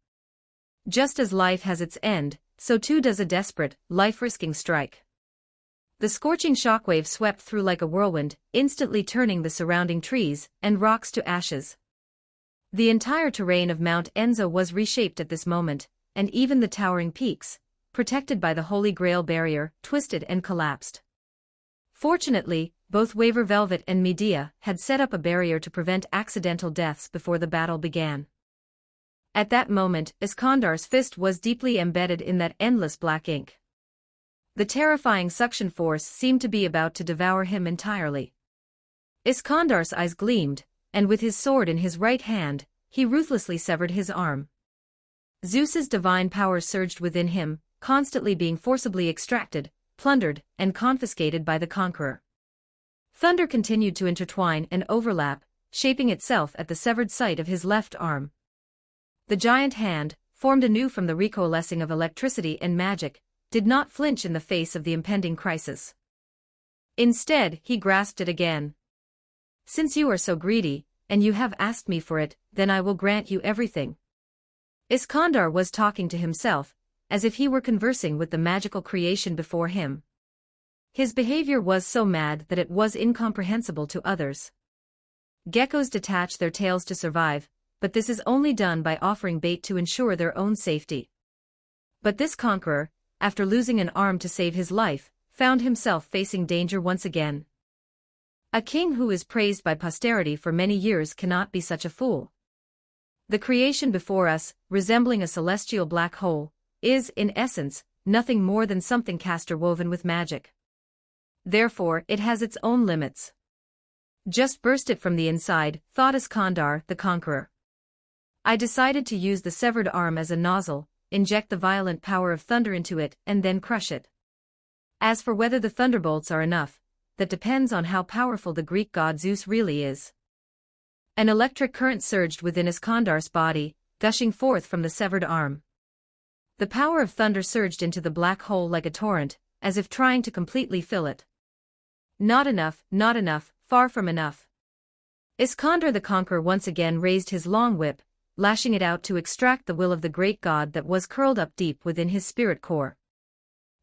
Just as life has its end, so too does a desperate, life-risking strike. The scorching shockwave swept through like a whirlwind, instantly turning the surrounding trees and rocks to ashes. The entire terrain of Mount Enzo was reshaped at this moment, and even the towering peaks, protected by the Holy Grail barrier, twisted and collapsed. Fortunately, both Waver Velvet and Medea had set up a barrier to prevent accidental deaths before the battle began. At that moment, Iskandar's fist was deeply embedded in that endless black ink. The terrifying suction force seemed to be about to devour him entirely. Iskandar's eyes gleamed, and with his sword in his right hand, he ruthlessly severed his arm. Zeus's divine power surged within him, constantly being forcibly extracted, plundered, and confiscated by the conqueror. Thunder continued to intertwine and overlap, shaping itself at the severed site of his left arm. The giant hand, formed anew from the recoalescing of electricity and magic, did not flinch in the face of the impending crisis. Instead, he grasped it again. "Since you are so greedy, and you have asked me for it, then I will grant you everything." Iskandar was talking to himself, as if he were conversing with the magical creation before him. His behavior was so mad that it was incomprehensible to others. Geckos detach their tails to survive, but this is only done by offering bait to ensure their own safety. But this conqueror, after losing an arm to save his life, found himself facing danger once again. A king who is praised by posterity for many years cannot be such a fool. The creation before us, resembling a celestial black hole, is, in essence, nothing more than something castor woven with magic. Therefore, it has its own limits. Just burst it from the inside, thought Iskandar, the conqueror. I decided to use the severed arm as a nozzle, inject the violent power of thunder into it, and then crush it. As for whether the thunderbolts are enough, that depends on how powerful the Greek god Zeus really is. An electric current surged within Iskandar's body, gushing forth from the severed arm. The power of thunder surged into the black hole like a torrent, as if trying to completely fill it. Not enough, far from enough. Iskandar the conqueror once again raised his long whip, lashing it out to extract the will of the great god that was curled up deep within his spirit core.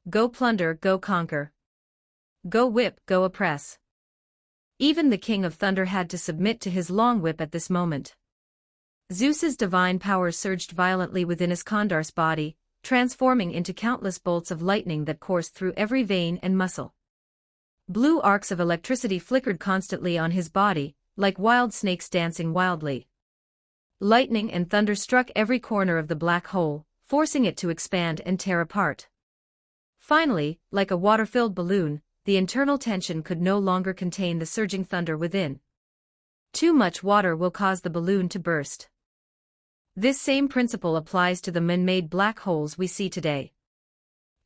Go plunder, go conquer. Go whip, go oppress. Even the king of thunder had to submit to his long whip at this moment. Zeus's divine power surged violently within Iskandar's body, transforming into countless bolts of lightning that coursed through every vein and muscle. Blue arcs of electricity flickered constantly on his body, like wild snakes dancing wildly. Lightning and thunder struck every corner of the black hole, forcing it to expand and tear apart. Finally, like a water-filled balloon, the internal tension could no longer contain the surging thunder within. Too much water will cause the balloon to burst. This same principle applies to the man-made black holes we see today.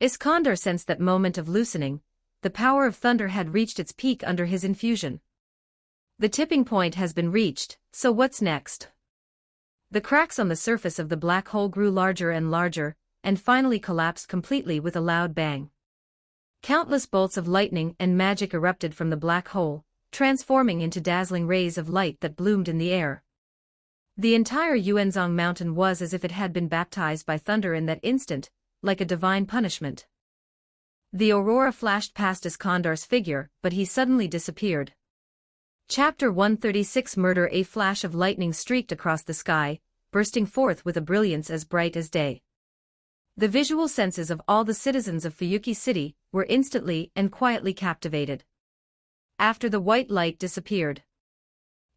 Iskander sensed that moment of loosening. The power of thunder had reached its peak under his infusion. The tipping point has been reached, so what's next? The cracks on the surface of the black hole grew larger and larger, and finally collapsed completely with a loud bang. Countless bolts of lightning and magic erupted from the black hole, transforming into dazzling rays of light that bloomed in the air. The entire Yuanzhong mountain was as if it had been baptized by thunder in that instant, like a divine punishment. The aurora flashed past Iskandar's figure, but he suddenly disappeared. Chapter 136 Murder. A flash of lightning streaked across the sky, bursting forth with a brilliance as bright as day. The visual senses of all the citizens of Fuyuki City were instantly and quietly captivated. After the white light disappeared,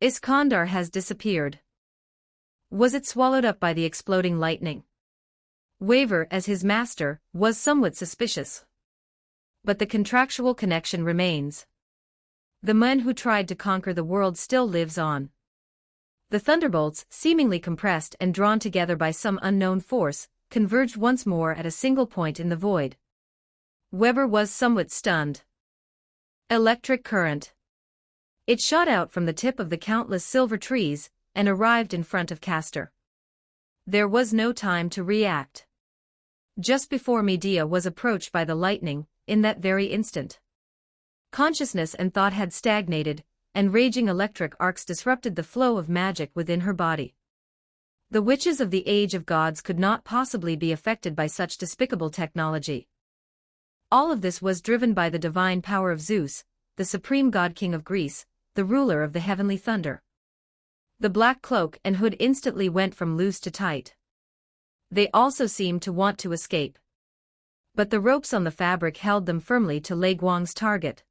Iskandar has disappeared. Was it swallowed up by the exploding lightning? Waver, as his master, was somewhat suspicious. But the contractual connection remains. The man who tried to conquer the world still lives on. The thunderbolts, seemingly compressed and drawn together by some unknown force, converged once more at a single point in the void. Weber was somewhat stunned. Electric current. It shot out from the tip of the countless silver trees, and arrived in front of Castor. There was no time to react. Just before Medea was approached by the lightning, in that very instant, consciousness and thought had stagnated, and raging electric arcs disrupted the flow of magic within her body. The witches of the Age of Gods could not possibly be affected by such despicable technology. All of this was driven by the divine power of Zeus, the supreme god-king of Greece, the ruler of the heavenly thunder. The black cloak and hood instantly went from loose to tight. They also seemed to want to escape. But the ropes on the fabric held them firmly to Lei Guang's target.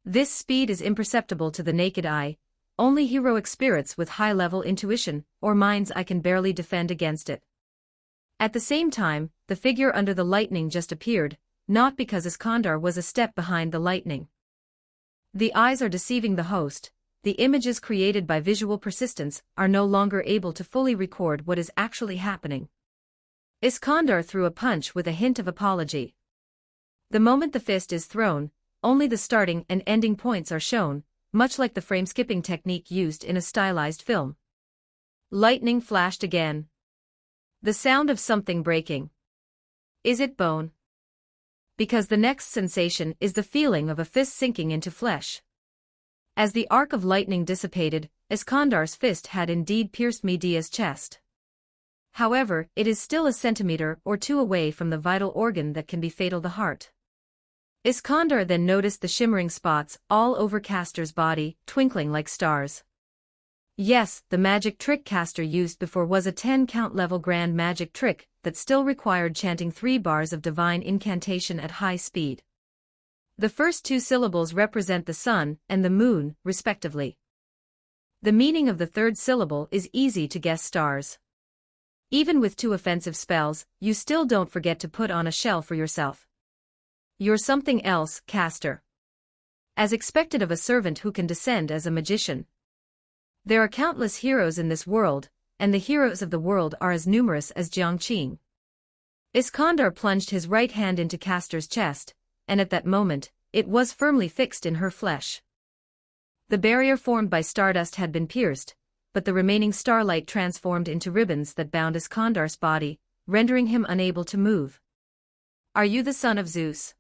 This speed is imperceptible to the naked eye. Only heroic spirits with high-level intuition or minds eye can barely defend against it. At the same time, the figure under the lightning just appeared, not because Iskandar was a step behind the lightning. The eyes are deceiving the host. The images created by visual persistence are no longer able to fully record what is actually happening. Iskandar threw a punch with a hint of apology. The moment the fist is thrown, only the starting and ending points are shown, much like the frame-skipping technique used in a stylized film. Lightning flashed again. The sound of something breaking. Is it bone? Because the next sensation is the feeling of a fist sinking into flesh. As the arc of lightning dissipated, Iskandar's fist had indeed pierced Medea's chest. However, it is still a centimeter or two away from the vital organ that can be fatal, the heart. Iskandar then noticed the shimmering spots all over Castor's body, twinkling like stars. Yes, the magic trick Castor used before was a 10-count level grand magic trick that still required chanting 3 bars of divine incantation at high speed. The first 2 syllables represent the sun and the moon, respectively. The meaning of the third syllable is easy to guess: stars. Even with 2 offensive spells, you still don't forget to put on a shell for yourself. You're something else, Castor. As expected of a servant who can descend as a magician. There are countless heroes in this world, and the heroes of the world are as numerous as Jiangqing. Iskandar plunged his right hand into Castor's chest, and at that moment, it was firmly fixed in her flesh. The barrier formed by stardust had been pierced, but the remaining starlight transformed into ribbons that bound Iskandar's body, rendering him unable to move. Are you the son of Zeus?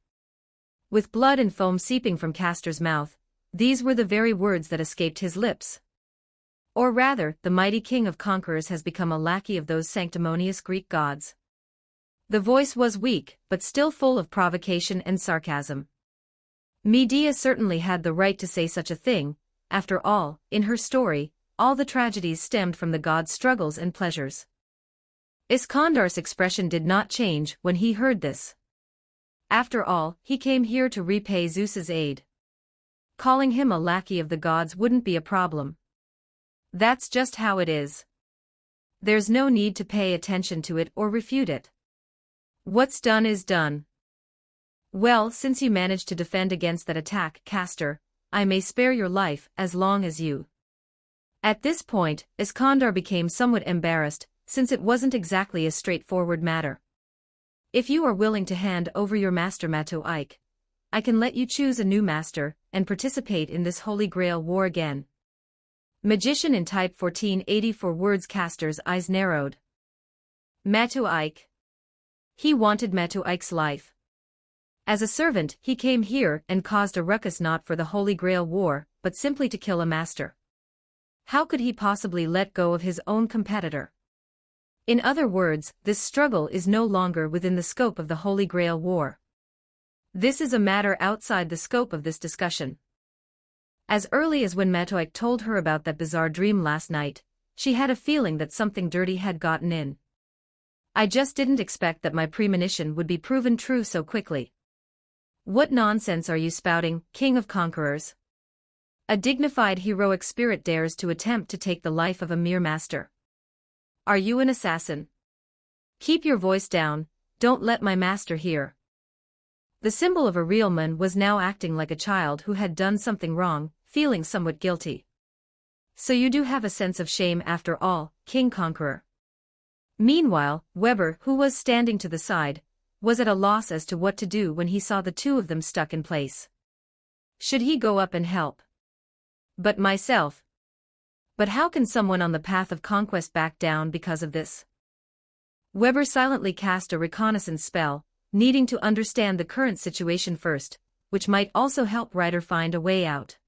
With blood and foam seeping from Castor's mouth, these were the very words that escaped his lips. Or rather, the mighty king of conquerors has become a lackey of those sanctimonious Greek gods. The voice was weak, but still full of provocation and sarcasm. Medea certainly had the right to say such a thing. After all, in her story, all the tragedies stemmed from the gods' struggles and pleasures. Iskandar's expression did not change when he heard this. After all, he came here to repay Zeus's aid. Calling him a lackey of the gods wouldn't be a problem. That's just how it is. There's no need to pay attention to it or refute it. What's done is done. Well, since you managed to defend against that attack, Castor, I may spare your life as long as you. At this point, Iskandar became somewhat embarrassed, since it wasn't exactly a straightforward matter. If you are willing to hand over your master Matoike, I can let you choose a new master and participate in this Holy Grail war again. Magician in type 1484 words. Castor's eyes narrowed. Matoike. He wanted Matoike's life. As a servant, he came here and caused a ruckus not for the Holy Grail war, but simply to kill a master. How could he possibly let go of his own competitor? In other words, this struggle is no longer within the scope of the Holy Grail war. This is a matter outside the scope of this discussion. As early as when Matoike told her about that bizarre dream last night, she had a feeling that something dirty had gotten in. I just didn't expect that my premonition would be proven true so quickly. What nonsense are you spouting, King of Conquerors? A dignified heroic spirit dares to attempt to take the life of a mere master. Are you an assassin? Keep your voice down, don't let my master hear. The symbol of a real man was now acting like a child who had done something wrong, feeling somewhat guilty. So you do have a sense of shame after all, King Conqueror. Meanwhile, Weber, who was standing to the side, was at a loss as to what to do when he saw the two of them stuck in place. Should he go up and help? But myself. But how can someone on the path of conquest back down because of this? Weber silently cast a reconnaissance spell, needing to understand the current situation first, which might also help Ryder find a way out.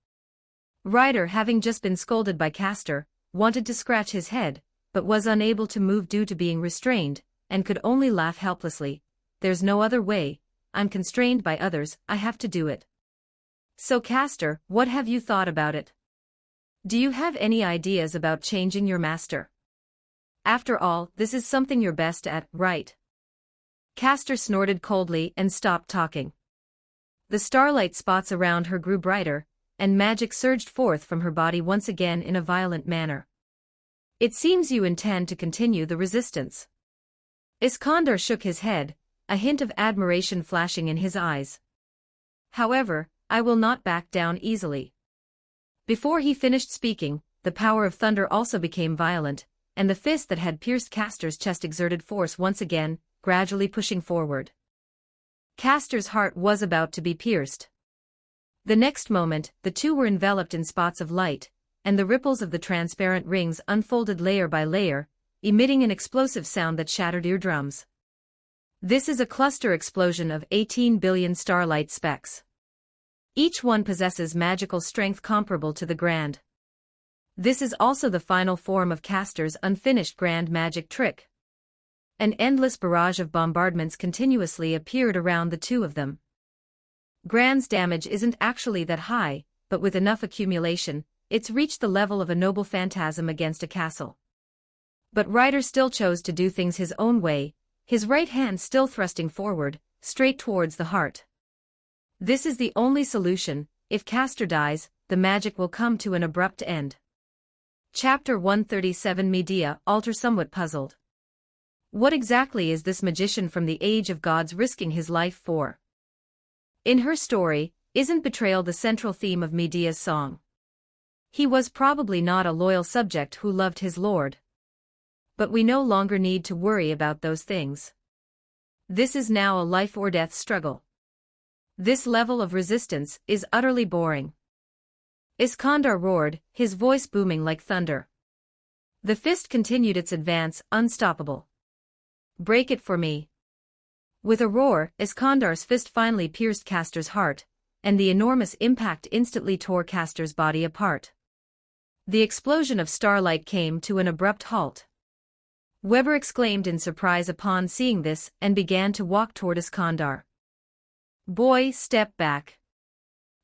Ryder, having just been scolded by Castor, wanted to scratch his head, but was unable to move due to being restrained, and could only laugh helplessly. There's no other way, I'm constrained by others, I have to do it. So Castor, what have you thought about it? Do you have any ideas about changing your master? After all, this is something you're best at, right? Castor snorted coldly and stopped talking. The starlight spots around her grew brighter, and magic surged forth from her body once again in a violent manner. It seems you intend to continue the resistance. Iskandar shook his head, a hint of admiration flashing in his eyes. However, I will not back down easily. Before he finished speaking, the power of thunder also became violent, and the fist that had pierced Castor's chest exerted force once again, gradually pushing forward. Castor's heart was about to be pierced. The next moment, the two were enveloped in spots of light, and the ripples of the transparent rings unfolded layer by layer, emitting an explosive sound that shattered eardrums. This is a cluster explosion of 18 billion starlight specks. Each one possesses magical strength comparable to the Grand. This is also the final form of Castor's unfinished grand magic trick. An endless barrage of bombardments continuously appeared around the two of them. Grand's damage isn't actually that high, but with enough accumulation, it's reached the level of a noble phantasm against a castle. But Ryder still chose to do things his own way, his right hand still thrusting forward, straight towards the heart. This is the only solution. If Castor dies, the magic will come to an abrupt end. Chapter 137. Medea, alter somewhat puzzled. What exactly is this magician from the Age of Gods risking his life for? In her story, isn't betrayal the central theme of Medea's song? He was probably not a loyal subject who loved his lord. But we no longer need to worry about those things. This is now a life-or-death struggle. This level of resistance is utterly boring. Iskandar roared, his voice booming like thunder. The fist continued its advance, unstoppable. Break it for me. With a roar, Iskandar's fist finally pierced Castor's heart, and the enormous impact instantly tore Castor's body apart. The explosion of starlight came to an abrupt halt. Weber exclaimed in surprise upon seeing this and began to walk toward Iskandar. Boy, step back.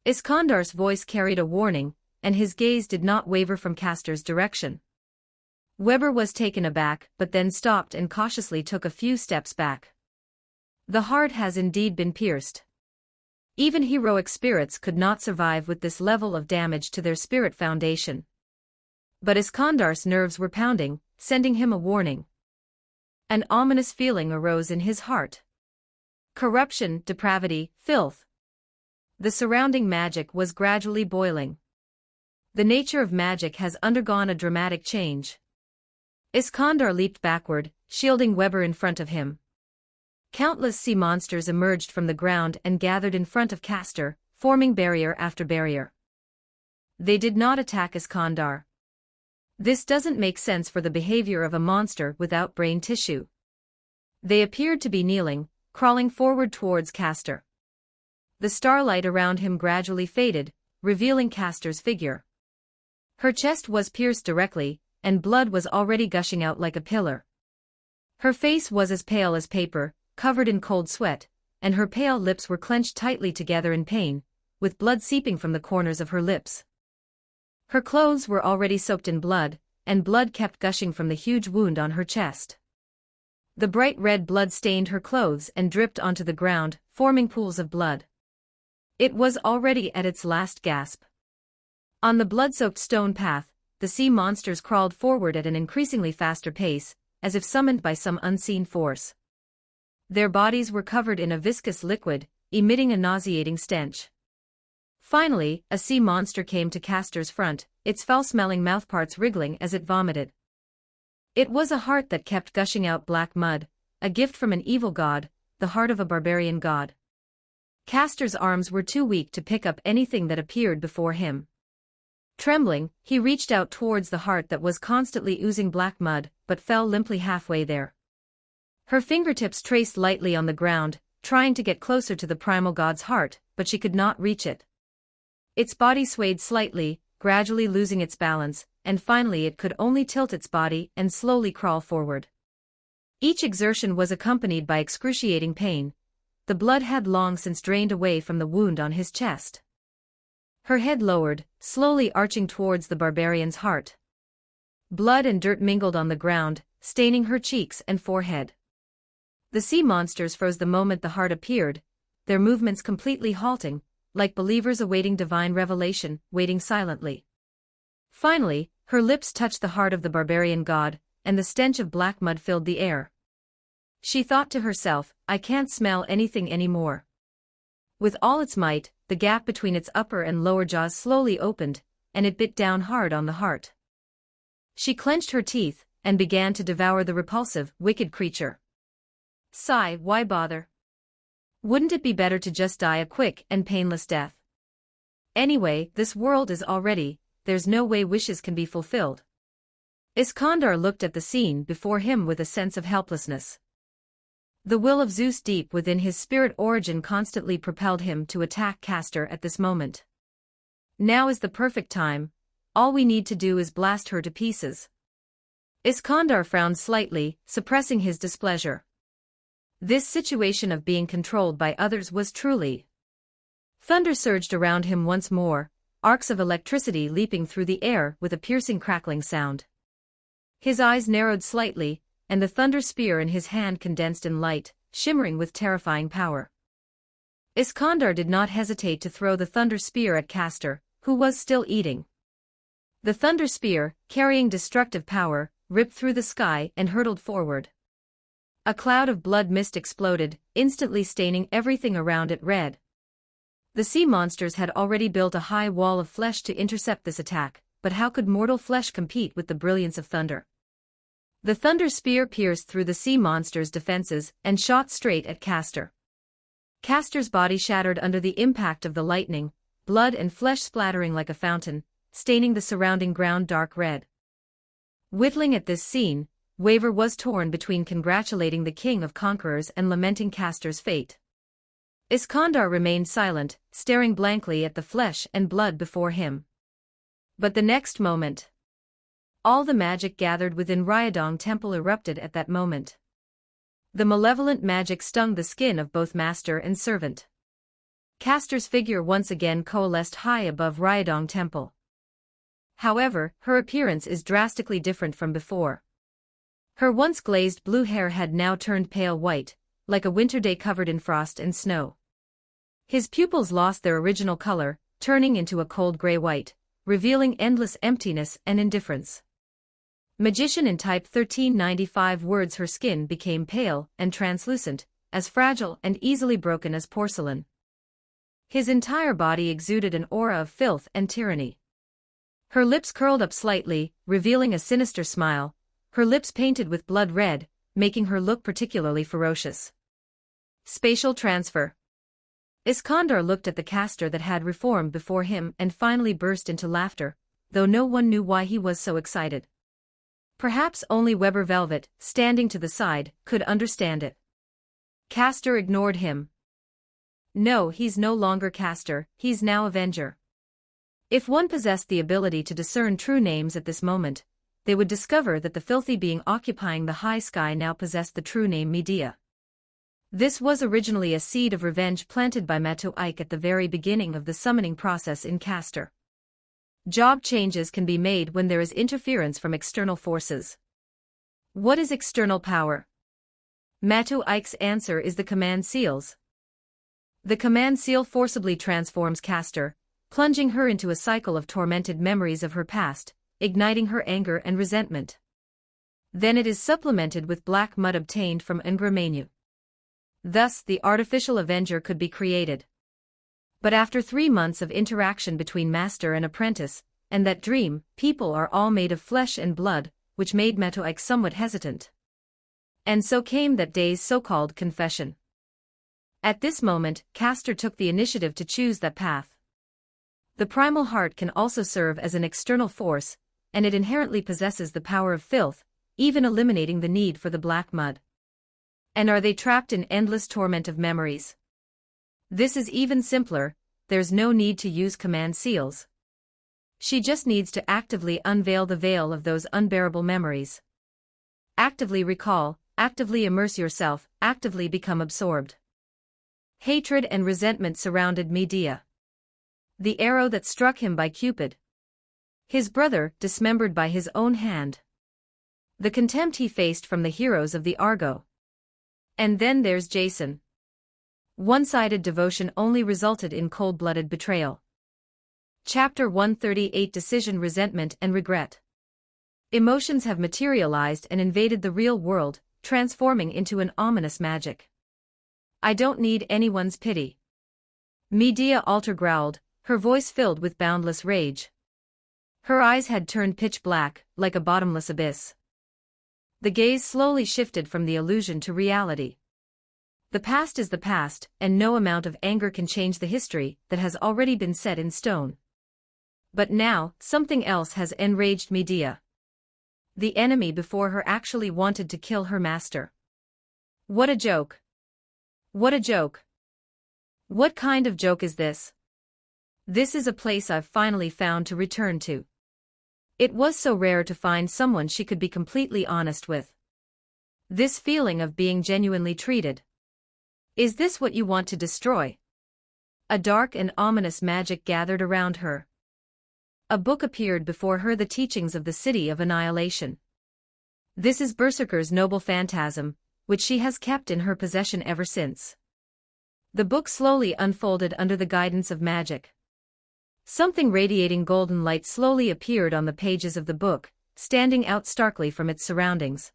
Iskandar's voice carried a warning, and his gaze did not waver from Castor's direction. Weber was taken aback but then stopped and cautiously took a few steps back. The heart has indeed been pierced. Even heroic spirits could not survive with this level of damage to their spirit foundation. But Iskandar's nerves were pounding, sending him a warning. An ominous feeling arose in his heart. Corruption, depravity, filth. The surrounding magic was gradually boiling. The nature of magic has undergone a dramatic change. Iskandar leaped backward, shielding Weber in front of him. Countless sea monsters emerged from the ground and gathered in front of Castor, forming barrier after barrier. They did not attack Iskandar. This doesn't make sense for the behavior of a monster without brain tissue. They appeared to be kneeling, crawling forward towards Castor. The starlight around him gradually faded, revealing Castor's figure. Her chest was pierced directly, and blood was already gushing out like a pillar. Her face was as pale as paper, covered in cold sweat, and her pale lips were clenched tightly together in pain, with blood seeping from the corners of her lips. Her clothes were already soaked in blood, and blood kept gushing from the huge wound on her chest. The bright red blood stained her clothes and dripped onto the ground, forming pools of blood. It was already at its last gasp. On the blood-soaked stone path, the sea monsters crawled forward at an increasingly faster pace, as if summoned by some unseen force. Their bodies were covered in a viscous liquid, emitting a nauseating stench. Finally, a sea monster came to Castor's front, its foul-smelling mouthparts wriggling as it vomited. It was a heart that kept gushing out black mud, a gift from an evil god, the heart of a barbarian god. Castor's arms were too weak to pick up anything that appeared before him. Trembling, he reached out towards the heart that was constantly oozing black mud, but fell limply halfway there. Her fingertips traced lightly on the ground, trying to get closer to the primal god's heart, but she could not reach it. Its body swayed slightly, gradually losing its balance, and finally it could only tilt its body and slowly crawl forward. Each exertion was accompanied by excruciating pain. The blood had long since drained away from the wound on his chest. Her head lowered, slowly arching towards the barbarian's heart. Blood and dirt mingled on the ground, staining her cheeks and forehead. The sea monsters froze the moment the heart appeared, their movements completely halting, like believers awaiting divine revelation, waiting silently. Finally, her lips touched the heart of the barbarian god, and the stench of black mud filled the air. She thought to herself, I can't smell anything anymore. With all its might, the gap between its upper and lower jaws slowly opened, and it bit down hard on the heart. She clenched her teeth, and began to devour the repulsive, wicked creature. Sigh, why bother? Wouldn't it be better to just die a quick and painless death? Anyway, this world is already, there's no way wishes can be fulfilled. Iskandar looked at the scene before him with a sense of helplessness. The will of Zeus deep within his spirit origin constantly propelled him to attack Castor at this moment. Now is the perfect time, all we need to do is blast her to pieces. Iskandar frowned slightly, suppressing his displeasure. This situation of being controlled by others was truly. Thunder surged around him once more, arcs of electricity leaping through the air with a piercing crackling sound. His eyes narrowed slightly, and the thunder spear in his hand condensed in light, shimmering with terrifying power. Iskandar did not hesitate to throw the thunder spear at Castor, who was still eating. The thunder spear, carrying destructive power, ripped through the sky and hurtled forward. A cloud of blood mist exploded, instantly staining everything around it red. The sea monsters had already built a high wall of flesh to intercept this attack, but how could mortal flesh compete with the brilliance of thunder? The thunder spear pierced through the sea monster's defenses and shot straight at Castor. Castor's body shattered under the impact of the lightning, blood and flesh splattering like a fountain, staining the surrounding ground dark red. Whittling at this scene, Weber was torn between congratulating the king of conquerors and lamenting Castor's fate. Iskandar remained silent, staring blankly at the flesh and blood before him. But the next moment, all the magic gathered within Ryodong Temple erupted at that moment. The malevolent magic stung the skin of both master and servant. Castor's figure once again coalesced high above Ryodong Temple. However, her appearance is drastically different from before. Her once glazed blue hair had now turned pale white, like a winter day covered in frost and snow. His pupils lost their original color, turning into a cold gray-white, revealing endless emptiness and indifference. Magician in type 1395 words. Her skin became pale and translucent, as fragile and easily broken as porcelain. His entire body exuded an aura of filth and tyranny. Her lips curled up slightly, revealing a sinister smile, her lips painted with blood red, making her look particularly ferocious. Spatial transfer. Iskandar looked at the caster that had reformed before him and finally burst into laughter, though no one knew why he was so excited. Perhaps only Weber Velvet, standing to the side, could understand it. Caster ignored him. No, he's no longer Caster, he's now Avenger. If one possessed the ability to discern true names at this moment, they would discover that the filthy being occupying the high sky now possessed the true name Medea. This was originally a seed of revenge planted by Matu Ike at the very beginning of the summoning process in Caster. Job changes can be made when there is interference from external forces. What is external power? Matu Ike's answer is the command seals. The command seal forcibly transforms Caster, plunging her into a cycle of tormented memories of her past, igniting her anger and resentment. Then it is supplemented with black mud obtained from Ngramenu. Thus, the artificial Avenger could be created. But after 3 months of interaction between master and apprentice, and that dream, people are all made of flesh and blood, which made Matu Ike somewhat hesitant. And so came that day's so-called confession. At this moment, Caster took the initiative to choose that path. The primal heart can also serve as an external force, and it inherently possesses the power of filth, even eliminating the need for the black mud. And are they trapped in endless torment of memories? This is even simpler, there's no need to use command seals. She just needs to actively unveil the veil of those unbearable memories. Actively recall, actively immerse yourself, actively become absorbed. Hatred and resentment surrounded Medea. The arrow that struck him by Cupid. His brother, dismembered by his own hand. The contempt he faced from the heroes of the Argo. And then there's Jason. One-sided devotion only resulted in cold-blooded betrayal. Chapter 138. Decision, Resentment and Regret. Emotions have materialized and invaded the real world, transforming into an ominous magic. I don't need anyone's pity. Medea Alter growled, her voice filled with boundless rage. Her eyes had turned pitch black, like a bottomless abyss. The gaze slowly shifted from the illusion to reality. The past is the past, and no amount of anger can change the history that has already been set in stone. But now, something else has enraged Medea. The enemy before her actually wanted to kill her master. What a joke! What a joke! What kind of joke is this? This is a place I've finally found to return to. It was so rare to find someone she could be completely honest with. This feeling of being genuinely treated. Is this what you want to destroy? A dark and ominous magic gathered around her. A book appeared before her, the teachings of the City of Annihilation. This is Berserker's noble phantasm, which she has kept in her possession ever since. The book slowly unfolded under the guidance of magic. Something radiating golden light slowly appeared on the pages of the book, standing out starkly from its surroundings.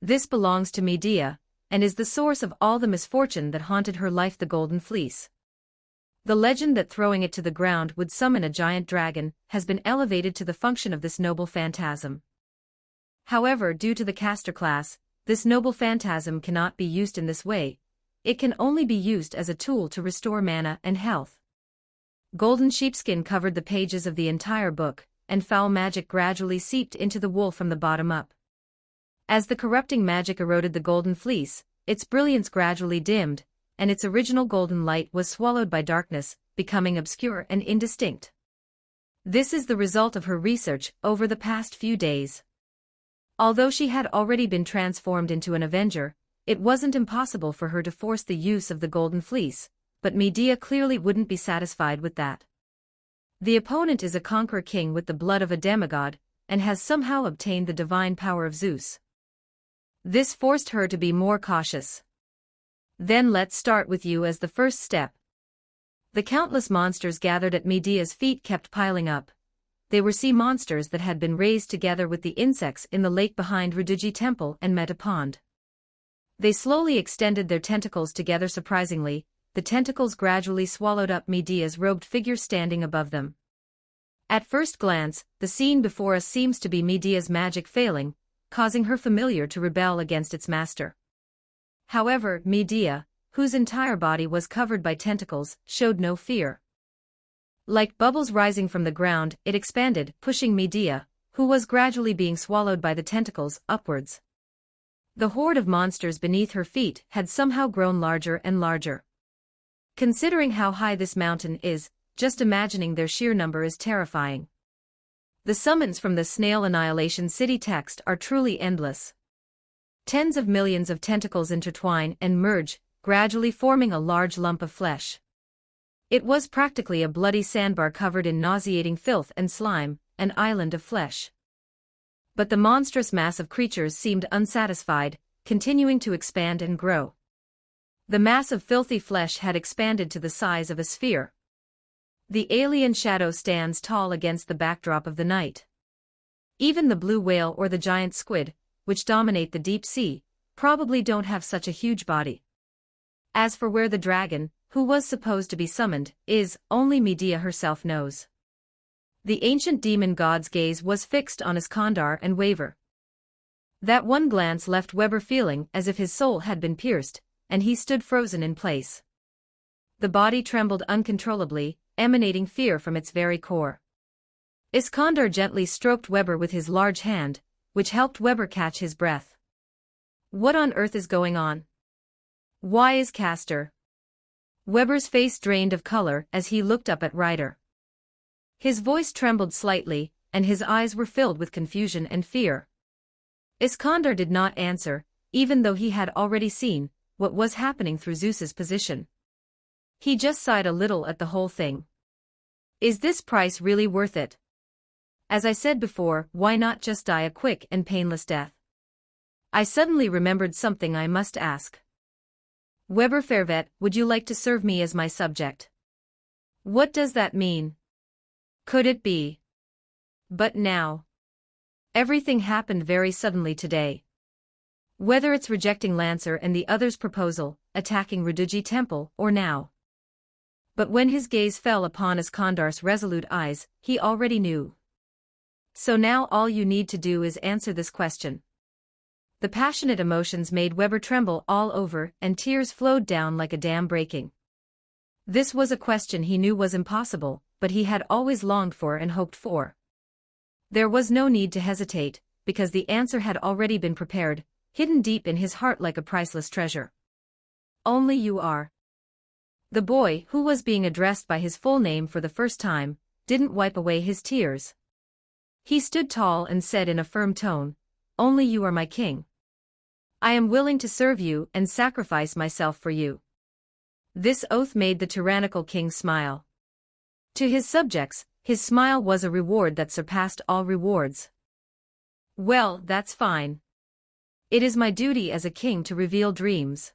This belongs to Medea, and is the source of all the misfortune that haunted her life, the Golden Fleece. The legend that throwing it to the ground would summon a giant dragon has been elevated to the function of this noble phantasm. However, due to the caster class, this noble phantasm cannot be used in this way. It can only be used as a tool to restore mana and health. Golden sheepskin covered the pages of the entire book, and foul magic gradually seeped into the wool from the bottom up. As the corrupting magic eroded the golden fleece, its brilliance gradually dimmed, and its original golden light was swallowed by darkness, becoming obscure and indistinct. This is the result of her research over the past few days. Although she had already been transformed into an Avenger, it wasn't impossible for her to force the use of the Golden Fleece, but Medea clearly wouldn't be satisfied with that. The opponent is a conqueror king with the blood of a demigod, and has somehow obtained the divine power of Zeus. This forced her to be more cautious. Then let's start with you as the first step. The countless monsters gathered at Medea's feet kept piling up. They were sea monsters that had been raised together with the insects in the lake behind Redugi Temple and Meta Pond. They slowly extended their tentacles together. Surprisingly, the tentacles gradually swallowed up Medea's robed figure standing above them. At first glance, the scene before us seems to be Medea's magic failing, causing her familiar to rebel against its master. However, Medea, whose entire body was covered by tentacles, showed no fear. Like bubbles rising from the ground, it expanded, pushing Medea, who was gradually being swallowed by the tentacles, upwards. The horde of monsters beneath her feet had somehow grown larger and larger. Considering how high this mountain is, just imagining their sheer number is terrifying. The summons from the Snail Annihilation City text are truly endless. Tens of millions of tentacles intertwine and merge, gradually forming a large lump of flesh. It was practically a bloody sandbar covered in nauseating filth and slime, an island of flesh. But the monstrous mass of creatures seemed unsatisfied, continuing to expand and grow. The mass of filthy flesh had expanded to the size of a sphere. The alien shadow stands tall against the backdrop of the night. Even the blue whale or the giant squid, which dominate the deep sea, probably don't have such a huge body. As for where the dragon, who was supposed to be summoned, is, only Medea herself knows. The ancient demon god's gaze was fixed on Iskandar and waver. That one glance left Weber feeling as if his soul had been pierced, and he stood frozen in place. The body trembled uncontrollably, emanating fear from its very core. Iskandar gently stroked Weber with his large hand, which helped Weber catch his breath. What on earth is going on? Why is Castor? Weber's face drained of color as he looked up at Ryder. His voice trembled slightly, and his eyes were filled with confusion and fear. Iskandar did not answer, even though he had already seen what was happening through Zeus's position. He just sighed a little at the whole thing. Is this price really worth it? As I said before, why not just die a quick and painless death? I suddenly remembered something I must ask. Weber Fairvet, would you like to serve me as my subject? What does that mean? Could it be? But now. Everything happened very suddenly today. Whether it's rejecting Lancer and the other's proposal, attacking Redugi Temple, or now. But when his gaze fell upon Iskandar's resolute eyes, he already knew. So now all you need to do is answer this question. The passionate emotions made Weber tremble all over, and tears flowed down like a dam breaking. This was a question he knew was impossible, but he had always longed for and hoped for. There was no need to hesitate, because the answer had already been prepared, hidden deep in his heart like a priceless treasure. Only you are. The boy, who was being addressed by his full name for the first time, didn't wipe away his tears. He stood tall and said in a firm tone, "Only you are my king. I am willing to serve you and sacrifice myself for you." This oath made the tyrannical king smile. To his subjects, his smile was a reward that surpassed all rewards. Well, that's fine. It is my duty as a king to reveal dreams.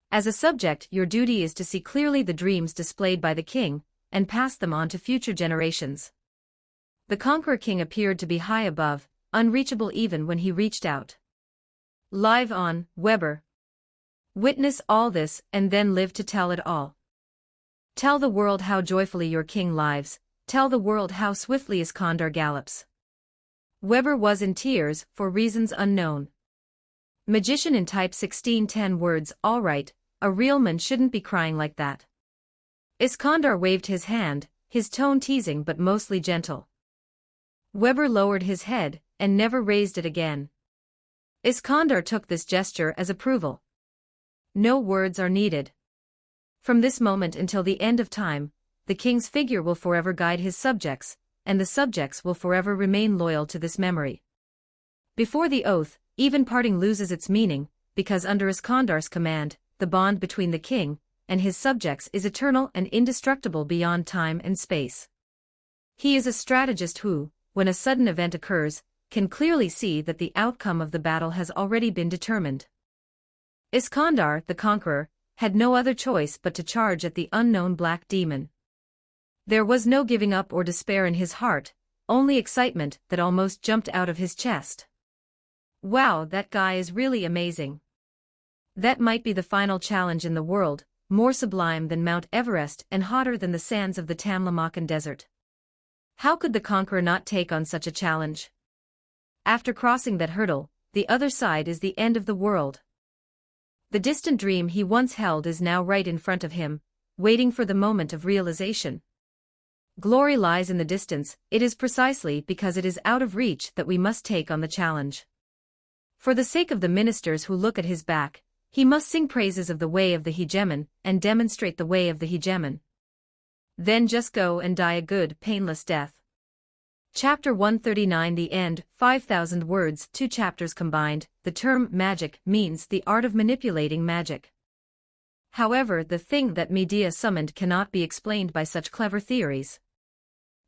As a subject, your duty is to see clearly the dreams displayed by the king, and pass them on to future generations. The Conqueror King appeared to be high above, unreachable even when he reached out. Live on, Weber. Witness all this and then live to tell it all. Tell the world how joyfully your king lives, tell the world how swiftly Iskandar gallops. Weber was in tears, for reasons unknown. Magician in type 1610 words, all right, a real man shouldn't be crying like that. Iskandar waved his hand, his tone teasing but mostly gentle. Weber lowered his head, and never raised it again. Iskandar took this gesture as approval. No words are needed. From this moment until the end of time, the king's figure will forever guide his subjects, and the subjects will forever remain loyal to this memory. Before the oath, even parting loses its meaning, because under Iskandar's command, the bond between the king and his subjects is eternal and indestructible beyond time and space. He is a strategist who, when a sudden event occurs, can clearly see that the outcome of the battle has already been determined. Iskandar, the conqueror, had no other choice but to charge at the unknown black demon. There was no giving up or despair in his heart, only excitement that almost jumped out of his chest. Wow, that guy is really amazing. That might be the final challenge in the world, more sublime than Mount Everest and hotter than the sands of the Tamlamakan Desert. How could the conqueror not take on such a challenge? After crossing that hurdle, the other side is the end of the world. The distant dream he once held is now right in front of him, waiting for the moment of realization. Glory lies in the distance. It is precisely because it is out of reach that we must take on the challenge. For the sake of the ministers who look at his back, he must sing praises of the way of the hegemon and demonstrate the way of the hegemon. Then just go and die a good, painless death. Chapter 139 The End, 5,000 words, 2 chapters combined. The term magic means the art of manipulating magic. However, the thing that Medea summoned cannot be explained by such clever theories.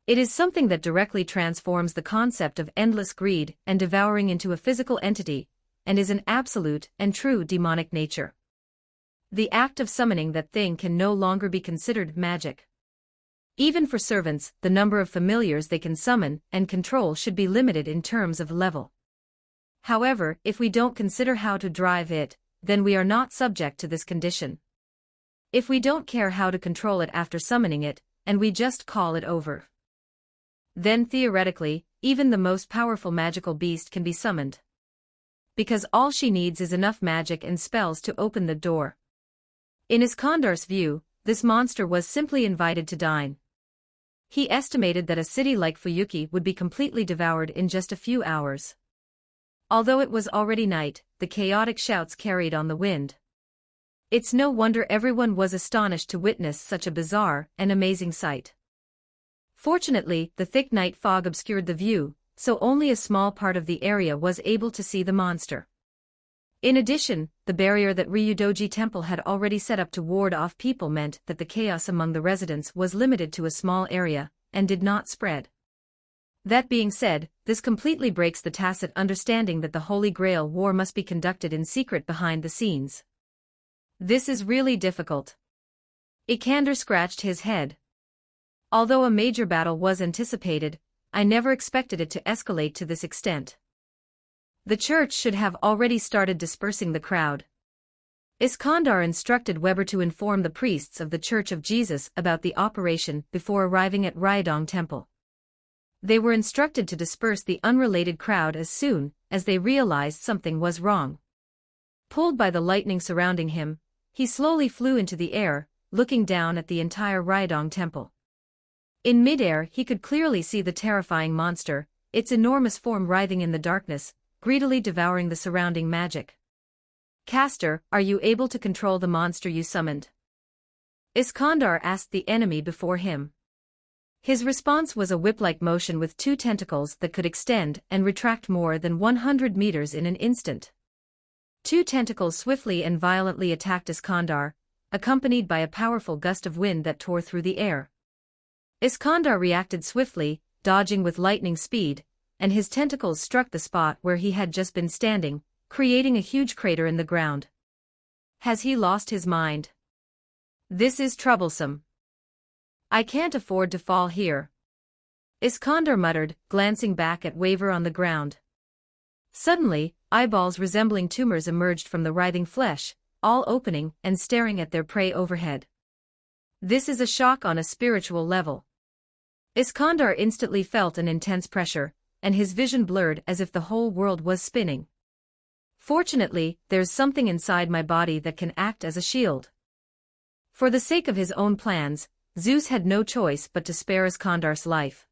It is something that directly transforms the concept of endless greed and devouring into a physical entity, and is an absolute and true demonic nature. The act of summoning that thing can no longer be considered magic. Even for servants, the number of familiars they can summon and control should be limited in terms of level. However, if we don't consider how to drive it, then we are not subject to this condition. If we don't care how to control it after summoning it, and we just call it over, then theoretically, even the most powerful magical beast can be summoned. Because all she needs is enough magic and spells to open the door. In Iskandar's view, this monster was simply invited to dine. He estimated that a city like Fuyuki would be completely devoured in just a few hours. Although it was already night, the chaotic shouts carried on the wind. It's no wonder everyone was astonished to witness such a bizarre and amazing sight. Fortunately, the thick night fog obscured the view, so only a small part of the area was able to see the monster. In addition, the barrier that Ryudoji Temple had already set up to ward off people meant that the chaos among the residents was limited to a small area, and did not spread. That being said, this completely breaks the tacit understanding that the Holy Grail war must be conducted in secret behind the scenes. This is really difficult. Iskander scratched his head. Although a major battle was anticipated, I never expected it to escalate to this extent. The church should have already started dispersing the crowd. Iskandar instructed Weber to inform the priests of the Church of Jesus about the operation before arriving at Ryodong Temple. They were instructed to disperse the unrelated crowd as soon as they realized something was wrong. Pulled by the lightning surrounding him, he slowly flew into the air, looking down at the entire Ryodong Temple. In midair he could clearly see the terrifying monster, its enormous form writhing in the darkness, greedily devouring the surrounding magic. Castor, are you able to control the monster you summoned? Iskandar asked the enemy before him. His response was a whip-like motion with 2 tentacles that could extend and retract more than 100 meters in an instant. 2 tentacles swiftly and violently attacked Iskandar, accompanied by a powerful gust of wind that tore through the air. Iskandar reacted swiftly, dodging with lightning speed, and his tentacles struck the spot where he had just been standing, creating a huge crater in the ground. Has he lost his mind? This is troublesome. I can't afford to fall here. Iskandar muttered, glancing back at Weber on the ground. Suddenly, eyeballs resembling tumors emerged from the writhing flesh, all opening and staring at their prey overhead. This is a shock on a spiritual level. Iskandar instantly felt an intense pressure, and his vision blurred as if the whole world was spinning. Fortunately, there's something inside my body that can act as a shield. For the sake of his own plans, Zeus had no choice but to spare Iskandar's life.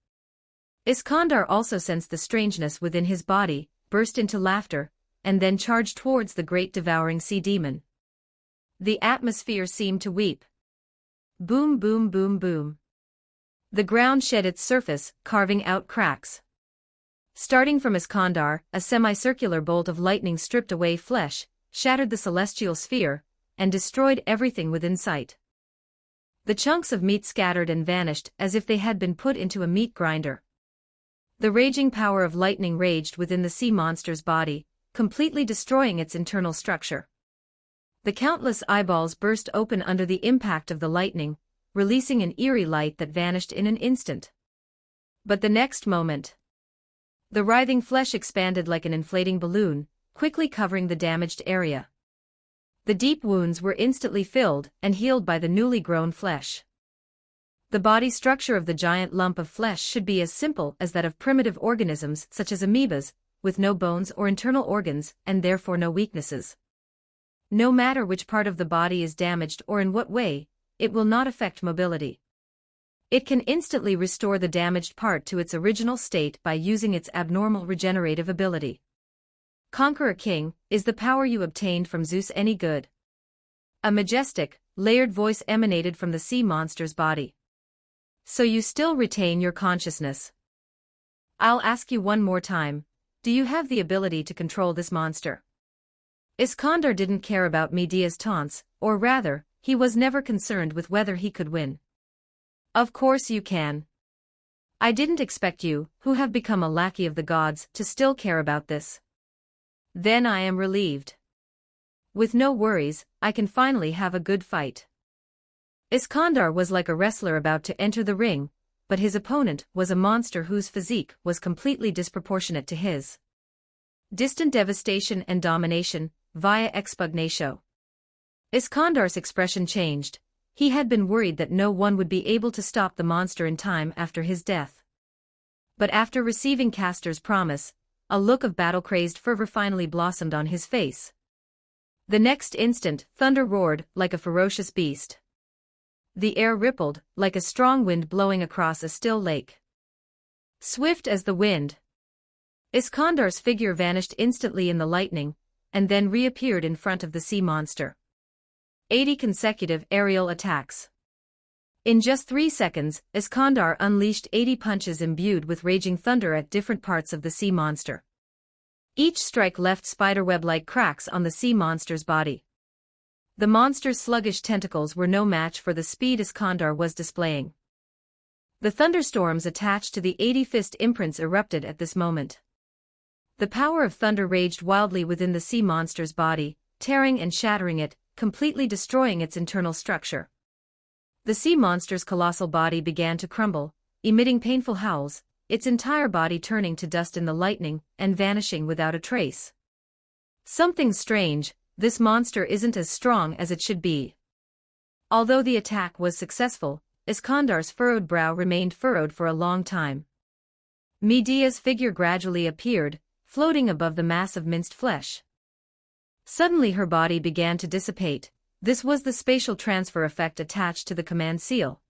Iskandar also sensed the strangeness within his body, burst into laughter, and then charged towards the great devouring sea demon. The atmosphere seemed to weep. Boom, boom, boom, boom. The ground shed its surface, carving out cracks. Starting from Iskandar, a semicircular bolt of lightning stripped away flesh, shattered the celestial sphere, and destroyed everything within sight. The chunks of meat scattered and vanished as if they had been put into a meat grinder. The raging power of lightning raged within the sea monster's body, completely destroying its internal structure. The countless eyeballs burst open under the impact of the lightning, releasing an eerie light that vanished in an instant. But the next moment, the writhing flesh expanded like an inflating balloon, quickly covering the damaged area. The deep wounds were instantly filled and healed by the newly grown flesh. The body structure of the giant lump of flesh should be as simple as that of primitive organisms such as amoebas, with no bones or internal organs and therefore no weaknesses. No matter which part of the body is damaged or in what way, it will not affect mobility. It can instantly restore the damaged part to its original state by using its abnormal regenerative ability. Conqueror King, is the power you obtained from Zeus any good? A majestic, layered voice emanated from the sea monster's body. So you still retain your consciousness? I'll ask you one more time, do you have the ability to control this monster? Iskandar didn't care about Medea's taunts, or rather, he was never concerned with whether he could win. Of course you can. I didn't expect you, who have become a lackey of the gods, to still care about this. Then I am relieved. With no worries, I can finally have a good fight. Iskandar was like a wrestler about to enter the ring, but his opponent was a monster whose physique was completely disproportionate to his. Distant devastation and domination, via expugnatio. Iskandar's expression changed. He had been worried that no one would be able to stop the monster in time after his death. But after receiving Castor's promise, a look of battle-crazed fervor finally blossomed on his face. The next instant, thunder roared like a ferocious beast. The air rippled like a strong wind blowing across a still lake. Swift as the wind, Iskandar's figure vanished instantly in the lightning, and then reappeared in front of the sea monster. 80 consecutive aerial attacks. In just 3 seconds, Iskandar unleashed 80 punches imbued with raging thunder at different parts of the sea monster. Each strike left spiderweb-like cracks on the sea monster's body. The monster's sluggish tentacles were no match for the speed Iskandar was displaying. The thunderstorms attached to the 80-fist imprints erupted at this moment. The power of thunder raged wildly within the sea monster's body, tearing and shattering it, completely destroying its internal structure. The sea monster's colossal body began to crumble, emitting painful howls, its entire body turning to dust in the lightning and vanishing without a trace. Something strange, this monster isn't as strong as it should be. Although the attack was successful, Iskandar's furrowed brow remained furrowed for a long time. Medea's figure gradually appeared, floating above the mass of minced flesh. Suddenly her body began to dissipate. This was the spatial transfer effect attached to the command seal.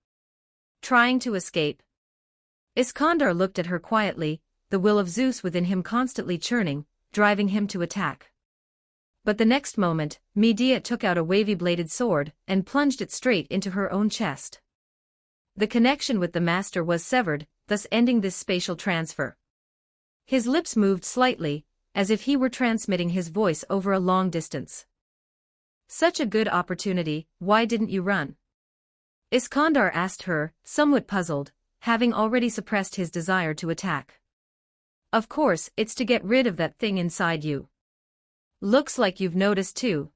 Trying to escape. Iskandar looked at her quietly, the will of Zeus within him constantly churning, driving him to attack. But the next moment, Medea took out a wavy-bladed sword and plunged it straight into her own chest. The connection with the master was severed, thus ending this spatial transfer. His lips moved slightly, as if he were transmitting his voice over a long distance. Such a good opportunity, why didn't you run? Iskandar asked her, somewhat puzzled, having already suppressed his desire to attack. Of course, it's to get rid of that thing inside you. Looks like you've noticed too.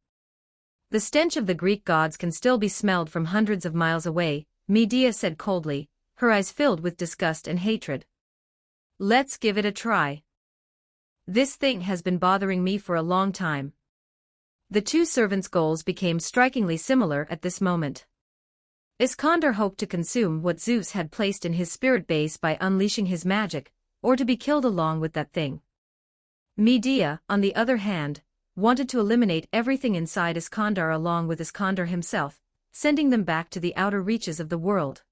The stench of the Greek gods can still be smelled from hundreds of miles away, Medea said coldly, her eyes filled with disgust and hatred. Let's give it a try. This thing has been bothering me for a long time. The two servants' goals became strikingly similar at this moment. Iskandar hoped to consume what Zeus had placed in his spirit base by unleashing his magic, or to be killed along with that thing. Medea, on the other hand, wanted to eliminate everything inside Iskandar along with Iskandar himself, sending them back to the outer reaches of the world.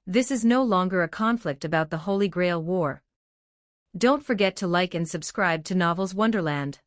This is no longer a conflict about the Holy Grail War. Don't forget to like and subscribe to Novels Wonderland.